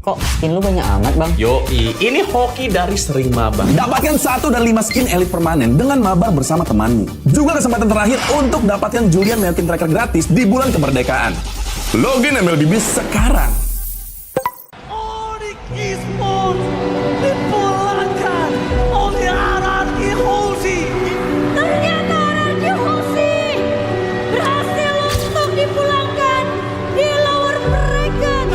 Kok skin lu banyak amat, Bang? Yoi, ini hoki dari sering mabar. Dapatkan 1 dan 5 skin elit permanen dengan mabar bersama temanmu. Juga kesempatan terakhir untuk dapatkan Julian Melkin Tracker gratis di bulan kemerdekaan. Login MLBB sekarang. Onyx Esports dipulangkan oleh Araki Hoshi. Ternyata Araki Hoshi berhasil untuk dipulangkan di lower bracket.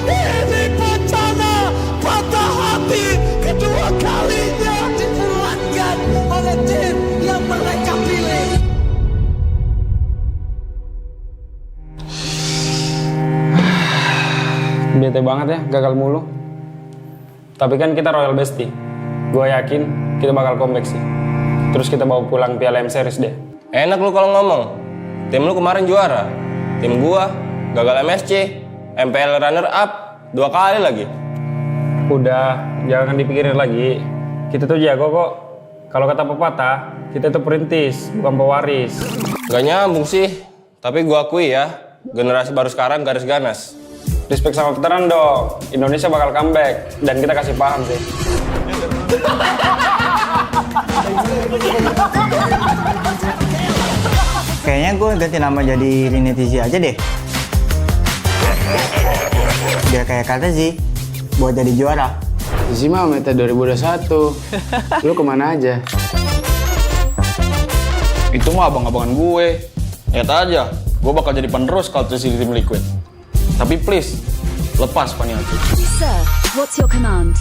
Ini bencana patah hati kedua kalinya dipulangkan oleh tim yang mereka pilih. Bete banget ya, gagal mulu. Tapi kan kita Royal Bestie. Gue yakin kita bakal comeback sih. Terus kita bawa pulang Piala M Series deh. Enak lu kalau ngomong. Tim lu kemarin juara. Tim gua gagal MSC, MPL runner up 2 kali lagi. Udah, jangan dipikirin lagi. Kita tuh jago kok. Kalau kata pepatah, kita tuh perintis, bukan pewaris. Gak nyambung sih. Tapi gua akui ya, generasi baru sekarang garis ganas. Respect sama veteran dong. Indonesia bakal comeback dan kita kasih paham sih. Kayaknya gue ganti nama jadi Rinetizi aja deh. Biar kayak kata sih, buat jadi juara. Isi mah meta 2021. Lu kemana aja? Itu mah abang-abangan gue. Lihat aja, gue bakal jadi penerus kalau terus di tim Liquid. Tapi please, lepas Paniati. Sir, what's your command?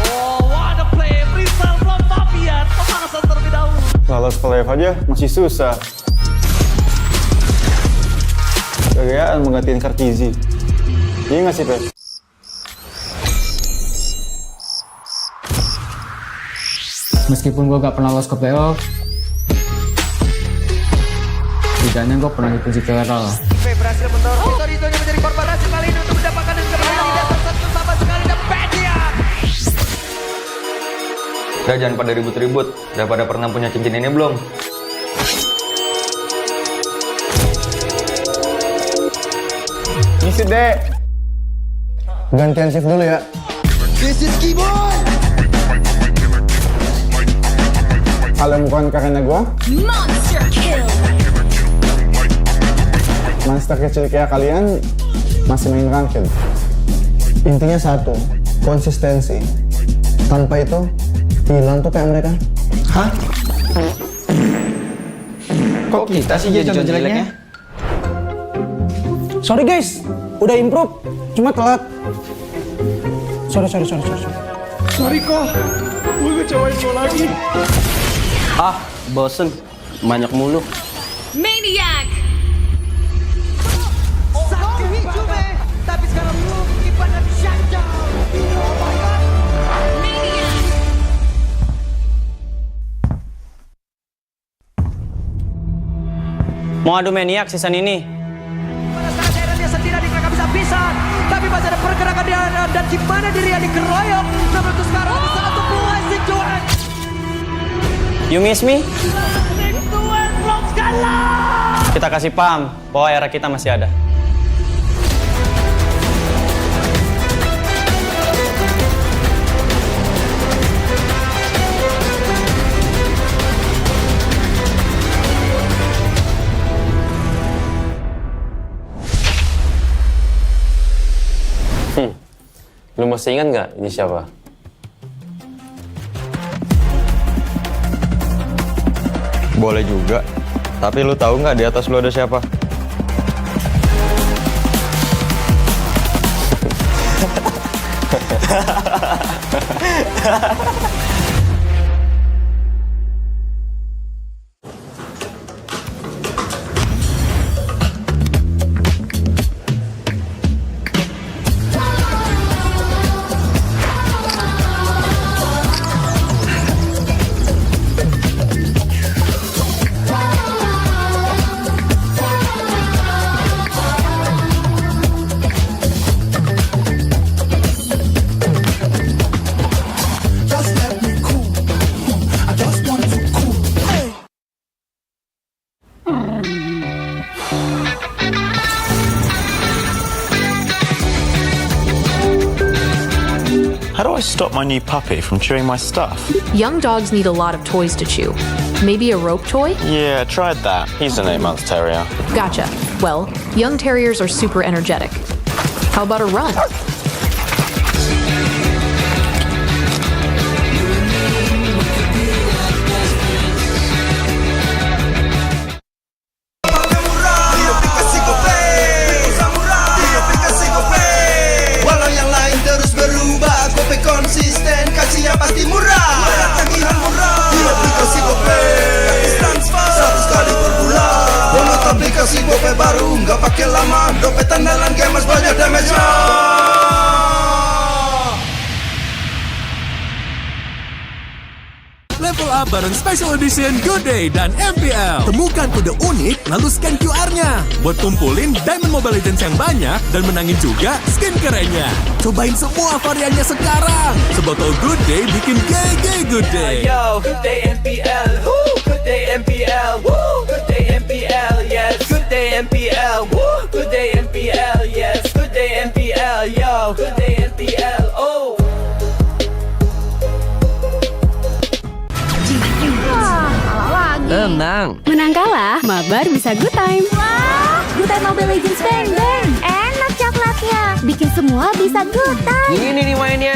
Oh, what a play! Freestyle from Fabian. Pemanasan terlebih dahulu. Lolos ke live aja masih susah. Gagayaan menggantiin Kartizi. Iya nggak sih, Pep? Meskipun gue gak pernah lolos ke playoff, setidaknya gue pernah dipuji ke Eral. Berhasil mendorong Torito menjadi korban hasil kali ini untuk mendapatkan dan kembali di atas satu sama sekali dan Pedia. Udah jangan pada ribut-ribut. Udah pada pernah punya cincin ini belum? Isi deh. Gantian shift dulu ya. This is Keyboard. Kalau bukan karena gue, Monster kill. monster kecil kayak kalian masih main ranked. Intinya satu, konsistensi. Tanpa itu, hilang tuh kayak mereka. Hah? Kok kita sih jadi contoh jeleknya? Sorry guys, udah improve, cuma telat. Sorry. Sorry kok, gue cobain gol lagi. Ah, bosen. Banyak mulu. Maniac. Sakit Juve, tapi sekarang lu kipan dan shutdown. Oh my god. Maniac. Mau adu Maniac season ini? Pada saat daerah dia sendiri di kakak bisa tapi masih ada pergerakan di dalam dan di mana dirinya dikeroyok. Namun untuk sekarang bisa untuk blessing Johan. You miss me? Tuan belum kalah. Kita kasih paham bahwa era kita masih ada. Lu masih ingat nggak ini siapa? Boleh juga. Tapi lu tahu nggak di atas lu ada siapa? How do I stop my new puppy from chewing my stuff? Young dogs need a lot of toys to chew. Maybe a rope toy? Yeah, I tried that. He's an 8-month terrier. Gotcha. Well, young terriers are super energetic. How about a run? Walau yang lain terus berubah, Gope konsisten, kasihnya pasti murah. Bayar tagihan murah di aplikasi Gope, gratis transfer 100 kali per bulan. Download aplikasi Gope baru, nggak pakai lama. Dompet andalan gamers banyak damage-nya. Level up bareng Special Edition Good Day dan MPL. Temukan kode unik, lalu scan QR-nya. Buat kumpulin Diamond Mobile Legends yang banyak dan menangin juga skin kerennya. Cobain semua variannya sekarang. Sebotol Good Day bikin GG Good Day. Yo, Good Day MPL, woo, Good Day MPL, woo, Good Day MPL, yes, Good Day MPL, woo, Good Day MPL, yes, Good Day MPL, yo, Good Day MPL, oh. Tenang. Menang kalah, mabar bisa good time. Wah, good time Mobile Legends Bang Bang. Enak coklatnya, bikin semua bisa good time. Ini nih mainnya.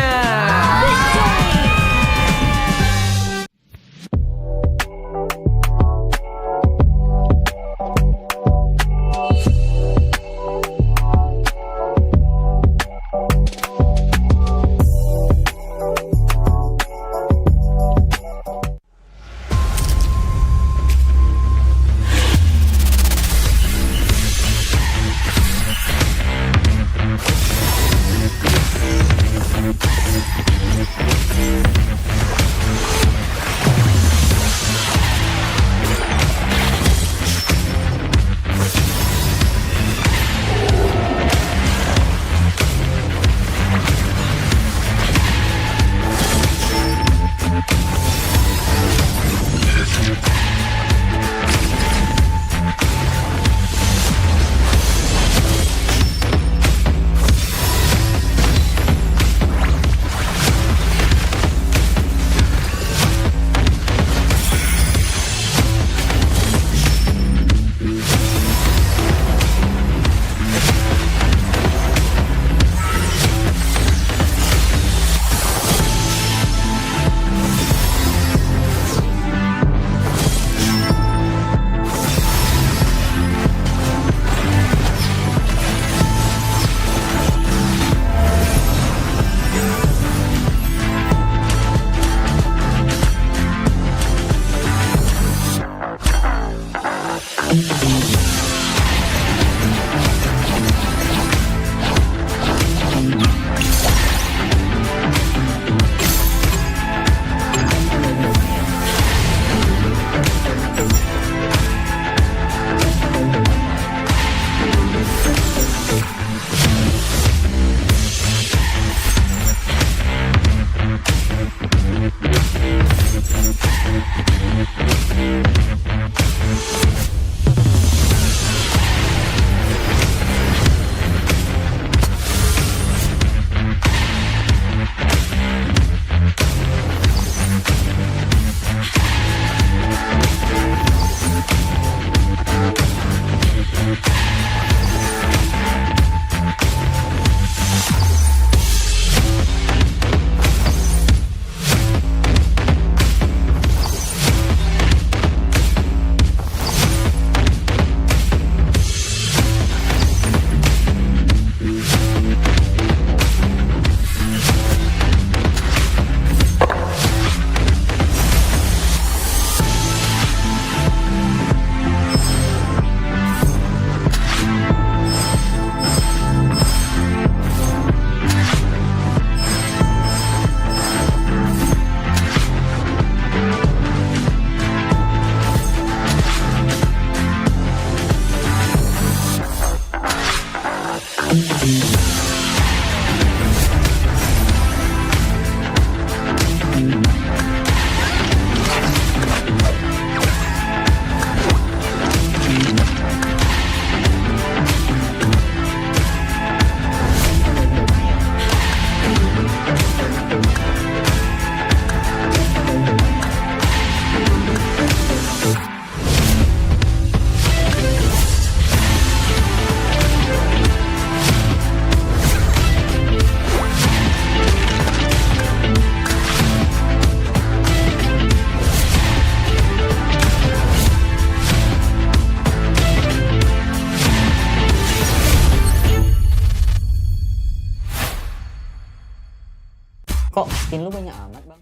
Pin lu banyak amat, Bang.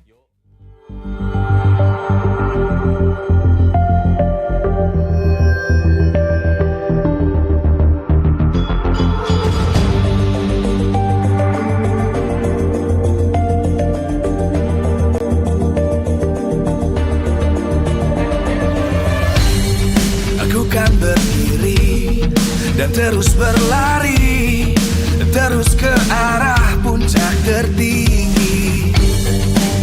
Aku kan berdiri dan terus berlari, terus ke arah puncak tertinggi.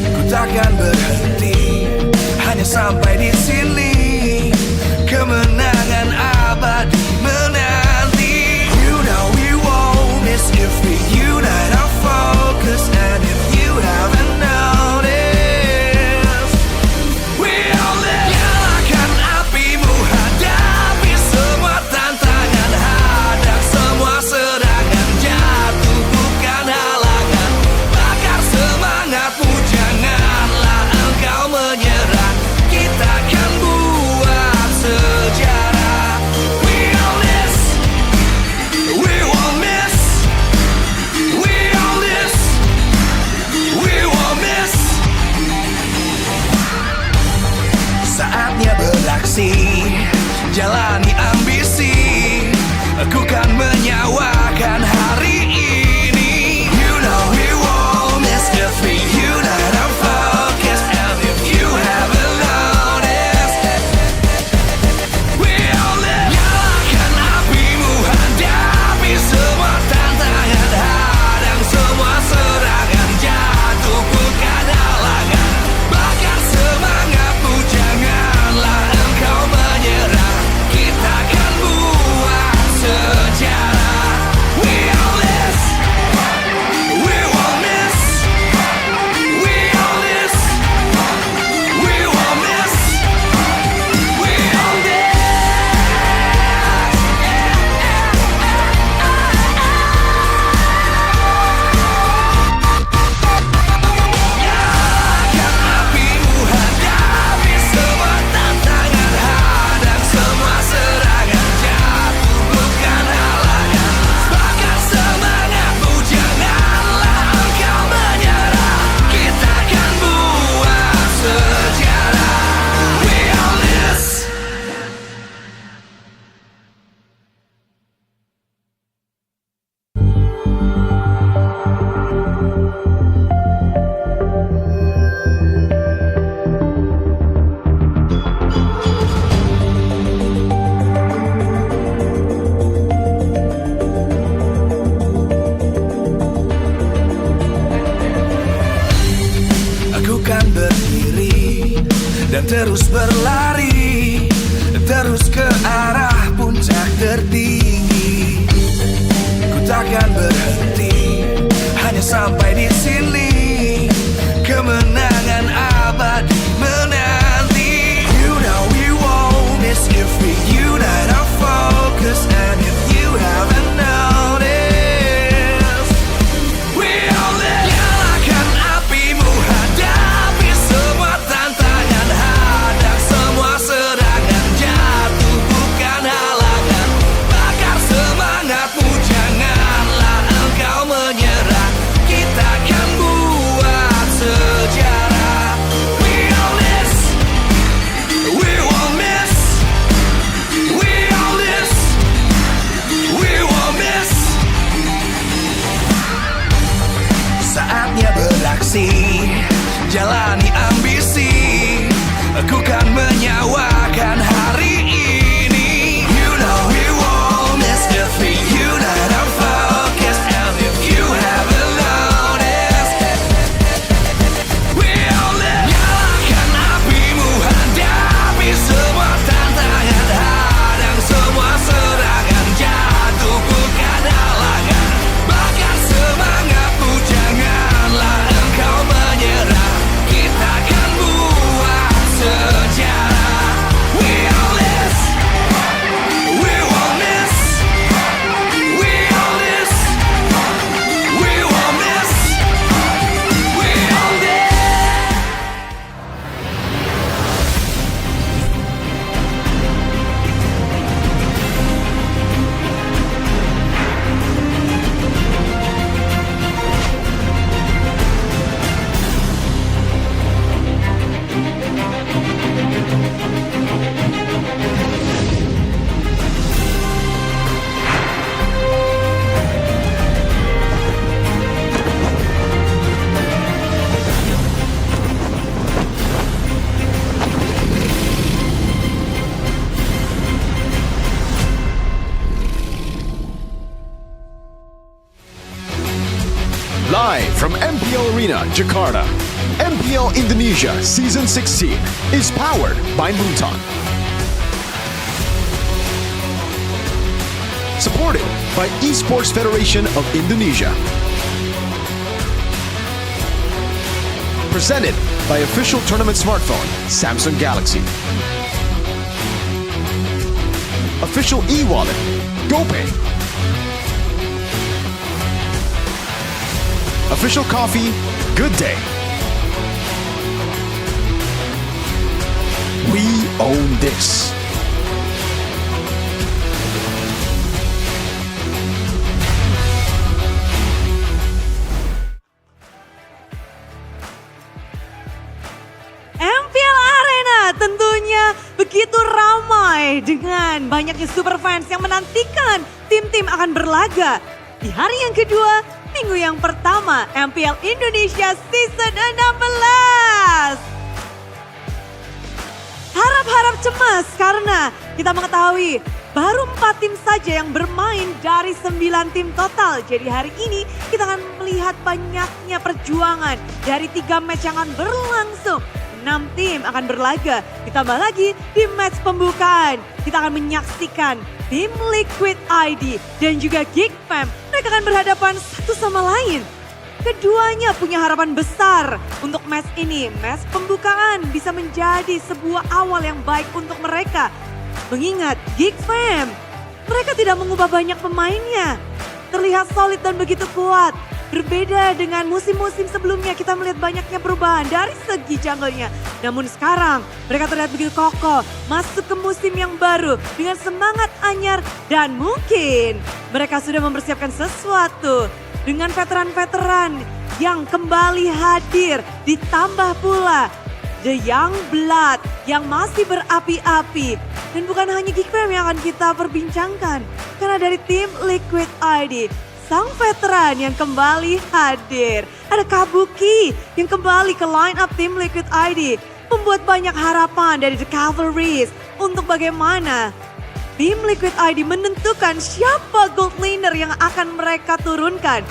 Ku takkan berhenti, hanya sampai di sini. Kemenangan abadi menanti. You know we won't miss if we unite our focus. And if you haven't noticed, we all live. Nyalakan apimu, hadapi semua tantangan, hadang semua serangan, jatuh bukan halangan. Bakar semangatmu, janganlah engkau menyerah. Kita akan buat sejarah. We all this, we won't miss. We all this, we won't miss. Saatnya beraksi, jalani ambisi. Aku kan menyawakan hari ini. You know we won't miss if we unite our focus. And if you haven't noticed, we all live. Nyalakan apimu, hadapi semua tantangan, hadang semua serangan, jatuh bukan halangan. Bakar semangatmu, janganlah engkau menyerah. Kita akan buat sejarah. Live from MPL Arena, Jakarta, MPL Indonesia Season 16 is powered by Munton. Supported by Esports Federation of Indonesia. Presented by official tournament smartphone, Samsung Galaxy. Official e-wallet, GoPay. Official coffee, Good Day. We own this. MPL Arena tentunya begitu ramai dengan banyaknya super fans yang menantikan tim-tim akan berlaga. Di hari yang kedua, minggu yang pertama MPL Indonesia Season 16. Harap-harap cemas karena kita mengetahui baru 4 tim saja yang bermain dari 9 tim total. Jadi hari ini kita akan melihat banyaknya perjuangan dari 3 match yang akan berlangsung. 6 tim akan berlaga, ditambah lagi di match pembukaan. Kita akan menyaksikan tim Liquid ID dan juga Geek Fam. Mereka akan berhadapan satu sama lain. Keduanya punya harapan besar untuk match ini. Match pembukaan bisa menjadi sebuah awal yang baik untuk mereka. Mengingat Geek Fam, mereka tidak mengubah banyak pemainnya. Terlihat solid dan begitu kuat. Berbeda dengan musim-musim sebelumnya, kita melihat banyaknya perubahan dari segi jungle-nya. Namun sekarang mereka terlihat begitu kokoh, masuk ke musim yang baru dengan semangat anyar. Dan mungkin mereka sudah mempersiapkan sesuatu dengan veteran-veteran yang kembali hadir. Ditambah pula The Young Blood yang masih berapi-api. Dan bukan hanya Geek Fam yang akan kita perbincangkan. Karena dari tim Liquid ID, sang veteran yang kembali hadir. Ada Kabuki yang kembali ke line up tim Liquid ID. Membuat banyak harapan dari The Cavalries untuk bagaimana tim Liquid ID menentukan siapa gold laner yang akan mereka turunkan.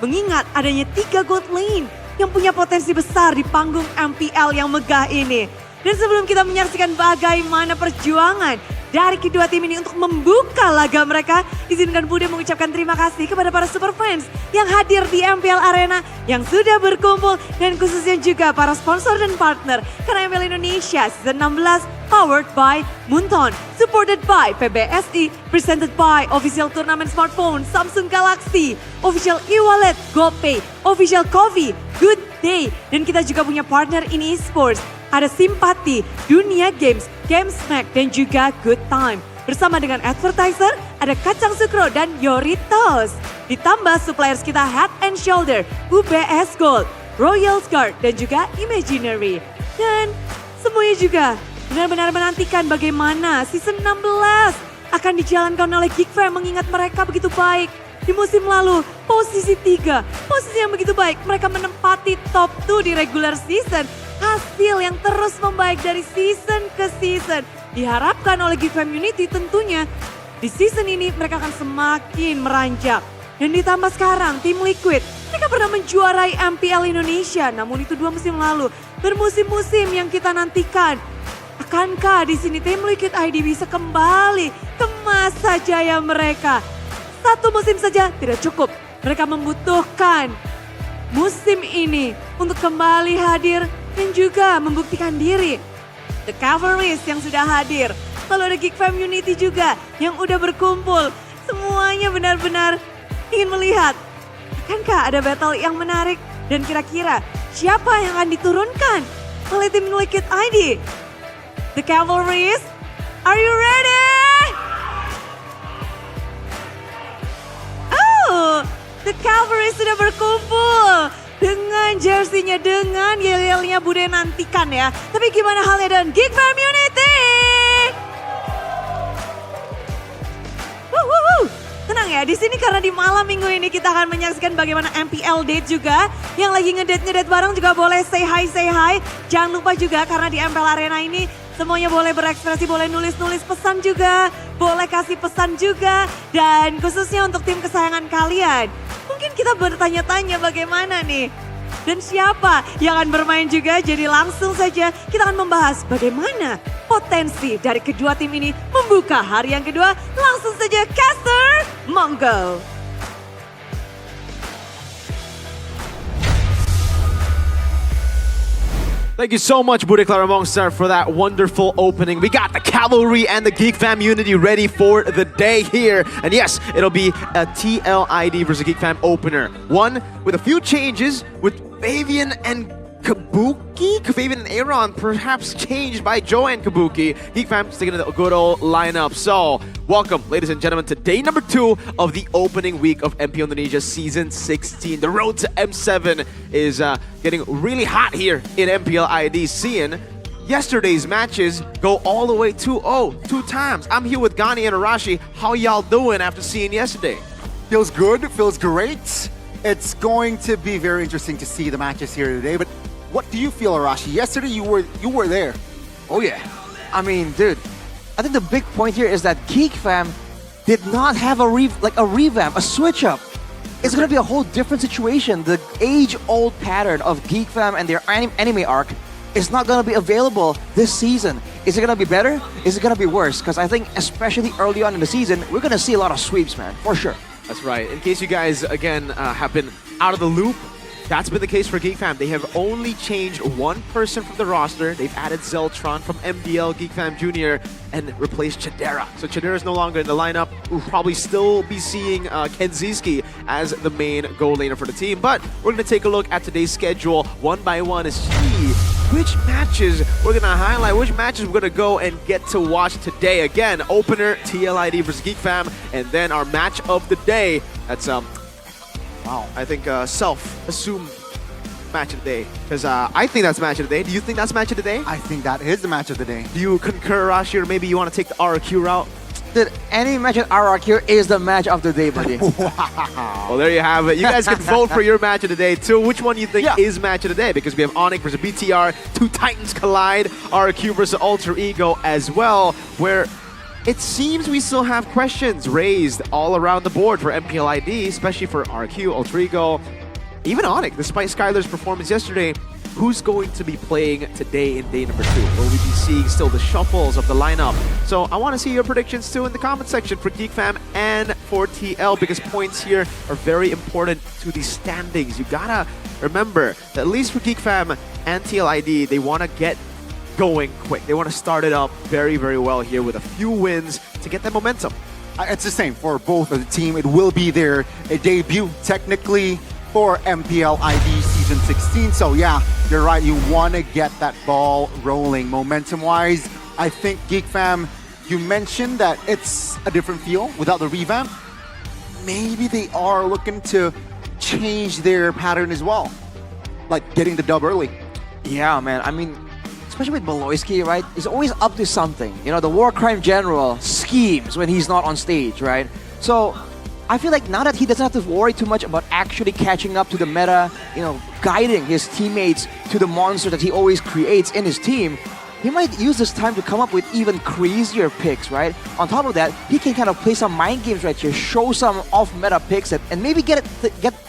Mengingat adanya 3 gold lane yang punya potensi besar di panggung MPL yang megah ini. Dan sebelum kita menyaksikan bagaimana perjuangan dari kedua tim ini untuk membuka laga mereka, izinkan Bude mengucapkan terima kasih kepada para super fans yang hadir di MPL Arena, yang sudah berkumpul, dan khususnya juga para sponsor dan partner. Karena MPL Indonesia Season 16 powered by Munton, supported by PBSI, presented by official tournament smartphone Samsung Galaxy, official e-wallet GoPay, official coffee Good Day, dan kita juga punya partner ini esports. Ada Simpati, Dunia Games, Gamesmack, dan juga Good Time. Bersama dengan advertiser, ada Kacang Sukro dan Yoritos. Ditambah suppliers kita Head and Shoulder, UBS Gold, Royal Guard, dan juga Imaginary. Dan semuanya juga benar-benar menantikan bagaimana season 16 akan dijalankan oleh Geek Fam, mengingat mereka begitu baik. Di musim lalu, posisi 3, posisi yang begitu baik. Mereka menempati top 2 di regular season. Hasil yang terus membaik dari season ke season. Diharapkan oleh Geek Fam Unity tentunya di season ini mereka akan semakin meranjak. Dan ditambah sekarang tim Liquid, mereka pernah menjuarai MPL Indonesia. Namun itu 2 musim lalu. Bermusim-musim yang kita nantikan. Akankah di sini tim Liquid ID bisa kembali ke masa jaya mereka? 1 musim saja tidak cukup. Mereka membutuhkan musim ini untuk kembali hadir dan juga membuktikan diri. The Cavalries yang sudah hadir. Lalu ada Geek Fam Unity juga yang udah berkumpul. Semuanya benar-benar ingin melihat, akankah ada battle yang menarik? Dan kira-kira siapa yang akan diturunkan oleh tim Liquid ID? The Cavalries, are you ready? Oh, The Cavalries sudah berkumpul. Dengan jersinya, dengan yel-yelnya Bude nantikan ya. Tapi gimana halnya dengan Geek Fam Unity? Tenang ya, di sini karena di malam minggu ini kita akan menyaksikan bagaimana MPL date juga. Yang lagi ngedate bareng juga boleh say hi. Jangan lupa juga karena di MPL Arena ini semuanya boleh berekspresi, boleh nulis-nulis pesan juga. Boleh kasih pesan juga. Dan khususnya untuk tim kesayangan kalian. Mungkin mungkin kita bertanya-tanya bagaimana nih. Dan siapa yang akan bermain juga, jadi langsung saja kita akan membahas bagaimana potensi dari kedua tim ini membuka hari yang kedua. Langsung saja caster, monggo. Thank you so much, Bude Claramongstar, for that wonderful opening. We got the Cavalry and the Geek Fam Unity ready for the day here. And yes, it'll be a TLID versus Geek Fam opener. One with a few changes with Fabian and Kabuki? Fabian and Aaron perhaps changed by Joe and Kabuki. Geek Fam sticking to the good old lineup. So, welcome, ladies and gentlemen, to day number 2 of the opening week of MPL Indonesia Season 16. The road to M7 is getting really hot here in MPL ID, seeing yesterday's matches go all the way 2-0, 2 times. I'm here with Gani and Arashi. How y'all doing after seeing yesterday? Feels good, feels great. It's going to be very interesting to see the matches here today, but what do you feel, Arashi? Yesterday you were there. Oh yeah. I mean, dude, I think the big point here is that Geek Fam did not have a revamp, a switch up. It's gonna be a whole different situation. The age-old pattern of Geek Fam and their anime arc is not gonna be available this season. Is it gonna be better? Is it gonna be worse? Because I think, especially early on in the season, we're gonna see a lot of sweeps, man, for sure. That's right. In case you guys, again, have been out of the loop, that's been the case for Geek Fam. They have only changed one person from the roster. They've added Zeltron from MDL Geek Fam Jr. and replaced Chidera. So Chidera is no longer in the lineup. We'll probably still be seeing Kenziski as the main goal laner for the team. But we're going to take a look at today's schedule one by one to see which matches we're going to highlight, which matches we're going to go and get to watch today. Again, opener, TLID versus Geek Fam, and then our match of the day. That's wow, I think self-assumed match of the day. Because I think that's match of the day. Do you think that's match of the day? I think that is the match of the day. Do you concur, Rashi, or maybe you want to take the RRQ route? Dude, any match at RRQ is the match of the day, buddy. Wow. Well, there you have it. You guys can vote for your match of the day, too. Which one you think is match of the day? Because we have Onyx versus BTR, 2 Titans collide, RRQ versus Alter Ego as well, where it seems we still have questions raised all around the board for MPL ID, especially for RQ, Alter Ego, even Onyx. Despite Skylar's performance yesterday, who's going to be playing today in day number 2? Will we be seeing still the shuffles of the lineup? So I want to see your predictions too in the comment section for Geek Fam and for TL, because points here are very important to the standings. You gotta remember that at least for Geek Fam and TLID, they want to get going quick. They want to start it up very, very well here with a few wins to get that momentum. It's the same for both of the team. It will be their debut technically for MPL ID Season 16. So yeah, you're right. You want to get that ball rolling momentum-wise. I think Geek Fam, you mentioned that it's a different feel without the revamp. Maybe they are looking to change their pattern as well, like getting the dub early. Yeah, man. I mean, especially with Baloyski, right? He's always up to something. You know, the war crime general schemes when he's not on stage, right? So I feel like now that he doesn't have to worry too much about actually catching up to the meta, you know, guiding his teammates to the monster that he always creates in his team, he might use this time to come up with even crazier picks, right? On top of that, he can kind of play some mind games right here, show some off-meta picks and maybe get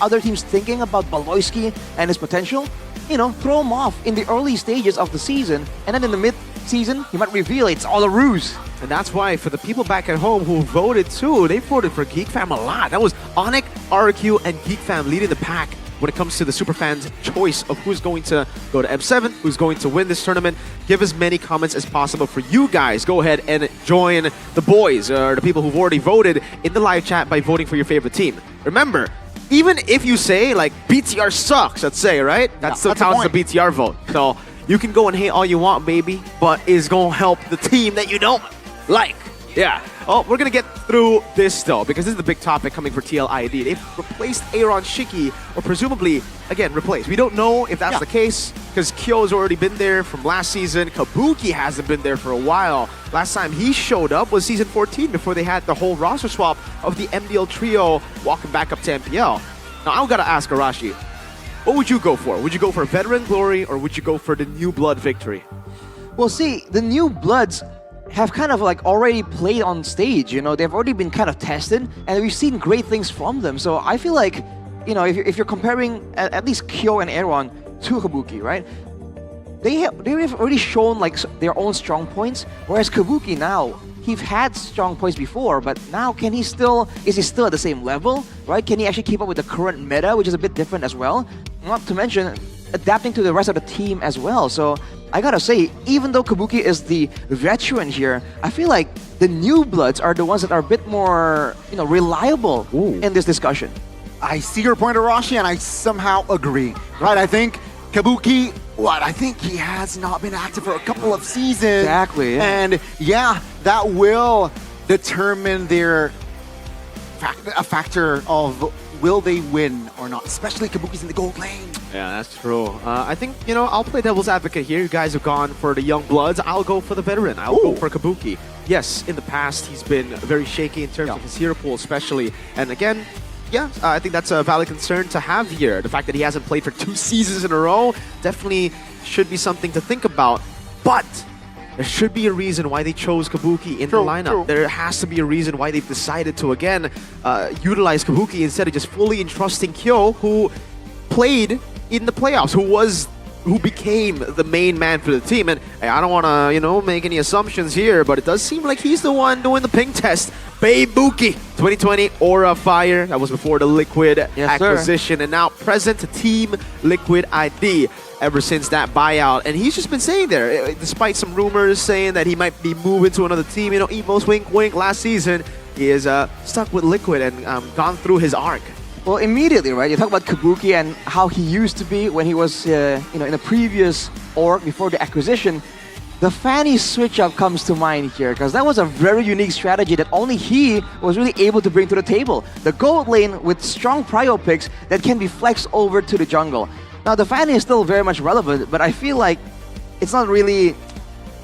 other teams thinking about Baloyski and his potential. You know, throw him off in the early stages of the season, and then in the mid-season, he might reveal it's all a ruse. And that's why, for the people back at home who voted too, they voted for Geek Fam a lot. That was Onyx, RQ, and Geek Fam leading the pack when it comes to the superfans' choice of who's going to go to M7, who's going to win this tournament. Give as many comments as possible for you guys. Go ahead and join the boys, or the people who've already voted, in the live chat by voting for your favorite team. Remember, even if you say, like, BTR sucks, let's say, right? That still counts the BTR vote. So you can go and hate all you want, baby, but it's going to help the team that you don't like. Yeah. Oh, we're going to get through this, though, because this is the big topic coming for TLID. They've replaced Aaron Shiki, or presumably, again, replaced. We don't know if that's the case, because Kyo's already been there from last season. Kabuki hasn't been there for a while. Last time he showed up was Season 14, before they had the whole roster swap of the MDL trio walking back up to MPL. Now, I've got to ask Arashi, what would you go for? Would you go for Veteran Glory, or would you go for the New Blood victory? Well, see, the New Bloods have kind of like already played on stage, you know, they've already been kind of tested, and we've seen great things from them. So I feel like if you're comparing at least Kyo and Aaron to Kabuki, right? They've already shown like their own strong points, whereas Kabuki now, he's had strong points before, but now is he still at the same level, right? Can he actually keep up with the current meta, which is a bit different as well? Not to mention adapting to the rest of the team as well. So I gotta say, even though Kabuki is the veteran here, I feel like the new bloods are the ones that are a bit more, reliable in this discussion. I see your point, Arashi, and I somehow agree. Right, I think Kabuki, I think he has not been active for a couple of seasons. Exactly. Yeah. And yeah, that will determine a factor of will they win or not, especially Kabuki's in the gold lane. Yeah, that's true. I think, I'll play devil's advocate here. You guys have gone for the young bloods. I'll go for the veteran. I'll go for Kabuki. Yes, in the past, he's been very shaky in terms of his hero pool, especially. And again, I think that's a valid concern to have here. The fact that he hasn't played for 2 seasons in a row definitely should be something to think about. But there should be a reason why they chose Kabuki in the lineup. There has to be a reason why they've decided to, again, utilize Kabuki instead of just fully entrusting Kyo, who played in the playoffs, who became the main man for the team. And hey, I don't want to, make any assumptions here, but it does seem like he's the one doing the ping test. Baebuki, 2020 Aura Fire. That was before the Liquid acquisition, and now present Team Liquid ID ever since that buyout. And he's just been saying there, despite some rumors saying that he might be moving to another team, Evo's wink wink last season, he is stuck with Liquid and gone through his arc. Well, immediately, right? You talk about Kabuki and how he used to be when he was, in a previous org before the acquisition. The Fanny switch-up comes to mind here because that was a very unique strategy that only he was really able to bring to the table. The gold lane with strong prio picks that can be flexed over to the jungle. Now, the Fanny is still very much relevant, but I feel like it's not really...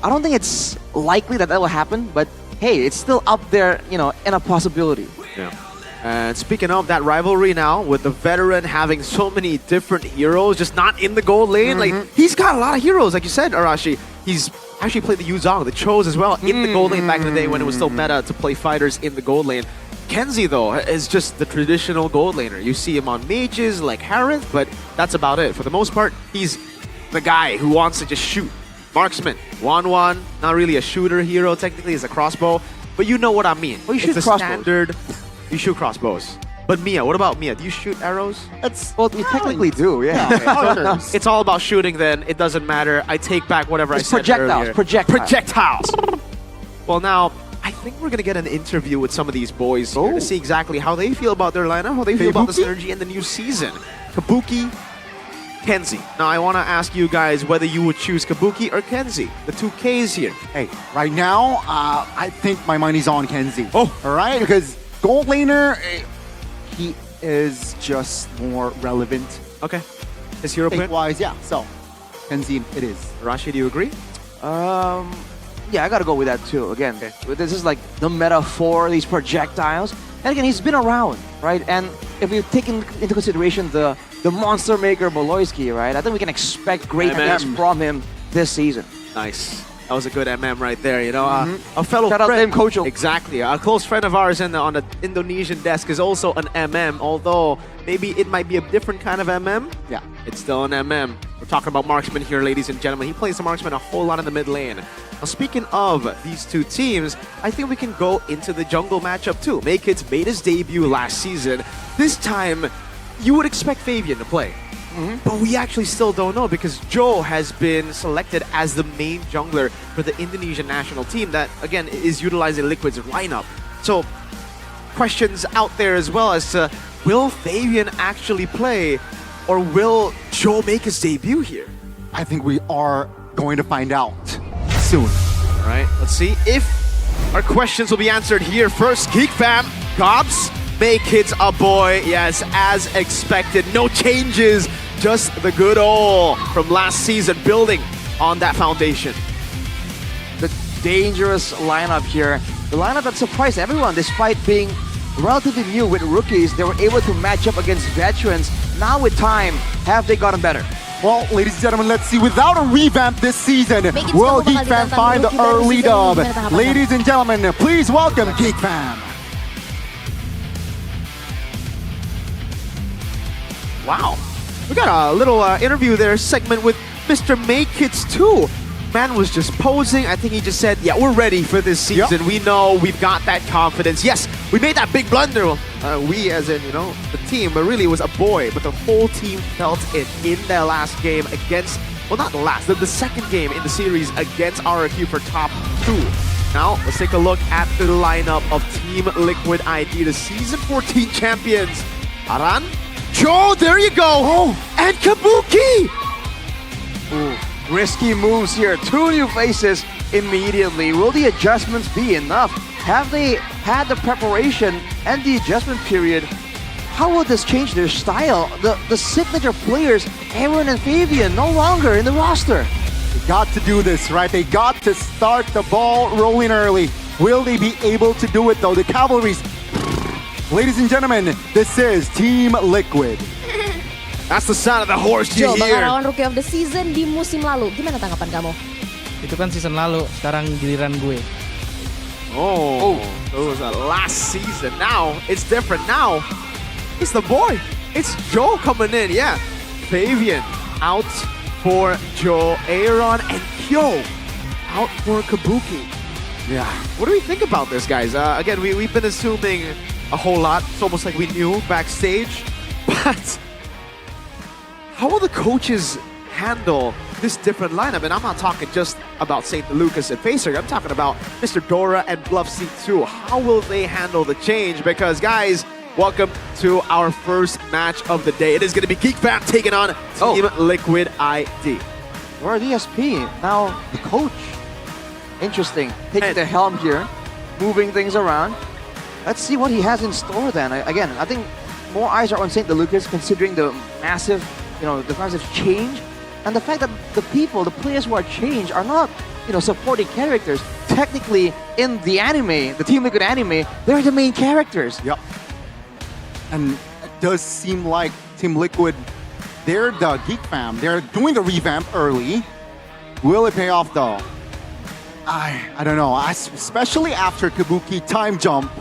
I don't think it's likely that will happen, but hey, it's still up there, in a possibility. Yeah. And speaking of that rivalry now, with the veteran having so many different heroes, just not in the gold lane, like, he's got a lot of heroes, like you said, Arashi. He's actually played the Yuzong, the Chos as well, in the gold lane back in the day when it was still meta to play fighters in the gold lane. Kenzie, though, is just the traditional gold laner. You see him on mages like Harith, but that's about it. For the most part, he's the guy who wants to just shoot. Marksman, 1-1, not really a shooter hero, technically is a crossbow, but you know what I mean. Well, you shoot it's crossbows. Standard. You shoot crossbows. But Mia, what about Mia? Do you shoot arrows? Well, you technically do, Okay. It's all about shooting then. It doesn't matter. I take back whatever I said earlier. Projectiles. Well, now, I think we're going to get an interview with some of these boys here to see exactly how they feel about their lineup, how they feel about the synergy in the new season. Kabuki, Kenzie. Now, I want to ask you guys whether you would choose Kabuki or Kenzie. The 2 Ks here. Hey, right now, I think my money's on Kenzie. All right? Because gold laner, he is just more relevant. Okay. His hero pick? Wise, yeah. So, Kenzie, it is. Rashi, do you agree? Yeah, I gotta go with that too. Again, this is like the meta for these projectiles. And again, he's been around, right? And if you take into consideration the monster maker Boloisky, right? I think we can expect great things from him this season. Nice. That was a good MM right there, A fellow Shout out to him, Coach. Exactly. A close friend of ours on the Indonesian desk is also an MM, although maybe it might be a different kind of MM. Yeah. It's still an MM. We're talking about Marksman here, ladies and gentlemen. He plays the Marksman a whole lot in the mid lane. Now, speaking of these 2 teams, I think we can go into the jungle matchup too. Maykits made his debut last season. This time, you would expect Fabian to play. But we actually still don't know because Joe has been selected as the main jungler for the Indonesian national team that, again, is utilizing Liquid's lineup. So, questions out there as well as to, will Fabian actually play or will Joe make his debut here? I think we are going to find out soon. All right, let's see if our questions will be answered here. First, Geek Fam, Gobs, Maykits a boy. Yes, as expected, no changes. Just the good old from last season, building on that foundation. The dangerous lineup here. The lineup that surprised everyone despite being relatively new with rookies. They were able to match up against veterans. Now with time, have they gotten better? Well, ladies and gentlemen, let's see. Without a revamp this season, will Geek Fam find the early dub? Ladies and gentlemen, please welcome Geek Fam. Wow. We got a little interview there, segment with Mr. Kids too. Man was just posing. I think he just said, yeah, we're ready for this season. We know we've got that confidence. Yes, we made that big blunder. We as in, the team, but really it was a boy. But the whole team felt it in their last game against, well, not the last, the second game in the series against RRQ for top 2. Now, let's take a look at the lineup of Team Liquid ID, the Season 14 champions. Aran, Joe, there you go. And Kabuki. Ooh, risky moves here. 2 new faces immediately. Will the adjustments be enough? Have they had the preparation and the adjustment period? How will this change their style? The signature players, Aaron and Fabian, no longer in the roster. They got to do this, right? They got to start the ball rolling early. Will they be able to do it though? The Cavalries. Ladies and gentlemen, this is Team Liquid. That's the sound of the horse you Joe, hear. bangarawan Rookie of the Season di musim lalu. Gimana tanggapan kamu? Itu kan season lalu, sekarang giliran gue. Oh, it was last season. Now, it's different. Now, it's the boy. It's Joe coming in, yeah. Fabian out for Joe. Aaron and Kyo out for Kabuki. Yeah. What do we think about this, guys? Again, we've been assuming a whole lot. It's almost like we knew backstage. But how will the coaches handle this different lineup? And I'm not talking just about St. Lucas and Facer. I'm talking about Mr. Dora and Bluff C2. How will they handle the change? Because, guys, welcome to our first match of the day. It is going to be Geek Fam taking on Team Liquid ID. Or DSP, now the coach. Interesting. Taking the helm here, moving things around. Let's see what he has in store then. Again, I think more eyes are on St. Lucas considering the massive, the massive change. And the fact that the players who are changed are not, supporting characters. Technically, in the anime, the Team Liquid anime, they're the main characters. Yep. And it does seem like Team Liquid, they're the Geek Fam. They're doing the revamp early. Will it pay off though? I don't know. Especially after Kabuki time jump.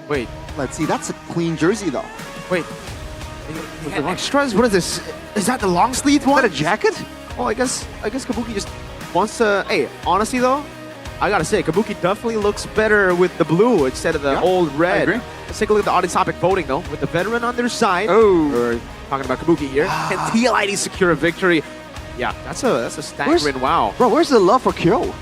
Wait. Let's see. That's a clean jersey though. Wait. Extras? What is this? Is that the long sleeve one? Is that a jacket? Well, I guess Kabuki just wants to. Hey, honestly though, I gotta say Kabuki definitely looks better with the blue instead of the old red. I agree. Let's take a look at the audience topic voting though. With the veteran on their side, we're talking about Kabuki here. Can TLID secure a victory? Yeah, that's a staggering wow. Bro, where's the love for Kyo?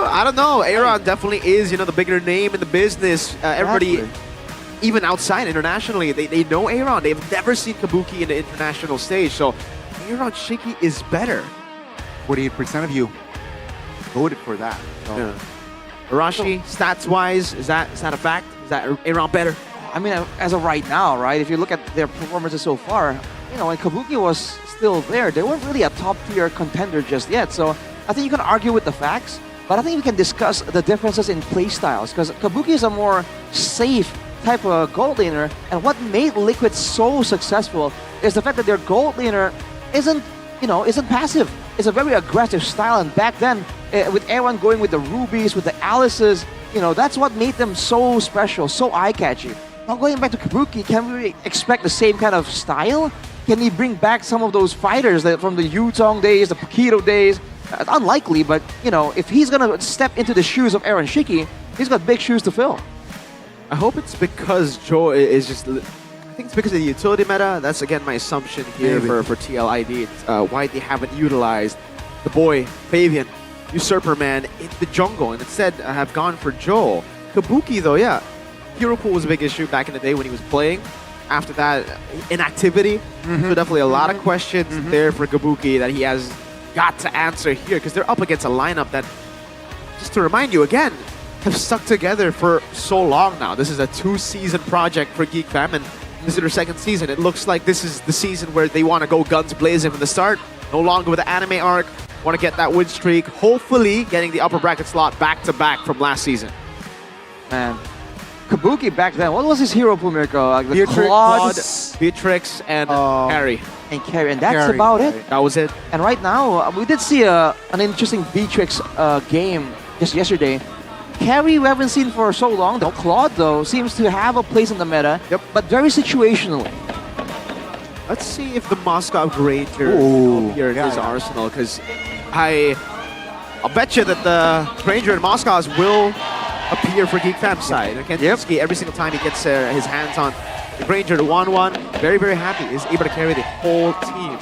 I don't know. Aaron definitely is, the bigger name in the business. Everybody, even outside internationally, they know Aaron. They've never seen Kabuki in the international stage. So Aaron Shiki is better. 48% of you voted for that. So. Yeah. Arashi, stats-wise, is that a fact? Is that Aaron better? I mean, as of right now, right? If you look at their performances so far, when Kabuki was still there, they weren't really a top-tier contender just yet. So I think you can argue with the facts, but I think we can discuss the differences in play styles because Kabuki is a more safe type of gold laner, and what made Liquid so successful is the fact that their gold laner isn't passive. It's a very aggressive style, and back then, with everyone going with the rubies, with the Alices, that's what made them so special, so eye-catchy. Now going back to Kabuki, can we expect the same kind of style? Can he bring back some of those fighters from the Yutong days, the Paquito days? Unlikely, but if he's gonna step into the shoes of Aaron Shiki, he's got big shoes to fill. I hope it's because Joe is just. I think it's because of the utility meta. That's again my assumption here for TLID. It's, why they haven't utilized the boy Fabian, Usurper Man, in the jungle, and instead have gone for Joe. Kabuki though, yeah, hero pool was a big issue back in the day when he was playing. After that, inactivity. So definitely a lot of questions there for Kabuki that he has got to answer here because they're up against a lineup that, just to remind you again, have stuck together for so long now. This is a 2-season project for Geek Fam, and this is their 2nd season. It looks like this is the season where they want to go guns blazing from the start. No longer with the anime arc. Want to get that win streak. Hopefully getting the upper bracket slot back-to-back from last season. Man, Kabuki back then, what was his hero pool, Mirko? Like Claude, Beatrix, and Carrie. And that's about it. That was it. And right now, we did see an interesting Beatrix game just yesterday. Carrie we haven't seen for so long. The Claude, though, seems to have a place in the meta, but very situationally. Let's see if the Moscow Granger here in his arsenal, because I'll bet you that the Granger and Moscows will appear for Geek Fam's side. Kenzieski, every single time he gets his hands on the Granger to 1-1, very, very happy. He's able to carry the whole team.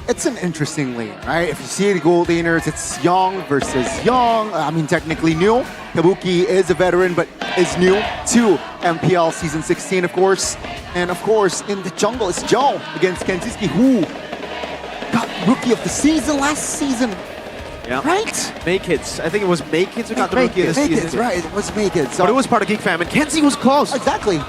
It's an interesting lane, right? If you see the gold laners, it's young versus young. I mean, technically new. Kabuki is a veteran, but is new to MPL Season 16, of course. And of course, in the jungle, it's Joe against Kenzieski, who got Rookie of the Season last season. Yeah. Right? Make-Kids. I think it was Make-Kids who got the Rookie of the Season. Make-Kids, right. It was Make-Kids. But it was part of Geek Fam, and Kenzie was close. Exactly.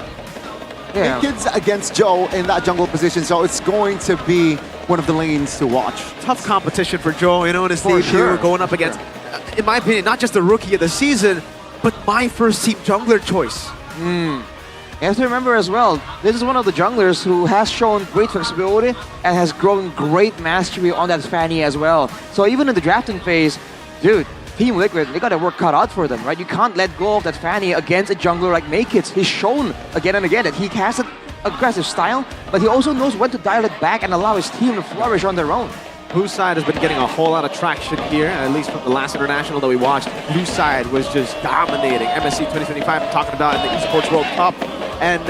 Make-Kids against Joe in that jungle position, so it's going to be one of the lanes to watch. Tough competition for Joe, in his debut, going up against, in my opinion, not just the Rookie of the Season, but my first team jungler choice. You have to remember as well, this is one of the junglers who has shown great flexibility and has grown great mastery on that Fanny as well. So even in the drafting phase, dude, Team Liquid, they got their work cut out for them, right? You can't let go of that Fanny against a jungler like Make-Kids. He's shown again and again that he has an aggressive style, but he also knows when to dial it back and allow his team to flourish on their own. Blue side has been getting a whole lot of traction here, at least from the last international that we watched. Blue side was just dominating MSC 2025, I'm talking about in the Esports World Cup. And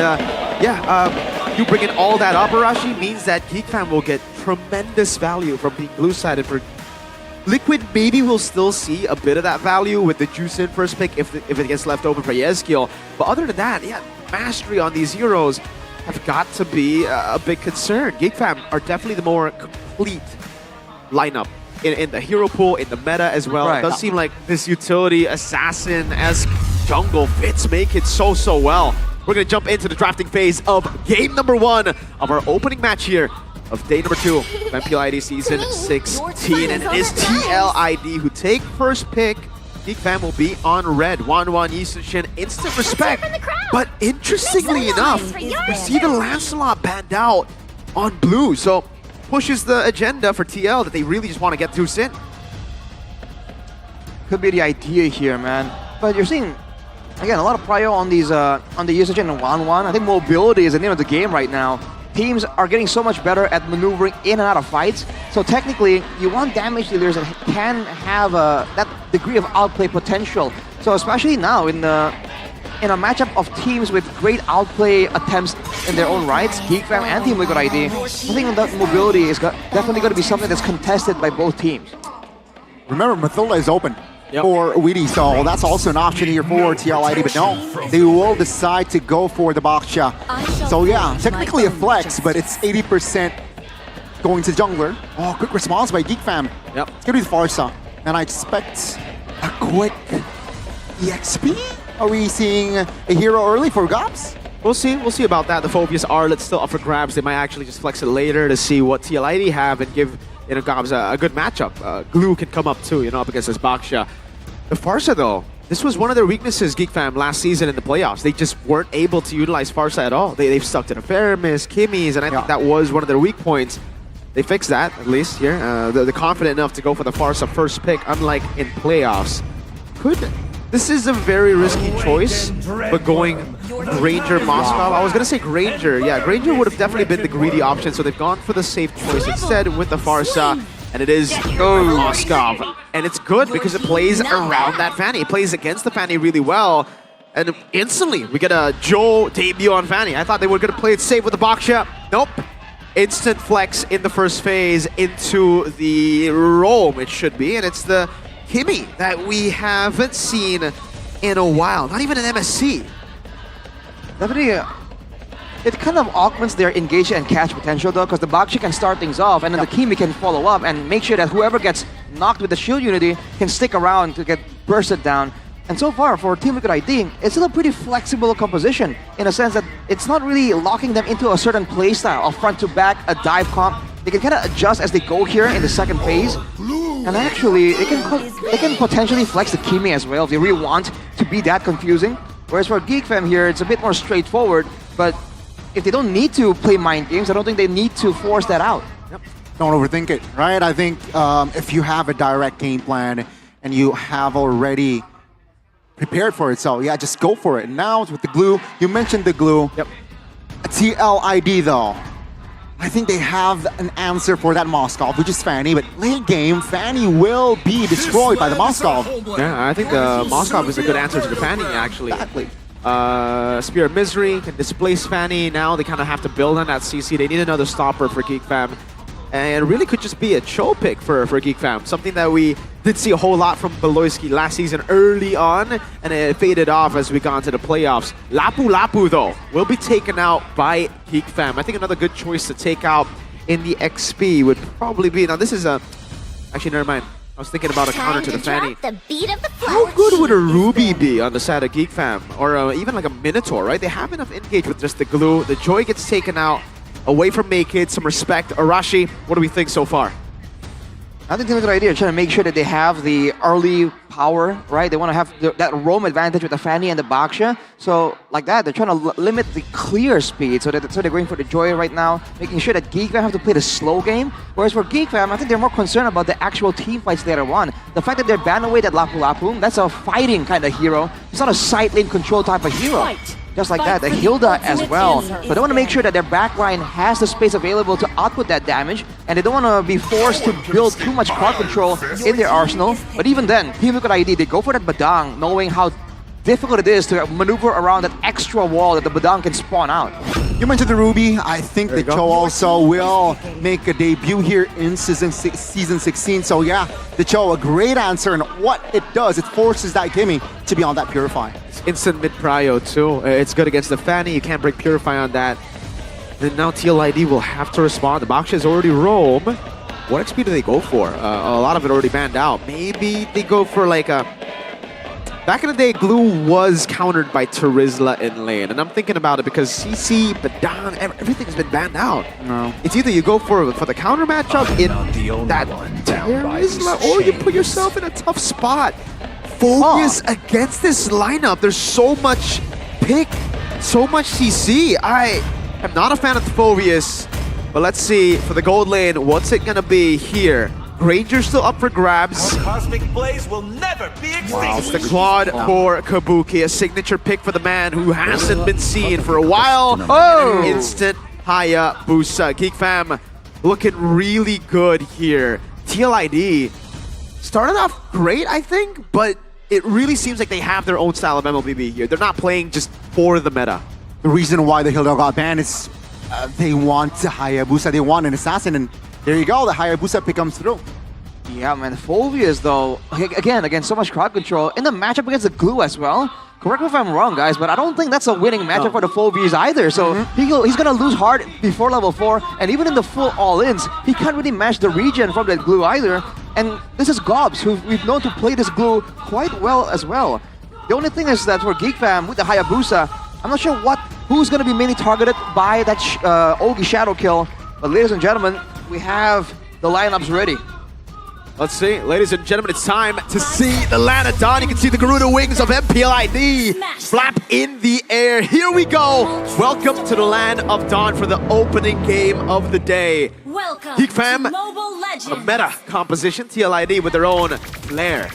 you bringing all that up, Arashi, means that Geek Fam will get tremendous value from being blue side. And for Liquid, maybe we'll still see a bit of that value with the Juice in first pick if it gets left open for Yezkiel. But other than that, mastery on these heroes have got to be a big concern. Geek Fam are definitely the more complete lineup in the hero pool, in the meta as well. Right. It does seem like this utility assassin-esque jungle fits Make-It so well. We're going to jump into the drafting phase of game number 1 of our opening match here of day number 2 of MPL ID Season 16. And it is TLID who take first pick. Geek Fam will be on red. 1-1 Yishin, instant respect. But interestingly enough, we see the Lancelot banned out on blue. So pushes the agenda for TL that they really just want to get through Sin. Could be the idea here, man. But you're seeing, again, a lot of prio on these on the usage in 1-1. I think mobility is the name of the game right now. Teams are getting so much better at maneuvering in and out of fights. So technically, you want damage dealers that can have that degree of outplay potential. So especially now in a matchup of teams with great outplay attempts in their own rights, Geek Fam and Team Liquid ID, I think that mobility is definitely going to be something that's contested by both teams. Remember, Mathilda is open for Weedy, so that's also an option here for TLID, but no, they will decide to go for the Baksha. So yeah, technically a flex, but it's 80% going to jungler. Oh, quick response by Geek Fam. It's going to be the Farsa, and I expect a quick EXP? Are we seeing a hero early for Gobs? We'll see about that. The Phobias are still up for grabs. They might actually just flex it later to see what TLID have and give Gobs a good matchup. Glue can come up too, up against this Baksha. The Farsa though, this was one of their weaknesses, Geek Fam, last season in the playoffs. They just weren't able to utilize Farsa at all. They've stuck to the Faramis, Kimmy's, and I think that was one of their weak points. They fixed that, at least here. They're confident enough to go for the Farsa first pick, unlike in playoffs. This is a very risky choice, but going Granger Moscow, I was going to say Granger. Yeah, Granger would have definitely been the greedy option, so they've gone for the safe choice instead with the Farsa, and it is Moscow. And it's good because it plays around that Fanny. It plays against the Fanny really well, and instantly we get a Joe debut on Fanny. I thought they were going to play it safe with the Baksha. Nope. Instant flex in the first phase into the roam, it should be, and it's the Kimmy that we haven't seen in a while, not even an MSC. Definitely, it kind of augments their engage and catch potential though, because the Baksha can start things off, and then the Kimmy can follow up and make sure that whoever gets knocked with the shield unity can stick around to get bursted down. And so far, for Team Liquid ID, it's still a pretty flexible composition in a sense that it's not really locking them into a certain playstyle, a front to back, a dive comp. They can kind of adjust as they go here in the second phase. And actually, they can potentially flex the Kimmy as well if they really want to be that confusing. Whereas for Geek Fam here, it's a bit more straightforward. But if they don't need to play mind games, I don't think they need to force that out. Don't overthink it, right? I think if you have a direct game plan and you have already prepared for it, so yeah, just go for it. And now with the glue, you mentioned the glue. TLID though, I think they have an answer for that Moskov, which is Fanny, but late game, Fanny will be destroyed by the Moskov. Yeah, I think the Moskov is a good answer to the Fanny, actually. Exactly. Spear of Misery can displace Fanny. Now they kind of have to build on that CC. They need another stopper for Geek Fam. And it really could just be a Cho pick for Geek Fam. Something that we did see a whole lot from Beloyski last season early on, and it faded off as we got into the playoffs. Lapu Lapu, though, will be taken out by Geek Fam. I think another good choice to take out in the XP would probably be... Now, this is a... Actually, never mind. I was thinking about a counter to the Fanny. How good would a Ruby be on the side of Geek Fam? Or even like a Minotaur, right? They have enough engage with just the glue. The Joy gets taken out. Away from Make-It, some respect. Arashi, what do we think so far? I think it's a good idea, trying to make sure that they have the early power, right? They want to have that roam advantage with the Fanny and the Baksha. So, like that, they're trying to limit the clear speed. So they're going for the Joy right now, making sure that Geek Fam have to play the slow game. Whereas for Geek Fam, I think they're more concerned about the actual team fights later on. The fact that they're banned away that Lapu Lapu, that's a fighting kind of hero. It's not a side lane control type of hero. Just like that, the Hilda as well. But they want to make sure that their backline has the space available to output that damage, and they don't want to be forced to build too much crowd control in their arsenal. But even then, Team Liquid ID, they go for that Badang, knowing how difficult it is to maneuver around that extra wall that the Badang can spawn out. You mentioned the Ruby. I think the Cho also will make a debut here in season 16. So yeah, the Cho, a great answer, and what it does, it forces that Gimme to be on that Purify. It's instant mid-prio too. It's good against the Fanny. You can't break Purify on that. Then now TLID will have to respond. The Baksha is already roam. What XP do they go for? A lot of it already banned out. Maybe they go for like a... Back in the day, Glue was countered by Terizla in lane, and I'm thinking about it because CC, Badang, everything has been banned out. No. It's either you go for the counter matchup in that Terizla, or you put yourself in a tough spot. Focus against this lineup. There's so much pick, so much CC. I am not a fan of Phobius, but let's see for the gold lane, what's it gonna be here? Granger's still up for grabs. Cosmic blaze will never be extinguished. It's the Claude for Kabuki, a signature pick for the man who hasn't been seen for a while. Oh! Instant Hayabusa. Geek Fam looking really good here. TLID started off great, I think, but it really seems like they have their own style of MLBB here. They're not playing just for the meta. The reason why the Hilda got banned is they want Hayabusa, they want an assassin, and there you go, the Hayabusa pick comes through. Yeah, man, Phobius though, again, so much crowd control in the matchup against the Glue as well. Correct me if I'm wrong, guys, but I don't think that's a winning matchup for the Phobius either. So he's gonna lose hard before level 4, and even in the full all-ins, he can't really match the regen from that Glue either. And this is Gobs, who we've known to play this Glue quite well as well. The only thing is that for Geek Fam with the Hayabusa, I'm not sure who's gonna be mainly targeted by that Ogi Shadow kill. But ladies and gentlemen, we have the lineups ready. Let's see, ladies and gentlemen, it's time to see the land of dawn. You can see the Garuda wings of MPL ID flap in the air. Here we go. Welcome to the land of dawn for the opening game of the day. Welcome Geek Fam, to Mobile Legends. a meta composition, TLID with their own flair.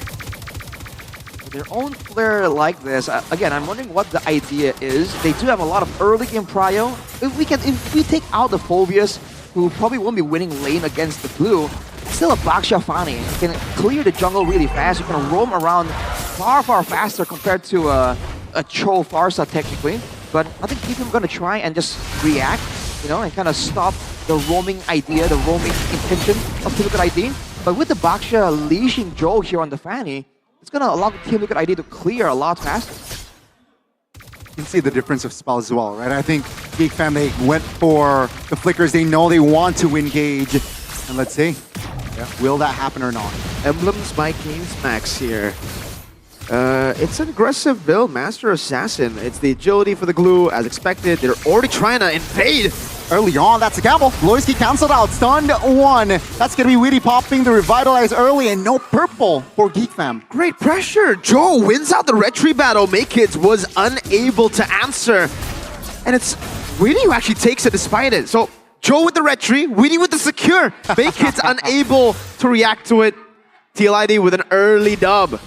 Their own flair like this. Again, I'm wondering what the idea is. They do have a lot of early game prio. If we take out the Phobius, who probably won't be winning lane against the Blue, still a Baksha Fanny can clear the jungle really fast. You can roam around far faster compared to a Cho Farsa technically. But I think people are going to try and just react, you know, and kind of stop the roaming idea, the roaming intention of Team Liquid ID. But with the Baksha leashing Joe here on the Fanny, it's going to allow Team Liquid ID to clear a lot faster. You can see the difference of spells as well, right? I think Geek Fam, they went for the flickers. They know they want to engage. And let's see, will that happen or not? Emblems by Games Max here. It's an aggressive build, Master Assassin. It's the agility for the Glue, as expected. They're already trying to invade. Early on, that's a gamble. Loyski canceled out, stunned one. That's gonna be Weedy popping the Revitalize early, and no purple for Geek Fam. Great pressure. Joe wins out the retry battle. Make-Kids was unable to answer. And it's Weedy who actually takes it despite it. So Joe with the retry, Weedy with the secure. Make-Kids unable to react to it. TLID with an early dub.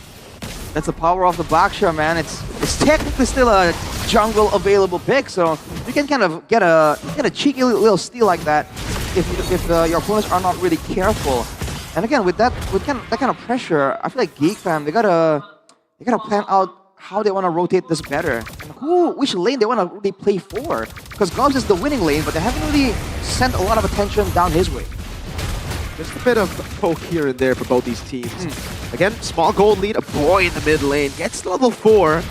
That's the power of the Baksha, man. It's technically still a jungle available pick, so you can kind of get a cheeky little steal like that if your opponents are not really careful. And again, with that kind of pressure, I feel like Geek Fam, they gotta plan out how they want to rotate this better. And which lane they want to really play for. Because Gobs is the winning lane, but they haven't really sent a lot of attention down his way. Just a bit of poke here and there for both these teams. Again, small gold lead, a boy in the mid lane, gets to level 4,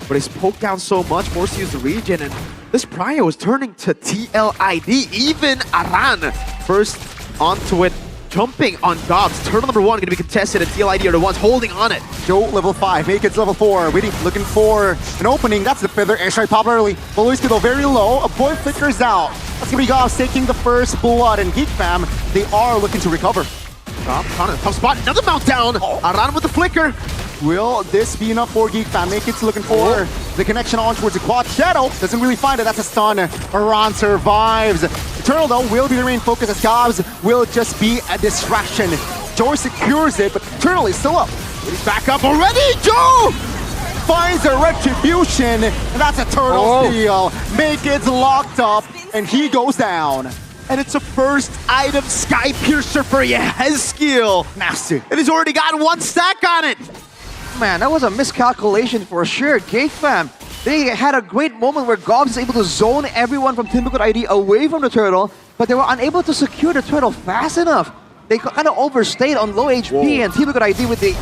but he's poked down so much, forced to use the regen, and this Prio is turning to TLID, even Aran. First onto it, jumping on Gobs. Turtle number 1 going to be contested, and TLID are the ones holding on it. Joe, level 5, Maked's level 4, Witty looking for an opening. That's the feather, airstrike pop early. Beloyski though very low, a boy flickers out. That's gonna be Gobs taking the first blood, and Geek Fam, they are looking to recover. Tough spot, another mount down. Aran with the flicker. Will this be enough for Geek Fam? Maked's looking for the connection on towards the quad. Shadow doesn't really find it, that's a stun. Aran survives. Eternal though will be the main focus as Gobs will just be a distraction. Joe secures it, but Eternal is still up. He's back up already, Joe! Finds a retribution, and that's a turtle steal. Maked's locked up, and he goes down. And it's a first item Sky Piercer for Yehezkiel. Nasty. And he's already got 1 stack on it. Man, that was a miscalculation for sure. Geek Fam, they had a great moment where Gobs is able to zone everyone from Team Liquid ID away from the turtle, but they were unable to secure the turtle fast enough. They kind of overstayed on low HP, and Team Liquid ID with the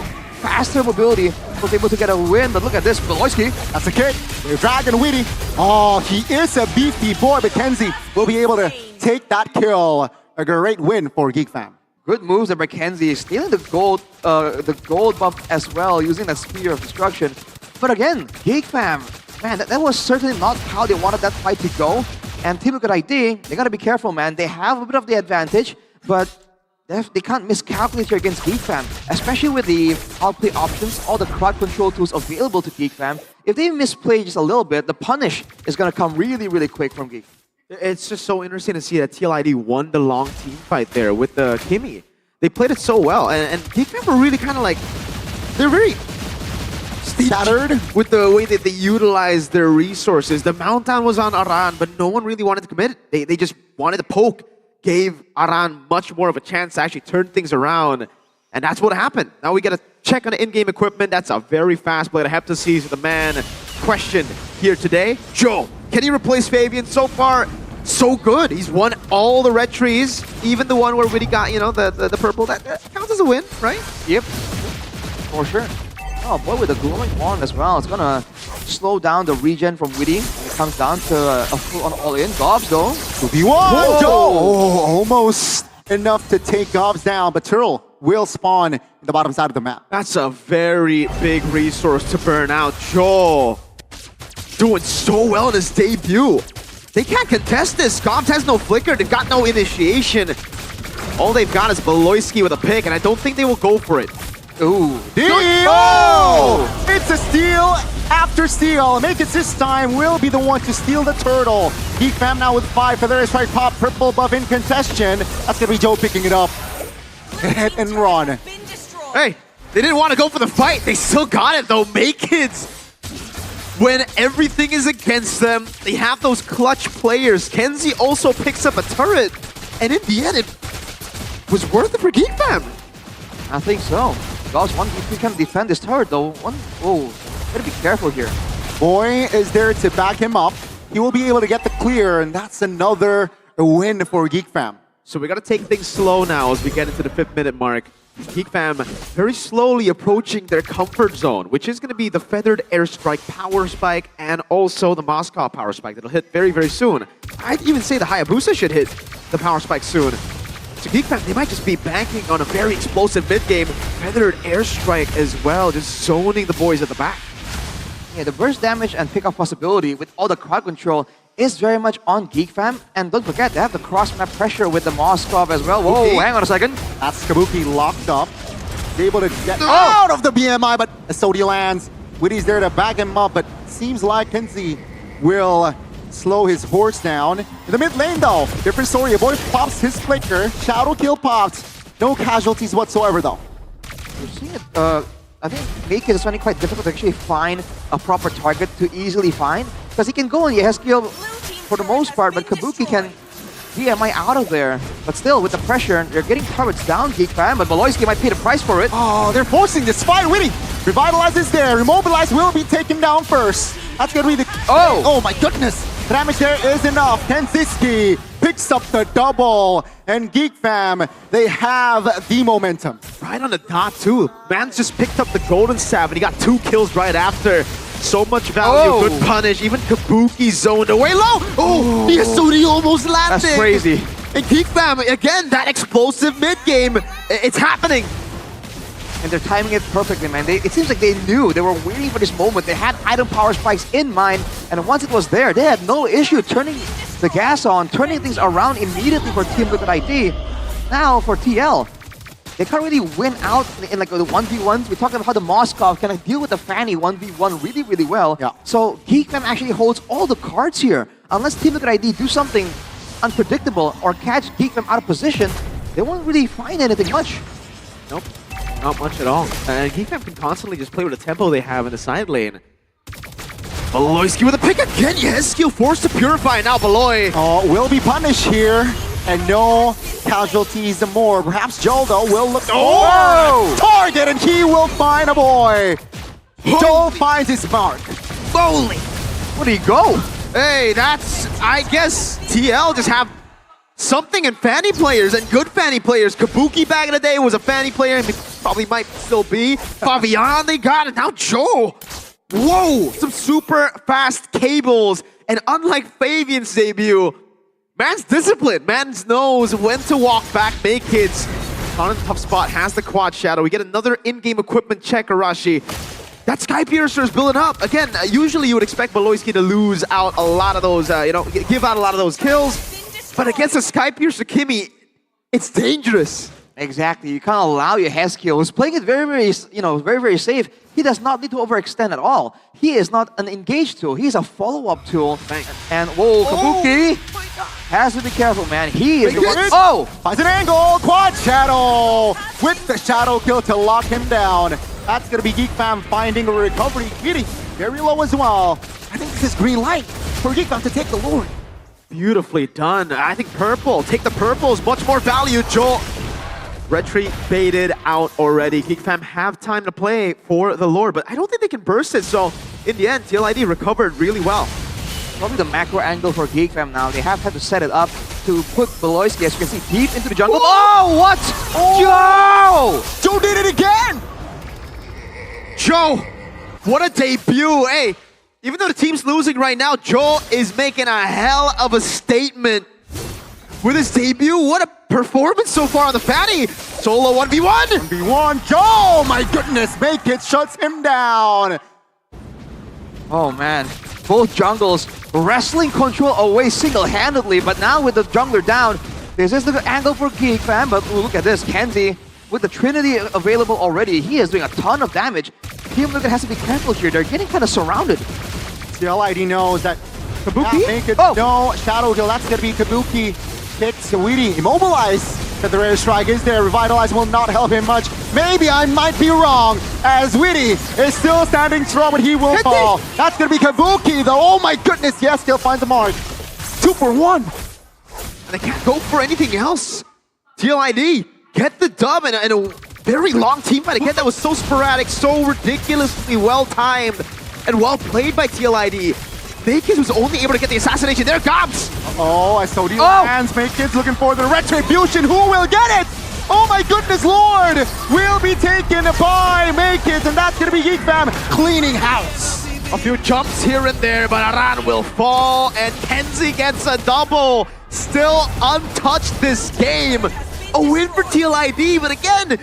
faster mobility was able to get a win. But look at this, Beloyski. That's a kick. They're dragging Witty. Oh, he is a beefy boy, but Kenzie will be able to take that kill. A great win for Geek Fam. Good moves by Mackenzie, stealing the gold buff as well, using that Spear of Destruction. But again, Geek Fam, man, that was certainly not how they wanted that fight to go. And Team Liquid ID, they gotta be careful, man. They have a bit of the advantage, but they can't miscalculate here against Geek Fam, especially with the outplay options, all the crowd control tools available to Geek Fam. If they misplay just a little bit, the punish is gonna come really, really quick from Geek. It's just so interesting to see that TLID won the long team fight there with the Kimmy. They played it so well, and Geek Fam were really kind of like, they're very scattered with the way that they utilize their resources. The mount down was on Aran, but no one really wanted to commit it. They just wanted to poke, gave Aran much more of a chance to actually turn things around, and that's what happened. Now we got to check on the in-game equipment. That's a very fast play. I have to see the man questioned here today. Joe, can he replace Fabian? So far, so good. He's won all the red trees, even the one where Witty got, you know, the purple. That counts as a win, right? Yep, for sure. Oh boy, with the glowing wand as well, it's gonna slow down the regen from Witty. It comes down to a full-on all-in. Gobs though. 2v1! Oh, almost enough to take Gobs down, but Turtle will spawn in the bottom side of the map. That's a very big resource to burn out. Joe doing so well in his debut. They can't contest this. Gobs has no flicker. They've got no initiation. All they've got is Beloyski with a pick, and I don't think they will go for it. Ooh. Oh! It's a steal after steal. Maked's this time will be the one to steal the turtle. Geek Fam now with 5 feather strike pop, purple buff in contestation. That's gonna be Joe picking it up. Hit and run. Hey, they didn't want to go for the fight. They still got it though. Maked's, when everything is against them, they have those clutch players. Kenzie also picks up a turret, and in the end, it was worth it for Geek Fam. I think so. Gobs, if we can defend this turret though, gotta be careful here. Boy is there to back him up. He will be able to get the clear, and that's another win for Geek Fam. So we gotta take things slow now as we get into the 5th minute mark. Geek Fam very slowly approaching their comfort zone, which is gonna be the Feathered Airstrike Power Spike and also the Moscow Power Spike that'll hit very, very soon. I'd even say the Hayabusa should hit the Power Spike soon. So Geek Fam, they might just be banking on a very explosive mid-game Feathered Airstrike as well, just zoning the boys at the back. Yeah, the burst damage and pickup possibility with all the crowd control is very much on Geek Fam. And don't forget, they have the cross-map pressure with the Moskov as well. Whoa, hang on a second. That's Kabuki locked up. He's able to get out of the BMI, but Sodi lands. Witty's there to back him up, but seems like Kenzie will slow his horse down. In the mid lane though, different story. A boy pops his flicker. Shadow kill popped. No casualties whatsoever though. You're seeing it, I think Make is finding quite difficult to actually find a proper target to easily find. Because he can go on Yehezkiel for the most part, but Kabuki can DMI out of there. But still, with the pressure, they're getting turrets down, Geek Fam, but Maloyski might pay the price for it. Oh, they're forcing this fight. Witty, Revitalize is there. Immobilize will be taken down first. That's gonna be the... Oh my goodness. The damage there is enough. Kenziski picks up the double. And Geek Fam, they have the momentum. Right on the dot too. Man's just picked up the golden staff and he got 2 kills right after. So much value, good punish. Even Kabuki zoned away low. Oh, the Yasudi almost landed. That's crazy. And Geek Fam, again, that explosive mid game, it's happening. And they're timing it perfectly, man. It seems like they knew. They were waiting for this moment. They had item power spikes in mind, and once it was there, they had no issue turning the gas on, turning things around immediately for Team Liquid ID. Now for TL, they can't really win out in like the 1v1s. We're talking about how the Moskov can deal with the Fanny 1v1 really, really well. Yeah. So Geek Fam actually holds all the cards here. Unless Team Liquid ID do something unpredictable or catch Geek Fam out of position, they won't really find anything much. Nope. Not much at all. And Geek Fam can constantly just play with the tempo they have in the side lane. Beloyski with a pick again. Yes, skill forced to purify. Now Beloy. Oh, will be punished here. And no casualties more. Perhaps Joel, though, will look... Oh! Target, and he will find a boy. Joel finds his mark. Bowling. Where'd he go? Hey, that's... I guess TL just have something in Fanny players and good Fanny players. Kabuki back in the day was a Fanny player and probably might still be. Fabian, they got it. Now Joe. Whoa, some super fast cables. And unlike Fabian's debut, man's disciplined. Man knows when to walk back, make hits. On a tough spot, has the quad shadow. We get another in-game equipment check, Arashi. That Sky Piercer is building up. Again, usually you would expect Beloyski to lose out a lot of those, give out a lot of those kills. But against a Sky Piercer Kimi, it's dangerous. Exactly. You can't allow your Heskil, who's playing it very, very safe. He does not need to overextend at all. He is not an engage tool. He's a follow-up tool. And whoa, Kabuki has to be careful, man. He is the one. Oh! Finds an angle. Quad shadow with the shadow kill to lock him down. That's going to be Geek Fam finding a recovery. Getting very low as well. I think this is green light for Geek Fam to take the Lord. Beautifully done. I think purple. Take the purple is much more value, Joel. Retreat baited out already. Geek Fam have time to play for the Lord, but I don't think they can burst it. So in the end, TLID recovered really well. Probably the macro angle for Geek Fam now. They have had to set it up to put Beloyski, as you can see, deep into the jungle. Oh, what? Oh. Joe did it again! Joe, what a debut. Hey, even though the team's losing right now, Joel is making a hell of a statement with his debut. What a performance so far on the Fanny. Solo 1v1. 1v1. Joe, my goodness, make it shuts him down. Oh man, both jungles wrestling control away single-handedly, but now with the jungler down, this is the angle for Geek Fam, but look at this, Kenzie with the Trinity available already, he is doing a ton of damage. Team Liquid has to be careful here, they're getting kind of surrounded. TLID knows that Kabuki? make it no shadow kill, that's gonna be Kabuki. Picks Weedy, immobilize. That the rare strike is there. Revitalize will not help him much. Maybe I might be wrong, as Weedy is still standing strong, but he will fall. That's gonna be Kabuki, though. Oh my goodness, yes, still finds the mark. 2 for 1. And they can't go for anything else. TLID get the dub in a very long team fight. Again, that was so sporadic, so ridiculously well-timed, and well played by TLID. Naked was only able to get the assassination. There, Gobs! Oh, I saw the hands. Maked's looking for the retribution. Who will get it? Oh my goodness, Lord! Will be taken by Maked, and that's gonna be Geek Fam cleaning house. A few jumps here and there, but Aran will fall, and Kenzie gets a double. Still untouched this game. A win for TLID, but again,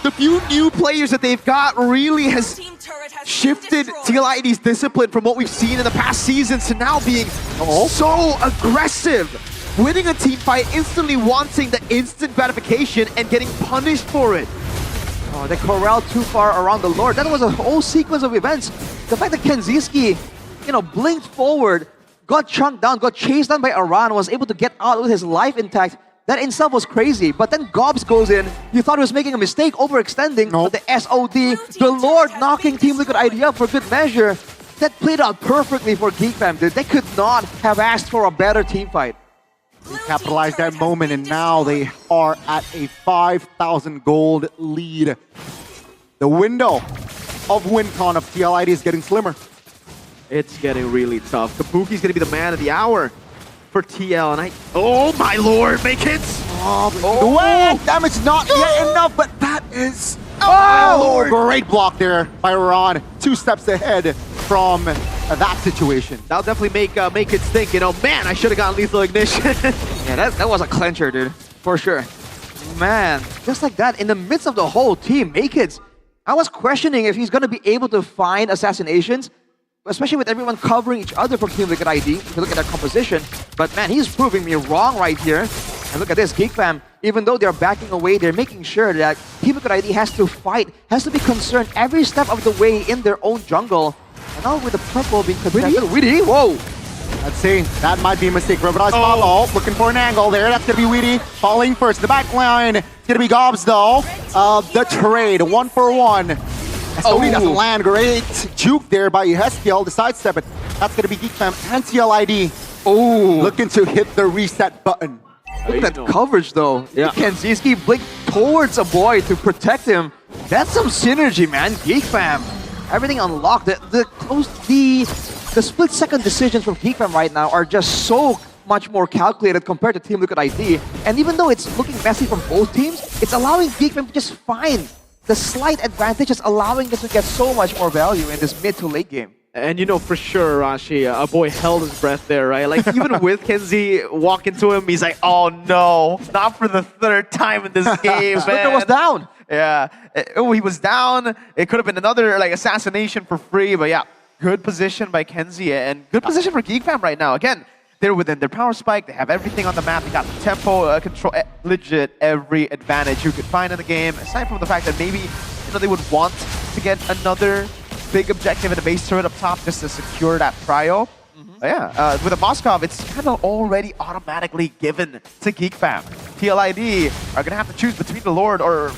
the few new players that they've got really has shifted TLID's discipline from what we've seen in the past seasons to now being so aggressive. Winning a team fight, instantly wanting the instant gratification and getting punished for it. Oh, they corralled too far around the Lord. That was a whole sequence of events. The fact that Kenziski, blinked forward, got chunked down, got chased down by Aran, was able to get out with his life intact. That in itself was crazy, but then Gobs goes in. You thought he was making a mistake, overextending, but the SOD, the Lord knocking Team Liquid ID up for good measure. that played out perfectly for Geek Fam, dude. They could not have asked for a better team fight. They capitalized that moment, and now they are at a 5,000 gold lead. The window of WinCon of TL ID is getting slimmer. It's getting really tough. Kabuki's gonna be the man of the hour for TL, and oh my lord, make hits! Oh, damage not yet enough, but that is... Oh, my lord! Great block there by Ron. 2 steps ahead from that situation. That'll definitely make it think, you know, man, I should have gotten lethal ignition. Yeah, that was a clencher, dude, for sure. Man, just like that, in the midst of the whole team, Make-Its, I was questioning if he's gonna be able to find assassinations, especially with everyone covering each other from Team Liquid ID, if you look at their composition. But man, he's proving me wrong right here. And look at this, Geek Fam, even though they're backing away, they're making sure that Team Liquid ID has to fight, has to be concerned every step of the way in their own jungle. And now with the purple being contested, Weedy, whoa! Let's see, that might be a mistake. Rubberized Pop looking for an angle there. That's gonna be Weedy falling first. The back line, it's gonna be Gobs though. The trade, 1-for-1. Sony doesn't land. Great juke there by Yeskiel, the sidestep it. That's gonna be Geek Fam and TL ID. Oh, looking to hit the reset button. Look at that coverage though. Yeah. Kenziski blink towards a boy to protect him. That's some synergy, man. Geek Fam. Everything unlocked. The split-second decisions from Geek Fam right now are just so much more calculated compared to Team Liquid ID. And even though it's looking messy from both teams, it's allowing Geek Fam to just find the slight advantage, is allowing them to get so much more value in this mid to late game. And you know for sure, Rashi, a boy held his breath there, right? Like even with Kenzie walking to him, he's like, oh no, not for the 3rd time in this game, man. was down. Yeah, he was down. It could have been another like assassination for free, but yeah, good position by Kenzie and good position for Geek Fam right now. Again, they're within their power spike. They have everything on the map. They got the tempo control, legit every advantage you could find in the game. Aside from the fact that maybe they would want to get another big objective in the base turret up top just to secure that prio. Yeah, with a Moskov, it's kind of already automatically given to Geek Fam. TLID are gonna have to choose between the Lord or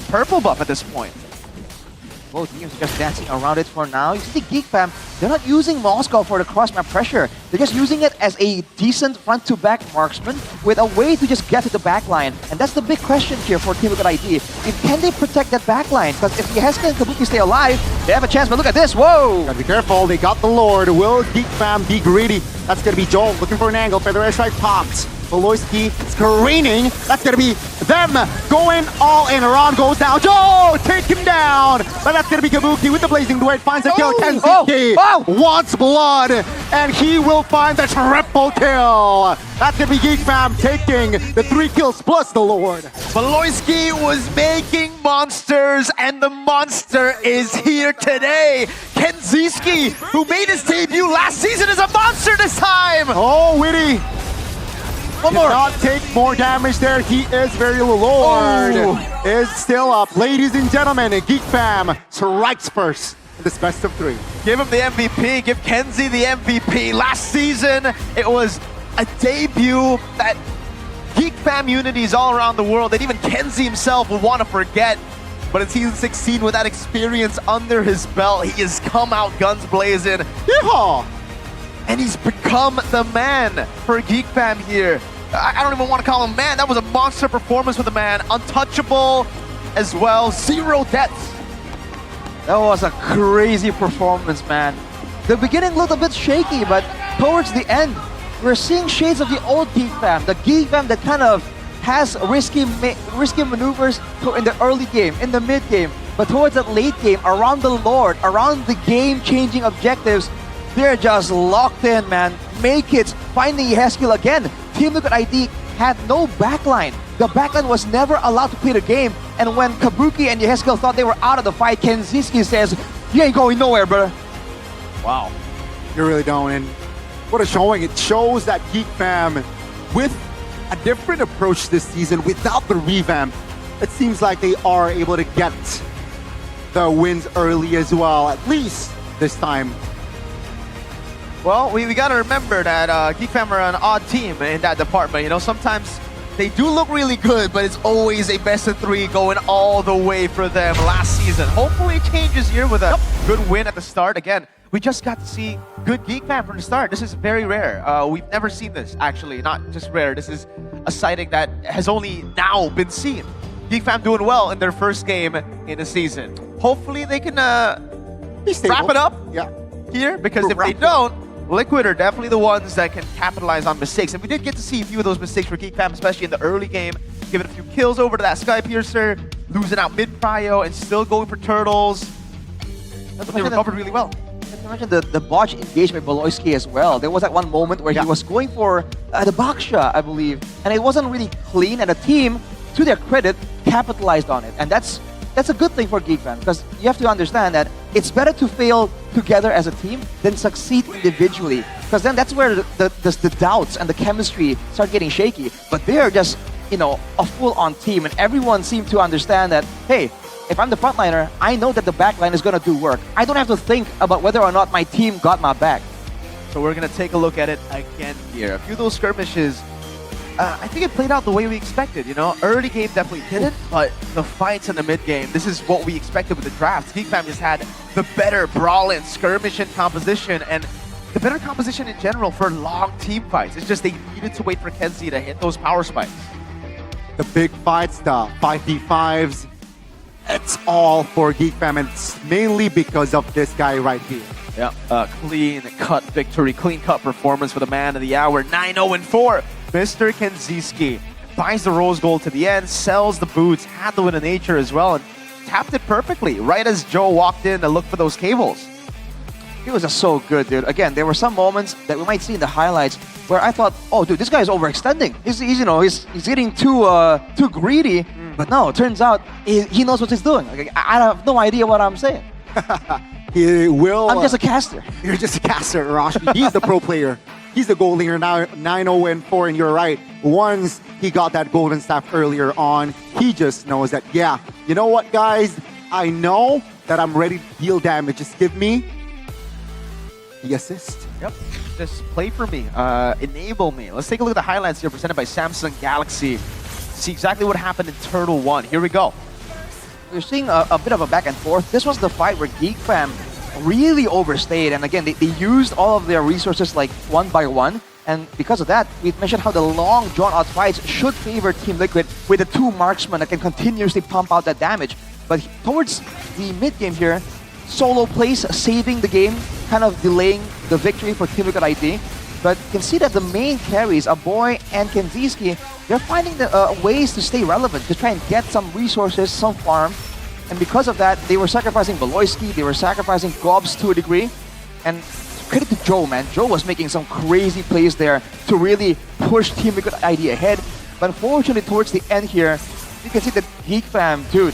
purple buff at this point. Both teams are just dancing around it for now. You see Geek Fam, they're not using Moskov for the cross-map pressure. They're just using it as a decent front-to-back marksman with a way to just get to the backline. And that's the big question here for Team Liquid ID. Can they protect that backline? Because if Yeska and Kabuki stay alive, they have a chance. But look at this, whoa! Gotta be careful, they got the Lord. Will Geek Fam be greedy? That's gonna be Joel looking for an angle. Feather airstrike popped. Voloisky screening. That's gonna be them going all in. Ron goes down. Joe, take him down. But that's gonna be Kabuki with the blazing duet. Finds a kill. Kenzie wants blood, and he will find the triple kill. That's gonna be Geek Fam taking the 3 kills plus the Lord. Voloisky was making monsters, and the monster is here today. Kenziski, who made his debut last season, is a monster this time. Oh, Witty. One more. Not take more damage there. He is very low. Lord is still up. Ladies and gentlemen, Geek Fam strikes first in this best of 3. Give him the MVP. Give Kenzie the MVP. Last season, it was a debut that Geek Fam unities all around the world that even Kenzie himself will want to forget. But in Season 16, with that experience under his belt, he has come out guns blazing. Yeehaw! And he's become the man for Geek Fam here. I don't even want to call him man. That was a monster performance for the man. Untouchable as well. 0 deaths. That was a crazy performance, man. The beginning looked a bit shaky, but towards the end, we're seeing shades of the old Geek Fam. The Geek Fam that kind of has risky maneuvers in the early game, in the mid game. But towards that late game, around the Lord, around the game-changing objectives, they're just locked in, man. Make it. Finding Yeskiel again. Team Liquid ID had no backline. The backline was never allowed to play the game. And when Kabuki and Yeskiel thought they were out of the fight, Kenziski says, you ain't going nowhere, brother. Wow. You really don't. And what a showing. It shows that Geek Fam, with a different approach this season, without the revamp, it seems like they are able to get the wins early as well, at least this time. Well, we got to remember that Geek Fam are an odd team in that department. You know, sometimes they do look really good, but it's always a best of 3 going all the way for them last season. Hopefully it changes here with a good win at the start. Again, we just got to see good Geek Fam from the start. This is very rare. We've never seen this, actually. Not just rare. This is a sighting that has only now been seen. Geek Fam doing well in their first game in the season. Hopefully they can wrap it up here, because if they don't, Liquid are definitely the ones that can capitalize on mistakes. And we did get to see a few of those mistakes for Geek Fam, especially in the early game. Giving a few kills over to that Sky Piercer, losing out mid-prio, and still going for turtles. But they recovered really well. Imagine the botch engagement by Beloyski as well. There was that one moment where he was going for the Baksha, I believe, and it wasn't really clean, and the team, to their credit, capitalized on it. And that's a good thing for Geek Fam, because you have to understand that it's better to fail together as a team than succeed individually, because then that's where the doubts and the chemistry start getting shaky. But they're just, you know, a full-on team, and everyone seemed to understand that, hey, if I'm the frontliner, I know that the backline is going to do work. I don't have to think about whether or not my team got my back. So we're going to take a look at it again here. A few of those skirmishes, I think it played out the way we expected, you know? Early game definitely didn't, but the fights in the mid game, this is what we expected with the draft. Geek Fam just had the better brawl and skirmish and composition, and the better composition in general for long team fights. It's just they needed to wait for Kenzie to hit those power spikes. The big fights, the 5v5s, it's all for Geek Fam, and it's mainly because of this guy right here. Yeah, clean cut victory, clean cut performance for the man of the hour. 9-0-4. Mr. Kenziski buys the rose gold to the end, sells the boots, had the win of nature as well, and tapped it perfectly right as Joe walked in to look for those cables. It was just so good, dude. Again, there were some moments that we might see in the highlights where I thought, oh, dude, this guy is overextending. He's you know, he's getting too greedy. But no, it turns out he knows what he's doing. Like, I have no idea what I'm saying. He will. I'm just a caster. You're just a caster, Rashmi. He's the pro player. He's the gold leader now, 9-0-4, and you're right. Once he got that golden staff earlier on, he just knows that, yeah, you know what, guys? I know that I'm ready to deal damage. Just give me the assist. Yep. Just play for me. Enable me. Let's take a look at the highlights here presented by Samsung Galaxy. See exactly what happened in Turtle 1. Here we go. We're seeing a bit of a back and forth. This was the fight where Geek Fam really overstayed, and again, they used all of their resources like one by one, and because of that, we've mentioned how the long drawn-out fights should favor Team Liquid with the two marksmen that can continuously pump out that damage. But towards the mid-game here, solo plays saving the game, kind of delaying the victory for Team Liquid ID. But you can see that the main carries, Aboy and Kenziski, they're finding the ways to stay relevant, to try and get some resources, some farm. And because of that, they were sacrificing Beloyski, they were sacrificing Gobs to a degree. And credit to Joe, man. Joe was making some crazy plays there to really push Team Liquid ID ahead. But unfortunately, towards the end here, you can see that Geek Fam, dude,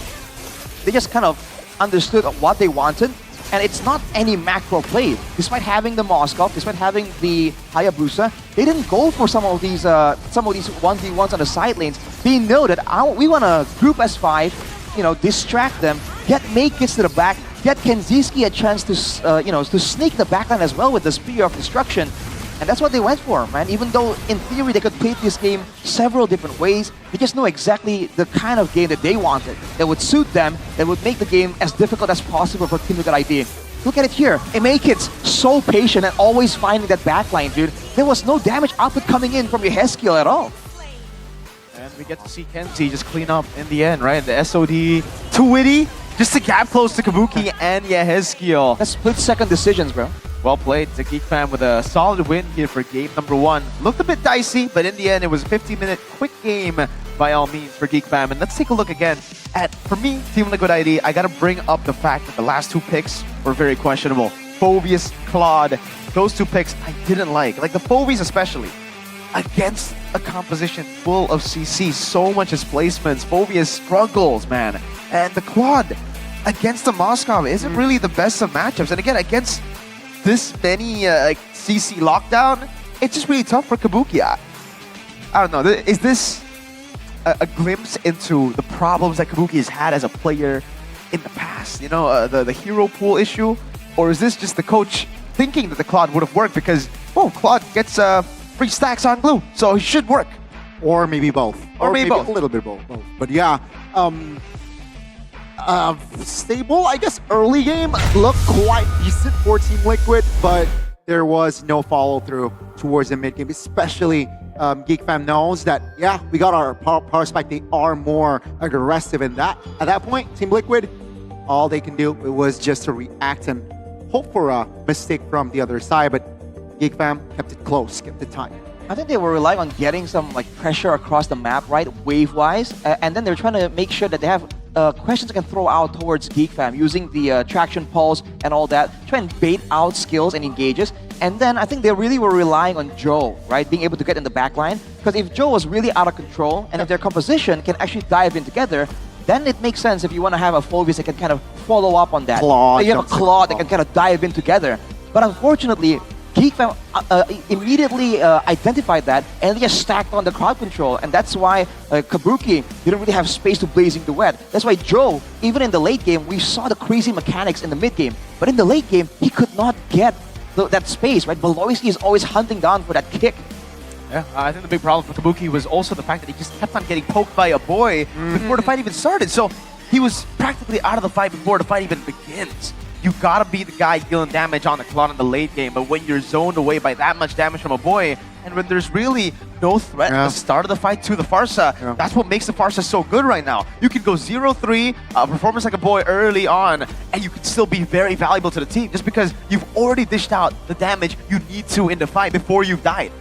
they just kind of understood what they wanted. And it's not any macro play. Despite having the Moskov, despite having the Hayabusa, they didn't go for some of these 1v1s on the side lanes. They know that we want to group S5, you know, distract them, get Makits to the back, get Kenziski a chance to, you know, to sneak the backline as well with the Spear of Destruction. And that's what they went for, man. Even though, in theory, they could play this game several different ways, they just know exactly the kind of game that they wanted, that would suit them, that would make the game as difficult as possible for Team Liquid ID. Look at it here. Makits so patient and always finding that backline, dude. There was no damage output coming in from Yehezkiel at all. And we get to see Kenzie just clean up in the end, right? The SOD too witty, just to gap close to Kabuki and Yehezkiel. That's split-second decisions, bro. Well played to Geek Fam with a solid win here for game number 1. Looked a bit dicey, but in the end, it was a 15-minute quick game by all means for Geek Fam. And let's take a look again at, for me, Team Liquid ID, I gotta bring up the fact that the last two picks were very questionable. Phoveus, Claude, those two picks I didn't like. Like the Phoveus especially, against a composition full of CC, so much displacements. Phoveus struggles, man. And the Claude against the Moskov isn't really the best of matchups. And again, against this many CC lockdown, it's just really tough for Kabuki. I don't know. Is this a glimpse into the problems that Kabuki has had as a player in the past? You know, the hero pool issue? Or is this just the coach thinking that the Claude would have worked because, oh, Claude gets free stacks on glue, so he should work? Or maybe both. Or maybe both. A little bit both. But yeah, stable, I guess. Early game looked quite decent for Team Liquid, but there was no follow through towards the mid game, especially Geek Fam knows that, yeah, we got our power spike. They are more aggressive in that. At that point, Team Liquid, all they can do it was just to react and hope for a mistake from the other side, but Geek Fam kept it close, kept it tight. I think they were relying on getting some like pressure across the map, right, wave-wise, and then they're trying to make sure that they have questions they can throw out towards Geek Fam using the traction pulse and all that, try and bait out skills and engages. And then I think they really were relying on Joe, right, being able to get in the back line. Because if Joe was really out of control and if their composition can actually dive in together, then it makes sense if you want to have a Phoebus that can kind of follow up on that. Claw, you have a Claw that can kind of dive in together. But unfortunately, Geek Fam immediately identified that and they just stacked on the crowd control. And that's why Kabuki didn't really have space to blazing the wet. That's why Joe, even in the late game, we saw the crazy mechanics in the mid game. But in the late game, he could not get that space, right? Beloyski is always hunting down for that kick. Yeah, I think the big problem for Kabuki was also the fact that he just kept on getting poked by a boy before the fight even started. So he was practically out of the fight before the fight even begins. You gotta be the guy dealing damage on the clock in the late game, but when you're zoned away by that much damage from a boy, and when there's really no threat at the start of the fight to the Farsa, that's what makes the Farsa so good right now. You can go 0-3, performance like a boy early on, and you can still be very valuable to the team just because you've already dished out the damage you need to in the fight before you've died.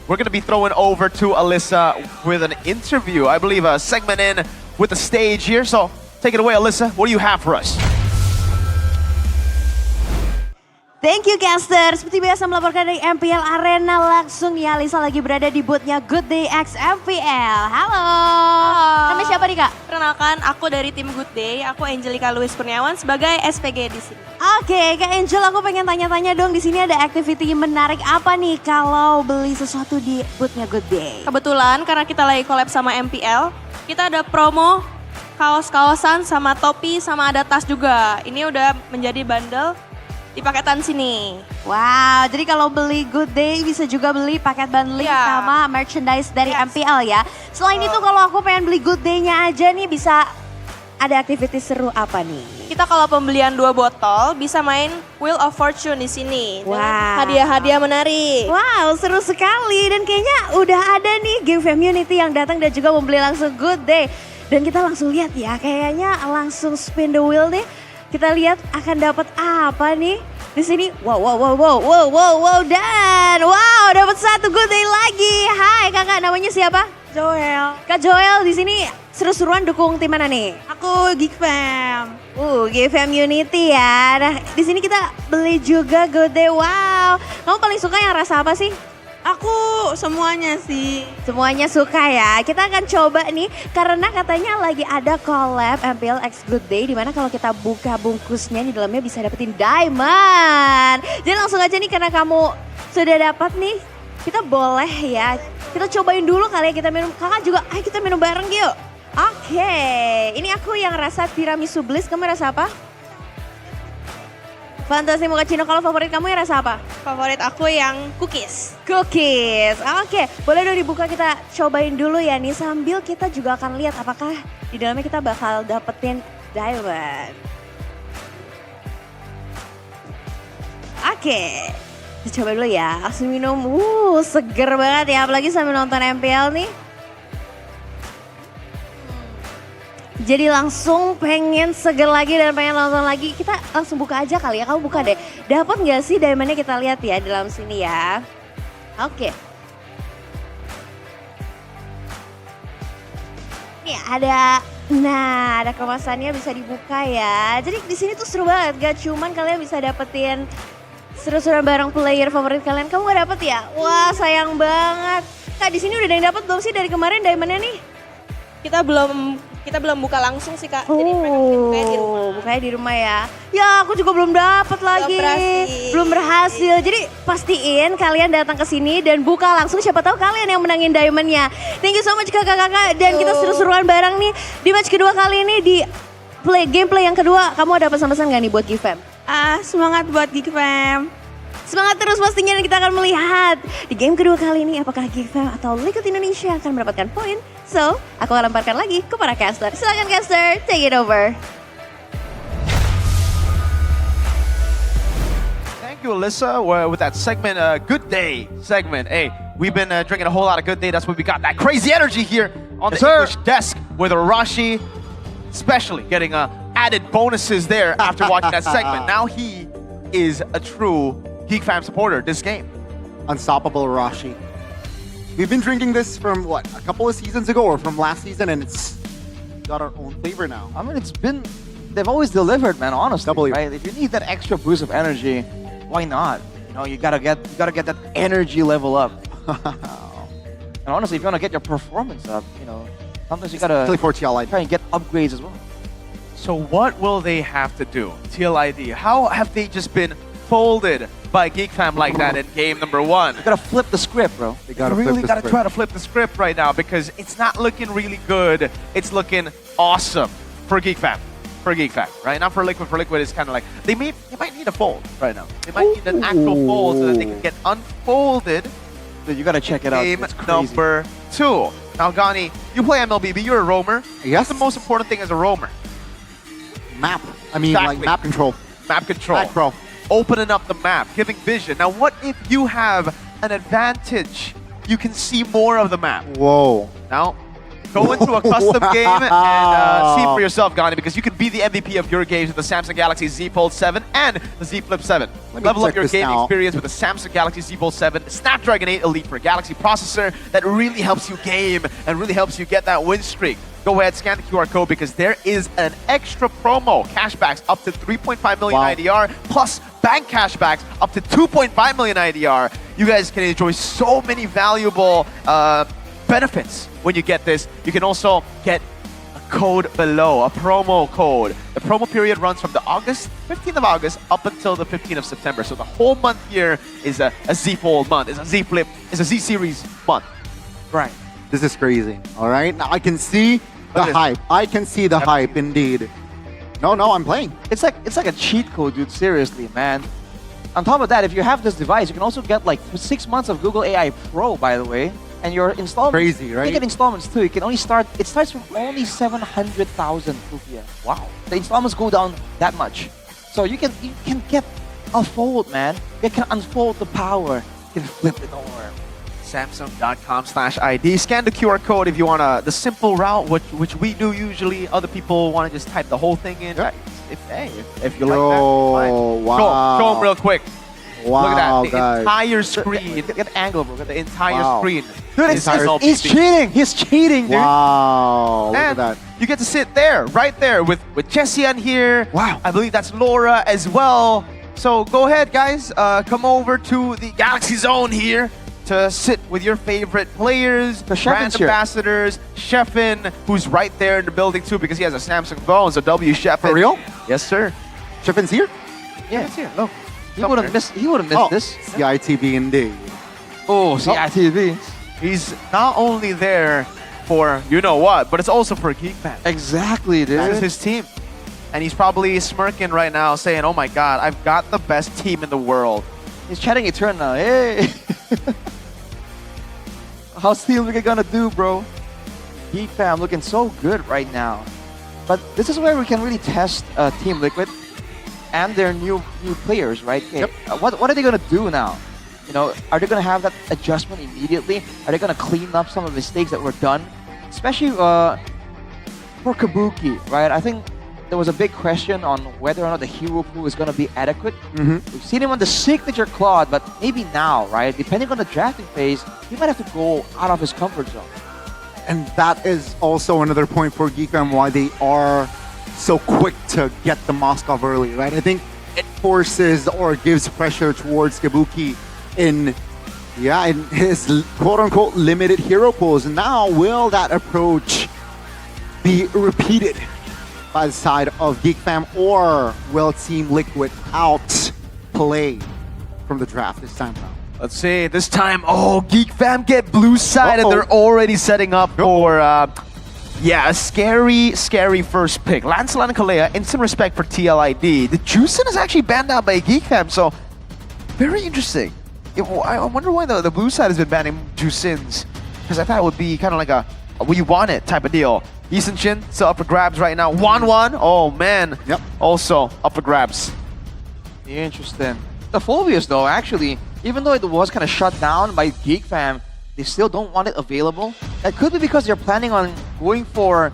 We're going to be throwing over to Alyssa with an interview, I believe a segment in with the stage here. So take it away, Alyssa. What do you have for us? Thank you, caster. Seperti biasa melaporkan dari MPL Arena langsung ya, Lisa lagi berada di boothnya Good Day X MPL. Halo. Nama siapa nih, Kak? Perkenalkan, aku dari tim Good Day. Aku Angelica Louis Kurniawan sebagai SPG di sini. Oke, Kak Angel, aku pengen tanya-tanya dong, di sini ada activity menarik apa nih kalau beli sesuatu di boothnya Good Day? Kebetulan karena kita lagi collab sama MPL, kita ada promo kaos-kaosan sama topi sama ada tas juga. Ini udah menjadi bundle di paketan sini. Wow, jadi kalau beli Good Day bisa juga beli paket bundling sama merchandise dari MPL ya. Selain itu kalau aku pengen beli Good Day-nya aja nih bisa ada aktivitas seru apa nih? Kita kalau pembelian 2 botol bisa main Wheel of Fortune di sini. Wow. Hadiah-hadiah menarik. Wow, seru sekali dan kayaknya udah ada nih game community yang datang dan juga membeli langsung Good Day. Dan kita langsung lihat ya, kayaknya langsung spin the wheel nih. Kita lihat akan dapat apa nih di sini. Wow, dan wow, dapat 1 Good Day lagi. Hai kakak, namanya siapa? Joel. Kak Joel, di sini seru-seruan dukung tim mana nih? Aku Geek Fam. Geek Fam Unity ya. Nah, di sini kita beli juga Good Day. Wow, kamu paling suka yang rasa apa sih? Aku semuanya sih. Semuanya suka ya. Kita akan coba nih karena katanya lagi ada collab MPL X Good Day dimana kalau kita buka bungkusnya di dalamnya bisa dapetin diamond. Jadi langsung aja nih karena kamu sudah dapat nih, kita boleh ya. Kita cobain dulu kali ya, kita minum. Kakak juga, ayo kita minum bareng yuk. Oke, ini aku yang rasa tiramisu bliss, kamu rasa apa? Fantasi mochaccino, kalau favorit kamu yang rasa apa? Favorit aku yang cookies. Cookies, oke. Boleh dong dibuka, kita cobain dulu ya nih. Sambil kita juga akan lihat apakah di dalamnya kita bakal dapetin diamond. Oke, kita coba dulu ya. Langsung minum, seger banget ya. Apalagi sambil nonton MPL nih. Jadi langsung pengen seger lagi dan pengen nonton lagi. Kita langsung buka aja kali ya, kamu buka deh. Dapat nggak sih diamondnya, kita lihat ya di dalam sini ya. Oke. Nih ada, ada kemasannya bisa dibuka ya. Jadi di sini tuh seru banget, gak cuman kalian bisa dapetin seru-seruan bareng player favorit kalian. Kamu gak dapet ya? Wah sayang banget. Kak di sini udah ada yang dapet belum sih dari kemarin diamondnya nih? Kita belum buka langsung sih Kak, jadi mereka mungkin bukanya di rumah. Bukanya di rumah ya. Ya aku juga belum dapet lagi. Belum berhasil. Jadi pastiin kalian datang ke sini dan buka langsung, siapa tahu kalian yang menangin diamondnya. Thank you so much kakak-kakak, dan kita seru-seruan bareng nih di match kedua kali ini, di gameplay yang kedua. Kamu ada pesan-pesan gak nih buat Geek Fam? Semangat buat Geek Fam. Semangat terus pastinya, dan kita akan melihat di game kedua kali ini apakah Geek Fam atau Liquid Indonesia akan mendapatkan poin. So, aku akan lemparkan lagi kepada caster. Silakan caster, take it over. you, Alyssa, with that segment, Good Day segment. Hey, we've been drinking a whole lot of Good Day. That's why we got that crazy energy here on the English desk with Arashi, especially getting added bonuses there after watching that segment. Now he is a true Geek Fam supporter this game. Unstoppable Arashi. We've been drinking this from, what, a couple of seasons ago or from last season, and it's got our own flavor now. I mean, they've always delivered, man, honestly, right? If you need that extra boost of energy, why not? You know, you gotta get that energy level up. And honestly, if you want to get your performance up, you know, sometimes you gotta try and get upgrades as well. So what will they have to do? TLID, how have they just been folded by Geek Fam like that in game number 1? You gotta flip the script, bro. You really gotta try to flip the script right now because it's not looking really good. It's looking awesome for Geek Fam. Right? Not for Liquid. For Liquid, it's kind of like they might need a fold right now. They might need an actual fold so that they can get unfolded. Dude, you gotta check it out. Game number 2. Now, Gani, you play MLBB. You're a roamer. Yes. What's the most important thing as a roamer? Map. I mean, like map control. Map control. Macro. Opening up the map, giving vision. Now, what if you have an advantage? You can see more of the map. Whoa. Now, go into a custom game and see for yourself, Gani, because you can be the MVP of your games with the Samsung Galaxy Z Fold 7 and the Z Flip 7. Level up your gaming experience with the Samsung Galaxy Z Fold 7 Snapdragon 8 Elite for a Galaxy processor that really helps you game and really helps you get that win streak. Go ahead, scan the QR code because there is an extra promo. Cashbacks up to 3.5 million IDR plus bank cashbacks up to 2.5 million IDR. You guys can enjoy so many valuable benefits when you get this. You can also get a code below, a promo code. The promo period runs from the 15th of August up until the 15th of September. So the whole month here is a Z Fold month, is a Z Flip, is a Z Series month. Right. This is crazy. All right. Now I can see the hype. I can see the hype indeed. No, I'm playing. It's like a cheat code, dude. Seriously, man. On top of that, if you have this device, you can also get like 6 months of Google AI Pro, by the way. And your installments. Crazy, right? You get installments too. You can only start. It starts from only 700,000 rupiah. Wow. The installments go down that much. So you can get a fold, man. You can unfold the power. You can flip it over. Samsung.com/ID. Scan the QR code if you want the simple route, which we do usually. Other people want to just type the whole thing in. Right. If you like that, fine. Wow. Show them real quick. Wow, look at that. The entire screen. Get the angle, bro. The entire screen. Dude, he's cheating. He's cheating, dude. Wow. Look at that. You get to sit there, right there, with Chessian here. Wow. I believe that's Laura as well. So go ahead, guys. Come over to the Galaxy Zone here to sit with your favorite players, brand ambassadors, Sheffin, who's right there in the building too because he has a Samsung phone. So W Sheffin. For real? Yes, sir. Sheffin's here? Yeah, it's here. Look. He would have missed this. CITV indeed. Oh, CITV. He's not only there for you know what, but it's also for Geek Fam. Exactly, dude. That is his team. And he's probably smirking right now saying, oh my god, I've got the best team in the world. He's chatting Etern now. Hey! How's Team Liquid gonna do, bro? Geek Fam looking so good right now. But this is where we can really test Team Liquid and their new players, right? Okay. Yep. What are they gonna do now? You know, are they gonna have that adjustment immediately? Are they gonna clean up some of the mistakes that were done? Especially for Kabuki, right? I think there was a big question on whether or not the hero pool is gonna be adequate. We've seen him on the signature Claude, but maybe now, right? Depending on the drafting phase, he might have to go out of his comfort zone. And that is also another point for Geek Fam why they are so quick to get the Moskov early, right? I think it forces or gives pressure towards Kabuki in his quote-unquote limited hero pools. Now, will that approach be repeated by the side of Geek Fam, or will Team Liquid outplay from the draft this time around? Let's see, this time, Geek Fam get blue side, and they're already setting up for a scary first pick. Lancelot and Kalea, instant respect for TLID. The Juicin is actually banned out by Geek Fam, so very interesting. I wonder why the blue side has been banning Juicins, because I thought it would be kind of like a we want it type of deal. Eason Chin still up for grabs right now. 1-1, oh man. Yep. Also up for grabs. Interesting. the Phobius though, actually, even though it was kind of shut down by Geek Fam, they still don't want it available. That could be because they're planning on going for,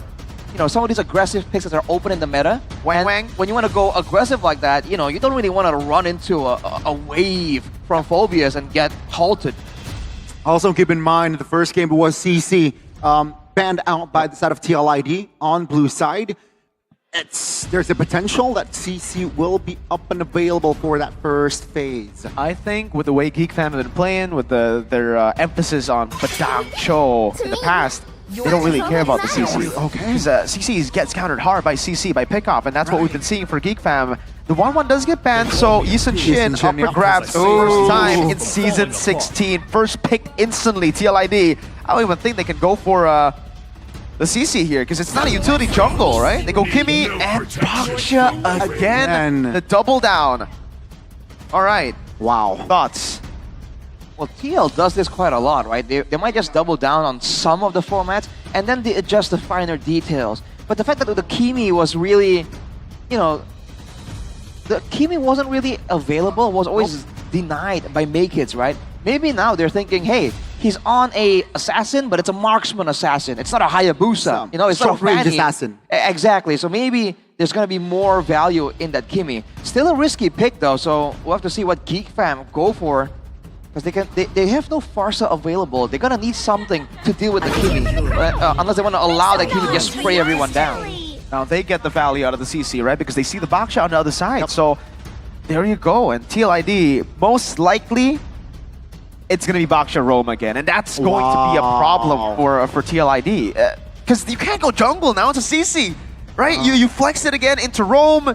you know, some of these aggressive picks that are open in the meta. When you want to go aggressive like that, you know, you don't really want to run into a wave from Phobius and get halted. Also keep in mind, the first game was CC banned out by the side of TLID on blue side. There's a potential that CC will be up and available for that first phase. I think with the way Geek Fam have been playing, with their emphasis on Badang Cho in the past, they don't really care about the CC. Okay. Because CC gets countered hard by CC, by pickoff, and that's what we've been seeing for Geek Fam. The 1-1 does get banned, so Yisun Shin up for grabs first time in Season 16. First pick instantly, TLID. I don't even think they can go for the CC here, because it's not a utility jungle, right? They go Kimmy and Baksha again. The double down. All right. Wow. Thoughts? Well, TL does this quite a lot, right? They might just double down on some of the formats, and then they adjust the finer details. But the fact that the Kimi was really, you know, the Kimi wasn't really available, was always denied by Maykids, right? Maybe now they're thinking, hey, he's on a assassin, but it's a marksman assassin. It's not a Hayabusa. You know, it's not a short-range Fanny. assassin. Exactly. So maybe there's going to be more value in that Kimi. Still a risky pick, though, so we'll have to see what Geek Fam go for. Because they have no Farsa available. They're going to need something to deal with the Kimi. Unless they want to allow the Kimi to just spray everyone down. Now they get the value out of the CC, right? Because they see the Baksha on the other side. So there you go. And TLID, most likely, it's going to be Baksha Roam again. And that's going to be a problem for TLID. Because you can't go jungle now. It's a CC, right? You flex it again into Roam.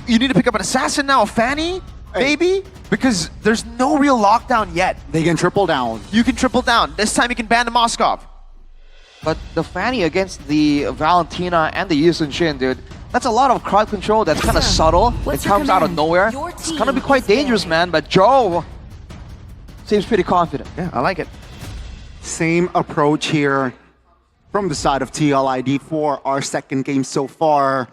You need to pick up an assassin now, a Fanny, maybe? Because there's no real lockdown yet. They can triple down. You can triple down. This time you can ban the Moskov. But the Fanny against the Valentina and the Yisun Shin, dude, that's a lot of crowd control that's kind of subtle. It comes out of nowhere. It's going to be quite dangerous, man. But Joe seems pretty confident. Yeah, I like it. Same approach here from the side of TLID for our second game so far.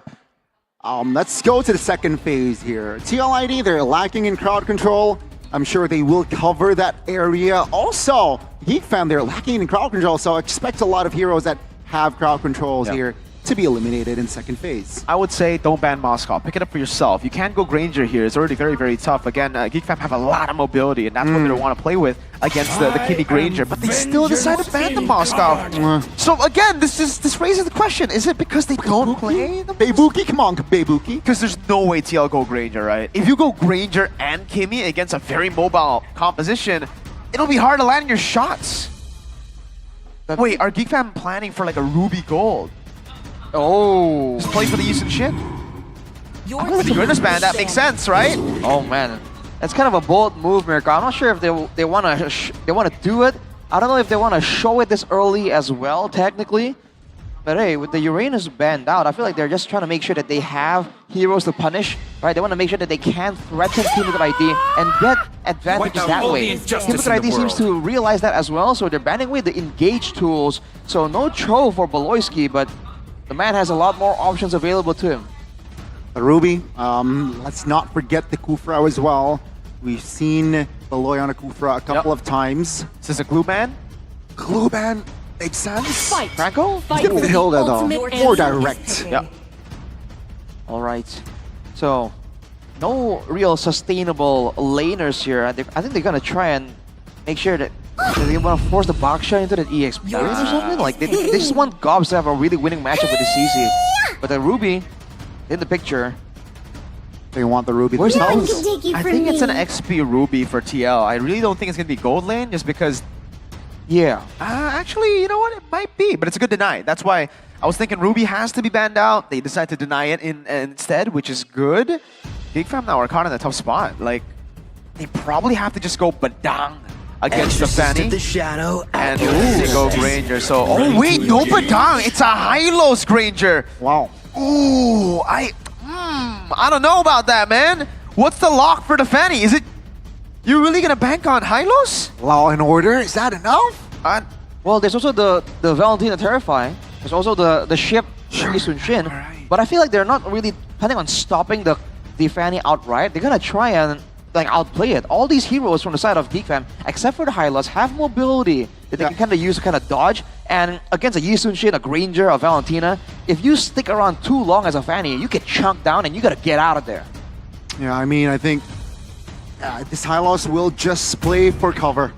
Let's go to the second phase here. TLID, they're lacking in crowd control. I'm sure they will cover that area. Also, Geek Fam, they're lacking in crowd control, so expect a lot of heroes that have crowd controls here to be eliminated in second phase. I would say don't ban Moskov. Pick it up for yourself. You can't go Granger here. It's already very, very tough. Again, Geek Fam have a lot of mobility, and that's what they want to play with against the Kimi Granger. But they still decide to ban the Moskov. So again, this raises the question: is it because they don't play the Beibuki? Come on, Beibuki. Because there's no way TL go Granger, right? If you go Granger and Kimi against a very mobile composition, it'll be hard to land your shots. Wait, are Geek Fam planning for like a Ruby Gold? Oh. Just play for the Yisun Shin? With the Goodness Band, that makes sense, right? Oh man, that's kind of a bold move, Mirko. I'm not sure if they want to do it. I don't know if they want to show it this early as well, technically. But hey, with the Uranus banned out, I feel like they're just trying to make sure that they have heroes to punish, right? They want to make sure that they can threaten Team Liquid ID and get advantages that way. Team Liquid ID seems to realize that as well, so they're banning away the engage tools. So no Cho for Beloyski, but the man has a lot more options available to him. Ruby, let's not forget the Kufra as well. We've seen Beloy on a Kufra a couple of times. Is this a glue ban? Glue ban makes sense. Franco? He's gonna be the Hilda though. More direct. Yeah. Alright. So, no real sustainable laners here. I think they're gonna try and make sure that they want to force the Baksha into the EXP or something. Like they just want Gobs to have a really winning matchup with the CC. But the Ruby in the picture. They want the Ruby themselves. I think it's an XP Ruby for TL. I really don't think it's gonna be gold lane just because. Yeah. Actually, you know what? It might be, but it's a good deny. That's why I was thinking Ruby has to be banned out. They decide to deny it instead, which is good. Geek Fam now are caught in a tough spot. Like, they probably have to just go Badang against the Fanny. And they go Granger. So, oh wait, no Badang. It's a Hylos Granger. Wow. Ooh, I don't know about that, man. What's the lock for the Fanny? Is it you really gonna bank on Hylos? Law and Order, is that enough? Well, there's also the Valentina Terrify. There's also the ship Yisun Shin. Right. But I feel like they're not really planning on stopping the Fanny outright. They're gonna try and like outplay it. All these heroes from the side of Geek Fam, except for the Hylos, have mobility that they can kind of use to kind of dodge. And against a Yi Sun-shin, a Granger, a Valentina, if you stick around too long as a Fanny, you get chunked down and you gotta get out of there. Yeah, I mean, I think this Hylos will just play for cover.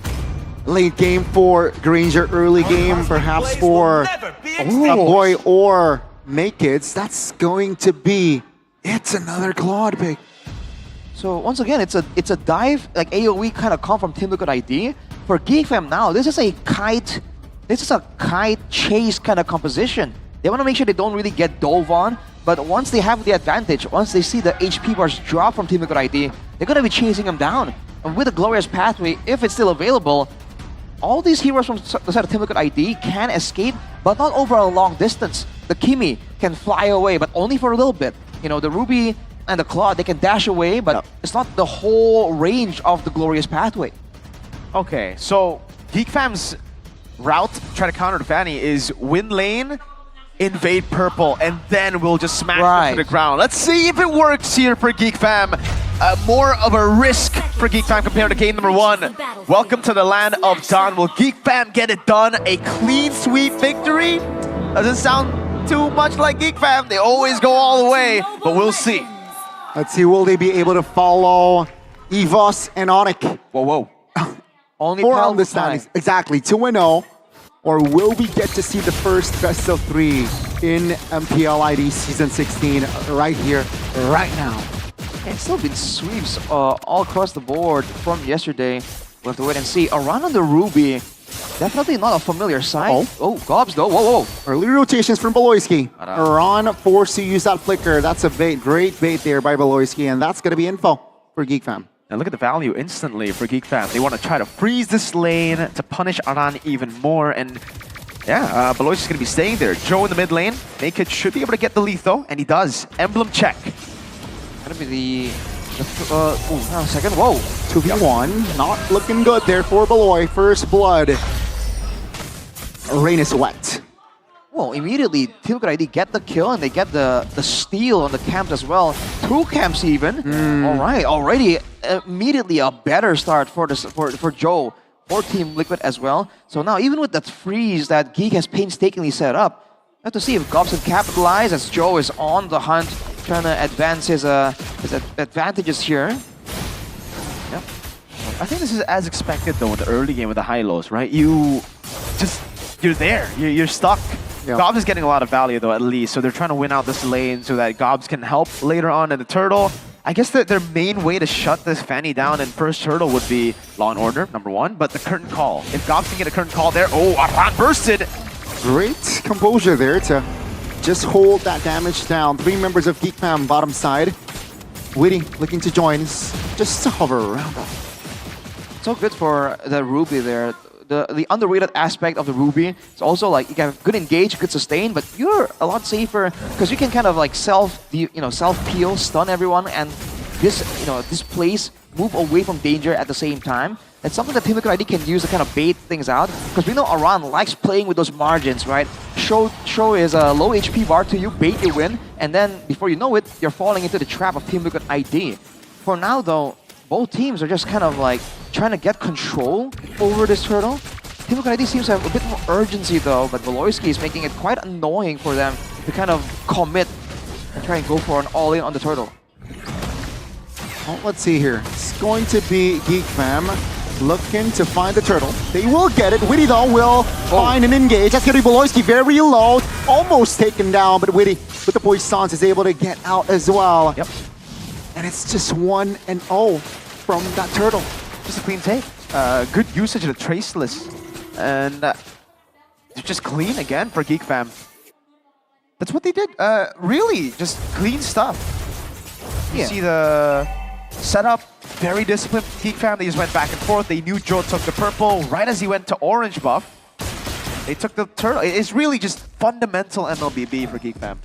Late game for Granger, early game perhaps for a boy or Makekids. That's going to be, it's another Claude pick. So once again, it's a dive, like AoE kind of come from Team Liquid ID. For Geek Fam now, this is a kite chase kind of composition. They want to make sure they don't really get dove on, but once they have the advantage, once they see the HP bars drop from Team Liquid ID, they're going to be chasing them down. And with the Glorious Pathway, if it's still available, all these heroes from the side of Team Liquid ID can escape, but not over a long distance. The Kimi can fly away, but only for a little bit. You know, the Ruby and the Claude, they can dash away, but it's not the whole range of the Glorious Pathway. Okay, so Geek Fam's route, try to counter the Fanny, is win lane, invade purple, and then we'll just smash them to the ground. Let's see if it works here for Geek Fam. More of a risk for Geek Fam compared to game number 1. Welcome to the land of Dawn. Will Geek Fam get it done? A clean sweep victory? Doesn't sound too much like Geek Fam. They always go all the way, but we'll see. Let's see, will they be able to follow Evos and Onyx? Whoa. Only for understanding. Exactly, 2-0. Or will we get to see the first best of 3 in MPL ID Season 16 right here, right now? It's still been sweeps all across the board from yesterday. We'll have to wait and see. Around on the Ruby, definitely not a familiar sight. Oh, Gobs though, whoa. Early rotations from Beloyski. Aran forced to use that flicker. That's a bait, great bait there by Beloyski, and that's going to be info for Geek Fam. And look at the value instantly for Geek Fam. They want to try to freeze this lane to punish Aran even more. And yeah, Beloyski's going to be staying there. Joe in the mid lane. Naked should be able to get the Letho, and he does. Emblem check. Gonna be second. Whoa. 2v1. Not looking good there for Beloy. First blood. Rain is wet. Well, immediately Team Liquid ID get the kill and they get the steal on the camps as well. 2 camps even. All right, already immediately a better start for Joe, for Team Liquid as well. So now even with that freeze that Geek has painstakingly set up, we have to see if Gobs can capitalize as Joe is on the hunt, trying to advance his advantages here. Yep. I think this is as expected though in the early game with the Hylos, right? You're there. You're stuck. Yeah. Gobs is getting a lot of value though, at least. So they're trying to win out this lane so that Gobs can help later on in the turtle. I guess that their main way to shut this Fanny down in first turtle would be Law and Order, number 1, but the curtain call. If Gobs can get a curtain call there, Aran bursted. Great composure there to just hold that damage down. 3 members of Geek Fam bottom side. Witty looking to join, just to hover around. So good for the Ruby there. The underrated aspect of the Ruby is also like you can have good engage, good sustain, but you're a lot safer because you can kind of like self peel, stun everyone, and displace, move away from danger at the same time. It's something that Team Liquid ID can use to kind of bait things out because we know Aran likes playing with those margins, right? Show is a low HP bar to you, bait you win, and then before you know it, you're falling into the trap of Team Liquid ID. For now though, both teams are just kind of like trying to get control over this turtle. Team Liquid ID seems to have a bit more urgency though, but Beloyski is making it quite annoying for them to kind of commit and try and go for an all-in on the turtle. Well, let's see here. It's going to be Geek Fam looking to find the turtle. They will get it. Witty though will find and engage. That's going to be Beloyski very low, almost taken down, but Witty with the Poissons is able to get out as well. Yep. And it's just 1-0 from that turtle. Just a clean take. Good usage of the Traceless. And just clean again for Geek Fam. That's what they did. Really, just clean stuff. You see the setup, very disciplined Geek Fam. They just went back and forth. They knew Joe took the purple right as he went to orange buff. They took the turtle. It's really just fundamental MLBB for Geek Fam.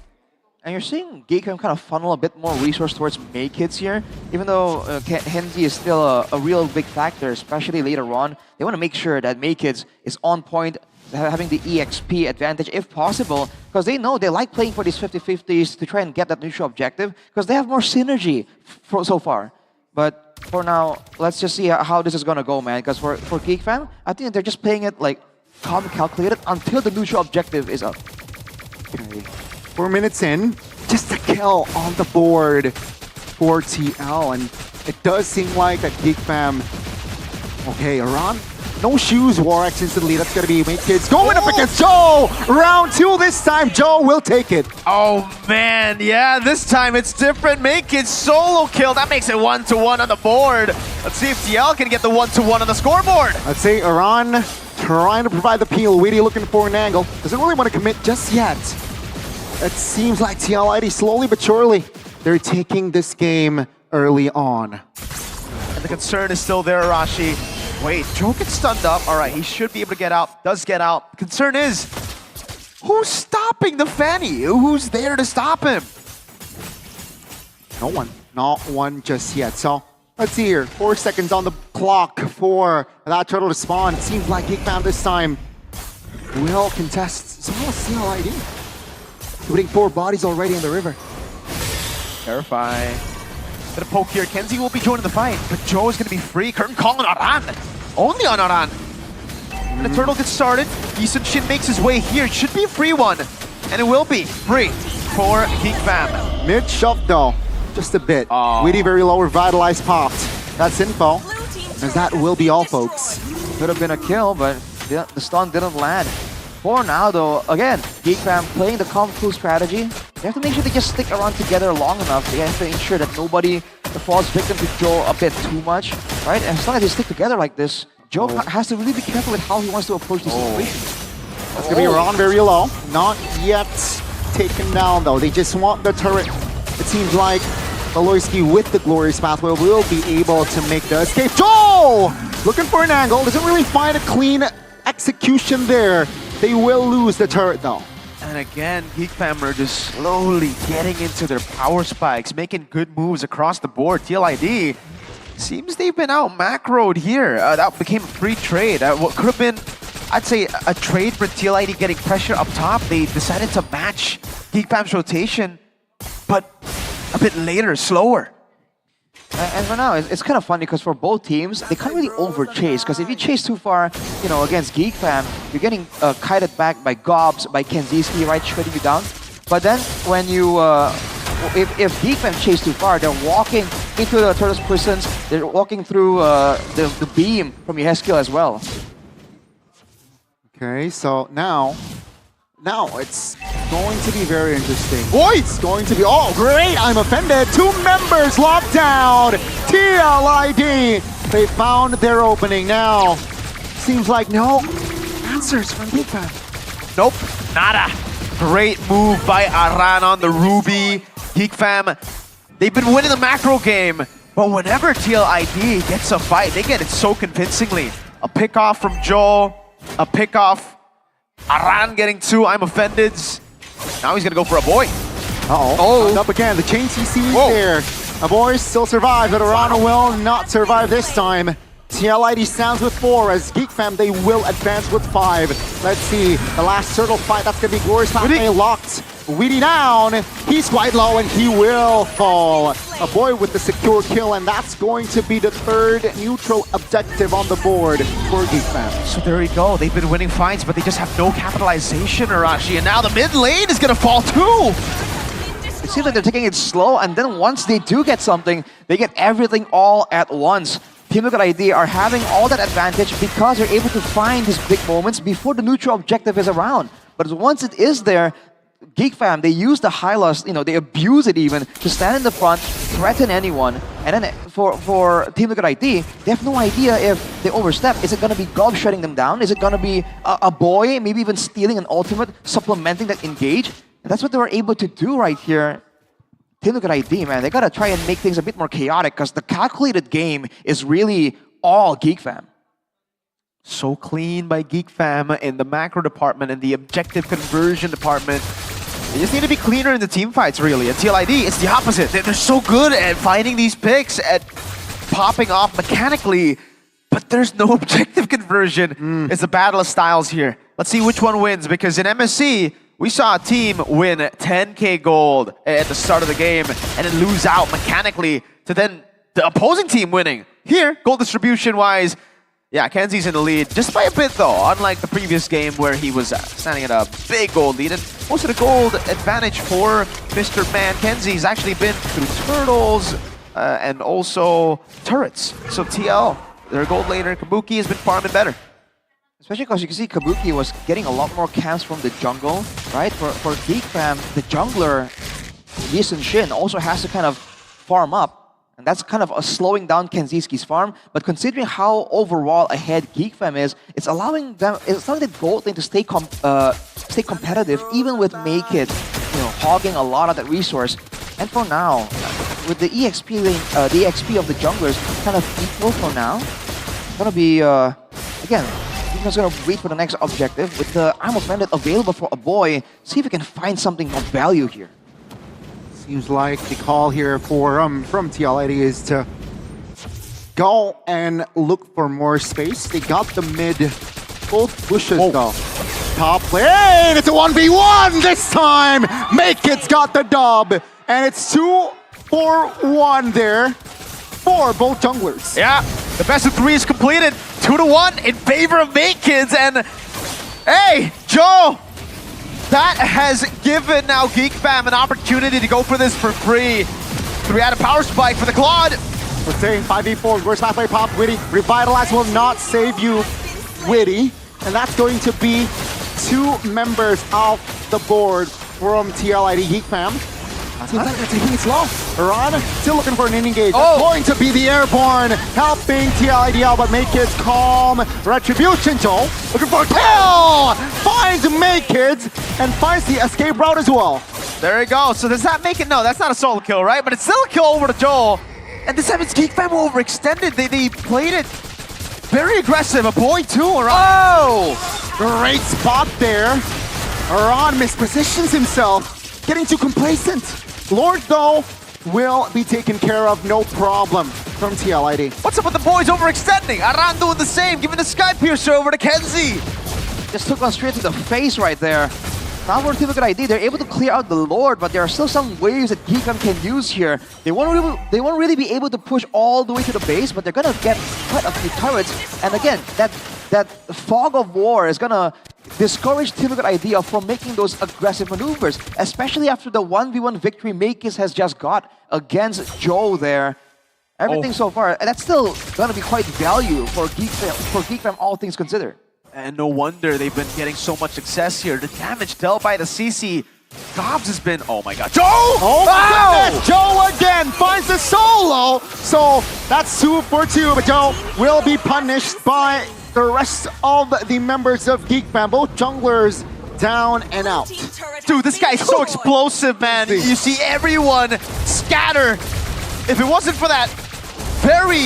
And you're seeing Geek Fam kind of funnel a bit more resource towards Makekids here. Even though Henzi is still a real big factor, especially later on, they want to make sure that Makekids is on point, having the EXP advantage if possible, because they know they like playing for these 50-50s to try and get that neutral objective, because they have more synergy so far. But for now, let's just see how this is gonna go, man. Because for Geek Fam, I think they're just playing it like calm, calculated until the neutral objective is up. Okay. 4 minutes in, just a kill on the board for TL, and it does seem like that Geek Fam. Okay, Iran. No shoes, Warx instantly. That's gonna be Make Kids going up against Joe! Round 2 this time, Joe will take it. Oh man, yeah, this time it's different. Make Kids solo kill. That makes it 1-1 on the board. Let's see if TL can get the 1-1 on the scoreboard. Let's say Iran trying to provide the peel. Weedy looking for an angle. Doesn't really want to commit just yet. It seems like TLID slowly but surely, they're taking this game early on. And the concern is still there, Arashi. Wait, Joe gets stunned up. All right, he should be able to get out. Does get out. Concern is, who's stopping the Fanny? Who's there to stop him? No one. Not one just yet. So let's see here. 4 seconds on the clock for that turtle to spawn. It seems like Geek Fam this time will contest as well as CLID. Putting 4 bodies already in the river. Terrifying. Gonna poke here. Kenzie will be joining the fight, but Joe is gonna be free. Curtain call on Aran. Only on Aran. And the turtle gets started. Eason Shin makes his way here. It should be a free one. And it will be free for Geek Fam. Mid shove though. Just a bit. Weedy very low, revitalized popped. That's info. As that will be all, folks. Could have been a kill, but the stun didn't land. For now, though, again, Geek Fam playing the calm cool strategy. They have to make sure they just stick around together long enough. They have to ensure that nobody falls victim to Joe a bit too much, right? And as long as they stick together like this, Joe has to really be careful with how he wants to approach the situation. That's gonna be Ron very low. Not yet taken down though. They just want the turret. It seems like Valoisky with the Glorious Pathway will be able to make the escape. Joe! Looking for an angle. Doesn't really find a clean execution there. They will lose the turret though. And again, Geek Fam are just slowly getting into their power spikes, making good moves across the board. TLID seems they've been out macroed here. That became a free trade. What could have been, I'd say, a trade for TLID getting pressure up top. They decided to match Geek Fam's rotation, but a bit later, slower. And for now, it's kind of funny because for both teams, they can't really over-chase. Because if you chase too far, you know, against Geek Fam, you're getting kited back by Gobs, by Kenziski, right, shredding you down. But then when you, if Geek Fam chase too far, they're walking into the Turtles' prisons. They're walking through the beam from your skill as well. Okay, so now it's going to be very interesting. It's going to be, oh great, I'm offended. 2 members locked down. TLID, they found their opening now. Seems like no answers from Geek Fam. Nope, nada. Great move by Aran on the Ruby. Geek Fam, they've been winning the macro game, but whenever TLID gets a fight, they get it so convincingly. A pick off from Joe, a pick off. Aran getting 2 I'm offended. Now he's gonna go for a boy. Oh, up again. The chain CC is there. A boy still survives, but Aran will not survive this time. TLID stands with 4 as Geek Fam, they will advance with 5. Let's see, the last turtle fight, that's gonna be Glorious Pathway locked. Weedy down, he's quite low and he will fall. A boy with the secure kill, and that's going to be the 3rd neutral objective on the board for Geek Fam. So there we go, they've been winning fights, but they just have no capitalization, Arashi, and now the mid lane is gonna fall too! It seems like they're taking it slow, and then once they do get something, they get everything all at once. Team Liquid ID are having all that advantage because they're able to find these big moments before the neutral objective is around. But once it is there, Geek Fam, they use the high loss, you know, they abuse it even to stand in the front, threaten anyone. And then for Team Liquid ID, they have no idea if they overstep. Is it going to be Gob shutting them down? Is it going to be a boy, maybe even stealing an ultimate, supplementing that engage? And that's what they were able to do right here. Team Liquid ID, man, they gotta try and make things a bit more chaotic because the calculated game is really all Geek Fam. So clean by Geek Fam in the macro department and the objective conversion department. They just need to be cleaner in the team fights, really. At TLID, it's the opposite. They're so good at finding these picks, at popping off mechanically, but there's no objective conversion. It's a battle of styles here. Let's see which one wins, because in MSC, we saw a team win 10k gold at the start of the game and then lose out mechanically to then the opposing team winning. Here, gold distribution-wise, yeah, Kenzie's in the lead, just by a bit though, unlike the previous game where he was standing at a big gold lead. And most of the gold advantage for Mr. Man Kenzie's actually been through turtles and also turrets. So TL, their gold laner, Kabuki, has been farming better. Especially because you can see Kabuki was getting a lot more camps from the jungle, right? For Geek Fam, the jungler, Lee Shin, also has to kind of farm up. And that's kind of a slowing down Kenziski's farm. But considering how overall ahead Geek Fam is, it's allowing the gold lane to stay competitive, even with Make It, hogging a lot of that resource. And for now, with the EXP lane, the EXP of the junglers kind of equal for now. Gonna be again. Geekfam's gonna wait for the next objective with the Arm of Bandit available for a boy. See if we can find something of value here. Seems like the call here for from TL ID is to go and look for more space. They got the mid, both bushes though. Top lane, it's a 1v1 this time. Make It's got the dub, and it's 2-4-1 there for both junglers. Yeah, the best of 3 is completed. 2-1 in favor of Make Kids, and hey, Joe, that has given now Geek Fam an opportunity to go for this for free. 3-out power spike for the Claude. We're saying 5v4, reverse halfway pop, Witty. Revitalize will not save you, Witty. And that's going to be 2 members off the board from TL ID Geek Fam. Seems like they're taking it slow. Iran still looking for an engage. That's going to be the airborne, helping TL ID out, but Make Kids calm. Retribution, Joel. Looking for a kill! Finds Make Kids and finds the escape route as well. There you go. So does that make it? No, that's not a solo kill, right? But it's still a kill over to Joel. And this time it's Geek Fam overextended. They played it very aggressive. A boy too, Iran. Oh! Great spot there. Iran mispositions himself, getting too complacent. Lord, though, will be taken care of, no problem, from TL ID. What's up with the boys overextending? Aran doing the same, giving the Sky Piercer over to Kenzie. Just took one straight to the face right there. Now for Team Liquid ID, they're able to clear out the Lord, but there are still some waves that Geek Fam can use here. They won't really be able to push all the way to the base, but they're gonna get quite a few turrets. And again, that fog of war is gonna discourage Team Liquid ID from making those aggressive maneuvers, especially after the 1v1 victory Makis has just got against Joe there. Everything so far, and that's still gonna be quite value for Geek Fam, all things considered. And no wonder they've been getting so much success here. The damage dealt by the CC. Gobbs has been, oh my god. Joe! Oh my goodness! Joe again finds the solo! So that's 2 for 2, but Joe will be punished by the rest of the members of Geek Fam. Both junglers down and out. Dude, this guy's so explosive, man. You see everyone scatter. If it wasn't for that very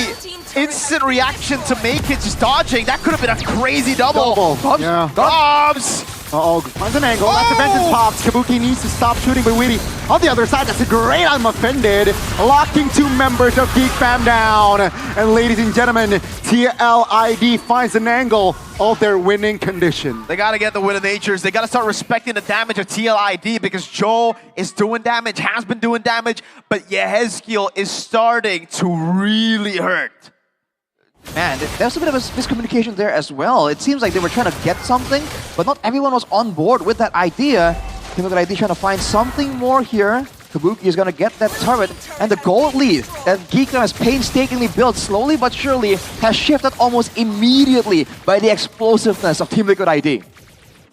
instant reaction to Make It just dodging, that could have been a crazy double. Gobbs. Yeah. Gobbs. Uh-oh, finds an angle. That's a vengeance pops. Kabuki needs to stop shooting, but Witty on the other side, that's a great I'm offended. Locking 2 members of Geek Fam down. And ladies and gentlemen, TL ID finds an angle of their winning condition. They gotta get the win of natures. They gotta start respecting the damage of TL ID because Joe is doing damage, has been doing damage, but Yehezkiel is starting to really hurt. Man, there's a bit of a miscommunication there as well. It seems like they were trying to get something, but not everyone was on board with that idea. Team Liquid ID trying to find something more here. Kabuki is going to get that turret, and the gold lead that Geek Fam has painstakingly built slowly but surely has shifted almost immediately by the explosiveness of Team Liquid ID.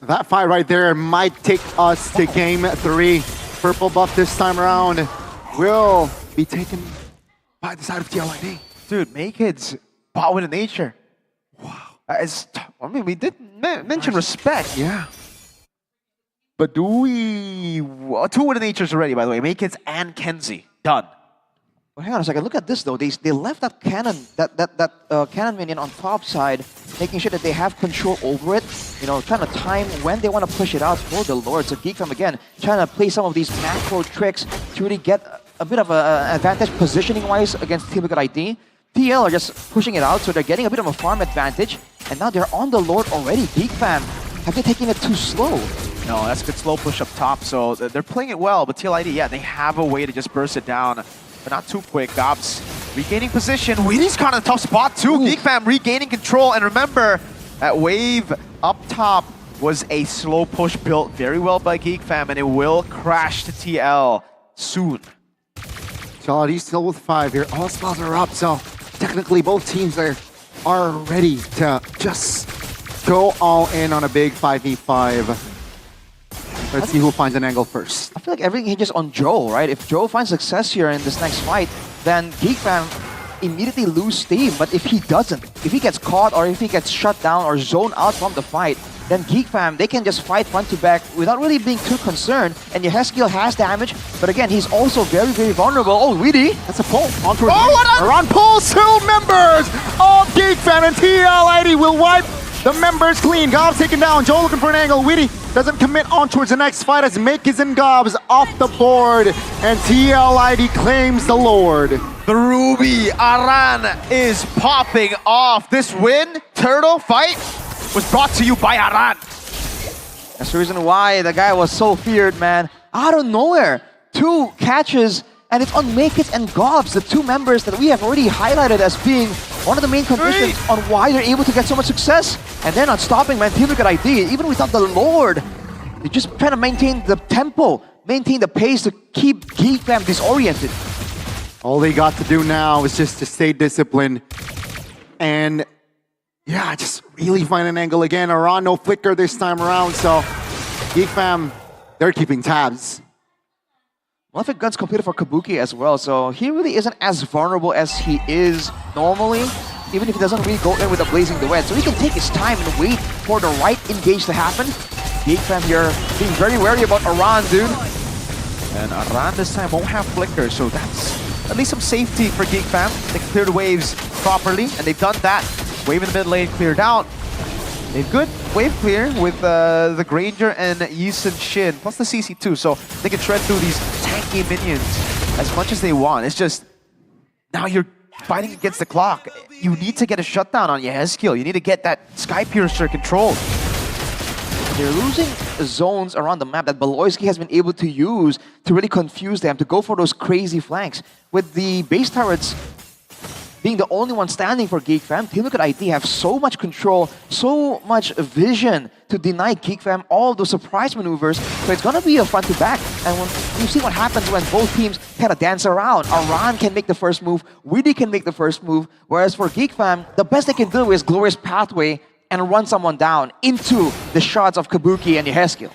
That fight right there might take us to game 3. Purple buff this time around will be taken by the side of TL ID. Dude, Make It's bot with nature. Wow. I mean, we did mention respect. Yeah. But do we... 2 with natures already, by the way. Make It and Kenzie. Done. Well, hang on a second. Look at this, though. They left that cannon, that cannon minion on top side, making sure that they have control over it. You know, trying to time when they want to push it out for the Lord. So Geek Fam, again, trying to play some of these macro tricks to really get a bit of an advantage positioning-wise against Team Liquid ID. TL are just pushing it out, so they're getting a bit of a farm advantage. And now they're on the Lord already. Geek Fam, have they taken it too slow? No, that's a good slow push up top. So they're playing it well, but TL ID, yeah, they have a way to just burst it down. But not too quick. Gobbs regaining position. Weedy's kind of a tough spot too. Geek Fam regaining control. And remember, that wave up top was a slow push built very well by Geek Fam, and it will crash to TL soon. So he's still with 5 here. All spells are up, so technically both teams are ready to just go all in on a big 5v5. Let's see who finds an angle first. I feel like everything hinges on Joe, right? If Joe finds success here in this next fight, then Geek Fam immediately lose steam. But if he doesn't, if he gets caught or if he gets shut down or zoned out from the fight, then Geek Fam, they can just fight front to back without really being too concerned. And Yeheskiel has damage, but again, he's also very, very vulnerable. Oh, Weedy! That's a pull. Around pulls, 2 members of Geek Fam, and TL ID will wipe the members clean. Gobs taken down. Joe looking for an angle. Weedy doesn't commit on towards the next fight as Makis and Gobs off the board. And TL ID claims the Lord. The Ruby Aran is popping off. This win, Turtle fight, was brought to you by Aran. That's the reason why the guy was so feared, man. Out of nowhere, 2 catches, and it's on Makis and Gobs, the 2 members that we have already highlighted as being one of the main conditions on why they're able to get so much success. And they're not stopping, man. Team Liquid ID, even without the Lord, they just trying to maintain the tempo, maintain the pace to keep Geek Fam disoriented. All they got to do now is just to stay disciplined and yeah, just really find an angle again. Aran, no flicker this time around, so Geek Fam, they're keeping tabs. Malefic Gun's competed for Kabuki as well, so he really isn't as vulnerable as he is normally, even if he doesn't really go in with a Blazing Duet. So he can take his time and wait for the right engage to happen. Geek Fam here being very wary about Aran, dude. And Aran this time won't have flicker, so that's at least some safety for Geek Fam. They can clear the waves properly, and they've done that. Wave in the mid lane cleared out. They've good wave clear with the Granger and Yisun Shin, plus the CC2, so they can shred through these tanky minions as much as they want. It's just, now you're fighting against the clock. You need to get a shutdown on Yeheskiel. You need to get that Sky Piercer controlled. They're losing zones around the map that Beloyski has been able to use to really confuse them, to go for those crazy flanks. With the base turrets being the only one standing for Geek Fam, Team Liquid ID have so much control, so much vision to deny Geek Fam all those surprise maneuvers. So it's gonna be a front to back. And when you see what happens when both teams kind of dance around, Aran can make the first move, Weedy can make the first move, whereas for Geek Fam, the best they can do is Glorious Pathway and run someone down into the shots of Kabuki and Yeheskiel.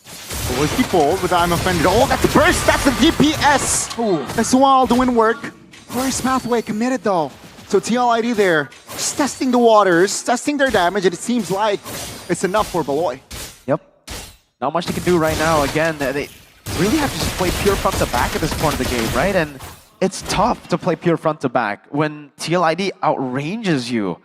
Beloyski pulled with I'm offended. Oh, that's a burst, that's a DPS! Ooh. As well, doing work. Glorious Pathway committed though. So TLID there, just testing the waters, testing their damage, and it seems like it's enough for Beloy. Yep. Not much they can do right now. Again, they really have to just play pure front to back at this point of the game, right? And it's tough to play pure front to back when TLID outranges you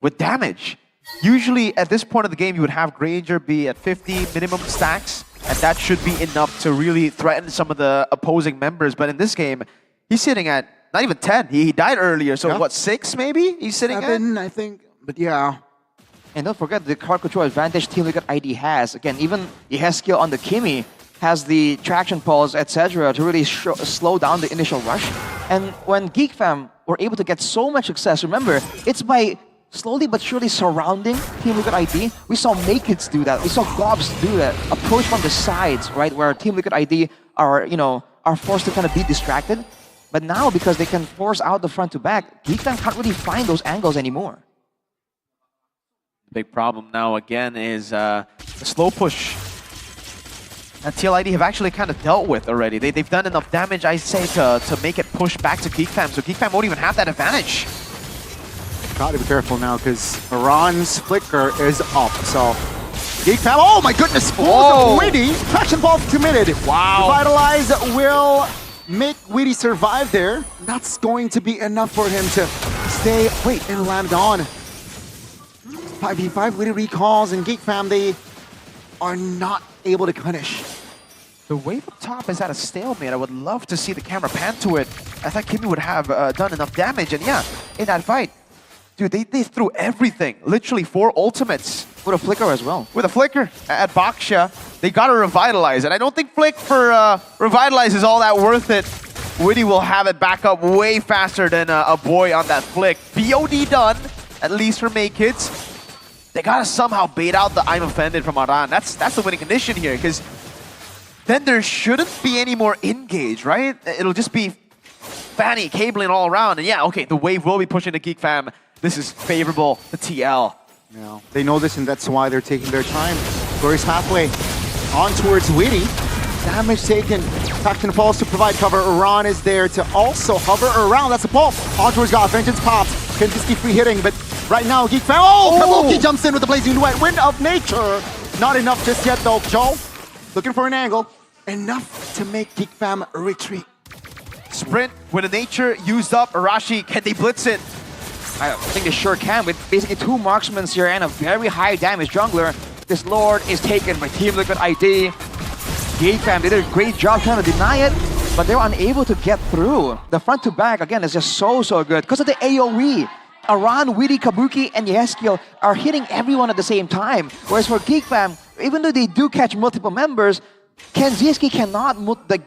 with damage. Usually at this point of the game, you would have Granger be at 50 minimum stacks, and that should be enough to really threaten some of the opposing members. But in this game, he's sitting at not even 10. He died earlier, so yeah. What, 6 maybe? He's sitting 7, I think, but yeah. And don't forget the card control advantage Team Liquid ID has. Again, even Yeheskiel on the Kimi has the traction pulse, etc. to really slow down the initial rush. And when Geek Fam were able to get so much success, remember, it's by slowly but surely surrounding Team Liquid ID. We saw Makits do that. We saw Gobs do that. Approach from the sides, right, where Team Liquid ID are, are forced to kind of be distracted. But now, because they can force out the front to back, Geek Fam can't really find those angles anymore. The big problem now, again, is the slow push that TLID have actually kind of dealt with already. They've done enough damage, I say, to make it push back to Geek Fam, so Geek Fam won't even have that advantage. Gotta be careful now, because Aran's flicker is up, so Geek Fam, oh my goodness, full Weedy, traction pulse committed. Wow. Revitalize will make Weedy survive there. That's going to be enough for him to stay, and land on. 5v5, Weedy recalls, and Geek Fam, they are not able to punish. The wave up top is at a stalemate. I would love to see the camera pan to it. I thought Kimi would have done enough damage, and yeah, in that fight, dude, they threw everything. Literally 4 ultimates. With a flicker as well. With a flicker at Baksha. They got to revitalize. And I don't think Flick for Revitalize is all that worth it Witty will have it back up way faster than a boy on that flick. BOD done, at least for May Kids. They gotta somehow bait out the I'm offended from Aran. That's the winning condition here, because then there shouldn't be any more engage, right? It'll just be Fanny cabling all around. And yeah, okay, the wave will be pushing the Geek Fam. This is favorable to TL. Yeah, they know this, and that's why they're taking their time. Glorious halfway on towards Witty. Damage taken. Tacton falls to provide cover. Iran is there to also hover around. That's a pull. On towards God. Vengeance pops. Kenjiski free hitting, but right now Geek Fam. Oh! Kabuki jumps in with the blazing duet. Wind of Nature. Not enough just yet though. Joel looking for an angle. Enough to make Geek Fam retreat. Sprint with a Nature used up. Arashi, can they blitz it? I think they sure can, with basically 2 marksmen here and a very high damage jungler. This Lord is taken by Team Liquid ID. Geek Fam did a great job trying to deny it, but they were unable to get through. The front to back, again, is just so good. Because of the AoE, Aran, Witty, Kabuki, and Yeskiel are hitting everyone at the same time. Whereas for Geek Fam, even though they do catch multiple members, Kenziski cannot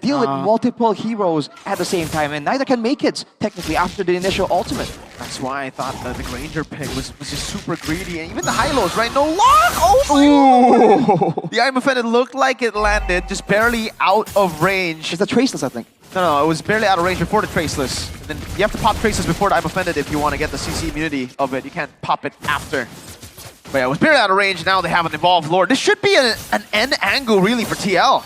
deal with multiple heroes at the same time, and neither can Make It, technically, after the initial ultimate. That's why I thought the Granger pick was just super greedy, and even the high-lows, right? No lock! Oh my! The I'm offended looked like it landed, just barely out of range. It's a Traceless, I think. No, it was barely out of range before the Traceless. And then you have to pop Traceless before the I'm offended if you want to get the CC immunity of it. You can't pop it after. But yeah, it was barely out of range. Now they have an Evolved Lord. This should be an end angle, really, for TL.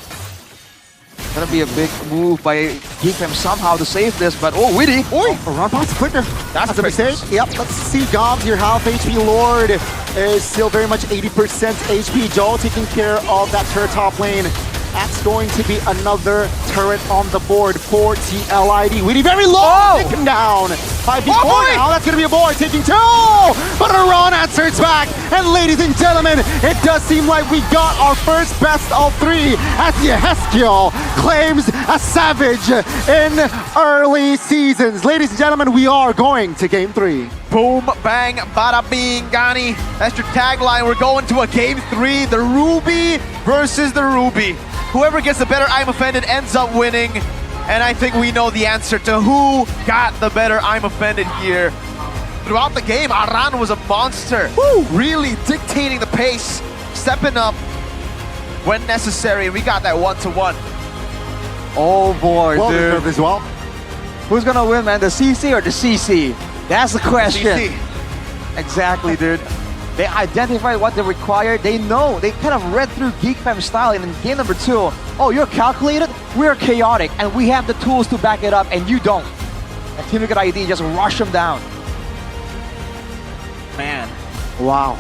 Gonna be a big move by Geek Fam somehow to save this, but oh, Witty! Around pops quicker. That's a mistake. Yep, let's see Gobs, your half HP Lord is still very much 80% HP. Joel taking care of that turret top lane. That's going to be another turret on the board for TLID. Witty very low, taken down. 5v4 now, that's going to be a board taking 2! But Aran answers back. And ladies and gentlemen, it does seem like we got our first best of 3 as Yeskiel claims a Savage in early seasons. Ladies and gentlemen, we are going to game 3. Boom, bang, bada bing, Gani. That's your tagline. We're going to a game 3. The Ruby versus the Ruby. Whoever gets the better I'm offended ends up winning. And I think we know the answer to who got the better I'm offended here. Throughout the game, Aran was a monster. Woo! Really dictating the pace, stepping up when necessary. We got that 1-to-1. Oh boy, dude. As well. Who's gonna win, man? The CC or the CC? That's the question. CC. Exactly, dude. They identified what they required. They know. They kind of read through Geek Fam style. And in game number 2, oh, you're calculated? We're chaotic. And we have the tools to back it up, and you don't. And Team Liquid ID just rush them down. Man. Wow.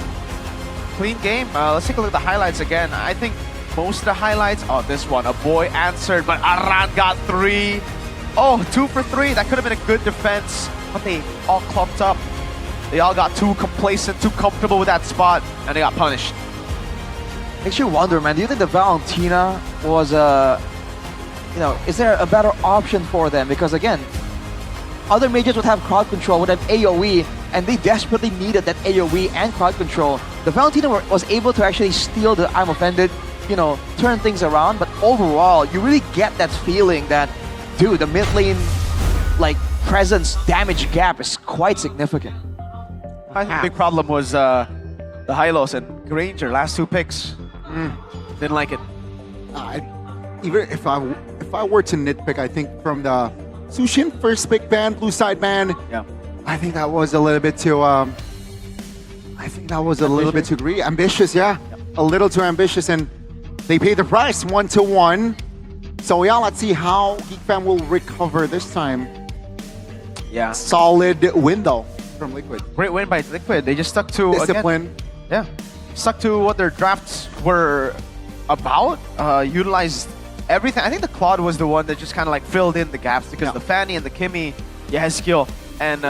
Clean game. Let's take a look at the highlights again. I think most of the highlights... Oh, this one. A boy answered, but Aran got 3. Oh, 2 for 3. That could have been a good defense. But they all clumped up. They all got too complacent, too comfortable with that spot, and they got punished. Makes you wonder, man. Do you think the Valentina was is there a better option for them? Because again, other majors would have crowd control, would have AoE, and they desperately needed that AoE and crowd control. The Valentina was able to actually steal the I'm offended, turn things around, but overall, you really get that feeling that, dude, the mid lane, presence damage gap is quite significant. I think the big problem was the Hylos and Granger, last 2 picks. Didn't like it. Even if I were to nitpick, I think from the Sushin first pick ban, blue side ban, yeah, I think that was a little bit too. I think that was a little bit too greedy, ambitious, yeah, a little too ambitious, and they paid the price 1-to-1. So yeah, let's see how Geek Fam will recover this time. Yeah, solid win though from Liquid. Great win by Liquid. They just stuck to discipline. Again, stuck to what their drafts were about. Utilized everything. I think the Claude was the one that just kind of filled in the gaps because the Fanny and the Kimmy, Yeskiel, and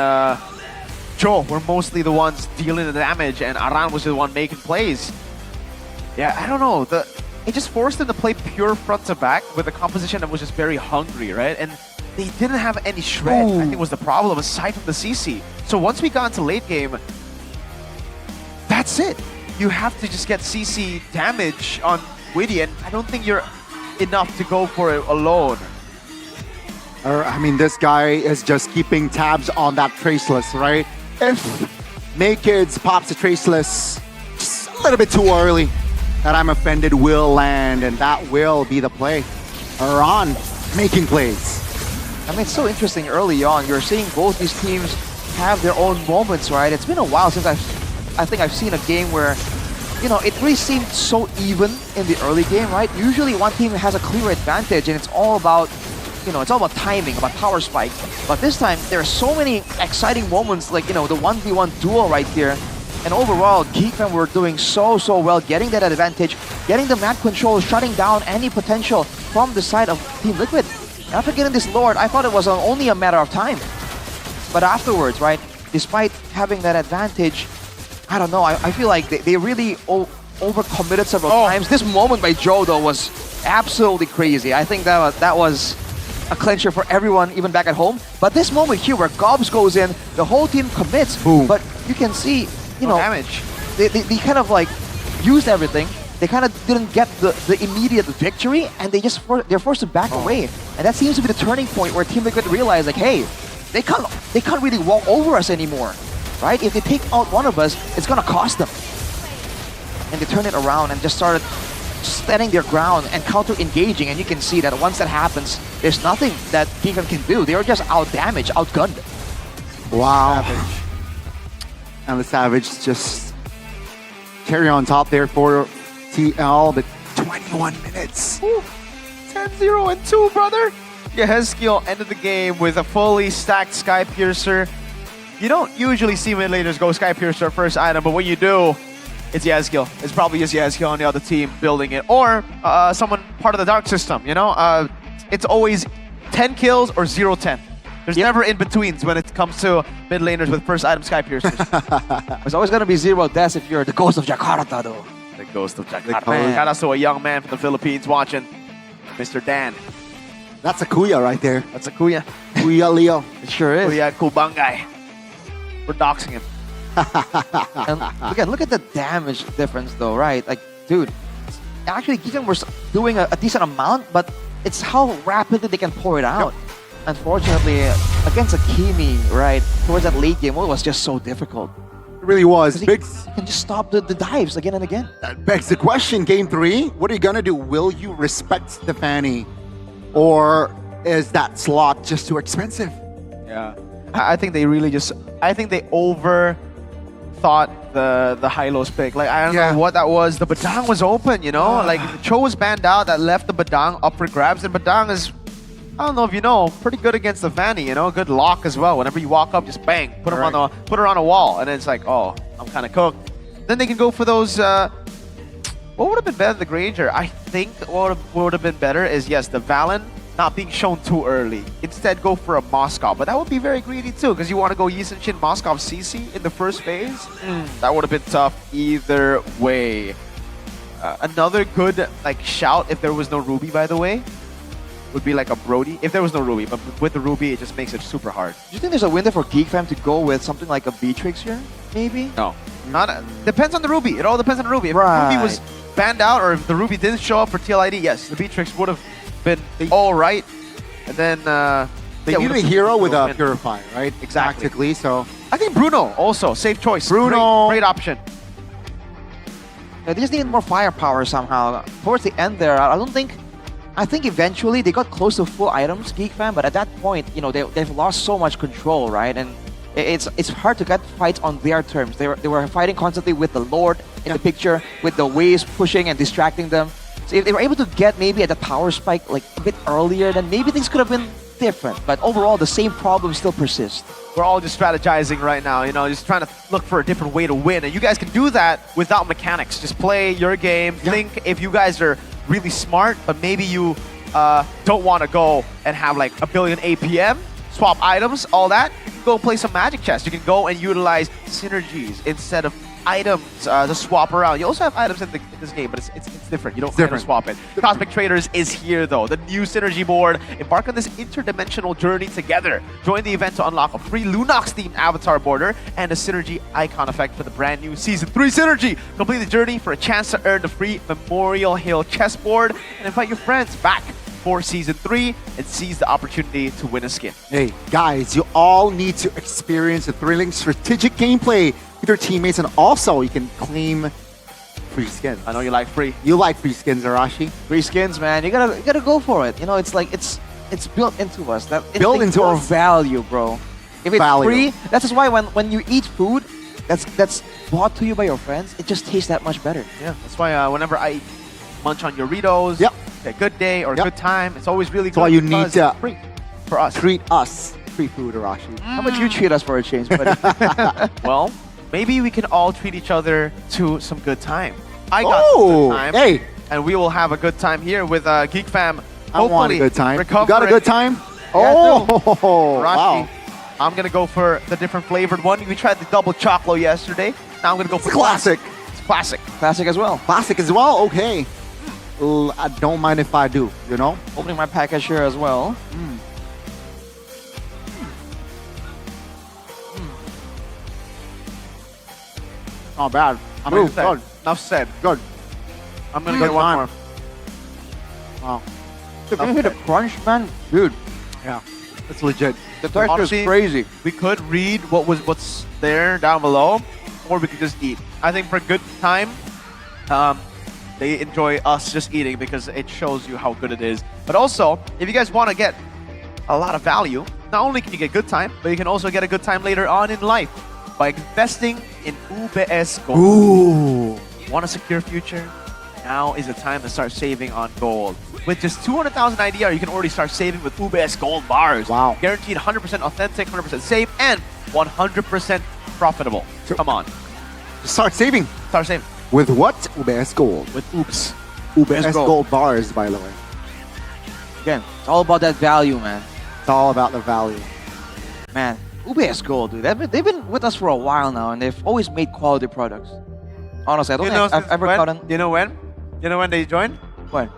Joe were mostly the ones dealing the damage, and Aran was the one making plays. Yeah, I don't know. It just forced them to play pure front to back with a composition that was just very hungry, right? And they didn't have any shred, I think was the problem, aside from the CC. So once we got into late game, that's it. You have to just get CC damage on Witty, and I don't think you're enough to go for it alone. I mean, this guy is just keeping tabs on that Traceless, right? If Makids pops the Traceless just a little bit too early, that I'm offended will land, and that will be the play. Ron making plays. I mean, it's so interesting early on. You're seeing both these teams have their own moments, right? It's been a while since I think I've seen a game where, you know, it really seemed so even in the early game, right? Usually one team has a clear advantage and it's all about, you know, it's all about timing, about power spike. But this time, there are so many exciting moments, like, you know, the 1v1 duel right here. And overall, GeekFam were doing so well, getting that advantage, getting the map control, shutting down any potential from the side of Team Liquid. And after getting this Lord, I thought it was only a matter of time. But afterwards, right, despite having that advantage, I don't know, I feel like they really overcommitted several times. This moment by Joe, though, was absolutely crazy. I think that was a clincher for everyone, even back at home. But this moment here where Gobs goes in, the whole team commits. Boom. But you can see, you know, damage. They kind of like used everything. They kind of didn't get the immediate victory, and they're forced to back away. And that seems to be the turning point where Team Liquid realized, like, hey, they can't really walk over us anymore, right? If they take out one of us, it's gonna cost them. And they turned it around and just started standing their ground and counter-engaging. And you can see that once that happens, there's nothing that GeekFam can do. They are just out-damaged, outgunned. Wow. Savage. And the Savage just carry on top there for TL, but 21 minutes. 10-0 and 2, brother. Yehezkiel ended the game with a fully stacked Sky Piercer. You don't usually see mid laners go Sky Piercer first item, but when you do, it's Yehezkiel. It's probably just Yehezkiel on the other team building it, or someone part of the Dark System, you know? It's always 10 kills or 0-10. There's never in-betweens when it comes to mid laners with first item Sky Piercers. It's always going to be 0 deaths if you're the Ghost of Jakarta, though. The Ghost of Jakarta. Shout out to a young man from the Philippines watching, Mr. Dan. That's a Kuya right there. That's a Kuya. Kuya Leo. It sure is. Kuya Kubangay. We're doxing him. And again, look at the damage difference, though, right? Like, dude, actually, GeekFam was doing a decent amount, but it's how rapidly they can pour it out. Yep. Unfortunately, against Akimi, right, towards that late game, it was just so difficult. It really was. You can just stop the dives again and again. That begs the question, Game 3, what are you going to do? Will you respect Stefani? Or is that slot just too expensive? Yeah. I think they really just... I think they overthought the high-lows pick. Like, I don't know what that was. The Badang was open, you know? Like, Cho was banned out. That left the Badang up for grabs. And Badang is... I don't know if you know, pretty good against the Fanny, you know, good lock as well. Whenever you walk up, just bang, put her on a wall, and then it's like, oh, I'm kind of cooked. Then they can go for those. What would have been better than the Granger? I think what would have been better is the Valen not being shown too early. Instead, go for a Moskov, but that would be very greedy too, because you want to go Yisun Shin Moskov CC in the first phase. That would have been tough either way. Another good shout if there was no Ruby, by the way, would be like a Brody, if there was no Ruby, but with the Ruby, it just makes it super hard. Do you think there's a window for GeekFam to go with something like a Beatrix here, maybe? No. Depends on the Ruby. It all depends on the Ruby. If the Ruby was banned out, or if the Ruby didn't show up for TLID, yes, the Beatrix would have been alright. And then... they need a hero with a Purify, right? Exactly. Tactically, so... I think Bruno also, safe choice. Bruno! Great option. Yeah, they just need more firepower somehow. Towards the end there, I think eventually they got close to full items, GeekFam, but at that point, you know, they've lost so much control, right? And it's hard to get fights on their terms. They were fighting constantly with the Lord in the picture, with the waves pushing and distracting them. So if they were able to get maybe at the power spike like a bit earlier, then maybe things could have been different. But overall, the same problems still persist. We're all just strategizing right now, you know, just trying to look for a different way to win. And you guys can do that without mechanics. Just play your game. Think if you guys are really smart, but maybe you don't want to go and have like a billion APM, swap items, all that. You can go play some Magic Chess. You can go and utilize synergies instead of items to swap around. You also have items in this game, but it's different. You don't item swap it. Cosmic Traders is here though. The new synergy board. Embark on this interdimensional journey together. Join the event to unlock a free Lunox themed avatar border and a synergy icon effect for the brand new Season 3 synergy. Complete the journey for a chance to earn the free Memorial Hill chessboard and invite your friends back for Season 3 and seize the opportunity to win a skin. Hey, guys, you all need to experience the thrilling strategic gameplay with your teammates, and also you can claim free skins. I know you like free. You like free skins, Arashi. Free skins, man. You gotta go for it. You know, it's like it's built into us. Built into our us. value, bro. If it's Value. free, that's just why when you eat food that's bought to you by your friends, it just tastes that much better. Yeah, that's why whenever I munch on Doritos, a good day or a good time, it's always really good. That's why you need because to it's free for us. treat us free food, Arashi. How about you treat us for a change, buddy? Well, maybe we can all treat each other to some good time. I got some good time. Hey. And we will have a good time here with Geek Fam. I want a good time. You got a recovering. good time? Yeah, Oh, Rashi, wow. I'm gonna go for the different flavored one. We tried the double chocolate yesterday. Now I'm gonna go for Classic. It's classic. Classic as well. Classic as well? Okay. I don't mind if I do, you know? Opening my package here as well. Not bad. I mean, Enough it's said. good. Enough said. Good. I'm gonna Good get one time. more. Wow. Can you hear the crunch, man? Dude. Yeah. It's legit. The texture Honestly, is crazy. We could read what's there down below, or we could just eat. I think for a good time, they enjoy us just eating because it shows you how good it is. But also, if you guys want to get a lot of value, not only can you get good time, but you can also get a good time later on in life by investing in UBS Gold. Ooh. Want a secure future? Now is the time to start saving on gold. With just 200,000 IDR, you can already start saving with UBS Gold bars. Wow. Guaranteed 100% authentic, 100% safe, and 100% profitable. Come on. Start saving. Start saving. With what? UBS Gold. With Oops. UBS Gold bars, by the way. Again, it's all about that value, man. It's all about the value. Man, UBS Gold, dude. They've been with us for a while now, and they've always made quality products. Honestly, I don't think I've ever gotten... You know when? You know when they joined? When?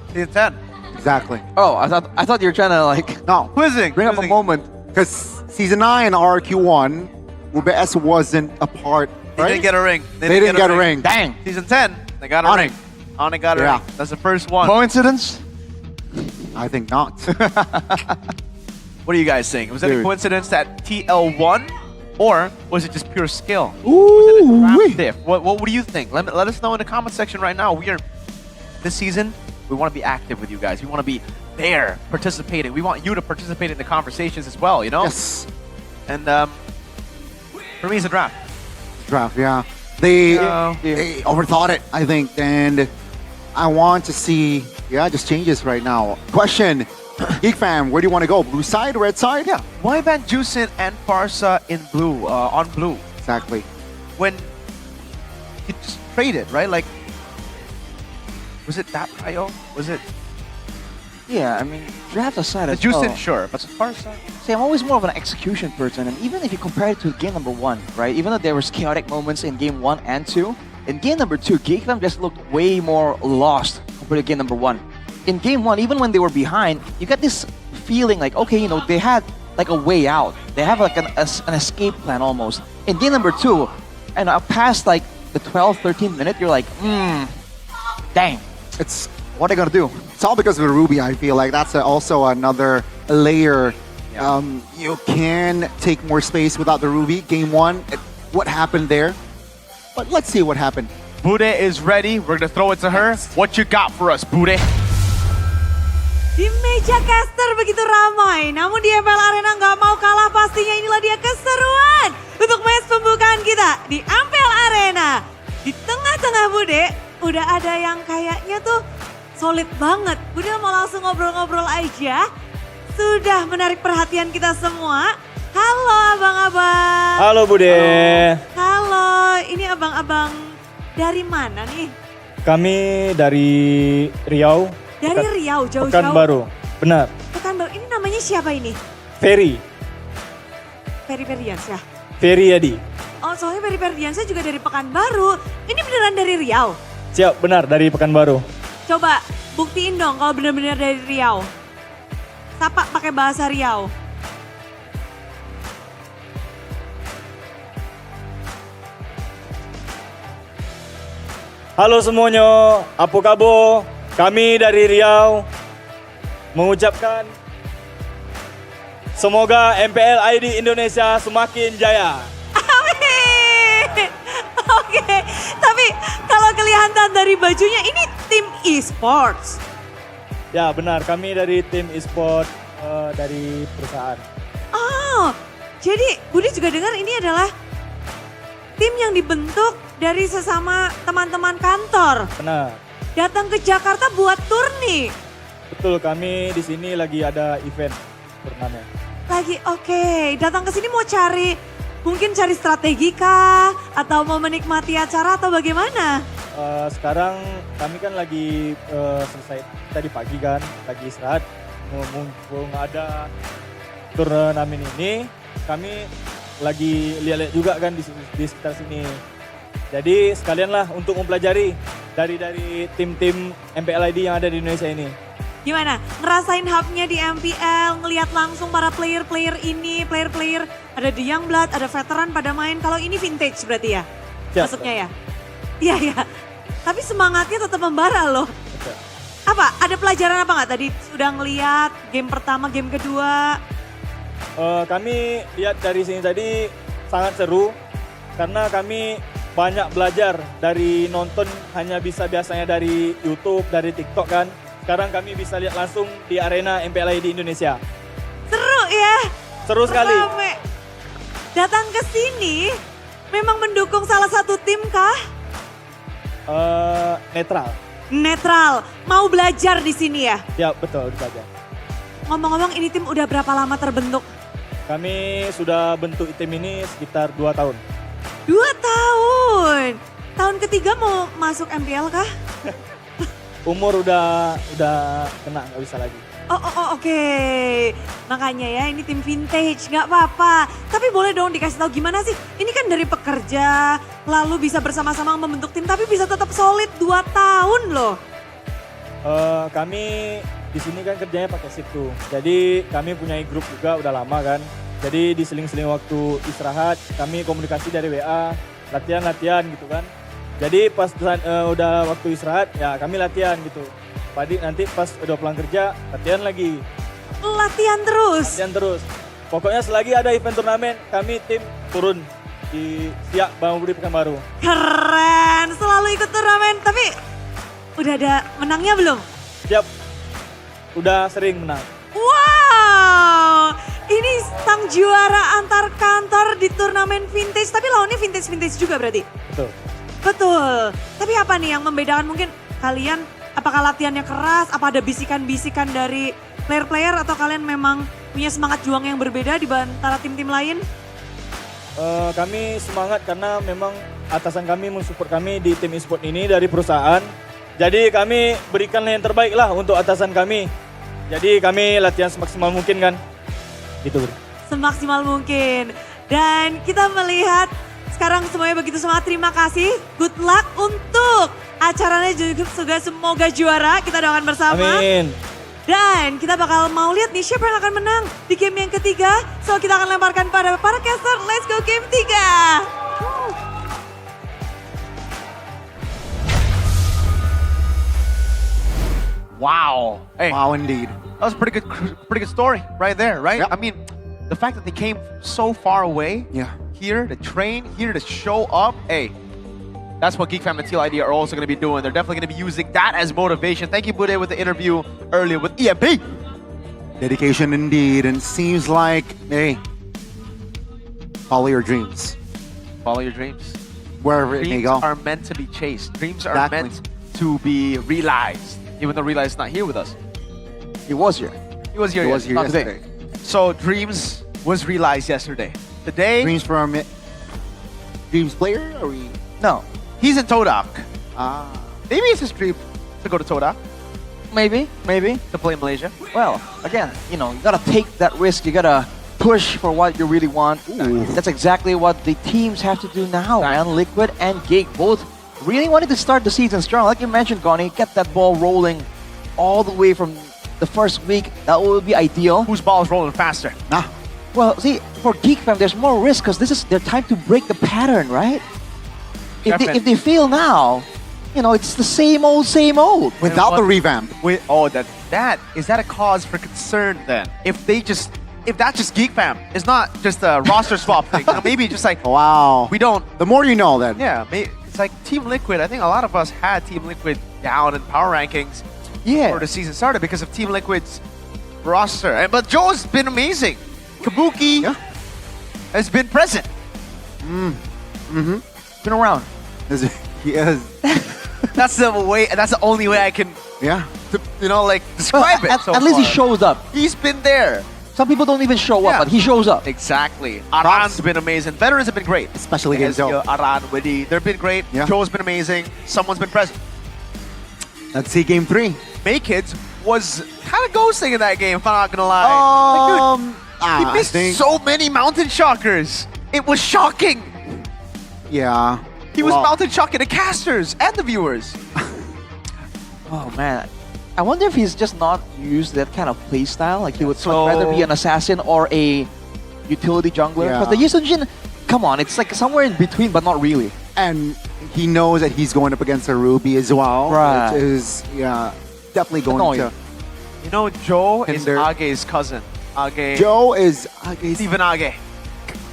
Season 10. Exactly. Oh, I thought you were trying to like... No. Quizzing. Bring up a moment. Because Season 9 RQ1, UBS wasn't a part. They didn't get a ring. They didn't get a ring. Dang. Season 10, they got a ring. Onyx got a ring. That's the first one. Coincidence? I think not. What do you guys think? Was it a coincidence that TL1? Or was it just pure skill? Ooh, Was it a draft diff? What do you think? Let us know in the comment section right now. This season, we want to be active with you guys. We want to be there, participating. We want you to participate in the conversations as well, you know? Yes. And for me, it's a draft. Draft, yeah. They overthought it, I think. And I want to see, just changes right now. Question. Geek Fam, where do you want to go? Blue side, red side? Yeah. Why ban Juicin and Farsa in blue, on blue? Exactly. When you just trade it, right? Like, was it that IO? Was it? Yeah, I mean, draft aside The as well. Juicin, sure, but Farsa? See, I'm always more of an execution person, and even if you compare it to game number 1, right? Even though there was chaotic moments in game 1 and 2, in game number 2, Geek Fam just looked way more lost compared to game number 1. In game 1, even when they were behind, you get this feeling like, okay, you know, they had like a way out. They have like an escape plan almost. In game number 2, and past like the 12, 13 minute, you're like, dang. It's what are they gonna do? It's all because of the Ruby. I feel like that's also another layer. Yeah. You can take more space without the Ruby. Game 1, what happened there? But let's see what happened. Bude is ready. We're gonna throw it to her. What you got for us, Bude? Di meja caster begitu ramai, namun di MPL Arena nggak mau kalah, pastinya inilah dia keseruan untuk match pembukaan kita di MPL Arena. Di tengah-tengah Bude, udah ada yang kayaknya tuh solid banget. Bude mau langsung ngobrol-ngobrol aja, sudah menarik perhatian kita semua. Halo abang-abang. Halo Bude. Halo, ini abang-abang dari mana nih? Kami dari Riau. Dari Riau, jauh-jauh. Pekanbaru, benar. Pekanbaru, ini namanya siapa ini? Ferry. Ferry Ferdiansyah. Ferry Yadi. Oh, soalnya Ferry Ferdiansyah juga dari Pekanbaru. Ini beneran dari Riau? Siap, benar dari Pekanbaru. Coba buktiin dong kalau bener-bener dari Riau. Sapa pakai bahasa Riau. Halo semuanya, apa kabar? Kami dari Riau. mengucapkan semoga MPL ID Indonesia semakin jaya. Amin. Oke, tapi kalau kelihatan dari bajunya ini tim e-sports. Ya benar, kami dari tim e-sport dari perusahaan. Oh, jadi Budi juga dengar ini adalah tim yang dibentuk dari sesama teman-teman kantor. Benar. Datang ke Jakarta buat turni. Betul, kami di sini lagi ada event turnamen. Lagi oke, datang ke sini mau mungkin cari strategi kah? Atau mau menikmati acara atau bagaimana? Sekarang kami kan lagi selesai tadi pagi kan, lagi istirahat. Mumpung ada turnamen ini, kami lagi lihat-lihat juga kan di sekitar sini. Jadi sekalian lah untuk mempelajari dari tim-tim MPL ID yang ada di Indonesia ini. Gimana? Ngerasain hubnya di MPL, ngelihat langsung para player-player ini, player-player ada The Youngblood, ada veteran pada main. Kalau ini vintage berarti ya? Siap, masuknya ya? Iya ya. Tapi semangatnya tetap membara loh. Betul. Apa? Ada pelajaran apa nggak tadi? Sudah ngelihat game pertama, game kedua? Kami lihat dari sini tadi sangat seru karena kami banyak belajar dari nonton hanya bisa biasanya dari YouTube, dari TikTok kan. Sekarang kami bisa lihat langsung di arena MPL ID Indonesia. Seru ya? Seru sekali. Rame. Datang ke sini memang mendukung salah satu tim kah? Netral. Netral. Mau belajar di sini ya? Ya betul, belajar. Ngomong-ngomong ini tim udah berapa lama terbentuk? Kami sudah bentuk tim ini sekitar 2 tahun. 2 tahun? Tahun ketiga mau masuk MPL kah? Umur udah kena, nggak bisa lagi. Oh, oke. Makanya ya ini tim vintage, nggak apa-apa. Tapi boleh dong dikasih tahu gimana sih? Ini kan dari pekerja, lalu bisa bersama-sama membentuk tim, tapi bisa tetap solid 2 tahun loh. Kami di sini kan kerjanya pakai shift tuh. Jadi kami punya grup juga udah lama kan. Jadi di seling-seling waktu istirahat, kami komunikasi dari WA, latihan-latihan gitu kan. Jadi pas udah waktu istirahat ya kami latihan gitu. Nanti pas udah pulang kerja latihan lagi. Latihan terus? Latihan terus. Pokoknya selagi ada event turnamen kami tim turun di Siak Budi Pekanbaru. Keren, selalu ikut turnamen. Tapi udah ada menangnya belum? Siap, udah sering menang. Wow, ini sang juara antar kantor di turnamen vintage. Tapi lawannya vintage-vintage juga berarti? Betul. Betul. Tapi apa nih yang membedakan mungkin kalian, apakah latihannya keras, apa ada bisikan-bisikan dari player-player atau kalian memang punya semangat juang yang berbeda di antara tim-tim lain? Kami semangat karena memang atasan kami mensupport kami di tim e-sport ini dari perusahaan. Jadi kami berikan yang terbaik lah untuk atasan kami. Jadi kami latihan semaksimal mungkin kan. Gitu. Semaksimal mungkin. Dan kita melihat sekarang semuanya begitu semangat, terima kasih. Good luck untuk acaranya juga semoga juara. Kita doakan bersama. Amin. Dan kita bakal mau lihat nih siapa yang akan menang di game yang ketiga. So kita akan lemparkan pada para caster. Let's go game 3. Wow. Hey. Wow, indeed. That was a pretty good story right there, right? Yep. I mean, the fact that they came so far away. Yeah. Here to train, here to show up. Hey, that's what Geek Fam and Teal ID are also going to be doing. They're definitely going to be using that as motivation. Thank you, Bude, with the interview earlier with EMP. Dedication indeed, and seems like, hey, follow your dreams. Follow your dreams. Wherever it may Dreams go. are meant to be chased. Dreams are Exactly. meant to be realized. Even though Realize is not here with us. He was here. He was here, He was yes, here not yesterday. today. So dreams was realized yesterday. Today, Dreams for our Dreams player? Are we? no, he's in Todak. Maybe it's his dream to go to Todak. Maybe. To play in Malaysia. Well, again, you gotta take that risk. You gotta push for what you really want. That's exactly what the teams have to do now, man. Liquid and Geek both really wanted to start the season strong. Like you mentioned, Connie, get that ball rolling all the way from the first week. That would be ideal. Whose ball is rolling faster? Well, see, for Geek Fam, there's more risk because this is their time to break the pattern, right? If they fail now, you know, it's the same old, same old. Without the revamp. Is that a cause for concern then? If that's just Geek Fam, it's not just a roster swap thing. You know, maybe just like Wow. we don't. The more you know then. Yeah, it's like Team Liquid. I think a lot of us had Team Liquid down in power rankings before the season started because of Team Liquid's roster. But Joe's been amazing. Kabuki has been present. Been around. He is. That's the only way I can, describe it. At least he shows up. He's been there. Some people don't even show up, but he shows up. Exactly. Aran's been amazing. Veterans have been great. Especially against Joe. Aran, Widi, they've been great. Yeah. Joe's been amazing. Someone's been present. Let's see game 3. Maykids was kind of ghosting in that game, if I'm not gonna lie. He missed so many mountain shockers. It was shocking. Yeah. He was mountain shocking the casters and the viewers. Oh man, I wonder if he's just not used that kind of play style. Like he would rather be an assassin or a utility jungler. Yeah. But the Yisujin, come on, it's like somewhere in between, but not really. And he knows that he's going up against a Ruby as well. Right. Which is, definitely going to... You know, Joe is Age's cousin. Joe is Age's... Steven Age.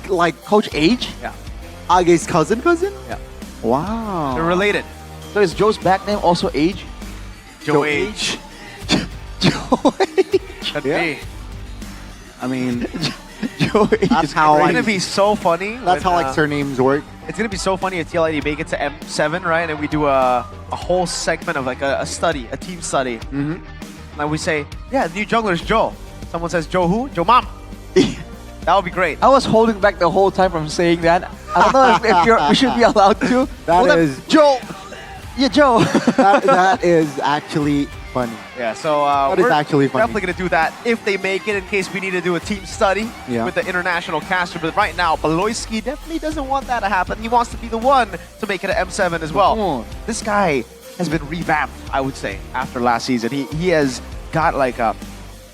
Like Coach Age? Yeah. Age's cousin? Yeah. Wow. They're related. So is Joe's back name also Age? Joe Age. Joe Age. Could be. I mean... Joe Age. That's how It's gonna be so funny. That's how like surnames work. It's gonna be so funny at TLID make it to M7, right? And we do a whole segment of like a study, a team study. Mm-hmm. Like we say, yeah, the new jungler is Joe. Someone says Joe who? Joe Mom. That would be great. I was holding back the whole time from saying that. I don't know if we should be allowed to. That is Joe. Yeah, Joe. that is actually funny. Yeah, so That is we're actually funny. definitely going to do that if they make it in case we need to do a team study with the international caster. But right now, Beloyski definitely doesn't want that to happen. He wants to be the one to make it an M7 as well. This guy has been revamped, I would say, after last season. He has got like the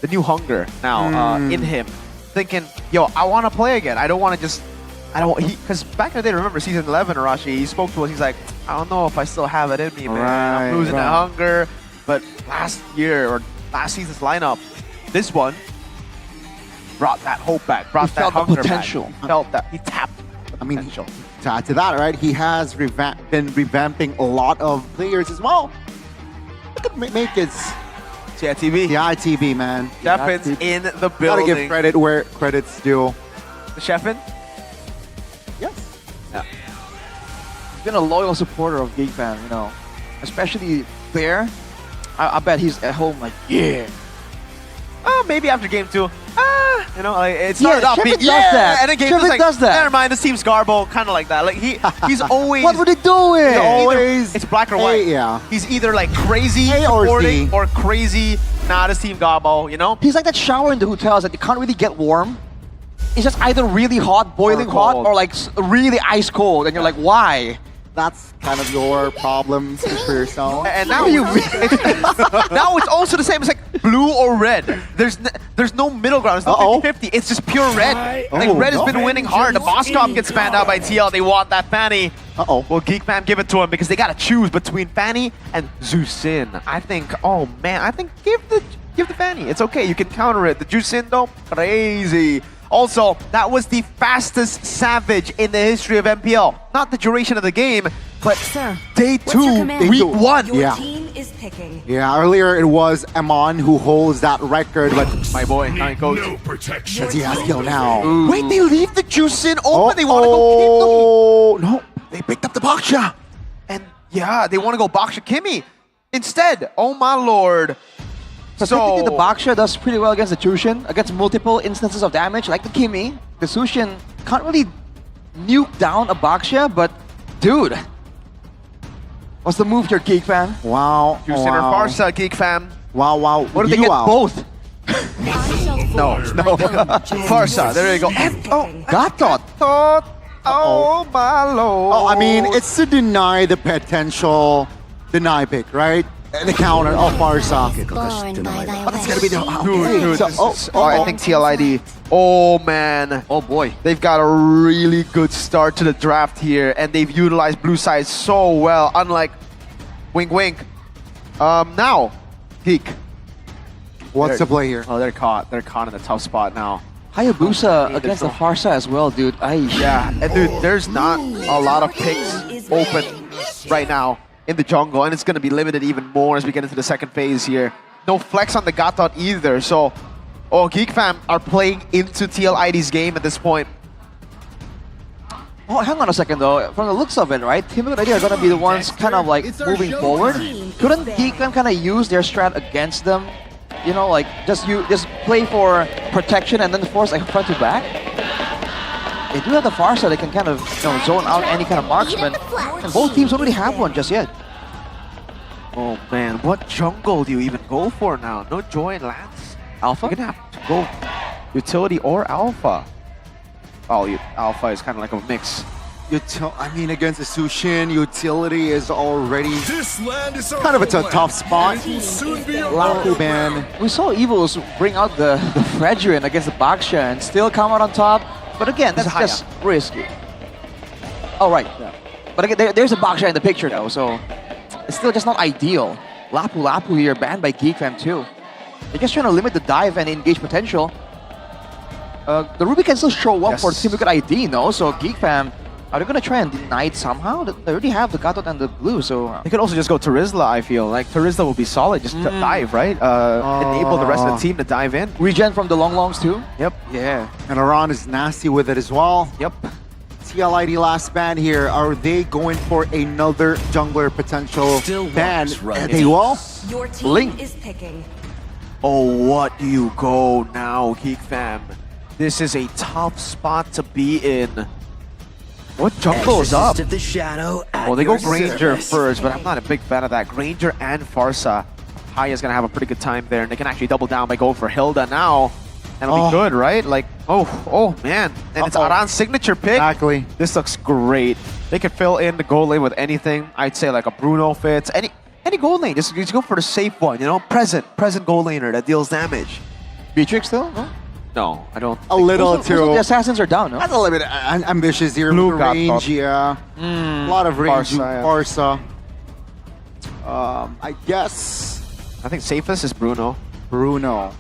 new hunger now in him. Thinking, yo, I want to play again. I don't want to just... Because back in the day, remember season 11, Arashi, he spoke to us. He's like, I don't know if I still have it in me, man. I'm losing that hunger. But last year or last season's lineup, this one brought that hope back, brought that hunger potential. back. Felt that he tapped the potential. To add to that, right, he has been revamping a lot of players as well. Look at Maykids. CITV. The ITV, man. Cheffin's in the building. Gotta give credit where credit's due. The Chefin? Yes. Yeah. He's been a loyal supporter of Geek Fam, you know. Especially there. I bet he's at home like, yeah. Maybe after game 2. You know, like it Yeah, started off being Chefin does that. and then game 2 Chefin is like, does that. never mind, this team's Garbo, kind of like that. Like he's always... What were they doing? Always. It's black or white. Yeah. He's either like crazy A or supporting C. or crazy not his team Garbo, you know? He's like that shower in the hotels that you can't really get warm. It's just either really hot, boiling hot, or like really ice cold, and you're like, why? That's kind of your problem for yourself. And now now it's also the same. It's like blue or red. There's no middle ground. It's no 50-50. It's just pure red. Like red has been winning hard. The boss comp gets banned out by TL. They want that Fanny. Well, Geek Fam give it to him because they gotta choose between Fanny and Zusin. I think. Oh man, I think give the Fanny. It's okay. You can counter it. The Zusin though, crazy. Also, that was the fastest Savage in the history of MPL. Not the duration of the game, but day 2, week 1. Yeah. is picking. Yeah, earlier it was Amon who holds that record, but my boy, coach. Does he has kill now? Wait, they leave the Juicin open. They want to go keep them. No, they picked up the Baksha. And yeah, they want to go Baksha Kimi instead. Oh my lord. So technically the Baksha does pretty well against the Chushin, against multiple instances of damage, like the Kimi. The Sushin can't really nuke down a Baksha, but dude, what's the move here, Geek Fam? Wow. Juicin or Farsa, Geek Fam. Wow. What if they get both? No. Farsa, there you go. And, Gatot. Oh my lord. Oh, I mean, it's to deny the potential deny pick, right? The counter of Farsa. That's gonna be the Dude, I think TLID. Oh man. Oh boy. They've got a really good start to the draft here, and they've utilized blue side so well. Unlike Wink, wink. Now, Geek. What's the play here? Oh, they're caught. They're caught in a tough spot now. Hayabusa against the Farsa as well, dude. Yeah, and dude, there's not a lot of picks open right now in the jungle, and it's going to be limited even more as we get into the second phase here. No flex on the Gatot either, so Geek Fam are playing into TLID's game at this point. Oh, hang on a second though. From the looks of it, right? Team Liquid ID are going to be the ones kind of like moving forward. Couldn't Geek Fam kind of use their strat against them? You know, like just play for protection and then force like front to back. They do have the Farsa. They can kind of zone out any kind of marksman. And both teams don't really have one just yet. Oh man, what jungle do you even go for now? No Joy and Lance? Alpha? You're gonna have to go utility or Alpha. Oh, Alpha is kind of like a mix. I mean, against the Sushin, utility is already kind of a tough spot. Lapu ban. We saw Evils bring out the Fredrin against the Baksha and still come out on top. But again, that's just risky. Oh, right. Yeah. But again, there's a Baksha in the picture though, so it's still just not ideal. Lapu here, banned by Geek Fam too. They're just trying to limit the dive and engage potential. The Ruby can still show up for Team Liquid ID, no? So Geek Fam, are they going to try and deny it somehow? They already have the Gatot and the blue, so... They could also just go Terizla, I feel. Like, Terizla will be solid, just to dive, right? Enable the rest of the team to dive in. Regen from the longs too? Yep. Yeah. And Aran is nasty with it as well. Yep. TLID last ban here. Are they going for another jungler potential ban? They will. Your team is picking. Oh, what do you go now, Geek Fam? This is a tough spot to be in. What jungle is up? The shadow Well, they go Granger first, but I'm not a big fan of that. Granger and Farsa. Haya's gonna have a pretty good time there, and they can actually double down by going for Hilda now. And it'll be good, right? Like, oh man. And it's Aran's signature pick. Exactly. This looks great. They could fill in the gold lane with anything. I'd say like a Bruno fits. Any gold lane, just go for the safe one, you know? Present gold laner that deals damage. Beatrix still? No? No, I don't. A little too. The assassins are down, no? That's a little bit ambitious here. Blue Range, yeah. A lot of range. Farsa. I guess. I think safest is Bruno. Bruno.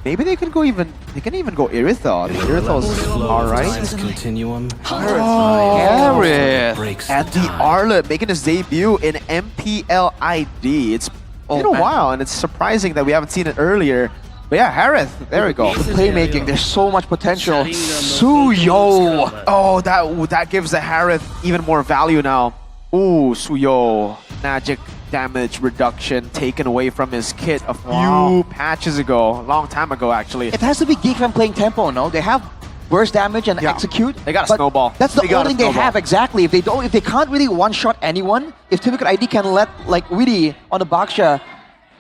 Maybe they can go even. They can even go Iritha. Iritha's alright. Continuum. Harith at the Arlet, making his debut in MPL ID. It's been a while, and it's surprising that we haven't seen it earlier. But yeah, Harith, there we go. The playmaking, there's so much potential. Suyo! Oh, that gives the Harith even more value now. Ooh, Suyo. Magic damage reduction taken away from his kit a few patches ago. A long time ago, actually. It has to be Geek Fam playing tempo, no? They have burst damage and execute. They got a snowball. That's the only thing they have, exactly. If they can't really one-shot anyone, if Team Liquid ID can let like Witty on the Baksha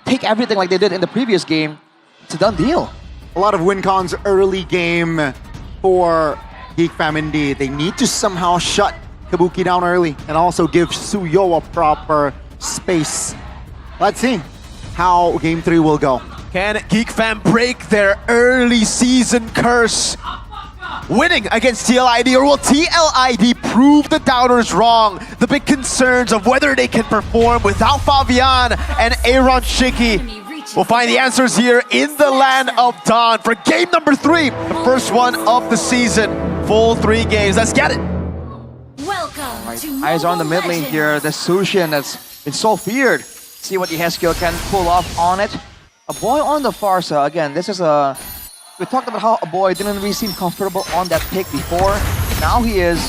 take everything like they did in the previous game, it's a done deal. A lot of win cons early game for Geek Fam indeed. They need to somehow shut Kabuki down early and also give Suyo a proper space. Let's see how game 3 will go. Can Geek Fam break their early season curse, winning against TLID, or will TLID prove the doubters wrong? The big concerns of whether they can perform without Fabian and Aaron Shiki. We'll find the answers here in the Land of Dawn for game number 3, the first one of the season. Full 3 games. Let's get it. Welcome to Eyes on the mid lane here. The Sushin that's been so feared. See what Yehezkiel can pull off on it. A boy on the Farsa. Again, this is a... We talked about how a boy didn't really seem comfortable on that pick before. Now he is.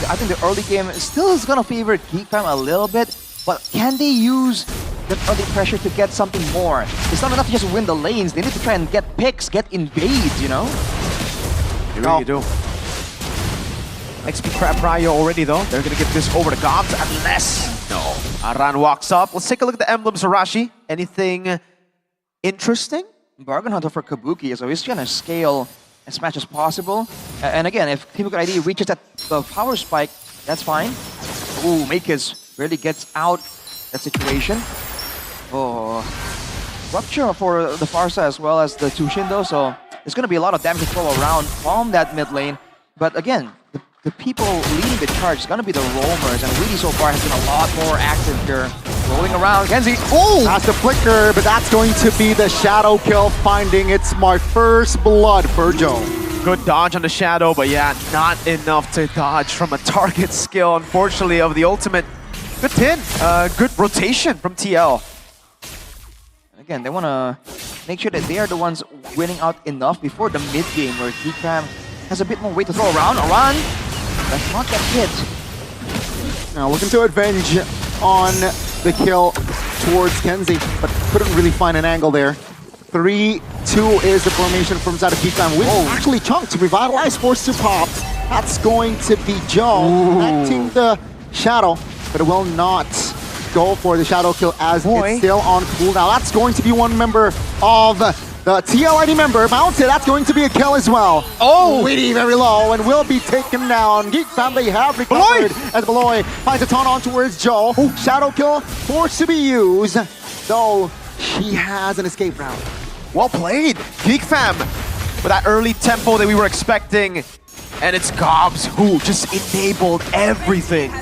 I think the early game still is going to favor Geek Fam a little bit. But can they use that early pressure to get something more? It's not enough to just win the lanes. They need to try and get picks, get invades, you know? You really do. XP Crab Ryo already though. They're gonna get this over to Gobs unless Aran walks up. Let's take a look at the emblems, Arashi. Anything interesting? Bargain Hunter for Kabuki, so he's trying to scale as much as possible. And again, if Team Liquid ID reaches that power spike, that's fine. Ooh, Makis really gets out that situation. Oh, Rupture for the Farsa as well as the Tushin though, so there's going to be a lot of damage to throw around from that mid lane. But again, the people leading the charge is going to be the roamers, and Weedy so far has been a lot more active here. Rolling around, Kenzie. Oh! Has the flicker, but that's going to be the shadow kill, finding its mark. First blood for Joe. Good dodge on the shadow, but yeah, not enough to dodge from a target skill, unfortunately, of the ultimate. Good tin. Good rotation from TL. Again, they want to make sure that they are the ones winning out enough before the mid game where GeekFam has a bit more weight to throw around. Aran does not get hit. Now looking to avenge on the kill towards Kenzie, but couldn't really find an angle there. 3-2 is the formation from side of GeekFam. With actually chunked, revitalize, forced to pop. That's going to be Joe connecting the shadow, but it will not go for the shadow kill as it's still on cooldown. That's going to be one member of the TLID member mounted. That's going to be a kill as well. Oh! Witty very low and will be taken down. GeekFam, they have recovered as Beloy finds a taunt on towards Joe. Shadow kill forced to be used, though she has an escape route. Well played, GeekFam, with that early tempo that we were expecting. And it's Gobs who just enabled everything.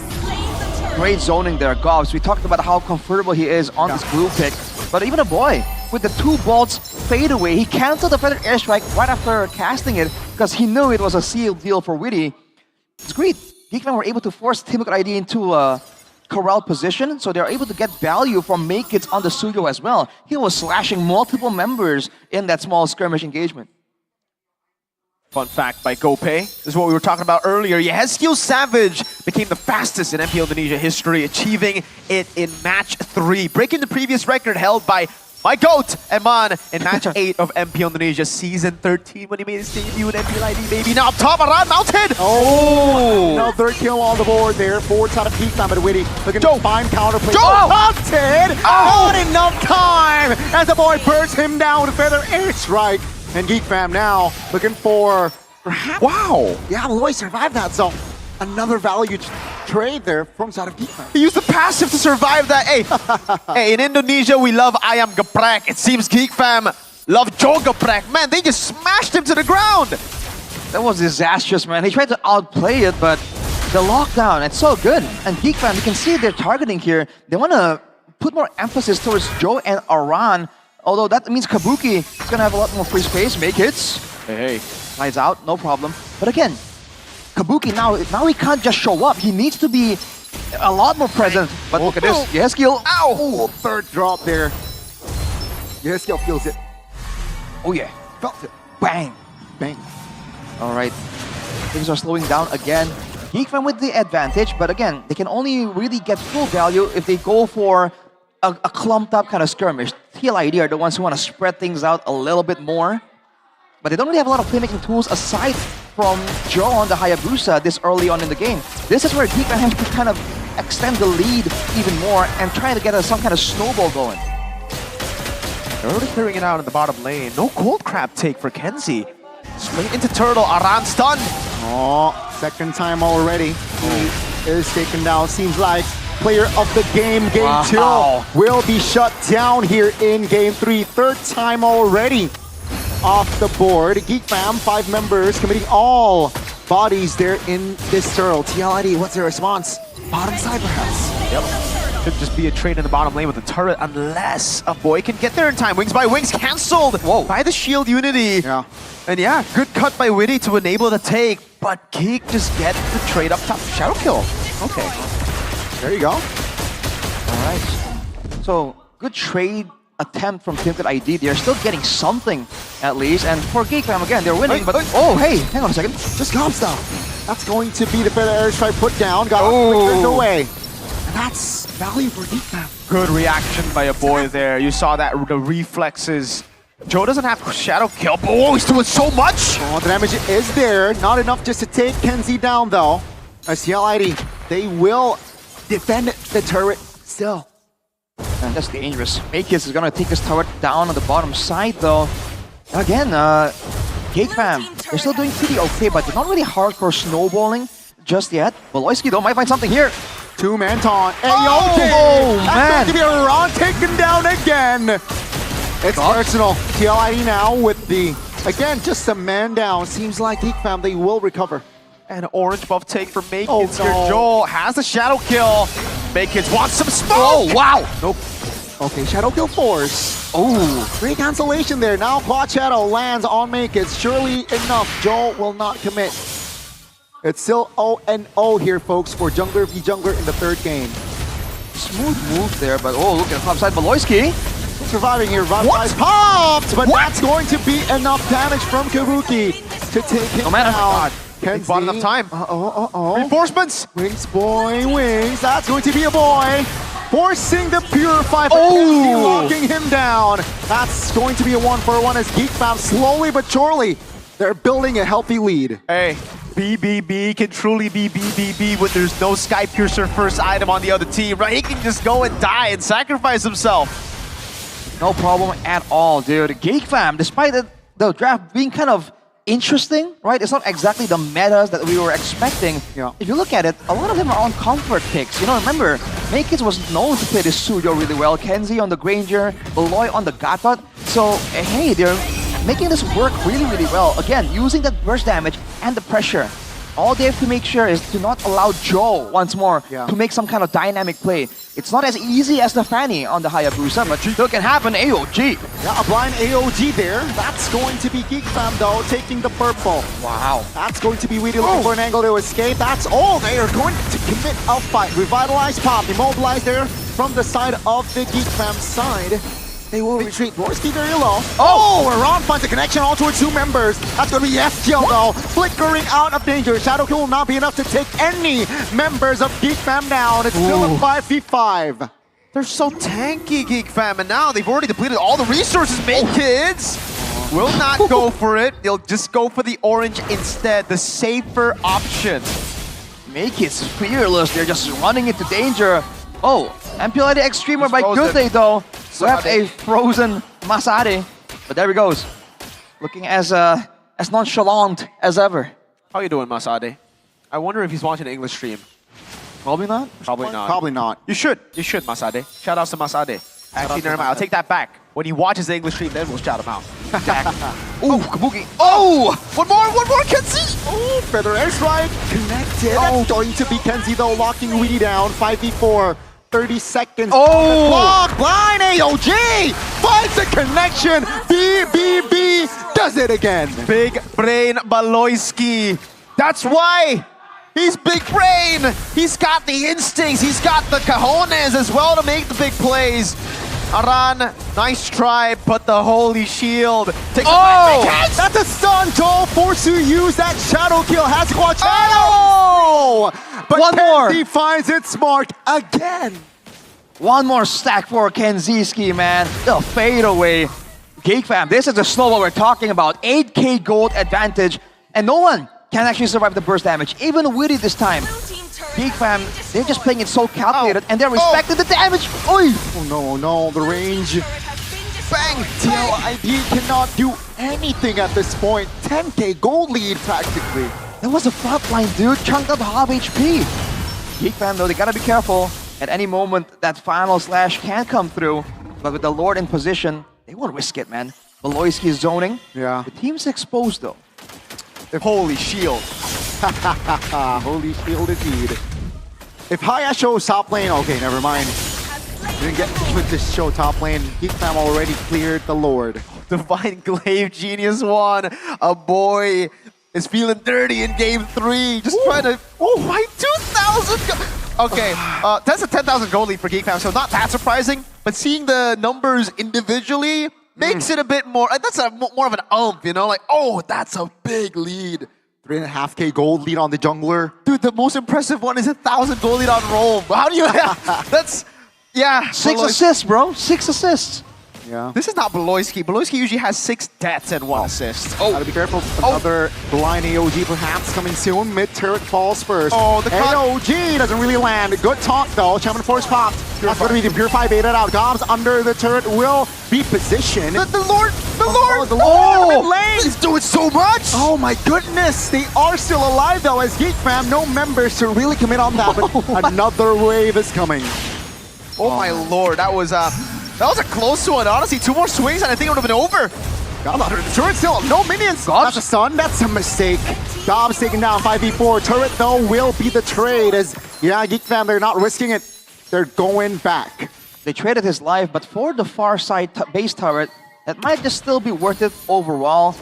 Great zoning there, Gobs. We talked about how comfortable he is on this blue pick. But even a boy, with the 2 bolts fade away, he canceled the feathered airstrike right after casting it because he knew it was a sealed deal for Witty. It's great. GeekFam were able to force Team Liquid ID into a corral position, so they're able to get value from Make-Its on the Suyo as well. He was slashing multiple members in that small skirmish engagement. Fun fact by Gope. This is what we were talking about earlier. Yehezkiel Savage became the fastest in MPL Indonesia history, achieving it in match 3, breaking the previous record held by my GOAT, Eman, in match 8 of MPL Indonesia Season 13 when he made his debut in MPL ID, baby. Now up top, Aran mounted! Oh! Another kill on the board there. Forward side of GeekFam, but Witty looking to find counterplay. Mounted! Not enough time! As the boy burns him down with a feather airstrike. And GeekFam now looking for perhaps... Wow! Yeah, Loy survived that, so another value trade there from side of GeekFam. He used the passive to survive that. Hey, hey, in Indonesia, we love Ayam Geprek. It seems GeekFam love Joe Geprek. Man, they just smashed him to the ground. That was disastrous, man. He tried to outplay it, but the lockdown, it's so good. And GeekFam, you can see they're targeting here. They want to put more emphasis towards Joe and Aran. Although that means Kabuki is going to have a lot more free space. Make hits. Hey. Slides out, no problem. But again, Kabuki now he can't just show up. He needs to be a lot more present. But look at this. Yehezkiel. Ow! Oh, third drop there. Yehezkiel feels it. Oh yeah. Felt it. Bang. Bang. All right. Things are slowing down again. GeekFam with the advantage, but again, they can only really get full value if they go for a clumped up kind of skirmish. TLID are the ones who want to spread things out a little bit more. But they don't really have a lot of playmaking tools aside from Joe on the Hayabusa this early on in the game. This is where GeekFam has to kind of extend the lead even more and try to get some kind of snowball going. They're already clearing it out in the bottom lane. No cold crab take for Kenzie. Straight into Turtle. Aran stunned. Oh, second time already. He is taken down. Seems like player of the game, game 2, will be shut down here in game 3. Third time already off the board. GeekFam, 5 members committing all bodies there in this turtle. TLID, what's their response? Bottom side perhaps. Yep. Should just be a trade in the bottom lane with the turret unless a boy can get there in time. Wings by Wings cancelled by the shield unity. Yeah. And yeah, good cut by Witty to enable the take, but Geek just get the trade up top. Shadow kill. Okay. There you go. All right. So, good trade attempt from Team Liquid ID. They're still getting something, at least. And for GeekFam, again, they're winning. But oh, hey, hang on a second. Just comps down. That's going to be the feather airstrike put down. Got flickered away. And that's value for GeekFam. Good reaction by a boy there. You saw that, the reflexes. Joe doesn't have shadow kill, but oh, he's doing so much. Oh, the damage is there. Not enough just to take Kenzie down, though. As TLID, they will defend the turret still. And that's dangerous. Make-Its is gonna take his turret down on the bottom side though. Again, GeekFam, they're still doing pretty okay, but they're not really hardcore snowballing just yet. Beloyski though might find something here. 2-man taunt. Oh, man. That's going to be Aran taken down again. It's personal. TLID now with the, again, just a man down. Seems like GeekFam, they will recover. And orange buff take for Make-Its here. Joel has the shadow kill. Make Kids wants some smoke! Oh, wow! Nope. Okay, Shadow Kill Force. Oh, great cancellation there. Now Quad Shadow lands on Make It. Surely enough, Joe will not commit. It's still 0-0 here, folks, for Jungler v Jungler in the third game. Smooth move there, but oh, look at topside Beloyski. Surviving here, Revitalize popped, but that's going to be enough damage from Kabuki to take him down. Kenzie. Bought enough time. Reinforcements. Wings, boy, wings. That's going to be a boy. Forcing the Purify, but Kenzie locking him down. That's going to be a 1-for-1 as Geek Fam slowly but surely, they're building a healthy lead. Hey, BBB can truly be BBB when there's no Sky Piercer first item on the other team, right? He can just go and die and sacrifice himself. No problem at all, dude. Geek Fam, despite the draft being kind of interesting, right? It's not exactly the metas that we were expecting. Yeah. If you look at it, a lot of them are on comfort picks. You know, remember, Maykits was known to play the Sujo really well. Kenzie on the Granger, Beloy on the Gatot. So, hey, they're making this work really, really well. Again, using that burst damage and the pressure. All they have to make sure is to not allow Joe once more to make some kind of dynamic play. It's not as easy as the Fanny on the Hayabusa, but still can happen. AOG. Yeah, a blind AOG there. That's going to be Geek Fam though, taking the purple. Wow. That's going to be really looking for an angle to escape. That's all. They are going to commit a fight. Revitalize Pop, immobilize there from the side of the Geek Fam side. They will retreat. Borski very low. Aron finds a connection all towards two members. That's going to be FTL though. Flickering out of danger. Shadow Kill will not be enough to take any members of Geek Fam down. It's still a 5v5. They're so tanky, Geek Fam, and now they've already depleted all the resources. Kids will not go for it. They'll just go for the orange instead, the safer option. Maykits fearless. They're just running into danger. Oh, MPL ID Extremer by Good Day though. We have a frozen Masade, but there he goes. Looking as nonchalant as ever. How you doing, Masade? I wonder if he's watching an English stream. Probably not. Probably not. Probably not. You should, Masade. Shout out to Masade. Actually, never mind. I'll take that back. When he watches the English stream, then we'll shout him out. Ooh, Kabuki. Oh! One more, Kenzie! Oh, Feather Airstrike connected. That's going to be Kenzie though, locking Weedy down. 5v4. 30 seconds. Oh! Block, blind AOG! Finds the connection. BBB does it again. Big brain Beloyski. That's why he's big brain. He's got the instincts. He's got the cojones as well to make the big plays. Aran, nice try, but the holy shield. That's a stun. Joel forced to use that Shadow Kill. Has Quad Shadow! But one more. Kenzie finds it smart again. One more stack for Kenziski, man. The fadeaway. Geek Fam, this is the snowball we're talking about. 8k gold advantage, and no one can actually survive the burst damage. Even Witty this time. Geek Fam, they're just playing it so calculated, and they're respecting the damage. Oy! Oh no, the range. Bang! TLID cannot do anything at this point. 10k gold lead practically. That was a frontline, dude. Chunked up half HP. Geek Fam, though, they gotta be careful. At any moment, that final slash can come through. But with the Lord in position, they won't risk it, man. Beloyski is zoning. Yeah. The team's exposed, though. Holy shield. Holy shield indeed. If Haya shows top lane, okay, never mind. Didn't get with this show top lane. Geek Fam already cleared the Lord. Divine Glaive Genius 1. A boy is feeling dirty in game 3. Just trying to... Oh my, 2,000... Okay, that's a 10,000 gold lead for Geek Fam, so not that surprising. But seeing the numbers individually makes it a bit more... That's more of an you know? Like, oh, that's a big lead. 3.5k gold lead on the jungler. Dude, the most impressive one is 1,000 gold lead on Rome. How do you... That's... Yeah. 6 assists, bro. 6 assists. Yeah. This is not Beloyski. Beloyski usually has 6 deaths and 1 assist. Gotta be careful. Another blind AOG perhaps coming soon. Mid turret falls first. Oh, the AOG doesn't really land. Good talk though. Shaman Force popped. That's gonna be the Purify baited out. Gobs under the turret will be positioned. The Lord! He's doing so much! Oh my goodness! They are still alive though as Geek Fam. No members to really commit on that, but another wave is coming. Oh my lord, that was a close one. Honestly, 2 more swings and I think it would have been over. God, under the turret still, no minions. That's a stun, that's a mistake. Dobbs taken down 5v4. Turret though will be the trade as, yeah, Geek Fam, they're not risking it. They're going back. They traded his life, but for the far side base turret, that might just still be worth it overall.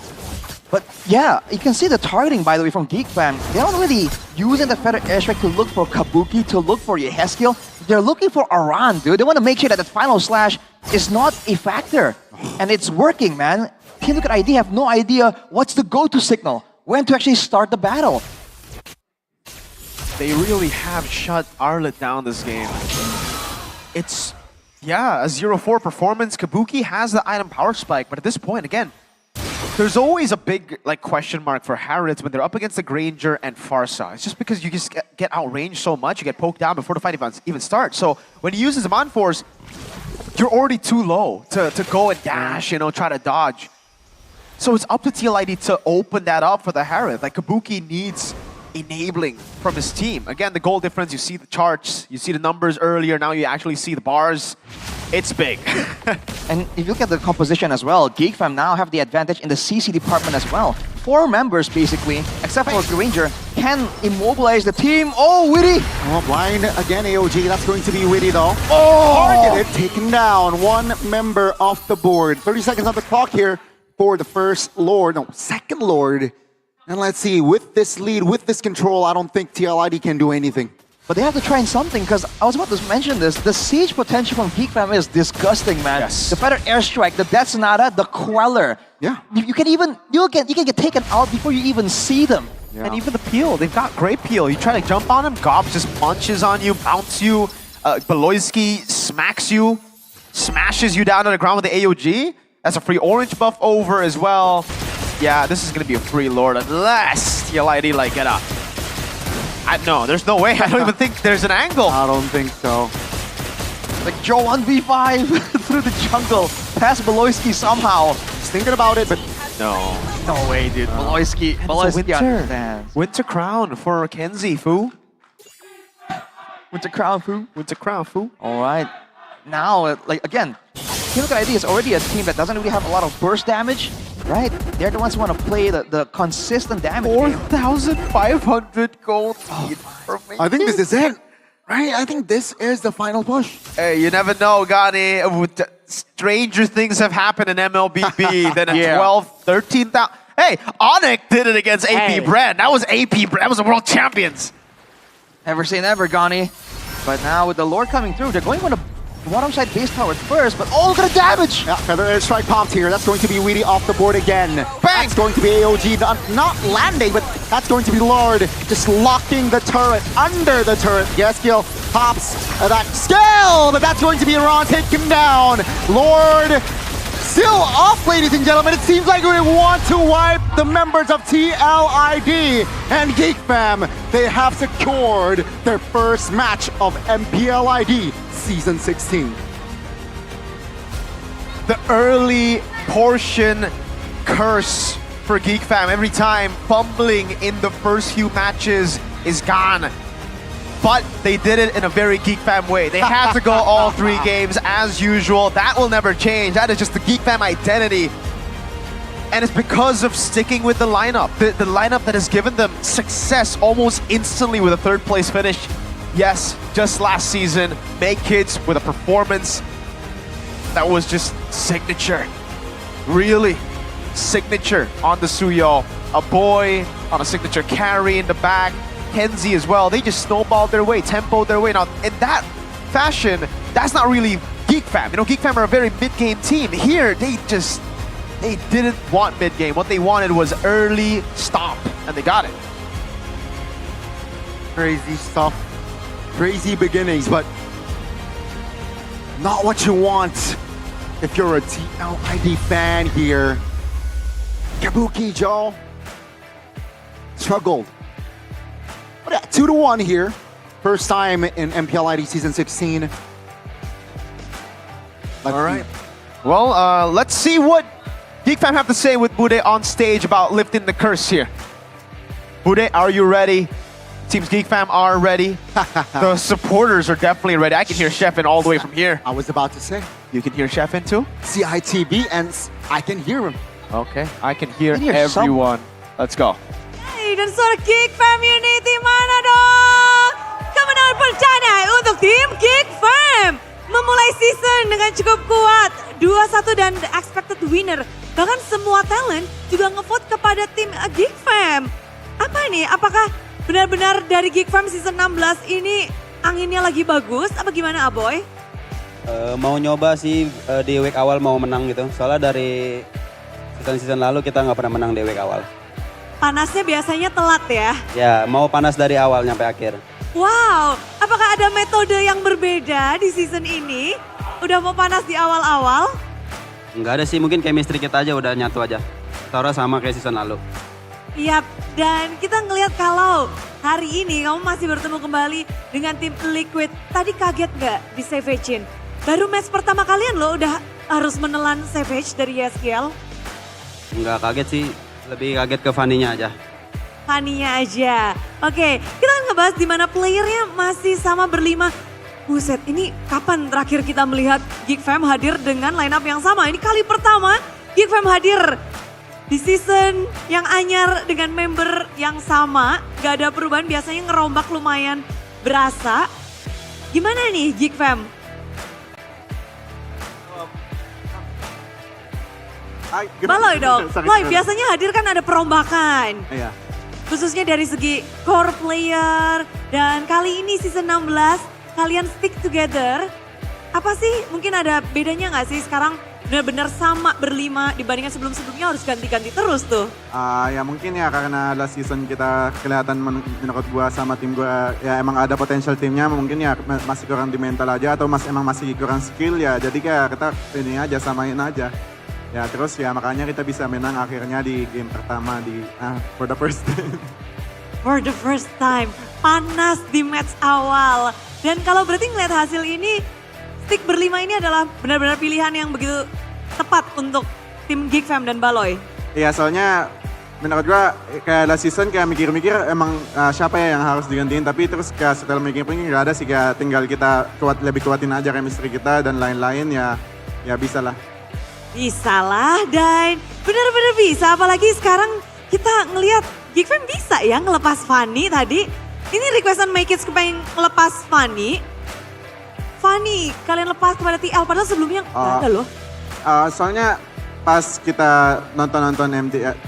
But yeah, you can see the targeting, by the way, from Geek Fam. They're not really using the Feather Airstrike to look for Kabuki, to look for Yehezkiel. They're looking for Aran, dude. They want to make sure that that final slash is not a factor. And it's working, man. Team Liquid ID have no idea what's the go-to signal, when to actually start the battle. They really have shut Arlet down this game. It's, yeah, a 0-4 performance. Kabuki has the item power spike, but at this point, again, there's always a big question mark for Harrods when they're up against the Granger and Farsa. It's just because you just get outranged so much, you get poked down before the fight even starts. So when he uses Zaman Force, you're already too low to go and dash, try to dodge. So it's up to TLID to open that up for the Harrods. Like, Kabuki needs enabling from his team. Again, the goal difference, you see the charts, you see the numbers earlier, now you actually see the bars. It's big. And if you look at the composition as well, Geek Fam now have the advantage in the CC department as well. 4 members, basically, except for Granger, can immobilize the team. Oh, Witty! Oh, blind again, AOG. That's going to be Witty, though. Oh! Targeted, taken down. 1 member off the board. 30 seconds on the clock here for the first Lord. No, second Lord. And let's see, with this lead, with this control, I don't think TLID can do anything. But they have to try something, because I was about to mention this. The siege potential from Geek Fam is disgusting, man. Yes. The Feather Airstrike, the Death Sonata, the Queller. Yeah. You can get taken out before you even see them. Yeah. And even the peel, they've got great peel. You try to jump on him, Gobs just punches on you, bounce you. Beloyski smacks you, smashes you down to the ground with the AOG. That's a free orange buff over as well. Yeah, this is going to be a free Lord unless TLID get up. No, there's no way. I don't even think there's an angle. I don't think so. Like Joe 1v5 through the jungle, past Beloyski somehow. He's thinking about it, but no. No way, dude. Beloyski understands. Winter Crown for Kenzie, foo. Winter Crown, foo. Winter Crown, foo. All right. Now, again, Team Liquid ID is already a team that doesn't really have a lot of burst damage. Right? They're the ones who want to play the consistent damage. 4,500 gold. I think this is it. Right? I think this is the final push. Hey, you never know, Gani. Stranger things have happened in MLBB than a 12, 13,000. Hey, Onyx did it against AP Brand. That was AP Brand. That was the world champions. Never say never, Gani. But now with the Lord coming through, they're going for the bottom side base tower first, but look at the damage! Yeah, Feather Airstrike popped here. That's going to be Weedy off the board again. Bang! That's going to be AOG, not landing, but that's going to be Lord just locking the turret, under the turret. Yehezkiel pops that skill, but that's going to be Ron taken down. Lord still off, ladies and gentlemen. It seems like we want to wipe the members of TLID and Geek Fam. They have secured their first match of MPL ID Season 16. The early portion curse for Geek Fam. Every time fumbling in the first few matches is gone. But they did it in a very Geek Fam way. They had to go all 3 games as usual. That will never change. That is just the Geek Fam identity. And it's because of sticking with the lineup. The lineup that has given them success almost instantly with a 3rd place finish. Yes, just last season, Make Kids with a performance that was just signature. Really signature on the Suyo. A boy on a signature carry in the back. Kenzie as well. They just snowballed their way, tempoed their way. Now, in that fashion, that's not really Geek Fam. Geek Fam are a very mid-game team. Here, they didn't want mid-game. What they wanted was early stop, and they got it. Crazy stuff. Crazy beginnings, but not what you want if you're a TLID fan here. Kabuki, Joe, struggled. But yeah, 2-1 here. First time in MPL ID Season 16. All right. Well, let's see what Geek Fam have to say with Bude on stage about lifting the curse here. Bude, are you ready? Teams Geek Fam are ready. The supporters are definitely ready. I can hear Chefin all the way from here. I was about to say. You can hear Chefin too? CITB, and I can hear him. Okay, I can hear everyone. Let's go. Hey, dan suara Geek Fam Unity mana dong? Coming out terpercaya untuk tim Geek Fam. Memulai season dengan cukup kuat. 2-1 dan the expected winner. Bahkan semua talent juga ngevote kepada tim Geek Fam. Apa nih? Apakah benar-benar dari Geek Fam season 16 ini anginnya lagi bagus? Apa gimana Aboy? Mau nyoba sih di week awal mau menang gitu. Soalnya dari season lalu kita nggak pernah menang di week awal. Panasnya biasanya telat ya? Ya, mau panas dari awal nyampe akhir. Wow, apakah ada metode yang berbeda di season ini? Udah mau panas di awal-awal? Nggak ada sih, mungkin chemistry kita aja udah nyatu aja. Taruh sama kayak season lalu. Yap, dan kita ngelihat kalau hari ini kamu masih bertemu kembali dengan tim Liquid. Tadi kaget nggak di Savage-in? Baru match pertama kalian loh udah harus menelan Savage dari YSKL. Nggak kaget sih, lebih kaget ke Fanny-nya aja. Fanny-nya aja. Oke, kita akan ngebahas di mana playernya masih sama berlima. Buset, ini kapan terakhir kita melihat Geek Fam hadir dengan lineup yang sama? Ini kali pertama Geek Fam hadir di season yang anyar dengan member yang sama. Gak ada perubahan, biasanya ngerombak lumayan berasa. Gimana nih Geek Fam? Baloy dong, Loy biasanya hadir kan ada perombakan. Iya. Khususnya dari segi core player. Dan kali ini season 16 kalian stick together. Apa sih mungkin ada bedanya gak sih sekarang benar-benar sama berlima dibandingkan sebelum-sebelumnya harus ganti-ganti terus tuh? Ya mungkin ya karena last season kita kelihatan menurut gua sama tim gua ya emang ada potensial timnya, mungkin ya masih kurang di mental aja atau emang masih kurang skill ya, jadi kayak kita ini aja samain aja. Ya terus ya makanya kita bisa menang akhirnya di game pertama di for the first time. For the first time, panas di match awal. Dan kalau berarti ngeliat hasil ini, stick berlima ini adalah benar-benar pilihan yang begitu tepat untuk tim Geek Fam dan Baloy. Iya soalnya menurut gua kayak last season kayak mikir-mikir emang siapa ya yang harus digantiin, tapi terus kayak setelah mikir-mikir nggak ada sih, kayak tinggal kita lebih kuatin aja chemistry kita dan lain-lain ya bisa lah. Bisa lah dan benar-benar bisa, apalagi sekarang kita ngelihat Geek Fam bisa ya ngelepas Fanny tadi. Ini requestan Make It kepengen ngelepas Fanny. Fanny, kalian lepas kepada TL padahal sebelumnya nggak ada loh. Soalnya pas kita nonton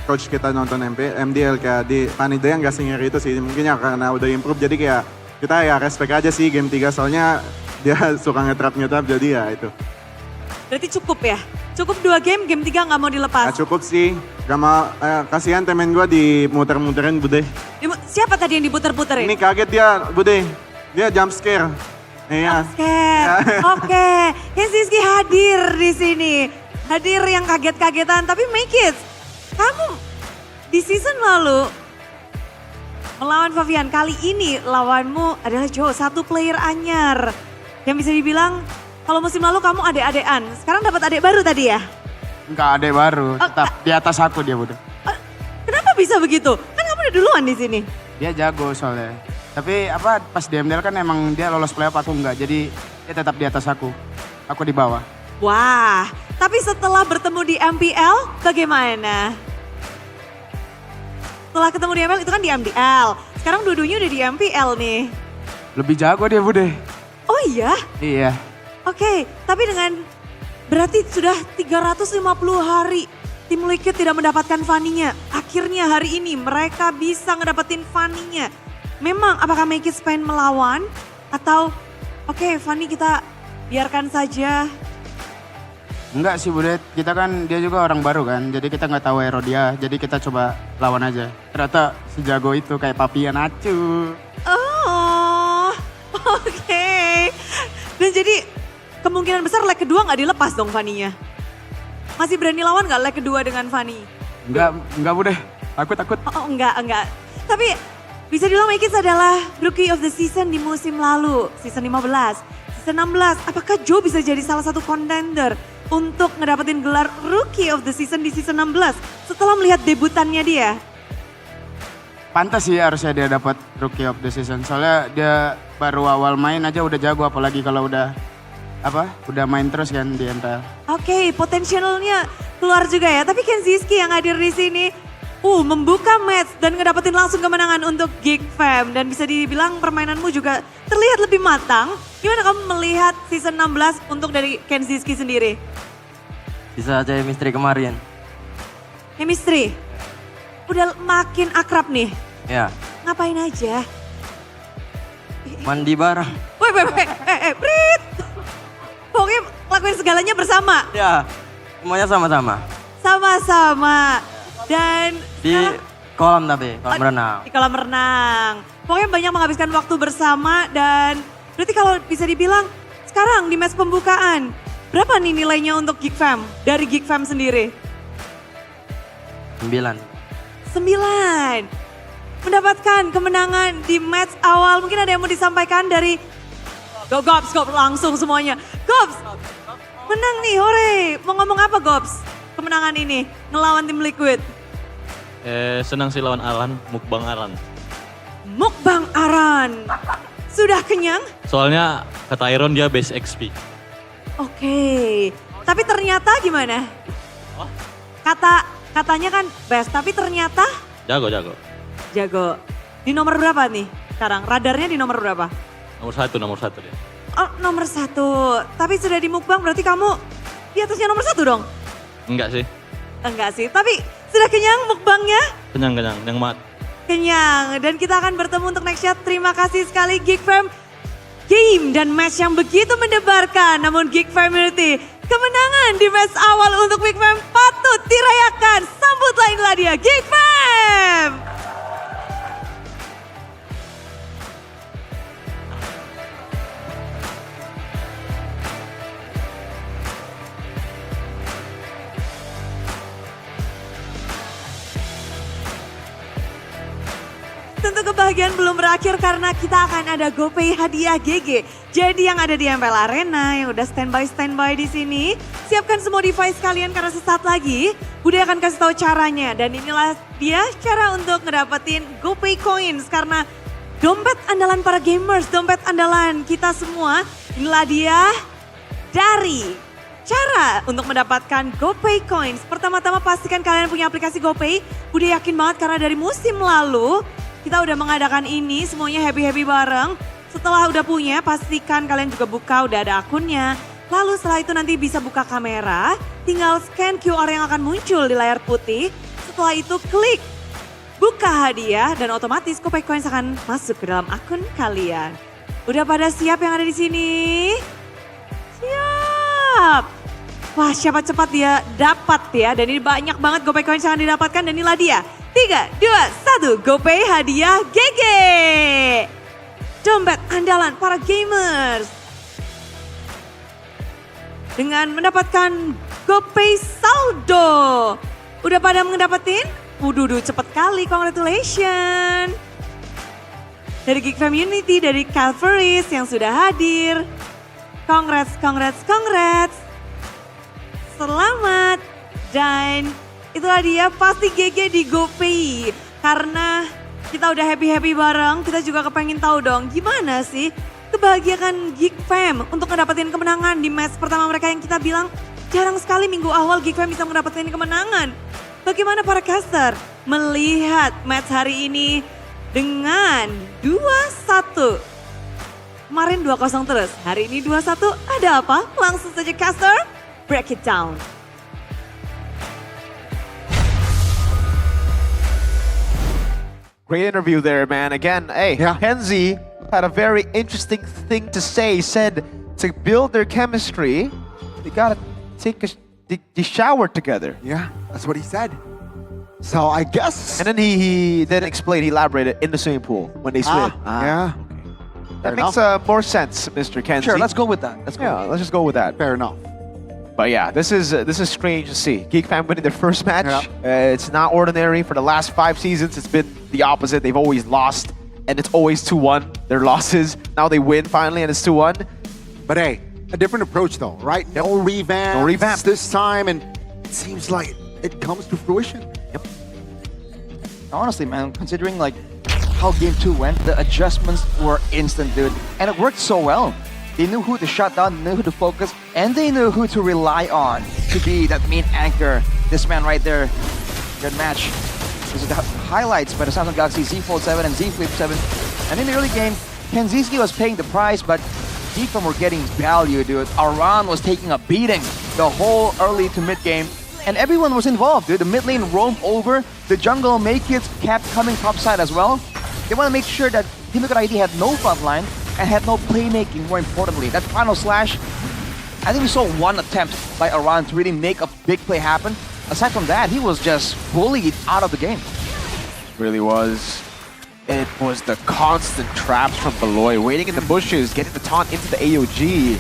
coach kita nonton MDL kayak di Fanny dia nggak senior itu sih, mungkin ya karena udah improve jadi kayak kita ya respect aja sih game 3 soalnya dia suka ngetrap jadi ya itu. Berarti cukup ya? Cukup 2 game 3 nggak mau dilepas? Cukup sih, gak mau, kasihan temen gue dimuter-muterin Bude. Siapa tadi yang diputer-puterin? Ini kaget dia Bude, dia jump scare. Iya. Jump scare, oke. Kensiski hadir di sini. Hadir yang kaget-kagetan, tapi Make It. Kamu di season lalu melawan Fabian, kali ini lawanmu adalah Joe, satu player anyar. Yang bisa dibilang kalau musim lalu kamu adek-adekan, sekarang dapat adek baru tadi ya? Enggak adek baru, tetap di atas aku dia Bude. Kenapa bisa begitu? Kan kamu udah duluan di sini. Dia jago soalnya. Tapi pas di MDL kan emang dia lolos playoff aku enggak, jadi dia tetap di atas aku. Aku di bawah. Wah, tapi setelah bertemu di MPL bagaimana? Setelah ketemu di MPL itu kan di MDL, sekarang dua-duanya udah di MPL nih. Lebih jago dia Bude. Oh iya? Iya. Oke, tapi dengan berarti sudah 350 hari tim Liquid tidak mendapatkan Fanny-nya. Akhirnya hari ini mereka bisa ngedapetin Fanny-nya. Memang apakah Make It pengen melawan atau oke, Fanny kita biarkan saja? Enggak sih Bude, kita kan dia juga orang baru kan, jadi kita nggak tahu hero dia, jadi kita coba lawan aja. Ternyata sejago itu kayak Papian acu. Oh, oke. Dan jadi kemungkinan besar leg kedua nggak dilepas dong Fanny-nya. Masih berani lawan nggak leg kedua dengan Fanny? Enggak Bude, takut. Oh enggak. Tapi bisa dibilang Make It adalah Rookie of the Season di musim lalu, season 15. Season 16, apakah Joe bisa jadi salah satu contender untuk ngedapetin gelar Rookie of the Season di season 16 setelah melihat debutannya dia? Pantas sih harusnya dia dapat Rookie of the Season, soalnya dia baru awal main aja udah jago, apalagi kalau udah main terus kan di MPL. Oke, potensialnya keluar juga ya. Tapi Kenziski yang hadir di sini, membuka match dan ngedapetin langsung kemenangan untuk Geek Fam. Dan bisa dibilang permainanmu juga terlihat lebih matang. Gimana kamu melihat season 16 untuk dari Kenziski sendiri? Bisa aja chemistry kemarin. Chemistry? Udah makin akrab nih? Ya, Ngapain aja? mandi bareng. Weh, Brit! Pokoknya lakuin segalanya bersama? Ya, semuanya sama-sama. Sama-sama. Dan Di kolam tapi, kolam renang. di kolam renang. Pokoknya banyak menghabiskan waktu bersama dan berarti kalau bisa dibilang sekarang di match pembukaan, berapa nih nilainya untuk Geek Fam? Dari Geek Fam sendiri? 9. 9. Mendapatkan kemenangan di match awal. Mungkin ada yang mau disampaikan dari Gops langsung semuanya. Gops, menang nih, hore. Mau ngomong apa Gops? Kemenangan ini ngelawan tim Liquid. Senang sih lawan Aran, mukbang Aran. Mukbang Aran. Sudah kenyang? Soalnya kata Iron dia base XP. Oke. Tapi ternyata gimana? Katanya kan best, tapi ternyata Jago. jago. Di nomor berapa nih sekarang? Radarnya di nomor berapa? Nomor satu dia. Oh, nomor 1. Tapi sudah di mukbang berarti kamu di atasnya nomor 1 dong? Enggak sih, Enggak sih, tapi sudah kenyang mukbangnya? kenyang, yang mat. Kenyang. Dan kita akan bertemu untuk next shot. Terima kasih sekali Geek Fam. Game dan match yang begitu mendebarkan. Namun Geek Family kemenangan di match awal untuk Geek Fam patut dirayakan. Sambutlah inilah dia Geek Fam. Tentu kebahagiaan belum berakhir karena kita akan ada GoPay hadiah GG. Jadi yang ada di MPL Arena yang udah standby di sini, siapkan semua device kalian karena sesaat lagi Bude akan kasih tahu caranya. Dan inilah dia cara untuk ngedapetin GoPay Coins karena dompet andalan para gamers, dompet andalan kita semua. Inilah dia dari cara untuk mendapatkan GoPay Coins. Pertama-tama pastikan kalian punya aplikasi GoPay. Bude yakin banget karena dari musim lalu kita udah mengadakan ini, semuanya happy-happy bareng. Setelah udah punya, pastikan kalian juga buka, udah ada akunnya. Lalu setelah itu nanti bisa buka kamera, tinggal scan QR yang akan muncul di layar putih. Setelah itu klik buka hadiah dan otomatis GoPay Coins akan masuk ke dalam akun kalian. Udah pada siap yang ada di sini? Siap! Wah, siapa cepat dia dapat ya. Dan ini banyak banget GoPay Coins yang akan didapatkan dan inilah dia. 3, 2, 1, GoPay hadiah GG. Dompet andalan para gamers. Dengan mendapatkan GoPay saldo. Udah pada mendapatin? Udah cepet kali, congratulations. Dari Geek Community, dari Calvaris yang sudah hadir. Congrats. Selamat. Dan itulah dia pasti GG di GoPay. Karena kita udah happy-happy bareng, kita juga kepengen tahu dong gimana sih kebahagiaan Geek Fam untuk ngedapetin kemenangan di match pertama mereka yang kita bilang jarang sekali minggu awal Geek Fam bisa mendapatkan kemenangan. Bagaimana para caster melihat match hari ini dengan 2-1. Kemarin 2-0 terus, hari ini 2-1 ada apa? Langsung saja caster, break it down. Great interview there, man. Again, hey, Kenzie had a very interesting thing to say. He said to build their chemistry, they gotta take the shower together. Yeah, that's what he said. So I guess... And then he then explained, he elaborated in the swimming pool when they swim. Yeah. That makes more sense, Mr. Kenzie. Sure, let's go with that. Let's just go with that. Fair enough. But yeah, this is strange to see. Geek Fam winning their first match. It's not ordinary. For the last 5 seasons, it's been the opposite. They've always lost, and it's always 2-1. Their losses. Now they win finally, and it's 2-1. But hey, a different approach though, right? No revamp this time, and it seems like it comes to fruition. Yep. Honestly, man, considering like how game 2 went, the adjustments were instant, dude. And it worked so well. They knew who to shut down, knew who to focus, and they knew who to rely on to be that main anchor. This man right there, good match. This is the highlights by the Samsung Galaxy Z Fold 7 and Z Flip 7. And in the early game, Kenziski was paying the price, but Geekfam were getting value, dude. Aran was taking a beating the whole early to mid game. And everyone was involved, dude. The mid lane roamed over. The jungle Maykits kept coming topside as well. They want to make sure that Team Liquid ID had no front line and had no playmaking, more importantly. That final slash, I think we saw one attempt by Aran to really make a big play happen. Aside from that, he was just bullied out of the game. Really was. It was the constant traps from Beloy, waiting in the bushes, getting the taunt into the AOG.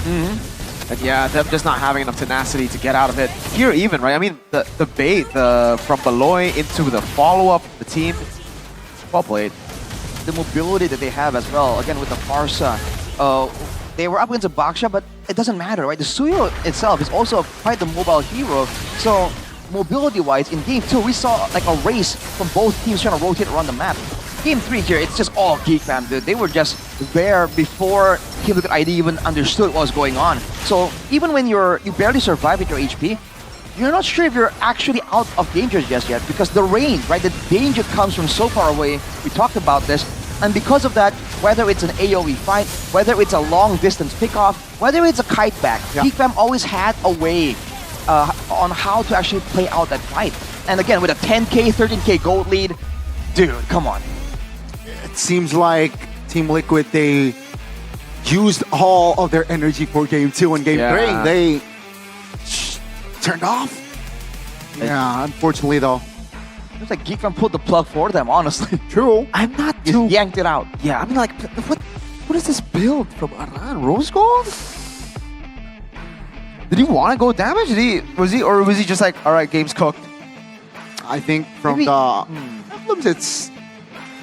And yeah, them just not having enough tenacity to get out of it. Here even, right? I mean, the bait from Beloy into the follow-up, the team, well played. The mobility that they have as well, again with the Farsa. They were up against a Baksha, but it doesn't matter, right? The Suyo itself is also quite the mobile hero. So mobility-wise, in Game 2, we saw like a race from both teams trying to rotate around the map. Game 3 here, it's just all Geek Fam, dude. They were just there before Team Liquid ID even understood what was going on. So even when you barely survive with your HP, you're not sure if you're actually out of danger just yet, because the range, right? The danger comes from so far away. We talked about this. And because of that, whether it's an AoE fight, whether it's a long distance pickoff, whether it's a kite back, Geek Fam always had a way on how to actually play out that fight. And again, with a 10k, 13k gold lead, dude, come on. It seems like Team Liquid, they used all of their energy for Game 2 and Game 3. They turned off. Yeah, unfortunately though. It's like Geek Fam pulled the plug for them, honestly. True. I'm not too yanked it out. Yeah, I mean, like, what is this build from Aran? Rose Gold? Did he want to go damage? Was he just like, all right, game's cooked? I think from the emblems, it's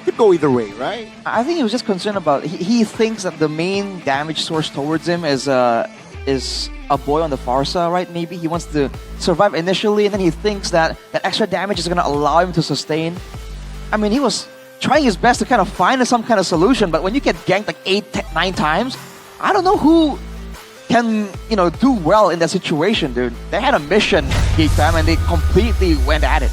could go either way, right? I think he was just concerned about. He thinks that the main damage source towards him is a boy on the Farsa, right? Maybe he wants to survive initially, and then he thinks that that extra damage is gonna allow him to sustain. I mean, he was trying his best to kind of find some kind of solution, but when you get ganked like 8-9 times, I don't know who can, do well in that situation, dude. They had a mission, Geek Fam, and they completely went at it.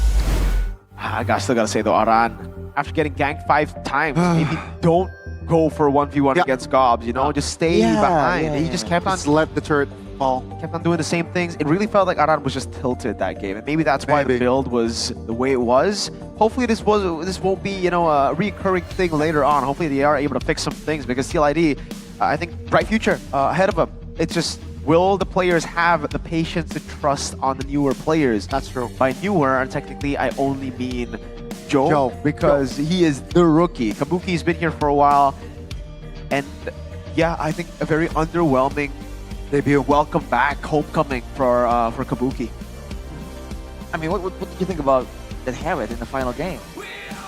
I still gotta say though, Aran, after getting ganked 5 times, maybe don't go for a 1v1 against Gobs, just stay behind. He just kept on... Just let the turret fall. Kept on doing the same things. It really felt like Aran was just tilted that game, and maybe that's why the build was the way it was. Hopefully this won't be, a recurring thing later on. Hopefully they are able to fix some things, because TLID, I think, bright future ahead of them. It's just, will the players have the patience to trust on the newer players? That's true. By newer, and technically I only mean Joe, because he is the rookie. Kabuki's been here for a while, and yeah, I think a very underwhelming debut. Welcome back, homecoming for Kabuki. I mean, what did you think about that Herod in the final game?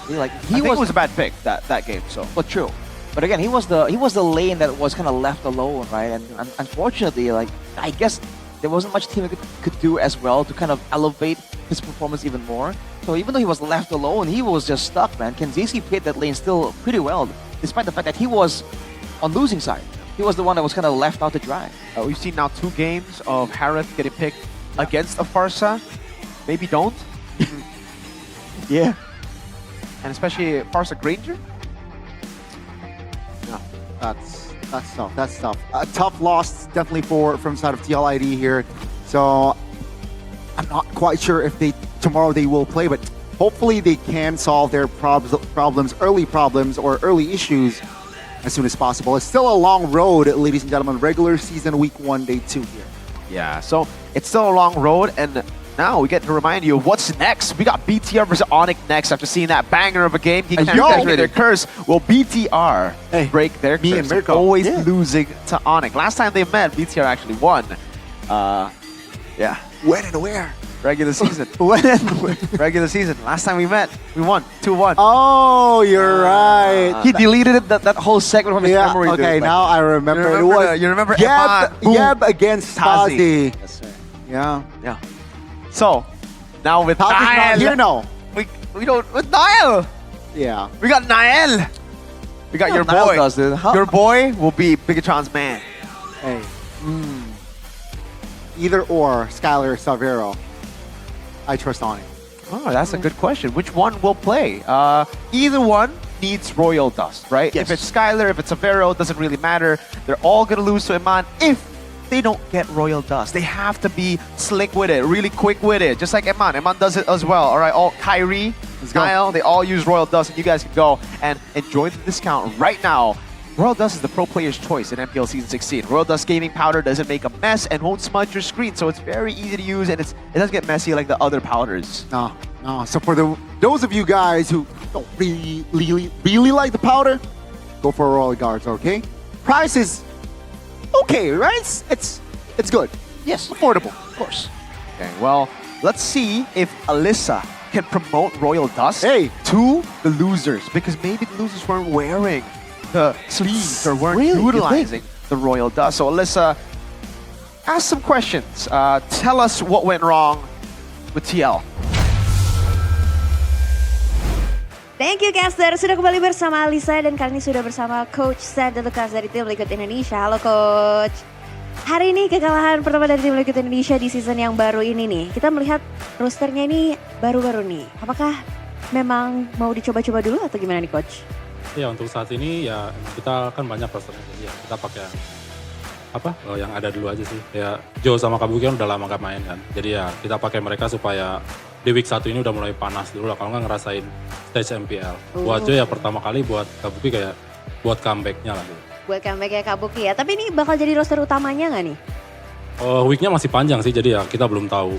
I think it was a bad pick that game. So, but true. But again, he was the lane that was kind of left alone, right? And unfortunately, I guess there wasn't much team could do as well to kind of elevate his performance even more. So even though he was left alone, he was just stuck, man. Kenziski played that lane still pretty well, despite the fact that he was on losing side. He was the one that was kind of left out to dry. We've seen now 2 games of Harith getting picked against a Farsa. Maybe don't. Yeah. And especially Farsa Granger. No, that's tough. That's tough. A tough loss definitely from side of TLID here. So I'm not quite sure if tomorrow they will play, but hopefully they can solve their early problems or early issues as soon as possible. It's still a long road, ladies and gentlemen. Regular season week 1, day 2 here. Yeah, so it's still a long road, and now we get to remind you of what's next. We got BTR versus Onyx next after seeing that banger of a game. He can't break their curse. Will BTR break their curse? And Mirko. Always losing to Onyx. Last time they met, BTR actually won. Yeah. When and where? Regular season. When and where? Regular season. Last time we met, we won 2-1. Oh, you're right. He deleted that whole segment from his memory. Okay, dude. now I remember. You remember Yeb against Tazi. Yes, sir. Yeah. So, now with Tazi's not Niall. here now. We don't, with Niall. Yeah. We got Niall. We got your Niall boy. does, dude. Your boy will be Bigatron's man. Hey. Either or, Skylar or Savero. I trust Onyx. Oh, that's a good question. Which one will play? Either one needs Royal Dust, right? Yes. If it's Skylar, if it's Avero, it doesn't really matter. They're all going to lose to Iman if they don't get Royal Dust. They have to be slick with it, really quick with it, just like Iman. Iman does it as well. All right, all Kyrie, Niall, they all use Royal Dust, and you guys can go and enjoy the discount right now. Royal Dust is the pro player's choice in MPL Season 16. Royal Dust gaming powder doesn't make a mess and won't smudge your screen, so it's very easy to use, and it doesn't get messy like the other powders. No. So for those of you guys who don't really like the powder, go for Royal Guards, okay? Price is okay, right? It's good. Yes. Affordable, of course. Okay, well, let's see if Alyssa can promote Royal Dust to the losers, because maybe the losers weren't wearing the sleeves or weren't utilizing the Royal Dust. So Alyssa, ask some questions. Tell us what went wrong with TL. Thank you, Caster. Sudah kembali bersama Alisa dan kali ini sudah bersama Coach Sad dan Lukas dari tim Liquid Indonesia. Halo Coach. Hari ini kekalahan pertama dari tim Liquid Indonesia di season yang baru ini nih. Kita melihat rosternya ini baru-baru nih. Apakah memang mau dicoba-coba dulu atau gimana nih Coach? Ya untuk saat ini ya kita kan banyak rosternya, jadi ya kita pakai yang ada dulu aja sih. Ya Joe sama Kabuki kan udah lama gak main kan, jadi ya kita pakai mereka supaya di week 1 ini udah mulai panas dulu lah, kalau nggak ngerasain stage MPL. Buat Joe ya pertama kali, buat Kabuki kayak buat comebacknya lah gitu. Buat comeback ya Kabuki ya, tapi ini bakal jadi roster utamanya nggak nih? Weeknya masih panjang sih, jadi ya kita belum tahu.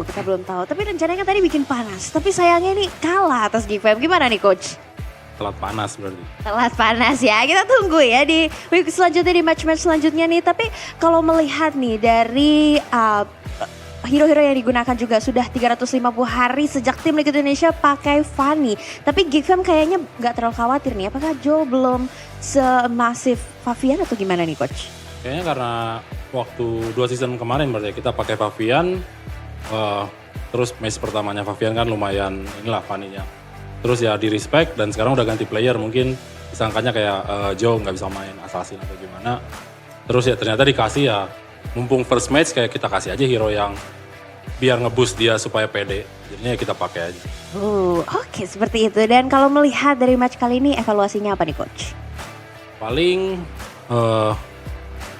Kita belum tahu, tapi rencananya kan tadi bikin panas, tapi sayangnya nih kalah atas GFM. Gimana nih Coach? Telat panas berarti. Telat panas ya, kita tunggu ya di week selanjutnya, di match-match selanjutnya nih. Tapi kalau melihat nih dari hero-hero yang digunakan juga sudah 350 hari sejak tim Liquid Indonesia pakai Fanny. Tapi GFM kayaknya nggak terlalu khawatir nih, apakah Joe belum semasif Favian atau gimana nih Coach? Kayaknya karena waktu 2 season kemarin berarti kita pakai Favian, terus match pertamanya Favian kan lumayan inilah Fanny-nya. Terus ya di respect dan sekarang udah ganti player, mungkin disangkanya kayak Joe nggak bisa main assassin atau gimana. Terus ya ternyata dikasih ya, mumpung first match kayak kita kasih aja hero yang biar ngeboost dia supaya pede. Jadinya ya kita pakai aja. Oke, seperti itu. Dan kalau melihat dari match kali ini evaluasinya apa nih Coach? Paling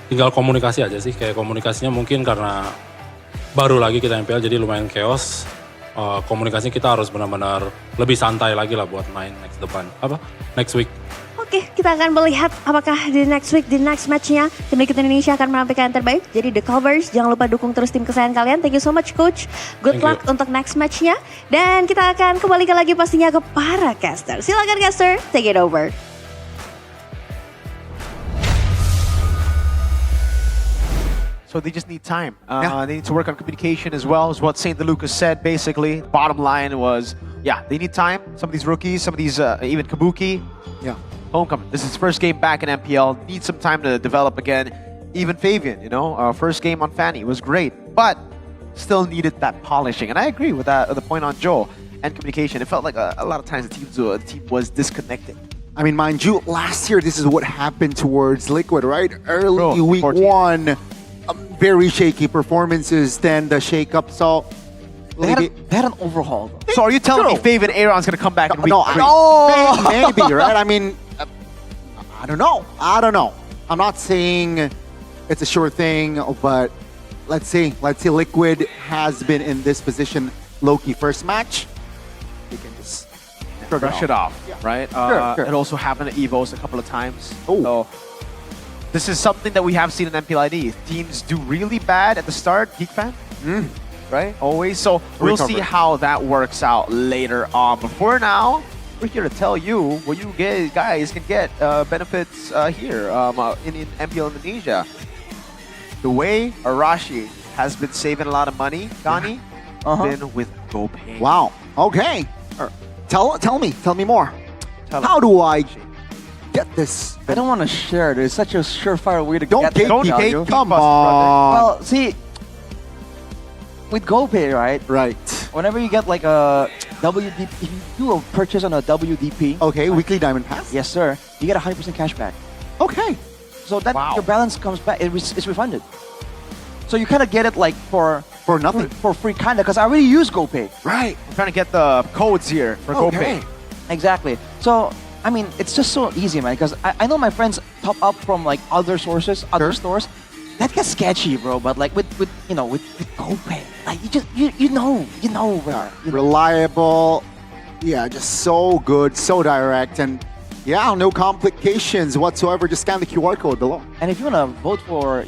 tinggal komunikasi aja sih, kayak komunikasinya mungkin karena baru lagi kita MPL jadi lumayan chaos. Komunikasinya kita harus benar-benar lebih santai lagi lah buat main next week. Oke, kita akan melihat apakah di next week, di next match-nya tim Liquid Indonesia akan menampilkan yang terbaik. Jadi The Covers, jangan lupa dukung terus tim kesayangan kalian. Thank you so much Coach. Good luck untuk next match-nya. Dan kita akan kembalikan lagi pastinya ke para caster. Silakan caster, take it over. So they just need time. They need to work on communication as well, is what St. DeLucas said, basically. Bottom line was, they need time. Some of these rookies, some of these, even Kabuki. Homecoming. This is his first game back in MPL. Needs some time to develop again. Even Fabian, first game on Fanny was great, but still needed that polishing. And I agree with that, the point on Joel and communication. It felt like a lot of times the team was disconnected. I mean, mind you, last year this is what happened towards Liquid, right? Early week 1. Very shaky performances, then the shake-up, so... They had an overhaul. So are you telling me Fav and Aaron's going to come back in week 3? Maybe, right? I mean, I don't know. I'm not saying it's a sure thing, but let's see. Liquid has been in this position low-key first match. They can just brush it off, right? Sure. It also happened at EVOs a couple of times. So this is something that we have seen in MPL ID. Teams do really bad at the start, Geek Fan, right? Always. So we'll see how that works out later on. But for now, we're here to tell you what you guys can get benefits here in MPL Indonesia. The way Arashi has been saving a lot of money, Gani, been with GoPay. Wow. Okay. Tell me more. How do I get this? I don't want to share it. It's such a surefire way to get it. Don't gatekeep. Come on. Well, see, with GoPay, right? Right. Whenever you get like a WDP, if you do a purchase on a WDP. Okay, weekly diamond pass. Yes, sir. You get 100% cash back. Okay. So that your balance comes back. It's refunded. So you kind of get it like for For nothing. For free, kinda, because I already use GoPay. Right. I'm trying to get the codes here for GoPay. Exactly. So, I mean, it's just so easy, man, because I know my friends top up from like other sources, other stores. That gets sketchy, bro. But like with GoPay, like you know, bro. Reliable. Yeah, just so good, so direct, and yeah, no complications whatsoever. Just scan the QR code below. And if you want to vote for,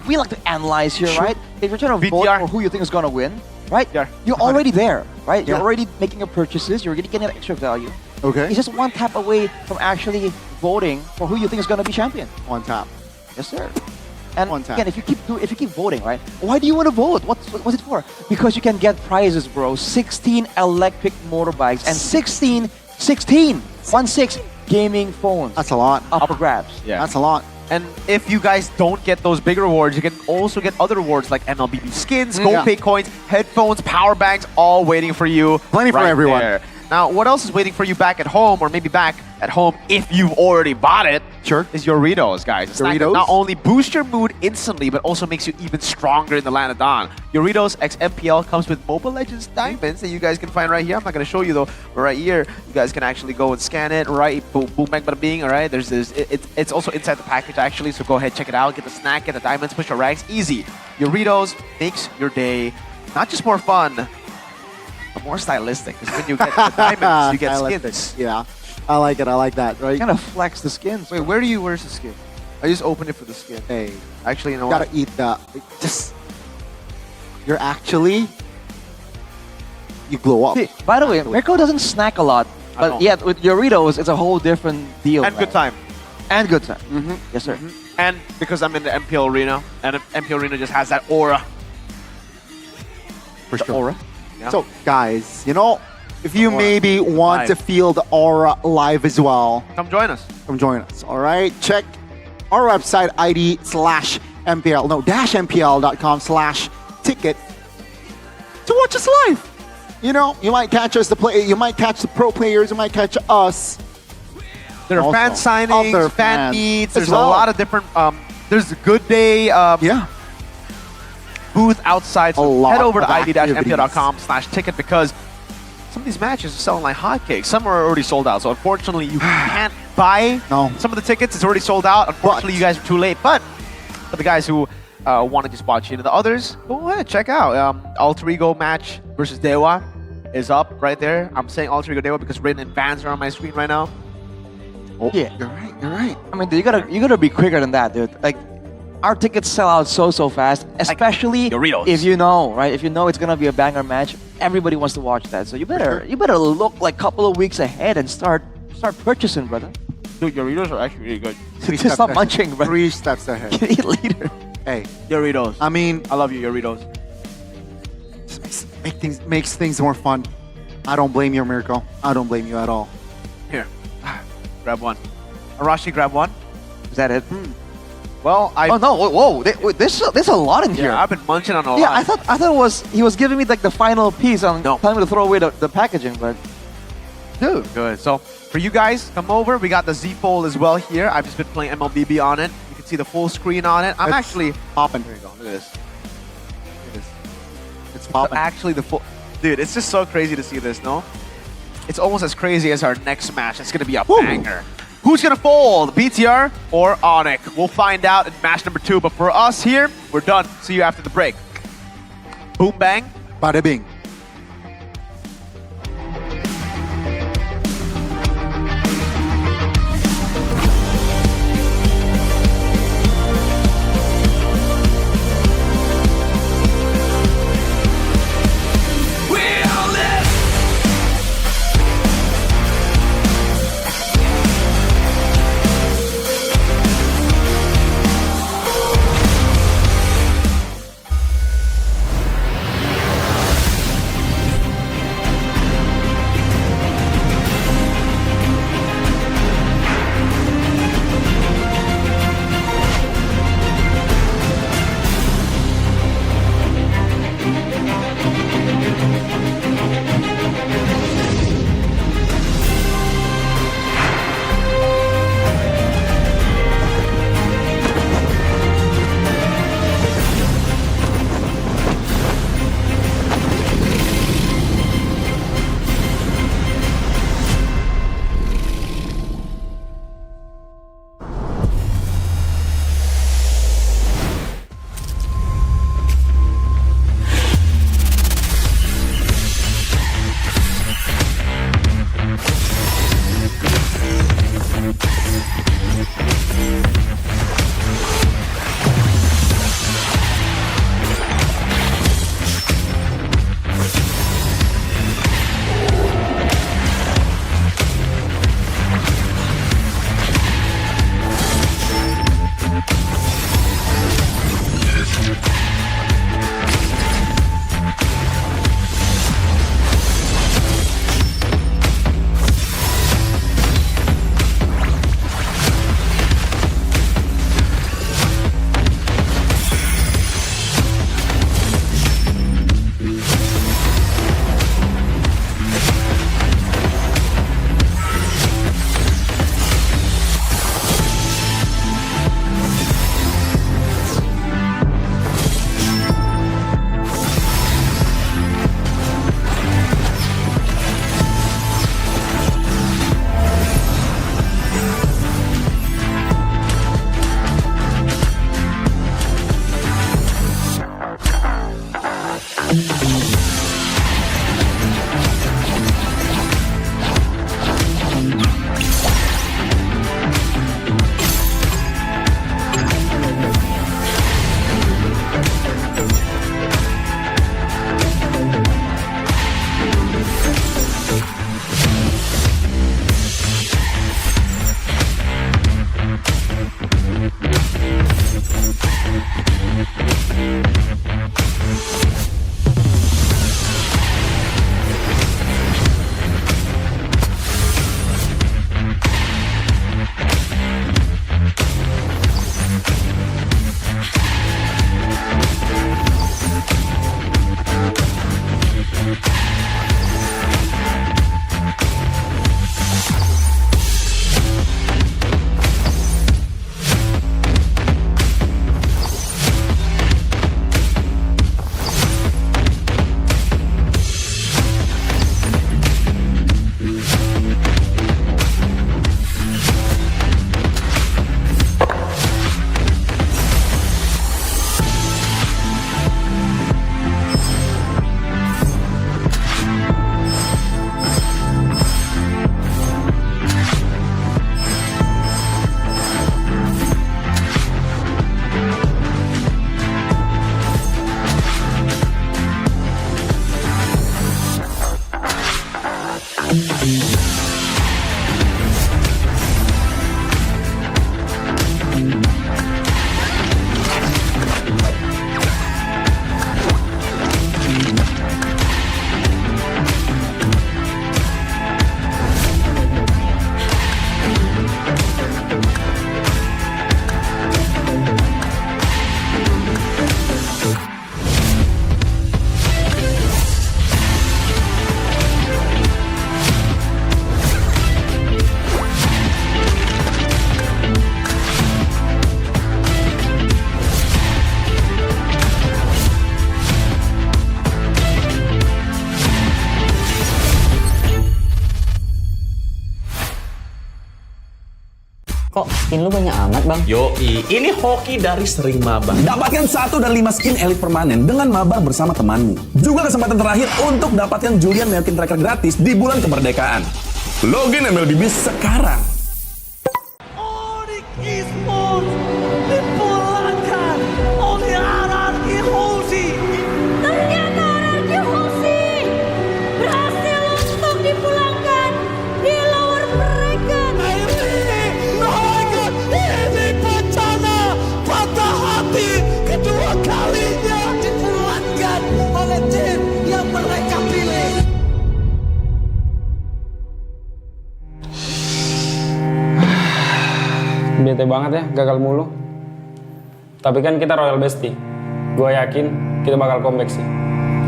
we like to analyze here, right? If you're trying to vote for who you think is going to win, right? You're already there, right? You're already making your purchases. You're already getting that extra value. Okay. It's just one tap away from actually voting for who you think is going to be champion. One tap. Yes, sir. And one tap. again, if you keep voting, right? Why do you want to vote? What's it for? Because you can get prizes, bro. 16 electric motorbikes and 16 gaming phones. That's a lot. Up for grabs. Yeah. That's a lot. And if you guys don't get those big rewards, you can also get other rewards like MLBB skins, GoPay coins, headphones, power banks, all waiting for you. Plenty for everyone. There. Now, what else is waiting for you back at home, or maybe back at home if you've already bought it? Sure. Is Doritos, guys. A snack that Doritos? not only boosts your mood instantly, but also makes you even stronger in the land of Dawn. Doritos X MPL comes with Mobile Legends diamonds that you guys can find right here. I'm not going to show you though, but right here, you guys can actually go and scan it, right? Boom, boom, bang, bada bing, all right? There's this, it's also inside the package actually, so go ahead, check it out, get the snack, get the diamonds, push your ranks, easy. Doritos makes your day not just more fun, but more stylistic. Because when you get the diamonds, you get skins. Yeah, I like it. I like that. Right? Kind of flex the skins. Wait, where's the skin? I just opened it for the skin. Hey, actually, you know gotta what? eat the. You glow up. See, by the way, Mirko doesn't snack a lot, but yet with Doritos, it's a whole different deal. And good time. And good time. Yes, sir. And because I'm in the MPL arena, and MPL arena just has that aura. For sure. Aura. Yeah. So, guys, if you Aura. maybe want to Live. feel the aura live as well, Come join us. come join us. All right, check our website ID/MPL, -MPL.com/ticket to watch us live. You might catch us you might catch the pro players, you might catch us. There are Also, fan signings, other fan fans meets. as There's well. a lot of different. There's a good day. Booth outside. So lot head over to of id-mpl.com/ticket because some of these matches are selling like hotcakes. Some are already sold out. So unfortunately, you can't buy some of the tickets. It's already sold out. Unfortunately, you guys are too late. But for the guys who want to just watch the others, go ahead, check out Alter Ego match versus Dewa is up right there. I'm saying Alter Ego Dewa because Rin and Vans are on my screen right now. Yeah. You're right. You're right. I mean, you gotta be quicker than that, dude. Like, our tickets sell out so fast, especially Doritos. if you know, right? If you know it's gonna be a banger match, everybody wants to watch that. So you better look like a couple of weeks ahead and start purchasing, brother. Dude, Doritos are actually really good. Just stop munching, bro. 3 steps ahead. Eat later. Hey, Doritos. I mean, I love you, Doritos. makes things more fun. I don't blame you, Mirko. I don't blame you at all. Here, grab one. Arashi, grab one. Is that it? Well, Oh no! Whoa! There's a lot in here. Yeah, I've been munching on a lot. Yeah, I thought it was he was giving me like the final piece on telling me to throw away the packaging, but Dude, good. So for you guys, come over. We got the Z Fold as well here. I've just been playing MLBB on it. You can see the full screen on it. I'm It's actually popping. Here you go. Look at this. It's popping. Actually, the full. Dude, it's just so crazy to see this. No, it's almost as crazy as our next match. It's gonna be a banger. Who's gonna fold, BTR or Onyx? We'll find out in match number 2. But for us here, we're done. See you after the break. Boom bang. Bada bing. Kok skin lu banyak amat, Bang? Yoi, ini hoki dari sering mabar. Dapatkan 1 dan 5 skin elit permanen dengan mabar bersama temanmu. Juga kesempatan terakhir untuk dapatkan Julian Melkin Tracker gratis di bulan kemerdekaan. Login MLDB sekarang. Esports dipulangkan oleh Anarki Hoshi. Ternyata Anarki Hoshi berhasil untuk dipulangkan di lower bracket. Ini bencana patah hati kedua kalinya dipulangkan oleh tim yang mereka pilih. Bete banget ya, gagal mulu. Tapi kan kita Royal Bestie. Gue yakin kita bakal comeback sih.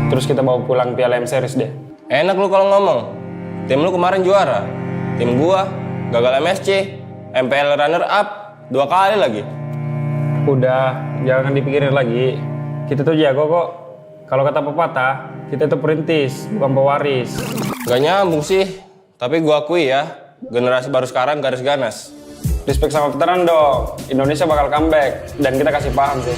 Terus kita bawa pulang Piala M Series deh. Enak lu kalau ngomong. Tim lu kemarin juara. Tim gua gagal MSC, MPL runner up 2 kali lagi. Udah, jangan dipikirin lagi. Kita tuh jago kok. Kalau kata pepatah, kita tuh perintis, bukan pewaris. Gak nyambung sih. Tapi gua akui ya, generasi baru sekarang garis ganas. Respect sama veteran dong. Indonesia bakal comeback dan kita kasih paham sih.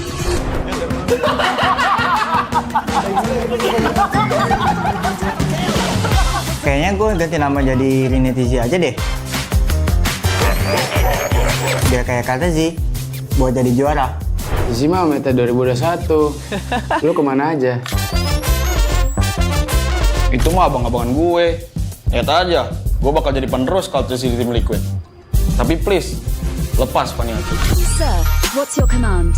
Kayaknya gue ganti nama jadi Rinetizi aja deh. Biar kayak kata sih, buat jadi juara. Zizi mah meta 2021. Lu kemana aja? Itu mah abang-abangan gue. Lihat aja, gue bakal jadi penerus kalau di tim Liquid. Tapi please, lepas Paniati. Sir, what's your command?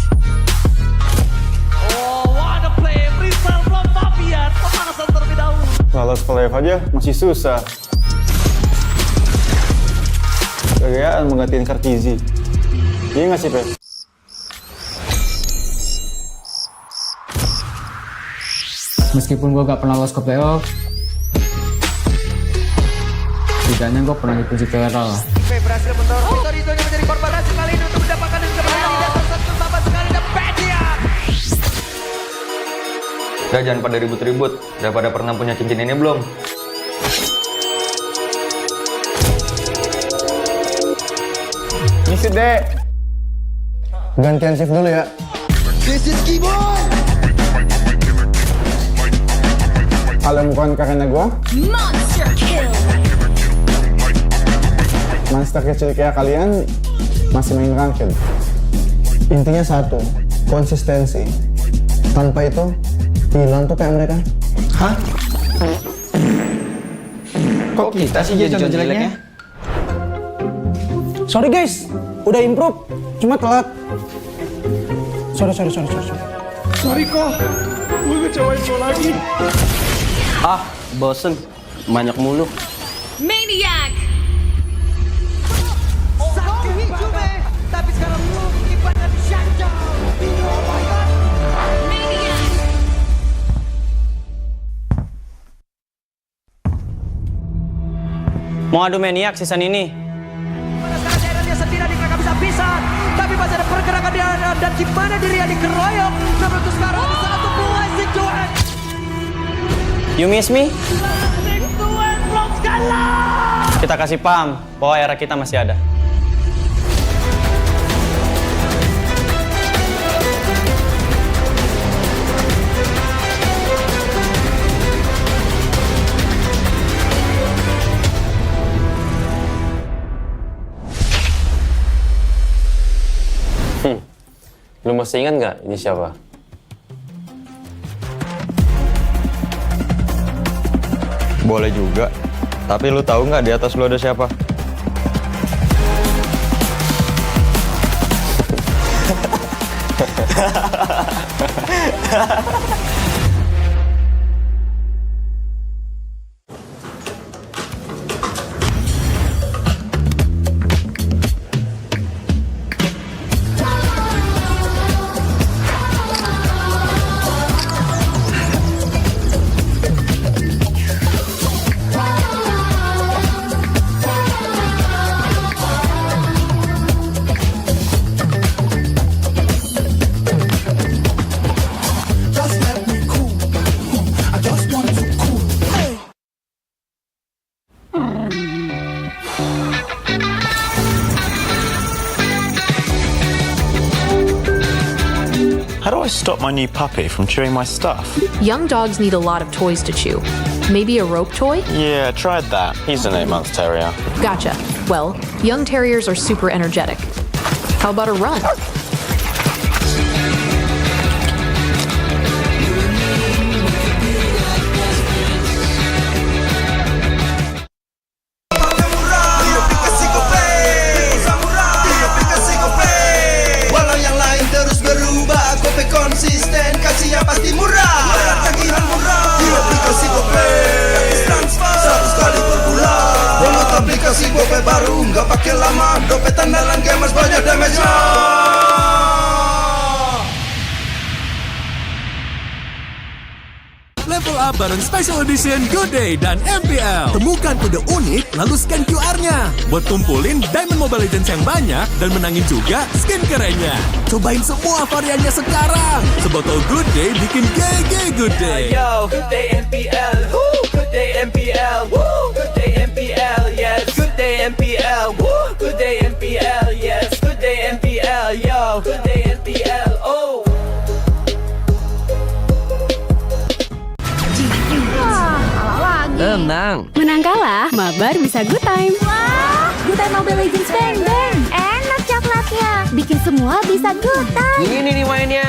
Oh, what a play! Rizal from Fabian, pemanasan terlebih dahulu. Lolos playoff aja masih susah. Gagayaan menggantiin Kartizi. Iya nggak sih, Pe? Meskipun gue gak pernah lolos ke playoff, setidaknya gue pernah dikunci KRL. Berhasil mendorong Victory Zone menjadi korban hasil kali ini untuk mendapatkan dan kemenangan di atas satu sama sekali dan Pedian. Udah jangan pada ribut-ribut, udah pada pernah punya cincin ini belum? Misi dek. Gantian shift dulu ya. This is Keyboard. Kalian bukan karena gue? Monster kill. Monster kecil kayak kalian masih main ranked. Intinya satu, konsistensi. Tanpa itu, hilang tuh kayak mereka. Hah? Kok kita sih jadi jelek-jeleknya? Sorry guys, udah improve, cuma telat. Sorry. Sorry kok, gue ngecewain lo lagi. Ah, bosen. Banyak mulu. Maniac. Tapi sekarang lu ibarat shutdown. Oh my god. Maniac. Mau adu maniak season ini? Dia sendiri habis-habisan. Tapi masih ada pergerakan dia dan gimana dirinya dikeroyok. Namun itu sekarang ada satu buah situation. You miss me? Kita kasih paham bahwa era kita masih ada. Lu masih ingat nggak ini siapa? Boleh juga. Tapi lu tahu nggak di atas lu ada siapa? How do I stop my new puppy from chewing my stuff? Young dogs need a lot of toys to chew. Maybe a rope toy? Yeah, I tried that. He's an 8-month terrier. Gotcha. Well, young terriers are super energetic. How about a run? Konsisten, kasih yang pasti murah. Bayar tagihan murah di aplikasi GoPay. Transfer 100 kali per bulan. Download aplikasi GoPay baru, nggak pakai lama. Dompet andalan gamers banyak damage-nya. Level up bareng Special Edition Good Day dan MPL. Temukan kode unik, lalu scan QR-nya. Buat kumpulin Diamond Mobile Legends yang banyak dan menangin juga skin kerennya. Cobain semua variannya sekarang. Sebotol Good Day bikin GG Good Day. Yo, Good Day MPL. Woo, Good Day MPL. Woo, Good Day MPL. Yes, Good Day MPL. Woo, Good Day MPL. Yes, Good Day MPL. Yo, Good Day MPL. Oh. Tenang. Menang kalah, mabar bisa good time. Wah, good time Mobile Legends bang bang. Enak coklatnya. Bikin semua bisa good time. Ini nih mainnya.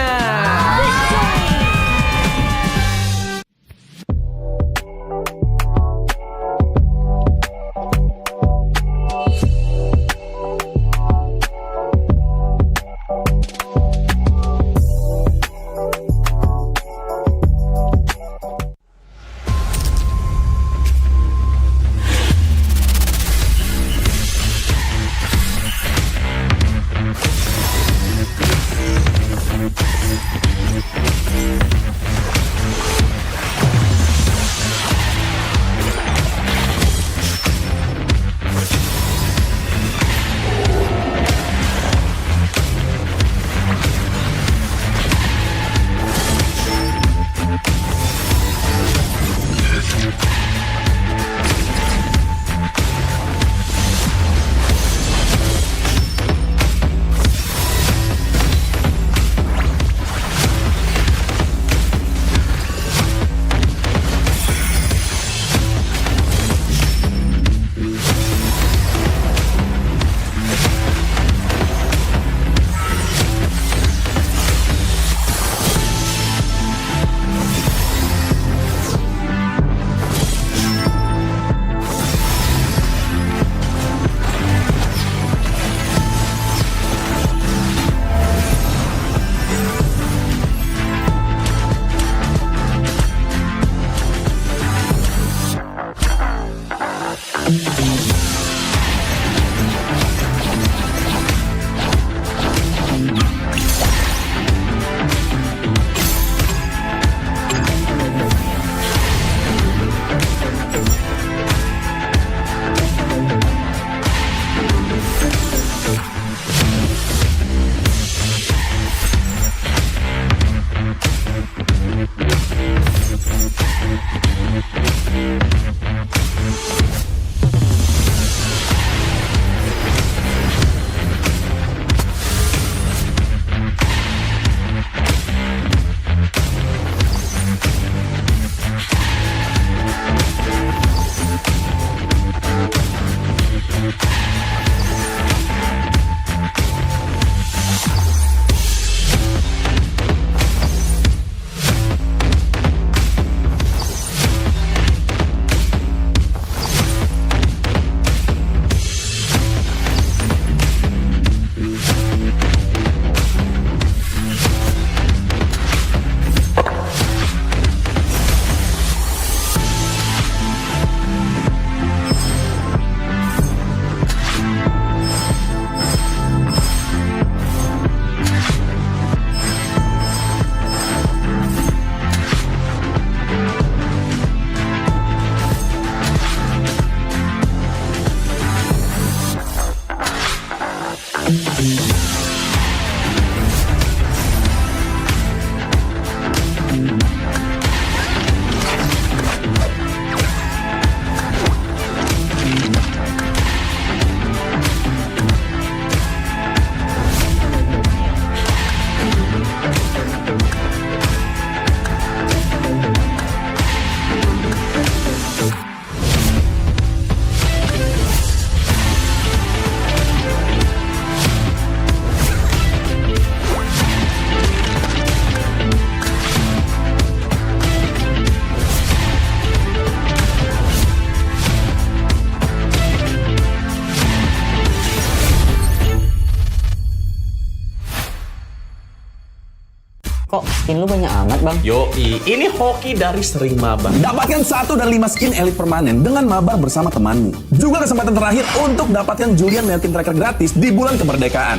Skin lu banyak amat bang. Yoi, ini hoki dari sering maba. Dapatkan 1 dari 5 skin elit permanen dengan mabar bersama temanmu. Juga kesempatan terakhir untuk dapatkan Julian Melkin Tracker gratis di bulan kemerdekaan.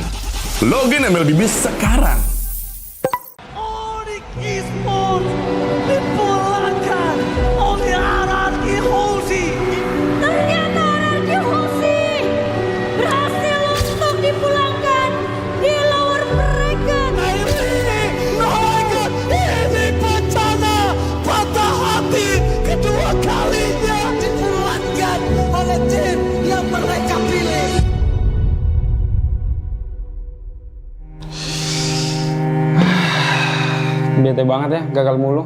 Login MLB Biz sekarang. Esports dipulangkan oleh Araki Hoshi. Ternyata Araki Hoshi berhasil untuk dipulangkan di lower bracket. Ini bencana patah hati kedua kalinya dipulangkan oleh tim yang mereka pilih. Bete banget ya, gagal mulu.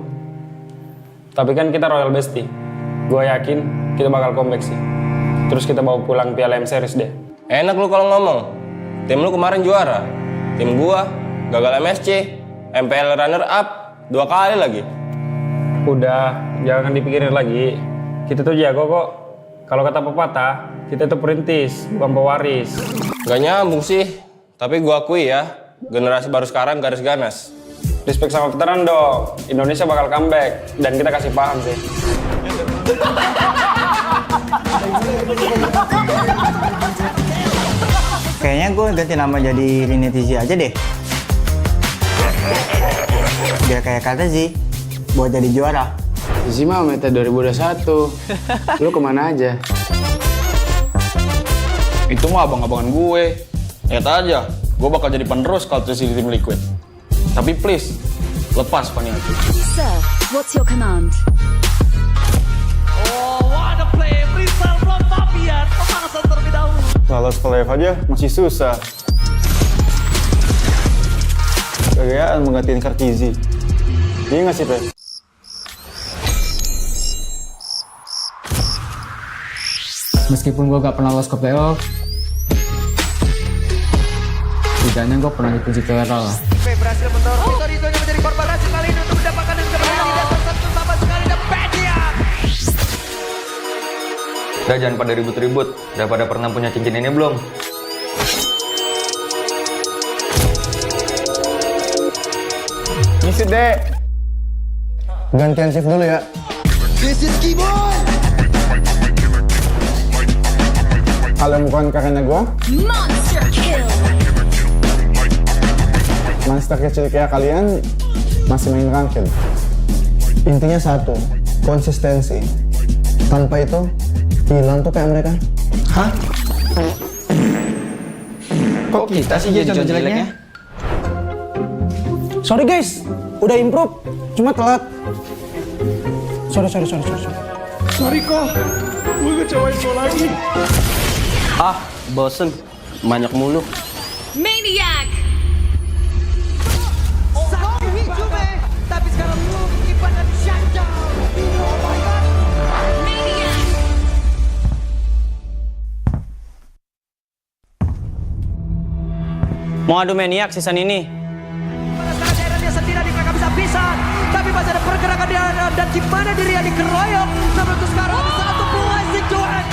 Tapi kan kita Royal Bestie. Gue yakin kita bakal comeback sih. Terus kita bawa pulang Piala M Series deh. Enak lu kalau ngomong. Tim lu kemarin juara. Tim gua gagal MSC, MPL runner up 2 kali lagi. Udah, jangan dipikirin lagi. Kita tuh jago kok. Kalau kata pepatah, kita tuh perintis, bukan pewaris. Gak nyambung sih. Tapi gua akui ya, generasi baru sekarang garis ganas. Respect sama veteran dong. Indonesia bakal comeback dan kita kasih paham sih. Kayaknya gue ganti nama jadi Rinetizi aja deh. Biar kayak kata sih, buat jadi juara. Zizi mah meta 2021. Lu kemana aja? Itu mah abang-abangan gue. Lihat aja, gue bakal jadi penerus kalau terus di tim Liquid. Tapi please, lepas Paniati. Sir, what's your command? Oh, what a play! Brisal from Fabian pemanasan terlebih dahulu. Lolos ke live aja masih susah. Kegayaan menggantiin Kartizi. Iya nggak sih, Pe? Meskipun gue gak pernah lolos ke playoff, setidaknya gue pernah dipuji ke era lah. Berhasil mendorong Rizzo-nya menjadi korban Rashid kali ini untuk mendapatkan yang kembali di dasar satu sama sekali dan Pedian. Udah jangan pada ribut-ribut. Udah pada pernah punya cincin ini belum? Ngisi deh. Gantian shift dulu ya. This is Keyboy. Kalau bukan karena gue, Monster kill. monster kecil kayak kalian masih main ranked. Intinya satu, konsistensi. Tanpa itu, hilang tuh kayak mereka. Hah? Kok kita sih jadi contoh jeleknya? Sorry guys, udah improve, cuma telat. Sorry. Sorry kok, gue ngecewain kau lagi. Ah, bosen. Banyak mulu. Maniac. Tapi sekarang lu kipan dan shutdown. Oh my god. Maniac. Mau adu Maniac season ini? Pada saat daerahnya sendiri mereka bisa pisan. Tapi masih ada pergerakan di dalam dan gimana dirinya dikeroyok. Namun untuk sekarang ada satu blessing duet.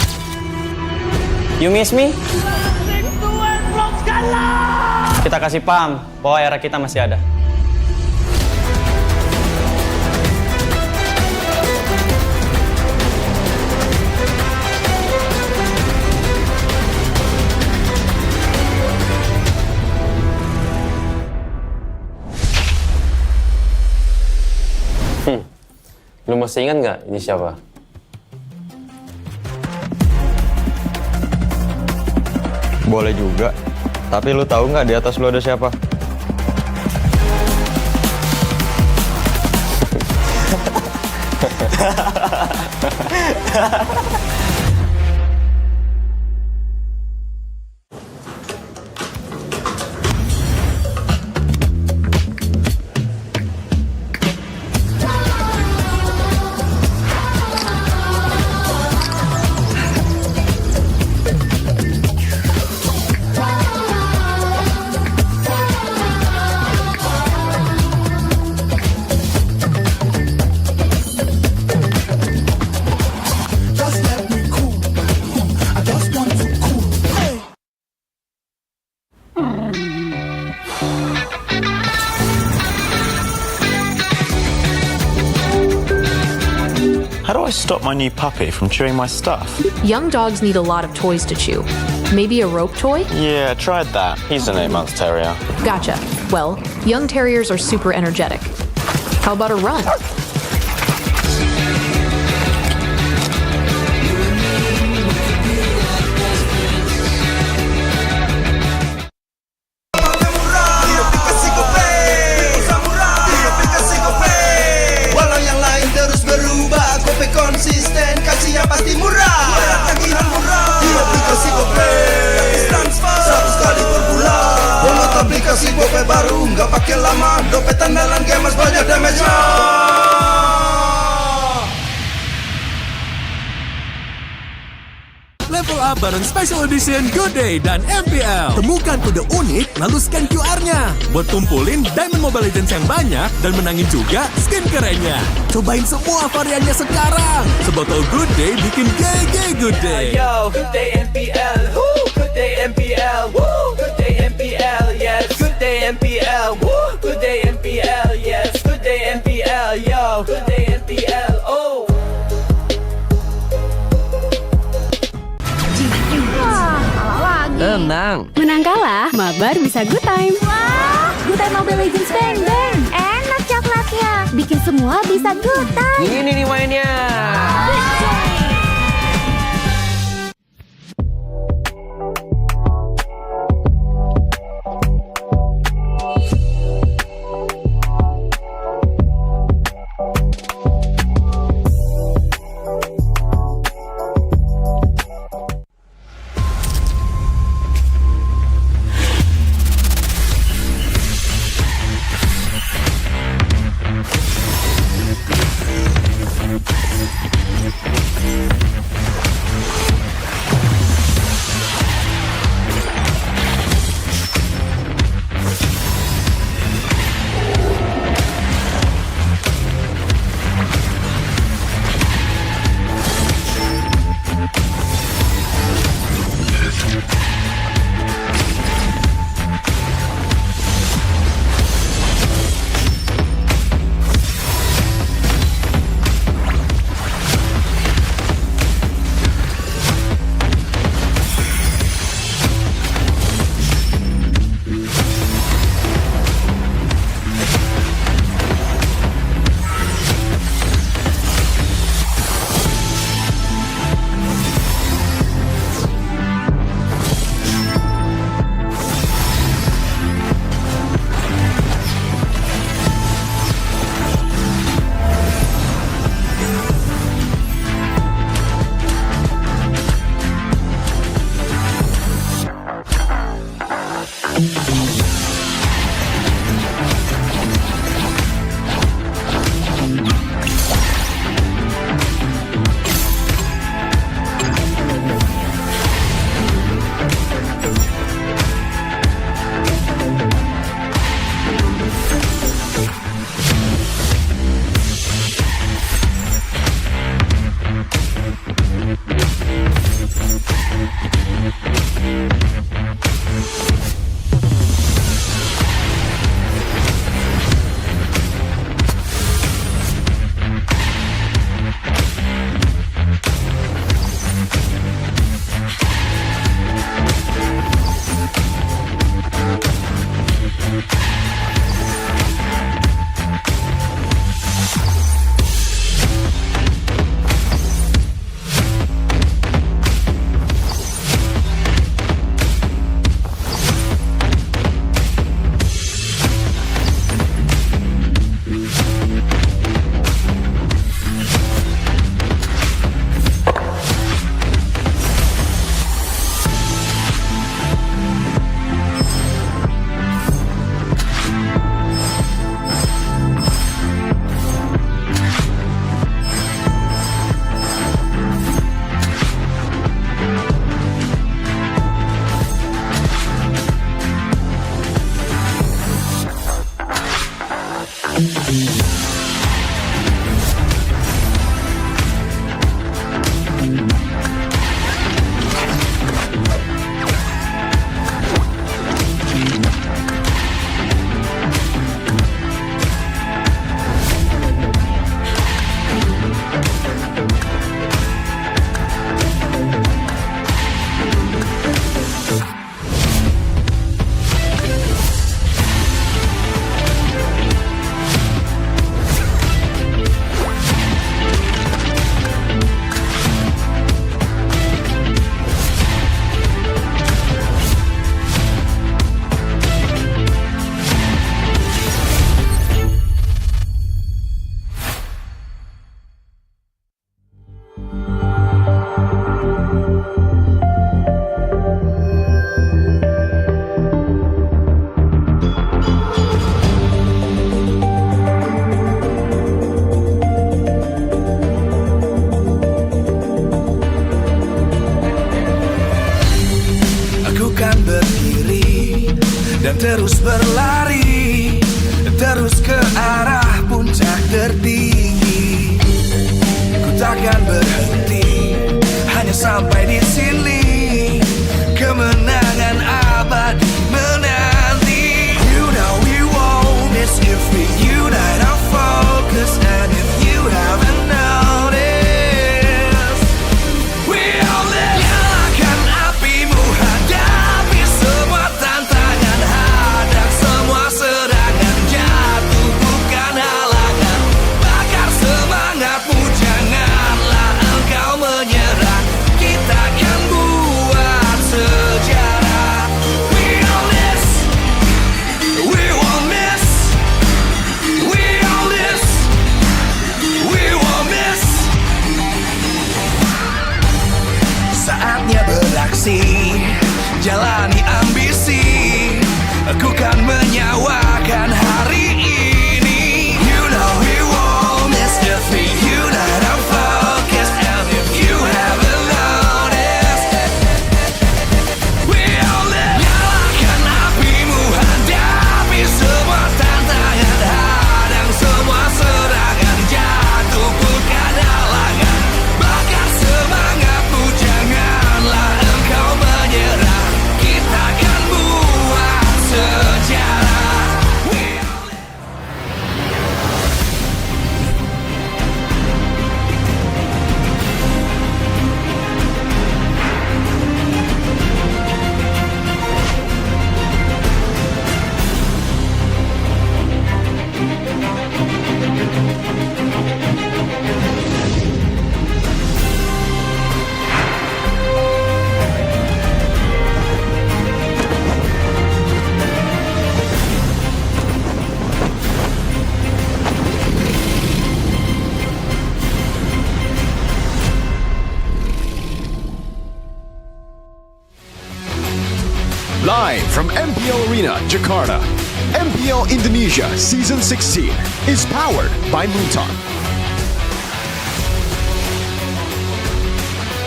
You miss me? Blessing duet from Skala. Kita kasih paham bahwa era kita masih ada. Lu masih ingat nggak ini siapa? Boleh juga. Tapi lu tahu nggak di atas lu ada siapa? Just let me How do I stop my new puppy from chewing my stuff? Young dogs need a lot of toys to chew. Maybe a rope toy? Yeah, tried that. He's an 8-month terrier. Gotcha. Well, young terriers are super energetic. How about a run? Walau yang lain terus berubah, Gope konsisten, kasih yang pasti murah. Bayar tagihan murah di aplikasi Gope, gratis transfer 100 kali per bulan. Download aplikasi Gope baru, nggak pakai lama. Dompet andalan gamers banyak damage-nya. Level up bareng Special Edition Good Day dan MPL. Temukan kode unik, lalu scan QR-nya. Buat kumpulin Diamond Mobile Legends yang banyak dan menangin juga skin kerennya. Cobain semua variannya sekarang. Sebotol Good Day bikin GG Good Day. Yo, Good Day MPL. Woo, Good Day MPL. Woo, Good Day MPL. Yes, Good Day MPL. Woo, Good Day MPL. Yes, Good Day MPL. Yo, Good Day MPL. Oh. Tenang. Menang kalah, mabar bisa good time. Wah, good time Mobile Legends bang bang. Enak coklatnya. Bikin semua bisa good time. Ini nih mainnya. terus berlari, terus ke arah puncak tertinggi. Ku takkan berhenti, hanya sampai di sini. Kemenangan abadi menanti. You know we won't miss if we unite our focus. And if you haven't noticed, we all live. Nyalakan apimu, hadapi semua tantangan, hadang semua serangan, jatuh bukan halangan. Bakar semangatmu, janganlah engkau menyerah. Kita akan buat sejarah. We all miss, we won't miss. We all miss, we won't miss. Saatnya beraksi, jalani ambisi. Aku kan menyawakan hari ini. You know we won't miss if we unite our focus. And if you haven't noticed, we all live. Nyalakan apimu, hadapi semua tantangan, hadang semua serangan, jatuh bukan halangan. Bakar semangatmu, janganlah engkau menyerah. Kita akan buat sejarah. Live from MPL Arena, Jakarta, MPL Indonesia Season 16 is powered by Muton.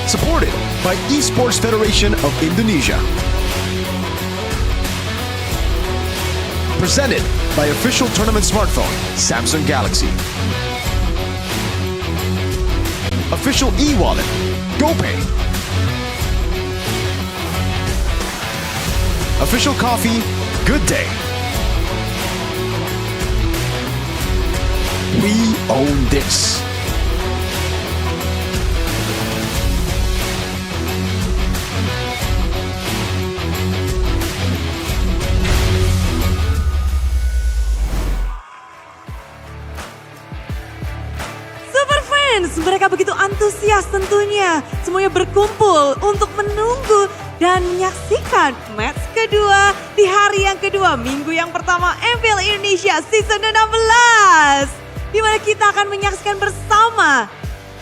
Supported by Esports Federation of Indonesia. Presented by official tournament smartphone, Samsung Galaxy. Official e-wallet, GoPay. Official coffee, Good Day. We own this. Superfans, mereka begitu antusias tentunya. Semuanya berkumpul untuk menunggu dan menyaksikan match kedua di hari yang kedua, minggu yang pertama MPL Indonesia Season 16. Di mana kita akan menyaksikan bersama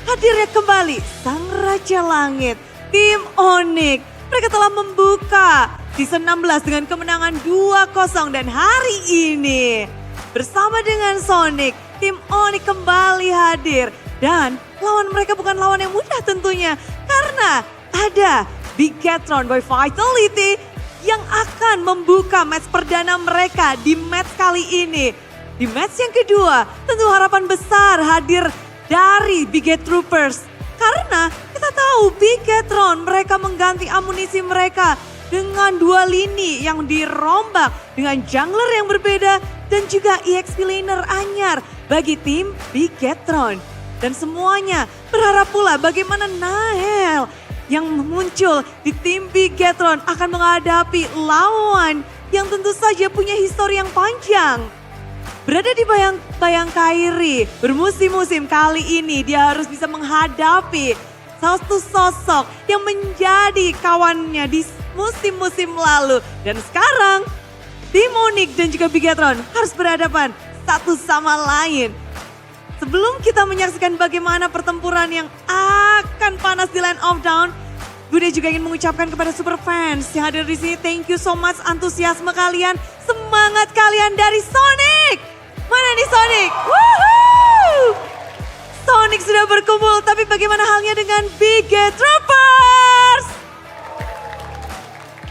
hadirnya kembali Sang Raja Langit, tim Onyx. Mereka telah membuka Season 16 dengan kemenangan 2-0 dan hari ini bersama dengan Sonic, tim Onyx kembali hadir. Dan lawan mereka bukan lawan yang mudah tentunya karena ada Bigetron by Vitality yang akan membuka match perdana mereka di match kali ini. Di match yang kedua tentu harapan besar hadir dari Biget Troopers. Karena kita tahu Bigetron mereka mengganti amunisi mereka dengan dua lini yang dirombak dengan jungler yang berbeda dan juga EXP laner anyar bagi tim Bigetron. Dan semuanya berharap pula bagaimana Nael yang muncul di tim Bigetron akan menghadapi lawan yang tentu saja punya histori yang panjang. Berada di bayang Kairi bermusim-musim, kali ini dia harus bisa menghadapi satu sosok yang menjadi kawannya di musim-musim lalu. Dan sekarang tim Onyx dan juga Bigetron harus berhadapan satu sama lain. Sebelum kita menyaksikan bagaimana pertempuran yang akan panas di Land of Dawn, Bude juga ingin mengucapkan kepada super fans yang hadir di sini, thank you so much antusiasme kalian, semangat kalian dari Sonic. Mana nih Sonic? Woohoo! Sonic sudah berkumpul, tapi bagaimana halnya dengan Biget Troopers?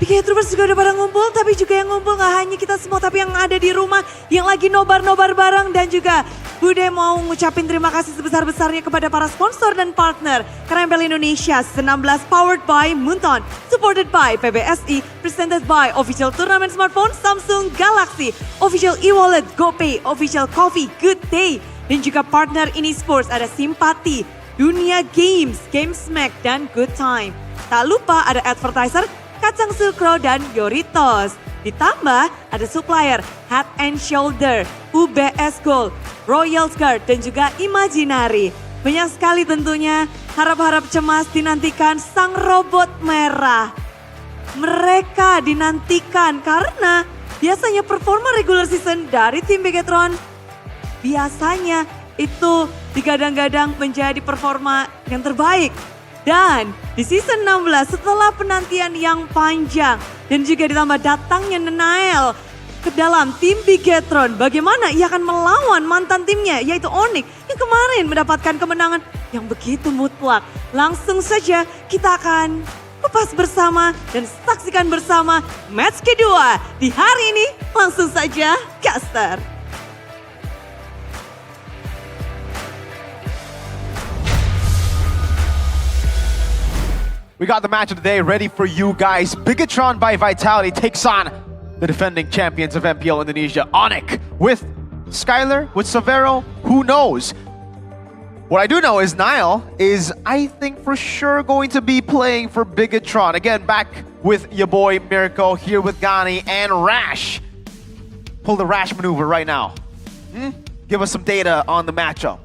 Big Troopers juga udah pada ngumpul, tapi juga yang ngumpul gak hanya kita semua, tapi yang ada di rumah, yang lagi nobar-nobar bareng. Dan juga Bude mau ngucapin terima kasih sebesar-besarnya kepada para sponsor dan partner. Karena MPL Indonesia Season 16 powered by Munton, supported by PBSI, presented by Official Turnamen Smartphone Samsung Galaxy, Official e-wallet GoPay, Official Coffee Good Day. Dan juga partner ini sports ada Simpati, Dunia Games, GameSmack, dan Good Time. Tak lupa ada advertiser Kacang Sukro dan Yoritos. Ditambah ada supplier Head and Shoulder, UBS Gold, Royal Guard, dan juga Imaginary. Banyak sekali tentunya, harap-harap cemas dinantikan sang robot merah. Mereka dinantikan karena biasanya performa regular season dari tim Bigetron biasanya itu digadang-gadang menjadi performa yang terbaik. Dan di season 16 setelah penantian yang panjang dan juga ditambah datangnya Nenael ke dalam tim Bigetron, bagaimana ia akan melawan mantan timnya yaitu Onyx yang kemarin mendapatkan kemenangan yang begitu mutlak. Langsung saja kita akan kupas bersama dan saksikan bersama match kedua di hari ini. Langsung saja caster. We got the match of the day ready for you guys. Bigetron by Vitality takes on the defending champions of MPL Indonesia, Onyx, with Skylar, with Severo, who knows? What I do know is Niall is, I think, for sure going to be playing for Bigetron. Again, back with your boy Mirko, here with Gani and Rash. Pull the Rash maneuver right now. Give us some data on the matchup.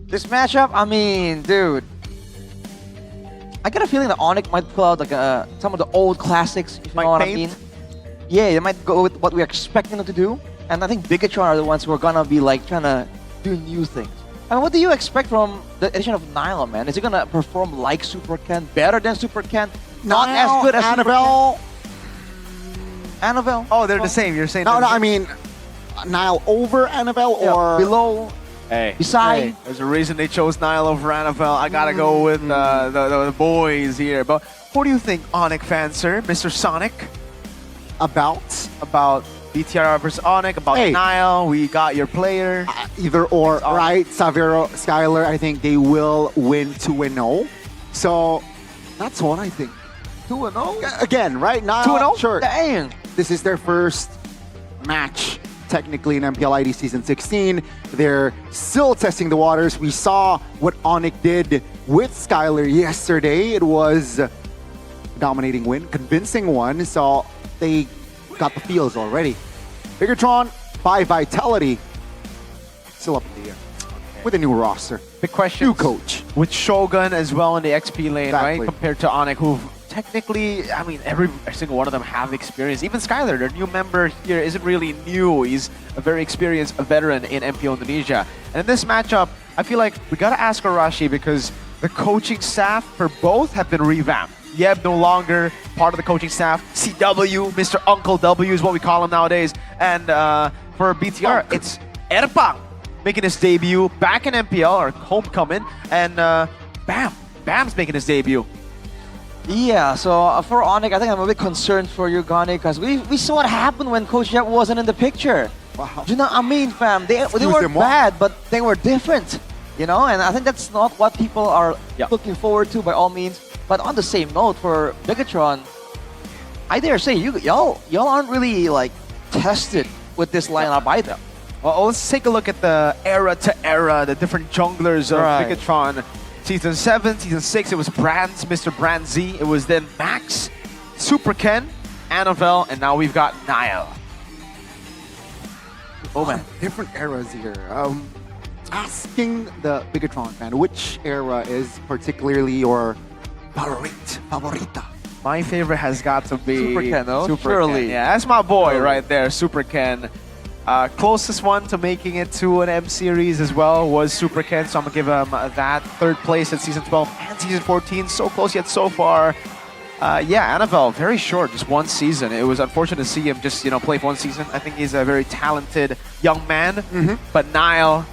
This matchup, I mean, dude, I get a feeling that Onyx might pull out like some of the old classics, if you know what I mean. Yeah, they might go with what we're expecting them to do. And I think Bigetron are the ones who are gonna be like trying to do new things. I mean, what do you expect from the addition of Niall, man? Is he gonna perform like Super Ken, better than Super Ken, not as good as Annabelle. Annabelle? Oh, they're the same. You're saying No, I mean, Niall over Annabelle or below? Hey, Beside, there's a reason they chose Niall over Annabelle. I gotta go with the boys here. But what do you think, Onyx fan, sir, Mr. Sonic? About BTR versus Onyx, about Niall. We got your player. Either or, right? Savero, Skylar, I think they will win 2-0. So that's what I think. 2-0? Again, right? Niall, 2-0? Sure. Dang. This is their first match, technically, in MPL ID Season 16. They're still testing the waters. We saw what Onyx did with Skylar yesterday. It was a dominating win, convincing one. So they got the feels already. Bigetron by Vitality, still up in the air with a new roster. Big question. New coach. With Shogun as well in the XP lane, Exactly. right? Compared to Onyx, who technically, I mean, every single one of them have experience. Even Skylar, their new member here, isn't really new. He's a very experienced veteran in MPL Indonesia. And in this matchup, I feel like we gotta ask Arashi because the coaching staff for both have been revamped. Yeb no longer part of the coaching staff. CW, Mr. Uncle W is what we call him nowadays. And for BTR, it's Erpang making his debut back in MPL, or homecoming. And Bam's making his debut. Yeah, so for Onyx, I think I'm a bit concerned for you, Gani, because we saw what happened when Coach Yep wasn't in the picture. Wow. Do you know what I mean, fam? They weren't bad, but they were different. You know, and I think that's not what people are looking forward to by all means. But on the same note, for Bigetron, I dare say y'all aren't really like tested with this lineup either. Well, let's take a look at the era to era, the different junglers of Bigetron. Season 7, Season 6, it was Brands, Mr. Brand Z. It was then Max, Super Ken, Annabelle, and now we've got Niall. Oh man, different eras here. Asking the Bigetron fan, which era is particularly your favorita? My favorite has got to be Super Ken, though? Super Surely. Ken. Yeah, that's my boy right there, Super Ken. Closest one to making it to an M series as well was Super Ken, so I'm gonna give him that. Third place at Season 12 and Season 14, so close yet so far. Yeah, Annabelle, very short, just one season. It was unfortunate to see him just, play for one season. I think he's a very talented young man. But Niall,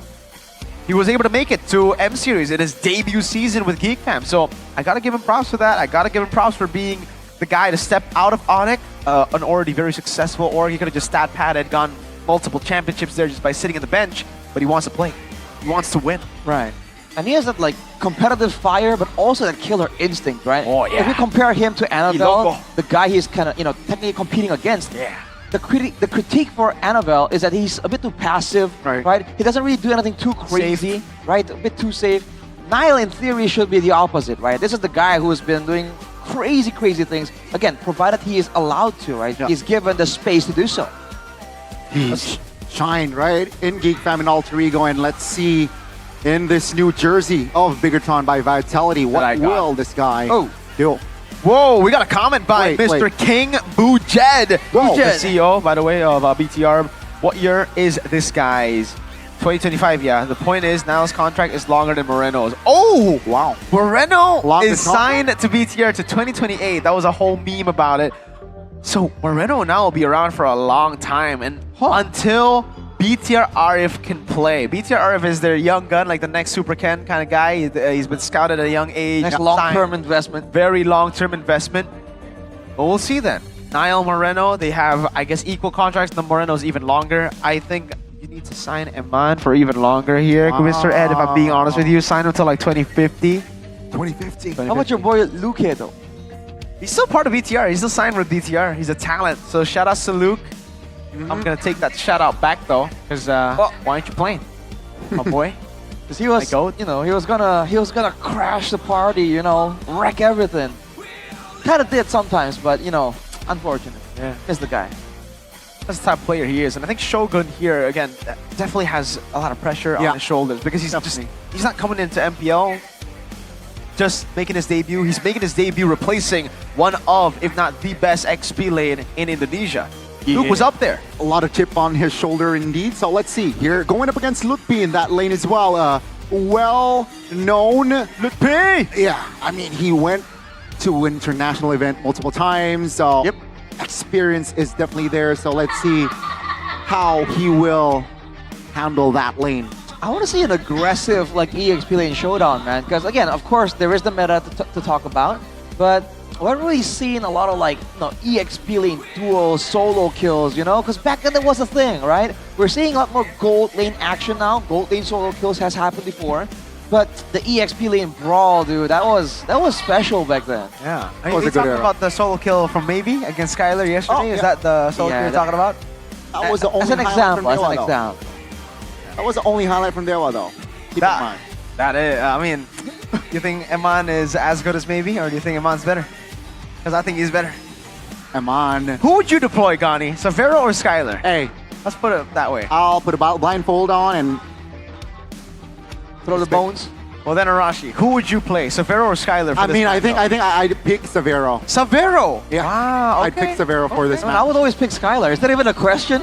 he was able to make it to M Series in his debut season with Geek Fam. So I gotta give him props for that. I gotta give him props for being the guy to step out of Onyx, an already very successful org. He could have just stat padded, gone multiple championships there just by sitting on the bench, but he wants to play. He wants to win. Right. And he has that like competitive fire, but also that killer instinct, right? Oh, yeah. If we compare him to Annabelle, loco. the guy he's kind of, technically competing against. Yeah. The critique for Annabelle is that he's a bit too passive, right? He doesn't really do anything too crazy, right? A bit too safe. Niall, in theory, should be the opposite, right? This is the guy who's been doing crazy things. Again, provided he is allowed to, right? Yeah. He's given the space to do so. He's shine, right? In Geek Fam and Alter Ego, and let's see in this new jersey of Bigatron by Vitality, what will this guy do? Whoa, we got a comment by Mr. King Boojed. The CEO, by the way, of BTR. What year is this guy's? 2025, yeah. The point is, Niall's contract is longer than Moreno's. Oh! Wow. Moreno Longer is signed to BTR to 2028. That was a whole meme about it. So Moreno now will be around for a long time. And until BTR Arif can play. BTR Arif is their young gun, like the next Super Ken kind of guy. He's been scouted at a young age. Next long-term investment. Very long-term investment. But we'll see then. Niall, Moreno, they have, I guess, equal contracts. The Moreno's even longer. I think you need to sign Eman for even longer here. Mr. Ed, if I'm being honest with you, sign him till like 2050. 2050. How about your boy Luke though? He's still part of BTR. He's still signed with BTR. He's a talent. So shout out to Luke. I'm gonna take that shout out back though, because why aren't you playing, my boy? Because he was, he was gonna crash the party, wreck everything. Kind of did sometimes, but unfortunate. Yeah, is the guy. That's the type of player he is, and I think Shogun here again definitely has a lot of pressure on his shoulders because he's not coming into MPL just making his debut. He's making his debut replacing one of, if not the best XP lane in Indonesia. Luke was up there. A lot of chip on his shoulder indeed. So let's see here. Going up against Lutpi in that lane as well. Well-known Lutpi. Yeah, I mean, he went to an international event multiple times. So experience is definitely there. So let's see how he will handle that lane. I want to see an aggressive EXP lane showdown, man. Because again, of course, there is the meta to talk about, but we're really seeing a lot of EXP lane duels, solo kills, because back then there was a thing, right? We're seeing a lot more gold lane action now. Gold lane solo kills has happened before, but the EXP lane brawl, dude, that was special back then. Yeah, we talking about the solo kill from Maybe against Skylar yesterday. Is that the solo kill you're talking about? That was the only as an example. That was the only highlight from Dewa though. Keep in mind. That is, I mean, you think Eman is as good as Maybe, or do you think Eman's better? Because I think he's better. Eman. Who would you deploy, Gani? Savero or Skylar? Hey, let's put it that way. I'll put a blindfold on and throw the bones. Well then, Arashi, who would you play, Savero or Skylar? For I think I'd pick Savero. Savero. Yeah. Wow. I'd pick Savero for this match. I would always pick Skylar. Is that even a question?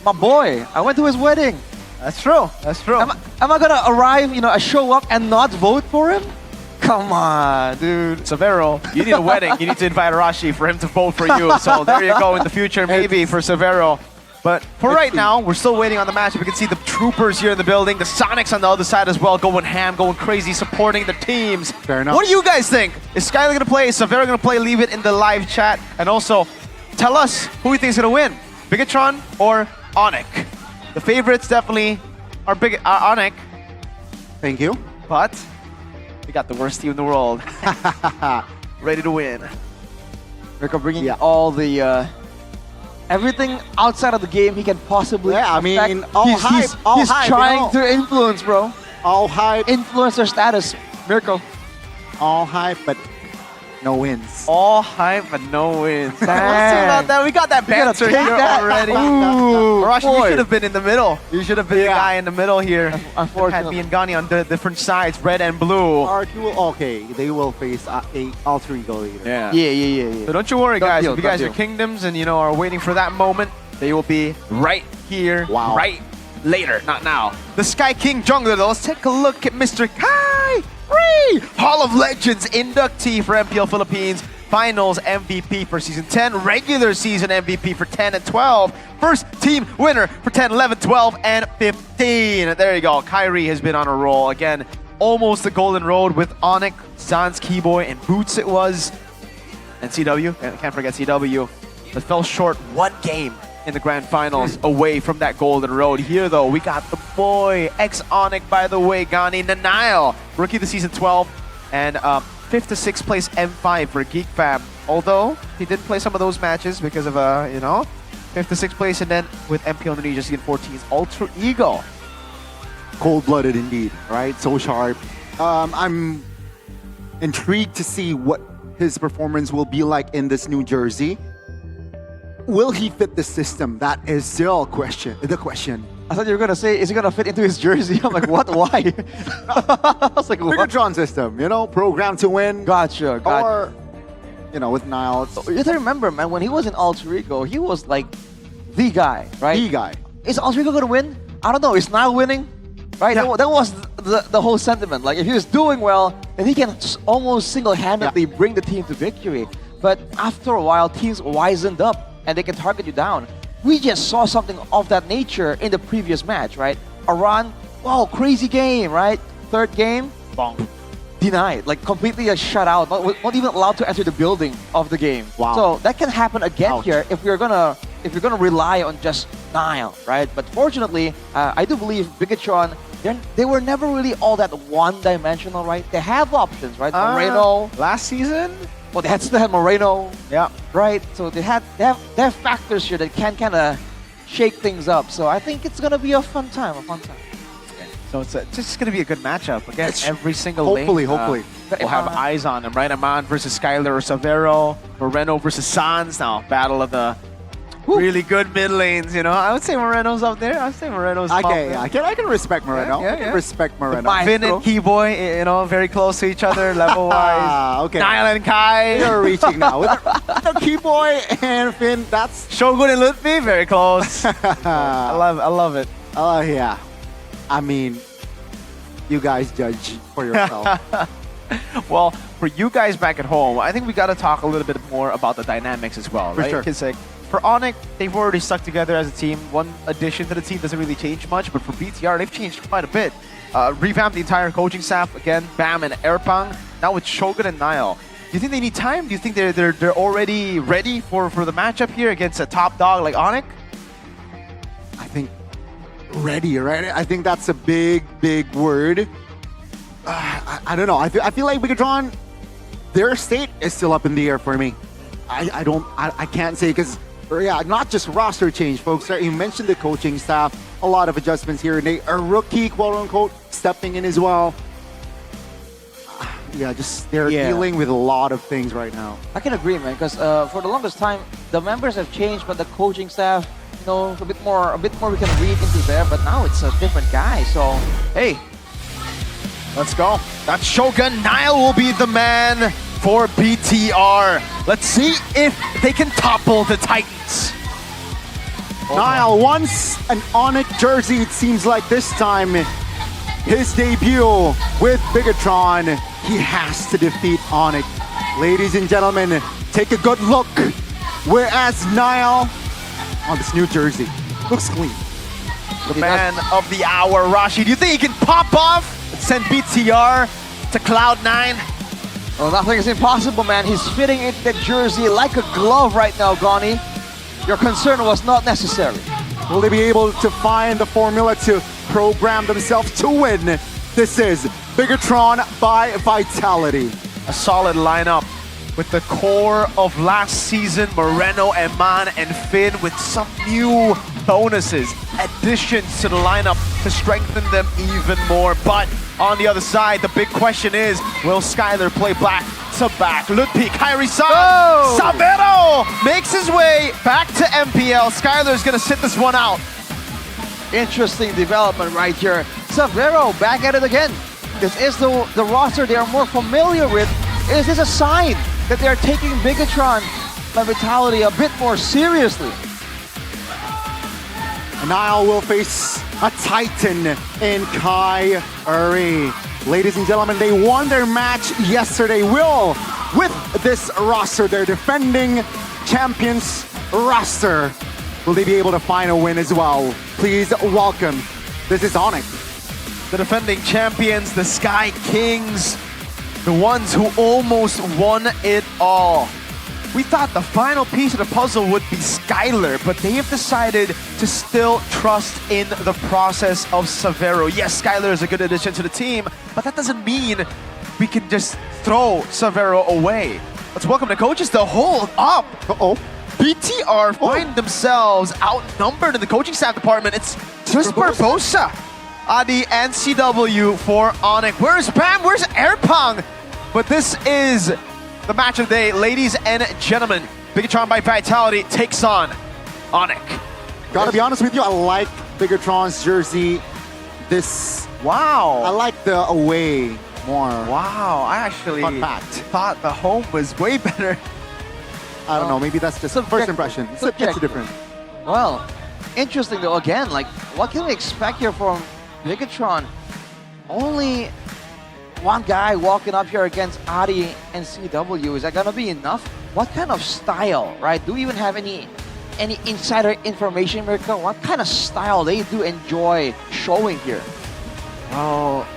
My boy, I went to his wedding. That's true. That's true. Am I gonna arrive, show up and not vote for him? Come on, dude. Savero, you need a wedding. You need to invite Arashi for him to vote for you. So there you go in the future, maybe for Savero. But for right now, we're still waiting on the match. We can see the troopers here in the building, the Sonics on the other side as well, going ham, going crazy, supporting the teams. Fair enough. What do you guys think? Is Skylar gonna play? Is Savero gonna play? Leave it in the live chat. And also, tell us who you think is gonna win, Bigatron or Onyx? The favorites definitely are Onyx. Thank you. But we got the worst team in the world. Ready to win. Rico bringing all the everything outside of the game he can possibly affect. He's trying to influence, bro. All hype. Influencer status, Mirko. All hype, but no wins. All hype, but no wins. We'll see about that. We got that banter here already. Ooh, Arashi, you should have been in the middle. You should have been the guy in the middle here. Unfortunately. Had me and Gani on the different sides, red and blue. Okay, they will face a Alter Ego later. Yeah. So don't you worry, guys. If you guys are kingdoms and are waiting for that moment, they will be right here, right later, not now. The Sky King jungler, though. Let's take a look at Mr. Kai. Hall of Legends inductee for MPL Philippines. Finals MVP for Season 10. Regular season MVP for 10 and 12. First team winner for 10, 11, 12, and 15. There you go. Kyrie has been on a roll. Again, almost the golden road with Onyx, Zan's Keyboy, and Boots it was. And CW, can't forget CW, that fell short one game in the grand finals away from that golden road. Here though, we got the boy, ex-Onyx by the way, Gani Nanail, rookie of the season 12, and 5th to 6th place M5 for Geek Fam. Although, he didn't play some of those matches because of, 5th to 6th place, and then with MPL Indonesia season 14's Alter Ego. Cold-blooded indeed, right? So sharp. I'm intrigued to see what his performance will be like in this new jersey. Will he fit the system? That is still the question. I thought you were gonna say, is he gonna fit into his jersey? I'm like, what? Why? I was like, what? Bigatron system, programmed to win. Gotcha. Or, with Niall. You have to remember, man, when he was in Alter Ego, he was like the guy, right? The guy. Is Alter Ego gonna win? I don't know. Is Niall winning? Right? Yeah. That was the whole sentiment. Like, if he was doing well, then he can almost single-handedly bring the team to victory. But after a while, teams wisened up and they can target you down. We just saw something of that nature in the previous match, right? Aran, wow, crazy game, right? Third game, bonk. Denied, like completely a shutout, not even allowed to enter the building of the game. Wow. So that can happen again here if you're gonna rely on just Nile, right? But fortunately, I do believe Bigatron, they were never really all that one-dimensional, right? They have options, right? Moreno. Last season? Well, they still had Moreno. Yeah. Right? So they have factors here that can kind of shake things up. So I think it's going to be a fun time, So it's just going to be a good matchup against every single hopefully, lane. Hopefully. We'll have eyes on them, right? Aman versus Skylar or Savero, Moreno versus Sans. Now, battle of the really good mid lanes, I would say Moreno's up there. I would say Moreno's up there. I can respect Moreno. Yeah, I can respect Moreno. Finn and Keyboy, very close to each other level-wise. Okay. Niall and Kai. You're reaching now. With the Keyboy and Finn, that's... Shogun and Lutfi, very close. I love it. Oh, yeah. I mean, you guys judge for yourself. Well, for you guys back at home, I think we got to talk a little bit more about the dynamics as well, right? For sure. Because for Onyx, they've already stuck together as a team. One addition to the team doesn't really change much, but for BTR, they've changed quite a bit. Revamped the entire coaching staff again, Bam and Erpang. Now with Shogun and Niall. Do you think they need time? Do you think they're already ready for the matchup here against a top dog like Onyx? I think ready, right? I think that's a big word. I don't know. I feel like Bigatron, their state is still up in the air for me. I can't say because not just roster change, folks. You mentioned the coaching staff, a lot of adjustments here. And a rookie, quote unquote, stepping in as well. They're dealing with a lot of things right now. I can agree, man, because for the longest time, the members have changed, but the coaching staff, a bit more we can read into there. But now it's a different guy. So hey, let's go. That's Shogun. Niall will be the man for BTR. Let's see if they can topple the Titans. Niall wants an Onyx jersey. It seems like this time, his debut with Bigatron, he has to defeat Onyx. Ladies and gentlemen, take a good look. Whereas Niall on this new jersey looks clean. The man of the hour, Rashi. Do you think he can pop off and send BTR to Cloud9? Well, nothing is impossible, man. He's fitting into the jersey like a glove right now, Gani. Your concern was not necessary. Will they be able to find the formula to program themselves to win? This is Bigatron by Vitality. A solid lineup with the core of last season, Moreno, Eman, and Finn, with some new bonuses, additions to the lineup to strengthen them even more. But on the other side, the big question is, will Skylar play back to back? Lutpi, Kairi-san, Savero makes his way back to MPL. Skylar's gonna sit this one out. Interesting development right here. Savero back at it again. This is the roster they are more familiar with. Is this a sign that they are taking Bigatron by Vitality a bit more seriously? Niall will face a Titan in Kai Uri. Ladies and gentlemen, they won their match yesterday. With this roster, their defending champions roster, will they be able to find a win as well? Please welcome, this is Onyx. The defending champions, the Sky Kings, the ones who almost won it all. We thought the final piece of the puzzle would be Skylar, but they have decided to still trust in the process of Severo. Yes, Skylar is a good addition to the team, but that doesn't mean we can just throw Severo away. Let's welcome the coaches to hold up. BTR find themselves outnumbered in the coaching staff department. It's just Barbosa, Adi, and CW for Onyx. Where's Bam? Where's Airpong? But this is the match of the day, ladies and gentlemen. Bigatron by Vitality takes on Onyx. Gotta be honest with you, I like Bigatron's jersey. I like the away more. Wow, I actually thought the home was way better. I don't know, maybe that's just first impression. It's different. Well, interesting though, again, like, what can we expect here from Bigatron? Only one guy walking up here against Adi and CW. Is that gonna be enough? What kind of style, right? Do we even have any insider information, Mirko? What kind of style they do enjoy showing here? Oh,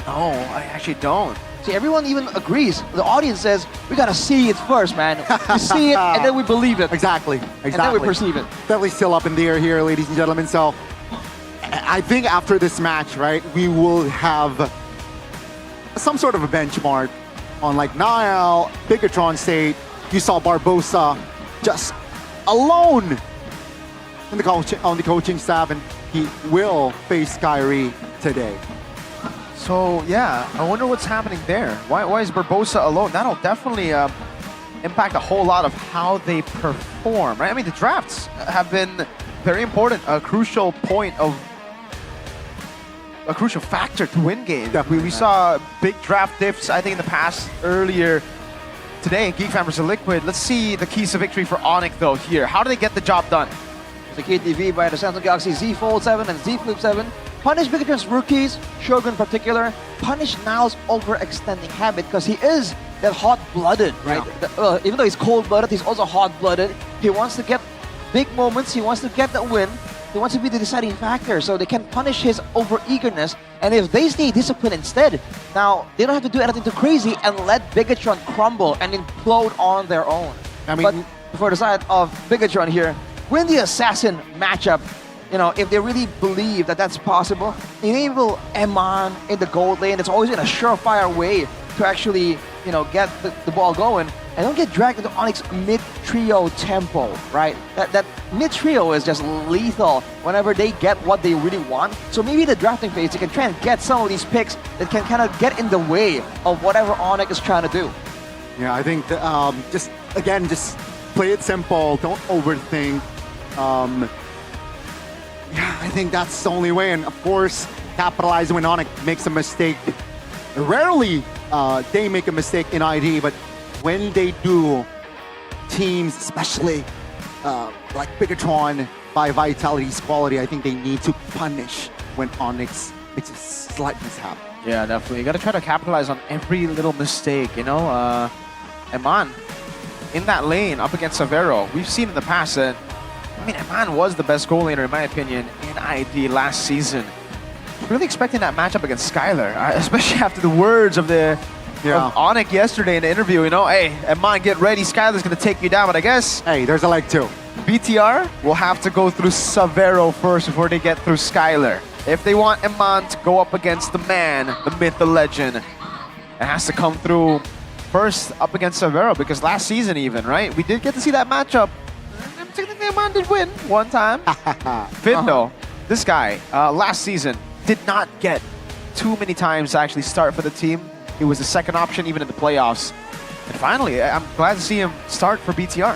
no, I actually don't. See, everyone even agrees. The audience says, we gotta see it first, man. We see it, and then we believe it. Exactly. And then we perceive it. Definitely still up in the air here, ladies and gentlemen. So, I think after this match, right, we will have some sort of a benchmark on like Niall, Bigatron State. You saw Barbosa just alone in on the coaching staff, and he will face Kyrie today. So yeah, I wonder what's happening there. Why is Barbosa alone? That'll definitely impact a whole lot of how they perform, right? I mean, the drafts have been very important, a crucial point of a crucial factor to win games. We saw big draft diffs, I think, in the past earlier today. Geek Fan versus Liquid. Let's see the keys to victory for Onyx though here. How do they get the job done? The KTV by the Samsung Galaxy Z Fold 7 and Z Flip 7. Punish Bigatron's rookies, Shogun in particular. Punish Niall's overextending habit because he is that hot-blooded, right? Yeah. Even though he's cold-blooded, he's also hot-blooded. He wants to get big moments. He wants to get that win. He wants to be the deciding factor, so they can punish his over-eagerness. And if they stay disciplined instead, now they don't have to do anything too crazy and let Bigatron crumble and implode on their own. I mean, but for the side of Bigatron here, win the Assassin matchup. You know, if they really believe that that's possible, enable Eman in the gold lane. It's always been a surefire way to actually, you know, get the ball going. And don't get dragged into Onyx mid-trio tempo, right? That mid-trio is just lethal whenever they get what they really want. So maybe the drafting phase, they can try and get some of these picks that can kind of get in the way of whatever Onyx is trying to do. Yeah, I think just play it simple. Don't overthink. Yeah, I think that's the only way. And of course, capitalize when Onyx makes a mistake. Rarely they make a mistake in ID, but when they do, teams, especially like Bigatron by Vitality's quality, I think they need to punish when Onyx makes a slight mishap. Yeah, definitely. You got to try to capitalize on every little mistake, you know? Eman, in that lane up against Severo, we've seen in the past that, I mean, Eman was the best goal laner, in my opinion, in ID last season. Really expecting that matchup against Skylar, especially after the words of of Onyx yesterday in the interview, you know, hey, Eman, get ready, Skylar's going to take you down, but I guess... Hey, there's a leg too. BTR will have to go through Severo first before they get through Skylar. If they want Eman to go up against the man, the myth, the legend, it has to come through first up against Severo, because last season even, right? We did get to see that matchup. Technically, Eman did win one time. Finn, though, this guy, last season, did not get too many times to actually start for the team. He was the second option even in the playoffs. And finally, I'm glad to see him start for BTR.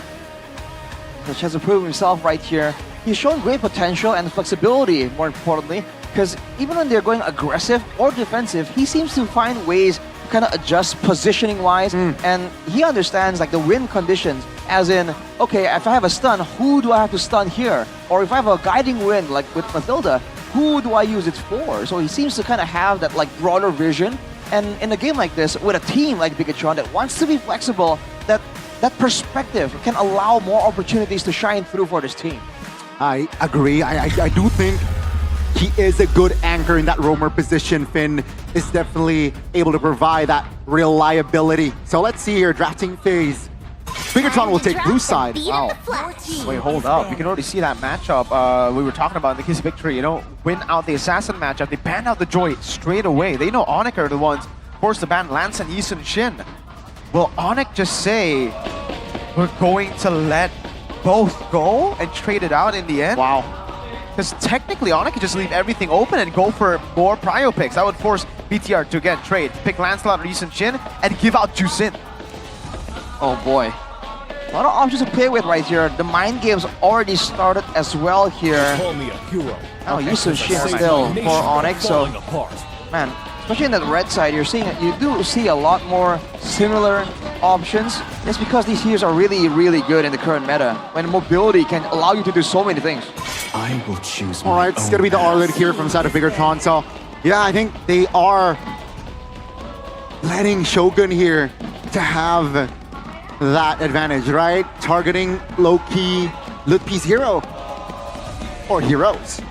Which has to prove himself right here. He's shown great potential and flexibility, more importantly, because even when they're going aggressive or defensive, he seems to find ways to kind of adjust positioning-wise, and he understands like the win conditions, as in, okay, if I have a stun, who do I have to stun here? Or if I have a guiding wind, like with Mathilda, who do I use it for? So he seems to kind of have that like broader vision. And in a game like this, with a team like Bigatron that wants to be flexible, that perspective can allow more opportunities to shine through for this team. I agree. I do think he is a good anchor in that roamer position. Finn is definitely able to provide that reliability. So let's see here, drafting phase. Bigatron will take blue side. Wow. Wait, hold up. You can already see that matchup we were talking about in the Kiss Victory. You know, win out the Assassin matchup. They banned out the Joy straight away. They know Onyx are the ones forced to ban Lance and Yi Sun-shin. Will Onyx just say, we're going to let both go and trade it out in the end? Wow. Because technically, Onyx could just leave everything open and go for more prio picks. That would force BTR to, again, trade, pick Lancelot or Yi Sun-shin, and give out Jusin. Oh boy. A lot of options to play with right here. The mind game's already started as well here. Oh, Yi Sun-shin still for Onyx, so man, especially in that red side, you do see a lot more similar options. It's because these heroes are really, really good in the current meta, when mobility can allow you to do so many things. I will choose. All right, it's gonna be the Arlet here from side of Bigatron. So yeah, I think they are letting Shogun here to have that advantage, right? Targeting low-key Lutpi's hero or heroes.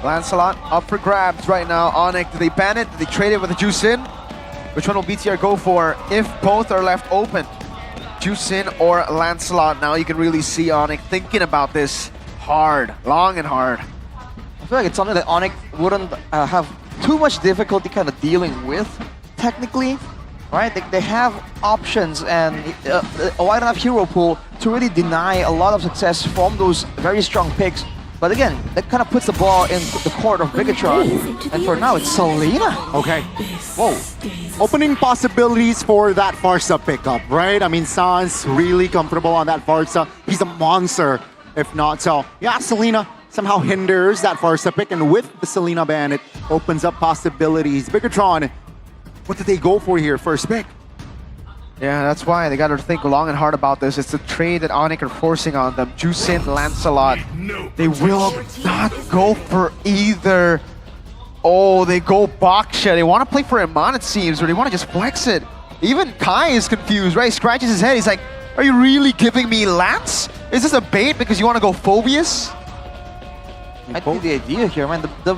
Lancelot up for grabs right now. Onyx, do they ban it? Do they trade it with a Jusin? Which one will BTR go for if both are left open? Jusin or Lancelot? Now you can really see Onyx thinking about this hard, long and hard. I feel like it's something that Onyx wouldn't have too much difficulty kind of dealing with, technically. Right? They have options and a wide enough hero pool to really deny a lot of success from those very strong picks. But again, that kind of puts the ball in the court of Bigatron. And for now, it's Selena. Okay. Whoa. Opening possibilities for that Farsa pickup, right? I mean, Sans really comfortable on that Farsa. He's a monster, if not. So, yeah, Selena somehow hinders that Farsa pick. And with the Selena ban, it opens up possibilities. Bigatron, what did they go for here? First pick. Yeah, that's why they got to think long and hard about this. It's the trade that Onyx are forcing on them. Jusin, Lancelot. They will not go for either. Oh, they go Baksha. They want to play for Iman, it seems, or they want to just flex it. Even Kai is confused, right? He scratches his head. He's like, are you really giving me Lance? Is this a bait because you want to go Phobius? I think the idea here, man, the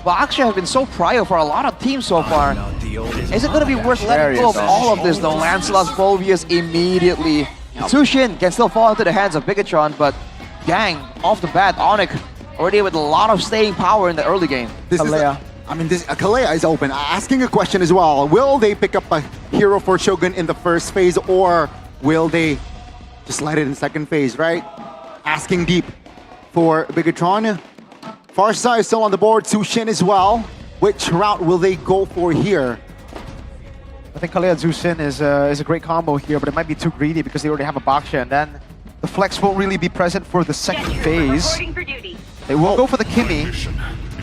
Baksha have been so prio for a lot of teams so far. Is it going to be worth letting go of all of this though? Lancelot's Phobius immediately. Sushin can still fall into the hands of Bigatron, but dang, off the bat, Onyx already with a lot of staying power in the early game. Kalea. Kalea is open. Asking a question as well. Will they pick up a hero for Shogun in the first phase, or will they just let it in second phase, right? Asking deep for Bigatron. Farsa is still on the board, Sushin as well. Which route will they go for here? I think Kalea Zusin is a great combo here, but it might be too greedy because they already have a Baksha, and then the flex won't really be present for the second phase. They will go for the Kimmy,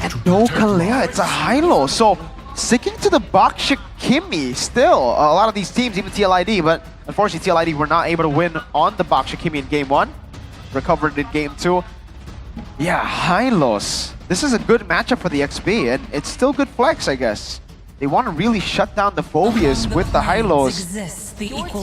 and no Kalea, it's a Hylo. So sticking to the Baksha Kimmy still. A lot of these teams, even TLID, but unfortunately TLID were not able to win on the Baksha Kimmy in game 1. Recovered in game 2. Yeah, Hylos. This is a good matchup for the XP, and it's still good flex, I guess. They want to really shut down the Phobius with the Hylos.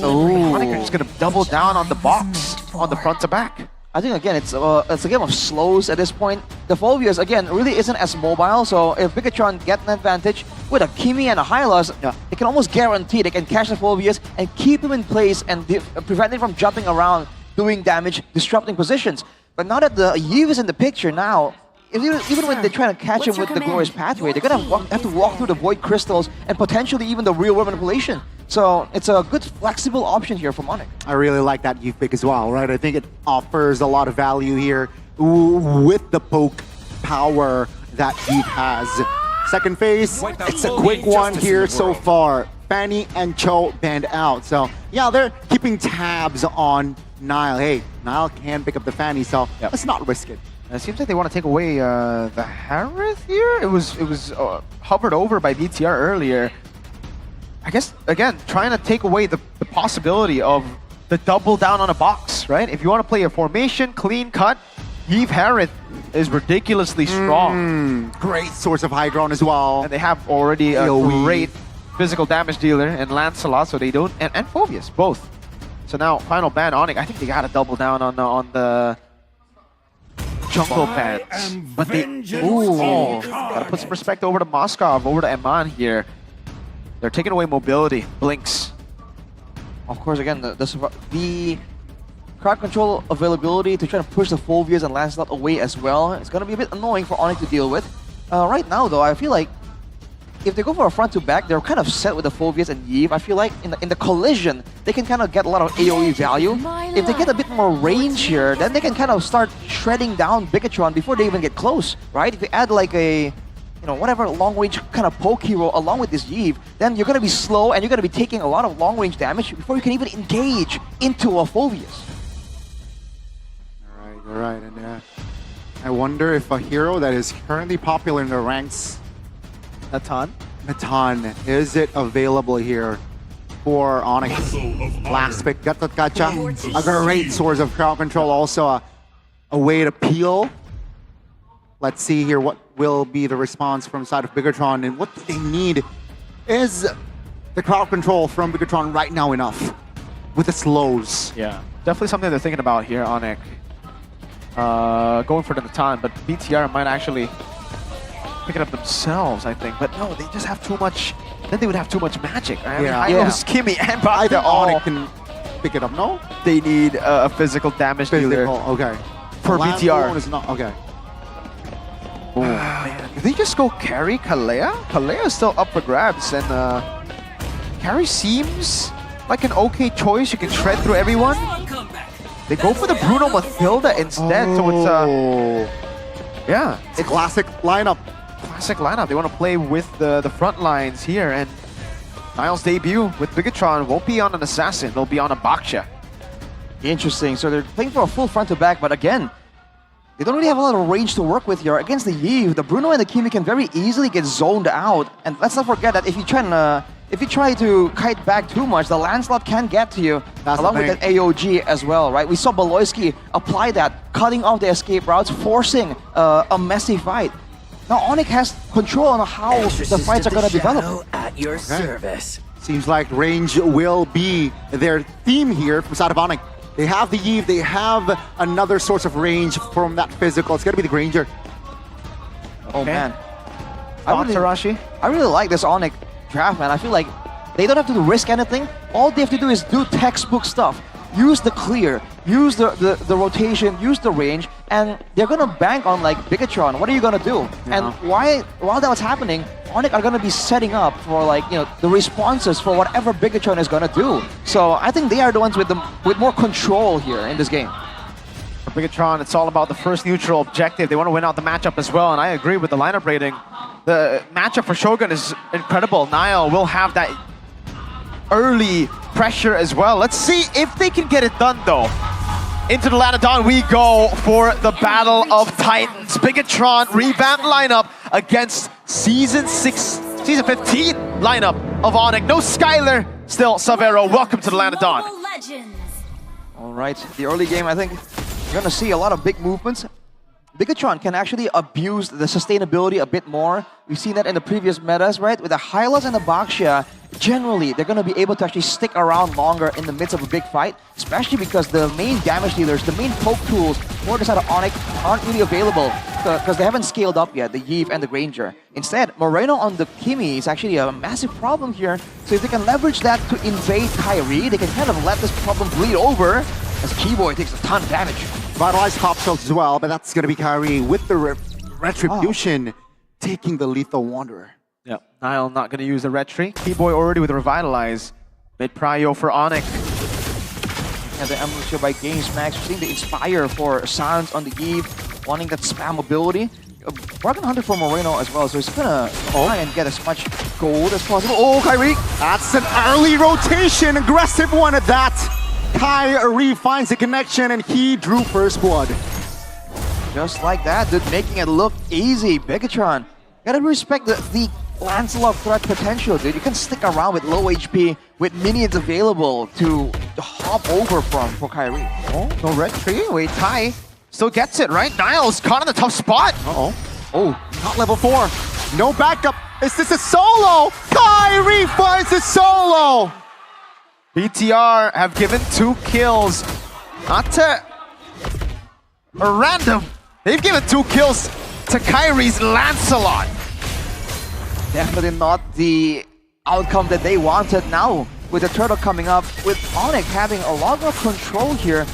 Oh, I think they're just going to double down on the box, on the front to back. I think, again, it's a game of slows at this point. The Phobius, again, really isn't as mobile, so if Bigatron get an advantage with a Kimmy and a Hylos, they can almost guarantee they can catch the Phobius and keep him in place and prevent him from jumping around, doing damage, disrupting positions. But now that the Eve is in the picture now, even when they're trying to catch him with the Glorious Pathway, they're going to have to walk through the Void Crystals and potentially even the real-world manipulation. So it's a good flexible option here for Onyx. I really like that Eve pick as well, right? I think it offers a lot of value here with the poke power that Eve has. Second phase, it's a quick one here so far. Fanny and Cho banned out. So yeah, they're keeping tabs on Nile. Hey, Nile can pick up the Fanny, so let's not risk it. It seems like they want to take away the Harith here. It was hovered over by BTR earlier. I guess, again, trying to take away the possibility of the double down on a box, right? If you want to play a formation, clean cut, Eve Harith is ridiculously strong. Great source of high ground as well. And they have already a great physical damage dealer in Lancelot, so they don't, and Phobius, both. So now, final ban Onyx. I think they got to double down on the jungle bans. But they, gotta put some respect over to Moskov, over to Eman here. They're taking away mobility. Blinks. Of course, again, the crowd control availability to try to push the Phobias and Lancelot away as well. It's going to be a bit annoying for Onyx to deal with. Right now, though, I feel like if they go for a front to back, they're kind of set with the Phobias and Yve. I feel like in the collision, they can kind of get a lot of AoE value. If they get a bit more range here, then they can kind of start shredding down Bigatron before they even get close, right? If you add like a, whatever long-range kind of poke hero along with this Yve, then you're going to be slow and you're going to be taking a lot of long-range damage before you can even engage into a Phobias. All right, and I wonder if a hero that is currently popular in the ranks, Natan, is it available here for Onyx? Last pick, Gatot Kacha, a great source of crowd control, also a way to peel. Let's see here what will be the response from side of Bigatron, and what they need is the crowd control from Bigatron right now enough with the slows. Yeah, definitely something they're thinking about here, Onyx. Going for the Natan, but BTR might actually pick it up themselves, I think. But no, they just have too much. Then they would have too much magic. I mean, Kimmy and either Onyx can pick it up. No, they need a physical damage dealer. Okay. For BTR. Is not okay. Did they just go carry Kalea? Kalea is still up for grabs, and carry seems like an okay choice. You can shred through everyone. They go for the Bruno Mathilda instead, so it's it's a classic lineup. They want to play with the front lines here, and Niall's debut with Bigatron won't be on an Assassin, it'll be on a Baksha. Interesting, so they're playing for a full front to back, but again, they don't really have a lot of range to work with here. Against the Yve, the Bruno and the Kimi can very easily get zoned out, and let's not forget that if you try to kite back too much, the Lancelot can get to you, along with that AOG as well, right? We saw Baloyski apply that, cutting off the escape routes, forcing a messy fight. Now Onyx has control on how the fights are going to develop. At your service. Seems like range will be their theme here from side of Onyx. They have the Yve, they have another source of range from that physical. It's going to be the Granger. Oh man. Tarashi? I really like this Onyx draft, man. I feel like they don't have to risk anything. All they have to do is do textbook stuff. Use the clear, use the rotation, use the range, and they're gonna bank on like Bigatron. What are you gonna do? And while that was happening, Onyx are gonna be setting up for the responses for whatever Bigatron is gonna do. So I think they are the ones with more control here in this game. For Bigatron, it's all about the first neutral objective. They want to win out the matchup as well, and I agree with the lineup rating. The matchup for Shogun is incredible. Niall will have that early pressure as well. Let's see if they can get it done though. Into the Lanadon we go for the Battle of Titans. Bigatron revamped lineup against Season 15 lineup of Onyx. No Skylar, still Savero. Welcome to the Lanadon. All right, the early game, I think you're gonna see a lot of big movements. Bigatron can actually abuse the sustainability a bit more. We've seen that in the previous metas, right? With the Hylas and the Baksha, generally, they're going to be able to actually stick around longer in the midst of a big fight, especially because the main damage dealers, the main poke tools for the side of Onyx aren't really available because they haven't scaled up yet, the Yve and the Granger. Instead, Moreno on the Kimi is actually a massive problem here. So if they can leverage that to invade Kyrie, they can kind of let this problem bleed over as Keyboy takes a ton of damage. Vitalized top shells as well, but that's going to be Kyrie with the Retribution taking the Lethal Wanderer. Yeah, Niall not going to use the Retri. Keyboy already with Revitalize. Mid prio for Onyx. Yeah, the Emerald here by Games Max. We're seeing the Inspire for Silence on the Yve, wanting that spam ability. Bargain Hunter for Moreno as well, so he's gonna try and get as much gold as possible. Oh, Kyrie! That's an early rotation, aggressive one at that. Kyrie finds the connection and he drew first blood. Just like that, dude, making it look easy. Bigatron, gotta respect the Lancelot threat potential, dude. You can stick around with low HP, with minions available to hop over from for Kyrie. Oh, no red tree. Wait, Ty still gets it, right? Niall's caught in the tough spot. Uh-oh. Oh, not level 4. No backup. Is this a solo? Kyrie finds a solo! BTR have given 2 kills. Not to a random. They've given 2 kills to Kyrie's Lancelot. Definitely not the outcome that they wanted now. with the turtle coming up, with Onyx having a lot more control here.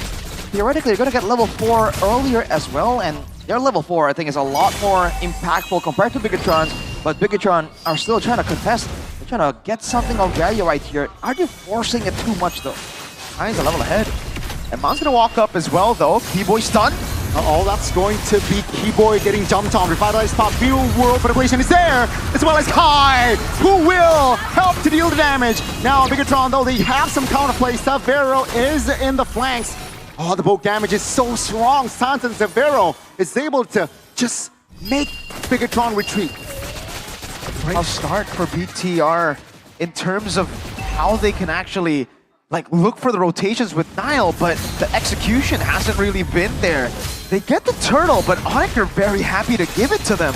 Theoretically, they're going to get level 4 earlier as well, and their level 4, I think, is a lot more impactful compared to Bigatron's, but Bigatron are still trying to contest. They're trying to get something of value right here. Are they forcing it too much, though? Nice, a level ahead. And Man's going to walk up as well, though. Keyboy stun. That's going to be Keyboy getting jumped on. Revitalized pop, view, world manipulation is there, as well as Kai, who will help to deal the damage. Now, Bigatron, though, they have some counterplay. Savero is in the flanks. The bulk damage is so strong. Sans and Savero is able to just make Bigatron retreat. Great start for BTR in terms of how they can actually look for the rotations with Nile, but the execution hasn't really been there. They get the turtle, but Onyx are very happy to give it to them.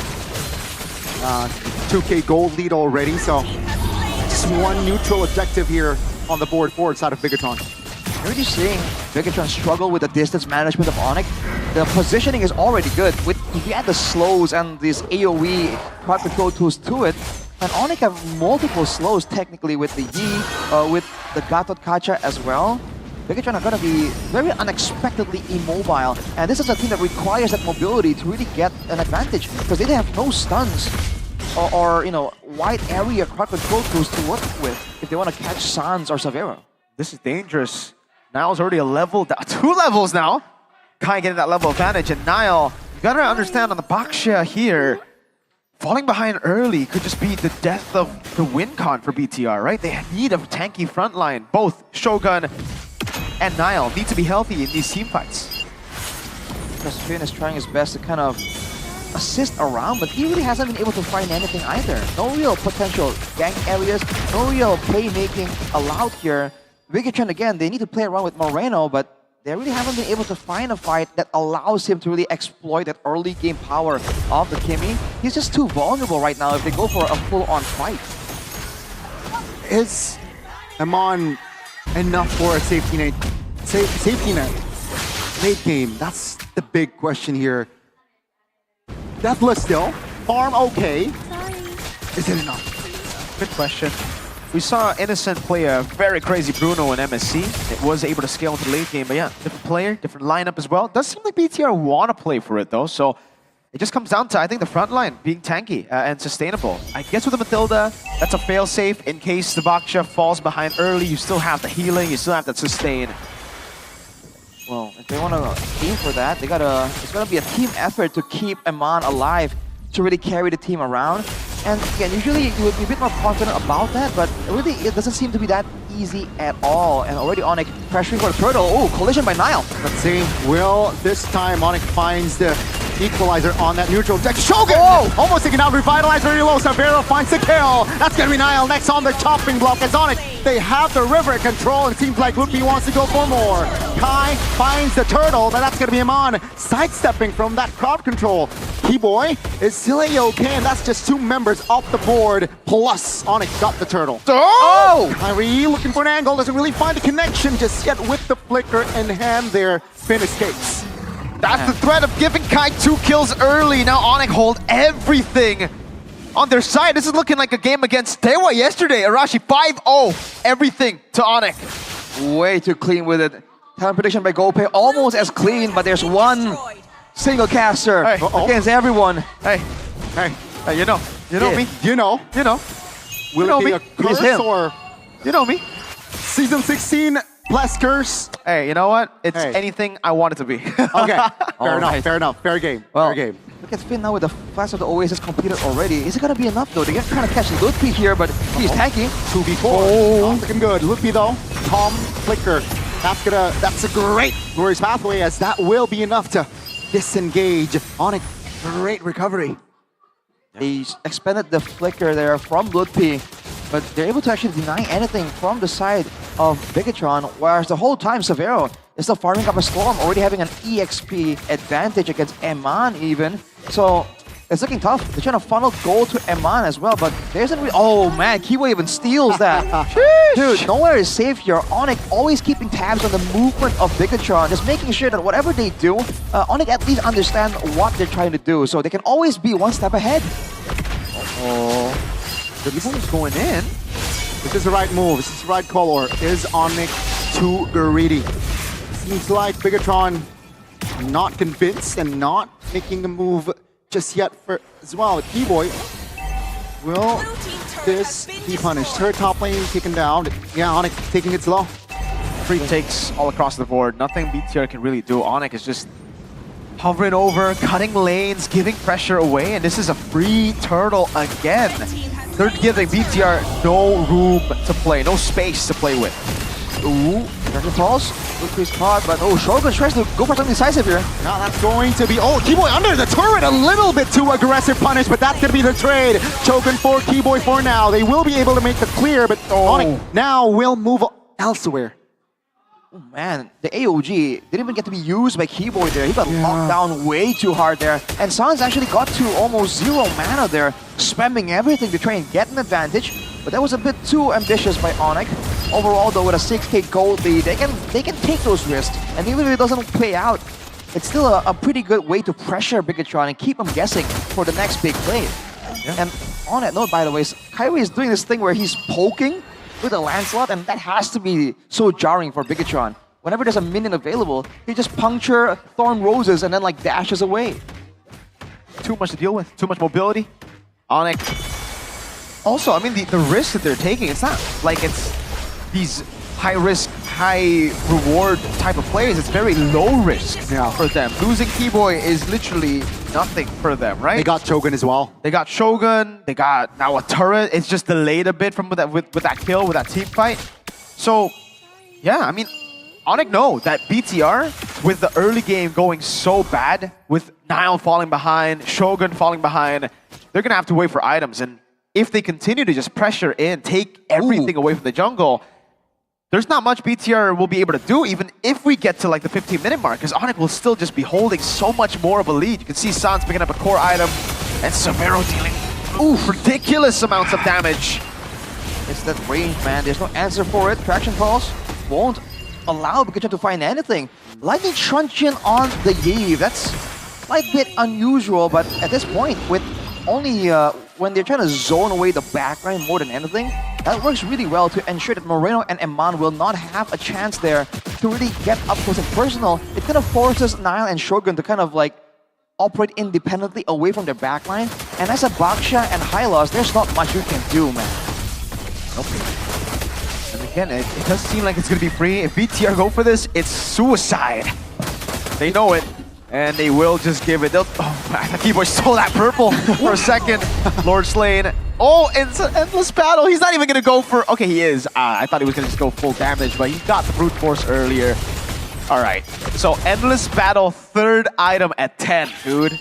2K gold lead already, so just one neutral objective here on the board forward side of Bigatron. You're already seeing Bigatron struggle with the distance management of Onyx. The positioning is already good. If you add the slows and these AoE crowd control tools to it, and Onyx have multiple slows technically with the Yi, with the Gatot Kacha as well. Bigatron are going to be very unexpectedly immobile, and this is a team that requires that mobility to really get an advantage, because they have no stuns or wide area crowd control tools to work with if they want to catch Sans or Savero. This is dangerous. Nile's already a level down, 2 levels now. Kai getting that level advantage, and Nile, you gotta understand on the Baksha here, falling behind early could just be the death of the win con for BTR, right? They need a tanky front line. Both Shogun and Nile need to be healthy in these team fights. Because Finn is trying his best to kind of assist around, but he really hasn't been able to find anything either. No real potential gank areas, no real playmaking allowed here. Bigatron, again, they need to play around with Moreno, but they really haven't been able to find a fight that allows him to really exploit that early game power of the Kimmy. He's just too vulnerable right now if they go for a full-on fight. Is Amon enough for a safety net? Safety net late game. That's the big question here. Deathless still. Farm okay. Is it enough? Good question. We saw Innocent play a very crazy Bruno in MSC. It was able to scale into late game, but yeah, different player, different lineup as well. Does seem like BTR want to play for it though, so it just comes down to, I think, the front line being tanky and sustainable. I guess with the Matilda, that's a fail-safe in case the Baksha falls behind early. You still have the healing, you still have that sustain. Well, if they want to aim for that, it's gonna be a team effort to keep Amon alive to really carry the team around. And again, usually you would be a bit more confident about that, but really it doesn't seem to be that easy at all. And already Onyx pressuring for the turtle. Oh, collision by Nile. Let's see. Will this time Onyx finds the equalizer on that neutral deck. Shogun! Almost taken out, revitalized very low. Savero finds the kill. That's gonna be Nile next on the chopping block as Onyx. They have the river control, and it seems like Lupi wants to go for more. Kai finds the turtle, but that's gonna be Amon sidestepping from that crowd control. Keyboy is still A-OK, and that's just 2 members off the board, plus Onyx got the turtle. Oh! Kyrie looking for an angle, doesn't really find a connection just yet with the flicker in hand there. Finn escapes. That's the threat of giving Kai 2 kills early. Now Onyx hold everything on their side. This is looking like a game against Dewa yesterday. Arashi 5-0, everything to Onyx. Way too clean with it. Talent prediction by Gope, almost as clean, but there's one single caster against everyone. Hey, you know me. You know. Will it be a curse or... You know me. Season 16, blessed curse. Hey, you know what? It's anything I want it to be. Okay, fair enough. Fair game. Fair game. Look at Finn now with the Flash of the Oasis completed already. Is it going to be enough though? They're trying to catch Ludwig here, but he's tanky. 2v4. Looking good. Ludwig though. Tom Flicker. That's a great glorious pathway, as that will be enough to disengage on a great recovery. They expended the flicker there from Ludwig, but they're able to actually deny anything from the side of Bigatron, whereas the whole time Savero is still farming up a Storm, already having an EXP advantage against Eman even. So it's looking tough. They're trying to funnel gold to Eman as well, but there isn't really... Oh man, Kiwi even steals that. Dude, nowhere is safe here. Onyx always keeping tabs on the movement of Bigatron, just making sure that whatever they do, Onyx at least understand what they're trying to do, so they can always be one step ahead. The Evo's going in. Is this the right move? Is this the right call, or is Onyx too greedy? Seems like Bigatron not convinced and not making a move just yet for as well. Keyboy, will this be punished? Her top lane taken down. Yeah, Onyx taking it slow. Free takes all across the board. Nothing BTR can really do. Onyx is just hovering over, cutting lanes, giving pressure away, and this is a free turtle again. They're giving BTR no room to play, no space to play with. Ooh, Dragon Falls, look who's caught, but oh, Shogun tries to go for something decisive here. Now that's going to be, oh, Keyboy under the turret, a little bit too aggressive punish, but that's going to be the trade. Shogun for Keyboy for now. They will be able to make the clear, but Onyx now will move elsewhere. Oh man, the AOG didn't even get to be used by Keyboy there. He got locked down way too hard there. And Sans actually got to almost 0 mana there, spamming everything to try and get an advantage. But that was a bit too ambitious by Onyx. Overall though, with a 6k gold lead, they can take those risks. And even if it doesn't play out, it's still a pretty good way to pressure Bigatron and keep him guessing for the next big play. Yeah. And on that note, by the way, Kyrie is doing this thing where he's poking with a Lancelot, and that has to be so jarring for Bigatron. Whenever there's a minion available, he just puncture Thorn Roses and then like dashes away. Too much to deal with, too much mobility. Onyx. Also, I mean, the risk that they're taking, it's not like it's these high-risk, high-reward type of plays. It's very low risk for them. Losing Keyboy is literally nothing for them, right? They got Shogun as well. They got Shogun, they got now a turret. It's just delayed a bit from with that kill, with that team fight. So, yeah, I mean, Onyx know that BTR, with the early game going so bad, with Nile falling behind, Shogun falling behind, they're going to have to wait for items. And if they continue to just pressure in, take everything away from the jungle, there's not much BTR will be able to do, even if we get to like the 15-minute mark, because Onyx will still just be holding so much more of a lead. You can see Sans picking up a core item, and Severo dealing ridiculous amounts of damage. It's that range, man. There's no answer for it. Traction Pulse won't allow Bigatron to find anything. Lightning Truncheon on the Yave. That's a slight bit unusual, but at this point, with only when they're trying to zone away the backline more than anything, that works really well to ensure that Moreno and Eman will not have a chance there to really get up close and personal. It kind of forces Nile and Shogun to kind of like operate independently away from their backline. And as a Baksha and Hylos, there's not much you can do, man. Okay. And again, it does seem like it's going to be free. If BTR go for this, it's suicide. They know it. And they will just give it. Oh, I thought Keyboy stole that purple for a second. Lord Slain. Oh, it's an endless battle. He's not even going to go for... Okay, he is. I thought he was going to just go full damage, but he got the brute force earlier. All right. So, endless battle, third item at 10, dude.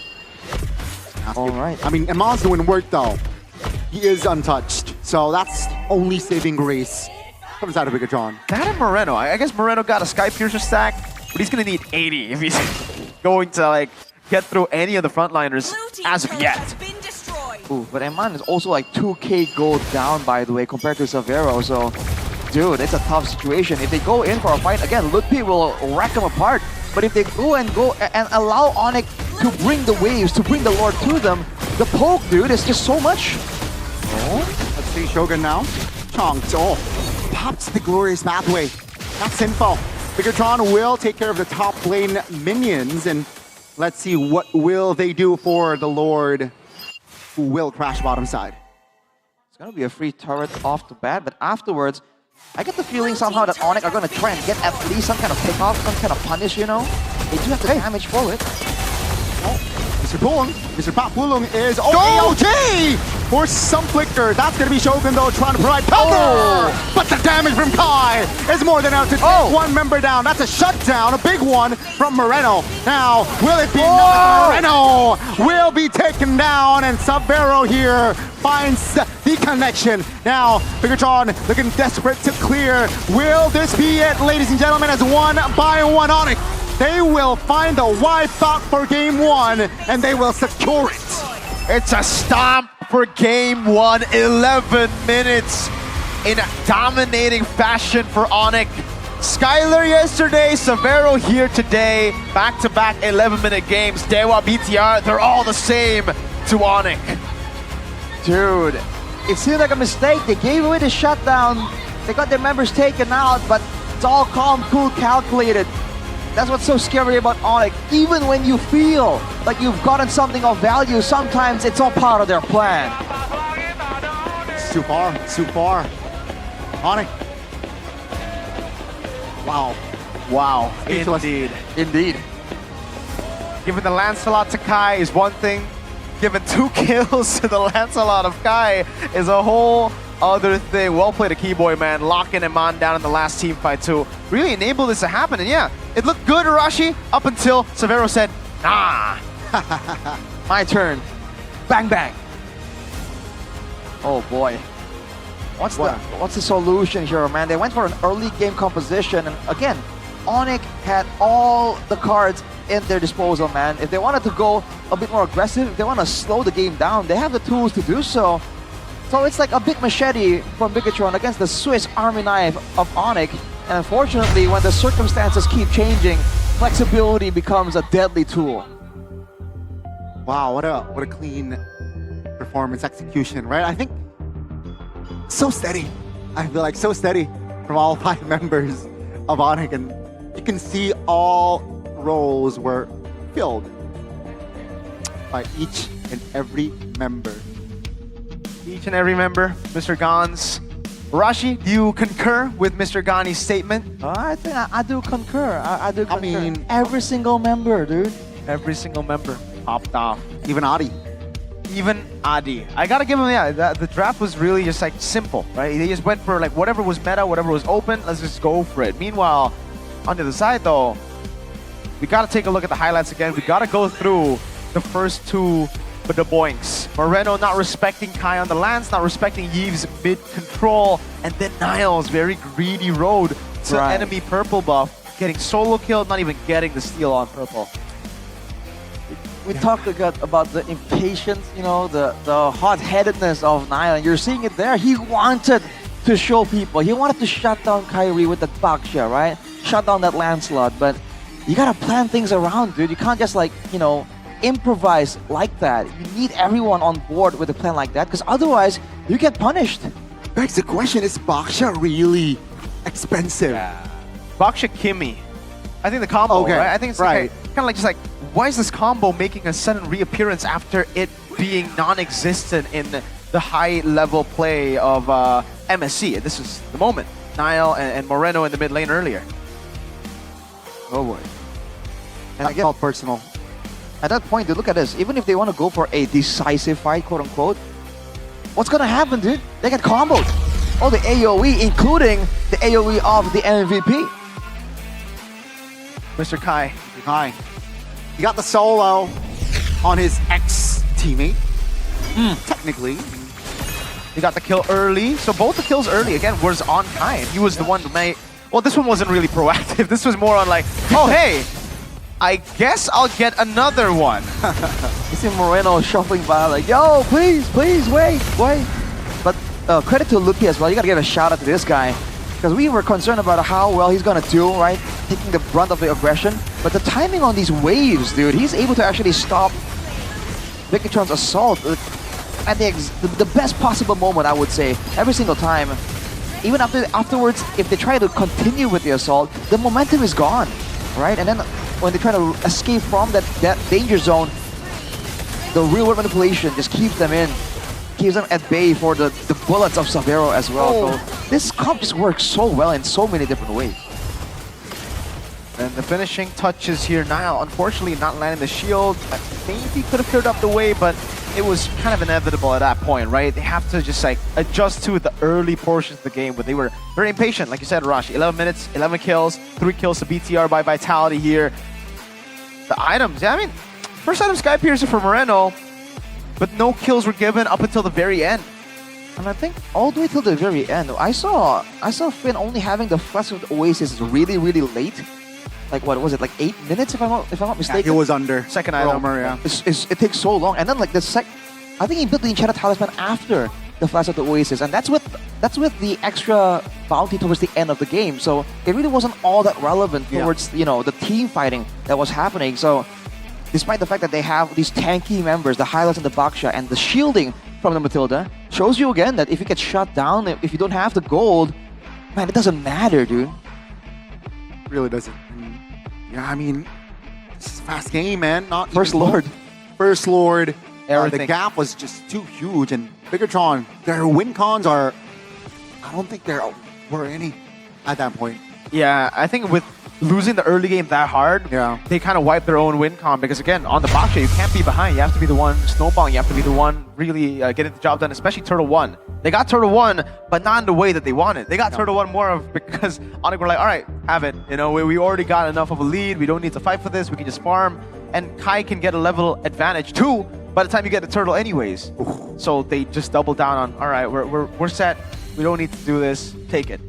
All right. I mean, Eman's doing work, though. He is untouched. So, that's only saving grace. Comes out of Bigatron. That and Moreno. I guess Moreno got a Sky Piercer stack, but he's going to need 80 if he's going to like get through any of the frontliners as of yet. Ooh, but Eman is also like 2k gold down, by the way, compared to Severo. So, dude, it's a tough situation. If they go in for a fight, again, Ludwig will rack them apart. But if they go and allow Onyx to bring the waves, to bring the Lord to them, the poke, dude, is just so much. Oh, let's see Shogun now. Chonks, pops the glorious pathway. That's info. Bigatron will take care of the top lane minions, and let's see what will they do for the Lord, who will crash bottom side. It's going to be a free turret off the bat, but afterwards, I get the feeling somehow that Onyx are going to try and get at least some kind of pick off, some kind of punish, you know? They do have the damage for it. Mr. Pulung, Mr. Pop Pulung is AOG for some flicker. That's going to be Shogun though, trying to provide cover. But the damage from Kai is more than enough to take one member down. That's a shutdown, a big one from Moreno. Now, will it be Moreno? Will be taken down, and Severo here finds the connection. Now, Bigatron looking desperate to clear. Will this be it, ladies and gentlemen, as 1-by-1 Onyx? They will find the wipe out for game 1, and they will secure it. It's a stomp for game 1. 11 minutes in dominating fashion for Onyx. Skylar yesterday, Severo here today. Back-to-back 11-minute games. Dewa, BTR, they're all the same to Onyx. Dude, It seemed like a mistake. They gave away the shutdown. They got their members taken out, but it's all calm, cool, calculated. That's what's so scary about Onyx. Even when you feel like you've gotten something of value, sometimes it's all part of their plan. It's too far, it's too far. Onyx. Wow. Wow. Speechless. Indeed. Giving the Lancelot to Kai is one thing. Giving 2 kills to the Lancelot of Kai is a whole other thing. Well played, a Keyboy, man. Locking him on down in the last team fight too. Really enabled this to happen. And yeah, it looked good, Arashi, up until Severo said, nah. My turn. Bang, bang. Oh boy. What's the solution here, man? They went for an early game composition, and again, Onyx had all the cards in their disposal, man. If they wanted to go a bit more aggressive, if they want to slow the game down, they have the tools to do so. So it's like a big machete from Bigatron against the Swiss Army knife of Onyx. And unfortunately, when the circumstances keep changing, flexibility becomes a deadly tool. Wow, what a clean performance execution, right? I think so steady. I feel like so steady from all 5 members of Onyx, and you can see all roles were filled by each and every member. Each and every member, Mr. Gans. Rashi, do you concur with Mr. Gani's statement? I think I do concur. I do concur. I mean, every single member, dude. Every single member popped off. Even Adi. Even Adi. I gotta give him, yeah, the draft was really just like simple, right? They just went for like whatever was meta, whatever was open, let's just go for it. Meanwhile, on the other side though, we gotta take a look at the highlights again. We gotta go through the first 2 with the boinks. Moreno not respecting Kai on the lance, not respecting Yves mid-control, and then Niles, very greedy road to enemy purple buff, getting solo killed, not even getting the steal on purple. We talked about the impatience, you know, the hot-headedness of Niall, and you're seeing it there. He wanted to show people. He wanted to shut down Kyrie with that Baksha, right? Shut down that Lancelot, but you gotta plan things around, dude. You can't just like, you know, improvise like that. You need everyone on board with a plan like that, because otherwise you get punished. Begs the question, is Baksha really expensive? Yeah. Baksha Kimi. I think the combo, right? I think it's kind of like just like, why is this combo making a sudden reappearance after it being non-existent in the high-level play of MSC? And this is the moment. Niall and Moreno in the mid lane earlier. Oh boy. And that felt personal. At that point, dude, look at this. Even if they want to go for a decisive fight, quote-unquote, what's going to happen, dude? They get comboed. Oh, the AoE, including the AoE of the MVP. Mr. Kai. Kai. He got the solo on his ex-teammate. Technically. He got the kill early. So both the kills early, again, was on Kai. And he was the one who made... Well, this one wasn't really proactive. This was more on like, oh, hey, I guess I'll get another one. You see Moreno shuffling by like, yo, please, wait. But credit to Lupi as well. You gotta give a shout out to this guy. Because we were concerned about how well he's gonna do, right? Taking the brunt of the aggression. But the timing on these waves, dude, he's able to actually stop Bigatron's assault at the best possible moment, I would say. Every single time. Even afterwards, if they try to continue with the assault, the momentum is gone, right? And then when they try to escape from that danger zone, the real-world manipulation just keeps them in, keeps them at bay for the bullets of Severo as well. So this comp just works so well in so many different ways. And the finishing touches here, Niall unfortunately not landing the shield. Maybe could have cleared up the way, but it was kind of inevitable at that point, right? They have to just like adjust to the early portions of the game, but they were very impatient. Like you said, Rashi, 11 minutes, 11 kills, 3 kills to BTR by Vitality here. The items, yeah, I mean, first item Sky Piercer for Moreno, but no kills were given up until the very end. And I think all the way till the very end, I saw Finn only having the Flash of the Oasis really, really late. Like what was it? Like 8 minutes, if I'm not mistaken. Yeah, it was under second item. Yeah. It takes so long, and then like I think he built the Enchanted Talisman after the Flash of the Oasis, and that's with the extra bounty towards the end of the game. So it really wasn't all that relevant towards the team fighting that was happening. So despite the fact that they have these tanky members, the Hylas and the Baksha, and the shielding from the Matilda, shows you again that if you get shut down, if you don't have the gold, man, it doesn't matter, dude. Really doesn't. Yeah, I mean, this is a fast game, man. Not First even Lord. close. First Lord. The Everything. gap was just too huge, and Bigatron, their win cons are. I don't think there were any at that point. Yeah, I think with losing the early game that hard, they kind of wiped their own win con because again, on the Baksha, you can't be behind. You have to be the one snowballing. You have to be the one really getting the job done, especially Turtle 1. They got Turtle 1, but not in the way that they wanted. They got Turtle 1 more of because Onyx were like, all right, have it. You know, we already got enough of a lead. We don't need to fight for this. We can just farm. And Kai can get a level advantage too by the time you get the Turtle anyways. So they just double down on, all right, we're set. We don't need to do this. Take it.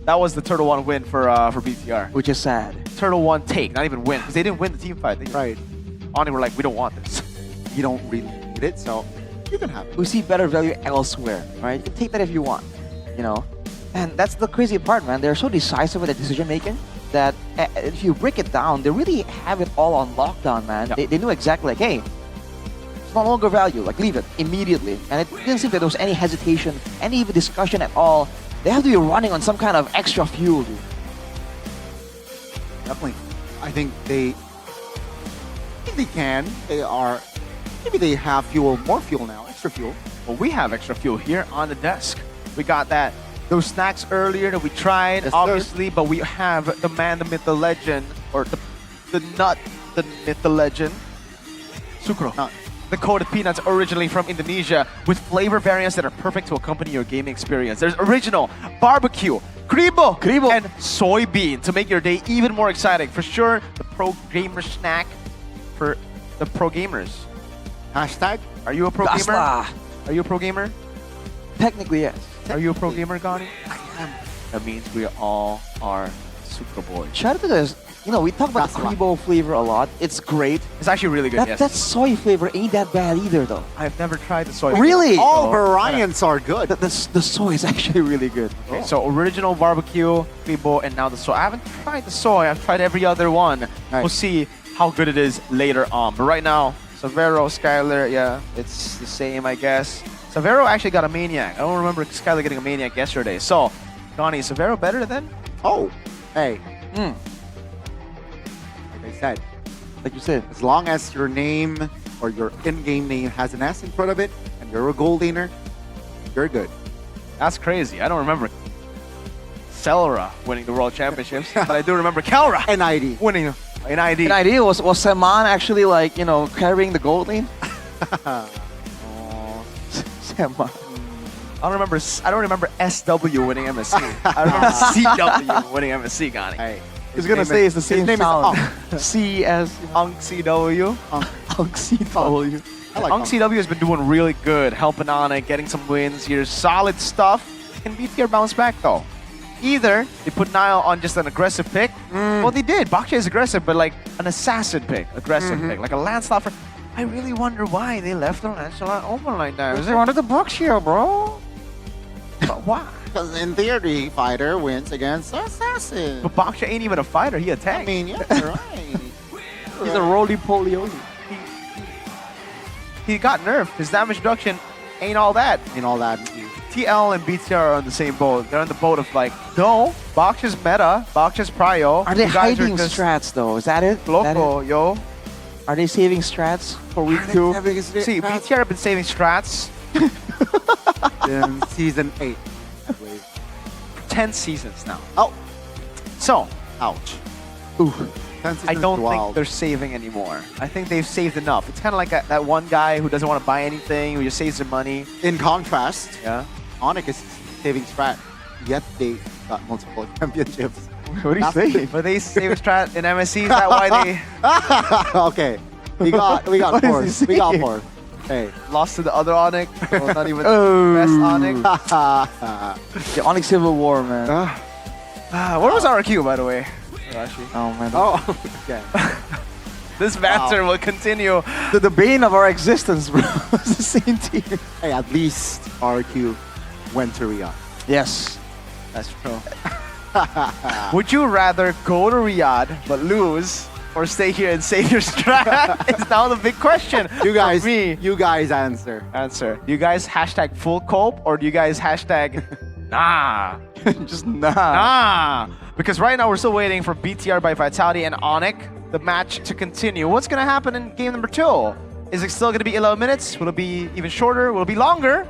That was the Turtle 1 win for BTR. Which is sad. Turtle 1 take, not even win, because they didn't win the team fight. Right. Oni were like, we don't want this. You don't really need it, so you can have it. We see better value elsewhere, right? You can take that if you want, you know? And that's the crazy part, man. They're so decisive with their decision making that if you break it down, they really have it all on lockdown, man. Yeah. They knew exactly like, hey, it's no longer value, like leave it immediately. And it didn't seem that there was any hesitation, any even discussion at all. They have to be running on some kind of extra fuel, dude. Definitely. I think they can. They are. Maybe they have fuel, more fuel now, extra fuel. Well, we have extra fuel here on the desk. We got those snacks earlier that we tried, obviously, but we have the man, the myth, the legend, or the nut, the myth, the legend, Sucro. The coated peanuts originally from Indonesia with flavor variants that are perfect to accompany your gaming experience. There's original, barbecue, kribo, and soybean to make your day even more exciting. For sure, the pro gamer snack for the pro gamers. Hashtag, are you a pro gamer? Are you a pro gamer? Technically, yes. Are you a pro gamer, Gani? I am. That means we all are Sucro boys. Shout out to this. You know, we talk about the Kribo flavor a lot. It's great. It's actually really good, yes. That soy flavor ain't that bad either, though. I've never tried the soy. Really? All variants are good. The soy is actually really good. Okay, so original barbecue, Kribo, and now the soy. I haven't tried the soy. I've tried every other one. Nice. We'll see how good it is later on. But right now, Severo, Skylar, yeah, it's the same, I guess. Severo actually got a Maniac. I don't remember Skylar getting a Maniac yesterday. So, Donnie, is Severo better then? Oh, hey. Like I said, like you said, as long as your name or your in-game name has an S in front of it and you're a gold laner, you're good. That's crazy. I don't remember Celera winning the World Championships, but I do remember Kelra NID winning an ID. An idea was Saman actually like, you know, carrying the gold lane? Saman. I don't remember SW winning MSC. I remember CW winning MSC, Gani. Hey, He's gonna say it's the same sound. C as Unk CW. Unk CW. Unk CW has been doing really good, helping on it, getting some wins here. Solid stuff. Can BTR bounce back though? Either they put Nile on just an aggressive pick. Well, they did. Baksha is aggressive, but like an assassin pick. Aggressive pick. Like a Lancelot. I really wonder why they left the Lancelot open like that. They wanted the Baksha, bro. But why? Because in theory, fighter wins against assassin. But Baksha ain't even a fighter. He a tank. I mean, yeah, right. He's a roly-poly. He got nerfed. His damage reduction ain't all that. Ain't all that. TL and BTR are on the same boat. They're on the boat of like, no, Baksha's meta, Baksha's prio. Are they You guys hiding just strats though? Is that it? Loco, yo. Are they saving strats for week 2? See, BTR have been saving strats in season 8. for 10 seasons now. Oh. So, ouch. Ooh. I don't think they're saving anymore. I think they've saved enough. It's kind of like that one guy who doesn't want to buy anything, who just saves their money. In contrast, Yeah. Onyx is saving strat, yet they got multiple championships. What do you say? But they save strat in MSC. Is that why they Okay. We got What is fourth. he We got saying? fourth. Hey. lost to the other Onyx? Or not even Oh. the best Onyx? The Onyx Civil War, man. Where was RQ, by the way? Rashi. Oh man. Oh, okay. This banter will continue. The bane of our existence, bro. It's the same team. Hey, at least RQ went to Riyadh. Yes. That's true. Would you rather go to Riyadh but lose or stay here and save your strat? Is now the big question. You guys, For me. you guys answer. Answer. Do you guys hashtag full cope or do you guys hashtag nah? Just nah. Nah. Because right now we're still waiting for BTR by Vitality and Onyx, the match to continue. What's going to happen in game number 2? Is it still going to be 11 minutes? Will it be even shorter? Will it be longer?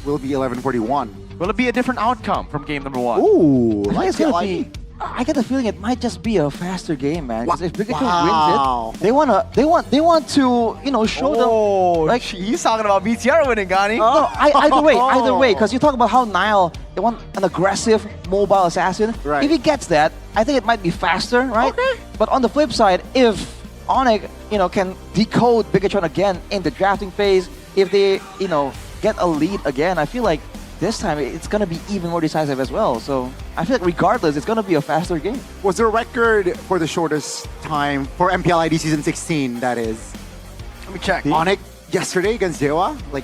Will it be 11:41? Will it be a different outcome from game number 1? Ooh, I think let's it's get gonna like be. I get the feeling it might just be a faster game, man. Because if Pikachu Wow. wins it, they want to, you know, show them. Like he's talking about BTR winning, Gani. No, either way, because you talk about how Nile, they want an aggressive mobile assassin. Right. If he gets that, I think it might be faster, right? Okay. But on the flip side, if Onyx, you know, can decode Bigatron again in the drafting phase, if they, you know, get a lead again, I feel like this time it's gonna be even more decisive as well. So I feel like regardless, it's gonna be a faster game. Was there a record for the shortest time for MPL ID Season 16, that is? Let me check. Onyx yesterday against Dewa? Like,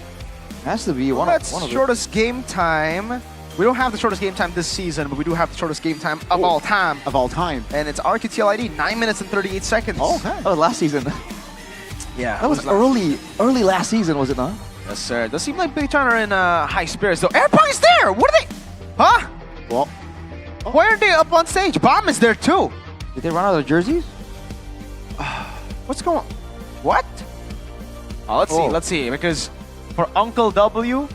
has to be one That's of the shortest game time. We don't have the shortest game time this season, but we do have the shortest game time of all time. Of all time. And it's RQTL ID, 9 minutes and 38 seconds. Oh, okay. Oh, last season. Yeah. That was early last season, was it not? Yes, sir. It does seem like Big China are in high spirits, though. Airpoint's there! What are they? Huh? Well, why aren't they up on stage? Bomb is there, too. Did they run out of jerseys? What's going on? What? Oh, let's see. Because for Uncle W,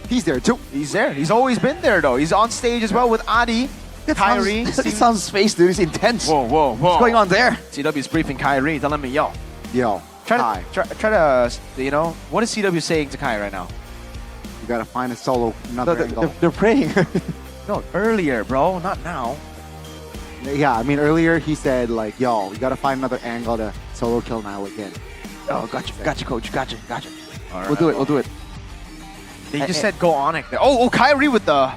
he's there, too. He's there. He's always been there, though. He's on stage as well with Adi, Kyrie. It sounds face, dude. It's intense. Whoa. What's going on there? CW's briefing Kyrie, telling me, yo. Try to, you know, what is CW saying to Kai right now? You gotta find a solo, another angle. They're praying. No, earlier, bro, not now. Yeah, I mean, earlier he said, like, yo, you gotta find another angle to solo kill Nile again. Oh, gotcha, coach. Gotcha. All right, We'll do it. They just said go Onyx there. Oh, Kyrie with the...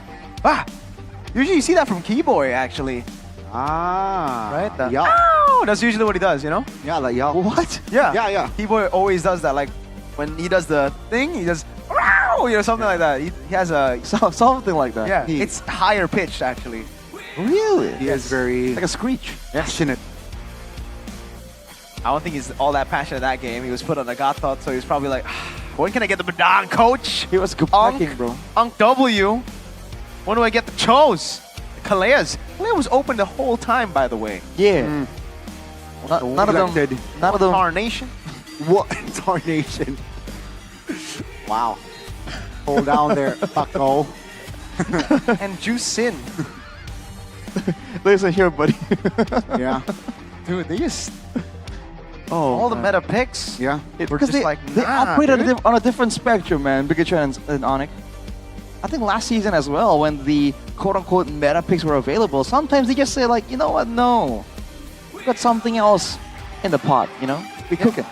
Usually you see that from Keyboy, actually. Right? Ow! That's usually what he does, you know? Yeah, like, yo. What? Yeah. Yeah. Keyboy always does that. Like, when he does the thing, he does... You know, something like that. He has a... Something like that. Yeah, it's higher pitched, actually. Really? He is very... Like a screech. Passionate. I don't think he's all that passionate in that game. He was put on a Gothot, so he was probably like, when can I get the Badan, coach? He was packing, bro. Unk W. When do I get the Chos? Kalea's. Kalea was open the whole time, by the way. Yeah. None of them. Tarnation. What? Tarnation. Wow. Hold down there, bucko. And Juice Sin. Listen here, buddy. Yeah. Dude, they just... all the meta picks. Yeah. We're just they, like, they nah, operate dude. on a different spectrum, man. Bigatron and Onyx. I think last season as well, when the quote-unquote meta picks were available, sometimes they just say like, you know what, no. We got something else in the pot, you know? We cook it.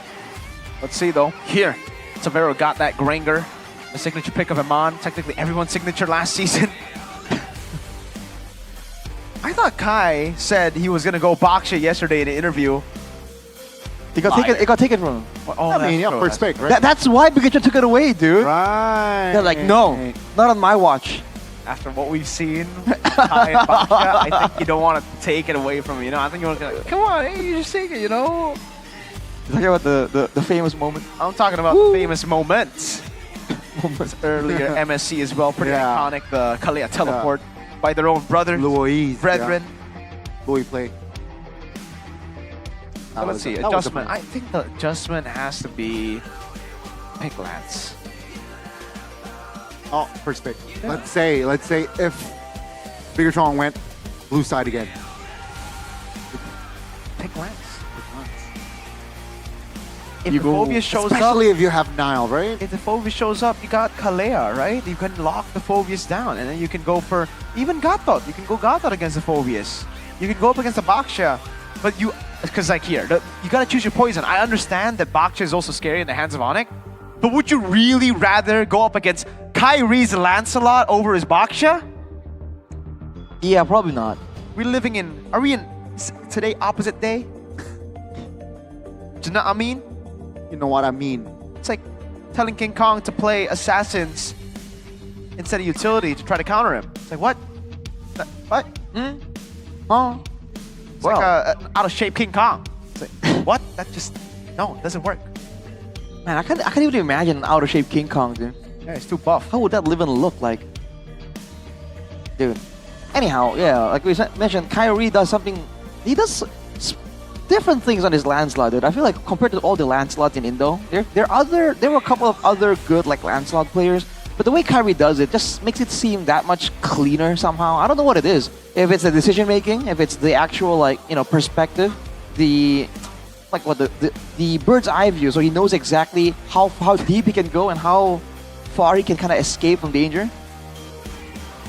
Let's see, though. Here, Severo got that Granger. The signature pick of Iman. Technically everyone's signature last season. I thought Kai said he was going to go Baksha yesterday in an interview. It got taken from him. Oh, I mean, yeah, true, first pick, right? That's why Bigatron took it away, dude. Right. They're like, no, not on my watch. After what we've seen, Kai and Baksha, I think you don't want to take it away from him, you know? I think you want to be like, come on, hey, you just take it, you know? You're talking about the famous moment? I'm talking about the famous moments. Earlier, MSC as well, pretty iconic. The Kalea teleport by their own brothers, brethren. Louis play. So let's see, adjustment. I think the adjustment has to be pick Lance. Oh, first pick. Yeah. Let's say if Bigatron went blue side again. Pick Lance. If the Phobia shows especially up, if you have Nile, right? If the Phobia shows up, you got Kalea, right? You can lock the Phobias down, and then you can go for even Gothot. You can go Gothot against the Phobias. You can go up against the Baksha, but because like here, you gotta choose your poison. I understand that Baksha is also scary in the hands of Onyx, but would you really rather go up against Kyrie's Lancelot over his Baksha? Yeah, probably not. Are we in today opposite day? Do you know what I mean? You know what I mean. It's like telling King Kong to play assassins instead of utility to try to counter him. It's like, what? What? It's like an out-of-shape King Kong. It's like, what? That just... No, it doesn't work. Man, I can't even imagine an out-of-shape King Kong, dude. Yeah, it's too buff. How would that live and look like? Dude. Anyhow, yeah, like we mentioned, Kyrie does something... He does different things on his Lancelot, dude. I feel like compared to all the Lancelots in Indo, there were a couple of other good like Lancelot players, but the way Kyrie does it just makes it seem that much cleaner somehow. I don't know what it is. If it's the decision making, if it's the actual like perspective, the bird's eye view, so he knows exactly how deep he can go and how far he can kind of escape from danger.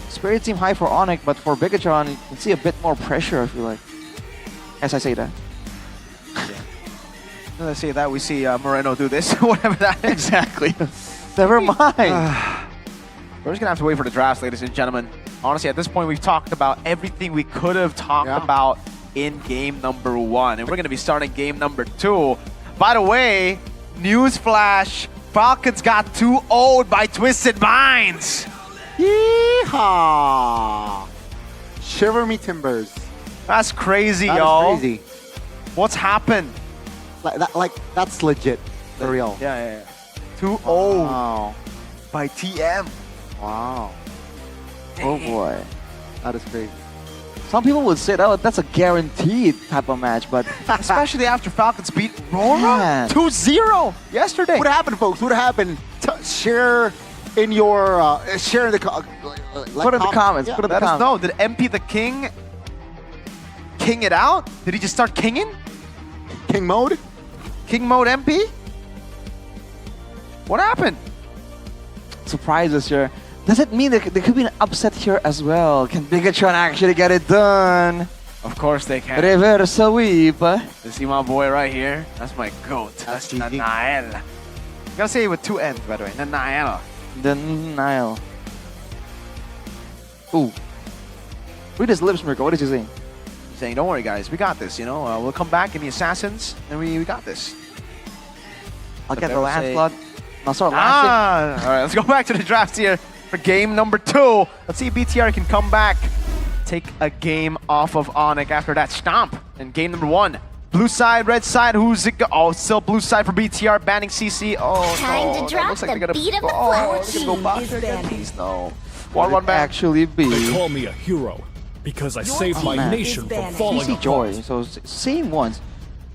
Spirit seem high for Onyx, but for Bigatron, you can see a bit more pressure, I feel like. As I say that. Let's say that we see Moreno do this, whatever that is. Exactly. Never mind. We're just gonna have to wait for the drafts, ladies and gentlemen. Honestly, at this point, we've talked about everything we could have talked about in game number 1, and we're gonna be starting game number 2. By the way, newsflash: Falcons got 2-0'd by Twisted Minds. Yeehaw! Shiver me timbers. That's crazy, That is y'all. crazy. What's happened? That's legit. For real. Yeah. 2-0 by TM. Wow. Oh boy. That is crazy. Some people would say that's a guaranteed type of match, but especially after Falcons beat Rora Man. 2-0 yesterday. What happened, folks? What happened? Share in your share in the put in the comments. Put in the Let us comments. know. Did MP the King king it out? Did he just start kinging? King mode? King mode MP? What happened? Surprises here. Does it mean there could be an upset here as well? Can Bigatron actually get it done? Of course they can. Reverse sweep. You see my boy right here? That's my goat. That's Nanael. Gotta say it with 2 N's, by the way. Nanael. Denial. Ooh. Read his lips, Mirko. What is he saying? He's saying, don't worry, guys. We got this, you know. We'll come back in the Assassins, and we got this. I'll But get they the would say- Lancelot. I'll start laughing. All right, let's go back to the drafts here for game number 2. Let's see if BTR can come back, take a game off of Onyx after that stomp in game number 1. Blue side, red side, who's it go? Oh, still blue side for BTR, banning CC. Oh, Time no. to drop That looks like the they're gonna beat of the oh, flower they're gonna go box cheese. again. Please, no. Would 1-1 it back. actually be They call me a hero because I saved my man. nation from falling CC apart. Joy. So same ones.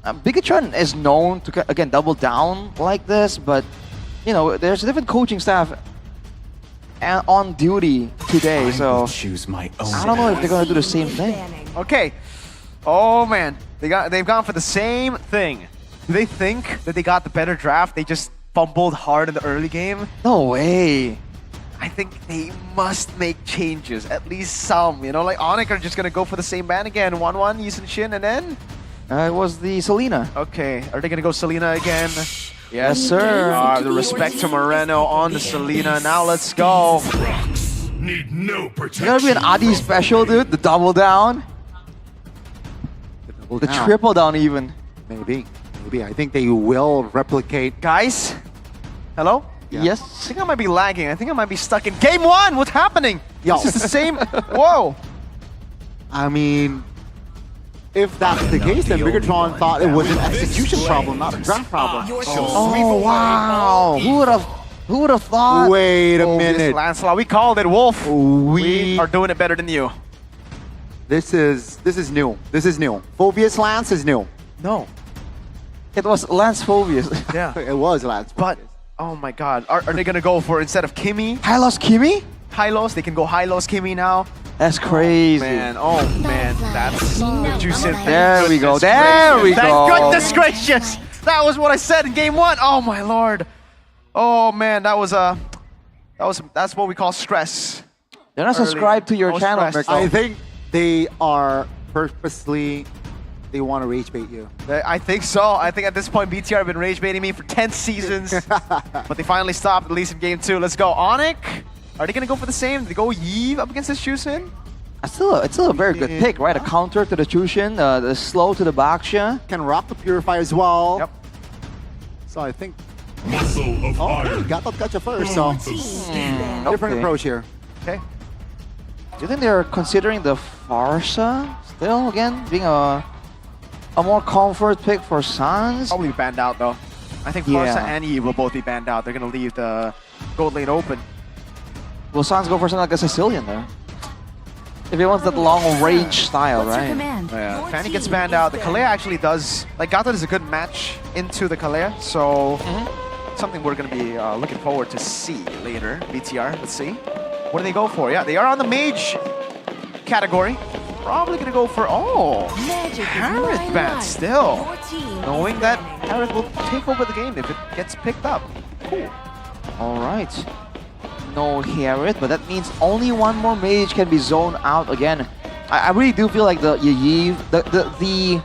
Bigatron is known to again double down like this, but you know there's a different coaching staff on duty today, so choose my own. I don't know if they're gonna do the same thing. Okay. Oh man, they've gone for the same thing. Do they think that they got the better draft? They just fumbled hard in the early game? No way. I think they must make changes, at least some. You know, like Onyx are just gonna go for the same ban again. 1-1, Yisun Shin, and then It was the Selena. okay, are they gonna go Selena again? Yes, sir. The respect to Moreno on the Selena. Now let's go. Need no It's protection. gonna be an Adi special, dude. The double down, the triple down, even. Maybe. I think they will replicate. Guys, hello? Yes. I think I might be lagging. I think I might be stuck in game 1. What's happening? Yo. This is the same. Whoa. I mean, if that's the case, then Bigatron thought it was an execution problem, not a draft problem. Oh wow! Who would have thought? Wait a This minute. Lancelot, we called it, Wolf. We are doing it better than you. This is new. This is new. Phobius Lance is new. No. It was Lance Phobius. Yeah. It was Lance. But, oh my god. Are they going to go for, instead of Kimmy, Hylos Kimi? Hylos? They can go Hylos Kimmy now. That's crazy. Oh man, that's the juice in. There we go. There we go. Thank goodness gracious. That was what I said in game 1. Oh my lord. Oh man, that's what we call stress. They're not subscribed to your No channel, stress. Mirko. I think they are purposely. They want to rage bait you. I think so. I think at this point BTR have been rage baiting me for 10 seasons. But they finally stopped, at least in game 2. Let's go. Onyx. Are they going to go for the same? Do they go Yves up against this Chusin? It's still a very good pick, right? A counter to the Chushin, the slow to the Baksha. Can rock the Purify as well. Yep. So I think. Muscle of iron. Got that gotcha first. So different Okay. approach here. Okay. Do you think they're considering the Farsa still, again, being a more comfort pick for Sans. Probably banned out though. I think Farsa and Eve will both be banned out. They're gonna leave the gold lane open. Will Sans go for something like a Sicilian there? If he wants that long range style, right? Yeah, Fanny gets banned out. The Kalea actually does, like Gata is a good match into the Kalea, so something we're gonna be looking forward to see later. BTR, let's see. What do they go for? Yeah, they are on the mage category. Probably gonna go for, Harith ban still. Knowing that Harith will take over the game if it gets picked up. Cool. All right. No Harith, but that means only one more mage can be zoned out again. I really do feel like the Yiv, the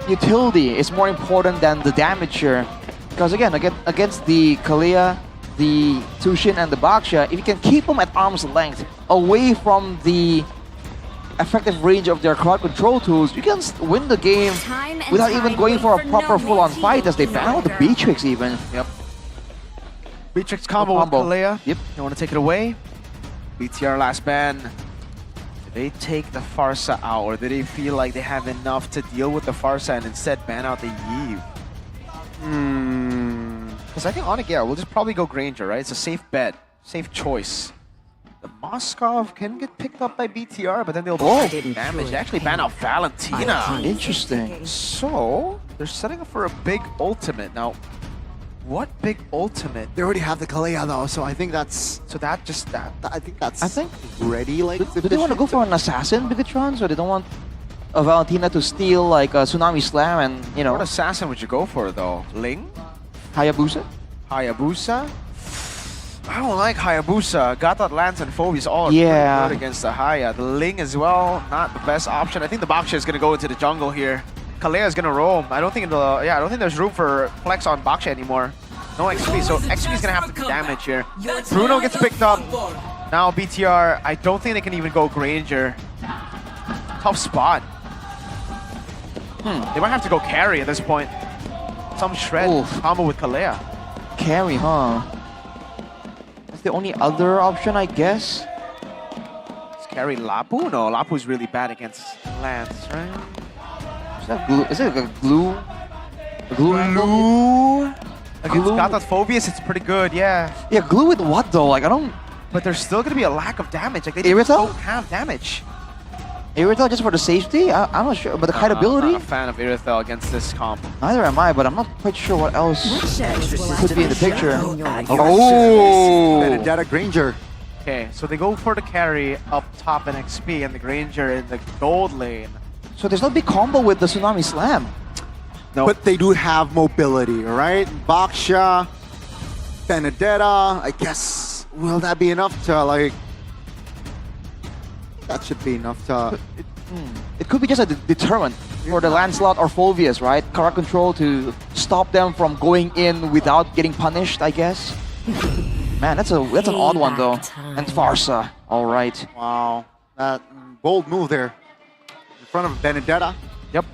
utility is more important than the damage here. Because again, against the Kalea, the Tushin, and the Baksha, if you can keep them at arm's length, away from the effective range of their crowd control tools, you can win the game without even going for a proper full-on fight, as they ban out the Beatrix even. Yep. Beatrix combo with Kalea. Yep. You want to take it away? BTR last ban. Did they take the Farsa out, or did they feel like they have enough to deal with the Farsa and instead ban out the Eve? Because I think Onyx, we'll just probably go Granger, right? It's a safe bet, safe choice. The Moskov can get picked up by BTR, but then they'll do damage. They actually ban out Valentina. Interesting. So, they're setting up for a big ultimate. Now, what big ultimate? They already have the Kalea though, so I think that's... So that just that. I think ready, like... Do they want to go for an assassin, Bigatron? So they don't want a Valentina to steal like a Tsunami Slam and, you know... What assassin would you go for though? Ling? Hayabusa? Hayabusa? I don't like Hayabusa. Gata, Lance, and Phoebus all are pretty good against the Haya. The Ling as well, not the best option. I think the Baksha is going to go into the jungle here. Kalea is going to roam. I don't think I don't think there's room for flex on Baksha anymore. No XP, so XP is going to have to do damage here. Bruno gets picked up. Now BTR, I don't think they can even go Granger. Tough spot. They might have to go carry at this point. Some shred combo with Kalea. Carry, huh? That's the only other option, I guess. Let's carry Lapu? No, Lapu's really bad against Lance, right? Is that glue? Is it like a glue? A glue? Against Gata's Phoebus, it's pretty good, yeah. Yeah, glue with what though? Like, I don't... But there's still gonna be a lack of damage. Like, they Irithel? don't have damage. Irithel just for the safety? I'm not sure, but the kiteability? I'm not a fan of Irithel against this comp. Neither am I, but I'm not quite sure what else could be in the picture. Benedetta Granger. Okay, so they go for the carry up top in XP and the Granger in the gold lane. So there's no big combo with the Tsunami Slam. No. But they do have mobility, right? Baksha, Benedetta, I guess, will that be enough to, like... That should be enough to... It could be just a deterrent for the Lancelot or Phoebus, right? Correct control to stop them from going in without getting punished, I guess. Man, that's an odd one though. And Farsa, all right. Wow, that bold move there. In front of Benedetta. Yep.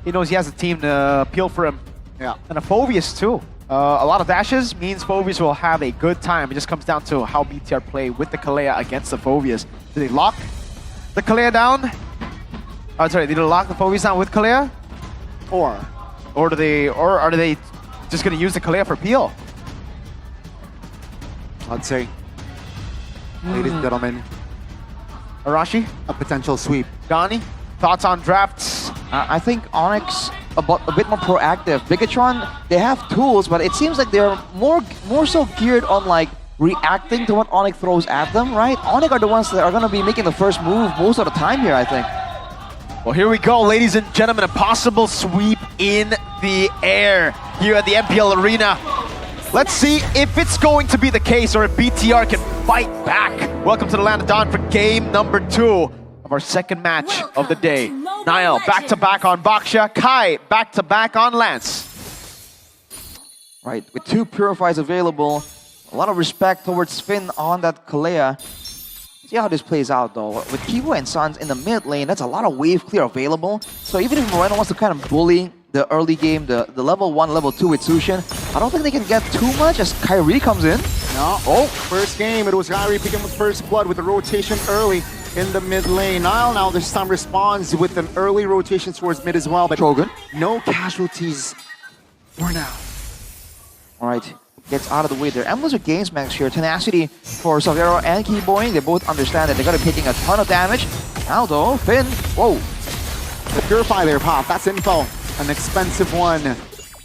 He knows he has a team to peel for him. Yeah. And a Phoebus too. A lot of dashes means Phoebus will have a good time. It just comes down to how BTR play with the Kalea against the Phoebus. Do they lock the Kalea down? Oh, sorry, did they lock the Phoebus down with Kalea? Or are they just gonna use the Kalea for peel? I'd say, ladies and gentlemen, Arashi, a potential sweep. Gani, thoughts on drafts? I think Onyx a bit more proactive. Bigatron, they have tools, but it seems like they're more so geared on like reacting to what Onyx throws at them, right? Onyx are the ones that are gonna be making the first move most of the time here, I think. Well, here we go, ladies and gentlemen, a possible sweep in the air here at the MPL Arena. Let's see if it's going to be the case or if BTR can fight back. Welcome to the Land of Dawn for game number 2 of our second match of the day. Niall back-to-back on Baksha, Kai back-to-back on Lance. Right, with 2 Purifies available, a lot of respect towards Finn on that Kalea. See how this plays out though. With Kiwo and Sans in the mid lane, that's a lot of wave clear available. So even if Moreno wants to kind of bully the early game, the level 1, level 2 with Sushin, I don't think they can get too much as Kyrie comes in. No. Oh, first game, it was Kyrie picking up first blood with the rotation early. in the mid lane. Nile now this time responds with an early rotation towards mid as well, but Shogun. no casualties for now. All right, gets out of the way there. Emblems are games max here. Tenacity for Savero and Keyboy. They both understand that they're going to be taking a ton of damage. Now though, Finn, whoa. The Purify there, Pop. That's info. An expensive one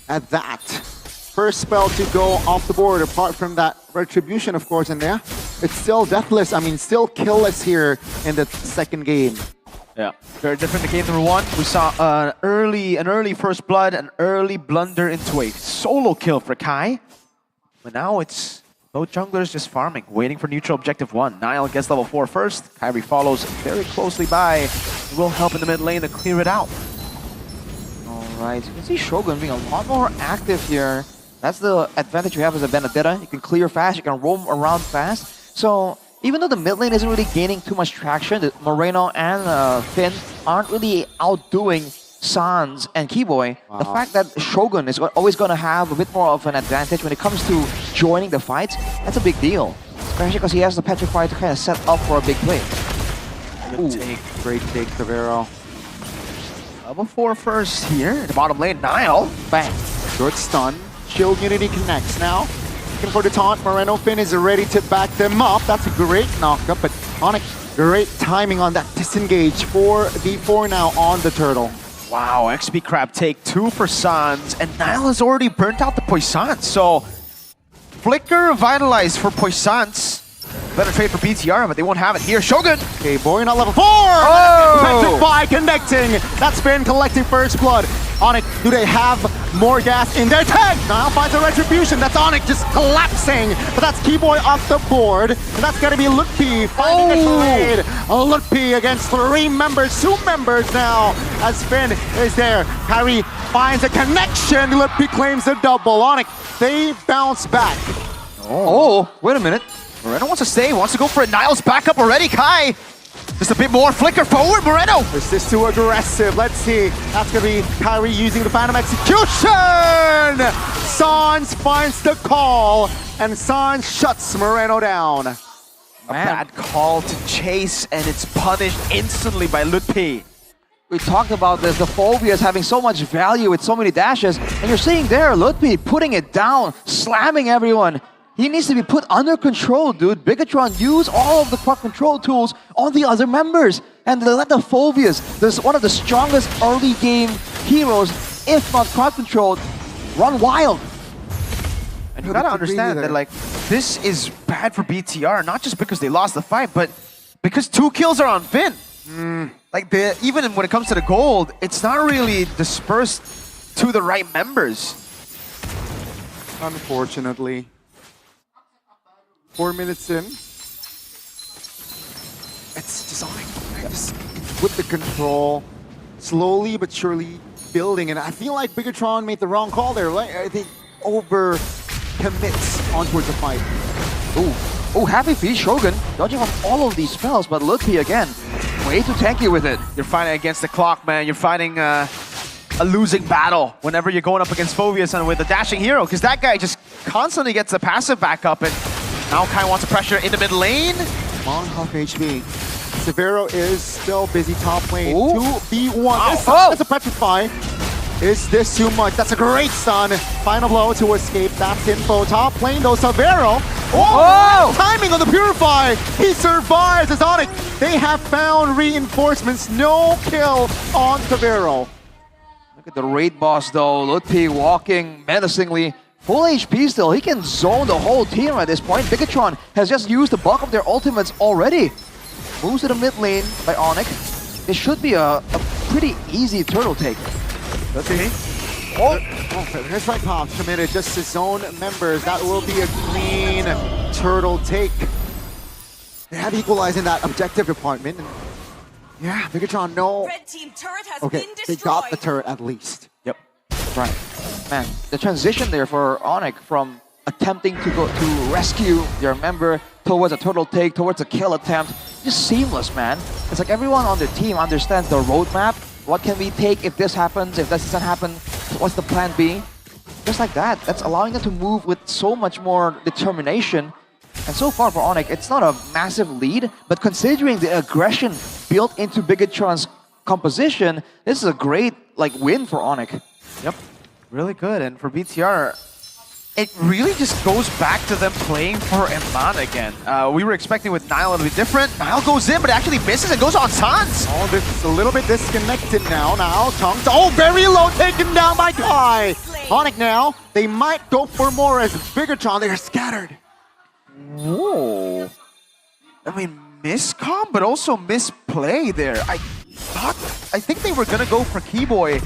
at that. First spell to go off the board, apart from that Retribution, of course, and yeah, it's still deathless. I mean, still killless here in the second game. Yeah, very different to game number one. We saw an early first blood, an early blunder into a solo kill for Kai. But now it's both junglers just farming, waiting for neutral objective 1. Nile gets level 4 first. Kyrie follows very closely by. It will help in the mid lane to clear it out. Alright, you can see Shogun being a lot more active here. That's the advantage you have as a Benedetta. You can clear fast, you can roam around fast. So even though the mid lane isn't really gaining too much traction, Moreno and Finn aren't really outdoing Sans and Keyboy. The fact that Shogun is always going to have a bit more of an advantage when it comes to joining the fights, that's a big deal. Especially because he has the Petrify to kind of set up for a big play. Good take, great take, Savero. Level 4 first here, in the bottom lane, Nile. Bang. Good stun. Shield Unity connects now. Looking for the taunt. Moreno Finn is ready to back them up. That's a great knockup, but Onyx, great timing on that disengage for V4 now on the turtle. Wow, XP Crab take 2 for Sans, and Nile has already burnt out the Poissons. So, Flicker Vitalize for Poissons. Better trade for BTR, but they won't have it here. Shogun! Okay, boy, not level 4! Oh! Petrify connecting! That's Finn collecting first blood. Onyx, do they have more gas in their tank? Nile finds a Retribution. That's Onyx just collapsing. But that's Keyboy off the board. And that's going to be Lutpi finding a trade. Lutpi against 3 members, 2 members now. As Finn is there. Kyrie finds a connection. Lutpi claims the double. Onyx, they bounce back. Oh, wait a minute. Moreno wants to stay, wants to go for it. Nile's back up already. Kai, just a bit more flicker forward. Moreno. Is this too aggressive? Let's see. That's going to be Kyrie using the Phantom Execution. Sans finds the call, and Sans shuts Moreno down. A bad call to chase, and it's punished instantly by Lutpi. We talked about this, the Phobias having so much value with so many dashes, and you're seeing there, Lutpi putting it down, slamming everyone. He needs to be put under control, dude. Bigatron use all of the crowd control tools on the other members. And they let the Phobias, this one of the strongest early game heroes, if not crowd controlled, run wild. And you gotta understand that, like, this is bad for BTR, not just because they lost the fight, but because 2 kills are on Finn. Like, even when it comes to the gold, it's not really dispersed to the right members. Unfortunately. 4 minutes in. It's design. Just with the control, slowly but surely building. And I feel like Bigatron made the wrong call there. Right? I think over commits on towards the fight. Oh, happy for Shogun, dodging off all of these spells, but Lutpi again, way too tanky with it. You're fighting against the clock, man. You're fighting a losing battle whenever you're going up against Phobius and with a dashing hero, because that guy just constantly gets the passive back up, and now Kai wants to pressure in the mid lane. Long half HP. Savero is still busy top lane. 2v1. Wow. That's a Petrify. Is this too much? That's a great stun. Final blow to escape. That's info. Top lane though, Savero. Oh! Timing on the Purify. He survives as Onyx. They have found reinforcements. No kill on Savero. Look at the raid boss though. Lutpi walking menacingly. Full HP still. He can zone the whole team at this point. Bigatron has just used the bulk of their ultimates already. Moves to the mid lane by Onyx. It should be a pretty easy turtle take. Let's see. Oh, here's right Pop committed just to zone members. That will be a clean turtle take. They have equalized in that objective department. And yeah, Bigatron, no. Red team turret has Okay, been they destroyed. got the turret at least. Yep. Right. Man, the transition there for Onyx from attempting to go to rescue their member towards a turtle take, towards a kill attempt, just seamless, man. It's like everyone on their team understands the roadmap. What can we take if this happens? If this doesn't happen, what's the plan B? Just like that. That's allowing them to move with so much more determination. And so far for Onyx, it's not a massive lead, but considering the aggression built into Bigatron's composition, this is a great win for Onyx. Yep, really good. And for BTR, it really just goes back to them playing for Eman again. We were expecting with Nile it'll be different. Nile goes in, but actually misses and goes on Sans. Oh, this is a little bit disconnected now. Chunks, very low, taken down by Kai. Onyx now, they might go for more as Bigatron, they're scattered. Whoa. I mean, miscom, but also misplay there. I think they were gonna go for Keyboy,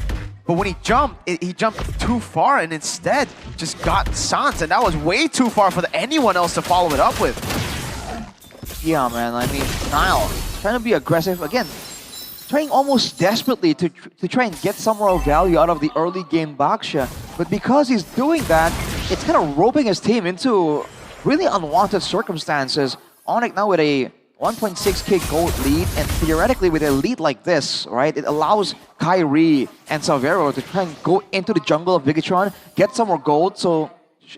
but when he jumped too far and instead just got Sans, and that was way too far for anyone else to follow it up with. Yeah, man, I mean, Nile trying to be aggressive again, trying almost desperately to try and get some more value out of the early game Baksha, but because he's doing that, it's kind of roping his team into really unwanted circumstances. Onyx now with a 1.6k gold lead, and theoretically with a lead like this, right, it allows Kyrie and Salvero to try and go into the jungle of Bigatron, get some more gold, so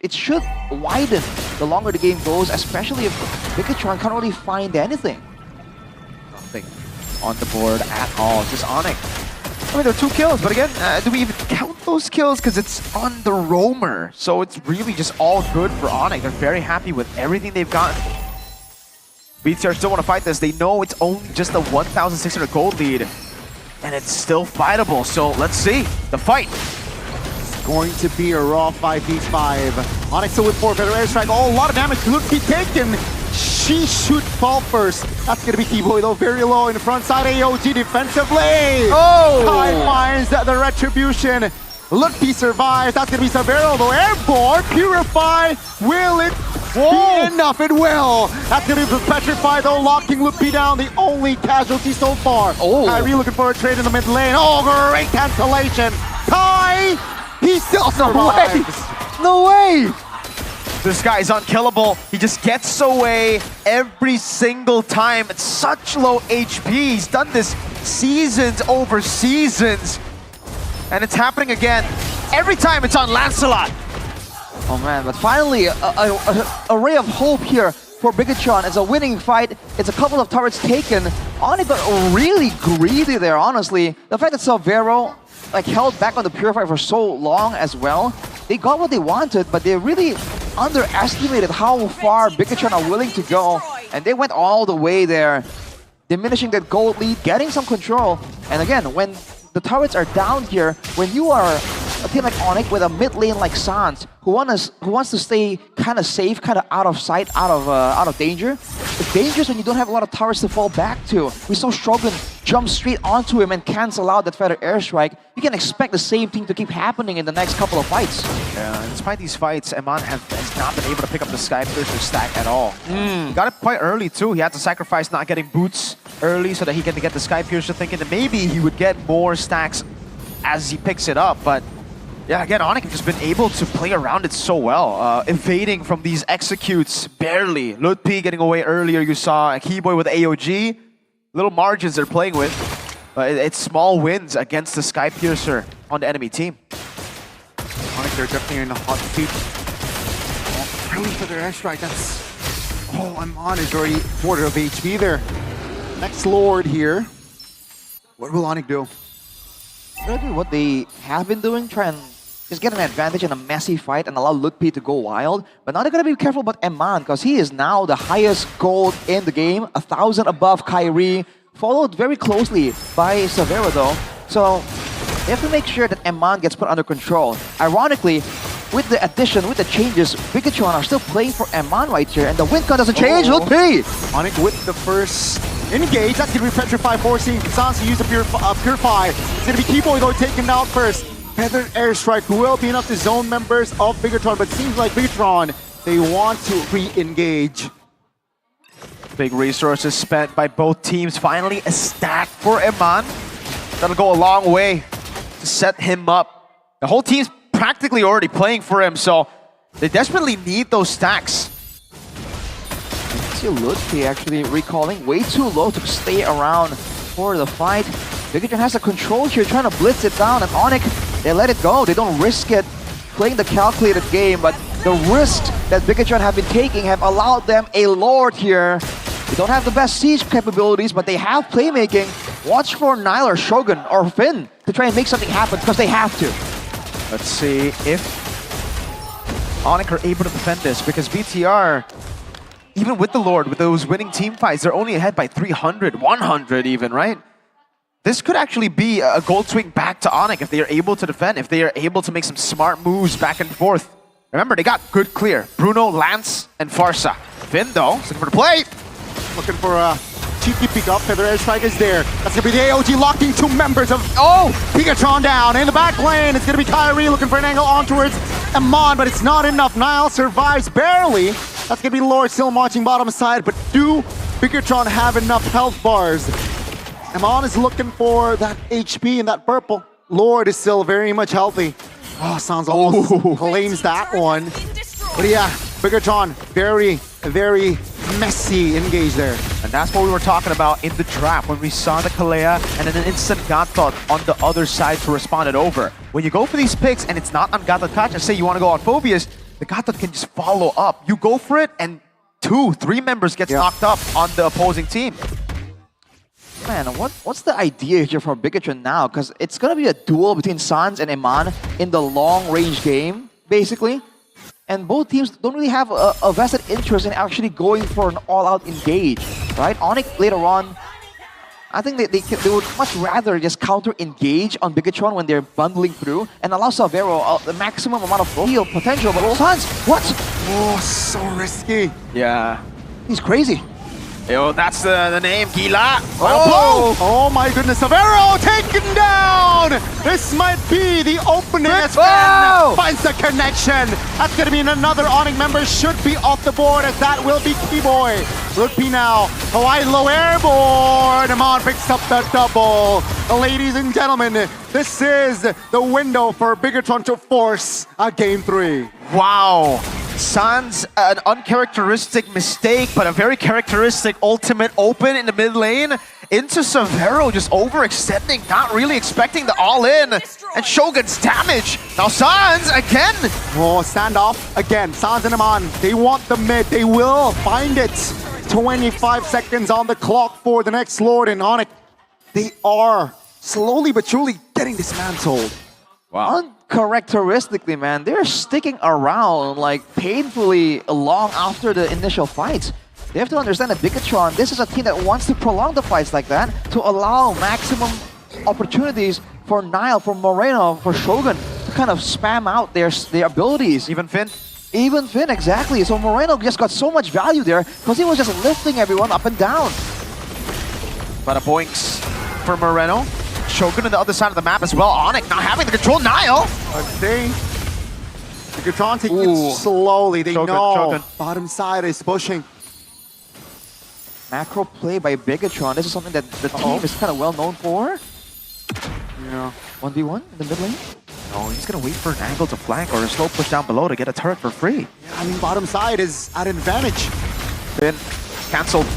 it should widen the longer the game goes, especially if Bigatron can't really find anything. Nothing on the board at all, just Onyx. I mean, there are 2 kills, but again, do we even count those kills? Because it's on the roamer, so it's really just all good for Onyx. They're very happy with everything they've gotten. BTR still want to fight this. They know it's only just a 1,600 gold lead, and it's still fightable. So let's see the fight. It's going to be a raw 5v5. Onyx still with 4 better airstrike. Oh, a lot of damage. Look, be taken. She should fall first. That's going to be Keyboy though, very low in the front side. AOG defensively. Oh! Kai finds the retribution. Lookpi survives. That's going to be Savero though. Airborne, Purify. Will it be enough? It will. That's going to be Petrify though, locking Lookpi down. The only casualty so far. Oh. Kyrie looking for a trade in the mid lane. Oh, great cancellation. Kai, he still survives. No way! This guy is unkillable. He just gets away every single time. It's such low HP. He's done this seasons over seasons. And it's happening again. Every time it's on Lancelot. Oh man, but finally, a ray of hope here for Bigatron. It's a winning fight. It's a couple of turrets taken. Onyx got really greedy there, honestly. The fact that Salvero held back on the Purify for so long as well, they got what they wanted, but they really underestimated how far Bigatron are willing to go, and they went all the way there, diminishing that gold lead, getting some control. And again, when the turrets are down here, when you are a team like Onyx with a mid lane like Sans, who wants to stay kind of safe, kind of out of sight, out of danger, it's dangerous when you don't have a lot of towers to fall back to. We saw Strogan jump straight onto him and cancel out that feather airstrike. You can expect the same thing to keep happening in the next couple of fights. Yeah, despite these fights, Eman has not been able to pick up the Sky Piercer stack at all. He got it quite early too. He had to sacrifice not getting boots early so that he can get the Sky Piercer, thinking that maybe he would get more stacks as he picks it up. But yeah, again, Onyx has just been able to play around it so well, evading from these executes barely. Ludpi getting away earlier, you saw a Keyboy with AOG. Little margins they're playing with, but it's small wins against the Sky Piercer on the enemy team. Onyx, they're definitely in the hot seat. Really for their airstrike, that's... Oh, Amon is already quarter of HP there. Next Lord here. What will Onyx do? They're gonna do what they have been doing, try and just get an advantage in a messy fight and allow Ludpi to go wild. But now they're gonna be careful about Eman, because he is now the highest gold in the game, 1,000 above Kyrie, followed very closely by Savero though. So they have to make sure that Eman gets put under control. Ironically, with the addition, with the changes, Bigatron are still playing for Eman right here, and the win con doesn't change. Ludpi! Onyx with the first engage. That's going to be Petrify, forcing Sans to use a Purify. It's going to be Keyboy though taken out first. Feather airstrike will be enough to zone members of Bigatron, but seems like Bigatron, they want to re-engage. Big resources spent by both teams. Finally, a stack for Eman. That'll go a long way to set him up. The whole team's practically already playing for him, so they desperately need those stacks. See Ludpi actually recalling way too low to stay around for the fight. Bigatron has a control here, trying to blitz it down, and Onyx, they let it go. They don't risk it, playing the calculated game, but the risks that Bigatron have been taking have allowed them a Lord here. They don't have the best siege capabilities, but they have playmaking. Watch for Nile or Shogun or Finn to try and make something happen because they have to. Let's see if Onyx are able to defend this, because BTR, even with the Lord, with those winning team fights, they're only ahead by 300, 100 even, right? This could actually be a gold swing back to Onyx if they are able to defend, if they are able to make some smart moves back and forth. Remember, they got good clear. Bruno, Lance, and Farsa. Finn, though, is looking for the play. Looking for a cheeky pick up. Feather airstrike is there. That's going to be the AOG locking two members of Bigatron down. In the back lane, it's going to be Kyrie looking for an angle on towards Amon, but it's not enough. Nile survives barely. That's going to be Lord still marching bottom side, but do Bigatron have enough health bars? Amon is looking for that HP in that purple. Lord is still very much healthy. Oh, Sans almost claims that one. But yeah, Bigatron, very, very messy engage there. And that's what we were talking about in the draft when we saw the Kalea and then an instant Gatot on the other side to respond it over. When you go for these picks and it's not on Gatot catch, and say you want to go on Phobius, the Gatot can just follow up. You go for it and 2, 3 members gets knocked up on the opposing team. Man, what's the idea here for Bigatron now? Because it's going to be a duel between Sans and Iman in the long-range game, basically. And both teams don't really have a vested interest in actually going for an all-out engage, right? Onyx later on, I think they would much rather just counter-engage on Bigatron when they're bundling through and allow Salvero the maximum amount of heal potential. But Sans, what? Oh, so risky. Yeah. He's crazy. Yo, that's the name, Gila. Oh my goodness, Salvero taken down! This might be the opening as Finn finds the connection. That's gonna mean another Onyx member should be off the board, as that will be Keyboy. Would be now Hawaii low airborne. Amon picks up the double. Ladies and gentlemen, this is the window for Bigatron to force a game 3. Wow. Sans, an uncharacteristic mistake, but a very characteristic ultimate open in the mid lane into Savero, just overextending, not really expecting the all-in, and Shogun's damage. Now Sans again. Oh, standoff again. Sans and Amon, they want the mid. They will find it. 25 seconds on the clock for the next Lord, and Onyx, they are slowly but surely getting dismantled. Wow. Uncharacteristically, man, they're sticking around like painfully long after the initial fights. They have to understand that Bigatron, this is a team that wants to prolong the fights like that to allow maximum opportunities for Nile, for Moreno, for Shogun to kind of spam out their abilities. Even Finn? Even Finn, exactly. So Moreno just got so much value there because he was just lifting everyone up and down. But a boinks for Moreno. Shogun on the other side of the map as well. Onyx now having the control. Nile! Bigatron taking it slowly. They know Shogun. bottom side is pushing. Macro play by Bigatron. This is something that the team is kind of well known for. Yeah. 1v1 in the mid lane. No, he's going to wait for an angle to flank or a slow push down below to get a turret for free. Yeah, I mean, bottom side is at advantage. Finn cancelled.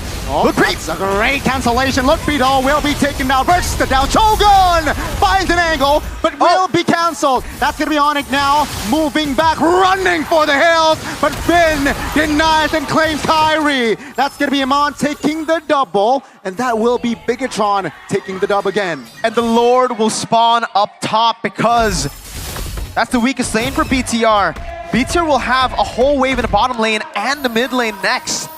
Look, that's a great cancellation. Look, Beetle will be taken down. Bursts the down. Shogun finds an angle, but will be cancelled. That's going to be Onyx now, moving back, running for the hills. But Finn denies and claims Kyrie. That's going to be Amon taking the double, and that will be Bigatron taking the dub again. And the Lord will spawn up top because that's the weakest lane for BTR. BTR will have a whole wave in the bottom lane and the mid lane next.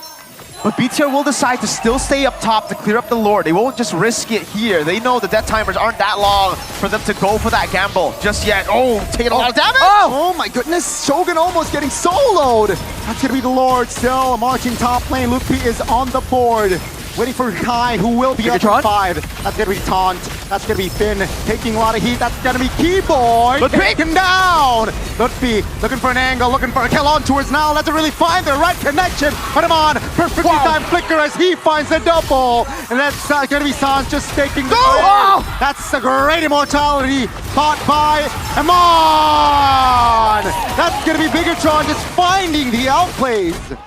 But BTR will decide to still stay up top to clear up the Lord. They won't just risk it here. They know the death timers aren't that long for them to go for that gamble just yet. Oh, taking a lot of damage! Oh my goodness, Shogun almost getting soloed. That's gonna be the Lord still marching top lane. Lupi is on the board. Waiting for Kai, who will be up to 5. That's gonna be Taunt. That's gonna be Finn taking a lot of heat. That's gonna be Keyboy taken down. Lutfi looking for an angle, looking for a kill on towards now. Doesn't really find the right connection. But Amon, perfectly timed flicker as he finds the double. And that's gonna be Sans just taking the That's a great immortality caught by Amon. That's gonna be Bigatron just finding the outplays.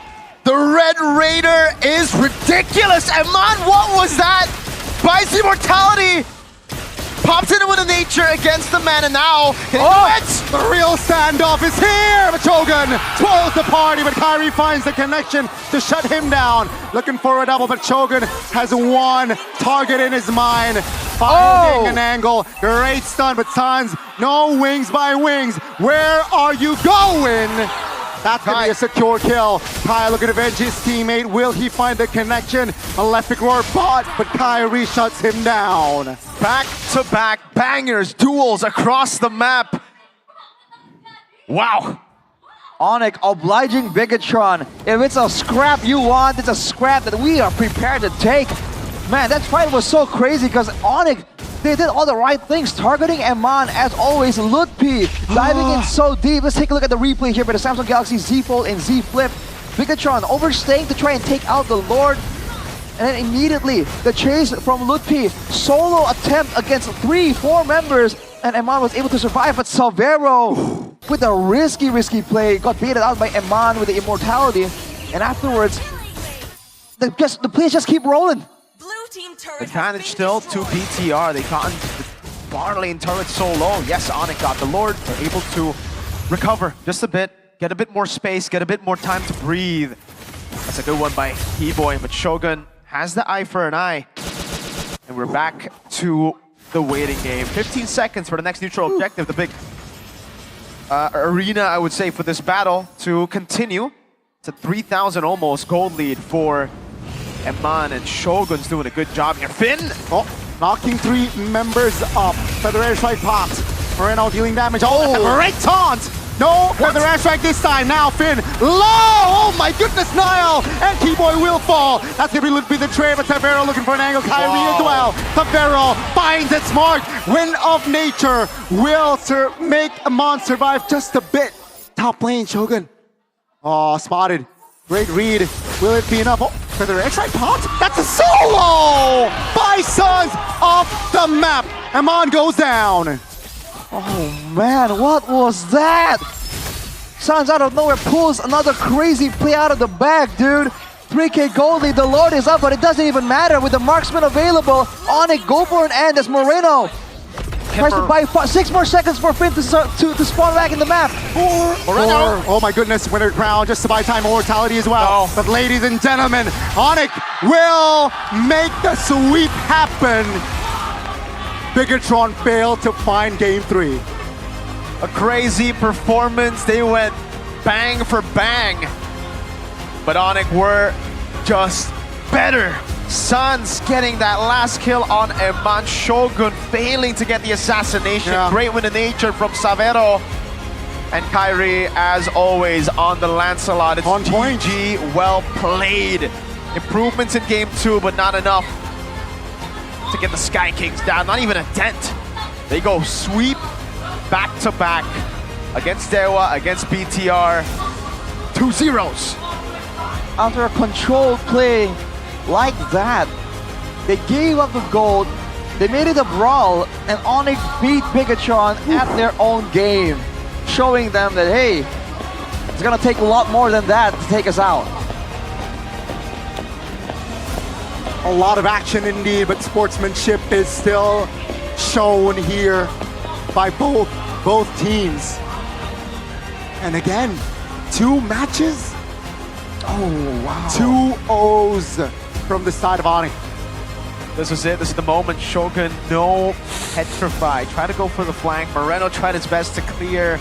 The Red Raider is ridiculous. Amon, what was that? Buys immortality. Pops into with a nature against the man, and now can he do it? The real standoff is here! Shogun spoils the party, but Kyrie finds the connection to shut him down. Looking for a double, but Shogun has one target in his mind. Finding an angle. Great stun, but Sans, no wings by wings. Where are you going? That's going to be a secure kill. Kai looking to avenge his teammate. Will he find the connection? Malefic Roar bot, but Kyrie shuts him down. Back-to-back bangers, duels across the map. Wow. Onyx obliging Bigatron. If it's a scrap you want, it's a scrap that we are prepared to take. Man, that fight was so crazy because Onyx, they did all the right things, targeting Eman as always. Lutpi diving in so deep. Let's take a look at the replay here by the Samsung Galaxy Z Fold and Z Flip. Bigatron overstaying to try and take out the Lord. And then immediately, the chase from Lutpi. Solo attempt against 3-4 members. And Eman was able to survive, but Salvero with a risky play got baited out by Eman with the immortality. And afterwards, the plays just keep rolling. Advantage still to BTR. They got the bar lane turret so low. Yes, Onyx got the Lord. They're able to recover just a bit, get a bit more space, get a bit more time to breathe. That's a good one by T-Boy, but Shogun has the eye for an eye. And we're back to the waiting game. 15 seconds for the next neutral objective. The big arena, I would say, for this battle to continue. It's a 3,000 almost gold lead for Eman, and Shogun's doing a good job here. Finn! Oh, knocking 3 members up. Feather Airstrike popped. Moreno dealing damage. Oh, that's a great taunt! No, Feather Airstrike this time. Now Finn, low! Oh my goodness, Niall! And T-Boy will fall. That's gonna be the trade, but Tavero looking for an angle. Kyrie as well. Tavero finds its mark. Wind of Nature will make Eman survive just a bit. Top lane, Shogun. Oh, spotted. Great read. Will it be enough? Oh, Feather Airstrike popped. That's a solo by Suns off the map. Eman goes down. Oh man, what was that? Suns out of nowhere pulls another crazy play out of the bag, dude. 3K gold lead, the Lord is up, but it doesn't even matter with the marksman available. Onyx, go for an end as Moreno tries to buy 6 more seconds for Finn to spawn back in the map. Moreno. Oh my goodness, Winter Crown just to buy time mortality as well. But ladies and gentlemen, Onyx will make the sweep happen. Bigatron failed to find game 3. A crazy performance. They went bang for bang. But Onyx were just better. Suns getting that last kill on Eman. Shogun failing to get the assassination. Great win of nature from Savero. And Kyrie, as always, on the Lancelot. It's on GG, well played. Improvements in game 2, but not enough to get the Sky Kings down. Not even a dent. They go sweep back to back against Dewa, against BTR. 2-0s. After a controlled play like that, they gave up the gold, they made it a brawl, and Onyx beat Bigatron at their own game, showing them that, hey, it's gonna take a lot more than that to take us out. A lot of action indeed, but sportsmanship is still shown here by both teams. And again, 2 matches. Oh, wow. 2 O's from the side of Onyx. This is it. This is the moment. Shogun, no petrify. Try to go for the flank. Moreno tried his best to clear,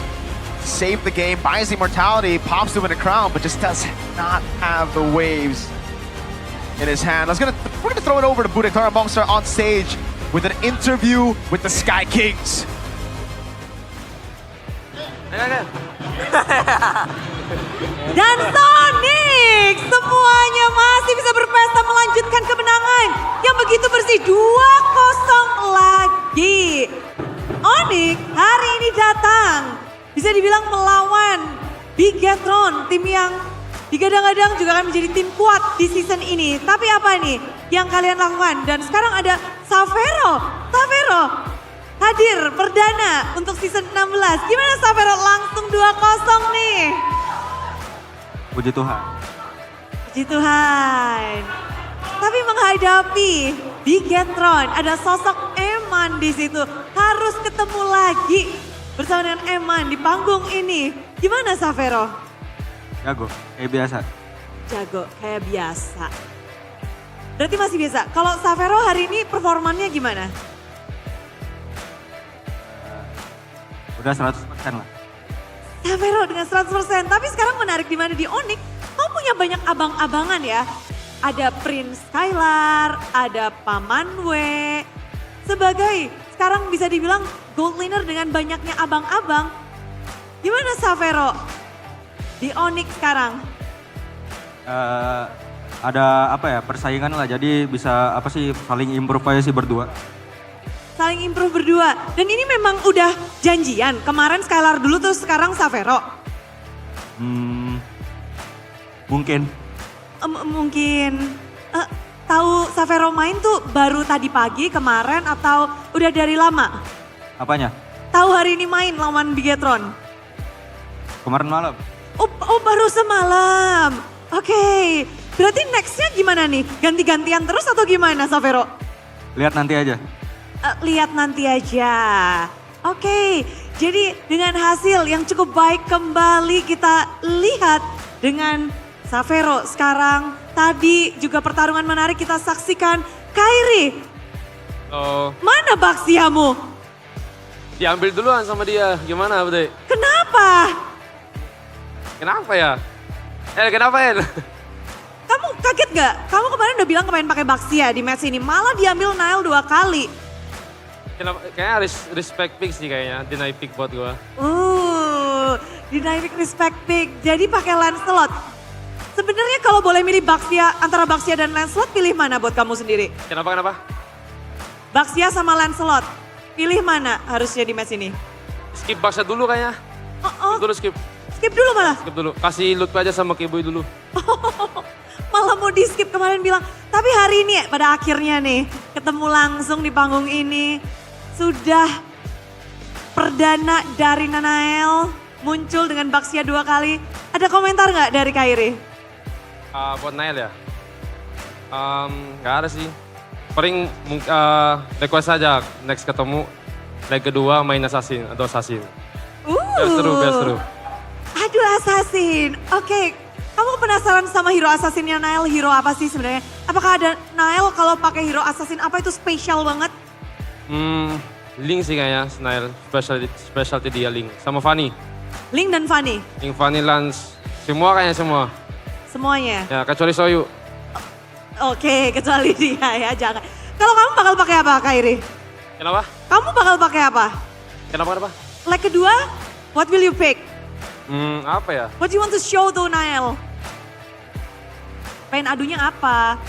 save the game, buys the immortality, pops to win a crown, but just does not have the waves in his hand. We're gonna throw it over to Budek Monster on stage with an interview with the Sky Kings. Dan Sonic semuanya masih bisa berpesta melanjutkan kemenangan yang begitu bersih. 2-0 lagi. Onyx hari ini datang bisa dibilang melawan Bigatron, tim yang digadang-gadang juga akan menjadi tim kuat di season ini. Tapi apa nih yang kalian lakukan? Dan sekarang ada Savero hadir perdana untuk season 16. Gimana Savero, langsung 2-0 nih? Puji Tuhan. Puji Tuhan. Tapi menghadapi Bigatron, ada sosok Eman di situ. Harus ketemu lagi. bersama dengan Eman di panggung ini. Gimana Savero? Jago, kayak biasa. Jago, kayak biasa. Berarti masih biasa. Kalau Savero hari ini performannya gimana? Udah 100% lah. Savero dengan 100%, tapi sekarang menarik di mana di Onyx, kamu punya banyak abang-abangan ya. Ada Prince Skylar, ada Paman W. Sebagai sekarang bisa dibilang gold laner dengan banyaknya abang-abang. Gimana Savero di Onyx sekarang? Ada apa ya, persaingan lah. Jadi bisa apa sih, saling improve aja sih berdua. Saling improve berdua. Dan ini memang udah janjian. Kemarin Skylar dulu terus sekarang Savero. Mungkin. Mungkin. Tahu Savero main tuh baru tadi pagi kemarin atau udah dari lama? Apanya? Tahu hari ini main lawan Bigetron? Kemarin malam. Oh baru semalam. Oke. Berarti nextnya gimana nih? Ganti-gantian terus atau gimana Savero? Lihat nanti aja. Lihat nanti aja. Oke, jadi dengan hasil yang cukup baik kembali kita lihat dengan Savero sekarang. Tadi juga pertarungan menarik kita saksikan. Kairi, mana Baxiamu? Diambil duluan sama dia, gimana Bude? Kenapa? Kenapa ya? Kenapa El? Kamu kaget gak? Kamu kemarin udah bilang kepengen pakai Baxia di match ini, malah diambil Nile 2 kali. Kayaknya respect pick sih kayaknya, deny pick buat gua. Dynamic respect pick. Jadi pakai Lancelot. Sebenarnya kalau boleh milih Baxia, antara Baxia dan Lancelot, pilih mana buat kamu sendiri? Kenapa? Baxia sama Lancelot. Pilih mana harusnya di match ini? Skip Baxia dulu kayaknya. Skip dulu, skip. Skip dulu malah? Skip dulu, kasih loot aja sama Kiboy dulu. Malah mau di skip kemarin bilang. Tapi hari ini pada akhirnya nih, ketemu langsung di panggung ini. Sudah perdana dari Nanael muncul dengan Baxia 2 kali. Ada komentar nggak dari Kairi? Buat Nail ya? Nggak ada sih. Paling request aja next ketemu leg kedua main assassin atau assassin. Biar seru. Aduh assassin. Oke, kamu penasaran sama hero assassinnya Nail? Hero apa sih sebenarnya? Apakah ada Nail kalau pakai hero assassin apa itu spesial banget? Link sih kayaknya, Nail. Specialty dia Link. Sama Fanny. Link dan Fanny? Link, Fanny, Lance. Semua kayaknya semua. Semuanya? Ya, kecuali Soyu. Oke, kecuali dia ya, jangan. Kalau kamu bakal pakai apa, Kairi? Kenapa? Kamu bakal pakai apa? Kenapa? Leg kedua, what will you pick? Apa ya? What you want to show to Nail? Pengen adunya apa?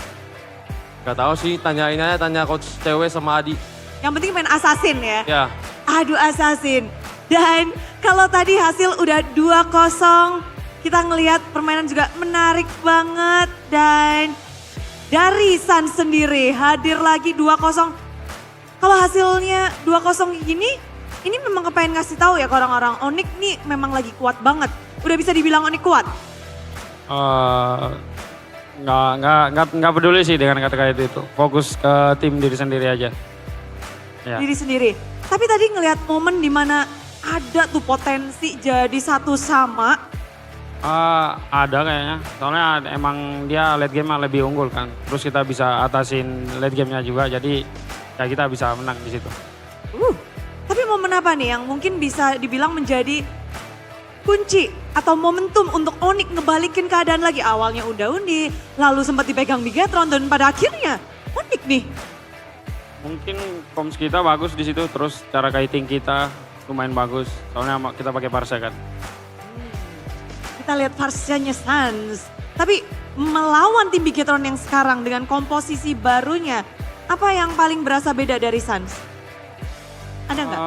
Gak tahu sih, tanya coach cewek sama Adi. Yang penting main assassin ya? Ya. Aduh assassin. Dan kalau tadi hasil udah 2-0, kita ngelihat permainan juga menarik banget. Dan dari Sun sendiri hadir lagi 2-0. Kalau hasilnya 2-0 gini, ini memang kepengen ngasih tahu ya ke orang-orang Onyx nih memang lagi kuat banget. Udah bisa dibilang Onyx kuat? Nggak peduli sih dengan kata-kata itu. Fokus ke tim diri sendiri aja. Ya. Diri sendiri. Tapi tadi ngelihat momen dimana ada tuh potensi jadi 1 sama. Ada kayaknya. Soalnya emang dia late game lebih unggul kan. Terus kita bisa atasin late game-nya juga. Jadi ya kita bisa menang di situ. Tapi momen apa nih yang mungkin bisa dibilang menjadi kunci atau momentum untuk Onyx ngebalikin keadaan lagi? Awalnya undi, lalu sempat dipegang Bigetron dan pada akhirnya Onyx nih. Mungkin comms kita bagus di situ, terus cara kiting kita lumayan bagus. Soalnya kita pakai Parsa kan. Kita lihat Parsanya Sans. Tapi melawan tim Bigetron yang sekarang dengan komposisi barunya, apa yang paling berasa beda dari Sans? Ada nggak?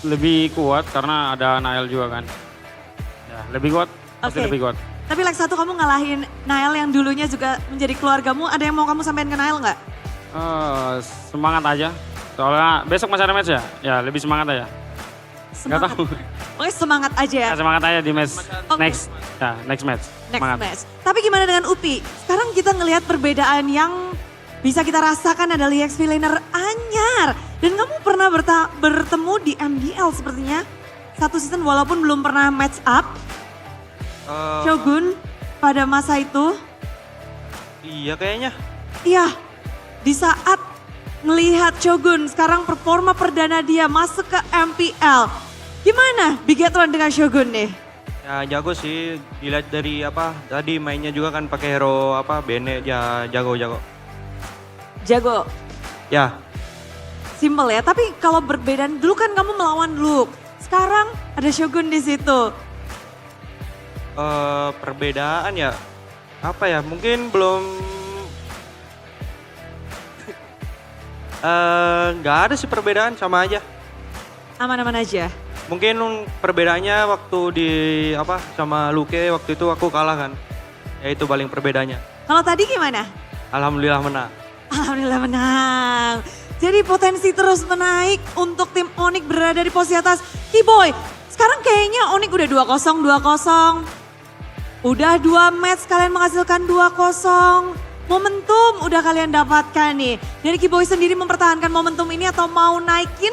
Lebih kuat karena ada Nael juga kan. Ya, lebih kuat, pasti lebih kuat. Tapi leg 1 kamu ngalahin Nael yang dulunya juga menjadi keluargamu. Ada yang mau kamu sampaikan ke Nael nggak? Semangat aja. Soalnya besok masih ada match ya? Ya lebih semangat aja. Nggak tahu. Oke semangat aja ya? Ya, semangat aja di match next match. Next match. Tapi gimana dengan Upi? Sekarang kita ngelihat perbedaan yang bisa kita rasakan adalah EXP laner anyar. Dan kamu pernah bertemu di MPL sepertinya. Satu season walaupun belum pernah match up. Shogun pada masa itu. Iya kayaknya. Iya, di saat melihat Shogun sekarang performa perdana dia masuk ke MPL. Gimana Bigetron dengan Shogun nih? Ya jago sih, dilihat dari tadi mainnya juga kan pakai hero Bene, ya jago. Jago. Ya. Simple ya, tapi kalau berbeda dulu kan kamu melawan Luke. Sekarang ada Shogun di situ. Perbedaan ya, mungkin belum, nggak ada sih perbedaan, sama aja. Aman-aman aja. Mungkin perbedaannya waktu sama Luke waktu itu aku kalah kan. Ya itu paling perbedaannya. Kalau tadi gimana? Alhamdulillah menang. Alhamdulillah menang. Jadi potensi terus menaik untuk tim Onyx berada di posisi atas. Kiboy, sekarang kayaknya Onyx udah 2-0. Udah 2 match kalian menghasilkan 2-0. Momentum udah kalian dapatkan nih. Dari Kiboy sendiri mempertahankan momentum ini atau mau naikin?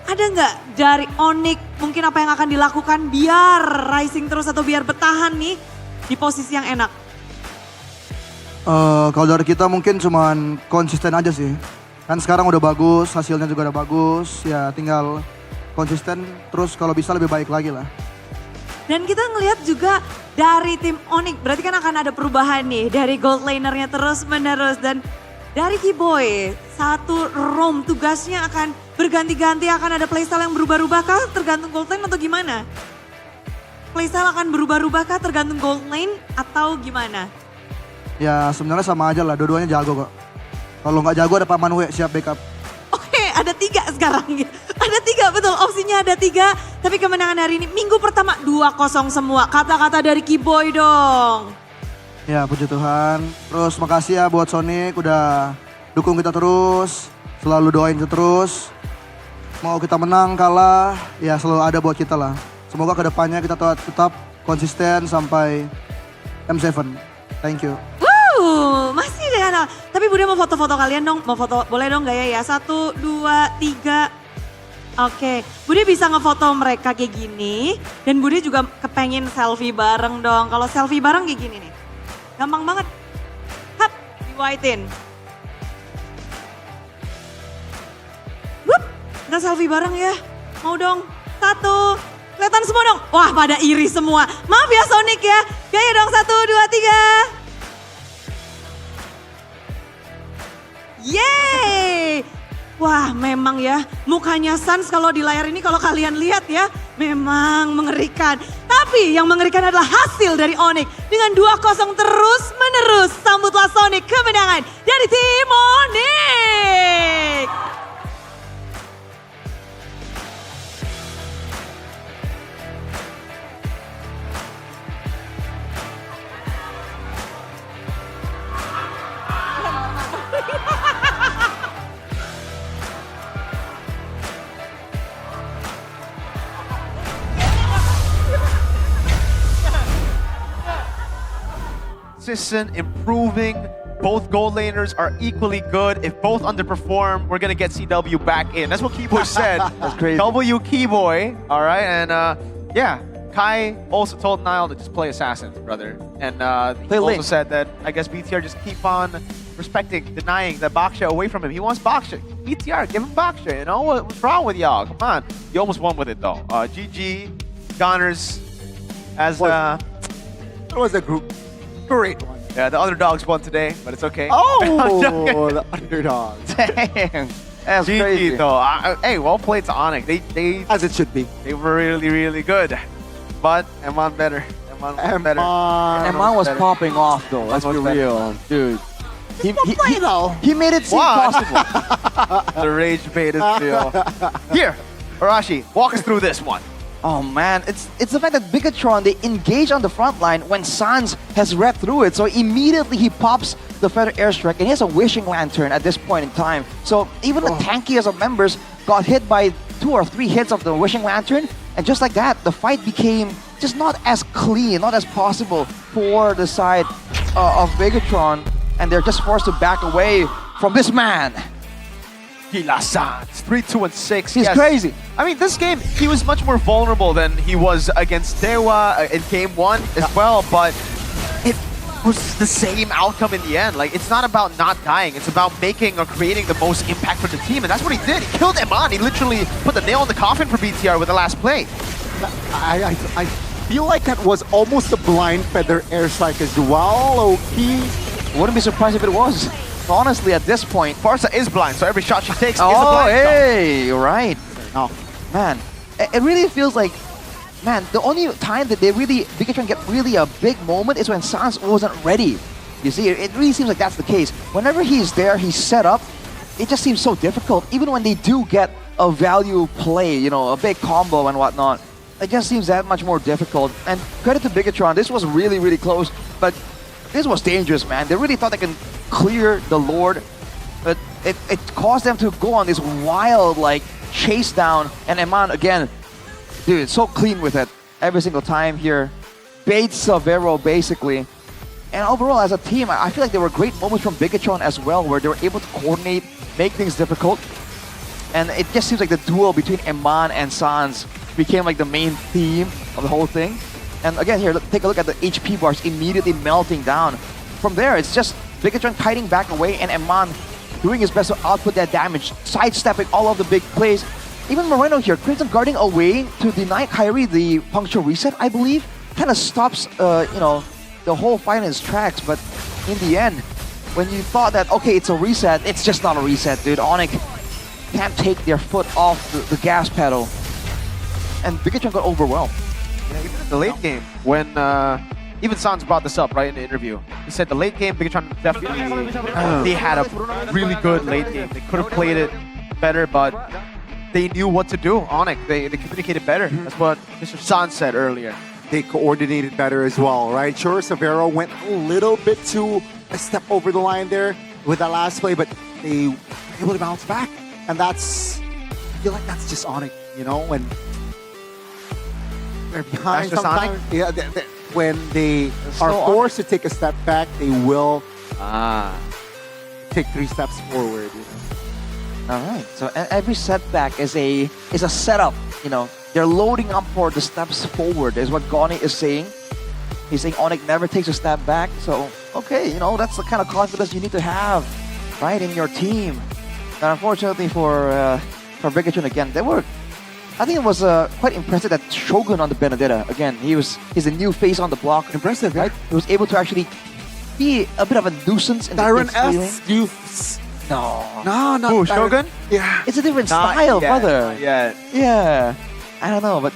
Ada nggak dari Onyx mungkin apa yang akan dilakukan biar rising terus atau biar bertahan nih di posisi yang enak? Kalau dari kita mungkin cuman konsisten aja sih. Kan sekarang udah bagus, hasilnya juga udah bagus. Ya tinggal konsisten terus kalau bisa lebih baik lagi lah. Dan kita ngelihat juga dari tim Onyx, berarti kan akan ada perubahan nih dari gold lanernya terus menerus. Dan dari Kiboy, satu roam tugasnya akan berganti-ganti, akan ada playstyle yang berubah-ubah kah tergantung gold lane atau gimana? Playstyle akan berubah-ubah kah tergantung gold lane atau gimana? Ya sebenarnya sama aja lah, dua-duanya jago kok. Kalau nggak jago ada Paman W siap backup. Oke, ada 3 sekarang. Ada 3, betul. Opsinya ada 3. Tapi kemenangan hari ini minggu pertama 2-0 semua. Kata-kata dari Kiboy dong. Ya puji Tuhan. Terus makasih ya buat Sonic udah dukung kita terus. Selalu doain kita terus. Mau kita menang, kalah, ya selalu ada buat kita lah. Semoga kedepannya kita tetap konsisten sampai M7. Thank you. Masih deh Ana. Tapi Bude mau foto-foto kalian dong. Mau foto, boleh dong gak ya? 1, 2, 3. Oke, Bude bisa ngefoto mereka kayak gini. Dan Bude juga kepengen selfie bareng dong. Kalau selfie bareng kayak gini nih. Gampang banget. Hap, di-whitein. Wup, kita selfie bareng ya. Mau dong? 1, kelihatan semua dong. Wah pada iri semua. Maaf ya Sonic ya. Gaya dong 1, 2, 3. Yeay! Wah memang ya mukanya Sans kalau di layar ini kalau kalian lihat ya memang mengerikan. Tapi yang mengerikan adalah hasil dari Onyx. Dengan 2-0 terus menerus sambutlah Sonic kemenangan dari tim Onyx. Consistent, improving. Both gold laners are equally good. If both underperform, we're gonna get CW back in. That's what Keyboy said. That's crazy. W Keyboy, all right, and yeah, Kai also told Niall to just play assassin, brother, and he also said that I guess BTR just keep on denying that Baksha away from him. He wants Baksha. BTR, give him Baksha. You know what's wrong with y'all? Come on, you almost won with it though. GG, Gunners, as it was a great one. Yeah, the underdogs won today, but it's okay. Oh, the underdogs. Dang. That's GG crazy. though. Hey, well played to Onyx. They As it should be. They were really, really good. But M1 better. M1 was better. M1 was better. popping off though, let's be M1 was better. real. Dude. He made it seem possible. The rage bait is real. Here, Arashi, walk us through this one. Oh man, it's the fact that Bigatron, they engage on the front line when Sans has read through it. So immediately he pops the Feather Airstrike and he has a Wishing Lantern at this point in time. So even the tankiest of members got hit by 2 or 3 hits of the Wishing Lantern. And just like that, the fight became just not as clean, not as possible for the side of Bigatron. And they're just forced to back away from this man. Gila Sans, 3-2-6. He's crazy. I mean, this game, he was much more vulnerable than he was against Dewa in game 1 as well, but it was the same outcome in the end. Like, it's not about not dying, it's about making or creating the most impact for the team, and that's what he did. He killed Eman. He literally put the nail in the coffin for BTR with the last play. I feel like that was almost a blind feather airstrike as well, okay? Wouldn't be surprised if it was. Honestly, at this point, Farsa is blind, so every shot she takes is a blind hey, you're right. shot. Man, it really feels like, man, the only time that Bigatron get really a big moment is when Sans wasn't ready. You see, it really seems like that's the case. Whenever he's there, he's set up, it just seems so difficult. Even when they do get a value play, you know, a big combo and whatnot, it just seems that much more difficult. And credit to Bigatron, this was really, really close, but this was dangerous, man. They really thought they can clear the Lord, but it caused them to go on this wild, like, chase down. And Eman, again, dude, so clean with it every single time here. Baits Savero, basically. And overall, as a team, I feel like there were great moments from Bigatron as well, where they were able to coordinate, make things difficult. And it just seems like the duel between Eman and Sans became like the main theme of the whole thing. And again, here, take a look at the HP bars immediately melting down. From there, it's just Bigatron kiting back away and Eman doing his best to output that damage, sidestepping all of the big plays. Even Moreno here, Crimson guarding away to deny Kyrie the puncture reset, I believe. Kind of stops, you know, the whole fight in its tracks. But in the end, when you thought that, okay, it's a reset, it's just not a reset, dude. Onyx can't take their foot off the gas pedal. And Bigatron got overwhelmed. Yeah, even in the late game, when even Sans brought this up right in the interview. He said the late game, Bigatron definitely they had a really good late game. They could have played it better, but they knew what to do. Onyx, they communicated better. That's what Mr. Sans said earlier. They coordinated better as well, right? Sure, Savero went a little bit too a step over the line there with that last play, but they were able to bounce back. And that's, I feel like that's just Onyx, you know, when they're behind That's just sometimes. Onyx? Yeah, when they are forced to take a step back, they will take 3 steps forward. You know? All right. So every setback is a setup. You know, they're loading up for the steps forward. Is what Goni is saying. He's saying Onyx never takes a step back. So okay, you know, that's the kind of confidence you need to have, right, in your team. And unfortunately for Bigatron again, they were. I think it was quite impressive that Shogun on the Benedetta. Again, he's a new face on the block. Impressive, right? He was able to actually be a bit of a nuisance in the Tyron S. You... No, not Who, Shogun? Yeah. It's a different Not style, yet, brother. not yet. Yeah. I don't know, but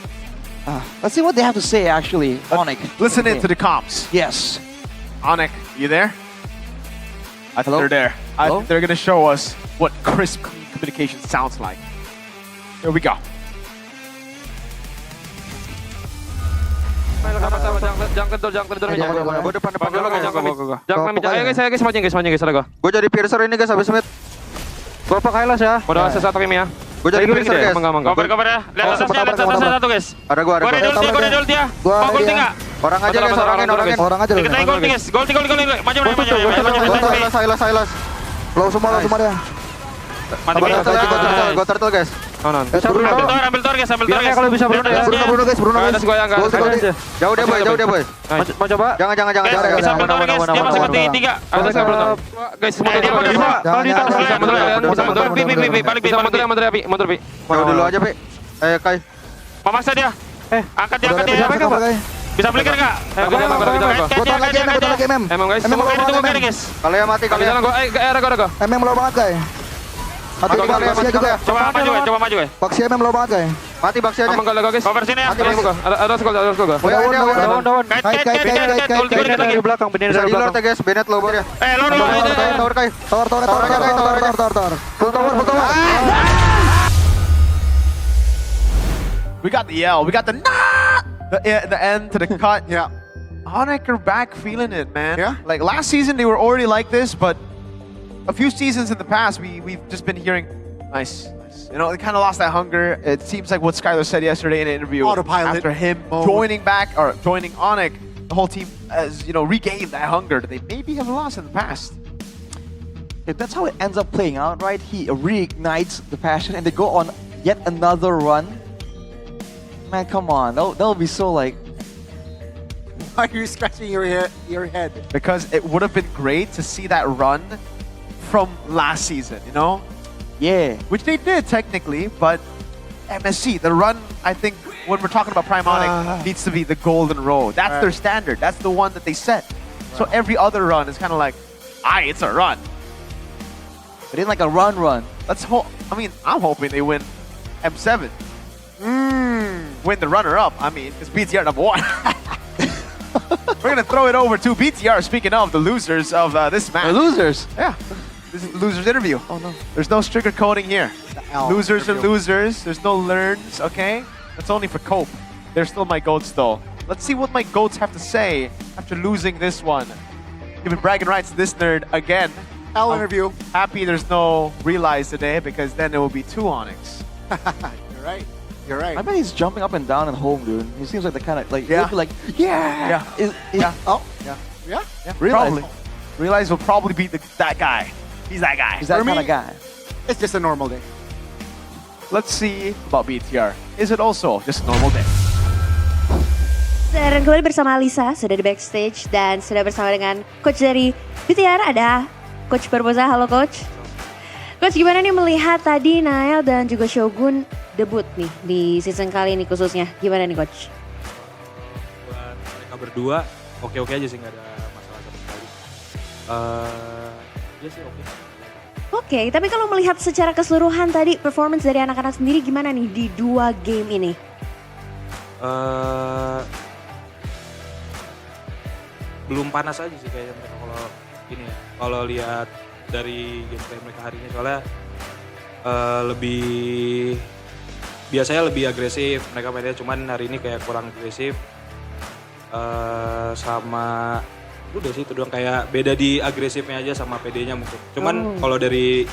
let's see what they have to say, actually, Onyx. Listen in to the comms. Yes. Onyx, you there? I think Hello? they're there. Hello? They're going to show us what crisp communication sounds like. Here we go. Jangan kendor. Gue depan dulu guys, jangan. Ayo guys, maju guys, ada gue. Gue jadi piercer ini guys, habis mid. Gue pakai Kailas ya. Udah selesai tapi ya. Gue jadi piercer guys. Cover ya. Lihat atasnya satu guys. Ada gue Gue ada dia. Mau ulti nggak? Orang aja guys, orang aja. Kita ulti guys. Ulti. Maju. Silas. Low semua dia. Mati. Gue turtle guys. Ambil tor guys. Kalau bisa Bruno ya. Bruno guys. Atas gue yang enggak. Jauh dia boy. Mau coba? Jangan. Bisa ambil tor guys. Dia masih mati 3. Atas gue Bruno. Guys, semua Jangan mundur api. Jauh dulu aja, Pi. Kai. Memaksa dia. Angkat dia. Bisa flicker enggak? Gue tahan lagi, Mem. Emang guys, semua kayak ditunggu kayak guys. Kalian mati, kalian. Ada gue. Mem low banget, Kai. Mati Baxia juga. Coba maju, guys. Baxia Mem low banget, Kai. Mati Baxia aja. Emang kalau guys. Cover sini ya. Ada skol. Daun. Kait. Di belakang, bener Bisa di lord ya, guys. Bennett low banget ya. Tower, Kai. Tower. Full tower. We got the yell. We got the nah! The end to the cut. Yeah. Onyx are back feeling it, man. Yeah. Like last season, they were already like this, but a few seasons in the past, we've just been hearing, nice. You know, they kind of lost that hunger. It seems like what Skylar said yesterday in an interview. Autopilot After him mode. joining Onyx, the whole team has, you know, regained that hunger that they maybe have lost in the past. That's how it ends up playing out, right? He reignites the passion and they go on yet another run. Man, come on. That'll be so like... Why are you scratching your head? Because it would have been great to see that run from last season, you know? Yeah. Which they did technically, but MSC, the run, I think, when we're talking about Primonic, needs to be the golden road. That's their standard. That's the one that they set. So every other run is kind of like, it's a run. It ain't like a run. Let's hope. I mean, I'm hoping they win M7. Win the runner-up. I mean, it's BTR number 1. We're gonna throw it over to BTR. Speaking of the losers of this match. The losers? Yeah. This is the losers interview. Oh no. There's no sugarcoating here. Losers are interview. losers. There's no learns, okay? That's only for Cope. They're still my goats though. Let's see what my goats have to say after losing this one. Giving bragging rights to this nerd again. L interview. Happy there's no Realize today because then it will be 2 Onyx. You're right. You're right. I bet he's jumping up and down at home, dude. He seems like the kind of like, Yeah. he'll be like, yeah. Oh, yeah. Yeah. Yeah, Realize. probably. Realize will probably be that guy. He's that guy. He's that For me- kind of guy. It's just a normal day. Let's see about BTR. Is it also just a normal day? Dan kembali bersama Lisa, sudah di backstage dan sudah bersama dengan coach dari BTR, ada Coach Barbosa. Halo Coach. Coach, gimana nih melihat tadi Nael dan juga Shogun debut nih di season kali ini khususnya? Gimana nih Coach? Buat mereka berdua, oke-oke aja sih, nggak ada masalah sama sekali. Iya sih oke. Oke, tapi kalau melihat secara keseluruhan tadi performance dari anak-anak sendiri gimana nih di 2 game ini? Belum panas aja sih kayaknya mereka kalau ini ya. Kalau lihat dari gameplay mereka hari ini soalnya biasanya lebih agresif mereka mainnya, cuman hari ini kayak kurang agresif. Sama udah sih itu doang, kayak beda di agresifnya aja sama PD-nya mungkin. Cuman kalau dari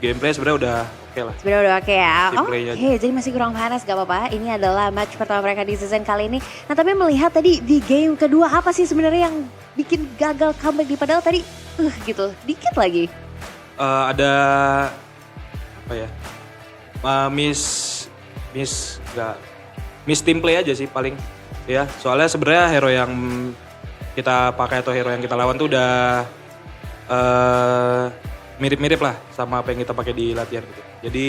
gameplay sebenarnya udah oke lah. Sebenarnya udah oke ya. Gameplaynya Oke, jadi masih kurang panas, gak apa-apa. Ini adalah match pertama mereka di season kali ini. Nah, tapi melihat tadi di game kedua apa sih sebenarnya yang bikin gagal comeback di padahal tadi gitu, dikit lagi. Ada apa ya? Miss team play aja sih paling. Ya, soalnya sebenarnya hero yang kita pakai atau hero yang kita lawan tuh udah mirip-mirip lah sama apa yang kita pakai di latihan gitu. Jadi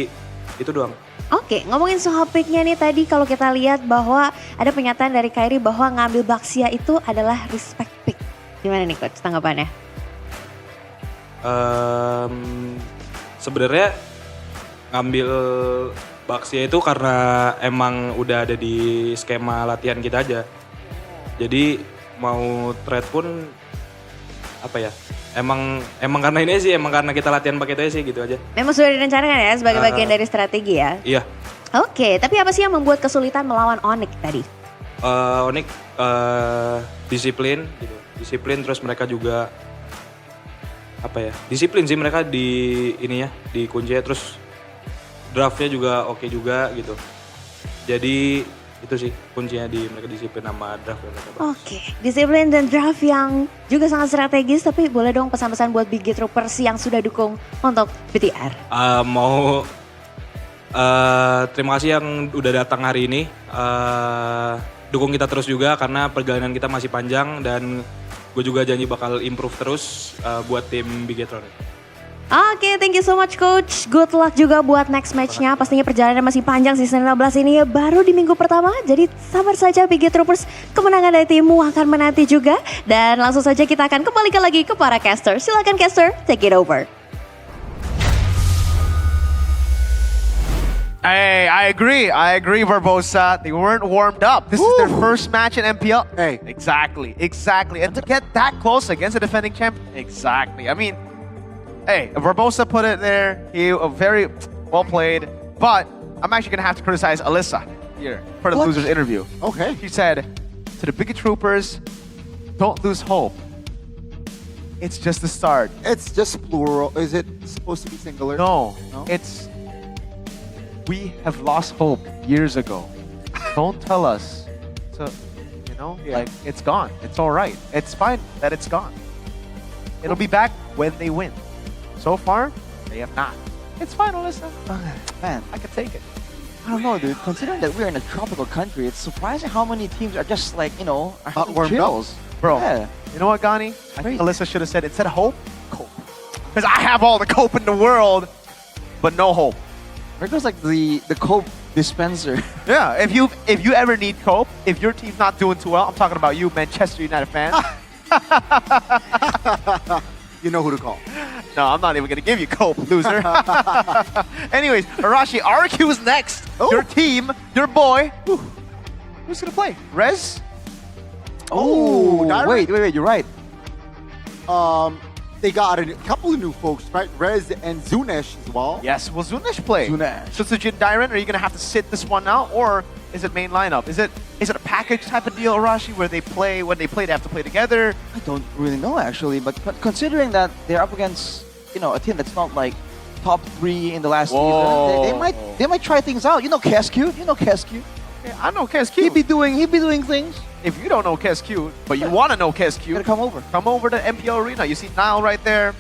itu doang. Oke, ngomongin soal picknya nih tadi kalau kita lihat bahwa ada pernyataan dari Kairi bahwa ngambil Baxia itu adalah respect pick. Gimana nih Coach tanggapannya? Sebenarnya ngambil Baxia itu karena emang udah ada di skema latihan kita aja. Jadi mau trade pun apa ya? Emang karena ini sih, emang karena kita latihan pakai itu sih gitu aja. Memang sudah direncanakan ya sebagai bagian dari strategi ya? Iya. Oke, tapi apa sih yang membuat kesulitan melawan Onyx tadi? Onyx disiplin gitu. Disiplin terus mereka juga apa ya? Disiplin sih mereka di ininya, di kuncinya, terus draftnya juga oke juga gitu. Jadi itu sih kuncinya di mereka disiplin sama draft yang mereka bagus. Oke, disiplin dan draft yang juga sangat strategis, tapi boleh dong pesan-pesan buat Big Troopers yang sudah dukung untuk BTR. Terima kasih yang udah datang hari ini. Dukung kita terus juga karena perjalanan kita masih panjang dan gue juga janji bakal improve terus buat tim Bigetron. Oke, thank you so much Coach. Good luck juga buat next match-nya. Pastinya perjalanan masih panjang season 15 ini ya, baru di minggu pertama. Jadi sabar saja Big Troopers, kemenangan dari timmu akan menanti juga. Dan langsung saja kita akan kembalikan lagi ke para caster. Silakan caster, take it over. Hey, I agree, Barbosa. They weren't warmed up. This is their first match in MPL. Hey. Exactly. And to get that close against a defending champion, exactly. I mean, hey, Barbosa put it there. He very well played. But I'm actually going to have to criticize Alyssa here for the loser's interview. Okay. She said, to the Big Troopers, don't lose hope. It's just the start. It's just plural. Is it supposed to be singular? No, it's... We have lost hope years ago. Don't tell us to, like, it's gone. It's all right. It's fine that it's gone. It'll be back when they win. So far, they have not. It's fine, Alyssa. Man, I can take it. I don't know, dude. Considering that we're in a tropical country, it's surprising how many teams are just like, you know, are Not having warmed up. chills. Bro, Yeah. you know what, Gani? I think Alyssa should have said instead of hope, cope. Because I have all the cope in the world, but no hope. There goes like the cope dispenser. Yeah, if you ever need cope, if your team's not doing too well, I'm talking about you, Manchester United fan. You know who to call. No, I'm not even gonna give you cope, loser. Anyways, Arashi, RQ's next. Your team, your boy. Who's gonna play? Rez? Oh, direct. wait, you're right. They got a couple of new folks, right? Rez and Zunesh as well. Yes, will Zunesh play? Zunesh. So Sujin Dairen, are you gonna have to sit this one out, or is it main lineup? Is it a package type of deal, Arashi, where they play when they have to play together? I don't really know actually, but considering that they're up against, you know, a team that's not like top 3 in the last season, they might try things out. You know Kescu? You know Kescu? Yeah, I know Kescu. He'd be doing things. If you don't know Kescu, but you want to know Kescu, gotta come over. Come over to MPL Arena. You see Nile right there.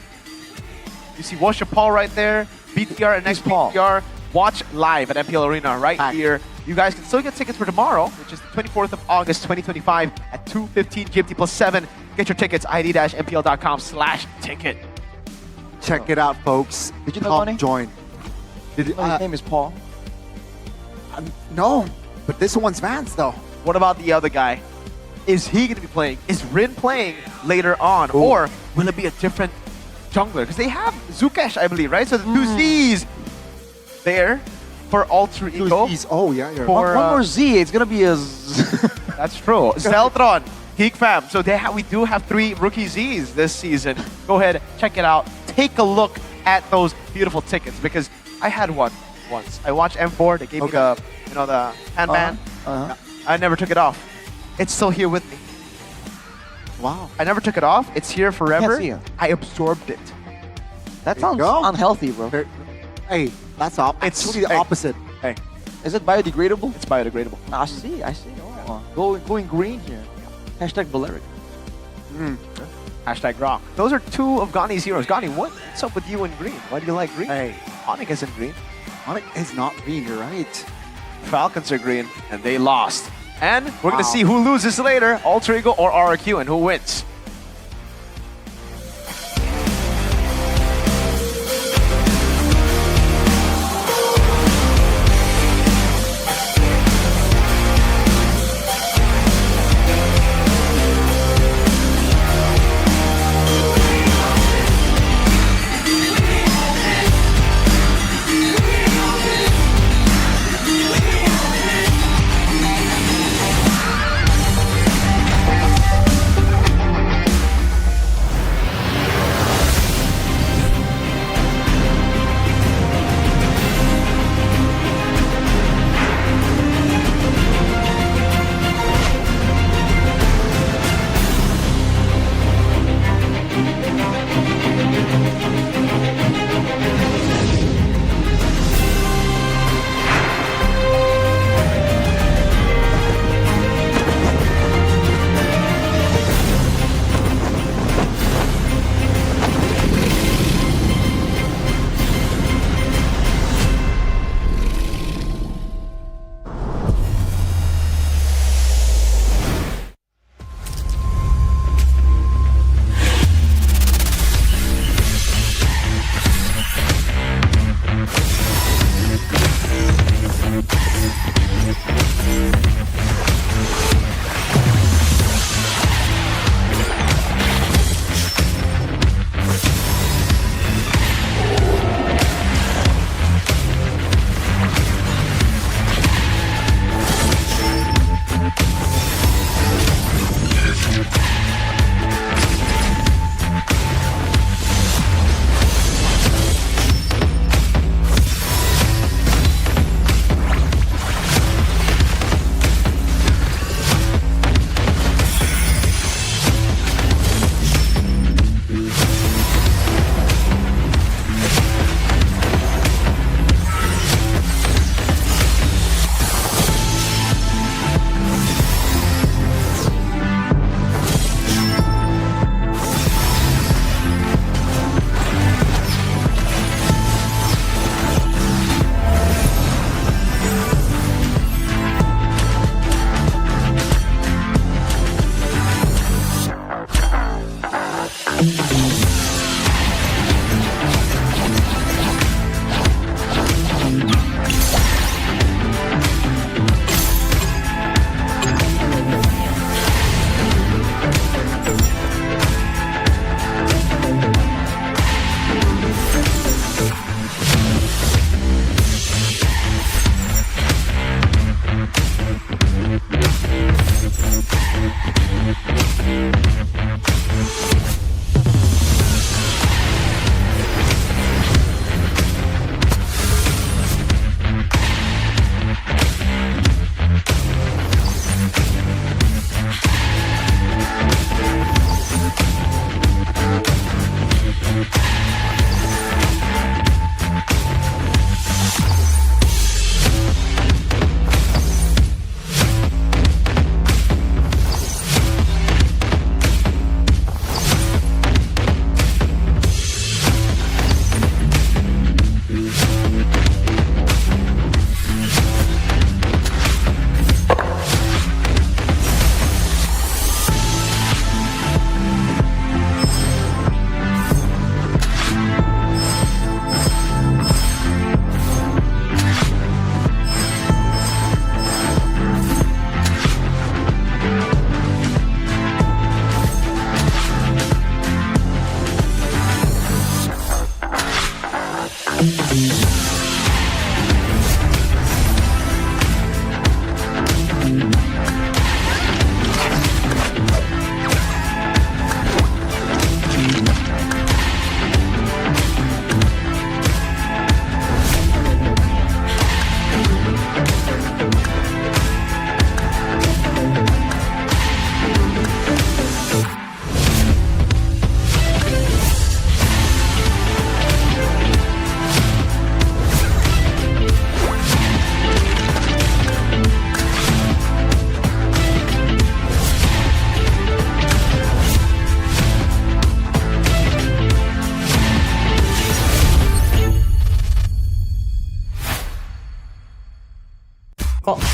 You see Washer Paul right there. BTR and next BTR. Watch live at MPL Arena right here. You guys can still get tickets for tomorrow, which is the 24th of August, 2025 at 2:15 GMT plus 7. Get your tickets, id-mpl.com/ticket. Check it out, folks. Did you know Come Bonnie? join. His name is Paul. No, but this one's Vance though. What about the other guy? Is he going to be playing? Is Rin playing later on? Ooh. Or will it be a different jungler? Because they have Zukesh, I believe, right? So the two Z's there for Alter Ego. Oh, yeah. You're For, one more Z, it's gonna be a That's true. Zeltron, Geek Fam. So we do have 3 rookie Z's this season. Go ahead, check it out. Take a look at those beautiful tickets because I had one once. I watched M4. They gave me the handband. I never took it off. It's still here with me. Wow. I never took it off. It's here forever. see it. I absorbed it. That sounds unhealthy, bro. Hey, that's actually the opposite. Hey, is it biodegradable? It's biodegradable. I see. Oh, going green here. Hashtag Valeric. Hashtag rock. Those are 2 of Gani's heroes. Gani, what's up with you in green? Why do you like green? Hey, Onyx isn't green. Onyx is not green, you're right. Falcons are green, and they lost. And we're going to see who loses later, Alter Ego or RQ, and who wins.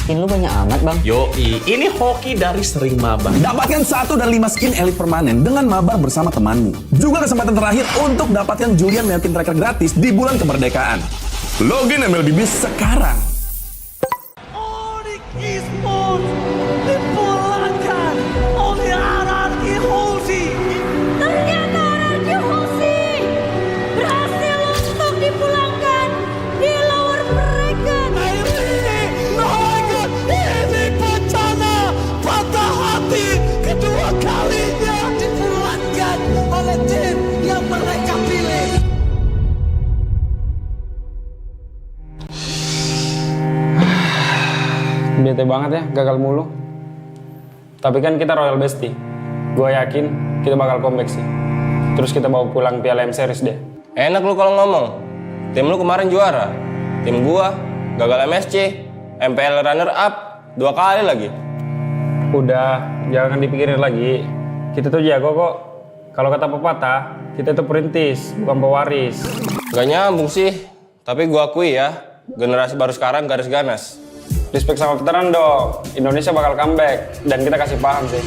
Skin lu banyak amat bang. Yoi, ini hoki dari sering mabar. Dapatkan 1 dan 5 skin elite permanen dengan mabar bersama temanmu. Juga kesempatan terakhir untuk dapatkan Julian Melkin Tracker gratis di bulan kemerdekaan. Login MLBB sekarang. Esports dipulangkan oleh Anarki Hoshi. Ternyata Anarki Hoshi berhasil untuk dipulangkan di lower bracket. Ini bencana patah hati kedua kalinya dipulangkan oleh tim yang mereka pilih. Bete banget ya, gagal mulu. Tapi kan kita Royal Bestie. Gue yakin kita bakal comeback sih. Terus kita bawa pulang Piala M Series deh. Enak lu kalau ngomong. Tim lu kemarin juara. Tim gua gagal MSC, MPL runner up 2 kali lagi. Udah, jangan dipikirin lagi. Kita tuh jago kok. Kalau kata pepatah, kita tuh perintis, bukan pewaris. Gak nyambung sih. Tapi gua akui ya, generasi baru sekarang garis ganas. Respect sama veteran dong. Indonesia bakal comeback dan kita kasih paham sih.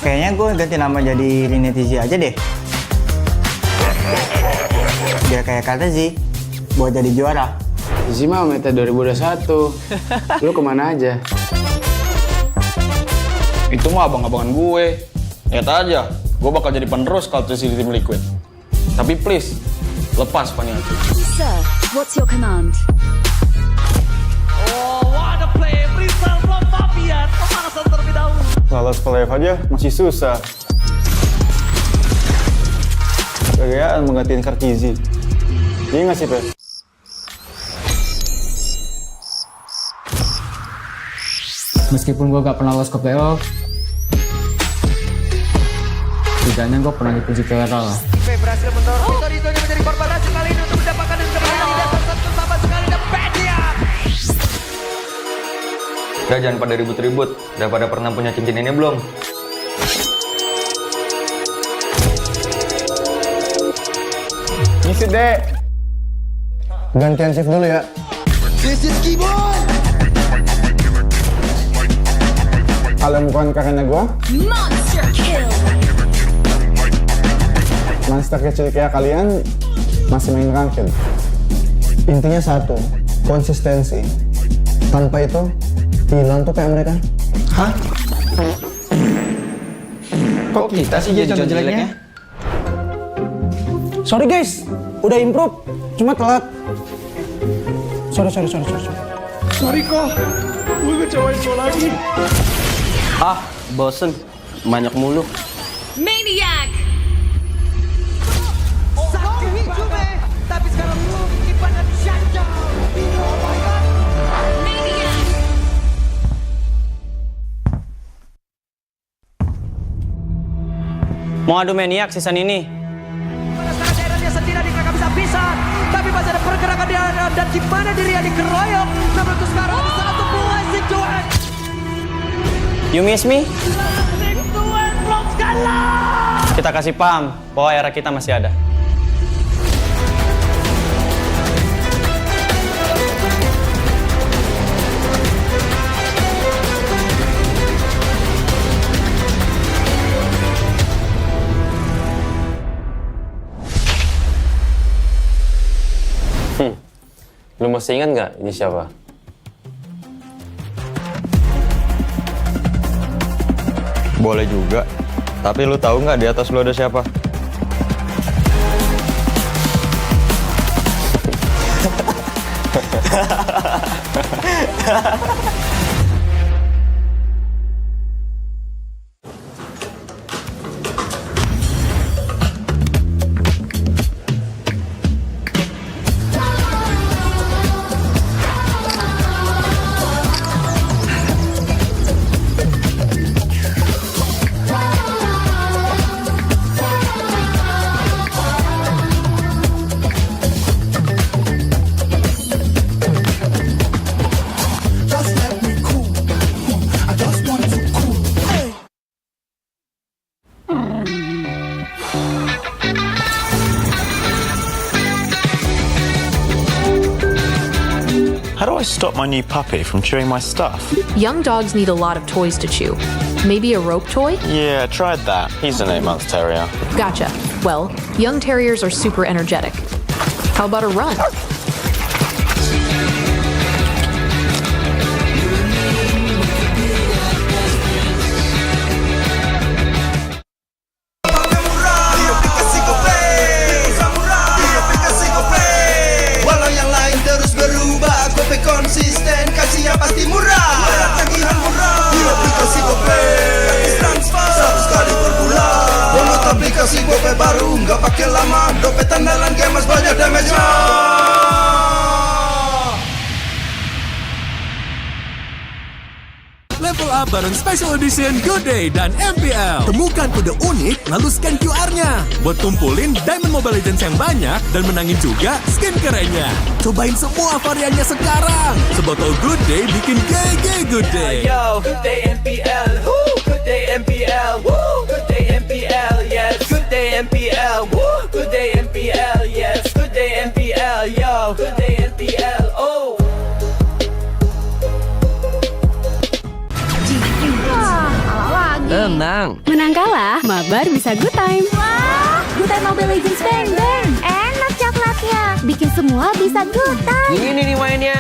Kayaknya gue ganti nama jadi Rinetizi aja deh. Biar kayak kata sih, buat jadi juara. Izzy mah meta 2021. Lu kemana aja? Itu mah abang-abangan gue. Lihat aja, gue bakal jadi penerus kalau terus di tim Liquid. Tapi please, lepas Paniaci. Sir, what's your command? Oh, what a play! Rizal from Fabian. Pemanasan terlebih dahulu. Lolos ke live aja masih susah. Gayaan menggantiin Kartizi. Iya nggak sih, Pe? Meskipun gue gak pernah lolos ke playoff, setidaknya gue pernah dipuji ke Eral. Berhasil mendorong Vitorino menjadi korban hasil kali ini untuk mendapatkan dan kembali di dasar satu sama sekali dan Pedia. Udah jangan pada ribut-ribut. Udah pada pernah punya cincin ini belum? Ngisi deh. Gantian shift dulu ya. This is Keyboard. Kalau bukan karena gua, Monster kill. monster kecil kayak kalian masih main ranked. Intinya satu, konsistensi. Tanpa itu, hilang tuh kayak mereka. Hah? Kok kita sih jadi contoh jeleknya? Sorry guys, udah improve, cuma telat. Sorry. Sorry kok, gue ngecewain kau lagi. Ah, bosen. Banyak mulu. Maniac. Sakit cuma, tapi sekarang lu ibadah shutdown. Oh my god. Maniac. Mau adu Maniac season ini? Daerahnya sendiri mereka bisa tapi masih ada pergerakan di dalam dan di mana dirinya dikeroyok. Namun untuk sekarang ada satu buah situasi. You miss me? Tuan belum kalah. Kita kasih paham bahwa era kita masih ada. Lu masih ingat nggak ini siapa? Boleh juga. Tapi lu tahu nggak di atas lu ada siapa? Just let me cool. How do I stop my new puppy from chewing my stuff? Young dogs need a lot of toys to chew. Maybe a rope toy? Yeah, I tried that. He's an 8-month terrier. Gotcha. Well, young terriers are super energetic. How about a run? Walau yang lain terus berubah, Gope konsisten, kasihnya pasti murah. Tagihan murah, di aplikasi Gope, gratis transfer 100 kali per bulan. Download aplikasi Gope baru, nggak pakai lama. Dompet andalan gamers banyak damage-nya. Level up bareng Special Edition Good Day dan MPL. Temukan kode unik, lalu scan QR-nya. Buat kumpulin Diamond Mobile Legends yang banyak dan menangin juga skin kerennya. Cobain semua variannya sekarang. Sebotol Good Day bikin GG Good Day. Yo, Good Day MPL, woo, Good Day MPL, woo, Good Day MPL, yes, Good Day MPL, woo, Good Day MPL, yes, Good Day MPL, yo, Good Day MPL, oh. Tenang. Menang kalah, mabar bisa good time. Wah, good time Mobile Legends bang bang. Enak coklatnya, bikin semua bisa good time. Ini nih mainnya.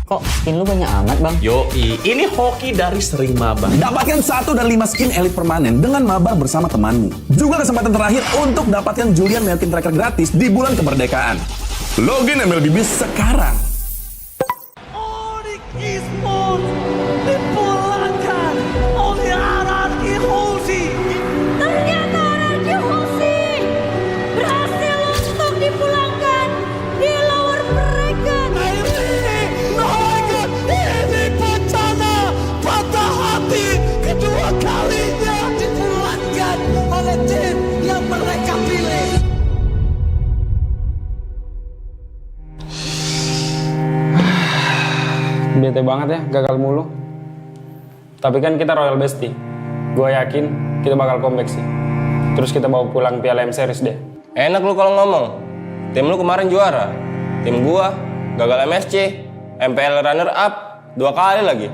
Kok skin lu banyak amat, Bang? Yoi, ini hoki dari sering mabar. Dapatkan 1 dan 5 skin elit permanen dengan mabar bersama temanmu. Juga kesempatan terakhir untuk dapatkan Julian Melkin Tracker gratis di bulan kemerdekaan. Login MPL ID sekarang. Esports dipulangkan oleh Araki Hoshi. Ternyata Araki Hoshi berhasil untuk dipulangkan di lower bracket. Ini bencana patah hati kedua kalinya dipulangkan oleh tim yang mereka pilih. Bete banget ya, gagal mulu. Tapi kan kita Royal Bestie. Gue yakin kita bakal comeback sih. Terus kita bawa pulang Piala M Series deh. Enak lu kalau ngomong. Tim lu kemarin juara. Tim gua gagal MSC, MPL runner up 2 kali lagi.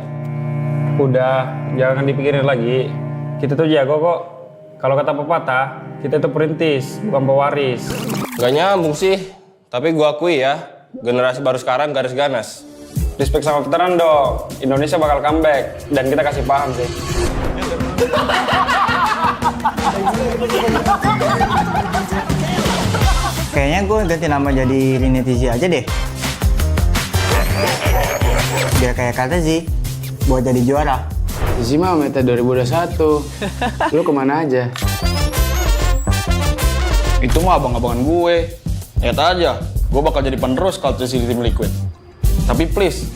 Udah, jangan dipikirin lagi. Kita tuh jago kok. Kalau kata pepatah, kita tuh perintis, bukan pewaris. Gak nyambung sih. Tapi gua akui ya, generasi baru sekarang garis ganas. Respect sama veteran dong. Indonesia bakal comeback dan kita kasih paham sih. Kayaknya gue ganti nama jadi Rinetizi aja deh. Biar kayak kata sih, buat jadi juara. Zizi mah meta 2021. Lu kemana aja? Itu mah abang-abangan gue. Lihat aja, gue bakal jadi penerus kalau di tim Liquid. Tapi please,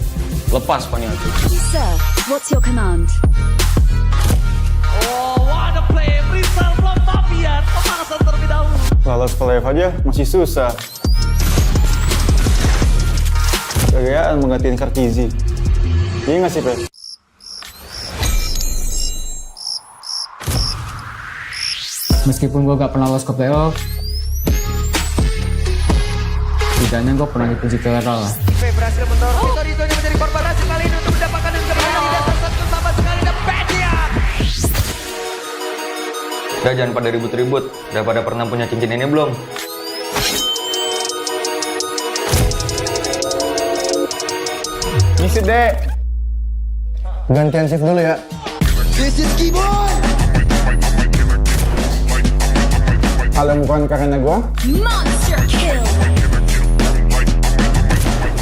lepas Paniati. Sir, what's your command? Oh, what a play! Rizal from Fabian, pemanasan terlebih dahulu. Lolos ke live aja masih susah. Gayaan menggantiin Kartizi. Iya nggak sih, Pep? Meskipun gue gak pernah lolos ke playoff, setidaknya gue pernah dipuji total lah. Berhasil mendorong Vitorino menjadi korban hasil kali ini untuk mendapatkan kemenangan di dasar satu sama sekali dan Pedian. Udah jangan pada ribut-ribut. Udah pada pernah punya cincin ini belum? Misi deh. Gantian shift dulu ya. This is Keyboy. Kalau bukan karena gue, Monster kill.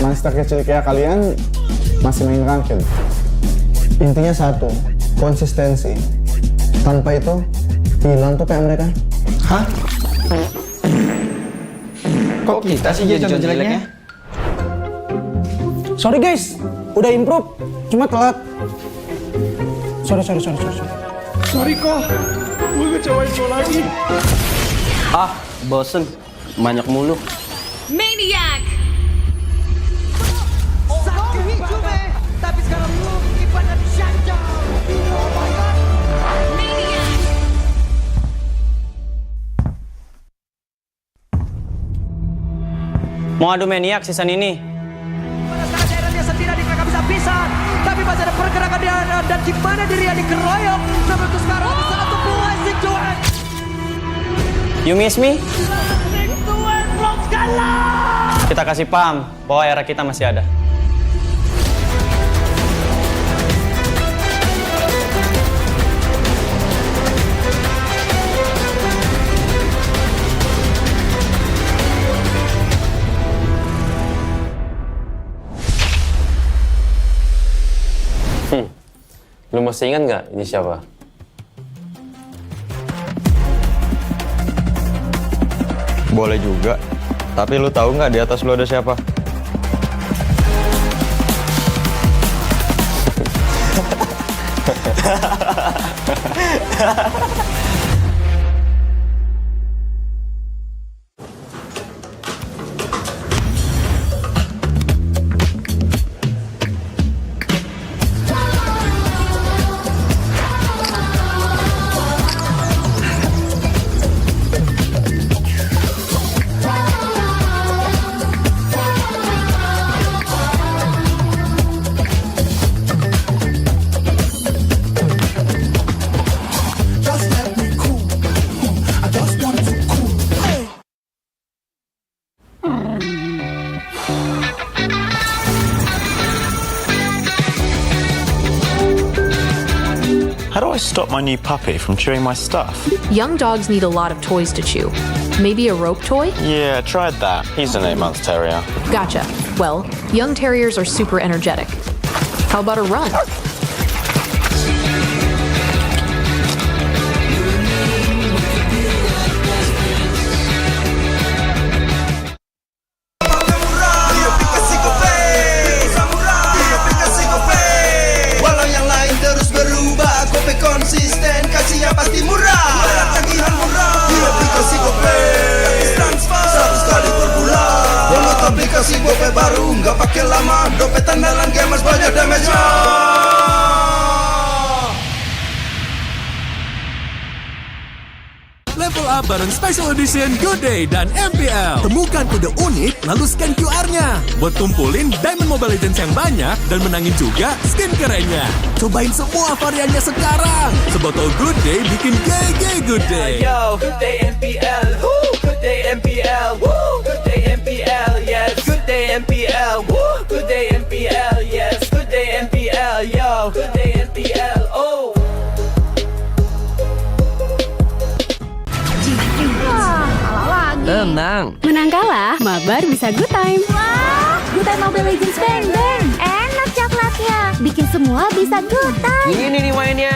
monster kecil kayak kalian masih main ranked. Intinya satu, konsistensi. Tanpa itu, hilang tuh kayak mereka. Hah? Kok kita sih jadi contoh jeleknya? Sorry guys, udah improve, cuma telat. Sorry. Sorry kok, gue ngecewain lo lagi. Ah, bosen. Banyak mulu. Maniac. Tapi sekarang lu Ivan dan Shanja. Oh my god. Maniac. Mau adu Maniac season ini? Pada sekarang daerah dia sendiri kakak bisa pisan. Tapi masih ada pergerakan dia dan gimana dirinya dikeroyok. Sampai itu sekarang satu blessing Johan. You miss me? Tuan Rock kalah. Kita kasih paham bahwa era kita masih ada. Lu masih ingat nggak ini siapa? Boleh juga. Tapi lu tahu nggak di atas lu ada siapa? Just let me cool. How do I stop my new puppy from chewing my stuff? Young dogs need a lot of toys to chew. Maybe a rope toy? Yeah, I tried that. He's an 8-month terrier. Gotcha. Well, young terriers are super energetic. How about a run? Walau yang lain terus berubah, Gope konsisten, kasihnya pasti murah. Tagihan murah, di aplikasi Gope transfer 100 kali per bulan. Download aplikasi Gope baru, nggak pakai lama. Dompet andalan gamers banyak damage-nya. Level up bareng Special Edition Good Day dan MPL. Temukan kode unik, lalu scan QR-nya. Buat kumpulin Diamond Mobile Legends yang banyak dan menangin juga skin kerennya. Cobain semua variannya sekarang. Sebotol Good Day bikin GG Good Day. Yo, Good Day MPL, woo, Good Day MPL, woo, Good Day MPL, yes, Good Day MPL, woo, Good Day MPL, yes, Good Day MPL, yo, Good Day MPL, oh. Tenang. Menang kalah, mabar bisa good time. Wah, good time Mobile Legends bang bang. Enak coklatnya, bikin semua bisa good time. Ini nih mainnya.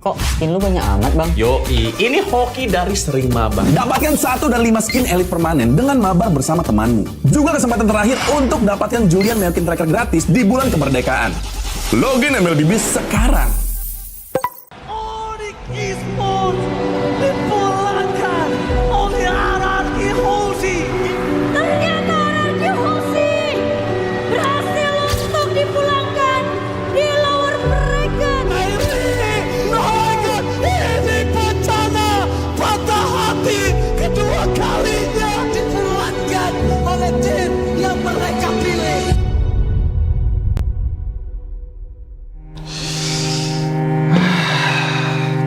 Kok skin lu banyak amat, Bang? Yoi, ini hoki dari sering mabar. Dapatkan 1 dan 5 skin elit permanen dengan mabar bersama temanmu. Juga kesempatan terakhir untuk dapatkan Julian Melkin Tracker gratis di bulan kemerdekaan. Login MPL ID S16 sekarang. Esports dipulangkan oleh Araki Hoshi. Ternyata Araki Hoshi berhasil untuk dipulangkan di lower bracket. Ini bencana patah hati kedua kalinya dipulangkan oleh tim yang mereka pilih.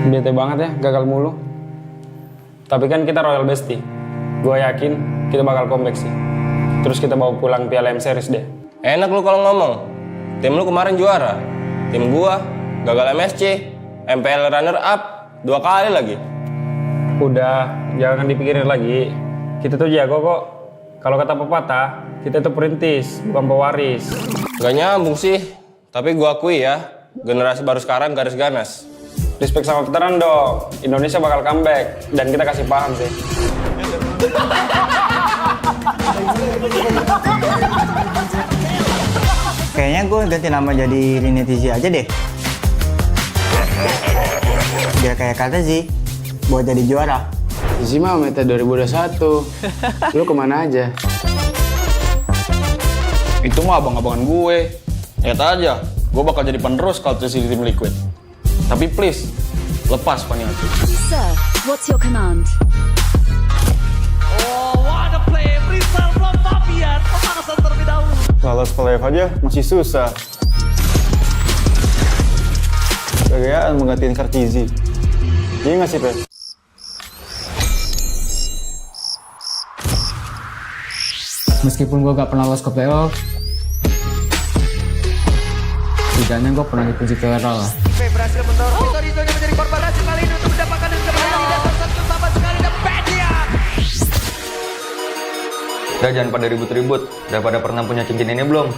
Bete banget ya, gagal mulu. Tapi kan kita Royal Bestie. Gue yakin kita bakal comeback sih. Terus kita bawa pulang Piala M Series deh. Enak lu kalau ngomong. Tim lu kemarin juara. Tim gua gagal MSC, MPL runner up 2 kali lagi. Udah, jangan dipikirin lagi. Kita tuh jago kok. Kalau kata pepatah, kita tuh perintis, bukan pewaris. Gak nyambung sih. Tapi gua akui ya, generasi baru sekarang garis ganas. Respect sama veteran dong. Indonesia bakal comeback dan kita kasih paham sih. Kayaknya gue ganti nama jadi Rinetizi aja deh. Biar kayak kata sih, buat jadi juara. Isi mah meta 2021. Lu kemana aja? Itu mah abang-abangan gue. Lihat aja, gue bakal jadi penerus kalau terus di tim Liquid. Tapi please, lepas Paniati. Sir, what's your command? Oh, what a play! Brisal from Fabian. Pemanasan terlebih dahulu. Lolos playoff aja masih susah. Gayaan menggantiin Kartizi. Iya nggak sih, Pe? Meskipun gue gak pernah lolos ke playoff, setidaknya gue pernah dipuji ke Eral. Berhasil mendorong Vitorino yang menjadi korban hasil kali ini untuk mendapatkan dan kembali di dasar satu sama sekali dan Pedia. Udah jangan pada ribut-ribut. Udah pada pernah punya cincin ini belum?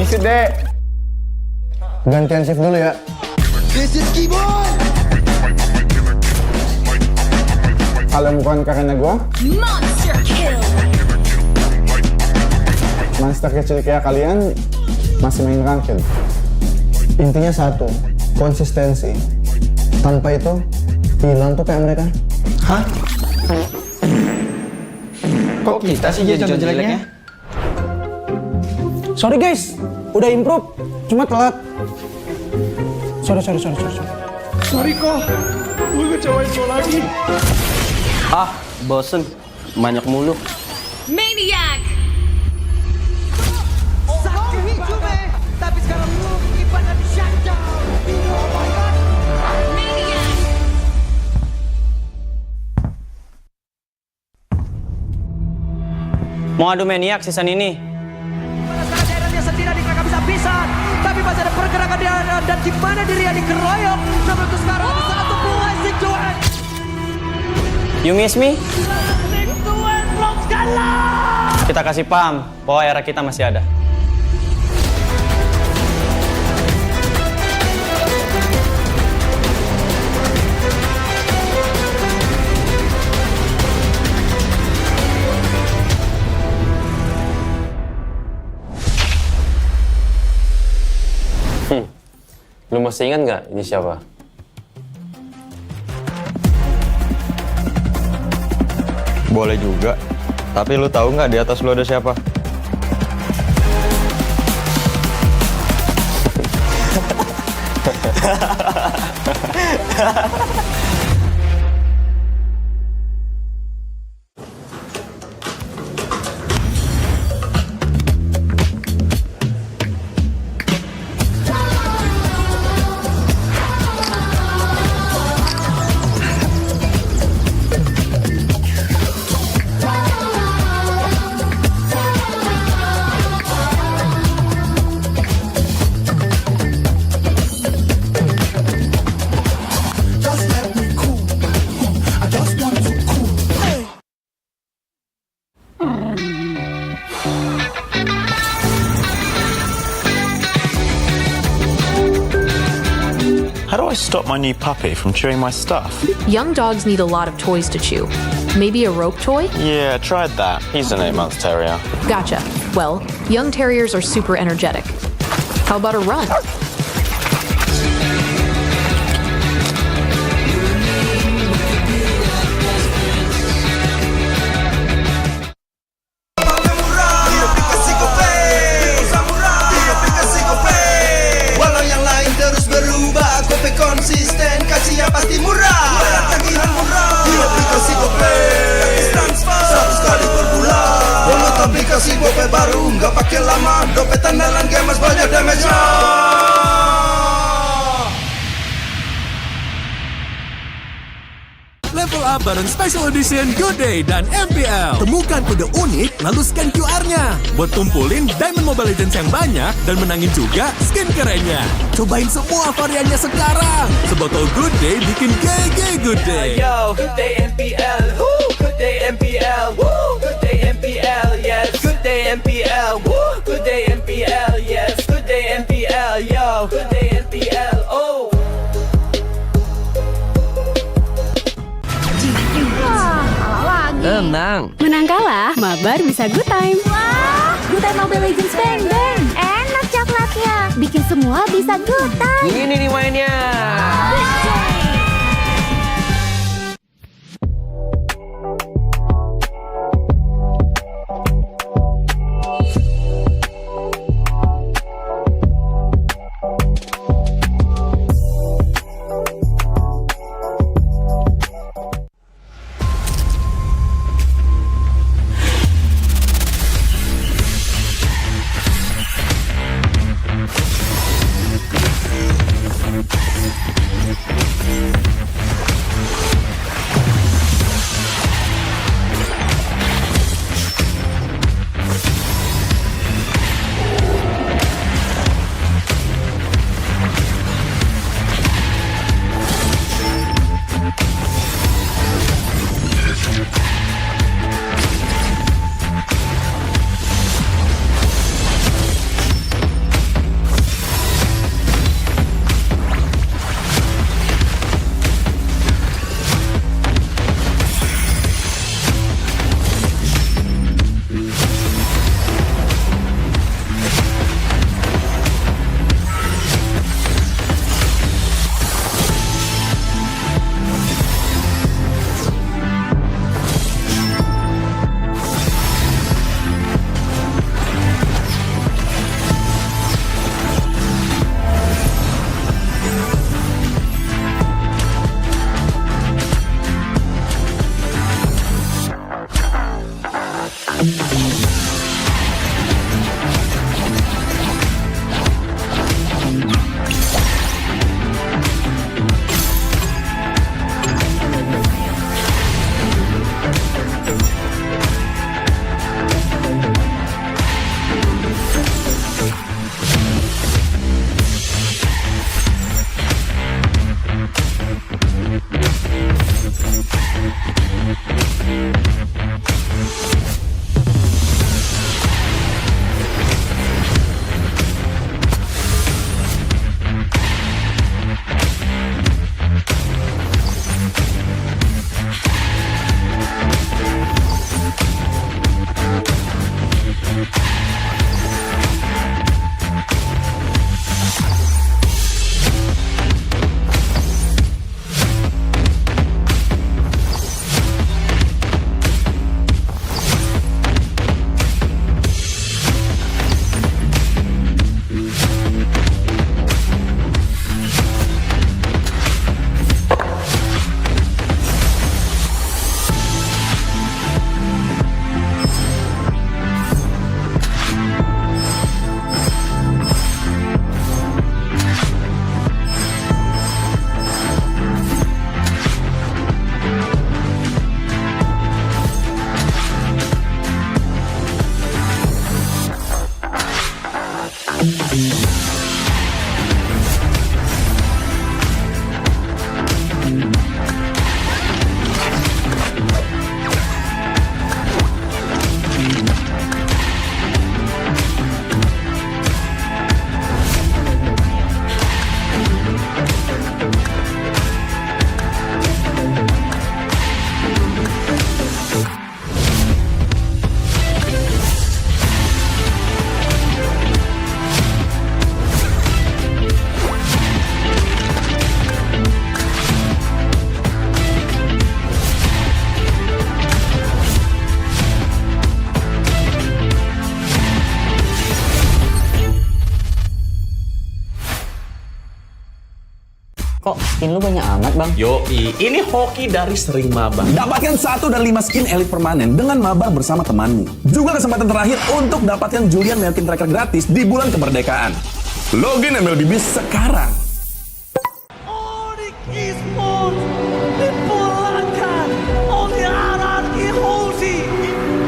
Misi deh. Gantian shift dulu ya. This is Keyboard. Kalau bukan karena gue, Monster kill. monster kecil kayak kalian masih main ranked. Intinya satu, konsistensi. Tanpa itu, hilang tuh kayak mereka. Hah? Kok kita sih jadi contoh jeleknya? Sorry guys, udah improve, cuma telat. Sorry. Sorry kok, gue ngecewain lo lagi. Ah, bosen. Banyak mulu. Maniac. Sakit Hijume, tapi sekarang lu ibadah di shutdown. Oh my god. Maniac. Mau adu Maniac season ini? Pada saat daerahnya sendiri dikagak bisa pisan, tapi masih ada pergerakan di ada dan di mana dirinya dikeroyok. Namun untuk sekarang ada satu peluang Duet. You miss me? Duet belum kalah. Kita kasih paham bahwa era kita masih ada. Lu masih ingat nggak ini siapa? Boleh juga. Tapi lu tahu nggak di atas lu ada siapa? Just let I stop my new puppy from chewing my stuff? Young dogs need a lot of toys to chew. Maybe a rope toy? Yeah, tried that. He's an 8-month terrier. Gotcha. Well, young terriers are super energetic. How about a run? Walau yang lain terus berubah, Gope konsisten, kasihnya pasti murah. Tagihan murah, di aplikasi Gope transfer 100 kali per bulan. Download aplikasi Gope baru, nggak pakai lama. Dompet andalan gamers banyak damage-nya. Level up bareng Special Edition Good Day dan MPL. Temukan kode unik, lalu scan QR-nya. Buat tumpulin Diamond Mobile Legends yang banyak dan menangin juga skin kerennya. Cobain semua variannya sekarang. Sebotol Good Day bikin GG Good Day. Yo, Good Day MPL, woo, Good Day MPL, woo, Good Day MPL, yes, Good Day MPL, woo, Good Day MPL, yes, Good Day MPL, yo, Good Day MPL, oh. Wah, kalah lagi. Tenang. Menang kalah, mabar bisa good time. Wah, good time Mobile Legends bang bang. Enak coklatnya, bikin semua bisa good time. Ini nih mainnya. Skin lu banyak amat bang. Yoi, ini hoki dari sering maba. Dapatkan 1 dan 5 skin elit permanen dengan maba bersama temanmu. Juga kesempatan terakhir untuk dapatkan Julian Melkin Tracker gratis di bulan kemerdekaan. Login MPL ID sekarang. Esports dipulangkan oleh Anarki Hoshi.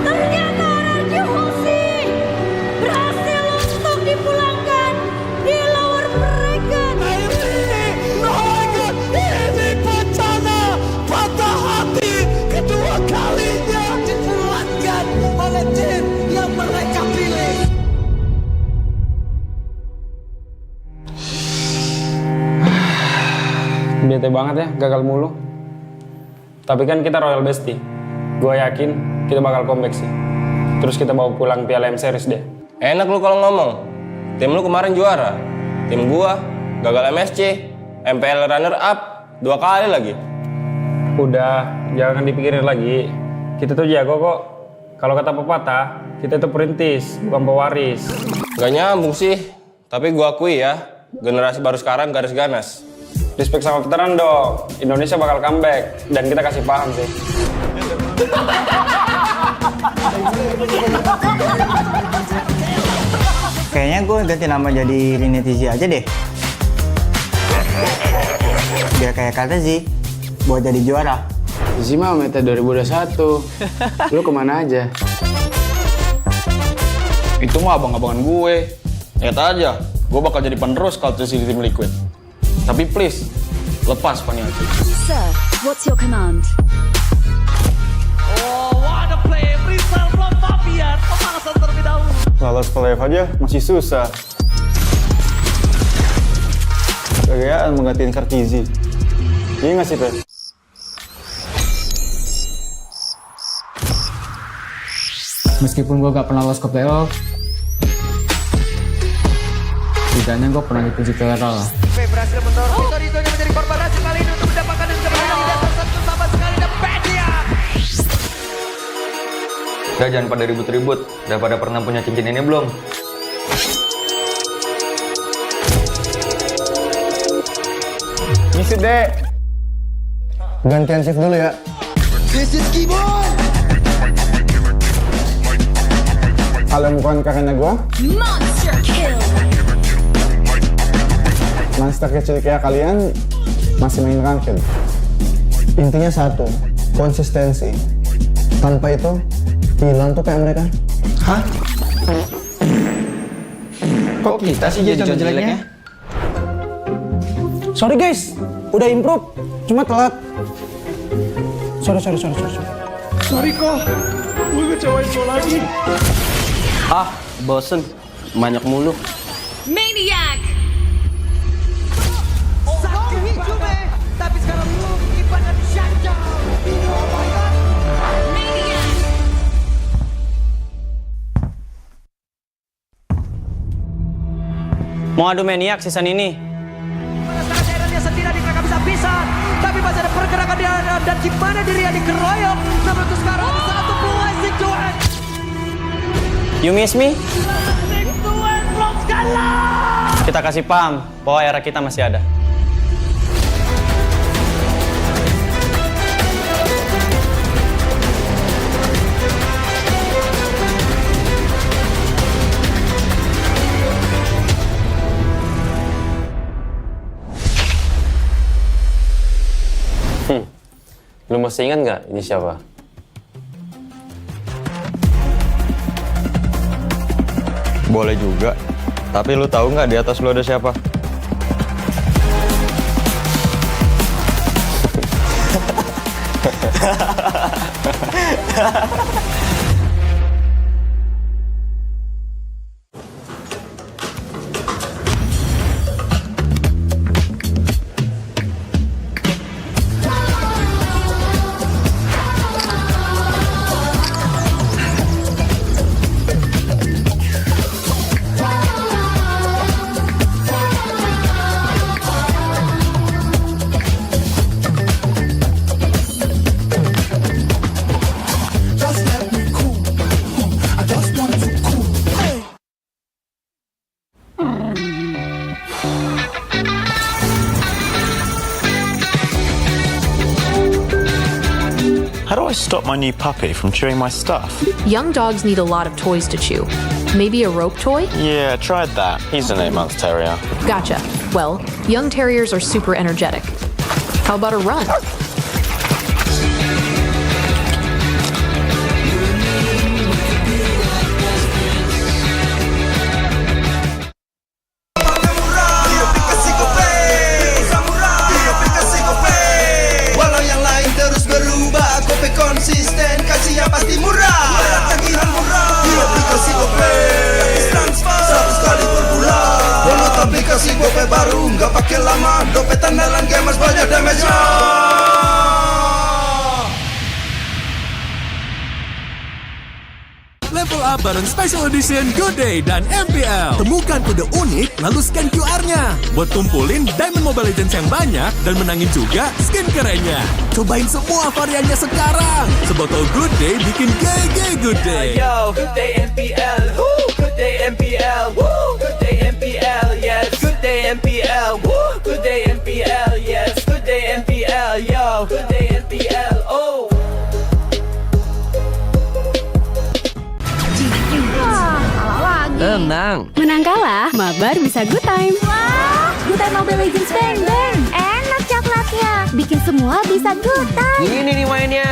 Ternyata Anarki Hoshi berhasil untuk dipulangkan di lower bracket. Ini bencana patah hati kedua kalinya dipulangkan oleh tim yang mereka pilih. Bete banget ya, gagal mulu. Tapi kan kita Royal Bestie. Gue yakin kita bakal comeback sih. Terus kita bawa pulang Piala M Series deh. Enak lu kalau ngomong. Tim lu kemarin juara. Tim gua gagal MSC, MPL runner up 2 kali lagi. Udah, jangan dipikirin lagi. Kita tuh jago kok. Kalau kata pepatah, kita tuh perintis, bukan pewaris. Gak nyambung sih. Tapi gua akui ya, generasi baru sekarang garis ganas. Respect sama veteran dong. Indonesia bakal comeback dan kita kasih paham sih. Kayaknya gue ganti nama jadi Rinetizi aja deh. Biar kayak kata sih, buat jadi juara. Isi mah meta 2021. Lu kemana aja? Itu mah abang-abangan gue. Lihat aja, gue bakal jadi penerus kalau di tim Liquid. Tapi please, lepas Paniaci. Sir, what's your command? Oh, what a play! Rizal from Fabian, pemanasan terlebih dahulu. Lolos playoff aja masih susah. Gayaan menggantiin Kartizi. Iya nggak sih, Pe? Meskipun gue gak pernah lolos ke playoff, setidaknya gue pernah dipuji ke Eral lah. Berhasil mendorong Vitorino yang menjadi korban hasil kali ini untuk mendapatkan dan kemenangan di atas satu sama sekali dan Pedia. Udah jangan pada ribut-ribut. Udah pada pernah punya cincin ini belum? Misi dek. Gantian shift dulu ya. This is Keyboard. Kalau bukan karena gue, Monster kill. monster kecil kayak kalian masih main ranked. Intinya satu, konsistensi. Tanpa itu, hilang tuh kayak mereka. Hah? Kok kita sih jadi jelek-jeleknya? Sorry guys, udah improve, cuma telat. Sorry. Sorry kok, gue ngecewain lo lagi. Ah, bosen. Banyak mulu. Maniac. Sakti Hijume, tapi sekarang lu ibadah shutdown. Oh my god. Maniac. Mau adu Maniac season ini? Sekarang dia sendiri mereka bisa tapi masih ada pergerakan di dalam dan gimana dirinya dikeroyok. Namun itu sekarang satu peluang Zigduan. You miss me? Zigduan blok skala. Kita kasih paham bahwa era kita masih ada. Lu masih ingat nggak ini siapa? Boleh juga. Tapi lu tahu nggak di atas lu ada siapa? stop my new puppy from chewing my stuff? Young dogs need a lot of toys to chew. Maybe a rope toy? Yeah, tried that. He's an 8-month terrier. Gotcha. Well, young terriers are super energetic. How about a run? Walau yang lain terus berubah, Gope konsisten, kasih yang pasti murah. Tagihan murah, di aplikasi Gope transfer 100 kali per bulan. Download aplikasi Gope baru, nggak pakai lama. Dompet andalan gamers banyak damage-nya. Level up bareng Special Edition Good Day dan MPL. Temukan kode unik, lalu scan QR-nya. Buat kumpulin Diamond Mobile Legends yang banyak dan menangin juga skin kerennya. Cobain semua variannya sekarang. Sebotol Good Day bikin GG Good Day. Yo, Good Day MPL, woo, Good Day MPL, woo, Good Day MPL, yes, Good Day MPL, woo, Good Day MPL, yes, Good Day MPL, yo, Good Day MPL, oh. Tenang. Menang kalah, mabar bisa good time. Wah, good time Mobile Legends bang bang. Enak coklatnya, bikin semua bisa good time. Ini nih mainnya.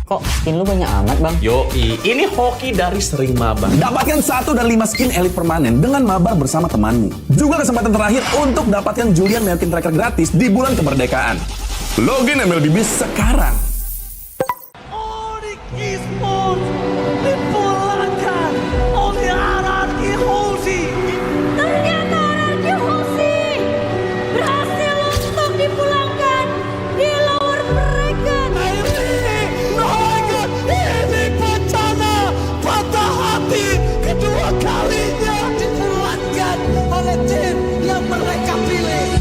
Kok skin lu banyak amat, Bang? Yoi, ini hoki dari sering mabar. Dapatkan 1 dan 5 skin elit permanen dengan mabar bersama temanmu. Juga kesempatan terakhir untuk dapatkan Julian Melkin Tracker gratis di bulan kemerdekaan. Login MPL ID sekarang. Esports dipulangkan oleh Anarki Hoshi. Ternyata Anarki Hoshi berhasil untuk dipulangkan di lower bracket. Ini bencana patah hati kedua kalinya dipulangkan oleh tim yang mereka pilih.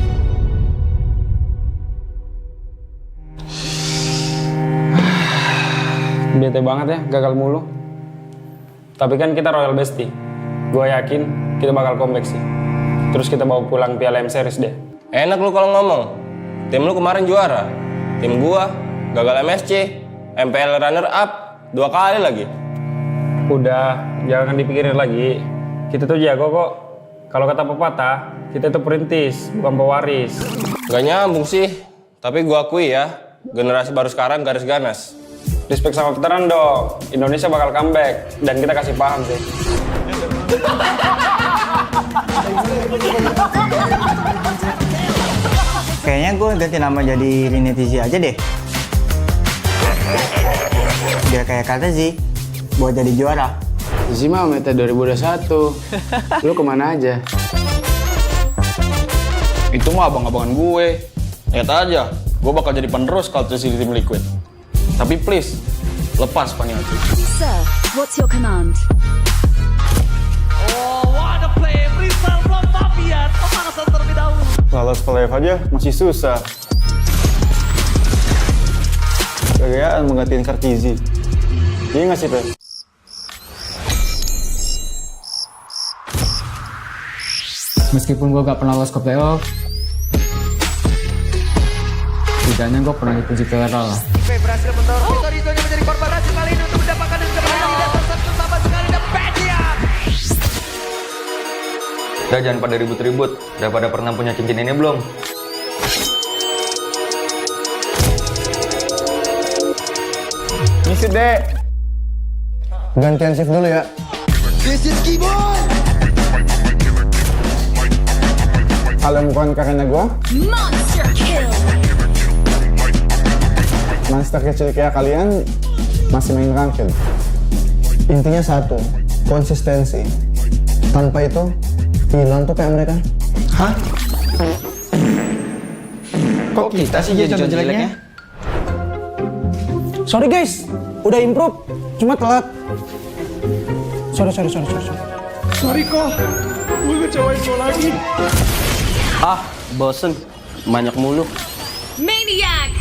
Bete banget ya, gagal mulu. Tapi kan kita Royal Bestie. Gue yakin kita bakal comeback sih. Terus kita bawa pulang Piala M Series deh. Enak lu kalau ngomong. Tim lu kemarin juara. Tim gua gagal MSC, MPL runner up 2 kali lagi. Udah, jangan dipikirin lagi. Kita tuh jago kok. Kalau kata pepatah, kita itu perintis, bukan pewaris. Gak nyambung sih. Tapi gua akui ya, generasi baru sekarang garis ganas. Respect sama veteran dong. Indonesia bakal comeback dan kita kasih paham sih. Kayaknya gue ganti nama jadi Rinitizi aja deh. Biar kayak kata sih, buat jadi juara. Zizi mah meta 2021. Lu kemana aja? Itu mah abang-abangan gue. Lihat aja, gue bakal jadi penerus kalau di tim Liquid. Tapi please, lepas Paniati. Sir, what's your command? Oh, what a play! Rizal from Fabian pemanasan terlebih dahulu. Lolos ke live aja masih susah. Gayaan menggantiin Kartizi. Iya nggak sih, Pe? Meskipun gue gak pernah lolos ke playoff, setidaknya gue pernah dipuji ke level. Berhasil mendorong Vitorino menjadi korban racun kali ini untuk mendapatkan dan kembali dan tersatu sama sekali dan Pedian. Udah jangan pada ribut-ribut. Udah pada pernah punya cincin ini belum? Misi deh. Gantian shift dulu ya. This is Keyboard. Kalau bukan karena gue, Monster kill. monster kecil kayak kalian masih main ranked. Intinya satu, konsistensi. Tanpa itu, hilang tuh kayak mereka. Hah? Kok kita sih jadi contoh jeleknya? Sorry guys, udah improve, cuma telat. Sorry. Sorry kok, gue ngecewain lo lagi. Ah, bosen. Banyak mulu. Maniac.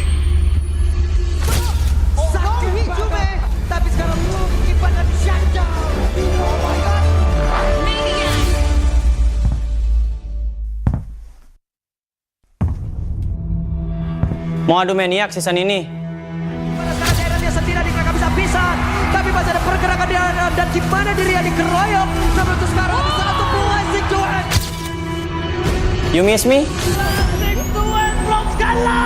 Sakti Hijume, tapi sekarang lu kipan dan shutdown. Oh my god. Maniac. Mau adu Maniac season ini? Pada saat daerahnya sendiri mereka bisa pisah, tapi masih ada pergerakan di dalam dan di mana dirinya dikeroyok. Namun untuk sekarang ada satu buah situasi. You miss me? Tuan blok skala.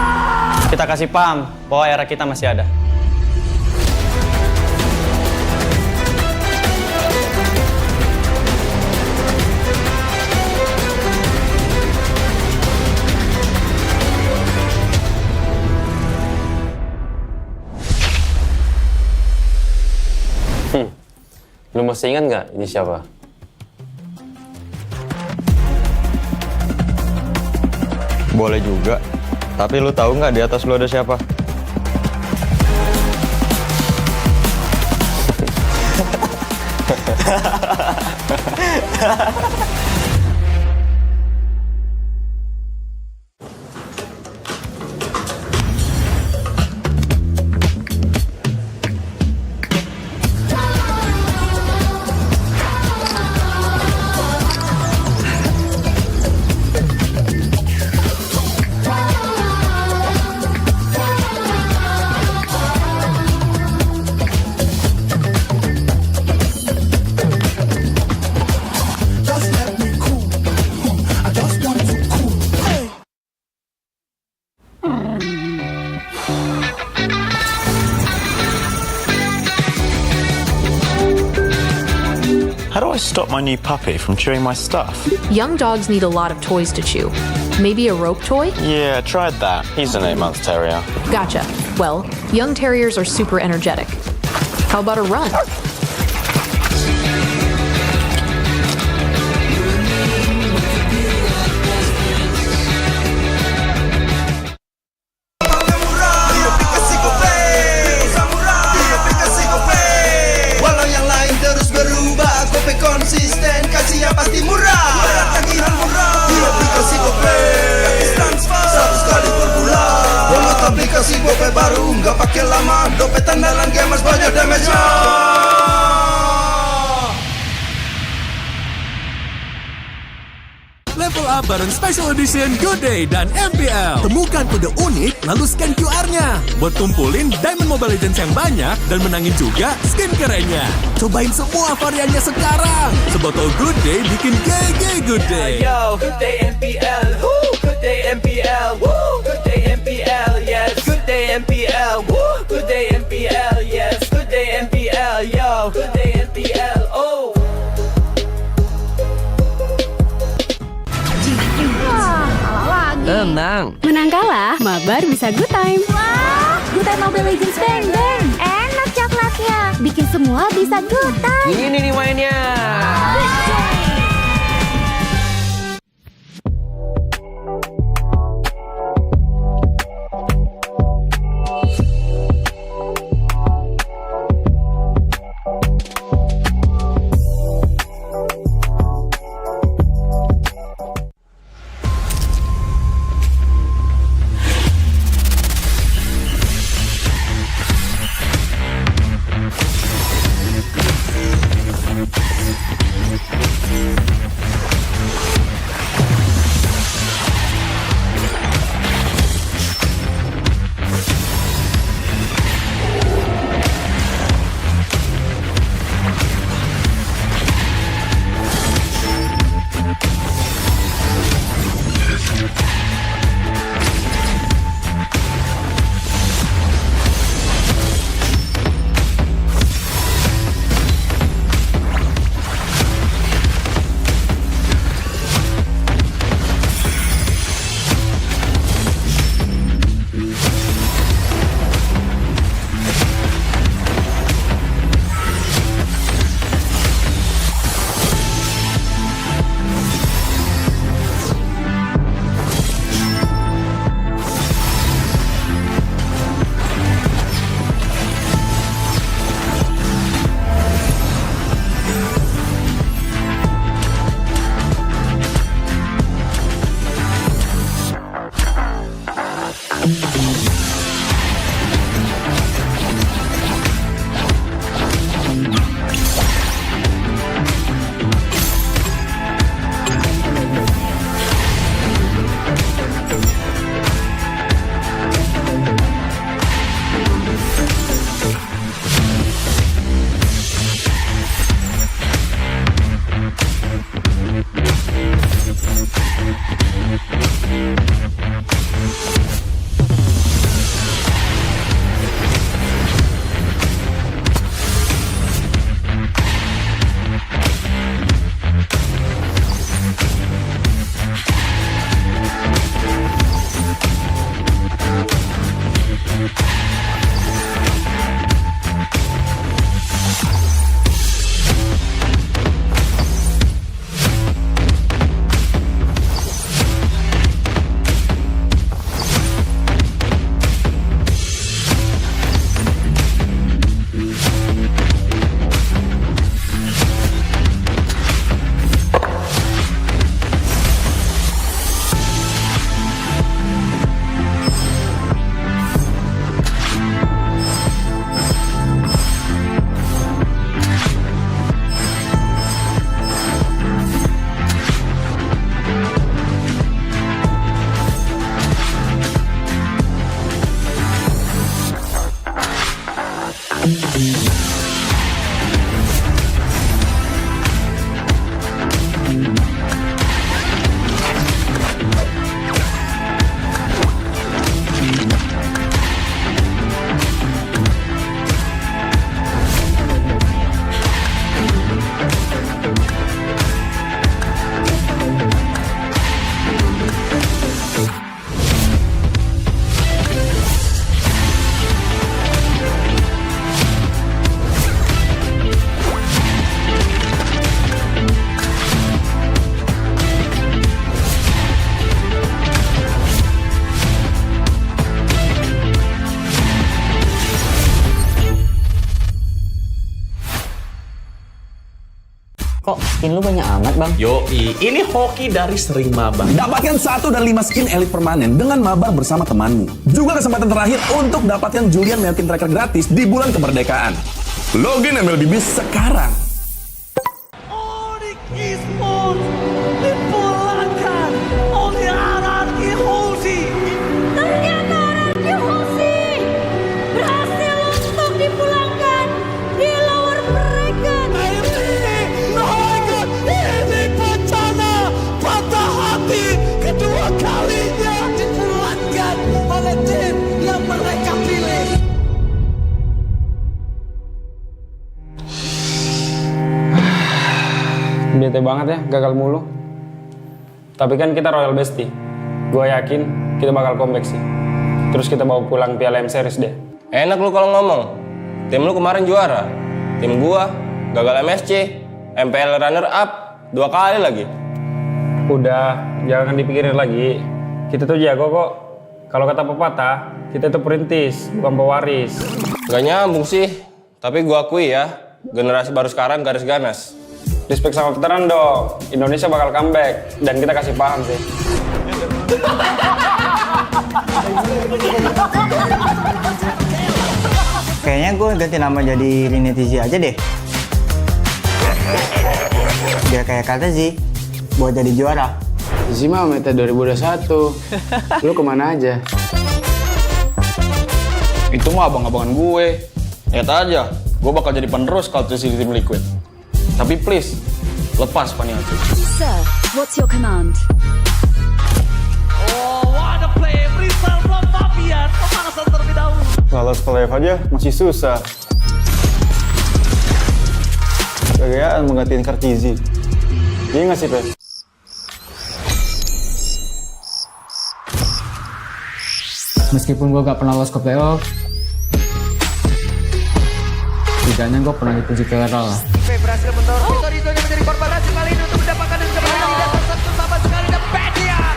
Kita kasih paham bahwa era kita masih ada. Lu masih ingat nggak ini siapa? Boleh juga. Tapi lu tahu nggak di atas lu ada siapa? Just let me How do I stop my new puppy from chewing my stuff? Young dogs need a lot of toys to chew. Maybe a rope toy? Yeah, I tried that. He's an 8-month terrier. Gotcha. Well, young terriers are super energetic. How about a run? Walau yang lain terus berubah, Gope konsisten, kasih yang pasti murah. Tagihan murah, di aplikasi Gope, gratis transfer 100 kali per bulan. Download aplikasi Gope baru, nggak pakai lama. Dompet andalan gamers banyak damage-nya. Level up bareng Special Edition Good Day dan MPL. Temukan kode unik, lalu scan QR-nya. Buat kumpulin Diamond Mobile Legends yang banyak dan menangin juga skin kerennya. Cobain semua variannya sekarang. Sebotol Good Day bikin GG Good Day. Yo, Good Day MPL, woo, Good Day MPL, woo, Good Day MPL, yes, Good Day MPL, woo, Good Day MPL, yes, Good Day MPL, yo, Good Day MPL, oh. Tenang. Menang kalah, mabar bisa good time. Wah, good time Mobile Legends bang bang. Enak coklatnya, bikin semua bisa good time. Ini nih mainnya. Kok skin lu banyak amat, Bang? Yoi, ini hoki dari sering maba. Dapatkan 1 dan 5 skin elit permanen dengan mabar bersama temanmu. Juga kesempatan terakhir untuk dapatkan Julian Melkin Tracker gratis di bulan kemerdekaan. Login MLBB sekarang. Esports dipulangkan oleh Anarki Hoshi. Ternyata Anarki Hoshi berhasil untuk dipulangkan di lower bracket. Ini bencana patah hati kedua kalinya dipulangkan oleh tim yang mereka pilih. Bete banget ya, gagal mulu. Tapi kan kita Royal Bestie. Gue yakin kita bakal comeback sih. Terus kita bawa pulang Piala M Series deh. Enak lu kalau ngomong. Tim lu kemarin juara. Tim gua gagal MSC, MPL runner up 2 kali lagi. Udah, jangan dipikirin lagi. Kita tuh jago kok. Kalau kata pepatah, kita tuh perintis, bukan pewaris. Gak nyambung sih. Tapi gua akui ya, generasi baru sekarang garis ganas. Respect sama veteran dong. Indonesia bakal comeback dan kita kasih paham sih. Kayaknya gue ganti nama jadi Rinetizi aja deh. Biar kayak kata sih, buat jadi juara. Isi mah meta 2021. Lu kemana aja? Itu mah abang-abangan gue. Lihat aja, gue bakal jadi penerus kalau di tim Liquid. Tapi please, lepas Paniati. Sir, what's your command? Oh, what a play! Rizal from Fabian, pemanasan terlebih dahulu. Lolos ke live aja masih susah. Gagayaan menggantiin Kartizi. Iya nggak sih, Pe? Meskipun gue gak pernah lolos ke playoff, setidaknya gue pernah dipuji viral lah. Berhasil mendorong Vitorino menjadi korban hasil kali ini untuk mendapatkan dan kemenangan tidak tersentuh sama sekali dan Pedian.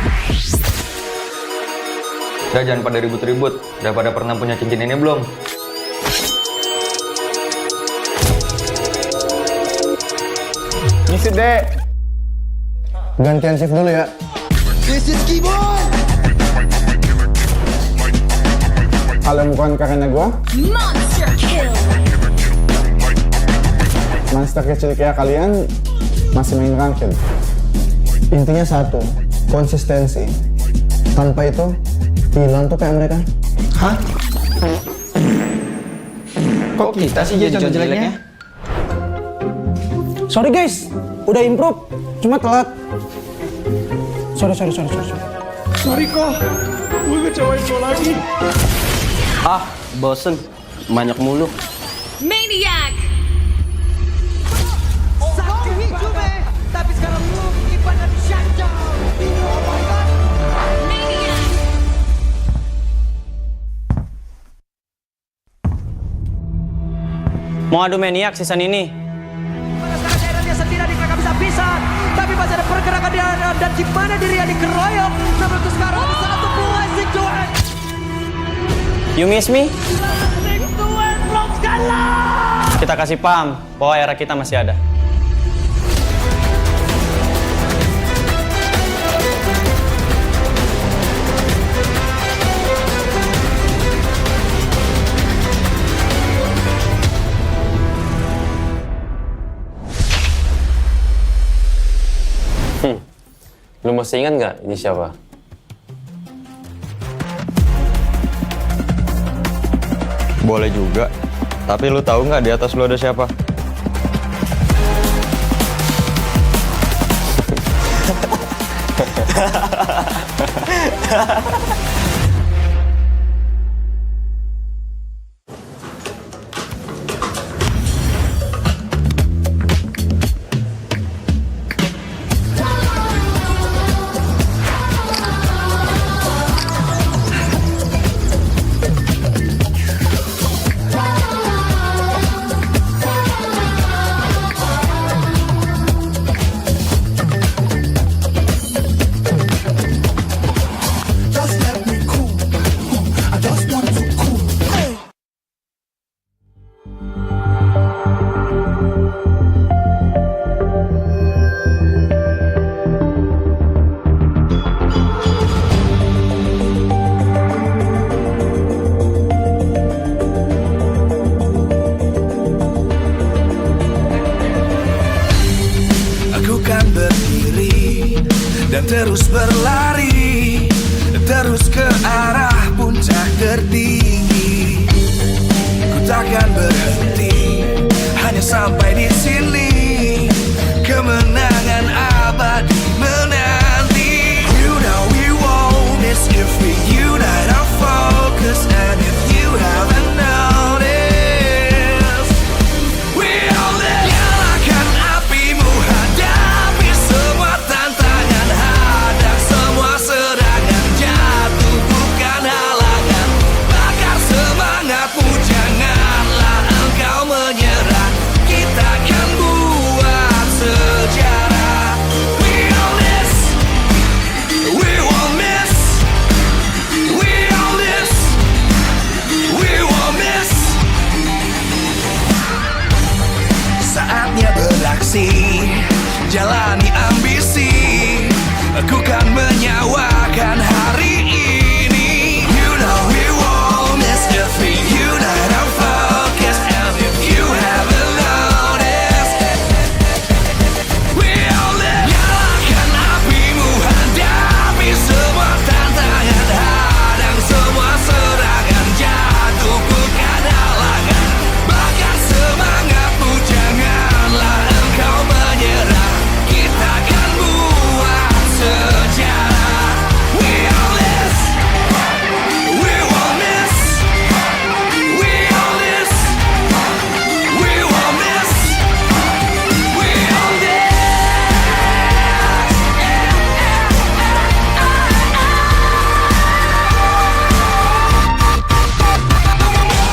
Udah jangan pada ribut-ribut. Udah pada pernah punya cincin ini belum? Ngisi, Dek. Gantian shift dulu ya. This is Keyboard. Kalau bukan karena gua, Monster kill. monster kecil kayak kalian masih main ranked. Intinya satu, konsistensi. Tanpa itu, hilang tuh kayak mereka. Hah? Kok kita sih jadi contoh jeleknya? Sorry guys, udah improve, cuma telat. Sorry. Sorry kok, gue kecewain lo lagi. Ah, bosen. Banyak mulu. Maniac. Sakit Juve, tapi sekarang lu ibadah di shutdown. Oh my god. Maniac. Mau adu Maniac season ini? Sekarang dia sendiri di kakak bisa tapi masih ada pergerakan di dalam dan di mana dirinya dikeroyok. Namun untuk sekarang bisa satu blessing duet. You miss me? Blessing duet belum kalah. Kita kasih paham bahwa era kita masih ada. Lu masih ingat nggak ini siapa? Boleh juga. Tapi lu tahu nggak di atas lu ada siapa? Just let me terus berlari, terus ke arah puncak tertinggi. Ku takkan berhenti, hanya sampai di sini. Kemenangan abadi menanti. You know we won't miss if we unite our focus. And if you haven't noticed, we all live. Nyalakan apimu, hadapi semua tantangan, hadang semua serangan, jatuh bukan halangan. Bakar semangatmu, janganlah engkau menyerah. Kita akan buat sejarah. We all this, we won't miss. We all this, we won't miss. Saatnya beraksi, jalani ambisi. Aku kan menyawakan hari ini. You know we won't miss if we unite our focus. And if you haven't noticed, we all live. Nyalakan apimu, hadapi semua tantangan, hadang semua serangan, jatuh bukan halangan. Bakar semangatmu, janganlah engkau menyerah. Kita akan buat sejarah. We all this, we won't miss. We all this, we won't miss. We all this.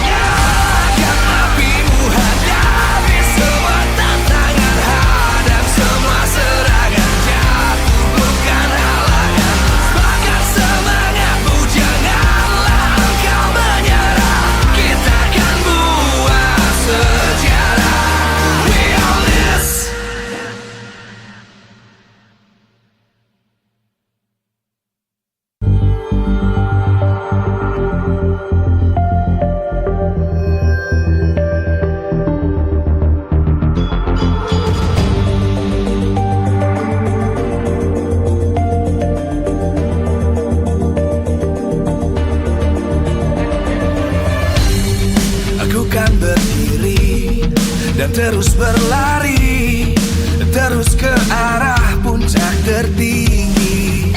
Nyalakan apimu, hadapi semua tantangan, hadang semua serangan, jatuh bukan halangan. Bakar semangatmu, janganlah engkau menyerah. Kita akan buat sejarah. We all this. Aku kan berdiri dan terus berlari, terus ke arah puncak tertinggi.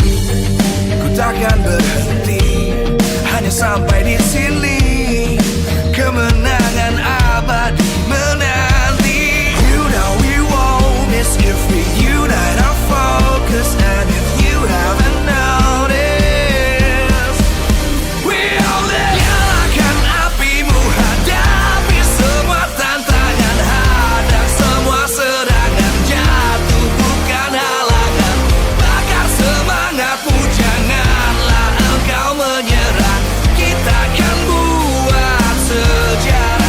Ku takkan berhenti, hanya sampai di sini. Kemenangan abadi menanti. You know we won't miss if we unite our focus. And if you haven't noticed, we all live. Nyalakan apimu, hadapi semua tantangan, hadang semua serangan, jatuh bukan halangan. Bakar semangatmu, janganlah engkau menyerah. Kita akan buat sejarah.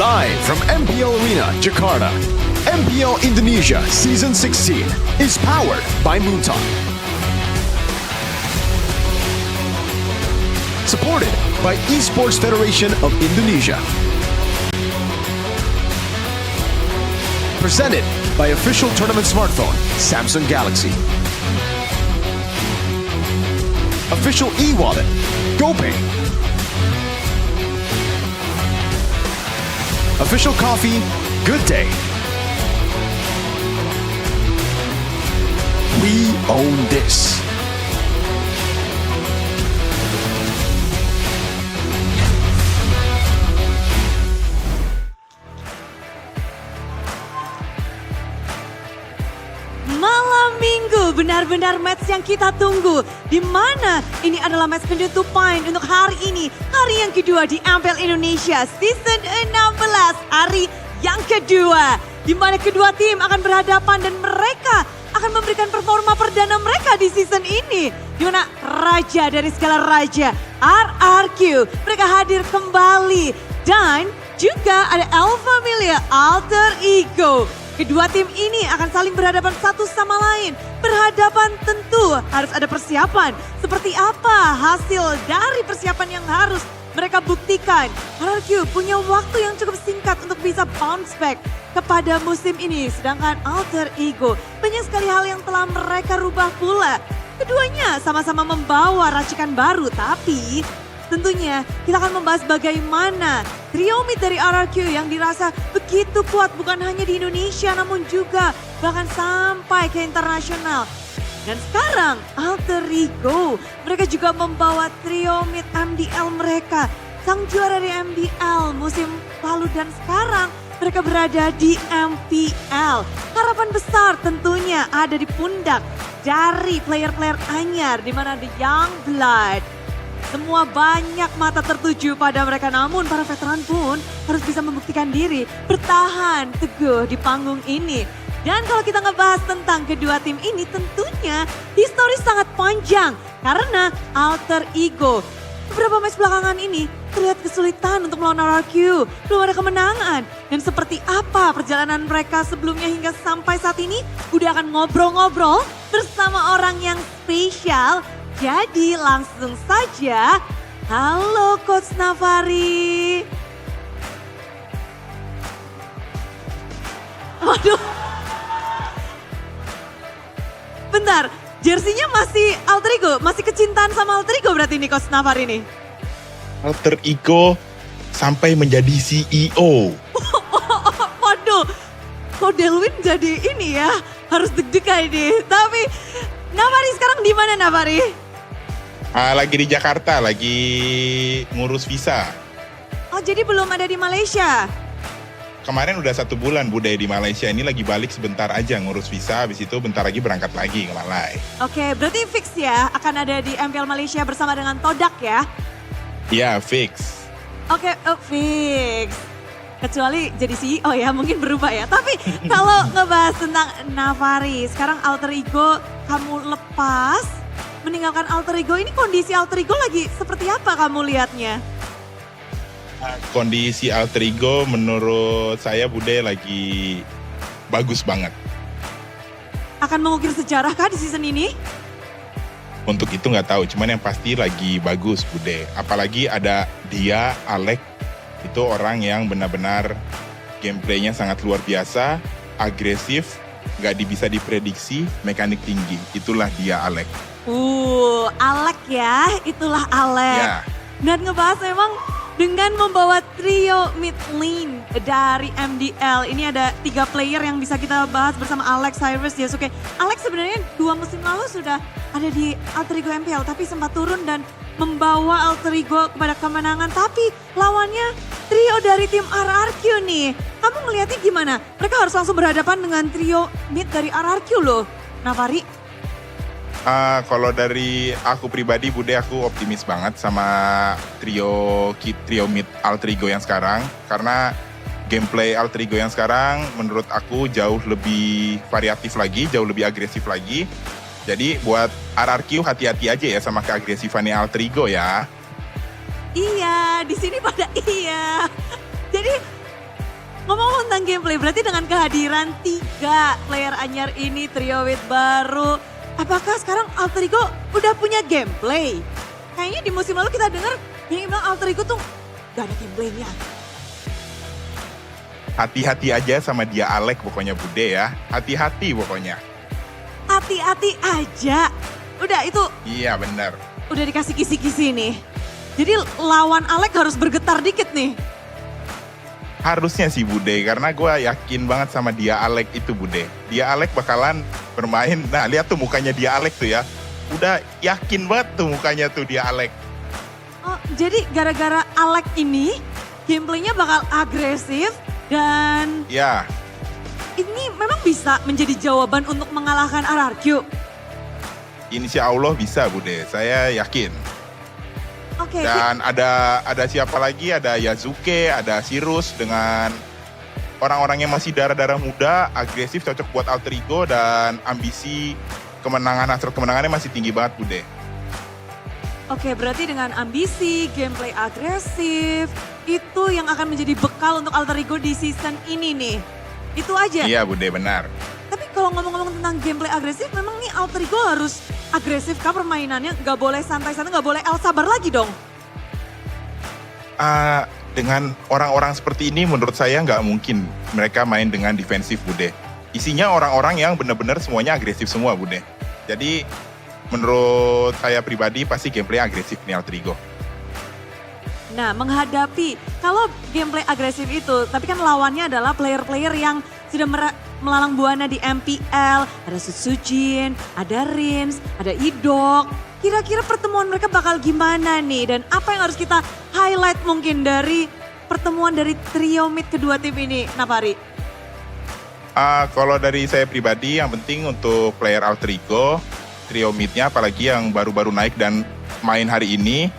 Live from MPL Arena, Jakarta, MPL Indonesia Season 16 is powered by Moontalk. Supported by Esports Federation of Indonesia. Presented by official tournament smartphone, Samsung Galaxy. Official e-wallet, GoPay. Official coffee, Good Day. We own this. Malam Minggu, benar-benar match yang kita tunggu. Di mana ini adalah match penutupan untuk hari ini. Hari yang kedua di MPL Indonesia Season 16. Hari yang kedua. Di mana kedua tim akan berhadapan dan mereka akan memberikan performa perdana mereka di season ini. Di mana raja dari segala raja, RRQ, mereka hadir kembali. Dan juga ada El Familia Alter Ego. Kedua tim ini akan saling berhadapan satu sama lain. Berhadapan tentu harus ada persiapan. Seperti apa hasil dari persiapan yang harus mereka buktikan. RRQ punya waktu yang cukup singkat untuk bisa bounce back kepada musim ini. Sedangkan Alter Ego banyak sekali hal yang telah mereka rubah pula. Keduanya sama-sama membawa racikan baru, tapi tentunya kita akan membahas bagaimana trio mid dari RRQ yang dirasa begitu kuat bukan hanya di Indonesia namun juga bahkan sampai ke internasional. Dan sekarang Alter Ego, mereka juga membawa trio mid MDL mereka. Sang juara dari MDL musim lalu dan sekarang mereka berada di MPL. Harapan besar tentunya ada di pundak dari player-player anyar di mana The Young Blood. Semua banyak mata tertuju pada mereka, namun para veteran pun harus bisa membuktikan diri, bertahan teguh di panggung ini. Dan kalau kita ngebahas tentang kedua tim ini, tentunya histori sangat panjang karena Alter Ego beberapa match belakangan ini terlihat kesulitan untuk melawan RRQ, belum ada kemenangan. Dan seperti apa perjalanan mereka sebelumnya hingga sampai saat ini, udah akan ngobrol-ngobrol bersama orang yang spesial. Jadi langsung saja, halo Coach Navari. Waduh. Bentar, jersinya masih Alter Ego, masih kecintaan sama Alter Ego berarti ini Coach Navari ini? Alter Ego sampai menjadi CEO. Waduh, kok Delwin jadi ini ya, harus deg-degan ini. Tapi Navari sekarang di mana Navari? Lagi di Jakarta, lagi ngurus visa. Oh jadi belum ada di Malaysia? Kemarin udah 1 bulan Bude di Malaysia, ini lagi balik sebentar aja ngurus visa, habis itu bentar lagi berangkat lagi ke Malai. Oke, berarti fix ya akan ada di MPL Malaysia bersama dengan Todak ya? Iya, fix. Oke, fix. Kecuali jadi CEO ya, mungkin berubah ya. Tapi kalau ngebahas tentang Navari, sekarang Alter Ego kamu lepas, meninggalkan Alter Ego, ini kondisi Alter Ego lagi seperti apa kamu lihatnya? Kondisi Alter Ego menurut saya Bude lagi bagus banget. Akan mengukir sejarah kah di season ini? Untuk itu nggak tahu, cuman yang pasti lagi bagus Bude. Apalagi ada dia, Alek, itu orang yang benar-benar gameplaynya sangat luar biasa, agresif, nggak bisa diprediksi, mekanik tinggi. Itulah dia Alek. Alek ya, itulah Alek. Ya. Dan ngebahas memang dengan membawa trio mid lane dari MDL. Ini ada 3 player yang bisa kita bahas bersama Alex, Cyrus, Yasuke. Alex sebenarnya 2 musim lalu sudah ada di Alter Ego MPL, tapi sempat turun dan membawa Alter Ego kepada kemenangan. Tapi lawannya trio dari tim RRQ nih. Kamu ngeliatnya gimana? Mereka harus langsung berhadapan dengan trio mid dari RRQ loh, Navari. Kalau dari aku pribadi, Bude, aku optimis banget sama trio mid Alter Ego yang sekarang. Karena gameplay Alter Ego yang sekarang menurut aku jauh lebih variatif lagi, jauh lebih agresif lagi. Jadi buat RRQ hati-hati aja ya sama keagresifannya Alter Ego ya. Iya, di sini pada iya. Jadi Ngomong tentang gameplay, berarti dengan kehadiran 3 player anyar ini, trio with baru, apakah sekarang Alter Ego udah punya gameplay? Kayaknya di musim lalu kita dengar yang bilang Alter Ego tuh gak ada gameplaynya. Hati-hati aja sama dia Alek pokoknya Bude ya. Hati-hati pokoknya. Hati-hati aja. Udah itu. Iya benar. Udah dikasih kisi-kisi nih. Jadi lawan Alek harus bergetar dikit nih. Harusnya sih Bude, karena gue yakin banget sama dia Alek itu Bude. Dia Alek bakalan bermain, nah lihat tuh mukanya dia Alek tuh ya. Udah yakin banget tuh mukanya tuh dia Alek. Oh, jadi gara-gara Alek ini gameplaynya bakal agresif dan ya. Ini memang bisa menjadi jawaban untuk mengalahkan RRQ. Insya Allah bisa Bude, saya yakin. Oke. Dan ada siapa lagi? Ada Yazuke, ada Sirus dengan orang-orang yang masih darah-darah muda, agresif, cocok buat Alter Ego dan ambisi kemenangan, hasrat kemenangannya masih tinggi banget Bude. Oke, berarti dengan ambisi, gameplay agresif, itu yang akan menjadi bekal untuk Alter Ego di season ini nih. Itu aja. Iya Bude, benar. Tapi kalau ngomong-ngomong tentang gameplay agresif, memang nih Alter Ego harus agresif kah permainannya? Nggak boleh santai-santai, nggak boleh El Sabar lagi dong? Dengan orang-orang seperti ini menurut saya nggak mungkin mereka main dengan defensif Bude. Isinya orang-orang yang benar-benar semuanya agresif semua Bude. Jadi menurut saya pribadi pasti gameplay agresif nih Alter Ego. Nah, menghadapi kalau gameplay agresif itu, tapi kan lawannya adalah player-player yang sudah melalang buana di MPL, ada Sutsujin, ada Rins, ada Idok. Kira-kira pertemuan mereka bakal gimana nih? Dan apa yang harus kita highlight mungkin dari pertemuan dari trio mid kedua tim ini, Napari? Kalau dari saya pribadi yang penting untuk player Alter Ego, trio midnya apalagi yang baru-baru naik dan main hari ini,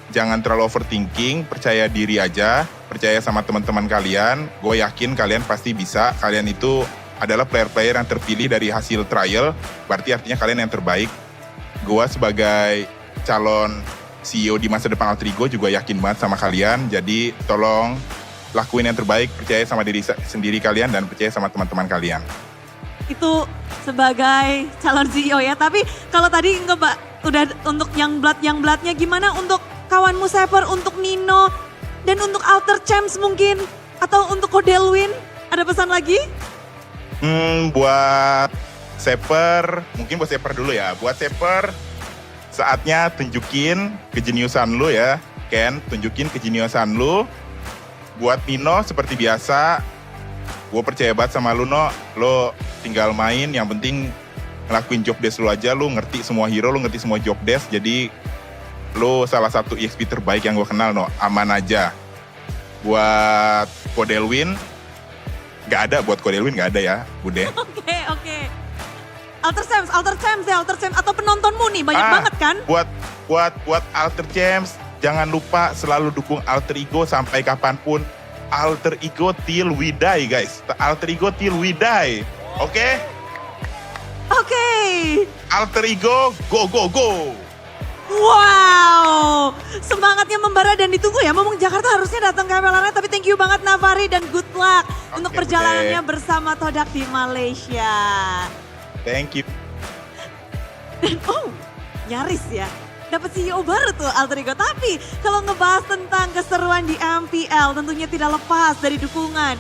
jangan terlalu overthinking, percaya diri aja, percaya sama teman-teman kalian. Gue yakin kalian pasti bisa. Kalian itu adalah player-player yang terpilih dari hasil trial, berarti artinya kalian yang terbaik. Gue sebagai calon CEO di masa depan Alter Ego juga yakin banget sama kalian. Jadi tolong lakuin yang terbaik, percaya sama diri sendiri kalian dan percaya sama teman-teman kalian. Itu sebagai calon CEO ya. Tapi kalau tadi udah untuk yang bloodnya gimana untuk kawanmu Seper, untuk Nino, dan untuk Alter Champs mungkin? Atau untuk Kodelwin? Ada pesan lagi? Buat Seper, mungkin buat Seper dulu ya. Buat Seper, saatnya tunjukin kejeniusan lu ya. Ken, tunjukin kejeniusan lu. Buat Nino, seperti biasa, gue percaya banget sama lu No. Lo tinggal main, yang penting ngelakuin job desk lu aja. Lu ngerti semua hero, lu ngerti semua job desk. Jadi lo salah satu EXP terbaik yang gue kenal No, aman aja. Buat Kodelwin, gak ada buat Kodelwin, gak ada ya Bude. Oke. Alter Champs ya, Alter Champs atau penontonmu nih banyak banget kan? Buat Alter Champs, jangan lupa selalu dukung Alter Ego sampai kapanpun. Alter Ego till we die guys, Alter Ego till we die, oke? Oke. Alter Ego, go go go. Wow, semangatnya membara dan ditunggu ya. Ngomong Jakarta harusnya datang ke MPL Arena, tapi thank you banget Navari dan good luck untuk perjalanannya bersama Todak di Malaysia. Thank you. Dan nyaris ya, dapat CEO baru tuh Alter Ego. Tapi kalau ngebahas tentang keseruan di MPL tentunya tidak lepas dari dukungan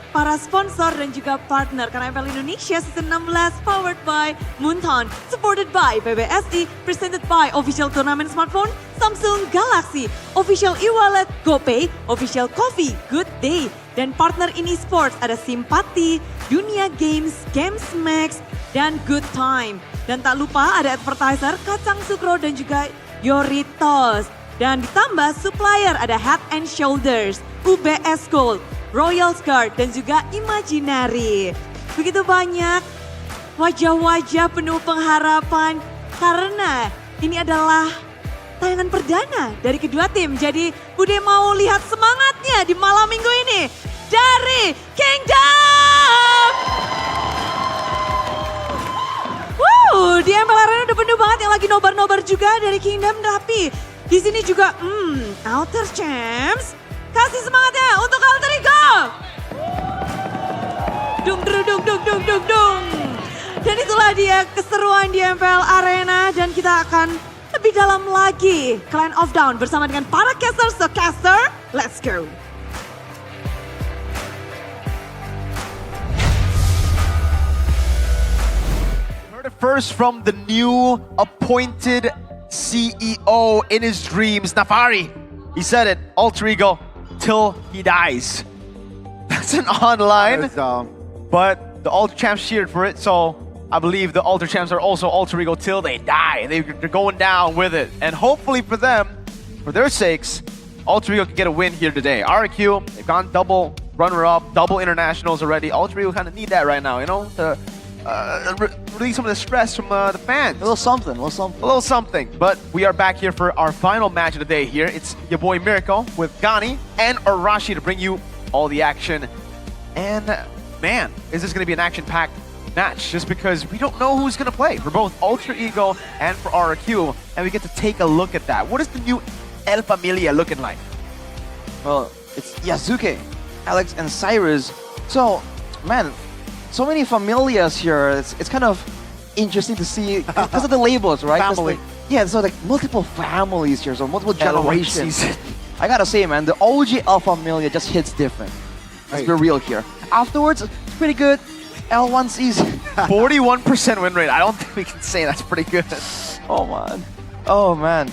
para sponsor dan juga partner. Karena MPL Indonesia Season 16 powered by Moonton, supported by PBSI, presented by Official Tournament Smartphone, Samsung Galaxy, Official e-wallet GoPay, Official Coffee, Good Day, dan partner ini sports ada Simpati, Dunia Games, Games Max, dan Good Time. Dan tak lupa ada advertiser Kacang Sukro dan juga Yoritos. Dan ditambah supplier ada Head and Shoulders, UBS Gold, Royal Guard, dan juga Imaginary. Begitu banyak wajah-wajah penuh pengharapan karena ini adalah tayangan perdana dari kedua tim. Jadi Bude mau lihat semangatnya di malam minggu ini dari Kingdom! Di MPL Arena udah penuh banget yang lagi nobar-nobar juga dari Kingdom. Tapi di sini juga Outer Champs. Kasih semangatnya untuk Alter Ego! Dung, dung, dung, dung, dung, dung, dung. Dan itulah dia keseruan di MPL Arena dan kita akan lebih dalam lagi Clan of Dawn bersama dengan para caster. So caster, let's go. Heard it first from the new appointed CEO in his dreams, Nafari. He said it, alter ego till he dies. That's an online, but the Alter Champs cheered for it, so I believe the Alter Champs are also alter ego till they die. They're going down with it. And hopefully for them, for their sakes, Alter ego can get a win here today. RQ, they've gone double runner-up, double internationals already. Alter ego kind of need that right now, you know, to release some of the stress from the fans. A little something, a little something. A little something. But we are back here for our final match of the day here. It's your boy Miracle with Gani and Arashi to bring you all the action. And man, is this going to be an action-packed match, just because we don't know who's going to play for both Alter Ego and for RQ, and we get to take a look at that. What is the new El Familia looking like? Well, it's Yasuke, Alex, and Cyrus. So, man, so many familias here. It's kind of interesting to see because of the labels, right? Family. Yeah, so like multiple families here, so multiple generations. I gotta say, man, the OG El Familia just hits different. Let's be real here. Afterwards, it's pretty good. L1C's 41% win rate. I don't think we can say that's pretty good. Oh man. Oh man.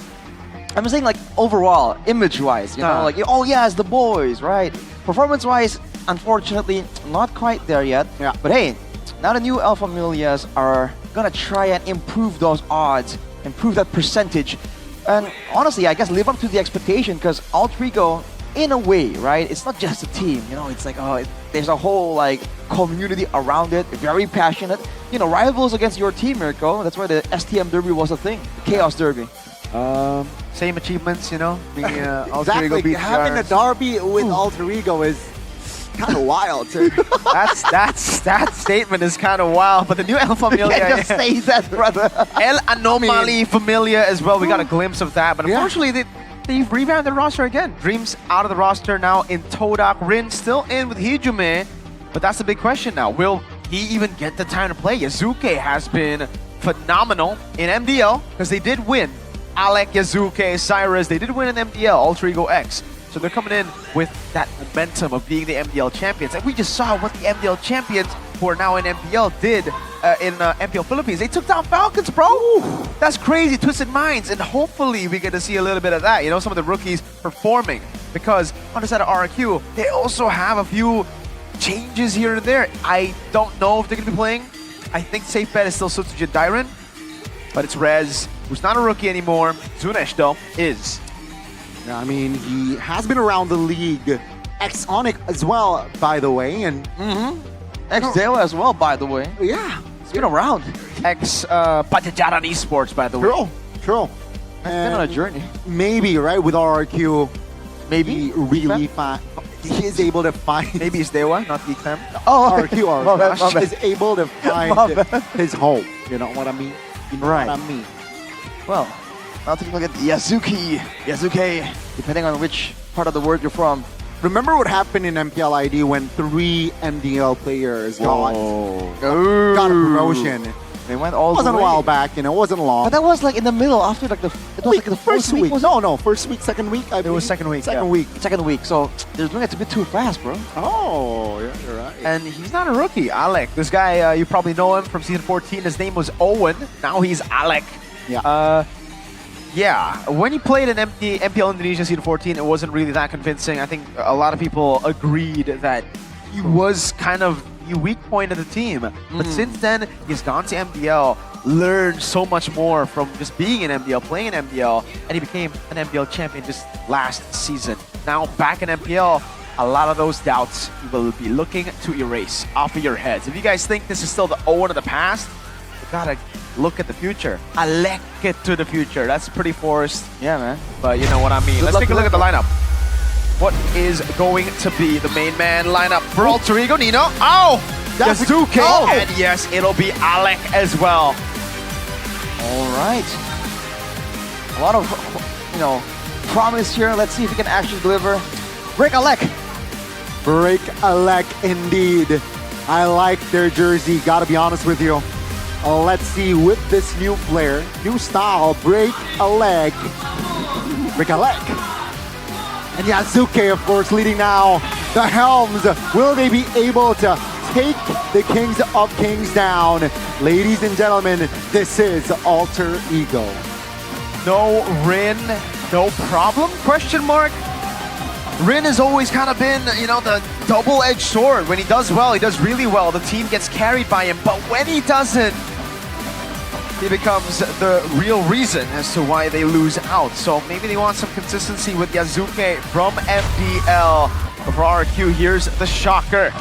I'm saying like overall, image-wise, you know, like, oh yeah, it's the boys, right? Performance-wise, unfortunately, not quite there yet. Yeah. But hey, now the new El Familias are gonna try and improve those odds, improve that percentage. And honestly, I guess live up to the expectation, because Alter Ego, in a way, right? It's not just a team, you know, it's like, there's a whole like community around it, very passionate. You know, rivals against your team, Mirko. That's why the STM Derby was a thing, the Chaos Derby. Same achievements, you know? Alter Ego beats having a derby with Alter Ego is kind of wild, too. that statement is kind of wild, but the new El Familia. Just say that, brother. El Anomaly Familia as well. We got a glimpse of that, but unfortunately, they've revamped the roster again. Dreams out of the roster now in Todak. Rin still in with Hijume, but that's the big question now. Will he even get the time to play? Yasuke has been phenomenal in MDL because they did win. Alec, Yasuke, Cyrus, they did win in MDL, Alter Ego X. So they're coming in with that momentum of being the MDL champions. And we just saw what the MDL champions, who are now in MPL, did in MPL Philippines. They took down Falcons, bro. That's crazy, Twisted Minds. And hopefully we get to see a little bit of that. You know, some of the rookies performing. Because on the side of RQ, they also have a few changes here and there. I don't know if they're going to be playing. I think safe bet is still Sutsujin Dairen. But it's Rez, who's not a rookie anymore. Zunesh, though, is. Yeah, I mean, he has been around the league. Ex-Onyx as well, by the way, and Ex-Dewa as well, by the way. Yeah, it's been around. Ex-Pajajaran Esports, by the way. True. It's been on a journey. Maybe, right, with RQ, maybe really he is able to find. Maybe it's Dewa, not Geekfam. RQ is able to find his home. You know what I mean? You know Right. what I mean? Well, now taking a look at Yasuke, depending on which part of the world you're from. Remember what happened in MPL ID when 3 MDL players got a promotion? They went all It wasn't the a way. while back, you know, it wasn't long. But that was like in the middle, after like the first week. No, first week, second week. It was second week. Second week. Second week. So they're doing it a bit too fast, bro. Oh, yeah, you're right. And he's not a rookie, Alec. This guy, you probably know him from season 14. His name was Owen. Now he's Alec. Yeah. Yeah, when he played in MPL Indonesia season 14, it wasn't really that convincing. I think a lot of people agreed that he was kind of the weak point of the team. But since then, he's gone to MPL, learned so much more from just being in MPL, playing in MPL, and he became an MPL champion just last season. Now back in MPL, a lot of those doubts you will be looking to erase off of your heads. If you guys think this is still the Owen of the past, you gotta look at the future. Alec it to the future. That's pretty forced. Yeah, man. But you know what I mean. Let's take a look at the lineup. What is going to be the main man lineup for Alter Ego? Nino. Oh! Yasuke. Oh. And yes, it'll be Alec as well. All right. A lot of, you know, promise here. Let's see if he can actually deliver. Break Alec. Break Alec indeed. I like their jersey, gotta be honest with you. Let's see with this new player, new style, break a leg. Break a leg. And Yazuke, of course, leading now. The Helms, will they be able to take the Kings of Kings down? Ladies and gentlemen, this is Alter Ego. No Rin, no problem? Question mark. Rin has always kind of been, you know, the double-edged sword. When he does well, he does really well. The team gets carried by him, but when he doesn't, he becomes the real reason as to why they lose out. So maybe they want some consistency with Yazuke from MPL. For RQ, here's the shocker.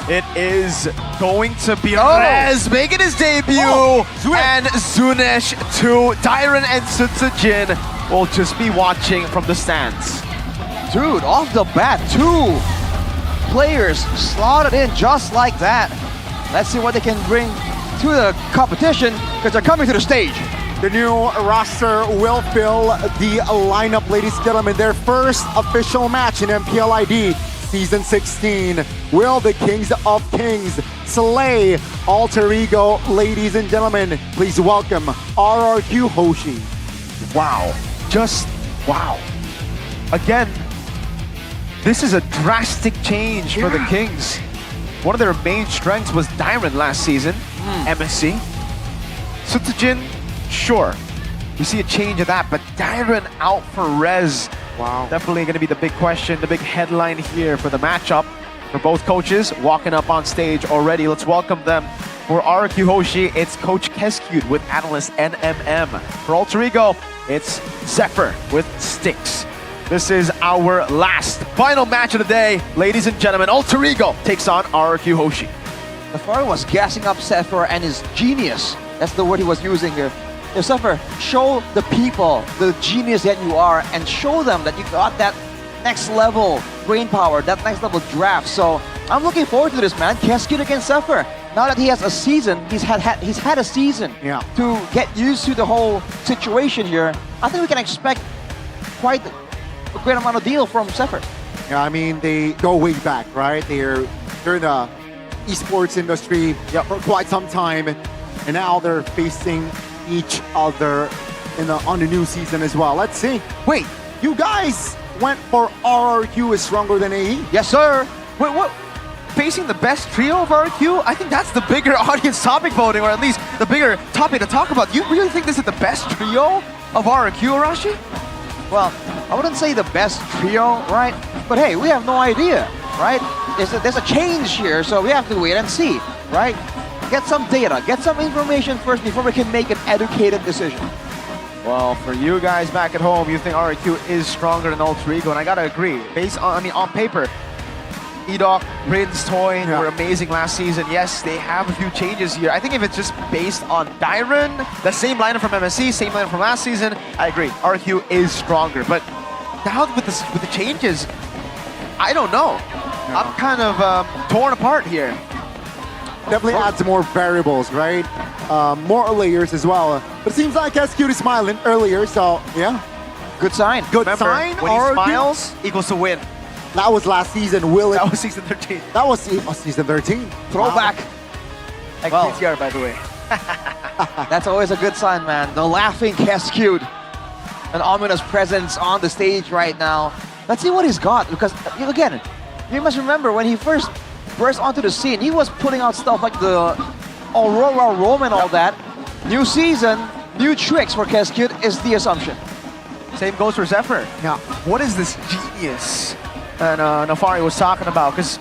It is going to be Rez making his debut, and Zunesh too. Dyron and Sutsujin will just be watching from the stands. Dude, off the bat, 2 players slotted in just like that. Let's see what they can bring to the competition, because they're coming to the stage. The new roster will fill the lineup, ladies and gentlemen. Their first official match in MPL ID Season 16. Will the Kings of Kings slay Alter Ego? Ladies and gentlemen, please welcome RRQ Hoshi. Wow. Just wow. Again, this is a drastic change for the Kings. One of their main strengths was Dyron last season, MSC. Sutsujin, sure. We see a change of that, but Dyron out for Rez. Wow. Definitely going to be the big question, the big headline here for the matchup. For both coaches walking up on stage already. Let's welcome them. For RQ Hoshi, it's Coach Keskewed with analyst NMM. For Alter Ego, it's Zephyr with Styx. This is our last, final match of the day. Ladies and gentlemen, Alter Ego takes on RQ Hoshi. The Faro was gassing up Zephyr and his genius. That's the word he was using here. Zephyr, show the people the genius that you are and show them that you got that next level brain power, that next level draft. So I'm looking forward to this, man. Keskewed against Zephyr. Now that he has a season, he's had a season to get used to the whole situation here. I think we can expect quite a great amount of deal from Zephyr. Yeah, I mean, they go way back, right? They're in the esports industry for quite some time, and now they're facing each other on the new season as well. Let's see. Wait, you guys went for RRQ is stronger than AE? Yes, sir. Wait, what? Facing the best trio of RQ? I think that's the bigger audience topic voting, or at least the bigger topic to talk about. You really think this is the best trio of RQ, Arashi? Well, I wouldn't say the best trio, right? But hey, we have no idea, right? There's a change here, so we have to wait and see, right? Get some data, get some information first before we can make an educated decision. Well, for you guys back at home, you think RQ is stronger than Alter Ego, and I gotta agree. Based on, on paper, Edok, Rin's Toy were amazing last season. Yes, they have a few changes here. I think if it's just based on Dyron, the same lineup from MSC, same lineup from last season, I agree. RQ is stronger, but now with the changes, I don't know. I'm kind of torn apart here. Definitely adds more variables, right? More layers as well. But it seems like Keskewed is smiling earlier, so yeah. Good sign. Good Remember, sign. when he smiles, equals to win. That was last season. Will it? That was season 13. That was season 13. Throwback. Like Well. PTR, by the way. That's always a good sign, man. The laughing Keskewed. An ominous presence on the stage right now. Let's see what he's got, because again, you must remember when he first burst onto the scene, he was putting out stuff like the Aurora Rome and all that. New season, new tricks for Keskewed is the assumption. Same goes for Zephyr. Yeah. What is this genius that Nafari was talking about? Because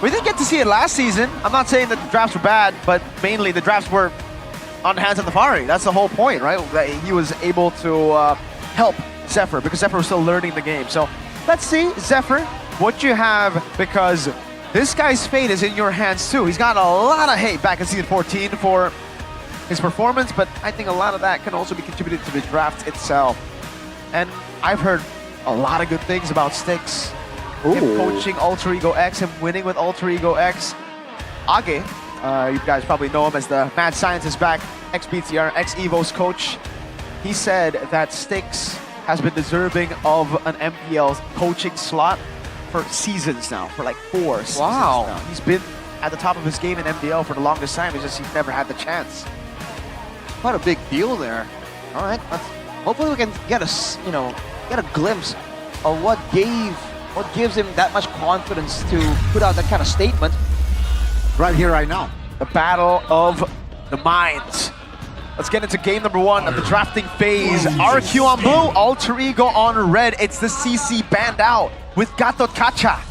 we didn't get to see it last season. I'm not saying that the drafts were bad, but mainly the drafts were on the hands of Nafari. That's the whole point, right? That he was able to help Zephyr, because Zephyr was still learning the game. So let's see, Zephyr, what you have, because this guy's fate is in your hands too. He's got a lot of hate back in season 14 for his performance, but I think a lot of that can also be contributed to the draft itself. And I've heard a lot of good things about Styx. Him coaching Alter Ego X, him winning with Alter Ego X. Age, you guys probably know him as the mad scientist back, ex-BTR, ex-EVO's coach. He said that Styx has been deserving of an MPL coaching slot for seasons now, for like 4 seasons now. He's been at the top of his game in MDL for the longest time. It's just he's never had the chance. Quite a big deal there. All right, hopefully we can get get a glimpse of what gives him that much confidence to put out that kind of statement. Right here, right now. The battle of the minds. Let's get into game number 1 of the drafting phase. RQ on blue, Alter Ego on red. It's the CC banned out with Gatot Kacha.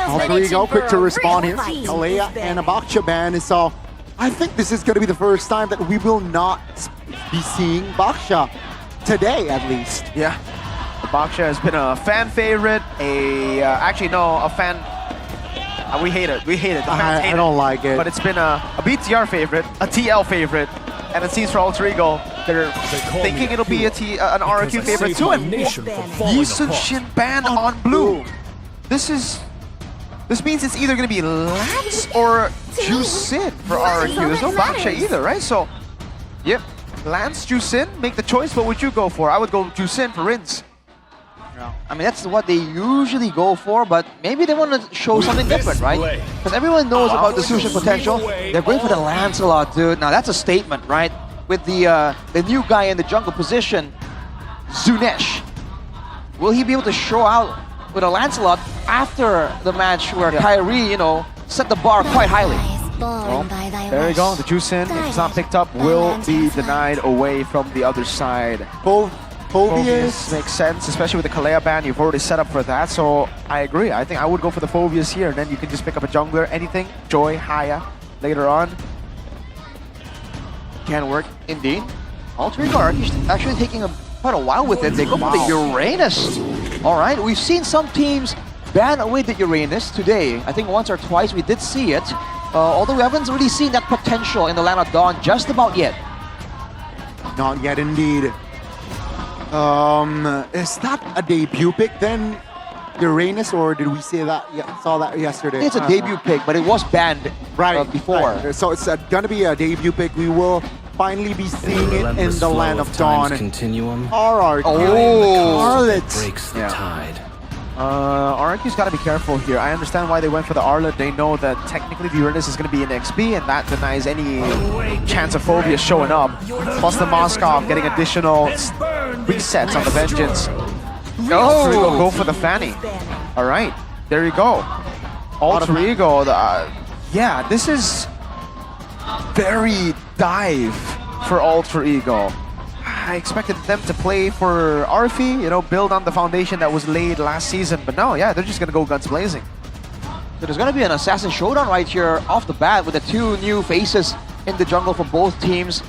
Alter Ego quick to respond here. Kalea and a Baksha ban. So I think this is going to be the first time that we will not be seeing Baksha today, at least. Yeah, the Baksha has been a fan favorite. A fan. We hate it. We hate it. The fans hate I don't like it. But it's been a BTR favorite, a TL favorite, and it seems for Alter Ego they're thinking it'll be an RQ favorite too. And Yisun Shin ban on blue. This means it's either going to be Lance or Jusin for RQ. There's no Baksha either, right? So, yep, Lance, Jusin, make the choice. What would you go for? I would go Jusin for Rins. I mean, that's what they usually go for, but maybe they want to show something different, right? Because everyone knows about the Sushin potential. They're going for the Lancelot, dude. Now, that's a statement, right? With the new guy in the jungle position, Zunesh. Will he be able to show out with a Lancelot after the match where Kyrie, set the bar quite highly? Well, there you go. The Jusin, if it's not picked up, will be denied away from the other side. Phobius makes sense, especially with the Kalea ban. You've already set up for that, so I agree. I think I would go for the Phobius here, and then you can just pick up a jungler, anything, Joy, Haya, later on. Can work, indeed. Alter Ego are actually taking quite a while with it. They go for the Uranus. All right, we've seen some teams ban away the Uranus today. I think once or twice we did see it, although we haven't really seen that potential in the Land of Dawn just about yet. Not yet, indeed. Is that a debut pick then, Uranus, or did we say that? Yeah, saw that yesterday. It's a debut pick, but it was banned before. Right. So it's gonna be a debut pick. We will finally be seeing it in the Land of Dawn. Continuum. RRQ. Breaks the tide. RRQ's got to be careful here. I understand why they went for the Arlet. They know that technically the Uranus is going to be in XP, and that denies any chance of Phobia showing up. Plus the Moskov getting additional resets on the Vengeance. Alter Ego go for the Fanny. All right, there you go. Alter Ego. Yeah, this is very dive for Alter Ego. I expected them to play for Arfi, build on the foundation that was laid last season. But no, yeah, they're just going to go guns blazing. So there's going to be an assassin showdown right here off the bat with the two new faces in the jungle for both teams.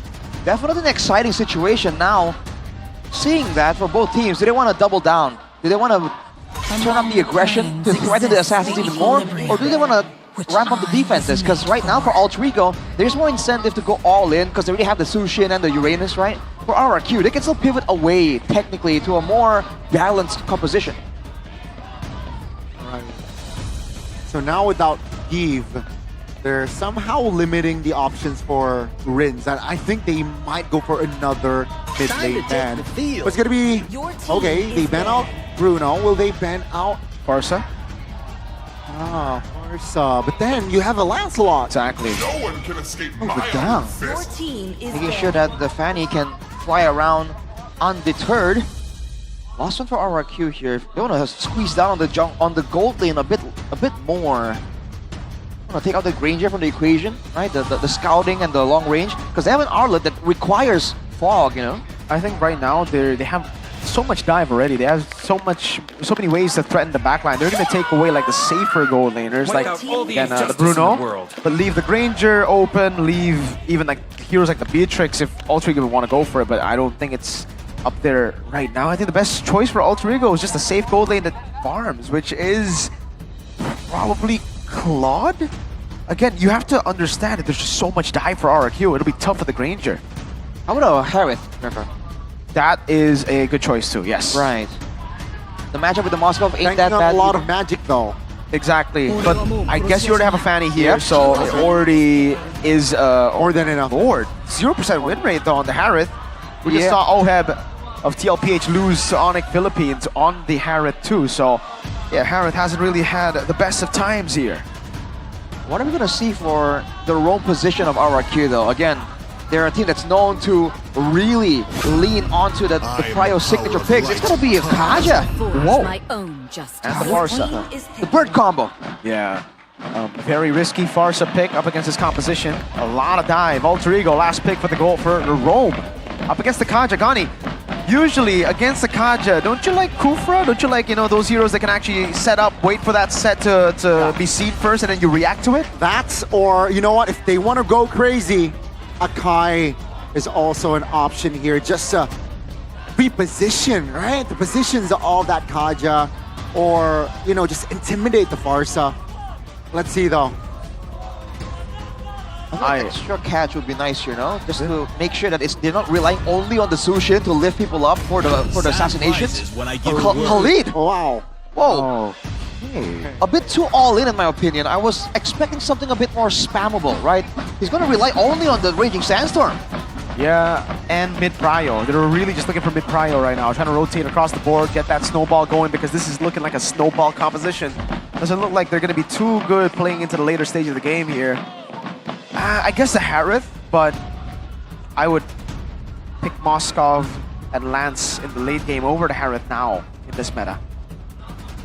Definitely an exciting situation now. Seeing that for both teams, do they want to double down? Do they want to turn up the aggression to threaten the assassins even more? Or do they want to ramp up the defenses? Because right now for Alter Ego, there's more incentive to go all in because they already have the Sushin and the Uranus, right? For RRQ, they can still pivot away technically to a more balanced composition. Right. So now without Give, they're somehow limiting the options for Rins. And I think they might go for another mid-lane ban. But it's gonna be, okay, they ban out Bruno. Will they ban out Farsa? Ah, Farsa. But then you have a Lancelot. Exactly. No one can escape my down. Making sure that the Fanny can fly around undeterred. Last one for RRQ here. They want to squeeze down on the gold lane a bit more. Want to take out the Granger from the equation, right? The scouting and the long range, because they have an Arlet that requires fog. I think right now they have so much dive already. They have so many ways to threaten the backline. They're going to take away like the safer gold laners, like again, the Bruno, but leave the Granger open. Leave even like heroes like the Beatrix if Alter Ego would want to go for it. But I don't think it's up there right now. I think the best choice for Alter Ego is just a safe gold lane that farms, which is probably Claude. Again, you have to understand that there's just so much dive for RRQ. It'll be tough for the Granger. How about a Harith, remember? That is a good choice too, yes. Right. The matchup with the Moskov ain't that bad. A lot of magic though. Exactly, but I guess you already have a Fanny here, so it already is more than enough. Board. 0% win rate though on the Harith. We just saw Oheb of TLPH lose to Onyx Philippines on the Harith too, so yeah, Harith hasn't really had the best of times here. What are we gonna see for the roam position of RRQ though? Again, they're a team that's known to really lean onto the Prio signature picks. It's gonna be a Kaja. Whoa. My own justice. And the Farsa. The bird combo. Yeah. Very risky Farsa pick up against his composition. A lot of dive. Alter Ego, last pick for the goal for the roam. Up against the Kaja. Gani, usually against the Kaja, don't you like Kufra? Don't you like, those heroes that can actually set up, wait for that set to be seen first and then you react to it? That's, or you know what, if they want to go crazy, Akai is also an option here. Just to reposition, right? The positions of that Kaja, or, just intimidate the Farsa. Let's see though. I think extra catch would be nice, just to make sure that they're not relying only on the Sushin to lift people up for the assassinations. Khalid! Wow. Whoa. A bit too all in my opinion. I was expecting something a bit more spammable, right? He's gonna rely only on the Raging Sandstorm. Yeah, and mid-prio. They're really just looking for mid-prio right now. Trying to rotate across the board, get that snowball going because this is looking like a snowball composition. Doesn't look like they're gonna be too good playing into the later stage of the game here. I guess the Harith, but I would pick Moskov and Lance in the late game over the Harith now in this meta.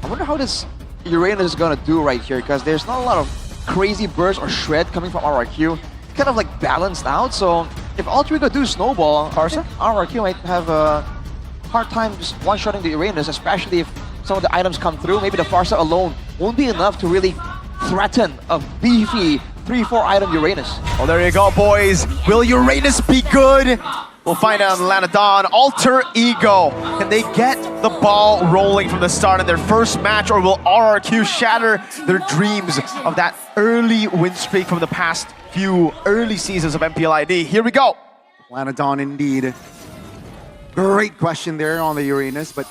I wonder how this Uranus is gonna do right here because there's not a lot of crazy burst or shred coming from RRQ. It's kind of like balanced out, so if Alter Ego do snowball, RRQ might have a hard time just one-shotting the Uranus, especially if some of the items come through. Maybe the Farsa alone won't be enough to really threaten a beefy 3-4 item Uranus. Oh, there you go, boys. Will Uranus be good? We'll find out in Lanadon. Alter Ego. Can they get the ball rolling from the start in their first match, or will RRQ shatter their dreams of that early win streak from the past few early seasons of MPL ID? Here we go. Lanadon indeed. Great question there on the Uranus, but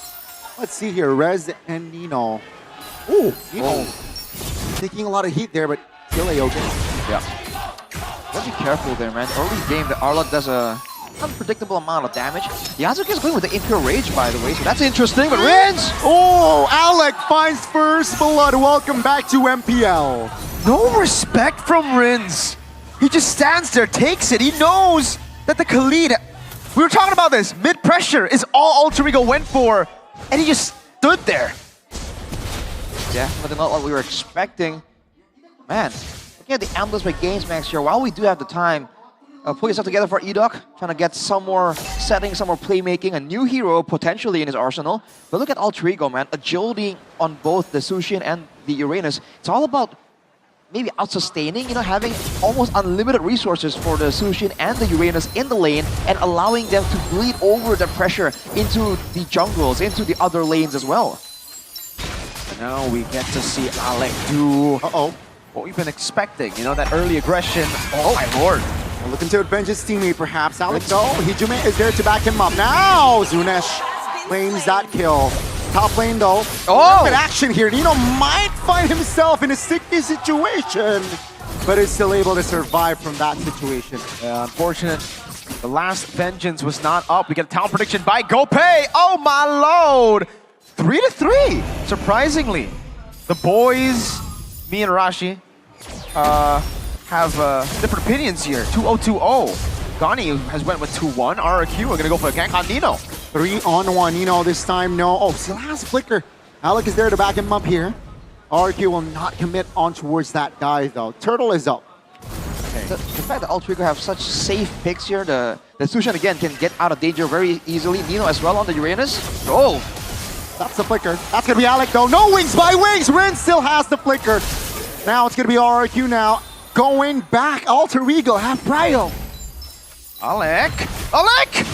let's see here. Rez and Nino. Ooh, Nino taking a lot of heat there, but still okay. Yeah. Gotta be careful there, man. Early game, the Arlott does a unpredictable amount of damage. Yasuke is going with the Impure Rage, by the way, so that's interesting, but Rins! Oh, Alec finds first blood. Welcome back to MPL. No respect from Rins. He just stands there, takes it. He knows that the Khalid, we were talking about this, mid-pressure is all Alter Ego went for, and he just stood there. Yeah, but not what we were expecting. Man, looking at the Ambulance by GamesMax here, while we do have the time, put yourself together for Edok, trying to get some more settings, some more playmaking, a new hero potentially in his arsenal. But look at Alter Ego, man. Agility on both the Sushin and the Uranus. It's all about maybe out-sustaining, having almost unlimited resources for the Sushin and the Uranus in the lane and allowing them to bleed over the pressure into the jungles, into the other lanes as well. And now we get to see Alec do what we've been expecting, that early aggression. Oh my lord. Looking to avenge his teammate, perhaps. Alex, Hijume is there to back him up. Now, Zunesh claims that kill. Top lane, though. Good action here. Nino might find himself in a sticky situation, but is still able to survive from that situation. Yeah, unfortunate. The last vengeance was not up. We get a talent prediction by GoPay. Oh my lord. 3-3, surprisingly. The boys, me and Rashi, have different opinions here. 2-0-2-0. Gani has went with 2-1. RRQ, we're gonna go for a gank on Nino. 3-on-1, Nino this time, no. Oh, still has Flicker. Alec is there to back him up here. RRQ will not commit on towards that guy though. Turtle is up. Okay. The fact that Alter Ego have such safe picks here, the Sushan again can get out of danger very easily. Nino as well on the Uranus. Oh! That's the Flicker. That's gonna be Alec though. No wings by wings! Rin still has the Flicker. Now it's gonna be RRQ now. Going back, Alter Ego have Prio. Alec!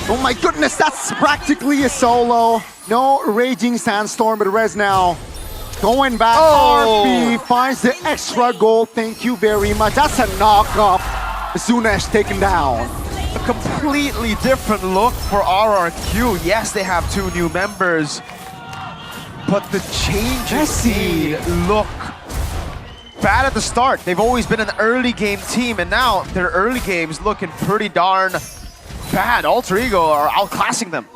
Oh my goodness, that's practically a solo. No Raging Sandstorm, but Rez now going back. RP finds the extra goal. Thank you very much. That's a knock-up. Zunesh taken down. A completely different look for RRQ. Yes, they have 2 new members, but the changes look bad at the start. They've always been an early game team, and now their early game's looking pretty darn bad. Alter Ego are outclassing them.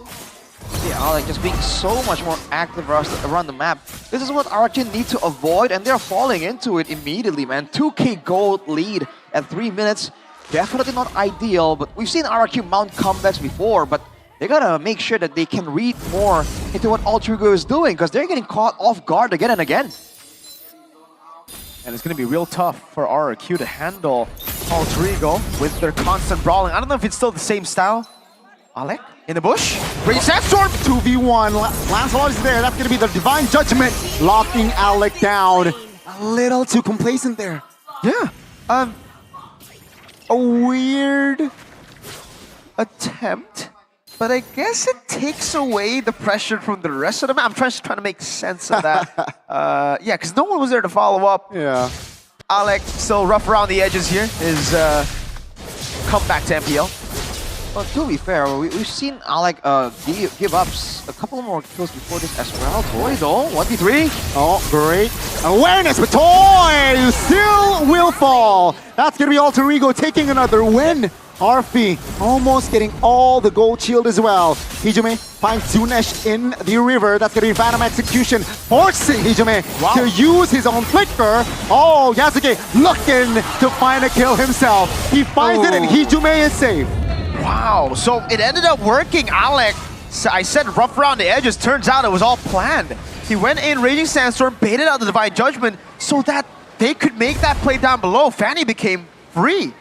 Yeah, Alec just being so much more active around the map. This is what RRQ need to avoid, and they're falling into it immediately, man. 2k gold lead at 3 minutes. Definitely not ideal, but we've seen RRQ mount comebacks before, but they gotta make sure that they can read more into what Altrigo is doing, because they're getting caught off guard again and again. And it's going to be real tough for RRQ to handle Altrigo with their constant brawling. I don't know if it's still the same style. Alec in the bush. Great Sandstorm! 2v1. Lancelot is there. That's going to be the Divine Judgment. Locking Alec down. A little too complacent there. Yeah. A weird attempt. But I guess it takes away the pressure from the rest of them. I'm trying to make sense of that. Yeah, because no one was there to follow up. Yeah. Alec still rough around the edges here. His comeback to MPL. Well, to be fair, we've seen Alec give up a couple more kills before this as well. Toy though, 1v3. Oh, great awareness, but Toy still will fall. That's going to be Altrigo taking another win. Arfi almost getting all the gold shield as well. Hijume finds Zunesh in the river. That's going to be Phantom Execution, forcing Hijume to use his own flicker. Oh, Yasuke looking to find a kill himself. He finds it and Hijume is safe. Wow, so it ended up working. Alec, I said rough around the edges. Turns out it was all planned. He went in Raging Sandstorm, baited out the Divine Judgment so that they could make that play down below. Fanny became free.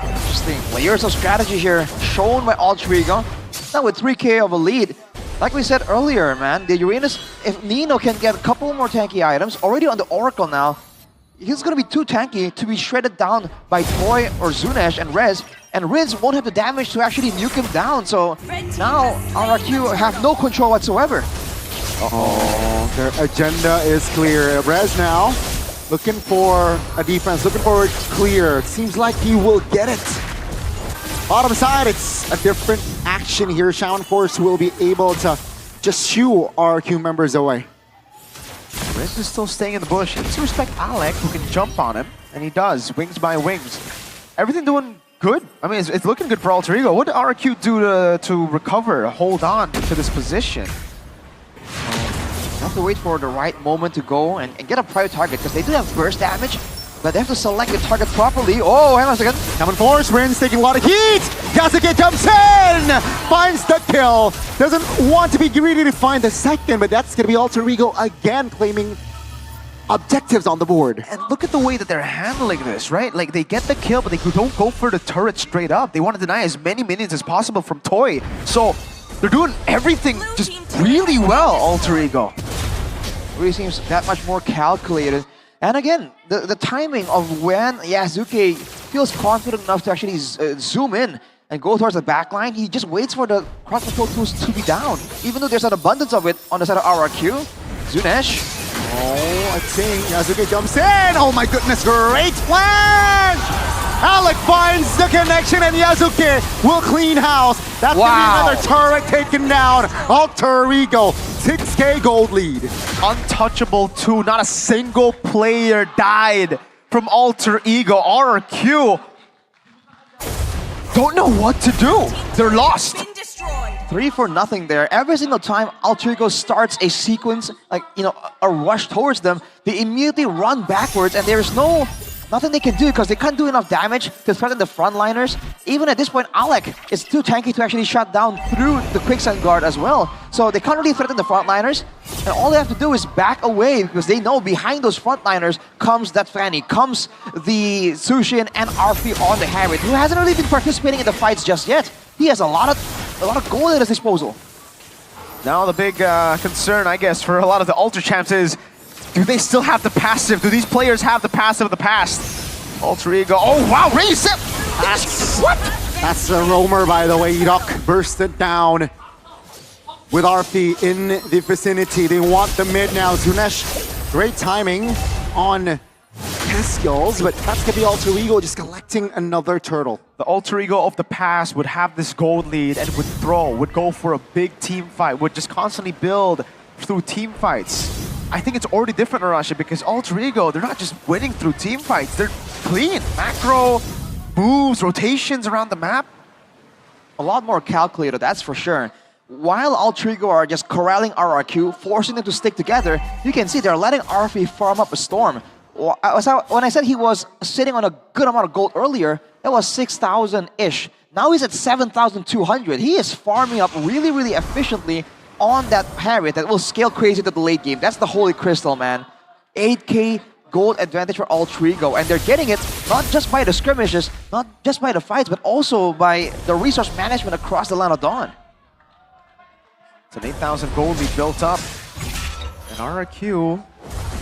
Interesting. Layers of strategy here shown by Altrigo. Now with 3k of a lead. Like we said earlier, man, the Uranus, if Nino can get a couple more tanky items, already on the Oracle now, he's going to be too tanky to be shredded down by Toy or Zunesh and Rez. And Riz won't have the damage to actually nuke him down. So now RRQ have no control whatsoever. Oh, their agenda is clear. Rez now looking for a defense, looking for it clear. Seems like he will get it. Bottom side, it's a different action here. Shaman Force will be able to just shoo RRQ members away. Riz is still staying in the bush. He needs to respect Alec, who can jump on him. And he does, wings by wings. Everything doing good. I mean, it's looking good for Altrigo. What did RRQ do to recover, hold on to this position? You have to wait for the right moment to go and get a prior target, because they do have burst damage, but they have to select the target properly. Oh, hang on a second. Shaman Force, Rin's taking a lot of heat. Yasuke jumps in, finds the kill. Doesn't want to be greedy to find the second, but that's going to be Altrigo again claiming objectives on the board. And look at the way that they're handling this, right? Like, they get the kill, but they don't go for the turret straight up. They want to deny as many minions as possible from Toy. So they're doing everything just really well, Altrigo. Really seems that much more calculated. And again, the timing of when Yasuke feels confident enough to actually zoom in and go towards the backline, he just waits for the cross control tools to be down. Even though there's an abundance of it on the side of RRQ. Zunesh. Oh, I think Yasuke jumps in. Oh my goodness, great flash! Alec finds the connection and Yasuke will clean house. That's gonna be another turret taken down. Altrigo, 6k gold lead. Untouchable 2, not a single player died from Altrigo. RRQ don't know what to do. They're lost. 3-0 there. Every single time Altrigo starts a sequence, like, you know, a rush towards them, they immediately run backwards and there's nothing they can do because they can't do enough damage to threaten the frontliners. Even at this point, Alec is too tanky to actually shut down through the quicksand guard as well. So they can't really threaten the frontliners. And all they have to do is back away because they know behind those frontliners comes that Fanny, comes the Sushin and Arfi on the Harriet, who hasn't really been participating in the fights just yet. He has a lot of gold at his disposal. Now the big concern, I guess, for a lot of the Ultra Champs is, do they still have the passive? Do these players have the passive of the past? Altrigo, oh wow, raise it! What? That's a roamer, by the way. Irok bursted down with Arfi in the vicinity. They want the mid now. Zunesh, great timing on skills, but that's gonna be Altrigo just collecting another turtle. The Altrigo of the past would have this gold lead and would throw, would go for a big team fight, would just constantly build through team fights. I think it's already different in Russia because Altrigo, they're not just winning through team fights, they're clean. Macro, moves, rotations around the map. A lot more calculated, that's for sure. while Altrigo are just corralling RRQ, forcing them to stick together, you can see they're letting RFE farm up a storm. When I said he was sitting on a good amount of gold earlier, that was 6,000-ish. Now he's at 7,200. He is farming up really, really efficiently on that Harriet that will scale crazy to the late game. That's the Holy Crystal, man. 8k gold advantage for Altrigo, and they're getting it not just by the skirmishes, not just by the fights, but also by the resource management across the Land of Dawn. It's an 8,000 gold lead built up. And RRQ,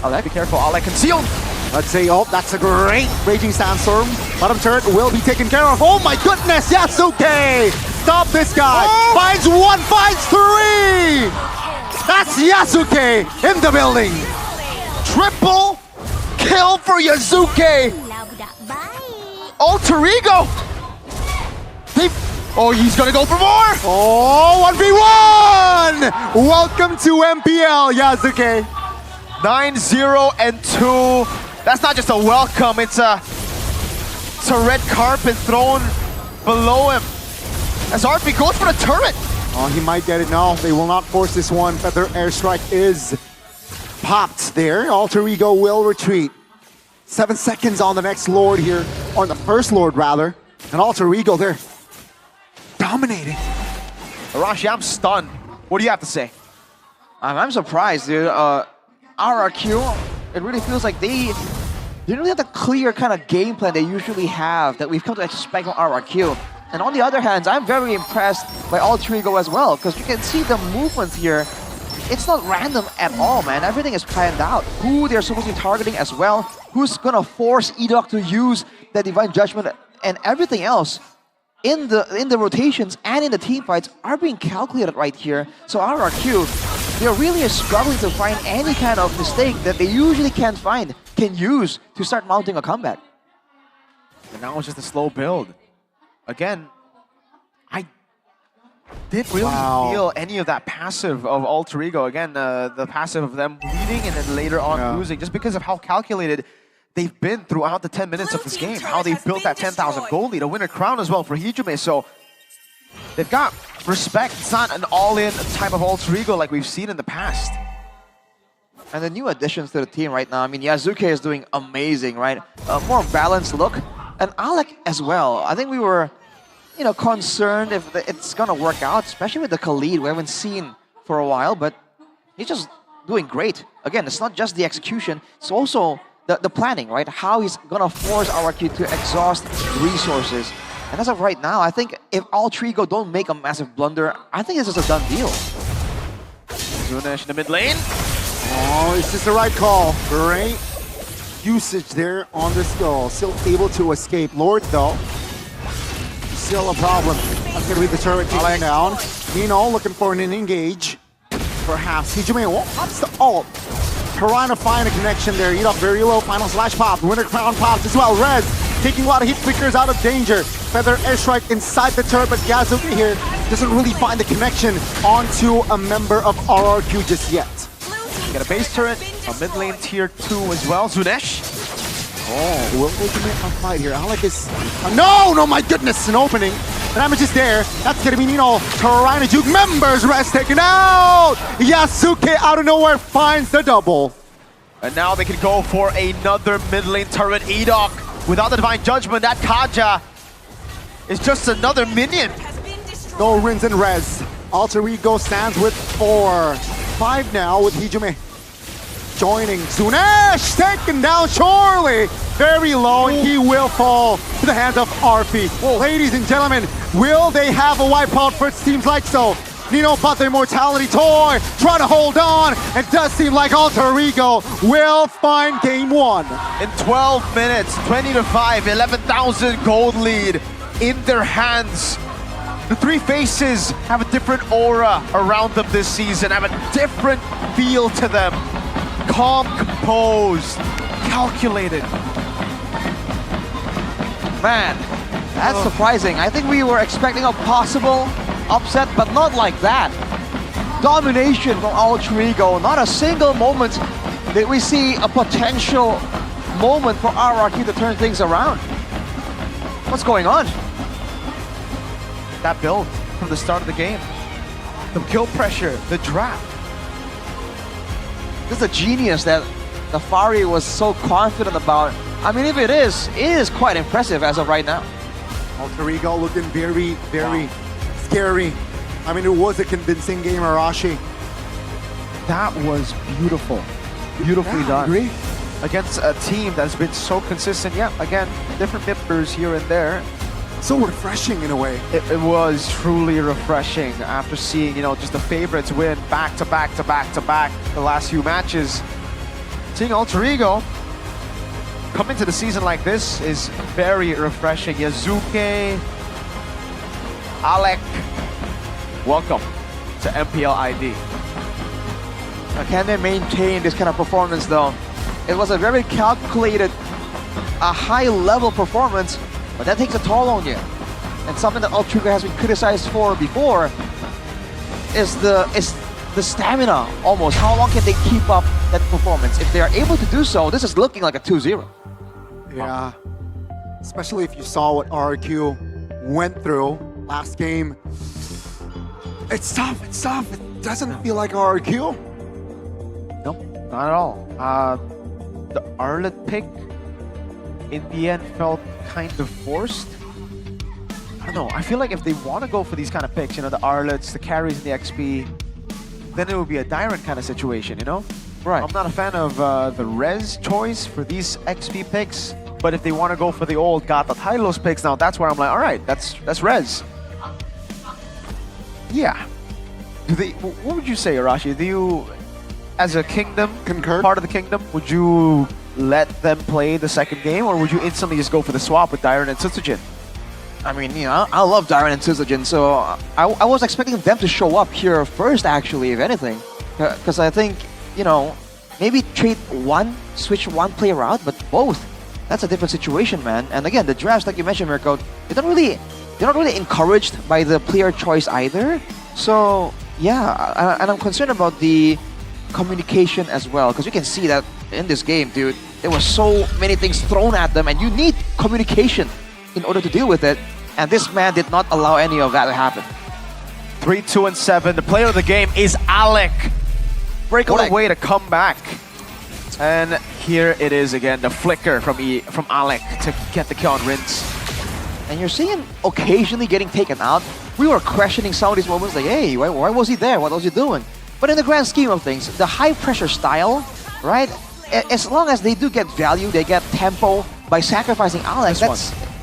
Alec, be careful, Alec concealed! Let's say, oh, that's a great Raging Sandstorm. Bottom turret will be taken care of. Oh my goodness, Yasuke! Stop this guy! Finds one, finds three! That's Yasuke in the building! Triple kill for Yasuke! Altrigo! Oh, he's gonna go for more! Oh, 1v1! Welcome to MPL, Yasuke. 9-0 and 2. That's not just a welcome, it's a red carpet thrown below him. As RP goes for the turret. Oh, he might get it now. They will not force this one. Feather airstrike is popped there. Alter Ego will retreat. 7 seconds on the next Lord here, or the first Lord rather. And Alter Ego, they're dominating. Arashi, I'm stunned. What do you have to say? I'm surprised, dude. RRQ, it really feels like they don't really have the clear kind of game plan they usually have that we've come to expect from RRQ. And on the other hand, I'm very impressed by Altrigo as well, because you can see the movement here. It's not random at all, man. Everything is planned out. Who they're supposed to be targeting as well, who's gonna force Edok to use the Divine Judgment, and everything else in the rotations and in the team fights are being calculated right here. So RRQ, they're really struggling to find any kind of mistake that they usually can use to start mounting a comeback. And now it's just a slow build. Again, I didn't really feel any of that passive of Altrigo. Again, the passive of them leading and then later on losing, just because of how calculated they've been throughout the 10 minutes of this game. How they've built that 10,000 gold lead, a winner crown as well for Hijume. So they've got respect. It's not an all-in type of Altrigo like we've seen in the past. And the new additions to the team right now, I mean, Yasuke is doing amazing, right? A more balanced look. And Alec as well. I think we were, concerned if it's gonna work out, especially with the Khalid we haven't seen for a while, but he's just doing great. Again, it's not just the execution, it's also the planning, right? How he's gonna force RRQ to exhaust resources. And as of right now, I think if Altrigo don't make a massive blunder, I think this is a done deal. Zunesh in the mid lane. Oh, it's just the right call. Great usage there on the skull. Still able to escape. Lord, though, still a problem. That's gonna be the turret taken down. Nino looking for an engage. Perhaps Hijume pops the ult. Trying to find a connection there. Edok very low. Final slash pop. Winter crown pops as well. Rez taking a lot of hit flickers out of danger. Feather airstrike inside the turret, but Yasuke here doesn't really find the connection onto a member of RRQ just yet. Get a base turret, a mid lane tier 2 as well. Zunesh. Oh, will ultimate a fight here. Alec is... no, my goodness, an opening. The damage is there. That's gonna be Nino. Trying to juke members. Rest taken out. Yasuke out of nowhere finds the double. And now they can go for another mid lane turret. Edok without the Divine Judgment. That Kaja is just another minion. No Rins and Rez. Alter Ego stands with 4. 5 now with Hijume joining. Zunesh taken down surely. Very low, and he will fall to the hands of RP. Ladies and gentlemen, will they have a wipeout? First seems like so. Nino bought the Immortality Toy, trying to hold on, and does seem like Alter Ego will find game 1. In 12 minutes, 20-5, 11,000 gold lead in their hands. The three faces have a different aura around them this season, have a different feel to them. Calm, composed, calculated. Man, that's surprising. I think we were expecting a possible upset, but not like that. Domination from Altrigo. Not a single moment did we see a potential moment for RRQ to turn things around. What's going on? That build from the start of the game. the kill pressure, the draft. This is a genius that Nafari was so confident about. I mean, if it is quite impressive as of right now. Alter Ego looking very, very scary. I mean, it was a convincing game, Arashi. That was beautiful. Beautifully Yeah, I done. agree. Against a team that's been so consistent. Yeah, again, different members here and there. So refreshing in a way. It was truly refreshing after seeing, just the favorites win back to back to back to back the last few matches. Seeing Alter Ego come into the season like this is very refreshing. Yazuke, Alec, welcome to MPL ID. Now, can they maintain this kind of performance though? It was a very calculated, a high-level performance, but that takes a toll on you. And something that Alter Ego has been criticized for before is the stamina almost. How long can they keep up that performance? If they are able to do so, this is looking like a 2-0. Yeah, especially if you saw what RQ went through last game. It's tough, it's tough. It doesn't feel like RQ. Nope, not at all. The Arlet pick in the end felt kind of forced. I don't know, I feel like if they want to go for these kind of picks, the Arlets, the carries, and the XP, then it would be a Dyron kind of situation, Right. I'm not a fan of the Rez choice for these XP picks, but if they want to go for the old Gata Tylos picks, now that's where I'm like, all right, that's Rez. Yeah. What would you say, Arashi? Do you, as a kingdom, part of the kingdom, would you let them play the second game, or would you instantly just go for the swap with Dyron and Tsuzujin? I mean, I love Dyron and Tsuzujin, so I was expecting them to show up here first, actually, if anything. Because I think, maybe trade one, switch one player out, but both. That's a different situation, man. And again, the drafts, like you mentioned, Mirko, they're not really encouraged by the player choice either. So, yeah, and I'm concerned about the communication as well, because you can see that in this game, dude, there were so many things thrown at them, and you need communication in order to deal with it. And this man did not allow any of that to happen. 3, 2, and 7. The player of the game is Alec. What a way to come back. And here it is again, the flicker from Alec to get the kill on Rinse. And you're seeing him occasionally getting taken out. We were questioning some of these moments like, hey, why was he there? What was he doing? But in the grand scheme of things, the high pressure style, right? As long as they do get value, they get tempo by sacrificing Alex,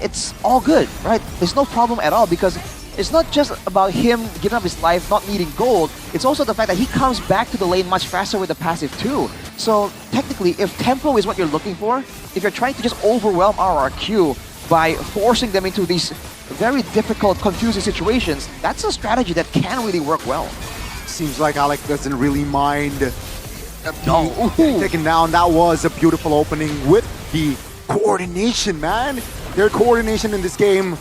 it's all good, right? There's no problem at all, because it's not just about him giving up his life, not needing gold. It's also the fact that he comes back to the lane much faster with the passive too. So technically, if tempo is what you're looking for, if you're trying to just overwhelm RRQ by forcing them into these very difficult, confusing situations, that's a strategy that can really work well. Seems like Alec doesn't really mind taken down. That was a beautiful opening with the coordination, man. Their coordination in this game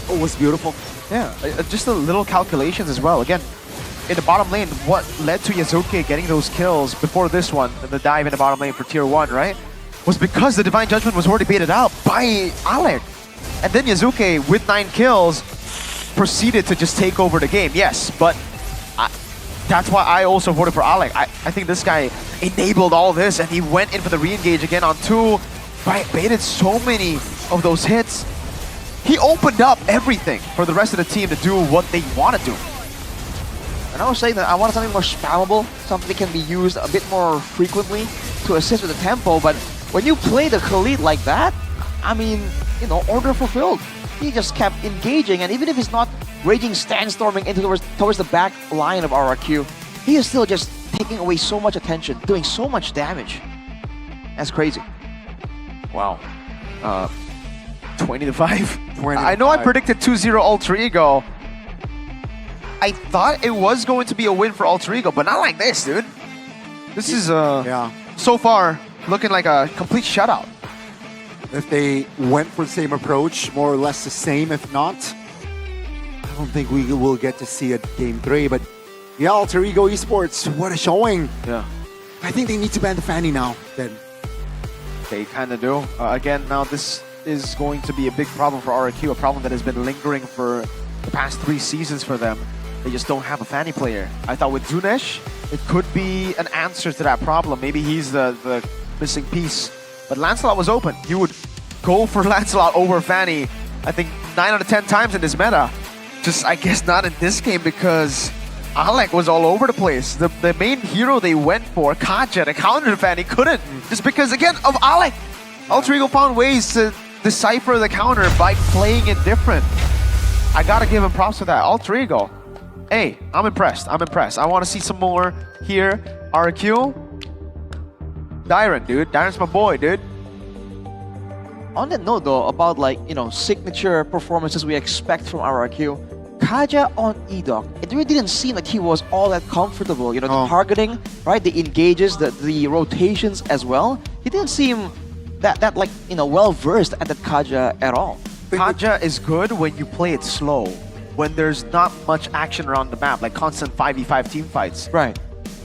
was beautiful. Yeah, just the little calculations as well. Again, in the bottom lane, what led to Yazuke getting those kills before this one, the dive in the bottom lane for tier 1, right? Was because the Divine Judgment was already baited out by Alec. And then Yazuke, with 9 kills, proceeded to just take over the game. Yes, but that's why I also voted for Alec. I think this guy enabled all this, and he went in for the re-engage again on 2, baited so many of those hits. He opened up everything for the rest of the team to do what they want to do. And I was saying that I wanted something more spammable, something that can be used a bit more frequently to assist with the tempo, but when you play the Khalid like that, I mean, order fulfilled. He just kept engaging, and even if he's not raging sandstorming into towards the back line of RRQ, he is still just taking away so much attention, doing so much damage. That's crazy. Wow. 20-5. I know I predicted 2-0 Alter Ego. I thought it was going to be a win for Alter Ego, but not like this, dude. This is, so far, looking like a complete shutout. If they went for the same approach, more or less the same, if not, I don't think we will get to see a game 3. But yeah, Alter Ego Esports, what a showing. Yeah. I think they need to ban the Fanny now, then. They kind of do. Again, now this is going to be a big problem for RRQ, a problem that has been lingering for the past 3 seasons for them. They just don't have a Fanny player. I thought with Dunesh, it could be an answer to that problem. Maybe he's the missing piece. But Lancelot was open. You would go for Lancelot over Fanny, I think 9 out of 10 times in this meta. Just, I guess, not in this game because Alec was all over the place. The main hero they went for, Kaja, to counter Fanny, couldn't. Just because, again, of Alec. Alter found ways to decipher the counter by playing it different. I gotta give him props for that. Alter Ego. Hey, I'm impressed. I'm impressed. I want to see some more here. RQ. Dyron, dude. Dyron's my boy, dude. On that note, though, about like, you know, signature performances we expect from RRQ, Kaja on E-Doc, it really didn't seem like he was all that comfortable. You know, the targeting, right? The engages, the rotations as well. He didn't seem that like, you know, well-versed at that Kaja at all. Kaja is good when you play it slow. When there's not much action around the map, like constant 5v5 team fights. Right.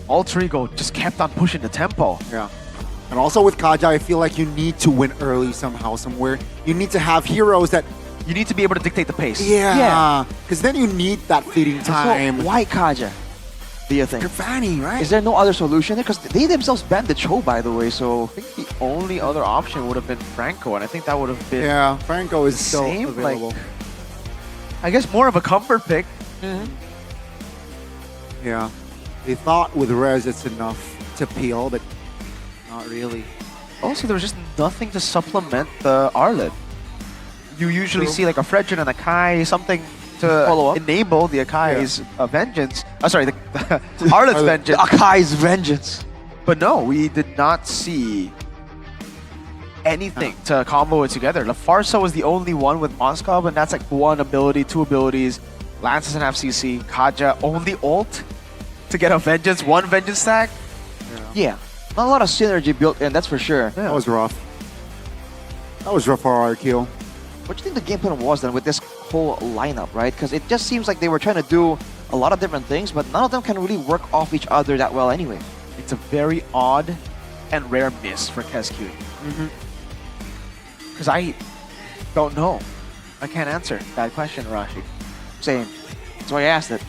Alter Ego just kept on pushing the tempo. Yeah. And also with Kaja, I feel like you need to win early somehow, somewhere. You need to have heroes that... You need to be able to dictate the pace. Yeah. Because then you need that fleeting time. So why Kaja, do you think? Fanny, right? Is there no other solution there? Because they themselves banned the Cho, by the way, so... I think the only other option would have been Franco, and I think that would have been... Yeah, Franco is still same, available. Like, I guess more of a comfort pick. Yeah. They thought with Rez it's enough to peel, but not really. Also, there was just nothing to supplement the Arlet. You usually see like a Fredrin and a Kai, something to follow up, enable the Akai's vengeance. Sorry, the Arlet's vengeance. Akai's vengeance. But no, we did not see anything to combo it together. La Farsa was the only one with Moskov, and that's like one ability, 2 abilities. Lance doesn't have CC. Kaja only ult to get a vengeance, 1 vengeance stack. Yeah, not a lot of synergy built in, that's for sure. That was rough. That was rough for RQ. What do you think the game plan was then with this whole lineup, right? Because it just seems like they were trying to do a lot of different things, but none of them can really work off each other that well anyway. It's a very odd and rare miss for Keskyun. Because I don't know. I can't answer that question, Rashi. Same. That's why I asked it.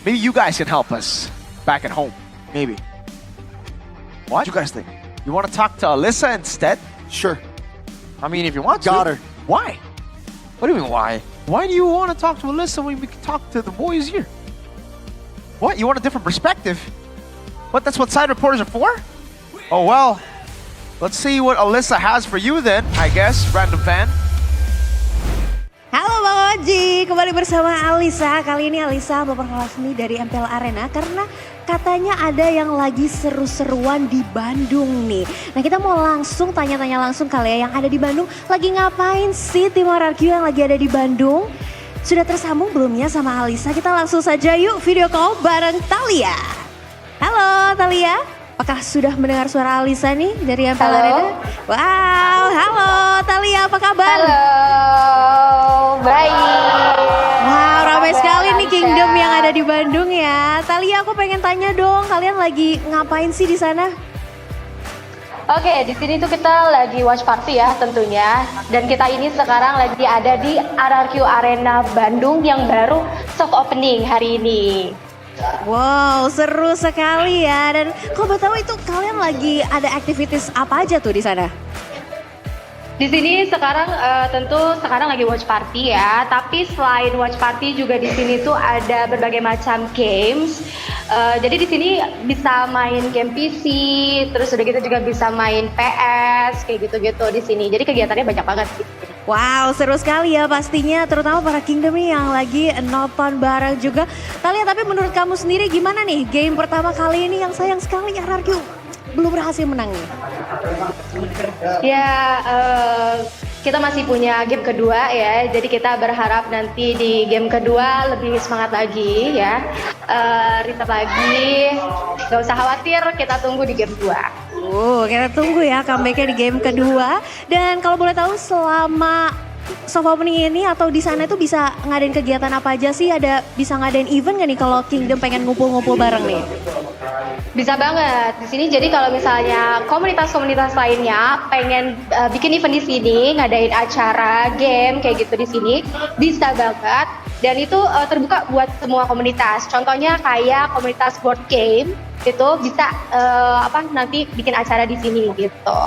Maybe you guys can help us back at home. Maybe. What? do you guys think? You want to talk to Alyssa instead? Sure. I mean, if you want to. Got her. Why? What do you mean, why? Why do you want to talk to Alyssa when we can talk to the boys here? What? You want a different perspective? What? That's what side reporters are for? Oh, well. Let's see what Alyssa has for you then, I guess, random fan. Halo Bang Oji, kembali bersama Alisa. Kali ini Alisa memperkenalkan nih dari MPL Arena karena katanya ada yang lagi seru-seruan di Bandung nih. Nah kita mau langsung tanya-tanya langsung kali ya, yang ada di Bandung lagi ngapain sih tim RRQ yang lagi ada di Bandung? Sudah tersambung belum ya sama Alisa? Kita langsung saja yuk video call bareng Thalia. Halo Thalia, apakah sudah mendengar suara Alisa nih dari MPL Arena? Wow, halo Thalia, apa kabar? Halo, baik. Wow, ramai sekali nih Kingdom yang ada di Bandung ya. Thalia, aku pengen tanya dong, kalian lagi ngapain sih di sana? Oke, di sini tuh kita lagi watch party ya tentunya. Dan kita ini sekarang lagi ada di RRQ Arena Bandung yang baru soft opening hari ini. Wow, seru sekali ya. Dan kalau boleh tahu itu kalian lagi ada activities apa aja tuh di sana? Di sini sekarang tentu sekarang lagi watch party ya. Tapi selain watch party juga di sini tuh ada berbagai macam games. Jadi di sini bisa main game PC, terus udah gitu juga bisa main PS kayak gitu-gitu di sini. Jadi kegiatannya banyak banget di sini. Wow, seru sekali ya pastinya, terutama para Kingdom nih yang lagi nonton bareng juga. Thalia, tapi menurut kamu sendiri gimana nih game pertama kali ini yang sayang sekali RRQ belum berhasil menang nih? Ya, kita masih punya game kedua ya, jadi kita berharap nanti di game kedua lebih semangat lagi ya. Retap lagi, gak usah khawatir, kita tunggu di game 2. Kita tunggu ya comebacknya di game kedua. Dan kalau boleh tahu selama soft opening ini atau di sana itu bisa ngadain kegiatan apa aja sih? Ada bisa ngadain event gak nih kalau Kingdom pengen ngumpul-ngumpul bareng nih? Bisa banget di sini. Jadi kalau misalnya komunitas-komunitas lainnya pengen bikin event di sini, ngadain acara game kayak gitu di sini, bisa banget. Dan itu terbuka buat semua komunitas. Contohnya kayak komunitas board game itu bisa nanti bikin acara di sini gitu.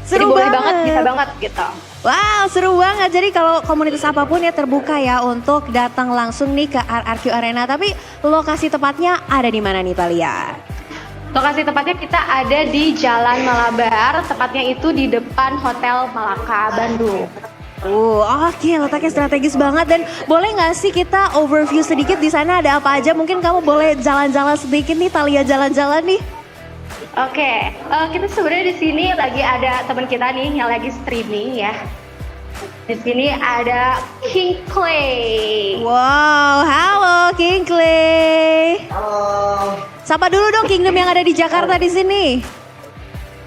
Seru Jadi boleh banget. bisa banget gitu. Wow, seru banget. Jadi kalau komunitas apapun ya terbuka ya untuk datang langsung nih ke RRQ Arena. Tapi lokasi tepatnya ada di mana nih, Thalia? Lokasi tepatnya kita ada di Jalan Malabar, tepatnya itu di depan Hotel Malaka, Bandung. Oke, letaknya strategis banget. Dan boleh nggak sih kita overview sedikit di sana ada apa aja? Mungkin kamu boleh jalan-jalan sedikit nih, Thalia jalan-jalan nih. Oke, kita sebenarnya di sini lagi ada teman kita nih yang lagi streaming ya. Di sini ada King Clay. Wow, halo King Clay. Halo. Sapa dulu dong Kingdom yang ada di Jakarta di sini.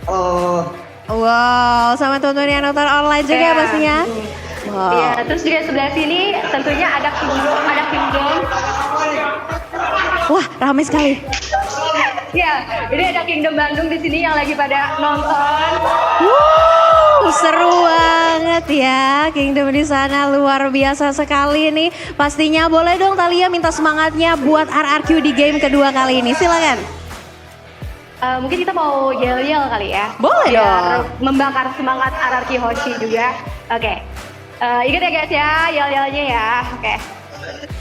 Halo. Wow, sama teman-teman yang nonton online juga ya pastinya. Wow. Iya, terus juga sebelah sini tentunya ada Kingdom. Wah, ramai sekali. Ya, ini ada Kingdom Bandung di sini yang lagi pada nonton. Seru banget ya Kingdom di sana, luar biasa sekali nih. Pastinya boleh dong Thalia minta semangatnya buat RRQ di game kedua kali ini. Silakan. Mungkin kita mau yel-yel kali ya. Boleh biar dong. membakar semangat RRQ Hoshi juga. Oke. Ingat ya guys ya, yel-yelnya ya. Oke.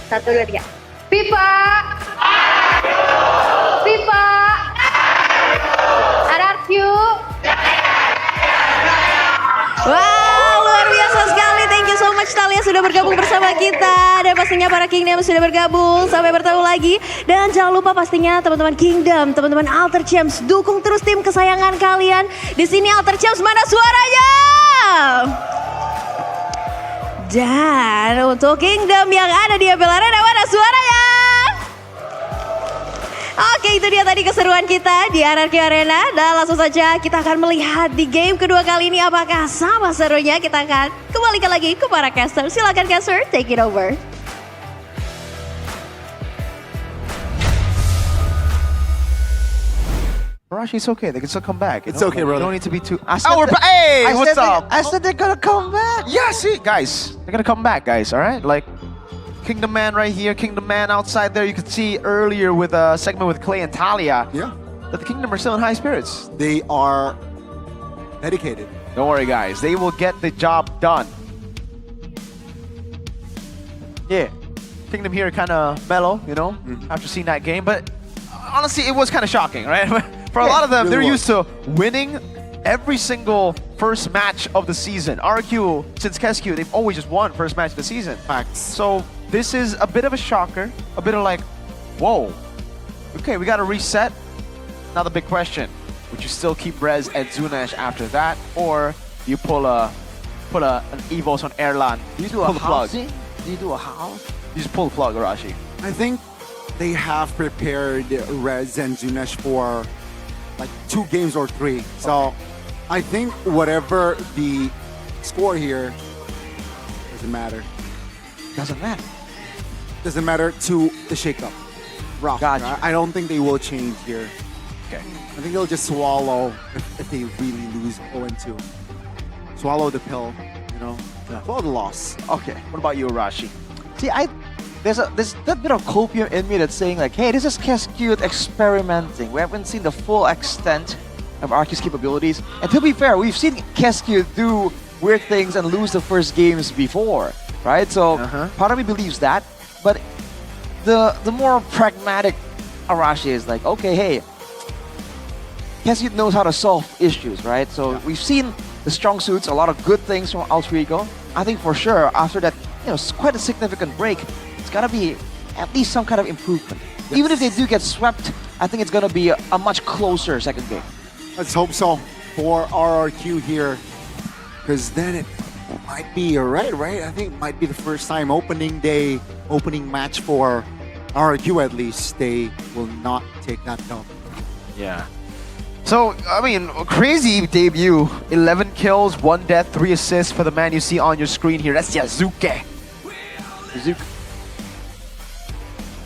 1, 2, 3. FIFA. FIFA. RRQ. Wow, luar biasa sekali. Thank you so much Thalia sudah bergabung bersama kita. Dan pastinya para Kingdom sudah bergabung. Sampai bertemu lagi. Dan jangan lupa pastinya teman-teman Kingdom, teman-teman Alter Champs, dukung terus tim kesayangan kalian. Di sini Alter Champs, mana suaranya? Dan untuk Kingdom yang ada di MPL Arena, mana suaranya? Oke, itu dia tadi keseruan kita di RRQ Arena. Dan langsung saja kita akan melihat di game kedua kali ini apakah sama serunya. Kita akan kembalikan lagi ke para caster. Silakan caster, take it over. Arashi, it's okay. They can still come back. It's okay, brother. You don't need to be too. Hey, what's up? I said they're gonna come back. Yeah, see, guys, they're gonna come back, guys. All right, like Kingdom Man right here, Kingdom Man outside there. You could see earlier with a segment with Clay and Thalia. Yeah. That the Kingdom are still in high spirits. They are dedicated. Don't worry, guys. They will get the job done. Yeah, Kingdom here kind of mellow, you know, after seeing that game. But honestly, it was kind of shocking, right? For a lot of them, they're used to winning every single first match of the season. RQ, since Kesq, they've always just won first match of the season. Facts. So this is a bit of a shocker, a bit of like, whoa, okay, we got to reset. Now the big question, would you still keep Rez and Zunesh after that, or you pull an Evos on Erlan? You do pull a the plug. housing? Do you do a house? You just pull the plug, Arashi. I think they have prepared Rez and Zunesh for like 2 games or 3. So I think whatever the score here doesn't matter. Doesn't matter. Doesn't matter to the shakeup. Rock. Gotcha. I don't think they will change here. Okay. I think they'll just swallow if they really lose 0-2. Swallow the pill, you know. Swallow the loss. Okay. What about you, Arashi? See, there's that bit of copium in me that's saying like, hey, this is Kesq experimenting. We haven't seen the full extent of RQ's capabilities. And to be fair, we've seen Kesq do weird things and lose the first games before, right? So part of me believes that. But the more pragmatic Arashi is like, okay, hey, Kesq knows how to solve issues, right? So we've seen the strong suits, a lot of good things from Altrigo. I think for sure after that, you know, quite a significant break, it's gotta be at least some kind of improvement. Yes. Even if they do get swept, I think it's gonna be a much closer second game. Let's hope so for RRQ here, because then it might be right. I think it might be the first time opening match for RRQ at least. They will not take that dump. Yeah. So, I mean, crazy debut. 11 kills, 1 death, 3 assists for the man you see on your screen here. That's Yazuke.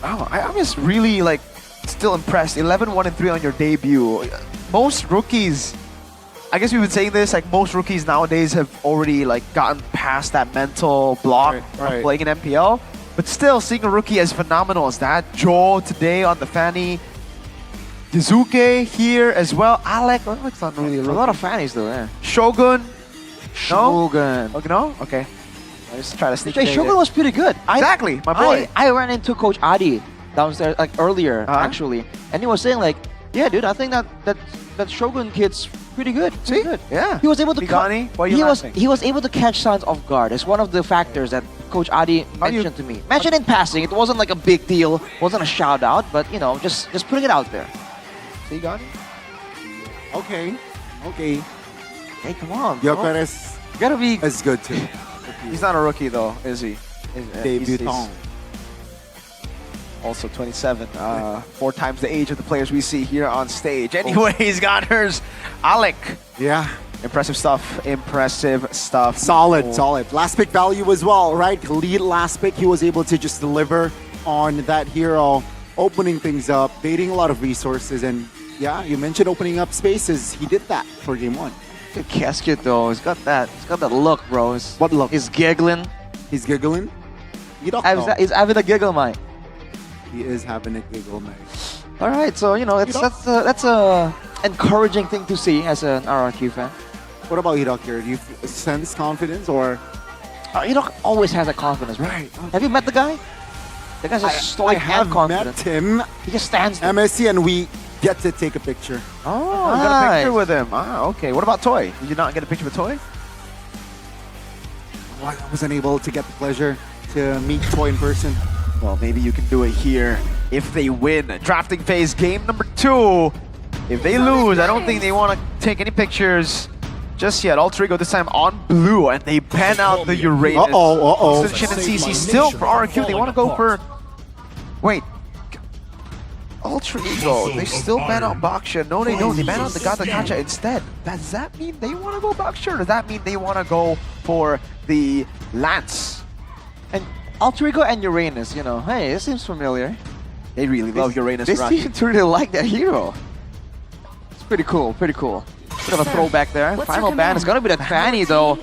Oh, I'm just really like still impressed. 11-1-3 on your debut. Most rookies, I guess we've been saying this, like most rookies nowadays have already like gotten past that mental block of playing in MPL. But still, seeing a rookie as phenomenal as that, Joe today on the Fanny, Dizuke here as well, Alec, Alec's not really a lot of Fannies though, yeah. Shogun, Shogun. Okay, no? Okay. I just try to sneak Hey, it in Shogun there. was pretty good. Exactly, my boy. I ran into Coach Adi downstairs like earlier actually, and he was saying like, yeah, dude, I think that Shogun kid's pretty good. See? Good. Yeah. He was able to Bigani, why are you laughing? he was able to catch signs off guard. It's one of the factors that Coach Adi mentioned to me. Mentioned in passing. It wasn't like a big deal. Wasn't a shout out, but you know, just putting it out there. See, Gani? Okay. Okay. Hey, come on. Yo bro. Perez You gotta be. is good too. He's not a rookie though, is he? Debutant. Also 27, 4 times the age of the players we see here on stage. Anyways, Gunners, Alec. Yeah. Impressive stuff. Impressive stuff. Solid, solid. Last pick value as well, right? Lead last pick. He was able to just deliver on that hero, opening things up, baiting a lot of resources, and yeah, you mentioned opening up spaces. He did that for game 1. Good casket though. He's got that look, bro. What look? He's giggling. He's giggling? You don't know. He's having a giggle, mate. He is having a giggle, man. All right, so you know that's a encouraging thing to see as an RRQ fan. What about Hidok here? Do you sense confidence or? Hidok always has that confidence, right? Have you met the guy? The guy's a stoic I have and confident. met him. He just stands there. MSC and we get to take a picture. Oh, you got a picture with him. Ah, okay. What about Toy? Did you not get a picture with Toy? I wasn't able to get the pleasure to meet Toy in person. Well, maybe you can do it here if they win. Drafting phase game number 2. If they lose, I don't think they want to take any pictures just yet. Alter Ego this time on blue, and they ban out the Uranus. Uh-oh. So Shin and CC still for RQ. They want to go for... Wait. Alter Ego, they still ban out Baksha. No, they don't. They ban out the Gata Gacha instead. Does that mean they want to go Baksha, or does that mean they want to go for the Lance? And Alter Ego and Uranus, you know, hey, this seems familiar. They really love Uranus. They seem to really like that hero. It's pretty cool, pretty cool. Bit of a throwback there. Final ban is gonna be that Fanny though.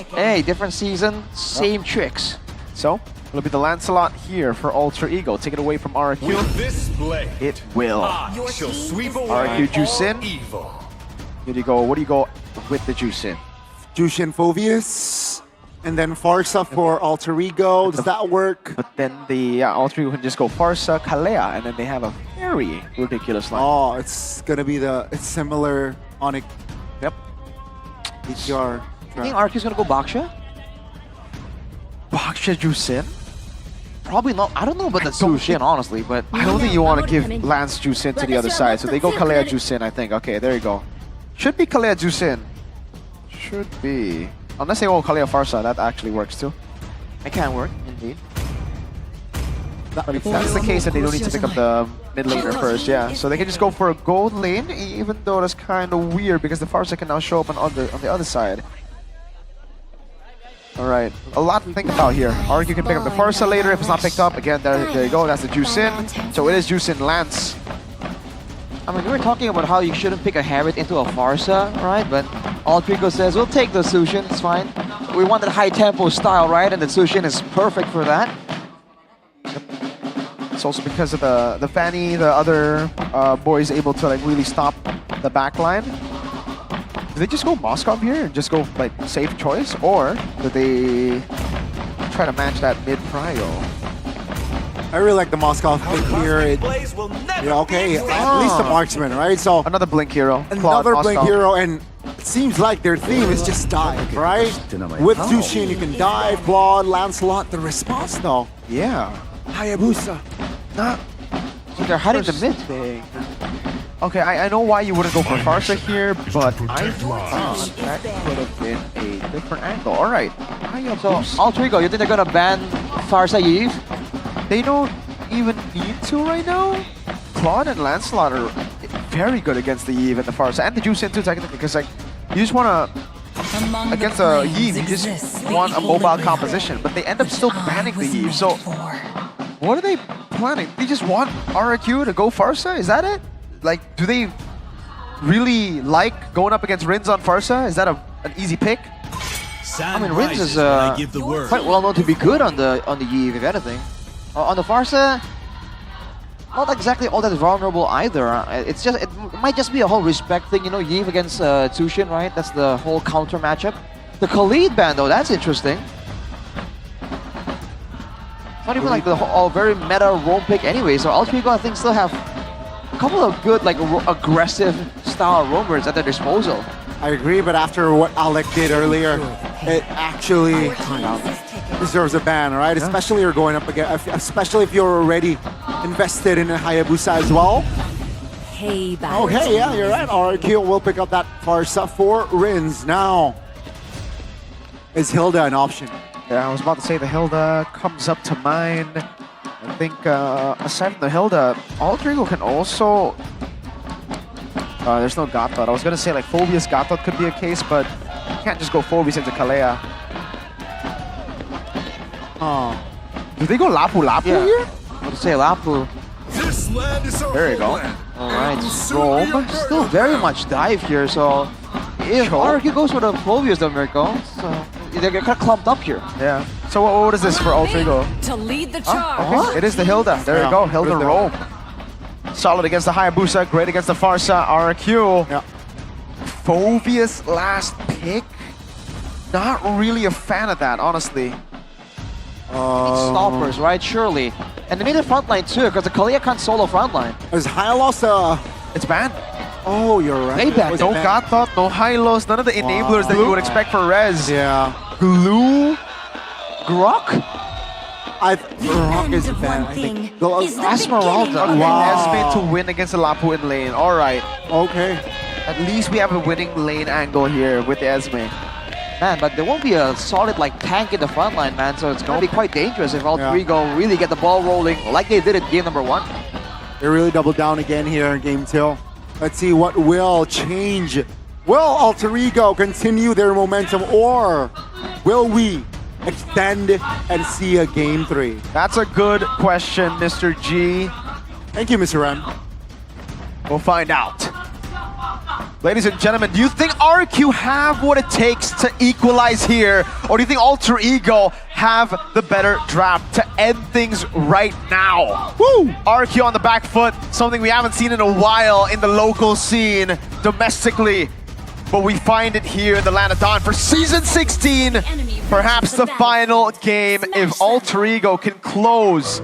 Hey, different season, same tricks. So, it'll be the Lancelot here for Alter Ego. Take it away from RQ. Will this blade? It will. I shall sweep away RQ Juicin. all evil. Here you go. What do you go with the Juicin? Jushin Fovius. And then Farsa for Alter Ego. Does that work? But then the Alter Ego can just go Farsa, Kalea, and then they have a very ridiculous line. Oh, it's gonna be it's similar on it. Yep. ETR. You think RQ's gonna go Baksha? Baksha Juicin? Probably not. I don't know about the Sushin, honestly, but I don't think you want to give Lance Juicin to the other side. So they go Kalea Juicin, I think. Okay, there you go. Should be Kalea Juicin. Should be. Unless they go Kalea Farsa, that actually works too. it can work, indeed. But if that's the case, then they don't need to pick up the mid laner first, yeah. So they can just go for a gold lane, even though that's kind of weird because the Farsa can now show up on the other side. Alright, a lot to think about here. RQ can pick up the Farsa later if it's not picked up. Again, there you go, that's the Juicin. So it is Juicin Lance. I mean, we were talking about how you shouldn't pick a Harriet into a Farsa, right? But Alter Ego says, we'll take the Sushin, it's fine. We want that high tempo style, right? And the Sushin is perfect for that. It's also because of the Fanny, the other boys able to like really stop the backline. Do they just go Moskov here and just go like safe choice, or do they try to match that mid prio? I really like the Moskov pick here. Yeah, okay, at least a marksman, right? So another blink hero. Another blink hero, and it seems like their theme is just dive, right? With Jushin, you can dive, Claude, Lancelot. The response, though, yeah, Hayabusa. Not. So they're hiding the mid. Okay, I know why you wouldn't go for Farsa here, but I thought that could have been a different angle. All right. So Alter Ego, you think they're gonna ban Farsa Yves? They don't even need to right now. Claude and Lancelot are very good against the Eve and the Farsa and the Juicin too, technically, because like you just want to against a Eve, you just want a mobile composition, but they end up still banning the Eve. So what are they planning? They just want RRQ to go Farsa? Is that it? Like, do they really like going up against Rins on Farsa? Is that an easy pick? I mean, Rins is quite well known to be good on the Eve, if anything. On the Farsa, not exactly all that vulnerable either. It might just be a whole respect thing, you know, Eve against Tsushin, right? That's the whole counter matchup. The Khalid ban though, that's interesting. Not even like the whole, very meta roam pick anyway, so Ultrigo I think still have a couple of good like aggressive style roamers at their disposal. I agree, but after what Alec did earlier, it actually deserves a ban, right? Yeah. Especially you're going up again, especially if you're already invested in a Hayabusa as well. Hey, okay, yeah, you're right. RRQ will pick up that Farsa for Rins. Now, is Hilda an option? Yeah, I was about to say the Hilda comes up to mind. I think aside from the Hilda, Ultrigo can also... there's no Gatot. I was going to say like Phobius Gatot could be a case, but you can't just go Phobius into Kalea. Do they go Lapu here? I would say Lapu. There you go. Alright, Rome. Still very much dive here, so if RRQ goes for the Phobius, then Mirko, so they're kind of clumped up here. Yeah. So what is this for Ultrigo? To lead the charge. Okay. It is the Hilda. There you go, Hilda Rome. Solid against the Hayabusa, great against the Farsa, RRQ. Yeah. Phobius last pick. Not really a fan of that, honestly. Stoppers, right? Surely. And they need a frontline too, because the Kalea can't solo frontline. Is Hylos it's banned. Oh, you're right. They banned. No Gatot, no Hylos, none of the enablers that you would expect for Rez. Yeah. Glue? Grok? Grok is banned, I think. Esmeralda. Wow. Esme to win against the Lapu in lane. Alright. Okay. At least we have a winning lane angle here with the Esme. Man, but there won't be a solid like tank in the front line, man, so it's going to be quite dangerous if Ultrigo really get the ball rolling like they did in game number 1. They really doubled down again here in game 2. Let's see what will change. Will Ultrigo continue their momentum, or will we extend and see a game 3? That's a good question, Mr. G. Thank you, Mr. M. We'll find out. Ladies and gentlemen, do you think RQ have what it takes to equalize here? Or do you think Ultrigo have the better draft to end things right now? Woo! RQ on the back foot, something we haven't seen in a while in the local scene, domestically. But we find it here in the Land of Dawn for Season 16. Perhaps the final game if Ultrigo can close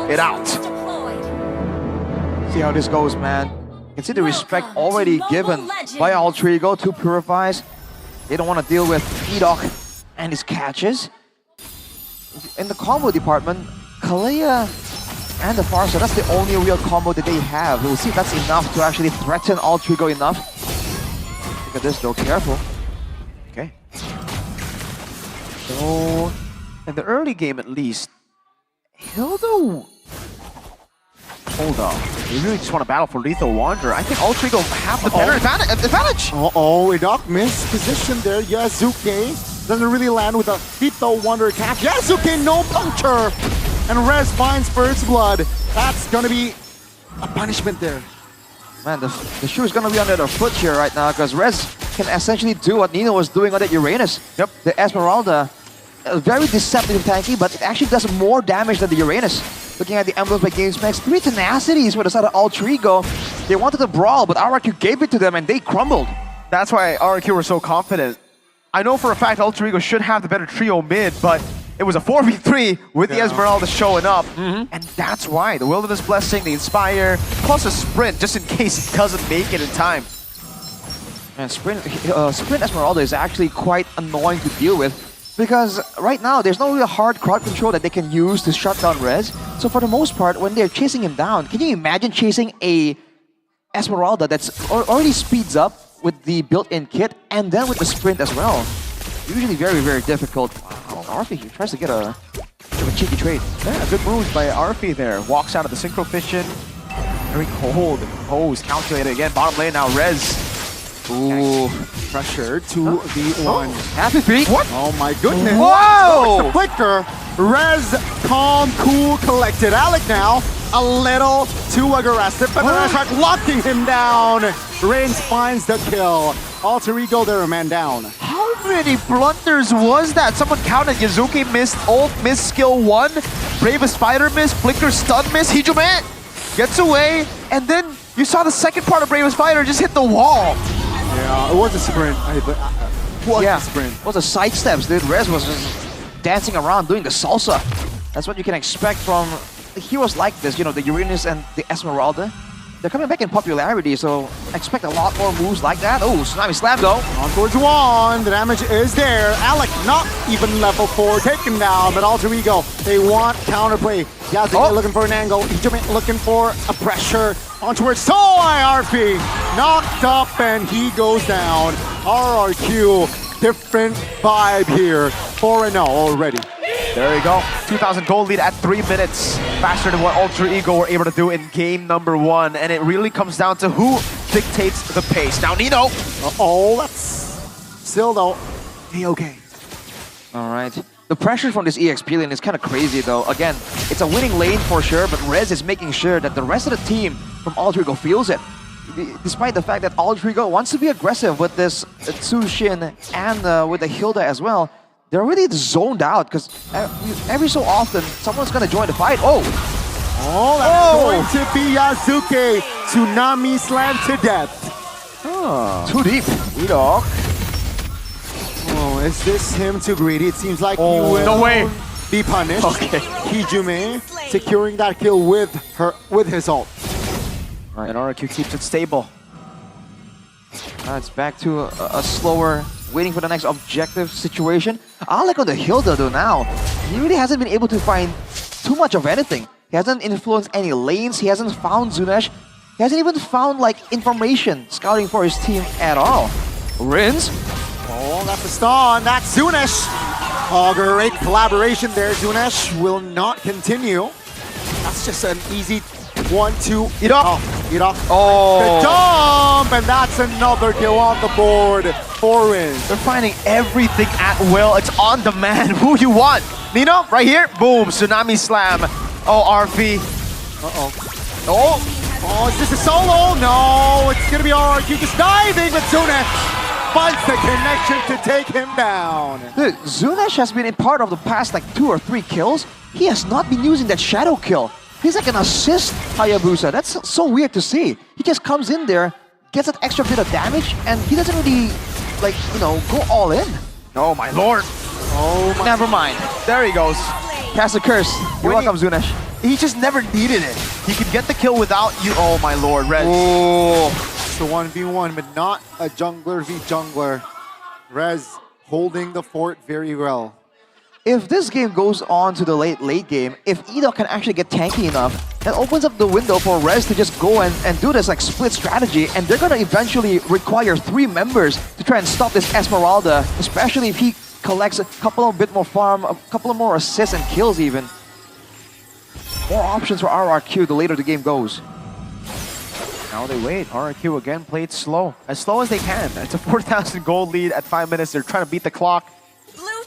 it out. See how this goes, man. You can see the respect already given by Ultrigo to Purifies. They don't want to deal with Edok and his catches. In the combo department, Kalea and the Farsa, that's the only real combo that they have. We'll see if that's enough to actually threaten Ultrigo enough. Look at this though, careful. Okay. So, in the early game at least, Hilda... Hold on. We really just want to battle for Lethal Wanderer. I think Ultrigo have the better advantage. Edok missed position there. Yasuke doesn't really land with a Lethal Wanderer catch. Yasuke, no puncture! And Rez finds First Blood. That's going to be a punishment there. Man, the shoe is going to be under their foot here right now, because Rez can essentially do what Nino was doing on that Uranus. Yep. The Esmeralda, very deceptive tanky, but it actually does more damage than the Uranus. Looking at the emblems by GameSpecs, 3 tenacities for the side of Ultrigo. They wanted to brawl, but RRQ gave it to them and they crumbled. That's why RRQ were so confident. I know for a fact Ultrigo should have the better trio mid, but it was a 4v3 with the Esmeralda showing up. And that's why. The Wilderness Blessing, the Inspire, plus a Sprint, just in case he doesn't make it in time. And Sprint Esmeralda is actually quite annoying to deal with, because right now there's no real hard crowd control that they can use to shut down Rez. So for the most part, when they're chasing him down, can you imagine chasing a Esmeralda that's already speeds up with the built-in kit and then with the sprint as well? Usually very, very difficult. Wow, Arfi tries to get a cheeky trade. Yeah, good moves by Arfi there. Walks out of the Synchro Fission. Very cold. Pose, calculated again. Bottom lane now, Rez. Ooh, pressure to the one. Happy feet. What? Oh my goodness. Whoa! It's the flicker. Rez, calm, cool, collected. Alec now a little too aggressive, but the Airstrike locking him down. Rins finds the kill. Alter Ego, they're a man down. How many blunders was that? Someone counted. Yazuki missed ult, missed skill 1. Bravest Spider missed, Flicker stun missed. Hijume gets away, and then you saw the second part of Bravest Spider just hit the wall. Yeah, it was a sprint. A sprint. It was a sidesteps, dude. Rez was just dancing around doing the salsa. That's what you can expect from heroes like this, you know, the Uranus and the Esmeralda. They're coming back in popularity, so expect a lot more moves like that. Oh, Tsunami Slam though. On towards one, the damage is there. Alec not even level 4, taken down, but Alter Ego, they want counterplay. Yazuki looking for an angle, Hijume looking for a pressure. On towards Soy RP, knocked up and he goes down. RRQ, different vibe here, 4-0 already. There you go. 2,000 gold lead at 3 minutes. Faster than what Alter Ego were able to do in game number 1. And it really comes down to who dictates the pace. Now Nino. Uh-oh, that's still though. Okay. All right. The pressure from this EXP lane is kind of crazy though. Again, it's a winning lane for sure, but Rez is making sure that the rest of the team from Alter Ego feels it. Despite the fact that Alter Ego wants to be aggressive with this Tsushin and with the Hilda as well, they're really zoned out because every so often someone's gonna join the fight. Oh, that's going to be Yazuki. Tsunami Slam to death. Too deep. Nino. Oh, is this him too greedy? It seems like he will be punished. Okay. Hijume securing that kill with his ult. All right, and RRQ keeps it stable. It's back to a slower, waiting for the next objective situation. Alec on the Hilda though now, he really hasn't been able to find too much of anything. He hasn't influenced any lanes, he hasn't found Zunesh, he hasn't even found like information scouting for his team at all. Rins. Oh, that's a stun. That's Zunesh. Oh, great collaboration there. Zunesh will not continue. That's just an easy 1-2. Irok. Irok. Oh. The jump, and that's another kill on the board for Rins. They're finding everything at will. It's on demand. Who you want? Nino, right here. Boom. Tsunami Slam. Oh, RP. Uh-oh. Oh, is this a solo? No, it's going to be RRQ just diving, but Zunesh finds the connection to take him down. Dude, Zunesh has been a part of the past like 2 or 3 kills. He has not been using that shadow kill. He's like an assist Hayabusa. That's so weird to see. He just comes in there, gets an extra bit of damage, and he doesn't really, like, you know, go all in. Oh my lord. Oh my. Never mind. There he goes. Cast a curse. You're welcome, Zunesh. He just never needed it. He could get the kill without you. Oh my lord, Rez. Oh. It's a 1v1, but not a jungler v jungler. Rez holding the fort very well. If this game goes on to the late game, if Edo can actually get tanky enough, that opens up the window for Rez to just go and do this like split strategy, and they're gonna eventually require 3 members to try and stop this Esmeralda, especially if he collects a couple of bit more farm, a couple of more assists and kills even. More options for RRQ the later the game goes. Now they wait. RRQ again played slow. As slow as they can. It's a 4,000 gold lead at 5 minutes. They're trying to beat the clock.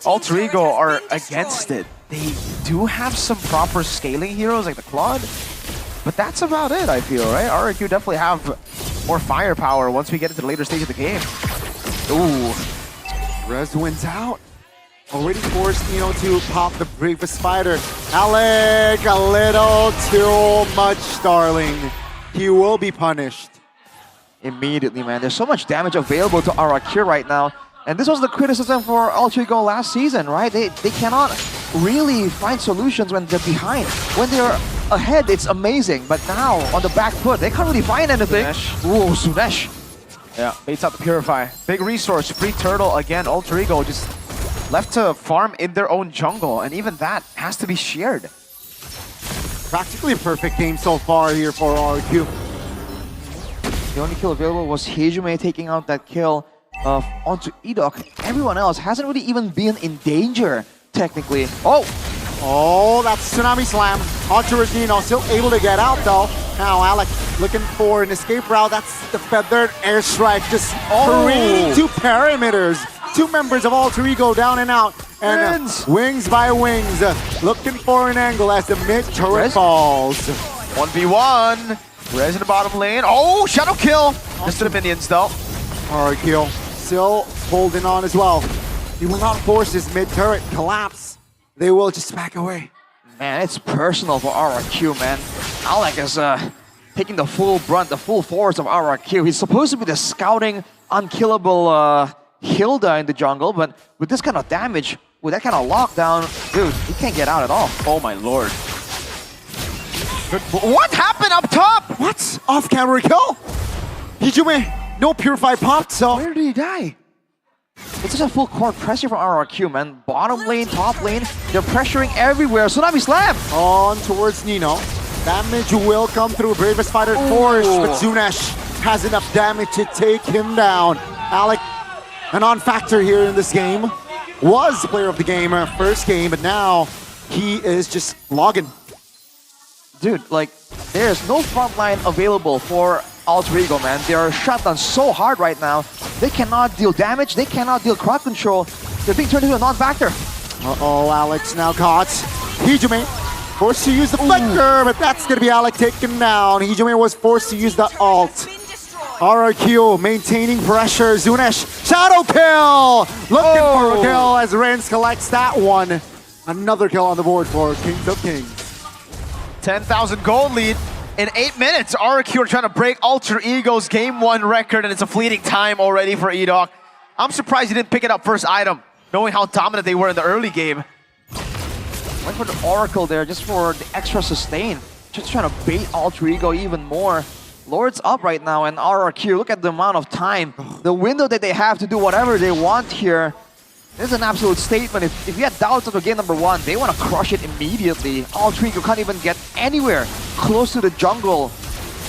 Alter Ego are against it. They do have some proper scaling heroes like the Claude, but that's about it, I feel, right? RRQ definitely have more firepower once we get into the later stage of the game. Ooh. Rez wins out. Already forced Nino to pop the Bravest Spider. Alec, a little too much, darling. He will be punished. Immediately, man. There's so much damage available to RRQ right now. And this was the criticism for Alter Ego last season, right? They cannot really find solutions when they're behind. When they're ahead, it's amazing. But now, on the back foot, they can't really find anything. Ooh, Zunesh. Yeah, baits out the Purify. Big resource, free turtle again. Alter Ego just left to farm in their own jungle. And even that has to be shared. Practically a perfect game so far here for RRQ. The only kill available was Hijume taking out that kill onto Edok. Everyone else hasn't really even been in danger, technically. Oh, that's Tsunami Slam. Onto Nino, still able to get out though. Now Alec looking for an escape route. That's the feathered airstrike, just creating 2 perimeters. 2 members of Alter Ego down and out. And wings by wings, looking for an angle as the mid turret falls. 1v1. Rez in the bottom lane. Oh, shadow kill. Just to the minions though. RRQ still holding on as well. He will not force his mid-turret collapse. They will just back away. Man, it's personal for RRQ, man. Alec is taking the full brunt, the full force of RRQ. He's supposed to be the scouting, unkillable Hilda in the jungle, but with this kind of damage, with that kind of lockdown, dude, he can't get out at all. Oh my lord. What happened up top? What? Off-camera kill? Hijume, no purify popped, so... Where did he die? It's just a full court pressure from RRQ, man. Bottom lane, top lane, they're pressuring everywhere. Tsunami Slam! On towards Nino. Damage will come through. Bravest Fighter force, but Zunesh has enough damage to take him down. Alec, a non-factor here in this game. Was player of the game, first game, but now he is just logging. Dude, like, there's no front line available for Alter Ego, man. They are shut down so hard right now. They cannot deal damage. They cannot deal crowd control. They're being turned into a non-factor. Uh-oh, Alex now caught. Hijume forced to use the flicker, but that's going to be Alec taken down. Hijume was forced to use the ult. RRQ maintaining pressure. Zunesh, shadow kill! Looking for a kill as Renz collects that one. Another kill on the board for Kings of Kings. 10,000 gold lead in 8 minutes. RRQ are trying to break Alter Ego's Game 1 record, and it's a fleeting time already for Edok. I'm surprised he didn't pick it up first item, knowing how dominant they were in the early game. Went for the Oracle there just for the extra sustain. Just trying to bait Alter Ego even more. Lord's up right now, and RRQ, look at the amount of time. The window that they have to do whatever they want here. This is an absolute statement. If you had doubts after game number 1, they want to crush it immediately. Alter Ego can't even get anywhere close to the jungle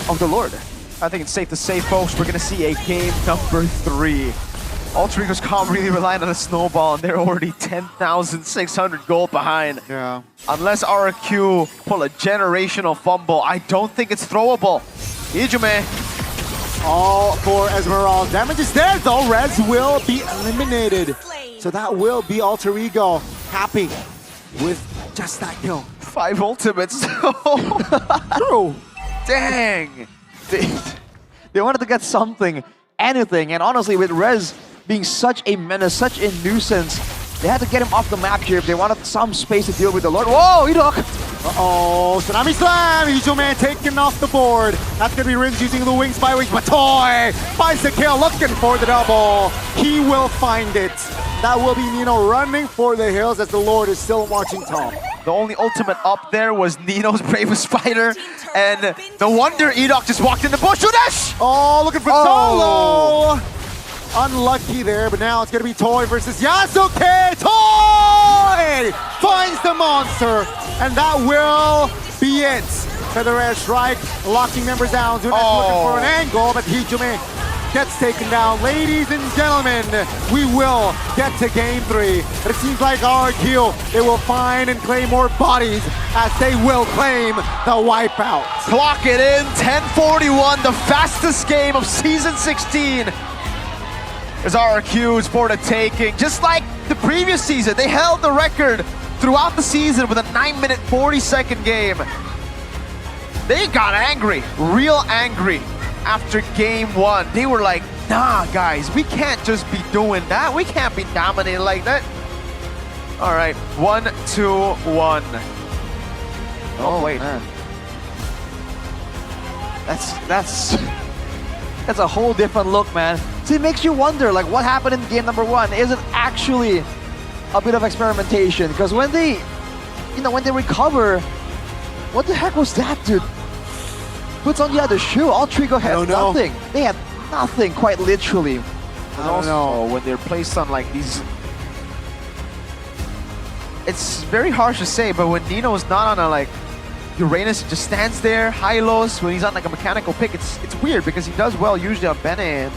of the Lord. I think it's safe to say, folks, we're going to see a game number 3. Alter Ego's can't really rely on a snowball, and they're already 10,600 gold behind. Yeah. Unless RRQ pull a generational fumble, I don't think it's throwable. Hijume. All for Esmeralda. Damage is there though. Rez will be eliminated. So that will be Alter Ego happy with just that kill. 5 ultimates. True. Dang. They wanted to get something, anything, and honestly with Rez being such a menace, such a nuisance, they had to get him off the map here if they wanted some space to deal with the Lord. Whoa, Edok! Uh-oh, Tsunami Slam! Hijume taken off the board. That's gonna be Rins using the wings by wings. Matoy finds the kill, looking for the double. He will find it. That will be Nino running for the hills as the Lord is still watching top. The only ultimate up there was Nino's Bravest Fighter, and no wonder Edok just walked in the bush. Zunesh! Oh, looking for solo! Unlucky there, but now it's gonna be Toy versus Yasuke. Toy finds the monster, and that will be it. Feather Air Strike, locking members down. Zunesh looking for an angle, but Hijume gets taken down. Ladies and gentlemen, we will get to game 3. But it seems like RRQ, they will find and claim more bodies as they will claim the wipeout. Clock it in, 10:41, the fastest game of Season 16. As RRQ is for the taking. Just like the previous season, they held the record throughout the season with a 9-minute 40-second game. They got angry, real angry after game 1. They were like, nah guys, we can't just be doing that. We can't be dominated like that. All right, 1, 2, 1. Oh wait. Man. That's a whole different look, man. So it makes you wonder, like, what happened in game number 1? Is it actually a bit of experimentation? Because when they, when they recover, what the heck was that, dude? Puts on the other shoe. Alter Ego had nothing. They had nothing, quite literally. And also, when they're placed on like these, it's very harsh to say, but when Nino's not on a like Uranus, just stands there, high-lows. When he's on like a mechanical pick, it's weird because he does well usually on Bene and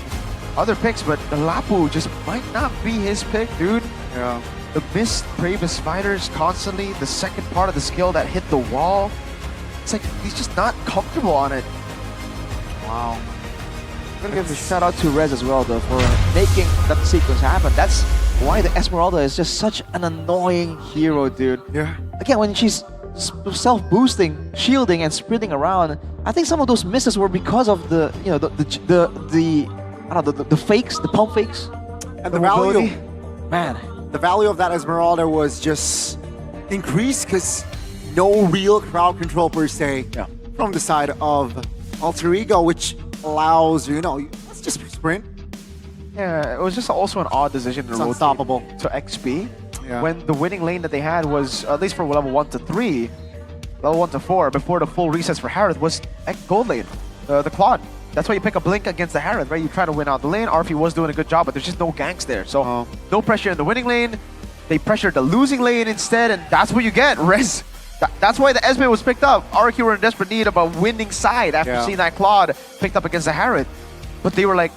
other picks, but the Lapu just might not be his pick, dude. Yeah. The missed Bravest Fighters constantly, the second part of the skill that hit the wall. It's like he's just not comfortable on it. Wow. I'm gonna give a shout out to Rez as well though for making that sequence happen. That's why the Esmeralda is just such an annoying hero, dude. Yeah. Again, when she's self-boosting, shielding, and sprinting around. I think some of those misses were because of the I don't know, the fakes, the pump fakes, and the value. Man, the value of that Esmeralda was just increased because no real crowd control per se from the side of Alter Ego, which allows let's just sprint. Yeah, it was just also an odd decision to It's rotate unstoppable. to XP Yeah. when the winning lane that they had was, at least for level 1 to 3, level 1 to 4, before the full resets for Harith, was gold lane, the quad. That's why you pick a Blink against the Harith, right? You try to win out the lane. RP was doing a good job, but there's just no ganks there. So no pressure in the winning lane. They pressured the losing lane instead, and that's what you get. Res. That's why the Esme was picked up. RQ were in desperate need of a winning side after seeing that Claude picked up against the Harith. But they were like,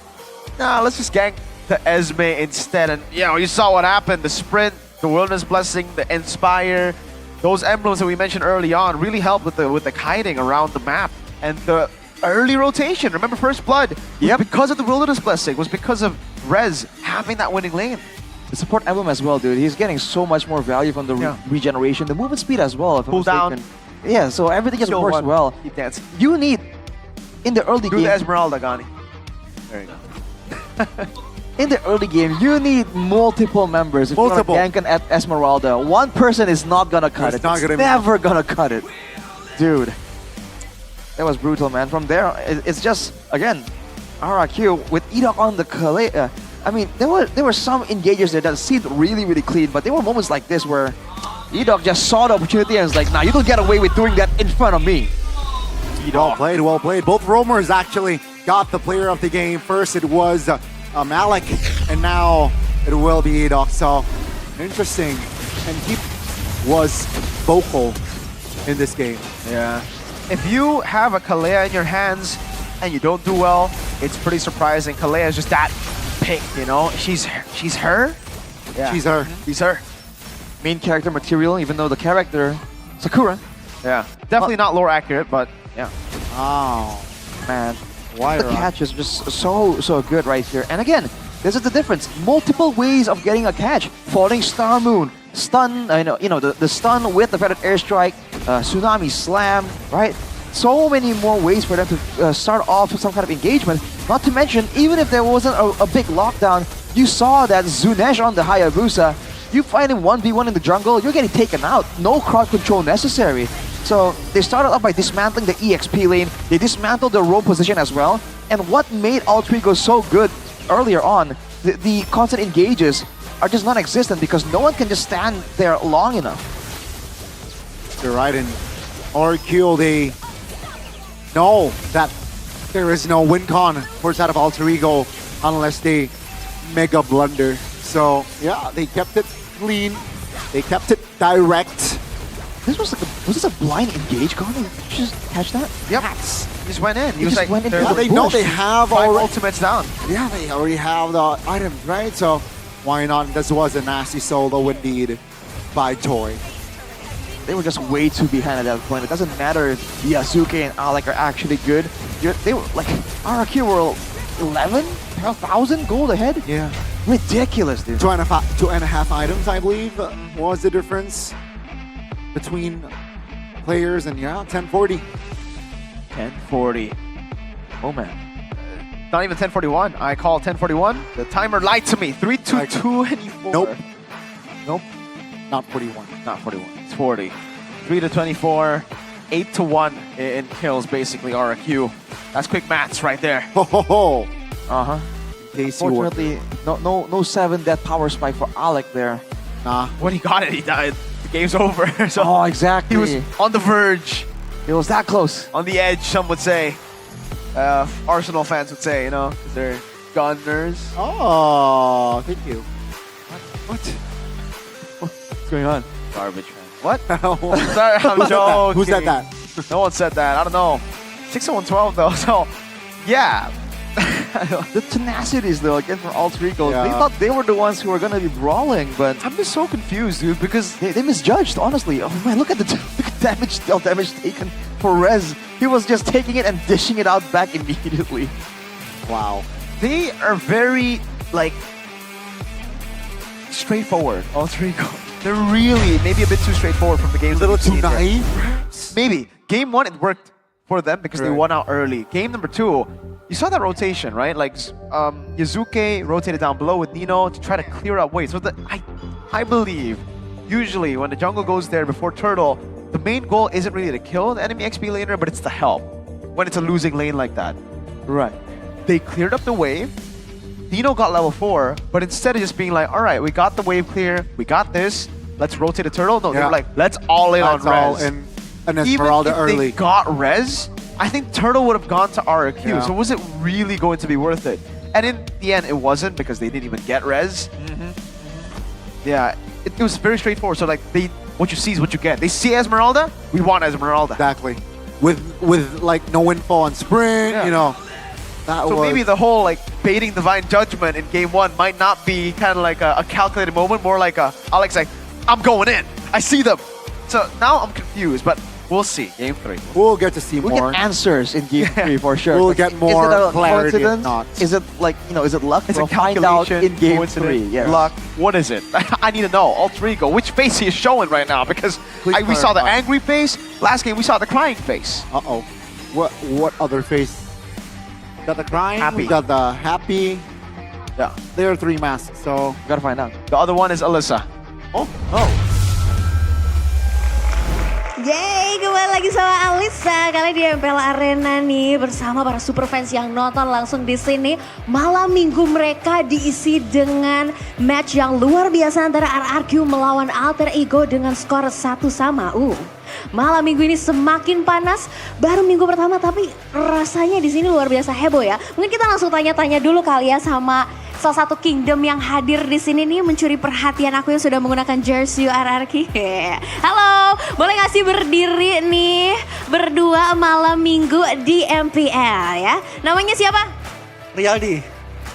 nah, let's just gank the Esme instead. And you saw what happened. The sprint, the Wilderness Blessing, the Inspire, those emblems that we mentioned early on really helped with the kiting around the map. And the early rotation, remember First Blood? Yeah, because of the Wilderness Blessing, was because of Rez having that winning lane. the support emblem as well, dude. He's getting so much more value from the regeneration, the movement speed as well. If I'm Pull down. mistaken. Yeah, so everything just Skill works one. well. Keep dancing. You need, in the early Do game, the Esmeralda, Gani. There you go. in the early game, you need multiple members. If Multiple. you want to gank an Esmeralda, one person is not gonna cut It's it. not It's gonna be- never gonna cut it, dude. That was brutal, man. From there, it's just again, RRQ with Edok on the Kalei. I mean, there were some engages there that seemed really, really clean, but there were moments like this where Edok just saw the opportunity and was like, "Nah, you don't get away with doing that in front of me." Well played, well played. Both roamers actually got the player of the game. First it was Malik, and now it will be Edok. So interesting. And he was vocal in this game. Yeah. If you have a Kalea in your hands and you don't do well, it's pretty surprising. Kalea is just that pick, you know? She's her. Yeah. She's her. She's her. Main character material, even though the character Sakura. Yeah. Definitely not lore accurate, but yeah. Oh, man. Why The catch is just so good right here. And again, this is the difference. Multiple ways of getting a catch. Falling Star Moon, stun, the stun with the feathered airstrike, tsunami slam, right? So many more ways for them to start off with some kind of engagement. Not to mention, even if there wasn't a big lockdown, you saw that Zunesh on the Hayabusa. You find him 1v1 in the jungle, you're getting taken out. No crowd control necessary. So they started off by dismantling the EXP lane. They dismantled the roam position as well. And what made Alter Ego so good earlier on, the constant engages are just non-existent because no one can just stand there long enough. You're right, and RQ, they know that there is no win con for side of Alter Ego unless they mega blunder. So yeah, they kept it clean, they kept it direct. This was this a blind engage, Gone? Did you just catch that? Yep. He just went in. He just went into the They know bush. they have 5 already, ultimates down. yeah, they already have the items, right? So why not? This was a nasty solo indeed by Toy. They were just way too behind at that point. It doesn't matter if Yasuke and Alec are actually good. They were like, RRQ were 11, 1,000 gold ahead? Yeah. Ridiculous, dude. Two and a half items, I believe, was the difference between players, and yeah, 1040. 1040. Oh man. Not even 1041. I call 1041. The timer lied to me. 3 2 24. Nope. Nope. Not 41. Not 41. It's 40. 3 to 24. 8 to 1 in kills, basically, RRQ. That's quick maths right there. Ho ho ho. Uh-huh. Fortunately, no 7 death power spike for Alec there. Nah. When he got it, he died. The game's over. So Oh, exactly. he was on the verge. It was that close. On the edge, some would say. Arsenal fans would say, you know, 'cause they're gunners. Oh, thank you. What? What's going on? Garbage fan. What? Who Sorry, I'm joking. Who said that? No one said that. I don't know. 6-1-12 though, so yeah. The tenacities though, again from Alter Ego. Yeah. They thought they were the ones who were gonna be brawling, but I'm just so confused, dude, because they misjudged, honestly. Oh man, look at the damage taken for Rez. He was just taking it and dishing it out back immediately. Wow. they are very, like, straightforward, Alter Ego. they're really maybe a bit too straightforward from the games. A little too naive. Maybe. Game 1, it worked for them because they won out early. Game number 2, you saw that rotation, right? Like Yazuke rotated down below with Nino to try to clear up waves. So I believe usually when the jungle goes there before Turtle, the main goal isn't really to kill the enemy XP laner, but it's to help when it's a losing lane like that. Right. They cleared up the wave. Nino got level 4, but instead of just being like, all right, we got the wave clear, we got this, let's rotate the Turtle. No, they were like, let's all in on res. And Esmeralda Even if early. they got res, I think Turtle would have gone to RQ. Yeah. So was it really going to be worth it? And in the end, it wasn't because they didn't even get res. Yeah, it was very straightforward. So like, what you see is what you get. They see Esmeralda, we want Esmeralda. Exactly. With like no info on Spring, you know. So maybe the whole like baiting Divine Judgment in game 1 might not be kind of like a calculated moment, more like Alex like, I'm going in. I see them. So now I'm confused, but we'll see. Game 3. We'll get to see We'll more. get answers in game 3 for sure. We'll Like, get more is it a clarity if coincidence? not. Is it like, is it luck? It's We'll a find out calculation, in game coincidence, 3. Yeah. luck. What is it? I need to know. Alter Ego. Which face he is showing right now? Because we saw the angry face. Last game we saw the crying face. Uh-oh. What other face? Got the crying, Happy. we got the happy. Yeah. There are 3 masks, so... Gotta find out. The other one is Alyssa. Oh. Yeay, kembali lagi sama Alisa. Kali di MPL Arena nih bersama para super fans yang nonton langsung di sini. Malam minggu mereka diisi dengan match yang luar biasa antara RRQ melawan Alter Ego dengan skor 1-1. Malam minggu ini semakin panas. Baru minggu pertama tapi rasanya di sini luar biasa heboh ya. Mungkin kita langsung tanya-tanya dulu kali ya sama salah satu kingdom yang hadir di sini nih mencuri perhatian aku yang sudah menggunakan jersey RRQ. Halo, boleh nggak sih berdiri nih berdua malam minggu di MPL ya? Namanya siapa? Rialdi.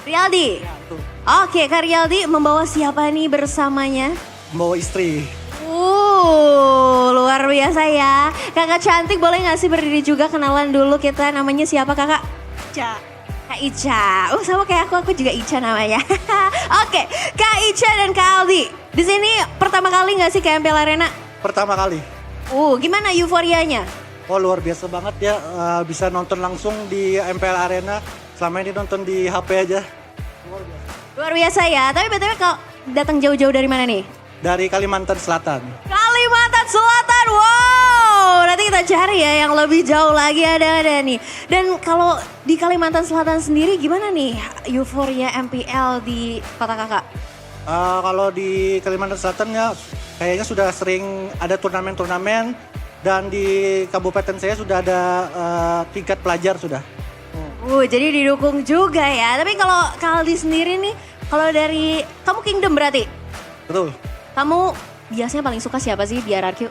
Rialdi. Oke, Kak Rialdi membawa siapa nih bersamanya? Membawa istri. Luar biasa ya. Kakak cantik boleh nggak sih berdiri juga kenalan dulu kita namanya siapa kakak? Ica. Kak Ica. Sama kayak aku juga Ica namanya. Oke, Kak Ica dan Kak Aldi. Di sini pertama kali nggak sih ke MPL Arena? Pertama kali. Gimana euforianya? Oh luar biasa banget ya, bisa nonton langsung di MPL Arena. Selama ini nonton di HP aja. Luar biasa ya. Tapi BTW kalau datang jauh-jauh dari mana nih? Dari Kalimantan Selatan. Kalimantan Selatan, wow. Nanti kita cari ya yang lebih jauh lagi ada nih. Dan kalau di Kalimantan Selatan sendiri gimana nih euforia MPL di kota kakak? Kalau di Kalimantan Selatan ya kayaknya sudah sering ada turnamen-turnamen. Dan di kabupaten saya sudah ada tingkat pelajar sudah. Jadi didukung juga ya. Tapi kalau Kaldi sendiri nih, kalau dari kamu Kingdom berarti? Betul. Kamu biasanya paling suka siapa sih di RRQ?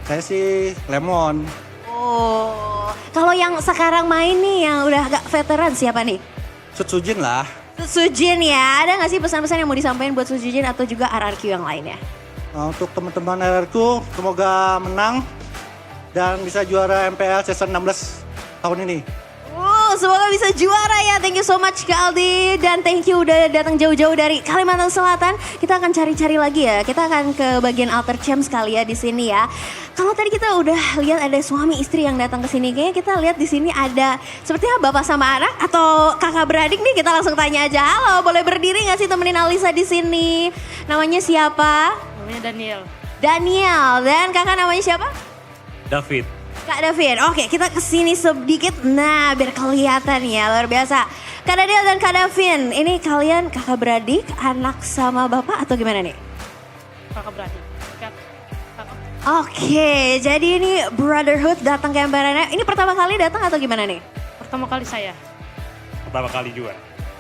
Saya sih Lemon. Kalau yang sekarang main nih yang udah agak veteran siapa nih? Sutsujin lah. Sutsujin ya, ada gak sih pesan-pesan yang mau disampaikan buat Sutsujin atau juga RRQ yang lainnya? Untuk teman-teman RRQ semoga menang dan bisa juara MPL season 16 tahun ini. Semoga bisa juara ya. Thank you so much Kak Aldi. Dan thank you udah datang jauh-jauh dari Kalimantan Selatan. Kita akan cari-cari lagi ya. Kita akan ke bagian Alter Champs kali ya di sini ya. Kalau tadi kita udah lihat ada suami istri yang datang ke sini. Kayaknya kita lihat di sini ada sepertinya bapak sama anak atau kakak beradik nih. Kita langsung tanya aja. Halo, boleh berdiri nggak sih temenin Alisa di sini? Namanya siapa? Namanya Daniel. Daniel. Dan kakak namanya siapa? David. Kak David, oke kita kesini sedikit, nah biar kelihatan ya luar biasa. Kak Daniel dan Kak David, ini kalian kakak beradik, anak sama bapak atau gimana nih? Kakak beradik. Oke, jadi ini brotherhood datang ke MPL Arena. Ini pertama kali datang atau gimana nih? Pertama kali saya. Pertama kali juga.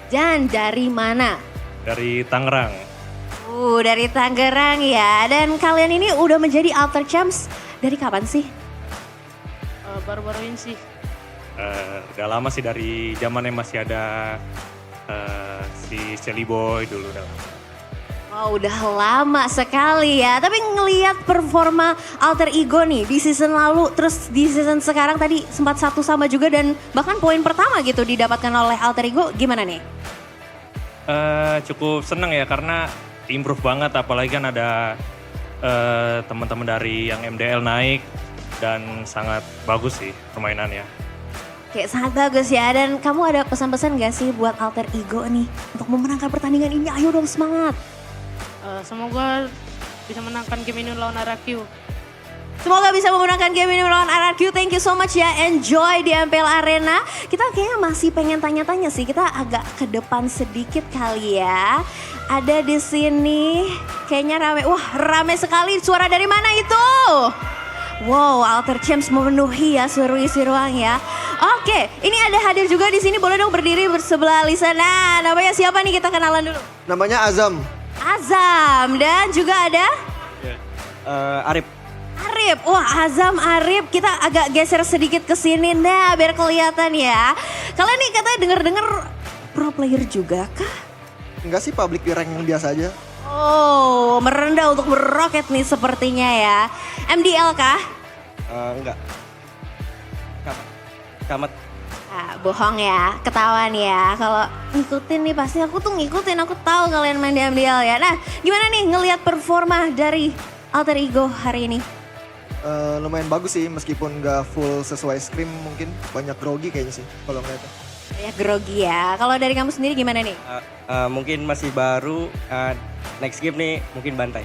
Dan dari mana? Dari Tangerang. Dari Tangerang ya. Dan kalian ini udah menjadi Alter Champs dari kapan sih? Baru-baru ini sih. Udah lama sih dari zamannya masih ada si Shelly Boy dulu udah lama. Udah lama sekali ya. Tapi ngelihat performa Alter Ego nih di season lalu, terus di season sekarang tadi sempat 1-1 juga dan bahkan poin pertama gitu didapatkan oleh Alter Ego, gimana nih? Cukup seneng ya karena improve banget apalagi kan ada teman-teman dari yang MDL naik dan sangat bagus sih permainannya. Oke, sangat bagus ya. Dan kamu ada pesan-pesan gak sih buat alter ego nih untuk memenangkan pertandingan ini? Ayo dong semangat. Semoga bisa menangkan game ini lawan RRQ. Semoga bisa memenangkan game ini melawan RRQ. Thank you so much ya. Enjoy di MPL Arena. Kita kayaknya masih pengen tanya-tanya sih. Kita agak ke depan sedikit kali ya. Ada di sini. Kayaknya rame. Wah, rame sekali. Suara dari mana itu? Wow, Alter Champs memenuhi ya seluruh isi ruang ya. Oke, ini ada hadir juga di sini. Boleh dong berdiri bersebelah Lisa. Nah, namanya siapa nih? Kita kenalan dulu. Namanya Azam. Azam. Dan juga ada? Arif. Arif, wah Azam Arif, kita agak geser sedikit ke sini, nah biar kelihatan ya. Kalian nih katanya denger-denger pro player juga kah? Enggak sih, public rank yang biasa aja. Oh, merendah untuk meroket nih sepertinya ya. MDL kah? Enggak. Kamat. Ah, bohong ya, ketahuan ya. Kalau ngikutin nih pasti aku tuh ngikutin, aku tahu kalian main di MDL ya. Nah, gimana nih ngelihat performa dari Alter Ego hari ini? Lumayan bagus sih, meskipun nggak full sesuai scrim, mungkin banyak grogi kayaknya sih kalau ngeliatnya. Banyak grogi ya. Kalau dari kamu sendiri gimana nih? Mungkin masih baru, next game nih mungkin bantai.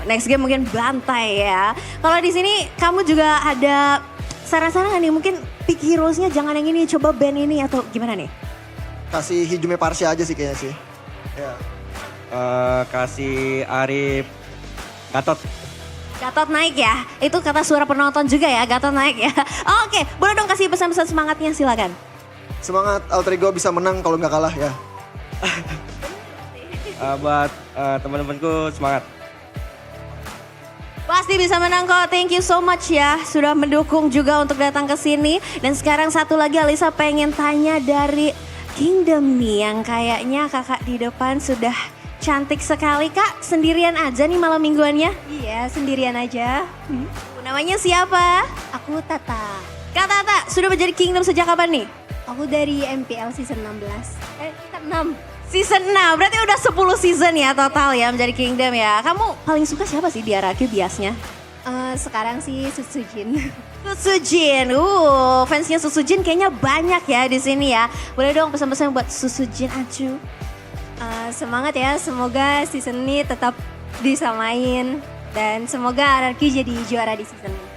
Next game mungkin bantai ya. Kalau di sini kamu juga ada saran-saran nih, mungkin pick heroes-nya jangan yang ini, coba band ini atau gimana nih? Kasih Hijume Parsha aja sih kayaknya sih. Ya. Kasih Arif Gatot. Gatot naik ya, itu kata suara penonton juga ya, Gatot naik ya. Oke, boleh dong kasih pesan-pesan semangatnya, silakan. Semangat Alter Ego bisa menang kalau nggak kalah ya. Buat teman-temanku semangat. Pasti bisa menang kok, thank you so much ya. Sudah mendukung juga untuk datang ke sini. Dan sekarang satu lagi Alisa pengen tanya dari Kingdom nih, yang kayaknya kakak di depan sudah cantik sekali. Kak, sendirian aja nih malam mingguannya? Iya, sendirian aja. Namanya siapa? Aku Tata. Kak Tata, sudah menjadi Kingdom sejak kapan nih? Aku dari MPL season 16. Season 6. Season 6, berarti udah 10 season ya total ya menjadi Kingdom ya. Kamu paling suka siapa sih di RRQ biasnya? Sekarang sih Susujin. Susujin, fansnya Susujin kayaknya banyak ya di sini ya. Boleh dong pesan-pesan buat Susujin Acu? Semangat ya, semoga season ini tetap bisa main dan semoga RRQ jadi juara di season ini.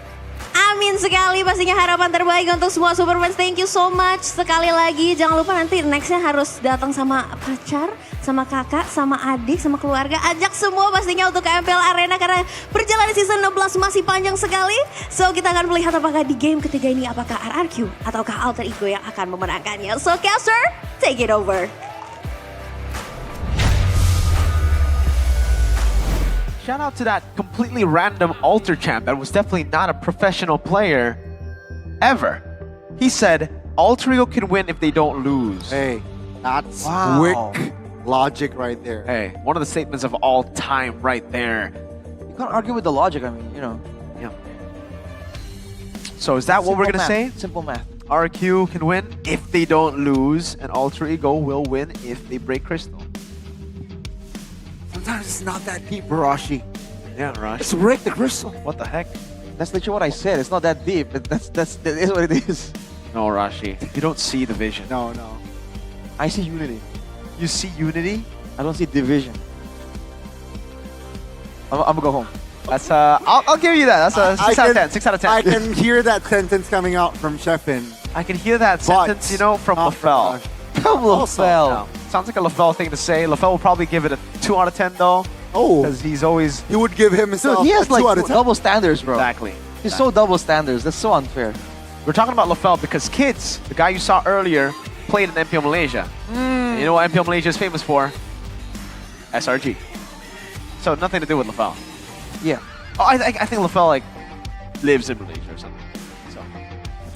Amin sekali, pastinya harapan terbaik untuk semua Superfans. Thank you so much sekali lagi. Jangan lupa nanti nextnya harus datang sama pacar, sama kakak, sama adik, sama keluarga. Ajak semua pastinya untuk ke MPL Arena karena perjalanan season 16 masih panjang sekali. So kita akan melihat apakah di game ketiga ini apakah RRQ ataukah Alter Ego yang akan memenangkannya. So caster, take it over. Shout out to that completely random alter champ that was definitely not a professional player ever. He said, Alter Ego can win if they don't lose. Hey, that's Wow. quick logic right there. Hey, one of the statements of all time right there. You can't argue with the logic, I mean, you know. Yeah. So is that what we're Simple gonna say? math, simple math. RQ can win if they don't lose, and Alter Ego will win if they break Crystal. Sometimes it's not that deep, Barashi. Yeah, right. Let's break the crystal. What the heck? That's literally what I said. It's not that deep. That is what it is. No, Rashi. You don't see the vision. No, no. I see unity. You see unity? I don't see division. I'm gonna go home. That's I'll give you that. That's a 6 out of 10. 6 out of 10. I can hear that sentence coming out from Sheffin. I can hear that sentence, you know, from LaFell. From LaFell. No. Sounds like a LaFell thing to say. LaFell will probably give it a 2 out of 10 though. Oh. Because he's always... He would give himself Dude, he has a 2 out like of 10. double standards, bro. Exactly. He's so double standards. That's so unfair. We're talking about LaFell because Kids, the guy you saw earlier, played in MPL Malaysia. And you know what MPL Malaysia is famous for? SRG. So nothing to do with LaFell. Yeah. Oh, I think LaFell like lives in Malaysia or something. So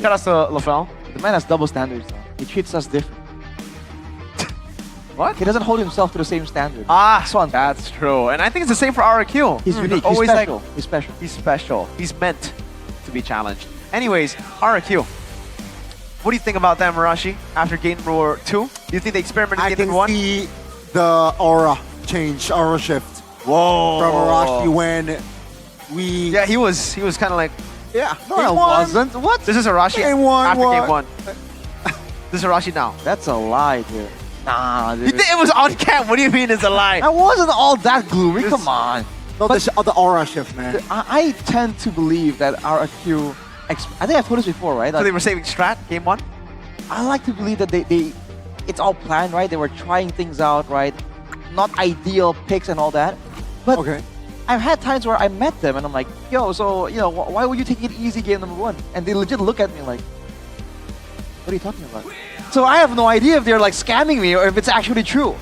shout out to LaFell. The man has double standards, though. He treats us different. What? He doesn't hold himself to the same standard. Ah, that's true. And I think it's the same for RQ. He's unique. Always He's special. like He's special. he's special. He's meant to be challenged. Anyways, RQ. What do you think about that, Marashi? After Game War 2? Do you think they experimented I in Game can 1? see the aura change, aura shift. Whoa. From Arashi when Yeah, he was kind of like, yeah, no, game I one. wasn't. What? This is Arashi Game one, after what? game one. This is Arashi now. That's a lie, dude. Nah, dude. It was on cam. What do you mean it's a lie? I wasn't all that gloomy. Come on. No, the aura shift, man. I tend to believe that RQ. I think I've told this before, right? So they were saving strat game one. I like to believe that they it's all planned, right? They were trying things out, right? Not ideal picks and all that. But okay. I've had times where I met them and I'm like, yo, so, you know, why would you take it easy game number 1? And they legit look at me like, what are you talking about? So I have no idea if they're like scamming me or if it's actually true.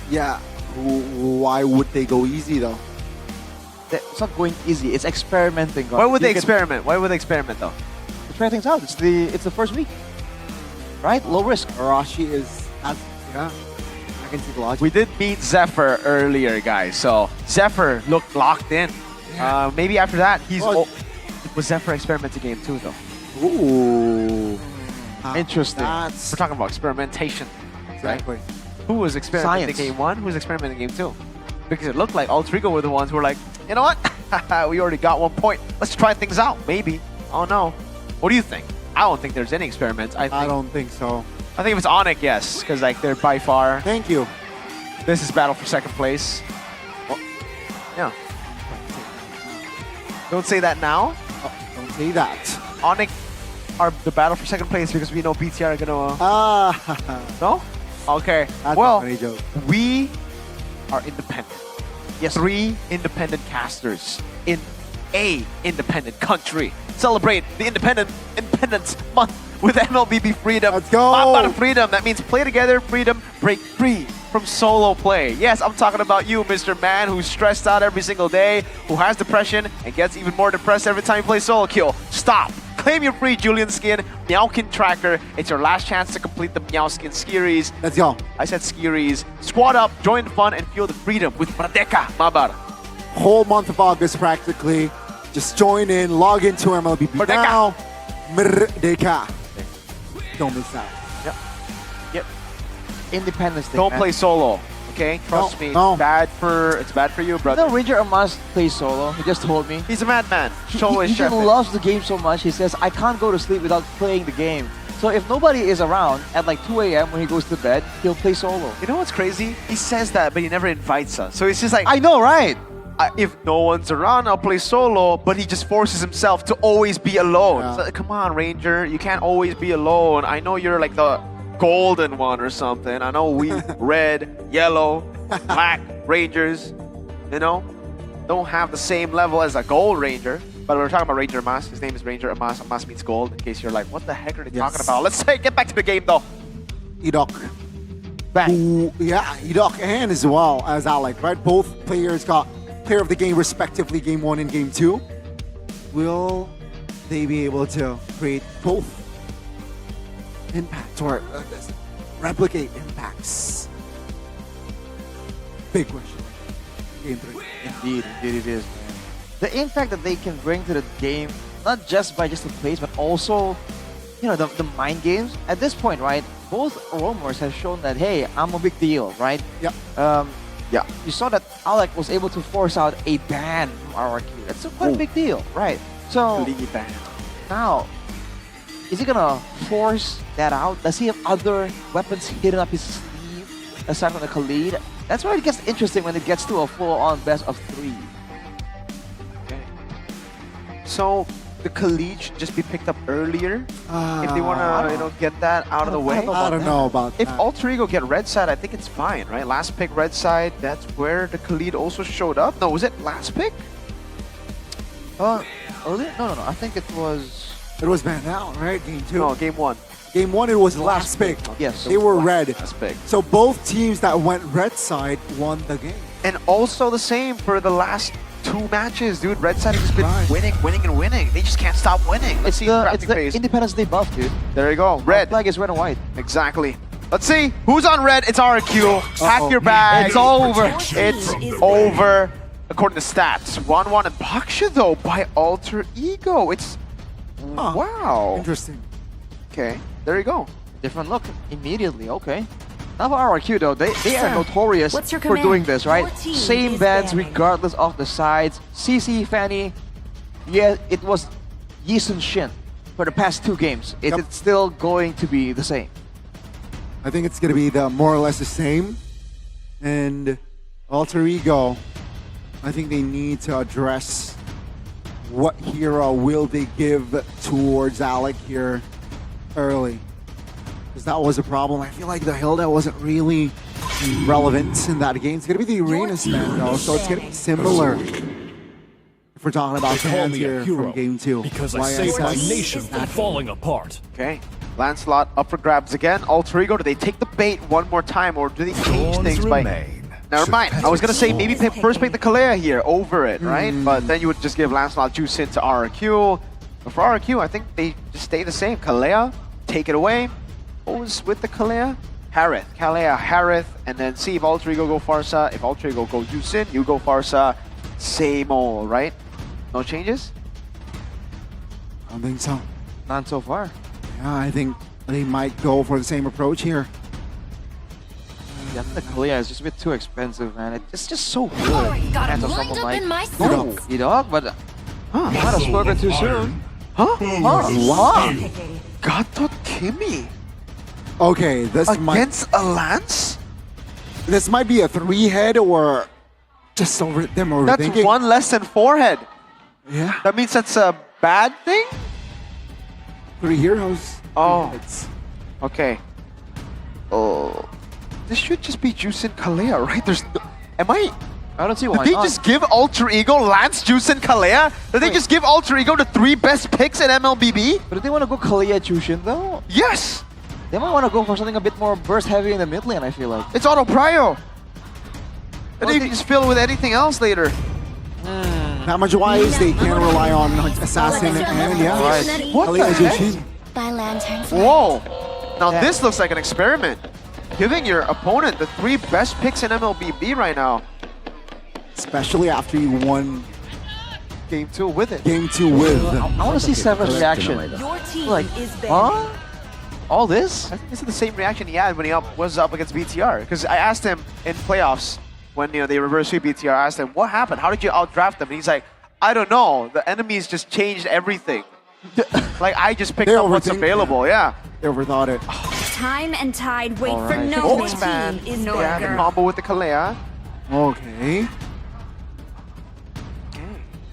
Yeah, why would they go easy though? It's not going easy, it's experimenting. Why would they experiment? Why would they experiment though? To try things out. It's the first week. Right? Low risk. Arashi yeah. I can see the logic. We did meet Zephyr earlier, guys. So Zephyr looked locked in. Maybe after that, was Zephyr experimenting game 2 though? Ooh. Interesting. We're talking about experimentation. Exactly. Right? Who was experimenting Science. game 1? Who was experimenting game 2? Because it looked like Altrigo were the ones who were like, you know what? We already got 1 point. Let's try things out. Maybe. Oh no. What do you think? I don't think there's any experiments. I don't think so. I think if it's Onyx, yes, because like they're by far. Thank you. This is battle for second place. Well, yeah. Don't say that now. Oh, don't say that. Onyx are the battle for second place because we know BTR are gonna. No? Okay. That's well, a funny joke. we are independent. Yes, 3 independent casters in a independent country. Celebrate the Independence Month with MLBB Freedom. Let's go. Mamba Freedom. That means play together, freedom, break free from solo play. Yes, I'm talking about you, Mr. Man, who's stressed out every single day, who has depression and gets even more depressed every time you play solo kill. Stop. Claim your free Julian skin, Meowkin Tracker. It's your last chance to complete the Meow Skin Skieries. Let's go. I said Skieries. Squad up, join the fun, and feel the freedom with Merdeka Mabar. Whole month of August practically. Just join in, log into MLBB Merdeka. now. Merdeka. Don't miss out. Yep. Independence Day. Don't man. play solo, okay? Trust me. no. It's bad for you, brother. No, Ranger Amas plays solo. He just told me. He's a madman. He Chef. just loves the game so much. He says, I can't go to sleep without playing the game. So if nobody is around at like 2 a.m. when he goes to bed, he'll play solo. You know what's crazy? He says that, but he never invites us. So it's just like, I know, right? if no one's around, I'll play solo, but he just forces himself to always be alone. Yeah. So, come on, Ranger, you can't always be alone. I know you're like the golden one or something. I know we red, yellow, black Rangers, you know, don't have the same level as a gold Ranger. But we're talking about Ranger Amas. His name is Ranger Amas. Amas means gold, in case you're like, what the heck are they talking about? Let's get back to the game, though. Edok. Edok and as well as Alec, right? Both players got player of the game respectively, game 1 and game 2. Will they be able to create both impact or replicate impacts? Big question. Game 3. Indeed it is, man. The impact that they can bring to the game, not just by just the plays, but also, you know, the mind games. At this point, right, both roamers have shown that, hey, I'm a big deal, right? Yeah. Yeah. You saw that Alec was able to force out a ban from RRQ. That's quite a big deal, right? So now, is he gonna force that out? Does he have other weapons hidden up his sleeve aside from the Khalid? That's where it gets interesting when it gets to a full-on best of 3. Okay. So the Khalid should just be picked up earlier if they want to, get that out of the way. I don't know about If that. Alter Ego get red side, I think it's fine, right? Last pick red side, that's where the Khalid also showed up. No, was it last pick? Earlier? No. I think it was... It was banned out, right? Game 2. No, game 1. Game 1, it was last pick. Yes. They were red. Last pick. So both teams that went red side won the game. And also the same for the last 2 matches, dude. Red side has just been winning. They just can't stop winning. Let's see It's the Independence Day buff, dude. There you go. Red. Flag is red and white. Exactly. Let's see who's on red. It's RQ. Pack your bag. It's over. It's over. According to stats, 1-1 and Baksha though by Alter Ego. It's wow. Interesting. Okay, there you go. Different look immediately. Okay. Now for RRQ though, they are notorious what's your for command? doing this, right? Your team Same is bans banning. regardless of the sides. CC, Fanny, yeah, it was Yisun Shin for the past 2 games. It's still going to be the same. I think it's gonna be the more or less the same. And Alter Ego, I think they need to address what hero will they give towards Alec here early. Because that was a problem. I feel like the Hilda wasn't really relevant in that game. It's gonna be the Arenas man though, so it's gonna be similar. If we're talking about fans here from game 2. Because I saved my nation from falling apart. Okay. Lancelot up for grabs again. Alter Ego, do they take the bait one more time or do they change things by... Never mind. I was going to say maybe first pick the Kalea here over it, right? But then you would just give Lancelot juice into RRQ. But for RRQ, I think they just stay the same. Kalea, take it away. What was with the Kalea? Harith. Kalea, Harith, and then see if Alter Ego go Farsa. If Alter Ego go Juicin, you go Farsa. Same old, right? No changes? I don't think so. None so far. Yeah, I think they might go for the same approach here. Yeah, the Kalea is just a bit too expensive, man. It's just so good. Got And him to lined someone up like in my no, sights. E-Dog, but might have spoken too soon. Huh? Wow. Gato Kimi Okay, this might against a Lance? this might be a 3-head or just over them overthinking. That's 1 less than 4-head. Yeah. That means that's a bad thing? 3 heroes. Oh. It's Okay. Oh. This should just be Juice and Kalea, right? There's no... I don't see Did why they not. just give Alter Ego Lance, Juice, and Kalea? Did they just give Alter Ego the 3 best picks in MLBB? But do they want to go Kalea Chushin though? Yes! They might want to go for something a bit more burst heavy in the mid lane, I feel like. It's Auto Prio. And they can just fill with anything else later. not much wise. They can't rely on Assassin and yeah. Right. What Kalea the heck? Jushin. By lanterns. Whoa! Now this looks like an experiment. Giving your opponent the 3 best picks in MLBB right now. Especially after you won Game 2 with it. game 2 with. I want to see Seven's reaction. Your team Like, is huh? All this? I think this is the same reaction he had when he was up against BTR. Because I asked him in playoffs when they reverse sweep BTR. I asked him, "What happened? How did you outdraft them?" And he's like, "I don't know. The enemies just changed everything. Like I just picked up what's available." Yeah. They overthought it. time and tide wait for Alright. no Oh, man. expand. Team is no Yeah, the girl. combo with the Kalea. Okay.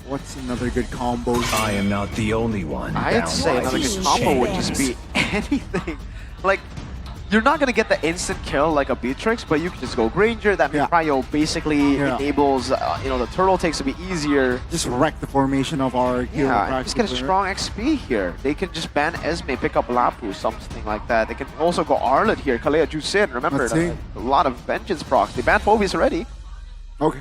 What's another good combo? I am not the only one. I'd say another good combo would just be anything. Like, you're not gonna get the instant kill like a Beatrix, but you can just go Granger. That means Prio basically enables, the turtle takes to be easier. Just wreck the formation of our hero. Yeah, just get a strong XP here. They can just ban Esme, pick up Lapu, something like that. They can also go Arlet here, Kalea Juicin. Remember, Let's see. a lot of Vengeance procs. They banned Phoebus already. Okay.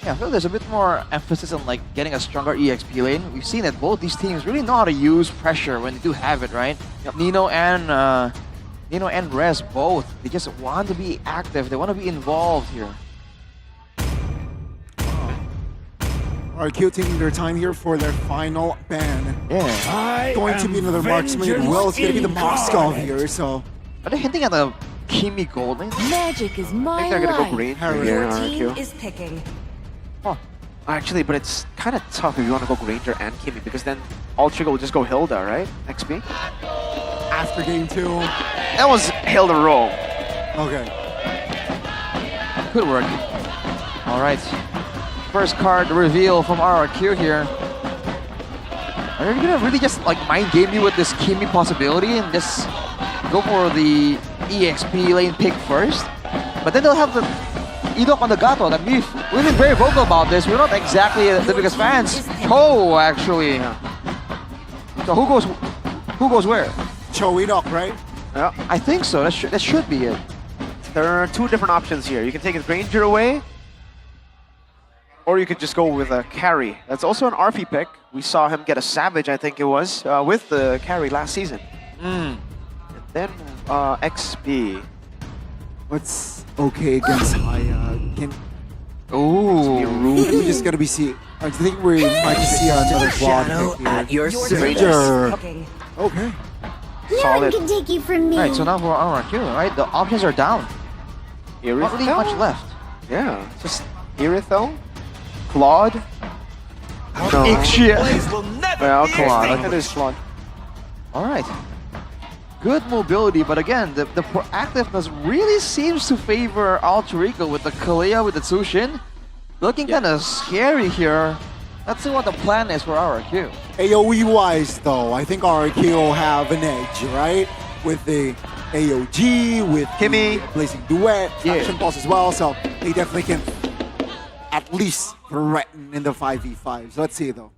Yeah, I feel there's a bit more emphasis on like getting a stronger EXP lane. We've seen that both these teams really know how to use pressure when they do have it, right? Nino and Rez both. They just want to be active. They want to be involved here. Alright, Q taking their time here for their final ban. Yeah. Going to be another marksman. Well, it's going to be the Moscow here, so. Are they hinting at the Kimi gold lane? Magic is my I think they're gonna go life. green Your here, team RQ. is picking. Actually, but it's kind of tough if you want to go Granger and Kimi, because then Alter Ego will just go Hilda, right? XP? After game 2. That was Hilda roll. Okay. Good work. All right. First card reveal from RRQ here. Are they gonna really just like mind game you with this Kimi possibility and just go for the EXP lane pick first? But then they'll have the E-Dog on the Gato. That we've been very vocal about this. We're not exactly the biggest fans. Cho, actually. So who goes where? Cho E-Dog, right? Yeah, I think so. That should be it. there are 2 different options here. You can take his Granger away, or you could just go with a carry. That's also an RP pick. We saw him get a Savage, I think it was, with the carry last season. And then XP. What's okay against Haya? Ooh. We're just gonna be see. I think we might just see another quad pick here. at your Granger. service. Okay. Solid. can take you from me. Right, so now for RRQ, right? The options are down. Not really much left. Yeah, just Irithel, Claude. No. Ixia. Well, come on, Claude. look at this Claude. Alright. Good mobility, but again, the proactiveness really seems to favor Alter Ego with the Kalia, with the Tsushin. Looking kind of scary here. Let's see what the plan is for RRQ. AoE-wise, though, I think RRQ will have an edge, right? With the AOG, with Kimmy, Blazing Duet, Action Pulse as well, so they definitely can at least threaten in the 5v5. So let's see, though.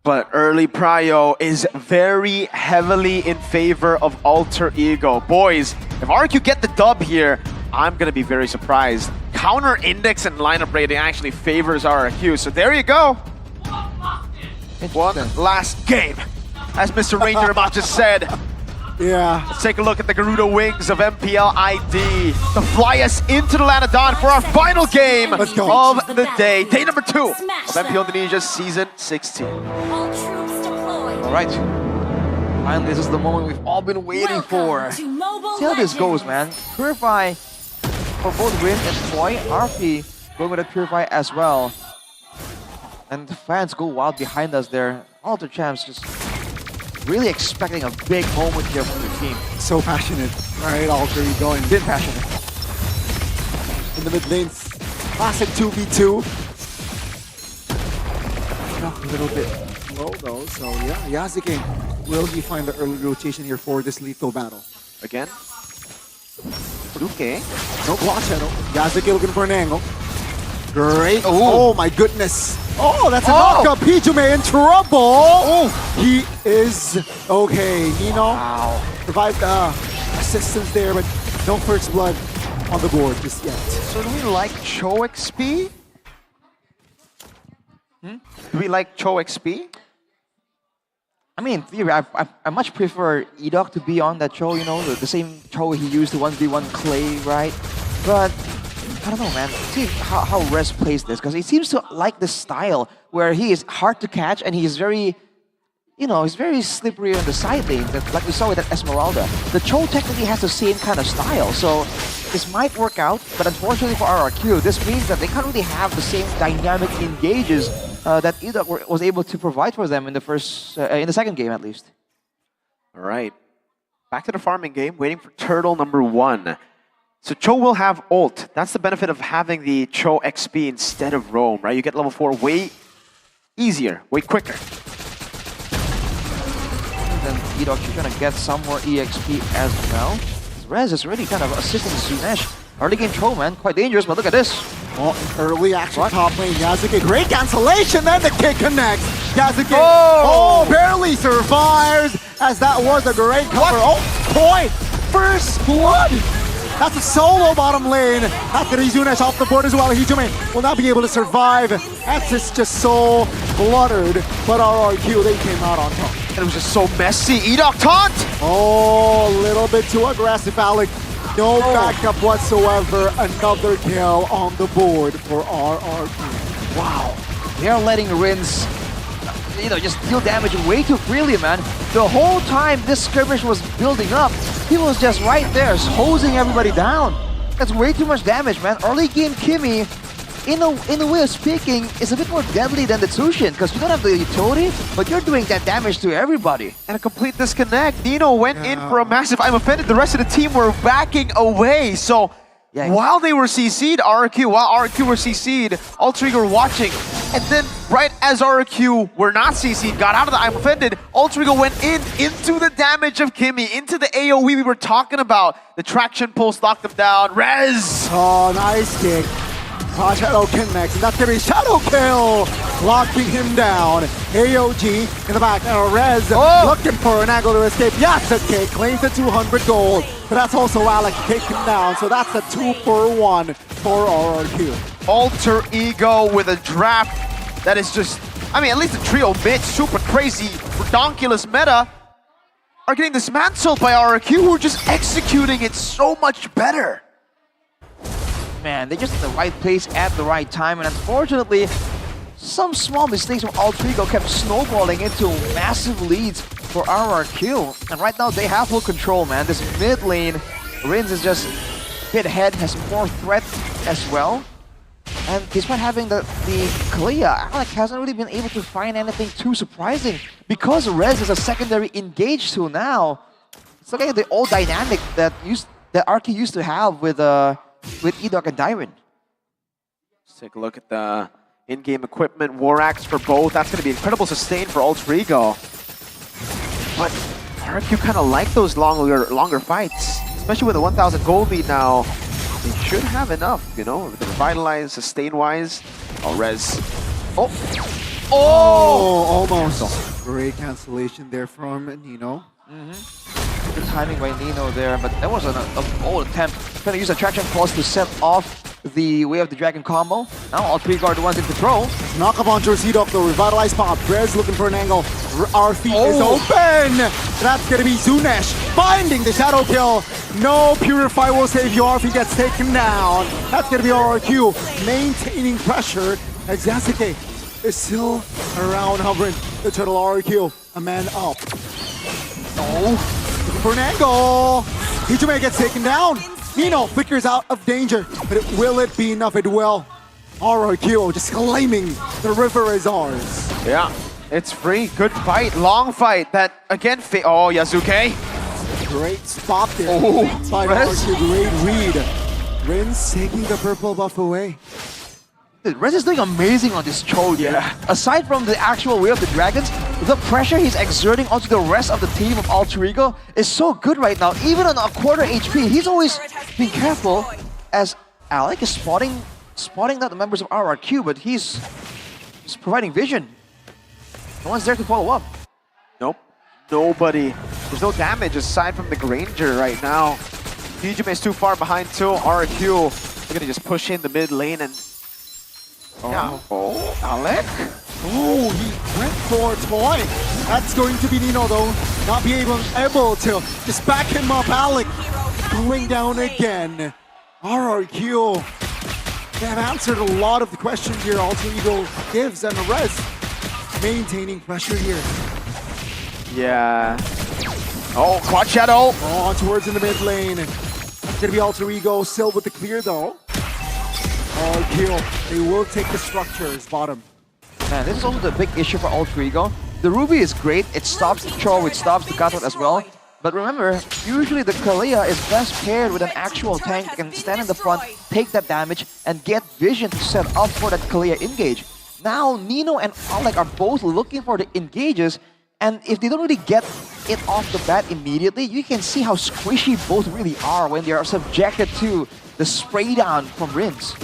But early prio is very heavily in favor of Alter Ego. Boys, if RQ get the dub here, I'm going to be very surprised. Counter index and lineup rating actually favors RQ. So there you go. One last game. As Mr. Ranger just said. Yeah. Let's take a look at the Garuda wings of MPL ID to fly us into the land of Dawn for our final game of the day. Day number 2 of MPL Indonesia Season 16. Alright. Finally, this is the moment we've all been waiting for. See how this goes, man. Purify for both Rin and Toy. RP going with a Purify as well. And the fans go wild behind us there. All the champs just really expecting a big moment here from the team. So passionate, right? Alter Ego and been passionate. In the mid lanes, classic 2v2. A little bit low though, so yeah, Yazuke, will he find the early rotation here for this lethal battle? Again? Okay. No block shadow. Yazuke looking for an angle. Great. Oh my goodness. Oh, that's a knockup. Hijume in trouble. He is okay. Nino provide assistance there, but no first blood on the board just yet. So do we like Cho XP? Do we like Cho XP? I mean, in theory, I much prefer Edok to be on that Cho, you know, the same Cho he used to 1v1 Clay, right? But I don't know, man. See how Rez plays this, because he seems to like the style where he is hard to catch and he's very, you know, he's very slippery on the side lane, like we saw with that Esmeralda. The Cho technically has the same kind of style, so this might work out, but unfortunately for RRQ, this means that they can't really have the same dynamic engages that Edok was able to provide for them in the second game at least. All right. Back to the farming game, waiting for turtle number 1. So Cho will have ult. That's the benefit of having the Cho XP instead of Roam, right? You get level 4 way easier, way quicker. And then Edok is gonna get some more EXP as well. Rez is really kind of assisting Zunesh. Early game Cho, man, quite dangerous, but look at this. Oh, early action top lane. Yazuke, great cancellation, then the kick connects. Yazuke, barely survives, as that was a great cover. Point! First blood! That's a solo bottom lane. After Zunesh off the board as well. Hijume will not be able to survive. X is just so bluttered, but RRQ, they came out on top. And it was just so messy. Edok taunt! Oh, a little bit too aggressive, Alec. No backup whatsoever. Another kill on the board for RRQ. Wow. They're letting Rins, you know, just deal damage way too freely, man. The whole time this skirmish was building up, he was just right there, hosing everybody down. That's way too much damage, man. Early game Kimmy, in a way of speaking, is a bit more deadly than the Tsushin, because you don't have the utility, but you're doing that damage to everybody. And a complete disconnect. Nino went in for a massive I'm offended. The rest of the team were backing away. So while they were CC'd, while RQ were CC'd, Alter Ego were watching. And then right as RQ were not CC'd, got out of the I'm offended, Alter Ego went into the damage of Kimmy, into the AoE we were talking about. The traction pulse locked them down. Rez! Oh, nice kick. Shadow connects, and that's gonna be Shadow Kill! Locking him down. AOG in the back, and Rez looking for an angle to escape. Yasuke claims the 200 gold, but that's also Alec taken down, so that's a 2-for-1 for RRQ. Alter Ego with a draft that is just, I mean, at least the trio mid, super crazy, redonkulous meta, are getting dismantled by RRQ, who are just executing it so much better. Man, they're just in the right place at the right time, and unfortunately, some small mistakes from Alter Ego kept snowballing into massive leads for RRQ. And right now they have full control, man. This mid lane, Rins is just a bit ahead, has more threat as well. And despite having the Kalia, Alec hasn't really been able to find anything too surprising. Because Rez is a secondary engage tool now, it's looking at the old dynamic that RK used to have with Edok and Dyron. Let's take a look at the in-game equipment. War Axe for both. That's going to be incredible sustain for Alter Ego. But RQ kind of like those longer fights, especially with a 1,000 gold lead now. They should have enough, you know, with the revitalize, sustain-wise. Oh, Rez. Oh! Oh! Almost. Great cancellation there from Nino. Good timing by Nino there, but that was an old attempt. Trying to use Attraction Pulse to set off the Way of the Dragon combo. Now all three guard the ones in control. Knock up on Jorsidok, the revitalized pop. Brez looking for an angle. Our feet is open! That's gonna be Zunesh finding the shadow kill. No Purify will save you. Arfi gets taken down. That's gonna be RRQ maintaining pressure as Yasuke is still around hovering. The turtle RRQ, a man up. Oh, looking for an angle. Hijume gets taken down. Nino figures out of danger, but will it be enough? It will. RRQ just claiming the river is ours. Yeah, it's free. Good fight. Long fight. That again. Oh, Yasuke. Great spot there. Oh, by RRQ. Great read. Rins taking the purple buff away. Dude, Rez is doing amazing on this Chode. Yeah. Aside from the actual Way of the Dragons, the pressure he's exerting onto the rest of the team of Alter Ego is so good right now. Even on a quarter HP, he's always been careful as Alec is spotting out the members of RRQ, but he's providing vision. No one's there to follow up. Nope. Nobody. There's no damage aside from the Granger right now. Hijume is too far behind too. RRQ, they're gonna just push in the mid lane and Alec? Oh, he went for Toy. That's going to be Nino though. Not be able to just back him up. Alec going down again. RRQ. They have answered a lot of the questions here Alter Ego gives, and Rez maintaining pressure here. Yeah. Oh, quad shadow. Oh, towards in the mid lane. That's gonna be Alter Ego still with the clear though. RRQ, they will take the structures, bottom. Man, this is also the big issue for Alter Ego. The Ruby is great, it stops the Cho, it stops the Katot as well. But remember, usually the Kalia is best paired with an actual tank that can stand in the front, take that damage, and get vision to set up for that Kalia engage. Now, Nino and Alec are both looking for the engages, and if they don't really get it off the bat immediately, you can see how squishy both really are when they are subjected to the spray down from Rins.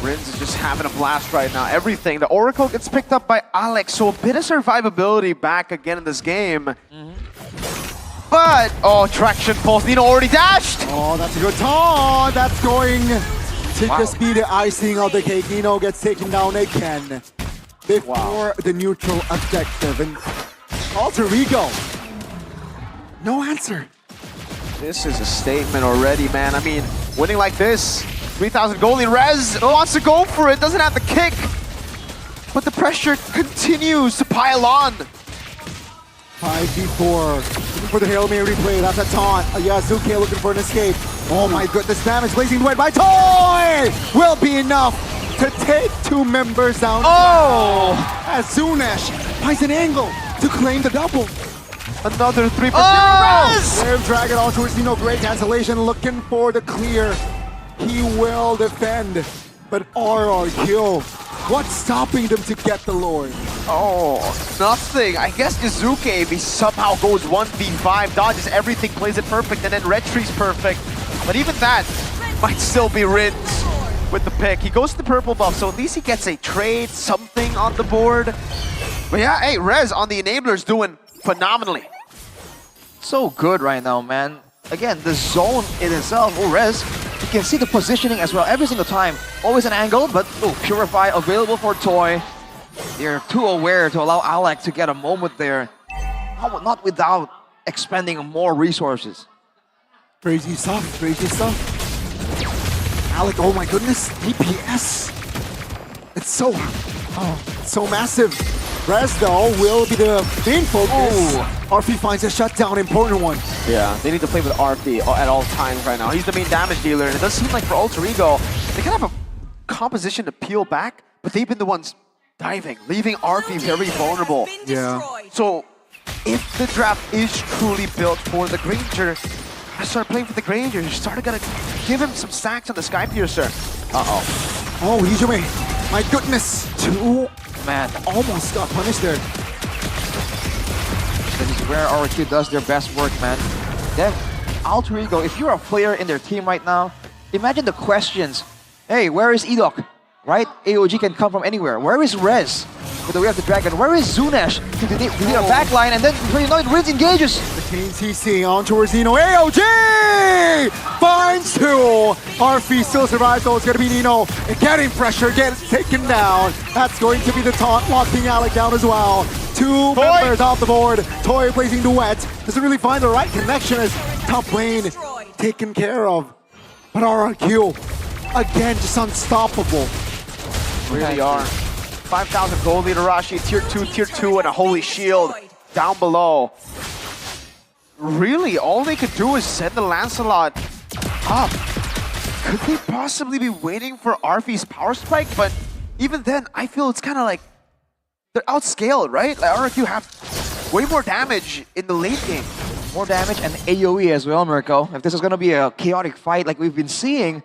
Rins is just having a blast right now. Everything. The Oracle gets picked up by Alex, so a bit of survivability back again in this game. But, oh, Traction Pulse. Nino already dashed! Oh, that's a good taunt! That's going to just be the icing of the cake. Nino gets taken down again before the neutral objective. And Alter Ego, no answer. This is a statement already, man. I mean, winning like this, 3,000 gold lead. Rez wants to go for it, doesn't have the kick. But the pressure continues to pile on. 5v4, looking for the Hail Mary play. That's a taunt. Yasuke looking for an escape. Oh my goodness, damage blazing wide by Toy! Will be enough to take two members down. Oh! As Zunesh finds an angle to claim the double. Another 3 for Rez! Wave Dragon on towards Nino, great cancellation, looking for the clear. He will defend, but RRQ, what's stopping them to get the Lord? Oh, nothing. I guess Izuke, if he somehow goes 1v5, dodges everything, plays it perfect, and then Red Tree's perfect. But even that might still be Rins with the pick. He goes to the purple buff, so at least he gets a trade, something on the board. But yeah, hey, Rez on the enablers doing phenomenally. So good right now, man. Again, the zone in itself, Rez, you can see the positioning as well every single time. Always an angle, but Purify available for Toy. They're too aware to allow Alec to get a moment there. Not without expending more resources. Crazy stuff, crazy stuff. Alec, oh my goodness, DPS. It's so massive. Rez, though, will be the main focus. RP finds a shutdown, important one. Yeah, they need to play with RP at all times right now. He's the main damage dealer, and it does seem like for Alter Ego, they kind of have a composition to peel back, but they've been the ones diving, leaving RP very vulnerable. Yeah. So, if the draft is truly built for the Granger, I start playing for the Granger. You started gonna give him some stacks on the Sky Piercer. Uh-oh. Oh, Hijume. My goodness. Two. Man. Almost got punished there. This is where RQ does their best work, man. Then, Alter Ego, if you're a player in their team right now, imagine the questions. Hey, where is Edok? Right? AOG can come from anywhere. Where is Rez? With the Way of the Dragon. Where is Zunesh? To the backline, and then before you know it, Riz engages. The Team TC on towards Nino. AOG! Finds two. RP still survives, though. It's going to be Nino. And getting pressure, gets taken down. That's going to be the taunt, locking Alec down as well. Two members off the board. Toy placing duet. Doesn't really find the right connection as top lane taken care of. But RRQ, again, just unstoppable. Really are. 5,000 gold lead Arashi, tier 2, and a holy shield down below. Really, all they could do is send the Lancelot up. Could they possibly be waiting for Arfi's power spike? But even then, I feel it's kind of like they're outscaled, right? Like RRQ have way more damage in the late game. More damage and AoE as well, Mirko. If this is going to be a chaotic fight like we've been seeing,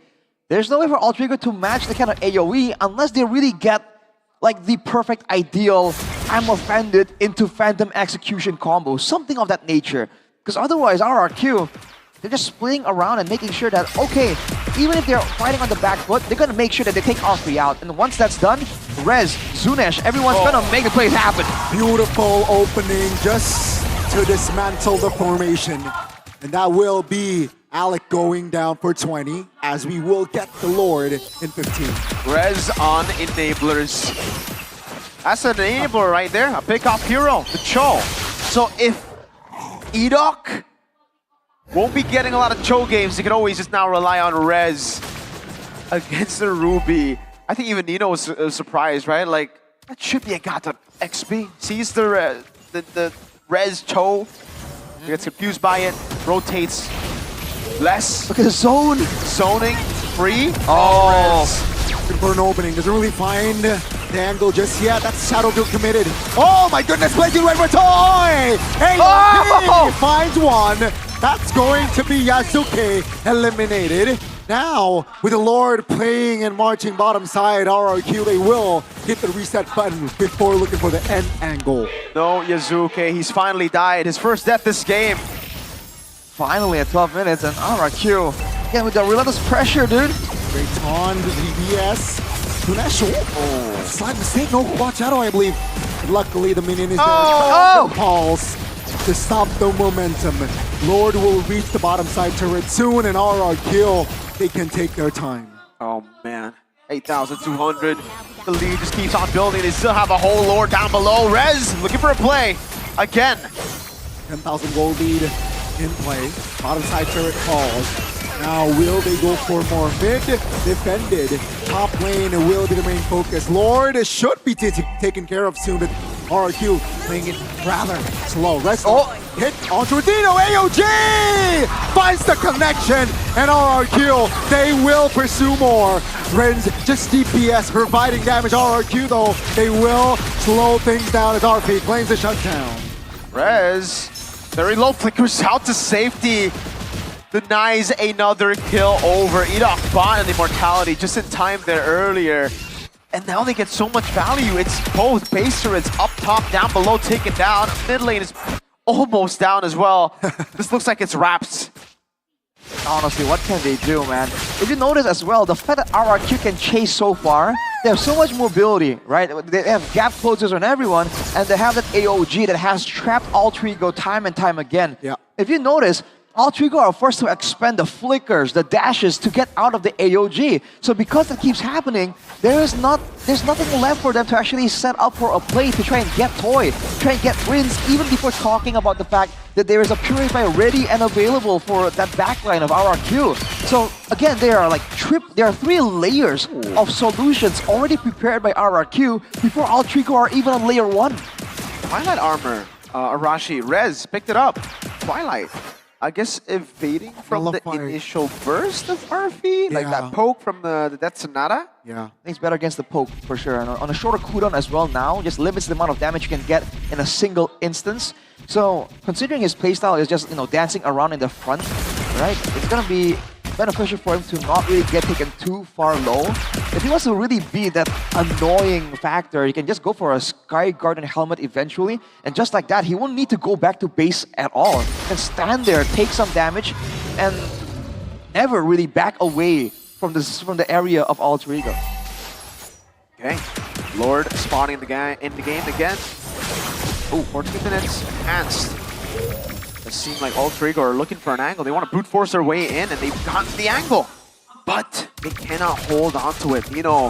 there's no way for Alter Ego to match the kind of AoE unless they really get like the perfect ideal I'm offended into Phantom Execution combo, something of that nature. Because otherwise, RRQ, they're just splitting around and making sure that, okay, even if they're fighting on the back foot, they're gonna make sure that they take RP out. And once that's done, Rez, Zunesh, everyone's gonna make the plays happen. Beautiful opening just to dismantle the formation. And that will be Alec going down for 20, as we will get the Lord in 15. Rez on enablers. That's an enabler right there, a pick-off hero, the Cho. So if Edok won't be getting a lot of Cho games, he can always just now rely on Rez against the Ruby. I think even Nino was surprised, right? Like, that should be a Gata XP. Sees the Rez Cho, he gets confused by it, rotates less. Look at the zone. Zoning, free. Oh, for an opening. Doesn't really find the angle just yet. That's Shadow Guild committed. Oh my goodness, Blazing Red for Toy! Hey, finds one. That's going to be Yasuke eliminated. Now, with the Lord playing and marching bottom side, RRQ, they will hit the reset button before looking for the end angle. No, Yasuke, he's finally died. His first death this game. Finally at 12 minutes, and RRQ, again with the relentless pressure, dude. Great on the DBS. Zunesh, slight mistake, no quad shadow, I believe. Luckily, the minion is there. Pulse to stop the momentum. Lord will reach the bottom side turret soon, and RRQ, they can take their time. Oh man, 8,200. The lead just keeps on building. They still have a whole Lord down below. Rez looking for a play again. 10,000 gold lead in play. Bottom side turret falls. Now will they go for more? Mid defended. Top lane will be the main focus. Lord should be taken care of soon, but RRQ playing it rather slow. Rest hit onto Dino. AOG finds the connection, and RRQ, they will pursue more. Ren's just DPS providing damage. RRQ though, they will slow things down as RP claims the shutdown. Rez, very low, flickers out to safety. Denies another kill over. Edok bought an immortality just in time there earlier. And now they get so much value. It's both base turrets up top, down below, taken down. Mid lane is almost down as well. This looks like it's wrapped. Honestly, what can they do, man? If you notice as well, the fact that RRQ can chase so far, they have so much mobility, right? They have gap closers on everyone, and they have that AOG that has trapped Alter Ego time and time again. Yeah. If you notice, Altrigo are forced to expend the flickers, the dashes to get out of the AOG. So because that keeps happening, there's nothing left for them to actually set up for a play to try and get Toy, try and get wins, even before talking about the fact that there is a Purify ready and available for that backline of RRQ. So again, there are there are 3 layers of solutions already prepared by RRQ before Altrigo are even on layer 1. Twilight armor, Arashi, Rez picked it up. Twilight, I guess evading from the initial burst of RP, like that poke from the Death Sonata. Yeah. I think it's better against the poke for sure. And on a shorter cooldown as well now, just limits the amount of damage you can get in a single instance. So considering his playstyle is just, dancing around in the front, right? It's gonna be beneficial for him to not really get taken too far low. If he wants to really be that annoying factor, he can just go for a Sky Garden helmet eventually, and just like that, he won't need to go back to base at all. He can stand there, take some damage, and never really back away from the area of Altrigo. Okay, Lord spawning in the game again. Oh, 14 minutes enhanced. It seems like Altrigo are looking for an angle. They want to brute force their way in, and they've gotten the angle. But they cannot hold on to it. Nino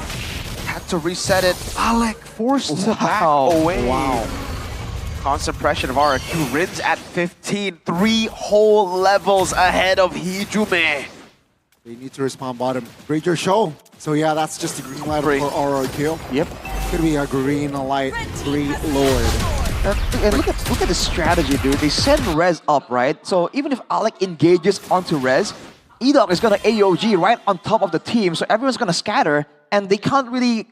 had to reset it. Alec forced to back away. Wow. Constant pressure of RRQ. Rins at 15. 3 whole levels ahead of Hijume. They need to respond bottom. Great your show. So yeah, that's just a green light for RRQ. Yep. Could be a green light, 3 Lord. And look at the strategy, dude. They send Rez up, right? So even if Alec engages onto Rez, E-Dog is gonna AOG right on top of the team, so everyone's gonna scatter, and they can't really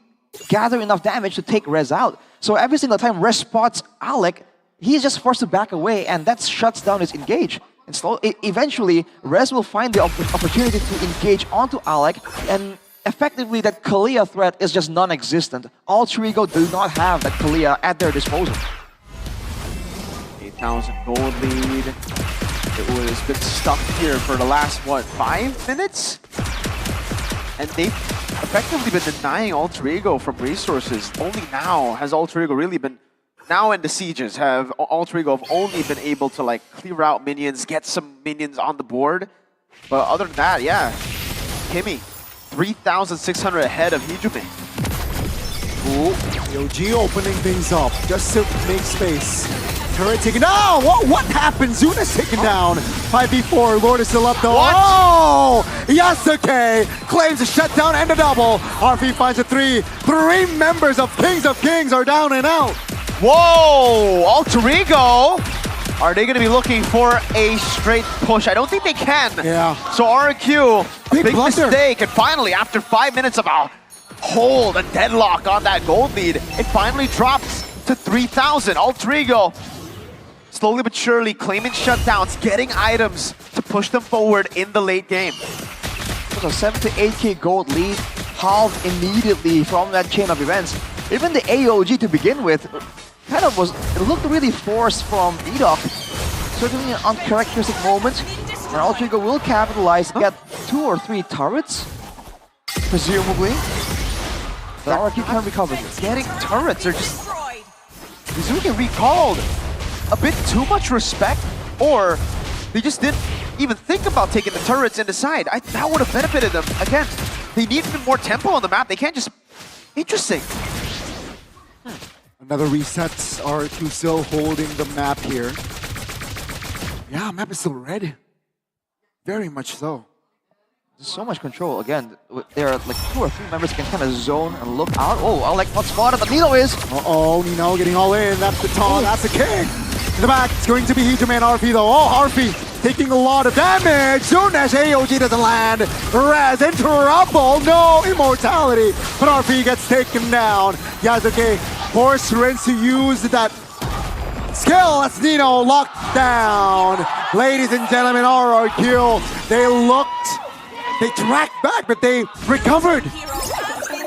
gather enough damage to take Rez out. So every single time Rez spots Alec, he's just forced to back away, and that shuts down his engage. And eventually, Rez will find the opportunity to engage onto Alec, and effectively that Kalia threat is just non-existent. Altrigo do not have that Kalia at their disposal. 8,000 gold lead. It was been stuck here for the last, 5 minutes? And they've effectively been denying Altrigo from resources. Only now has Altrigo really been... Now in the sieges, have Altrigo have only been able to clear out minions, get some minions on the board. But other than that, yeah. Kimmy, 3,600 ahead of Hijume. Ooh, AOG opening things up just to make space. Turret taken down. What happened? Zuna's taken down. 5v4. Lord is still up though. What? Oh! Yasuke claims a shutdown and a double. RP finds a 3. 3 members of Kings are down and out. Whoa! Altrigo! Are they going to be looking for a straight push? I don't think they can. Yeah. So RQ, big blunder. mistake. And finally, after 5 minutes of a hold, a deadlock on that gold lead, it finally drops to 3,000. Altrigo, slowly but surely claiming shutdowns, getting items to push them forward in the late game. So 7 to 8k gold lead, halved immediately from that chain of events. Even the AOG to begin with, it looked really forced from E-Dog. Certainly an uncharacteristic moment. And Altrigo will capitalize, get 2 or 3 turrets, presumably. But RRQ can recover. Getting turrets are just... Mizuki recalled a bit too much respect, or they just didn't even think about taking the turrets in the side. That would have benefited them. Again, they need even more tempo on the map. They can't just... Interesting. Another reset. RQ still holding the map here. Yeah, map is still red. Very much so. There's so much control. Again, there are 2 or 3 members can kind of zone and look out. Oh, I like not spotted, but Nino is. Uh-oh, Nino getting all in. That's the taunt. That's the king. In the back, it's going to be Hijume and RP though. Oh, RP taking a lot of damage. Soon as AOG doesn't land, Raz in trouble. No immortality, but RP gets taken down. Yasuke forced Rins to use that skill. That's Nino locked down. Ladies and gentlemen, RRQ, they tracked back, but they recovered.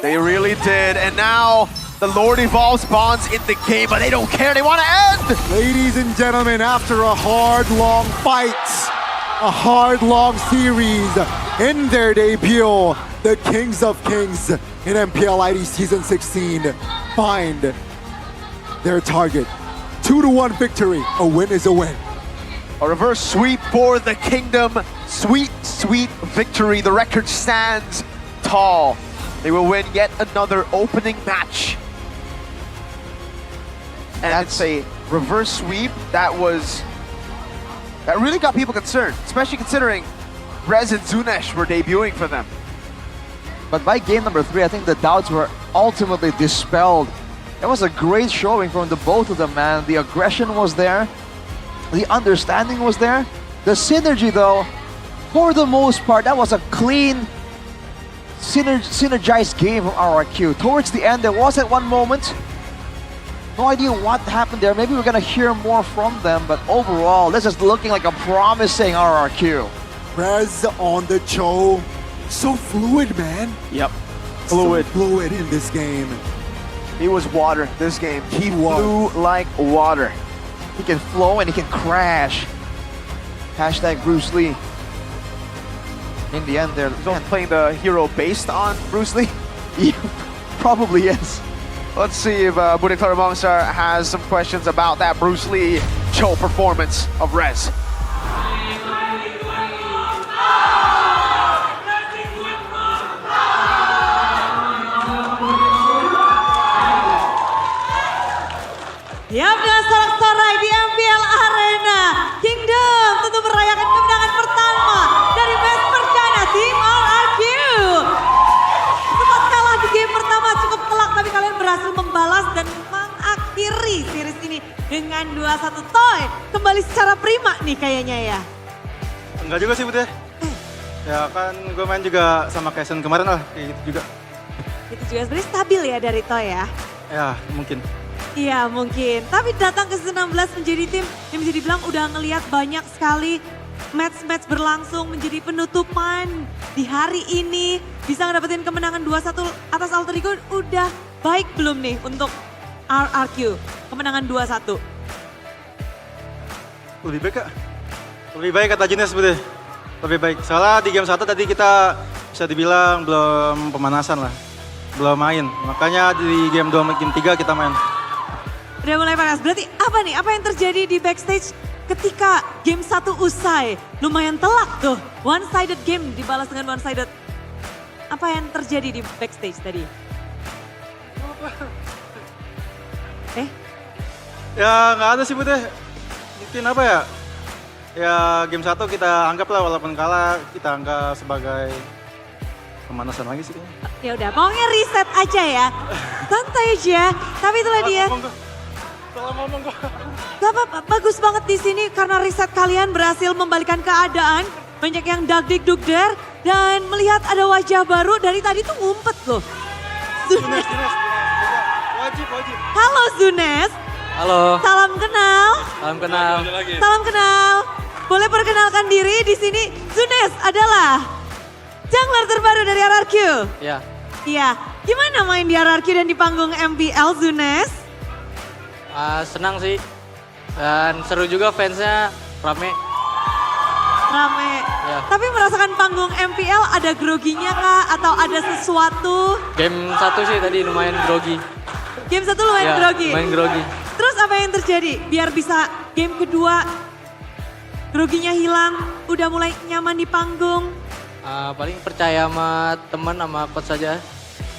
They really did, and now the Lord Evolves bonds in the game, but they don't care, they want to end! Ladies and gentlemen, after a hard, long fight, a hard, long series, in their debut, the Kings of Kings in MPL ID Season 16 find their target. 2-1 victory. A win is a win. A reverse sweep for the Kingdom. Sweet, sweet victory. The record stands tall. They will win yet another opening match. And it's a reverse sweep that really got people concerned, especially considering Rez and Zunesh were debuting for them. But by game number 3, I think the doubts were ultimately dispelled. It was a great showing from the both of them, man. The aggression was there. The understanding was there. The synergy, though, for the most part, that was a clean, synergized game from RRQ. Towards the end, there was at one moment, no idea what happened there. Maybe we're gonna hear more from them, but overall, this is looking like a promising RRQ. Rez on the Cho. So fluid, man. Yep. Fluid. So fluid in this game. He was water this game. He flew like water. He can flow and he can crash. Hashtag Bruce Lee. In the end, they're playing the hero based on Bruce Lee. Probably yes. Let's see if Bude Claramongstar has some questions about that Bruce Lee Cho performance of Rez. Yap, dengan sorak-sorai di MPL Arena. Kingdom tentu merayakan kemenangan pertama dari match perdana tim RRQ. Sempat kalah di game pertama cukup telak, tapi kalian berhasil membalas dan mengakhiri series ini dengan 2-1 toy. Kembali secara prima nih kayaknya ya. Enggak juga sih Bud. Ya kan gue main juga sama Kaisen kemarin lah, kayak gitu juga. Itu juga sebenarnya stabil ya dari toy ya. Ya mungkin. Iya mungkin, tapi datang ke 16 menjadi tim yang bisa dibilang udah ngelihat banyak sekali match-match berlangsung menjadi penutupan di hari ini. Bisa ngedapetin kemenangan 2-1 atas Alter Ego, udah baik belum nih untuk RRQ? Kemenangan 2-1. Lebih baik Kak. Lebih baik kata Jenis Bud. Lebih baik, soalnya di game 1 tadi kita bisa dibilang belum pemanasan lah. Belum main, makanya di game 2 game 3 kita main. Udah mulai panas, berarti apa nih? Apa yang terjadi di backstage ketika game 1 usai? Lumayan telak tuh, one-sided game dibalas dengan one-sided. Apa yang terjadi di backstage tadi? Ya nggak ada sih Bud. Mungkin apa ya? Ya game 1 kita anggap lah walaupun kalah, kita anggap sebagai pemanasan lagi sih kayaknya. Ya udah, maunya reset aja ya. Santai aja, tapi itulah dia. Salah ngomong gua. Gak apa-apa, bagus banget di sini karena riset kalian berhasil membalikan keadaan. Banyak yang dagdik-dugder dan melihat ada wajah baru dari tadi tuh ngumpet loh. Zunes. Wajib. Halo Zunes. Halo. Salam kenal. Salam kenal. Salam kenal. Boleh perkenalkan diri di sini. Zunes adalah jungler terbaru dari RRQ. Iya. Iya. Gimana main di RRQ dan di panggung MPL Zunes? Senang sih. Dan seru juga fansnya rame. Ya. Tapi merasakan panggung MPL ada groginya kah? Atau ada sesuatu? Game 1 sih tadi lumayan grogi. Game 1 lumayan Ya, grogi? lumayan grogi. Terus apa yang terjadi? Biar bisa game kedua groginya hilang, udah mulai nyaman di panggung. Paling percaya sama teman sama coach saja.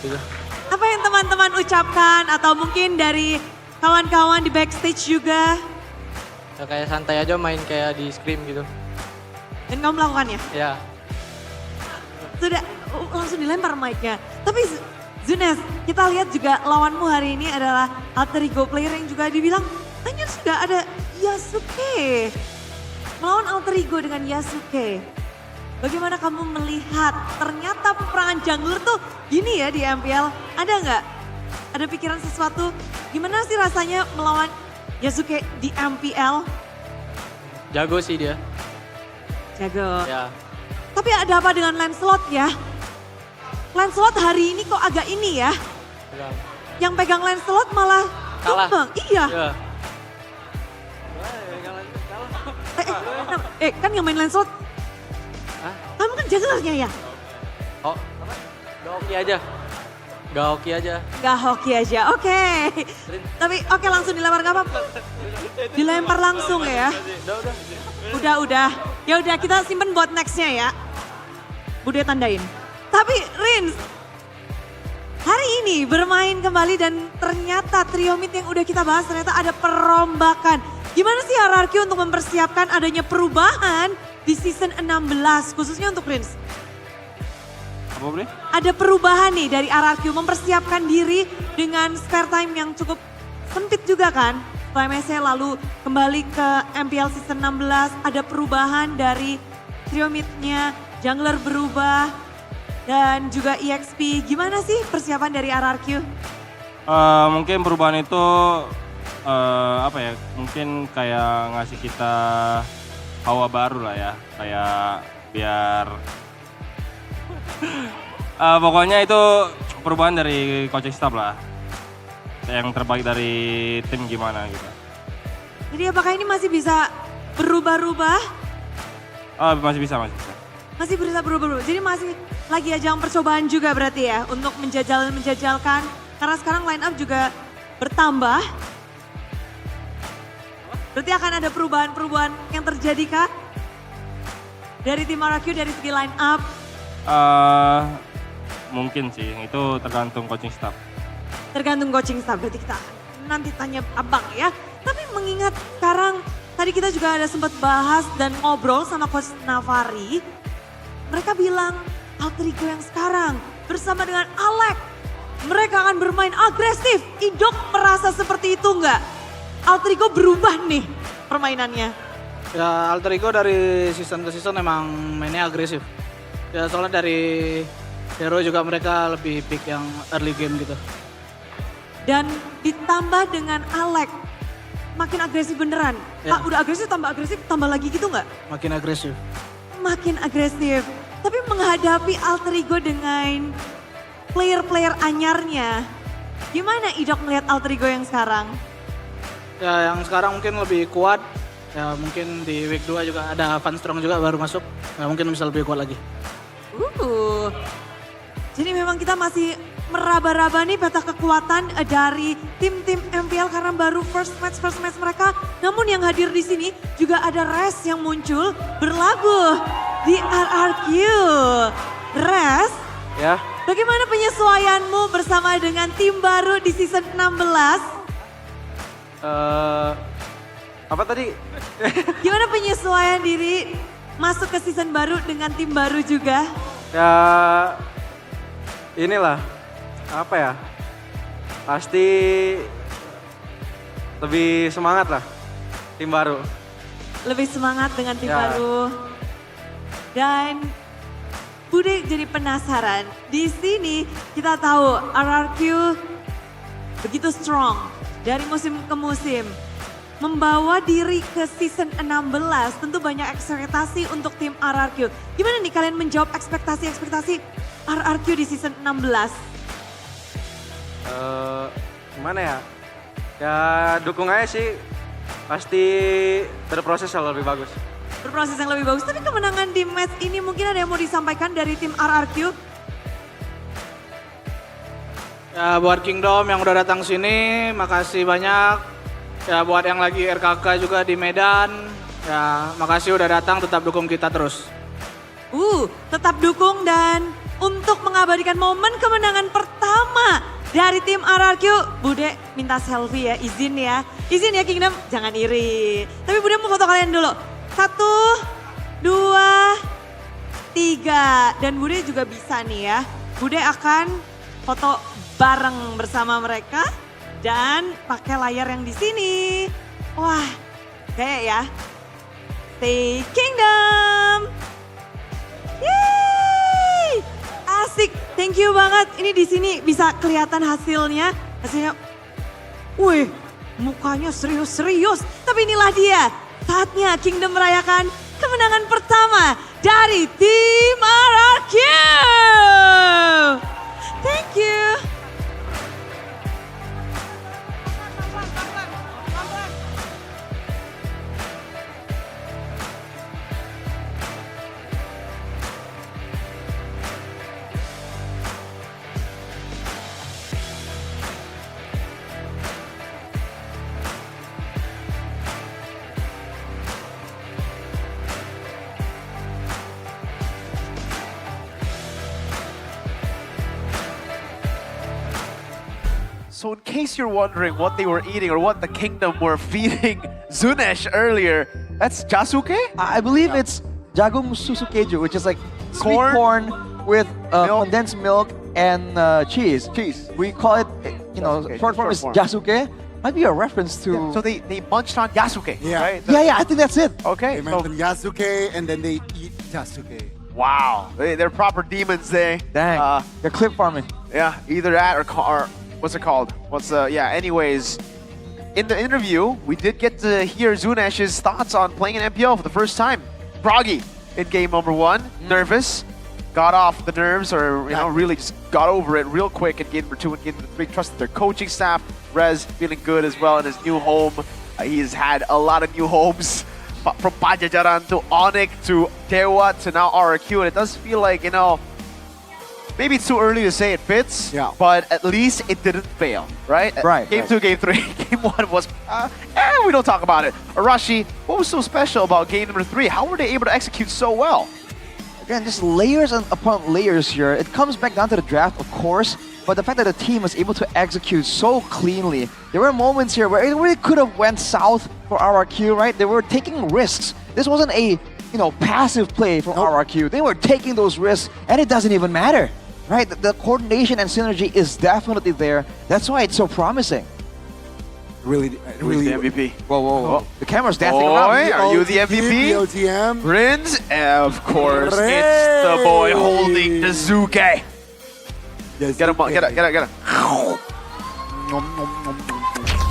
Gitu. Apa yang teman-teman ucapkan atau mungkin dari kawan-kawan di backstage juga? Ya, kayak santai aja main kayak di scrim gitu. Dan kamu melakukannya? Ya. Sudah langsung dilempar mic-nya. Tapi Zunes, kita lihat juga lawanmu hari ini adalah Alter Ego player yang juga dibilang hanya sudah ada Yasuke. Melawan Alter Ego dengan Yasuke. Bagaimana kamu melihat ternyata peperangan jungler tuh gini ya di MPL? Ada nggak? Ada pikiran sesuatu? Gimana sih rasanya melawan Yasuke di MPL? Jago sih dia. Jago. Ya. Tapi ada apa dengan Lancelot ya? Lancelot hari ini kok agak ini ya? Yang pegang Lancelot malah kalah. tumbang. Iya. Ya. Kan yang main Lancelot. Kamu kan junglernya ya? Oh, apa? Udah oke aja. Gak hoki aja. Gak hoki aja, oke. Tapi oke langsung dilempar gak apa-apa. Dilempar langsung ya. Udah. Ya udah kita simpen buat nextnya ya. Bude tandain. Tapi Rins, hari ini bermain kembali dan ternyata trio mid yang udah kita bahas ternyata ada perombakan. Gimana sih RRQ untuk mempersiapkan adanya perubahan di season 16 khususnya untuk Rins? Apa boleh? Ada perubahan nih dari RRQ mempersiapkan diri dengan spare time yang cukup sempit juga kan. Setelah MSC lalu kembali ke MPL season 16 ada perubahan dari trio mid-nya, jungler berubah dan juga EXP. Gimana sih persiapan dari RRQ? Mungkin perubahan itu apa ya? Mungkin kayak ngasih kita hawa baru lah ya. Kayak biar pokoknya itu perubahan dari coaching staff lah. Yang terbaik dari tim gimana gitu. Jadi apakah ini masih bisa berubah-ubah? Masih bisa. Masih bisa berubah-ubah. Jadi masih lagi ajang percobaan juga berarti ya untuk menjajalkan. Karena sekarang line up juga bertambah. Berarti akan ada perubahan-perubahan yang terjadi kah? Dari tim RRQ dari segi line up? Mungkin sih, itu tergantung coaching staff. Tergantung coaching staff, berarti kita nanti tanya abang ya. Tapi mengingat sekarang, tadi kita juga ada sempat bahas dan ngobrol sama Coach Navari. Mereka bilang, alter ego yang sekarang bersama dengan Alec, mereka akan bermain agresif. Idok merasa seperti itu enggak? Alter ego berubah nih permainannya. Ya alter ego dari season ke season emang mainnya agresif. Ya soalnya dari hero juga mereka lebih pick yang early game gitu. Dan ditambah dengan Alec, makin agresif beneran. Ya. Udah agresif, tambah lagi gitu nggak? Makin agresif. Makin agresif. Tapi menghadapi alter ego dengan player-player anyarnya, gimana Idok melihat alter ego yang sekarang? Ya yang sekarang mungkin lebih kuat. Ya mungkin di week 2 juga ada Van Strong juga baru masuk. Ya mungkin bisa lebih kuat lagi. Jadi memang kita masih meraba-raba nih peta kekuatan dari tim-tim MPL karena baru first match mereka. Namun yang hadir di sini juga ada Res yang muncul berlabuh di RRQ. Res, Ya. bagaimana penyesuaianmu bersama dengan tim baru di season 16? Apa tadi? Gimana penyesuaian diri masuk ke season baru dengan tim baru juga? Ya inilah apa ya, pasti lebih semangat lah tim baru. Lebih semangat dengan tim Ya. baru. Dan Bude jadi penasaran. Di sini kita tahu RRQ begitu strong dari musim ke musim. Membawa diri ke season 16 tentu banyak ekspektasi untuk tim RRQ. Gimana nih kalian menjawab ekspektasi RRQ di season 16? Gimana ya? Ya dukung aja sih. Pasti berproses yang lebih bagus. Berproses yang lebih bagus. Tapi kemenangan di match ini mungkin ada yang mau disampaikan dari tim RRQ? Ya buat Kingdom yang udah datang sini, makasih banyak. Ya buat yang lagi RKK juga di Medan, ya makasih udah datang, tetap dukung kita terus. Tetap dukung dan untuk mengabadikan momen kemenangan pertama dari tim RRQ, Bude minta selfie ya, izin ya. Izin ya Kingdom, jangan iri. Tapi Bude mau foto kalian dulu. 1, 2, 3. Dan Bude juga bisa nih ya. Bude akan foto bareng bersama mereka. Dan pakai layar yang di sini. Wah, kayak ya. Stay Kingdom. Yeay, asik. Thank you banget. Ini di sini bisa kelihatan hasilnya. Wih, mukanya serius-serius. Tapi inilah dia. Saatnya Kingdom merayakan kemenangan pertama dari tim RRQ. Thank you. So in case you're wondering what they were eating or what the kingdom were feeding Zunesh earlier, that's jasuke? I believe it's jagung susu keju, which is like sweet corn with condensed milk and cheese. We call it, short form is jasuke. Might be a reference to. Yeah, so they munched on yasuke, right? Yeah, I think that's it. Okay. They mentioned yasuke and then they eat jasuke. Wow, they're proper demons. Dang, they're clip farming. Yeah, either that or what's it called? Anyways, in the interview, we did get to hear Zunesh's thoughts on playing an MPL for the first time. Froggy in game number 1, nervous, got off the nerves, or really just got over it real quick in game number 2 and game number 3. Trusted their coaching staff. Rez feeling good as well in his new home. He's had a lot of new homes from Pajajaran to Onyx to Dewa to now RRQ, and it does feel like, maybe it's too early to say it fits, but at least it didn't fail, right? Right. Game 2, Game 3, Game 1 was, we don't talk about it. Arashi, what was so special about game number 3? How were they able to execute so well? Again, just layers upon layers here. It comes back down to the draft, of course, but the fact that the team was able to execute so cleanly. There were moments here where it really could have went south for RRQ, right? They were taking risks. This wasn't a, passive play from RRQ. They were taking those risks, and it doesn't even matter, right? The coordination and synergy is definitely there. That's why it's so promising. Really, the MVP. Whoa. The camera's dancing around. Are you the MVP? OTM. Rins? Of course. It's the boy holding the Zuke. Yes, Get him.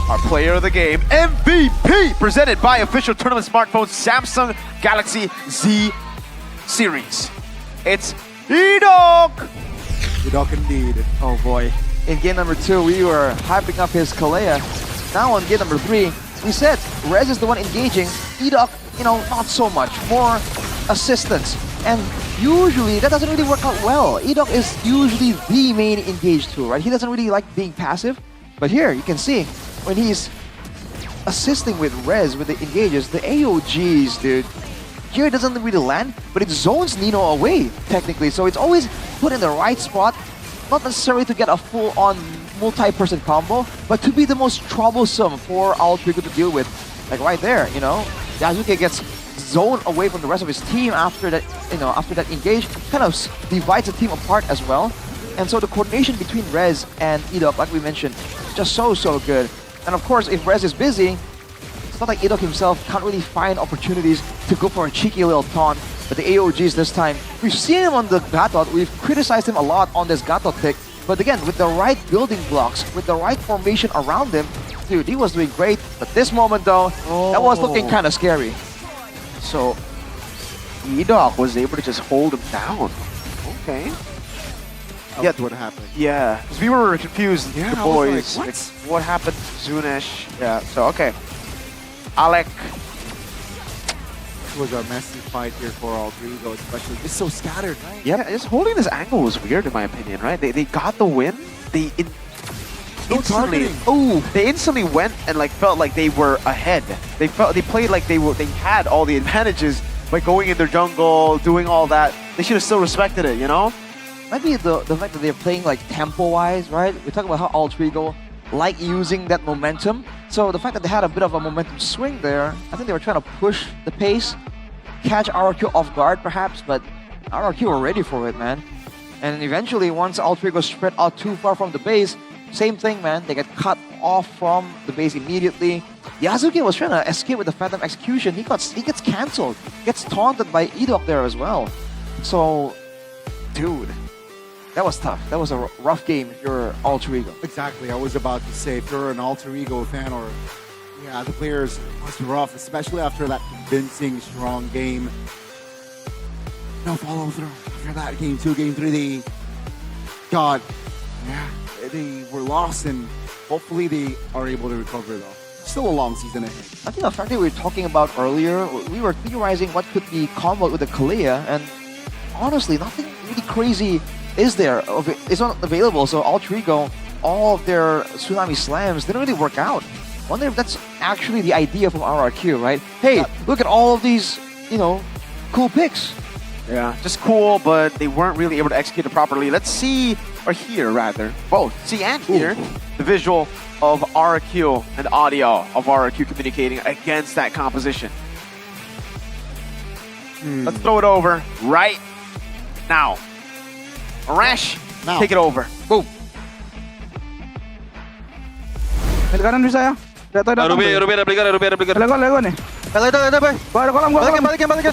Our player of the game, MVP, presented by official tournament smartphone Samsung Galaxy Z series. It's Edok! Edok indeed. Oh boy. In game number 2, we were hyping up his Kalea. Now on game number 3, we said Rez is the one engaging. Edok, not so much. More assistance. And usually that doesn't really work out well. Edok is usually the main engaged tool, right? He doesn't really like being passive. But here, you can see, when he's assisting with Rez, with the engages, the AOGs, dude, here it doesn't really land, but it zones Nino away, technically. So it's always put in the right spot, not necessarily to get a full-on multi-person combo, but to be the most troublesome for Altrigo to deal with. Like right there, Yasuke gets zoned away from the rest of his team after that, after that engage, kind of divides the team apart as well. And so the coordination between Rez and Edok, like we mentioned, is just so good. And of course, if Rez is busy, it's not like Edok himself can't really find opportunities to go for a cheeky little taunt. But the AOGs this time, we've seen him on the Gatot, we've criticized him a lot on this Gatot pick. But again, with the right building blocks, with the right formation around him, dude, he was doing great. But this moment though, that was looking kind of scary. So, Edok was able to just hold him down. Okay. That's what happened. Yeah, because we were confused, Yeah, the I was boys. like, What happened to Zunesh? Yeah, so okay. Alec. It was a messy fight here for all three, though, especially. It's so scattered, right? Yeah, just holding this angle was weird in my opinion, right? They got the win. They instantly, they instantly went and felt like they were ahead. They played like they had all the advantages by going in their jungle, doing all that. They should have still respected it, Maybe the fact that they're playing tempo-wise, right? We talk about how Altrigo like using that momentum. So the fact that they had a bit of a momentum swing there, I think they were trying to push the pace, catch RRQ off guard perhaps, but RRQ were ready for it, man. And eventually, once Altrigo spread out too far from the base, same thing, man. They get cut off from the base immediately. Yasuke was trying to escape with the Phantom Execution. He gets cancelled, gets taunted by Edok there as well. So, dude, that was tough. That was a rough game if you're Alter Ego. Exactly. I was about to say, if you're an Alter Ego fan or, the players, it was rough, especially after that convincing, strong game. No follow through. After that game 2, game 3, they were lost, and hopefully they are able to recover though. Still a long season ahead. I think the fact that we were talking about earlier, we were theorizing what could be comboed with the Kalea, and honestly, nothing really crazy is there. It's not available, so Alter Ego, all of their Tsunami Slams didn't really work out. Wonder if that's actually the idea from RRQ, right? Hey, look at all of these, cool picks. Yeah, just cool, but they weren't really able to execute it properly. Let's see, or hear rather, both see and hear the visual of RQ and audio of RQ communicating against that composition. Let's throw it over right now. Rash, take it over. Boom. Mid kanan bisa ya. Ruby ada blinker. Lego nih. Itu, boy. Gua ada kolam, gua. Balikin. Balikin,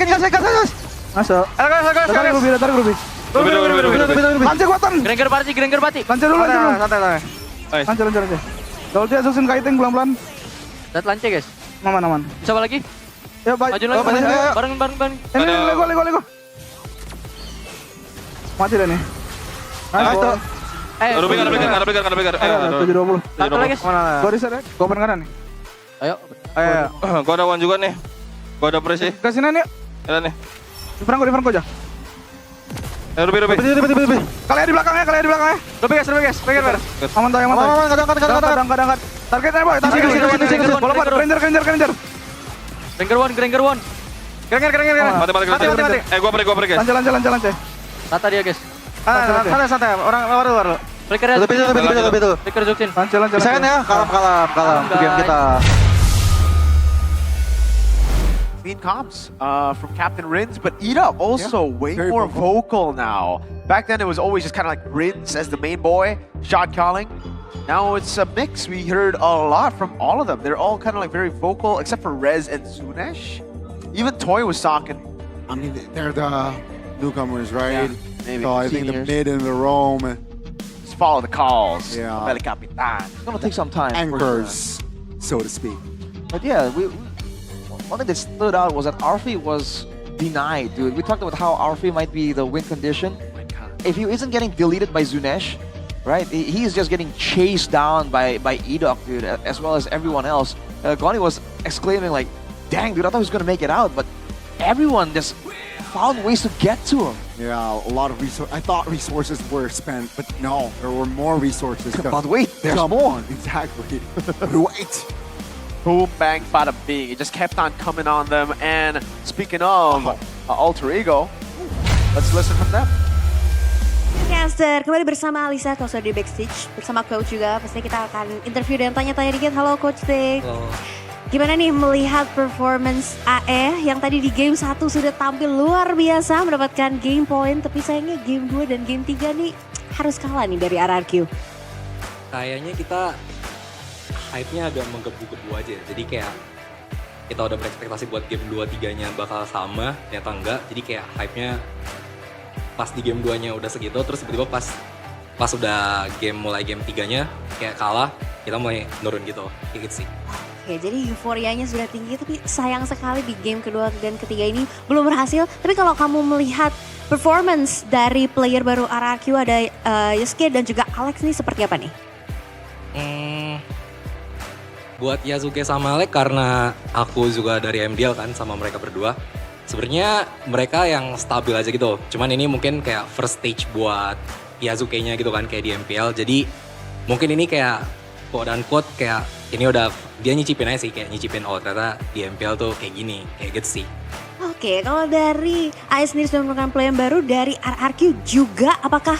gas. Masuk. Tarik Ruby. Ruby. Lancar kuatan. Granger Bati. Lancar dulu. Santai. Lancar. Double dia susun kiting pelan-pelan. Dat lancar guys. Aman. Coba lagi. Ya, baik. Maju lagi. Bareng. Ini Lego. Mati dah nih. Nice. Ruby ada blinker. 720. Satu lagi. Gua reset ya. Gua open kanan nih. Ayo. Gua ada one juga nih. Gua ada press sih. Ke sini nih. Ya nih. Di front gua aja. Ruby. Kalian di belakangnya. Ruby guys. Blinker. Aman. Angkat. Targetnya boy. Sini. Bola pada Granger. Granger one. Mati. Gua break guys. Lancar. Tata dia guys. Santai. Orang baru. Breaker ya. Breaker Juksin. Lancar. Bisa kan ya? Kalem game kita. Clean comms from Captain Rins, but Ida also way more vocal now. Back then it was always just kind of like Rins as the main boy, shot calling. Now it's a mix. We heard a lot from all of them. They're all kind of like very vocal, except for Rez and Zunesh. Even Toy was talking. I mean, they're the newcomers, right? Yeah, maybe. So I think the mid and the roam, Just follow the calls. Yeah. Beli Kapitan. It's gonna take some time. anchors, so to speak. But yeah, one thing that stood out was that Arfi was denied, dude. We talked about how Arfi might be the win condition. If he isn't getting deleted by Zunesh, right? He's just getting chased down by Edok, dude, as well as everyone else. Goni was exclaiming like, "Dang, dude, I thought he was gonna make it out," but everyone just found ways to get to him. Yeah, a lot of resources. I thought resources were spent, but no, there were more resources. But wait, there's more. Exactly. But wait. Boom, bang, bada bing. It just kept on coming on them. And speaking of alter ego, let's listen from them. Caster, kembali bersama Alisa, kalau sudah di backstage. Bersama Coach juga, pasti kita akan interview dan tanya-tanya dikit. Halo Coach Tik. Gimana nih melihat performance AE yang tadi di game 1 sudah tampil luar biasa, mendapatkan game point, tapi sayangnya game 2 dan game 3 nih harus kalah nih dari RRQ. Kayaknya kita hype-nya agak menggebu-gebu aja. Jadi kayak kita udah berekspektasi buat game 2-3-nya bakal sama, ternyata enggak. Jadi kayak hype-nya pas di game 2-nya udah segitu, terus tiba-tiba pas udah mulai game 3-nya kayak kalah, kita mulai nurun gitu. Kayak gitu sih. Oke, jadi euforianya sudah tinggi, tapi sayang sekali di game kedua dan ketiga ini belum berhasil. Tapi kalau kamu melihat performance dari player baru RRQ, ada Yusuke dan juga Alex nih seperti apa nih? Buat Yasuke sama Alek, karena aku juga dari MDL kan sama mereka berdua. Sebenarnya mereka yang stabil aja gitu. Cuman ini mungkin kayak first stage buat Yasuke-nya gitu kan, kayak di MPL. Jadi mungkin ini kayak quote-unquote kayak ini udah dia nyicipin aja sih, kayak nyicipin ternyata di MPL tuh kayak gini, kayak gitu sih. Oke, kalau dari AS sendiri sudah menemukan player baru dari RRQ juga, apakah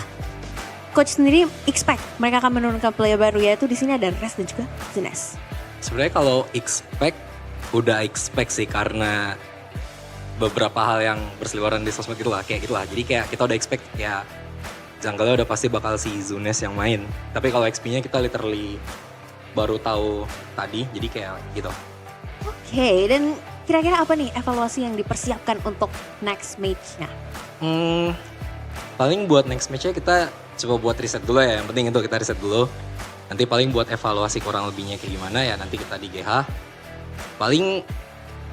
coach sendiri expect mereka akan menurunkan player baru, yaitu di sini ada Res dan juga Zunes? Sebenarnya kalau udah expect sih, karena beberapa hal yang berseliweran di sosmed gitu lah, kayak gitulah. Jadi kayak kita udah expect ya janggalnya udah pasti bakal si Zunes yang main. Tapi kalau XP-nya kita literally baru tahu tadi, jadi kayak gitu. Oke, dan kira-kira apa nih evaluasi yang dipersiapkan untuk next match-nya? Paling buat next match-nya kita coba buat riset dulu ya. Yang penting itu kita riset dulu. Nanti paling buat evaluasi kurang lebihnya kayak gimana ya nanti kita di GH. Paling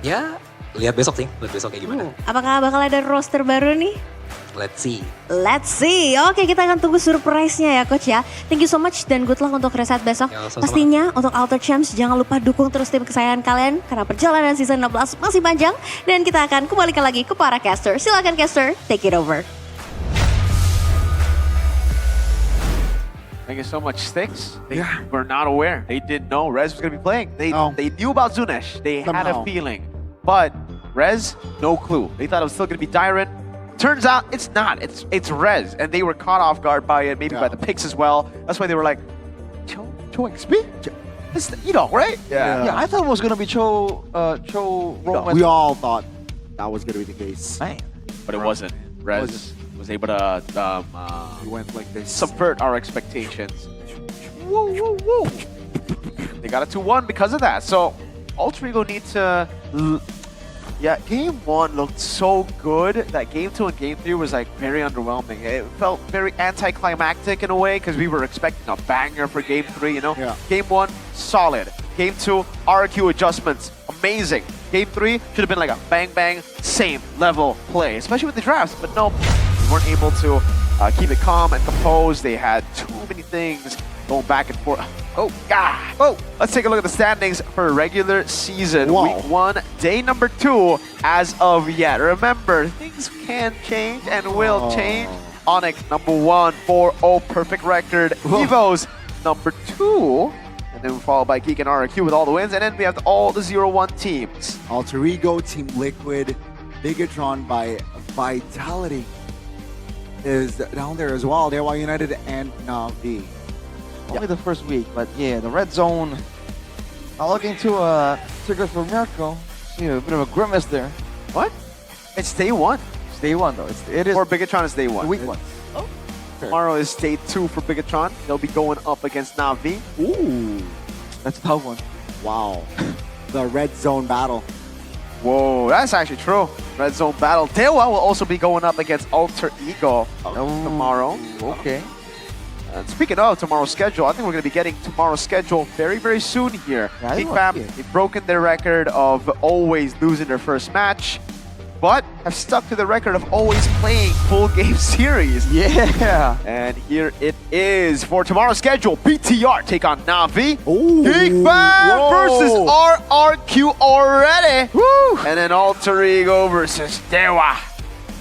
ya lihat besok sih, lihat besok kayak gimana. Apakah bakal ada roster baru nih? Let's see. Let's see. Oke, kita akan tunggu surprise-nya ya Coach ya. Thank you so much dan good luck untuk reset besok. Ya, sama-sama. Pastinya untuk Alter Champs jangan lupa dukung terus tim kesayangan kalian karena perjalanan season 16 masih panjang dan kita akan kembalikan lagi ke para caster. Silakan caster, take it over. Thank you so much, Sticks. They were not aware. They didn't know Rez was going to be playing. They knew about Zunesh. They had a feeling. But Rez, no clue. They thought it was still gonna be Dyron. Turns out it's not. It's Rez, and they were caught off guard by it, maybe by the picks as well. That's why they were like, Cho XP? You know, right? Yeah, I thought it was gonna be Cho Roman. We all thought that was going to be the case. Man. But it wasn't. Rez was able to He went like this. subvert our expectations. Woo, woo, woo. They got a 2-1 because of that. So, Alter Ego need to... Yeah, Game 1 looked so good that Game 2 and Game 3 was like very underwhelming. It felt very anticlimactic in a way because we were expecting a banger for Game 3, you know? Yeah. Game 1, solid. Game 2, RQ adjustments, amazing. Game 3 should have been like a bang, same level play, especially with the drafts. But no, we weren't able to keep it calm and composed. They had too many things going back and forth. Oh, God. Oh, let's take a look at the standings for regular season. Wow. Week 1, day number 2 as of yet. Remember, things can change and will change. Onyx, number 1, 4-0, perfect record. Evo's, number 2. And then followed by Geek and RQ with all the wins. And then we have all the 0-1 teams. Alter Ego, Team Liquid, Bigatron by Vitality is down there as well. They're United and Na'Vi. Only the first week, but yeah, the red zone. Not looking to trigger for Mirko. See a bit of a grimace there. What? It's day 1. It's day 1 though. It is. For Bigatron, it's day 1. Week 1. Tomorrow is day 2 for Bigatron. They'll be going up against Na'Vi. Ooh. That's a tough one. Wow. The red zone battle. Whoa, that's actually true. Red zone battle. Dewa will also be going up against Alter Ego tomorrow. Okay. And speaking of tomorrow's schedule, I think we're going to be getting tomorrow's schedule very, very soon here. Yeah, Big Fam, they've broken their record of always losing their first match, but have stuck to the record of always playing full game series. Yeah. And here it is for tomorrow's schedule. BTR take on Na'Vi. Ooh. Big Fam versus RRQ already. Woo. And then Alter Ego versus Dewa.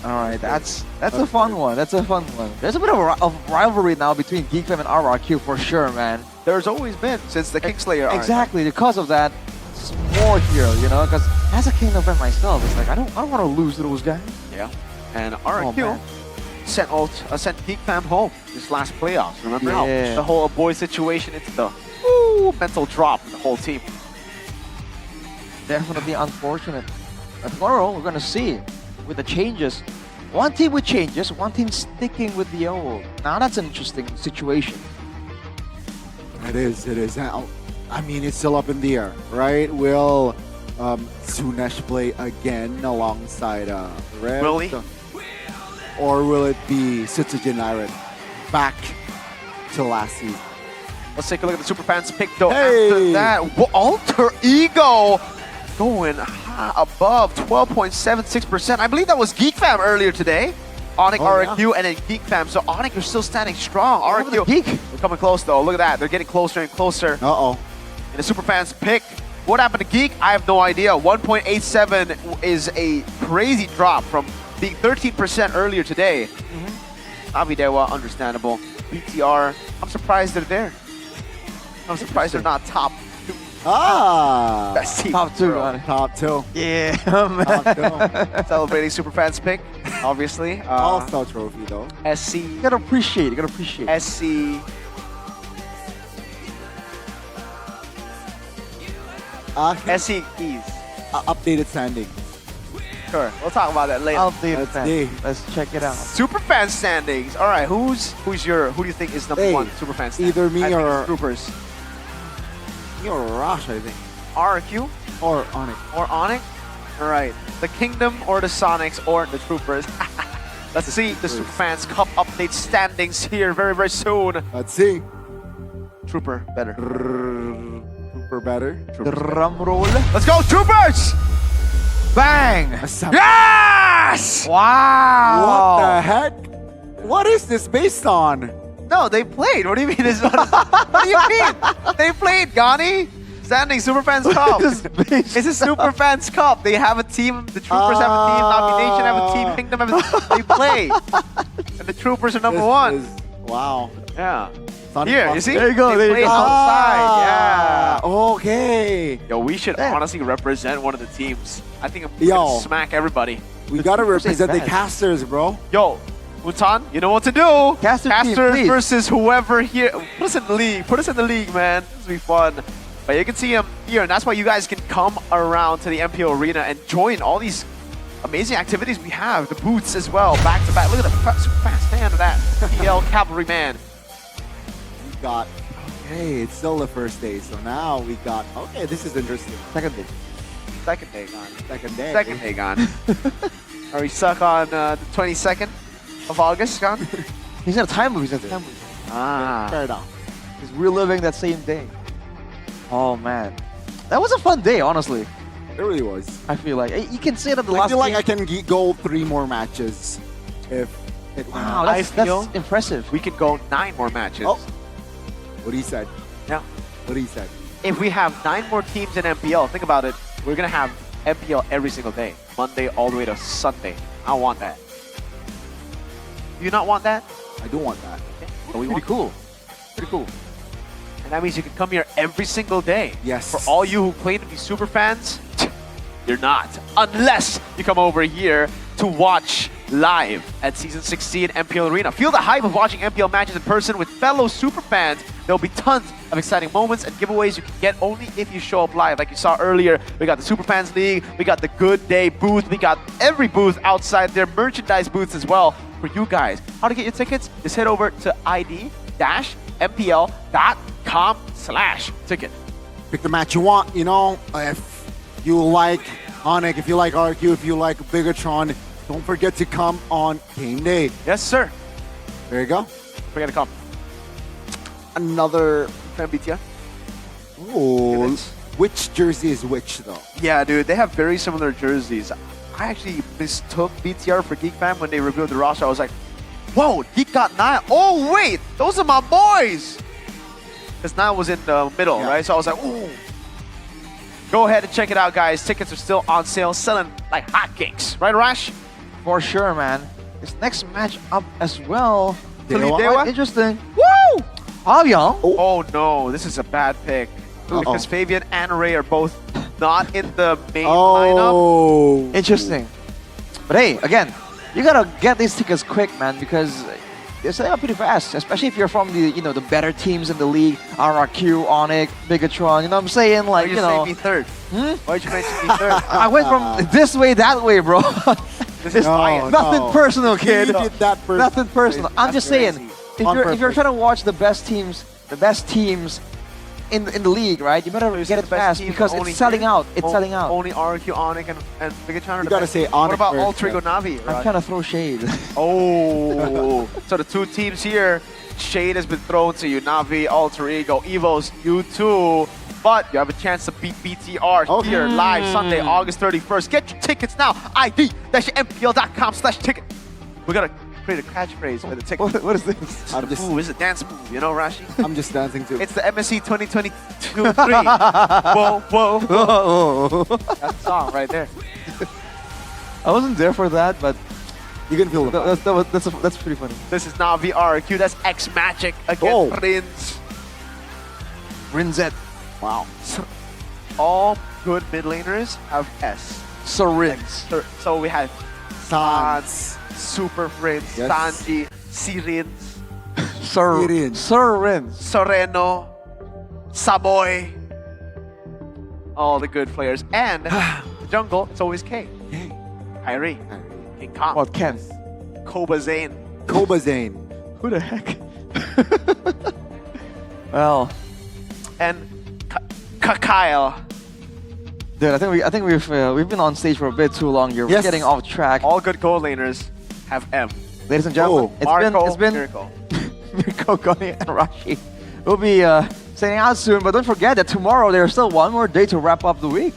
All right, that's a fun one. That's a fun one. There's a bit of rivalry now between GeekFam and RRQ for sure, man. There's always been since the Kingslayer arc. Exactly. Because of that, it's more here, you know. Because as a Kingdom fan myself, it's like I don't want to lose to those guys. Yeah. And RRQ sent GeekFam home this last playoffs. Remember how the whole boy situation into the mental drop in the whole team. Definitely unfortunate. But tomorrow we're gonna see. With the changes, one team with changes, one team sticking with the old. Now that's an interesting situation. It is. I mean, it's still up in the air, right? Will Sunesh play again alongside Red? Will he? Or will it be Sitsujin Iron back to last season? Let's take a look at the Superfans pick though. After that, Alter Ego going above 12.76%. I believe that was GeekFam earlier today. Onyx, RRQ, and then GeekFam. So Onyx are still standing strong. RRQ, they're coming close though. Look at that. They're getting closer and closer. Uh-oh. And the Superfans pick. What happened to Geek? I have no idea. 1.87 is a crazy drop from being 13% earlier today. Na'Vi Dewa, understandable. BTR, I'm surprised they're there. I'm surprised they're not top. Best team. Top 2, Top 2. Yeah, man. Top 2. Celebrating Superfans pick, obviously. All-Star trophy, though. SC. You gotta appreciate it. SC. SC keys. Updated standings. Sure, we'll talk about that later. Let's check it out. Superfan standings. All right, who do you think is number 1 Superfan standings? Either me or Troopers. Me or Rush, I think. RQ or Onyx. All right, the Kingdom or the Sonics or the Troopers. Let's see the Superfans Cup update standings here very, very soon. Let's see. Trooper better. Trooper better. Drum roll. Let's go, Troopers! Bang! Yes! Wow! What the heck? What is this based on? No, they played. What do you mean? What do you mean? They played, Gani. Standing Superfans Cup. It's a Superfans Cup. They have a team. The Troopers have a team. Na'Vi Nation have a team. Kingdom have a team. They play. And the Troopers are number 1. Wow. Yeah. Here, you see? There you go. They play outside. Yeah. Okay. Yo, we should honestly represent one of the teams. I think I'm Yo. gonna smack everybody. We gotta represent the bad. casters, bro. Yo, Mutan, you know what to do. Caster team, Casters please. versus whoever here. Put us in the league. Put us in the league, man. This will be fun. But you can see him here, and that's why you guys can come around to the MPL Arena and join all these amazing activities we have. The booths as well, back to back. Look at the super fast stand of that. PL Cavalryman. We got, okay, it's still the first day, so now we got, okay, this is interesting. Second day. Second day gone. Second day. Second day gone. Are we stuck on the 22nd of August, gone? He's got a time loop. He's got a time loop. Ah. Fair enough. He's reliving that same day. Oh man, that was a fun day, honestly. It really was. I feel like you can say that the I last feel like game- I can go 3 more matches if it Wow, I that's feel impressive. we could go 9 more matches. Oh. What he said. Yeah. What he said. If we have 9 more teams in MPL, think about it. We're gonna have MPL every single day, Monday all the way to Sunday. I want that. Do you not want that? I do want that. But we Pretty want cool. Pretty cool. And that means you can come here every single day. Yes. For all you who claim to be super fans, you're not. Unless you come over here to watch live at Season 16 MPL Arena. Feel the hype of watching MPL matches in person with fellow super fans. There'll be tons of exciting moments and giveaways you can get only if you show up live. Like you saw earlier, we got the Super Fans League, we got the Good Day booth, we got every booth outside their merchandise booths as well for you guys. How to get your tickets? Just head over to id-mpl.com/ticket. Pick the match you want, you know. If you like Onyx, if you like RQ, if you like Bigatron, don't forget to come on game day. Yes, sir. There you go. Forget to come. Another MBTI. Ooh, which jersey is which though? Yeah, dude, they have very similar jerseys. I actually mistook BTR for Geek Fam when they revealed the roster. I was like, whoa, Geek got Nile. Oh, wait, those are my boys. Because Nile was in the middle, right? So I was like, ooh. Go ahead and check it out, guys. Tickets are still on sale, selling like hotcakes. Right, Rash? For sure, man. This next match up as well. Dewa? Interesting. Woo! Avion. Oh no, this is a bad pick. Because Fabian and Ray are both not in the main lineup. Interesting. But hey, again, you gotta get these tickets quick, man, because they're selling out pretty fast. Especially if you're from the the better teams in the league, RRQ, Onyx, Bigatron. You know what I'm saying? Like Why'd you say me third? Why'd you mention me third? I went from this way, that way, bro. This is biased. Nothing personal, kid. You did that personal. Nothing personal. I'm just saying, if On you're purpose. trying to watch the best teams in the league, right? You better get it fast because it's selling out. It's selling out. Only RQ, Onyx, and Bigatron are You the gotta best. say What Onyx about first, Ultrigo Navi? I'm trying to throw shade. Oh, so the 2 teams here, shade has been thrown to you. Navi, Alter Ego, Evos, you too. But you have a chance to beat BTR here live Sunday, August 31st. Get your tickets now. id-mpl.com/ticket. We're gonna create a catchphrase for the ticket. What is this? I'm just, Ooh, it's a dance move, you know, Rashi? I'm just dancing too. It's the MSC 2022-3. Whoa, whoa, whoa. That's the song right there. I wasn't there for that, but You can feel the vibe. that's pretty funny. This is Navi RQ. That's X Magic against Rins. Rinzet. Wow. All good mid laners have S. Rins. So we have Sans. Super Rins, Yes. Sanji, Sirins, Sir Rins. Soreno, Saboy. All the good players. And the jungle, it's always K. Kyrie. King Kong. What, Ken? Koba Zane. Koba Zane. Who the heck? Well, and Kyle. dude, I think we've been on stage for a bit too long here. We're Yes. getting off track. All good gold laners have M. Ladies and gentlemen, it's been Miracle. Mirko, Goni, and Rashi. We'll be signing out soon, but don't forget that tomorrow there's still one more day to wrap up the week.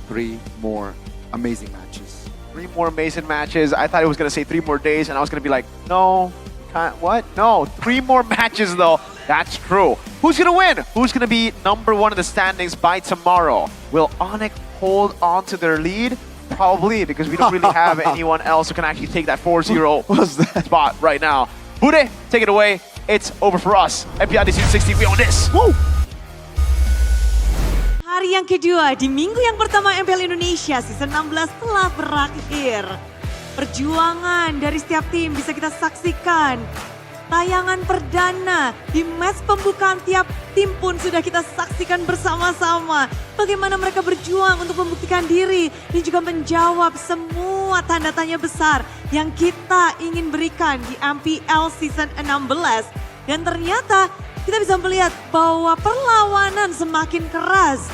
3 more amazing matches. 3 more amazing matches. I thought it was going to say 3 more days, and I was going to be like, no, can't, what? No, 3 more matches, though. That's true. Who's going to win? Who's going to be #1 in the standings by tomorrow? Will Onyx hold on to their lead? Probably, because we don't really have anyone else who can actually take that 4-0 spot right now. Bude, take it away. It's over for us. MPL ID S16, we own this. Woo! Hari hari yang kedua di minggu yang pertama MPL Indonesia season 16 telah berakhir. Perjuangan dari setiap tim bisa kita saksikan. Tayangan perdana di match pembukaan tiap tim pun sudah kita saksikan bersama-sama. Bagaimana mereka berjuang untuk membuktikan diri dan juga menjawab semua tanda tanya besar yang kita ingin berikan di MPL season 16. Dan ternyata kita bisa melihat bahwa perlawanan semakin keras.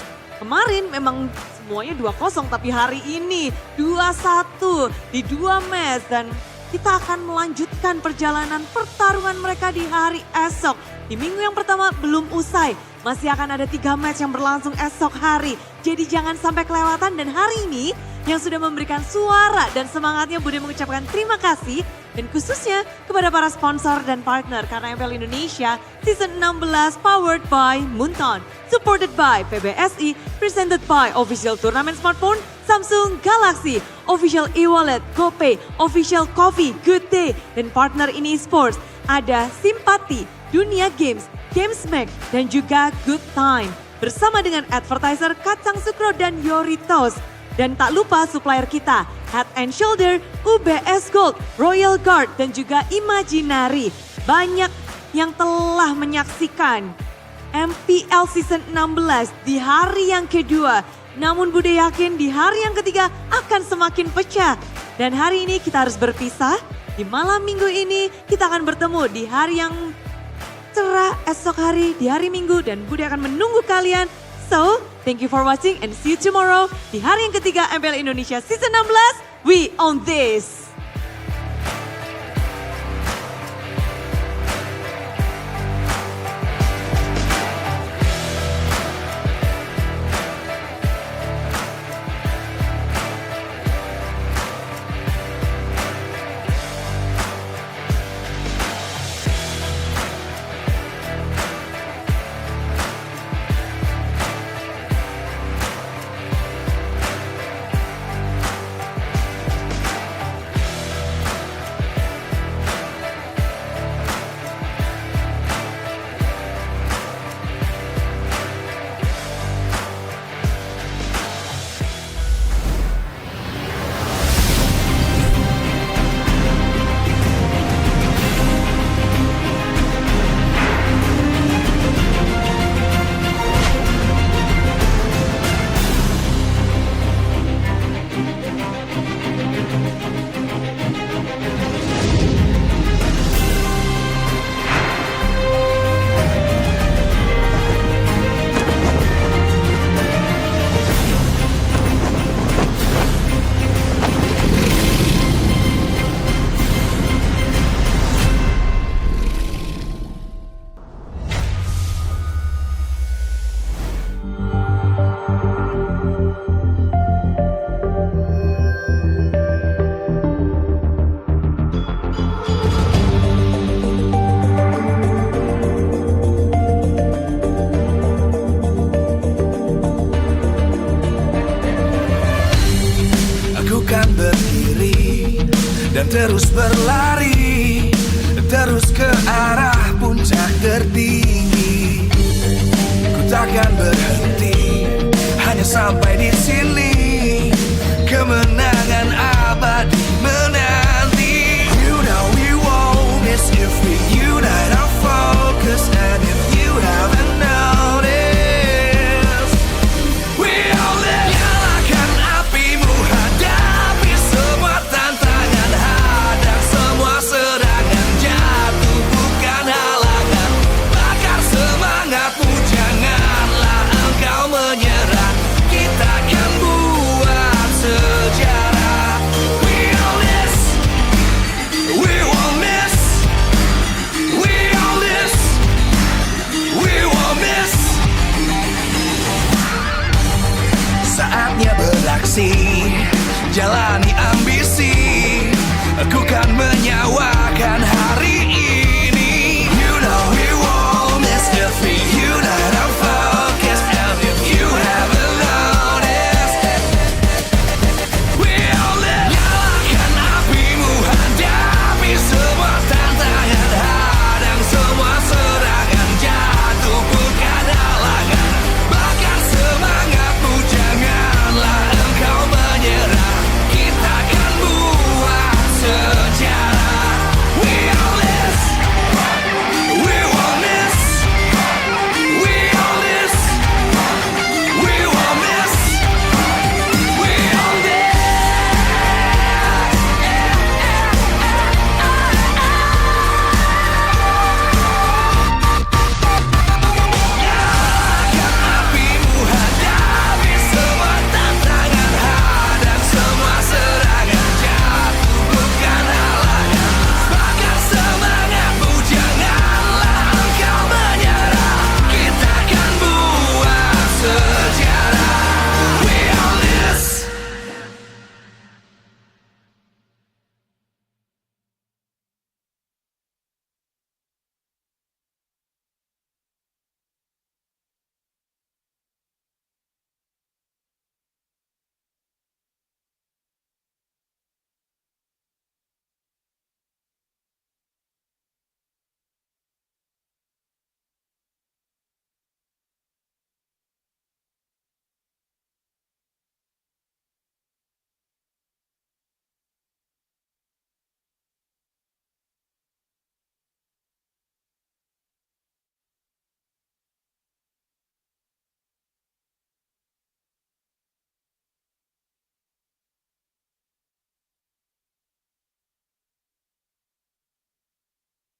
Kemarin memang semuanya 2-0 tapi hari ini 2-1 di 2 match dan kita akan melanjutkan perjalanan pertarungan mereka di hari esok. Di minggu yang pertama belum usai, masih akan ada 3 match yang berlangsung esok hari. Jadi jangan sampai kelewatan dan hari ini yang sudah memberikan suara dan semangatnya Bude mengucapkan terima kasih. Dan khususnya kepada para sponsor dan partner karena MPL Indonesia Season 16 powered by Munton. Supported by PBSI, presented by Official Turnamen Smartphone, Samsung Galaxy, Official e-wallet, GoPay, Official Coffee, Good Day, dan partner ini sports. Ada Simpati, Dunia Games, Gamesmack, dan juga Good Time. Bersama dengan advertiser Kacang Sukro dan Yoritos. Dan tak lupa supplier kita, Head and Shoulder, UBS Gold, Royal Guard, dan juga Imaginary. Banyak yang telah menyaksikan MPL Season 16 di hari yang kedua. Namun Bude yakin di hari yang ketiga akan semakin pecah. Dan hari ini kita harus berpisah. Di malam minggu ini kita akan bertemu di hari yang cerah esok hari, di hari Minggu. Dan Bude akan menunggu kalian. So, thank you for watching and see you tomorrow di hari yang ketiga MPL Indonesia Season 16. We own this! terus berlari, terus ke arah puncak tertinggi. Ku takkan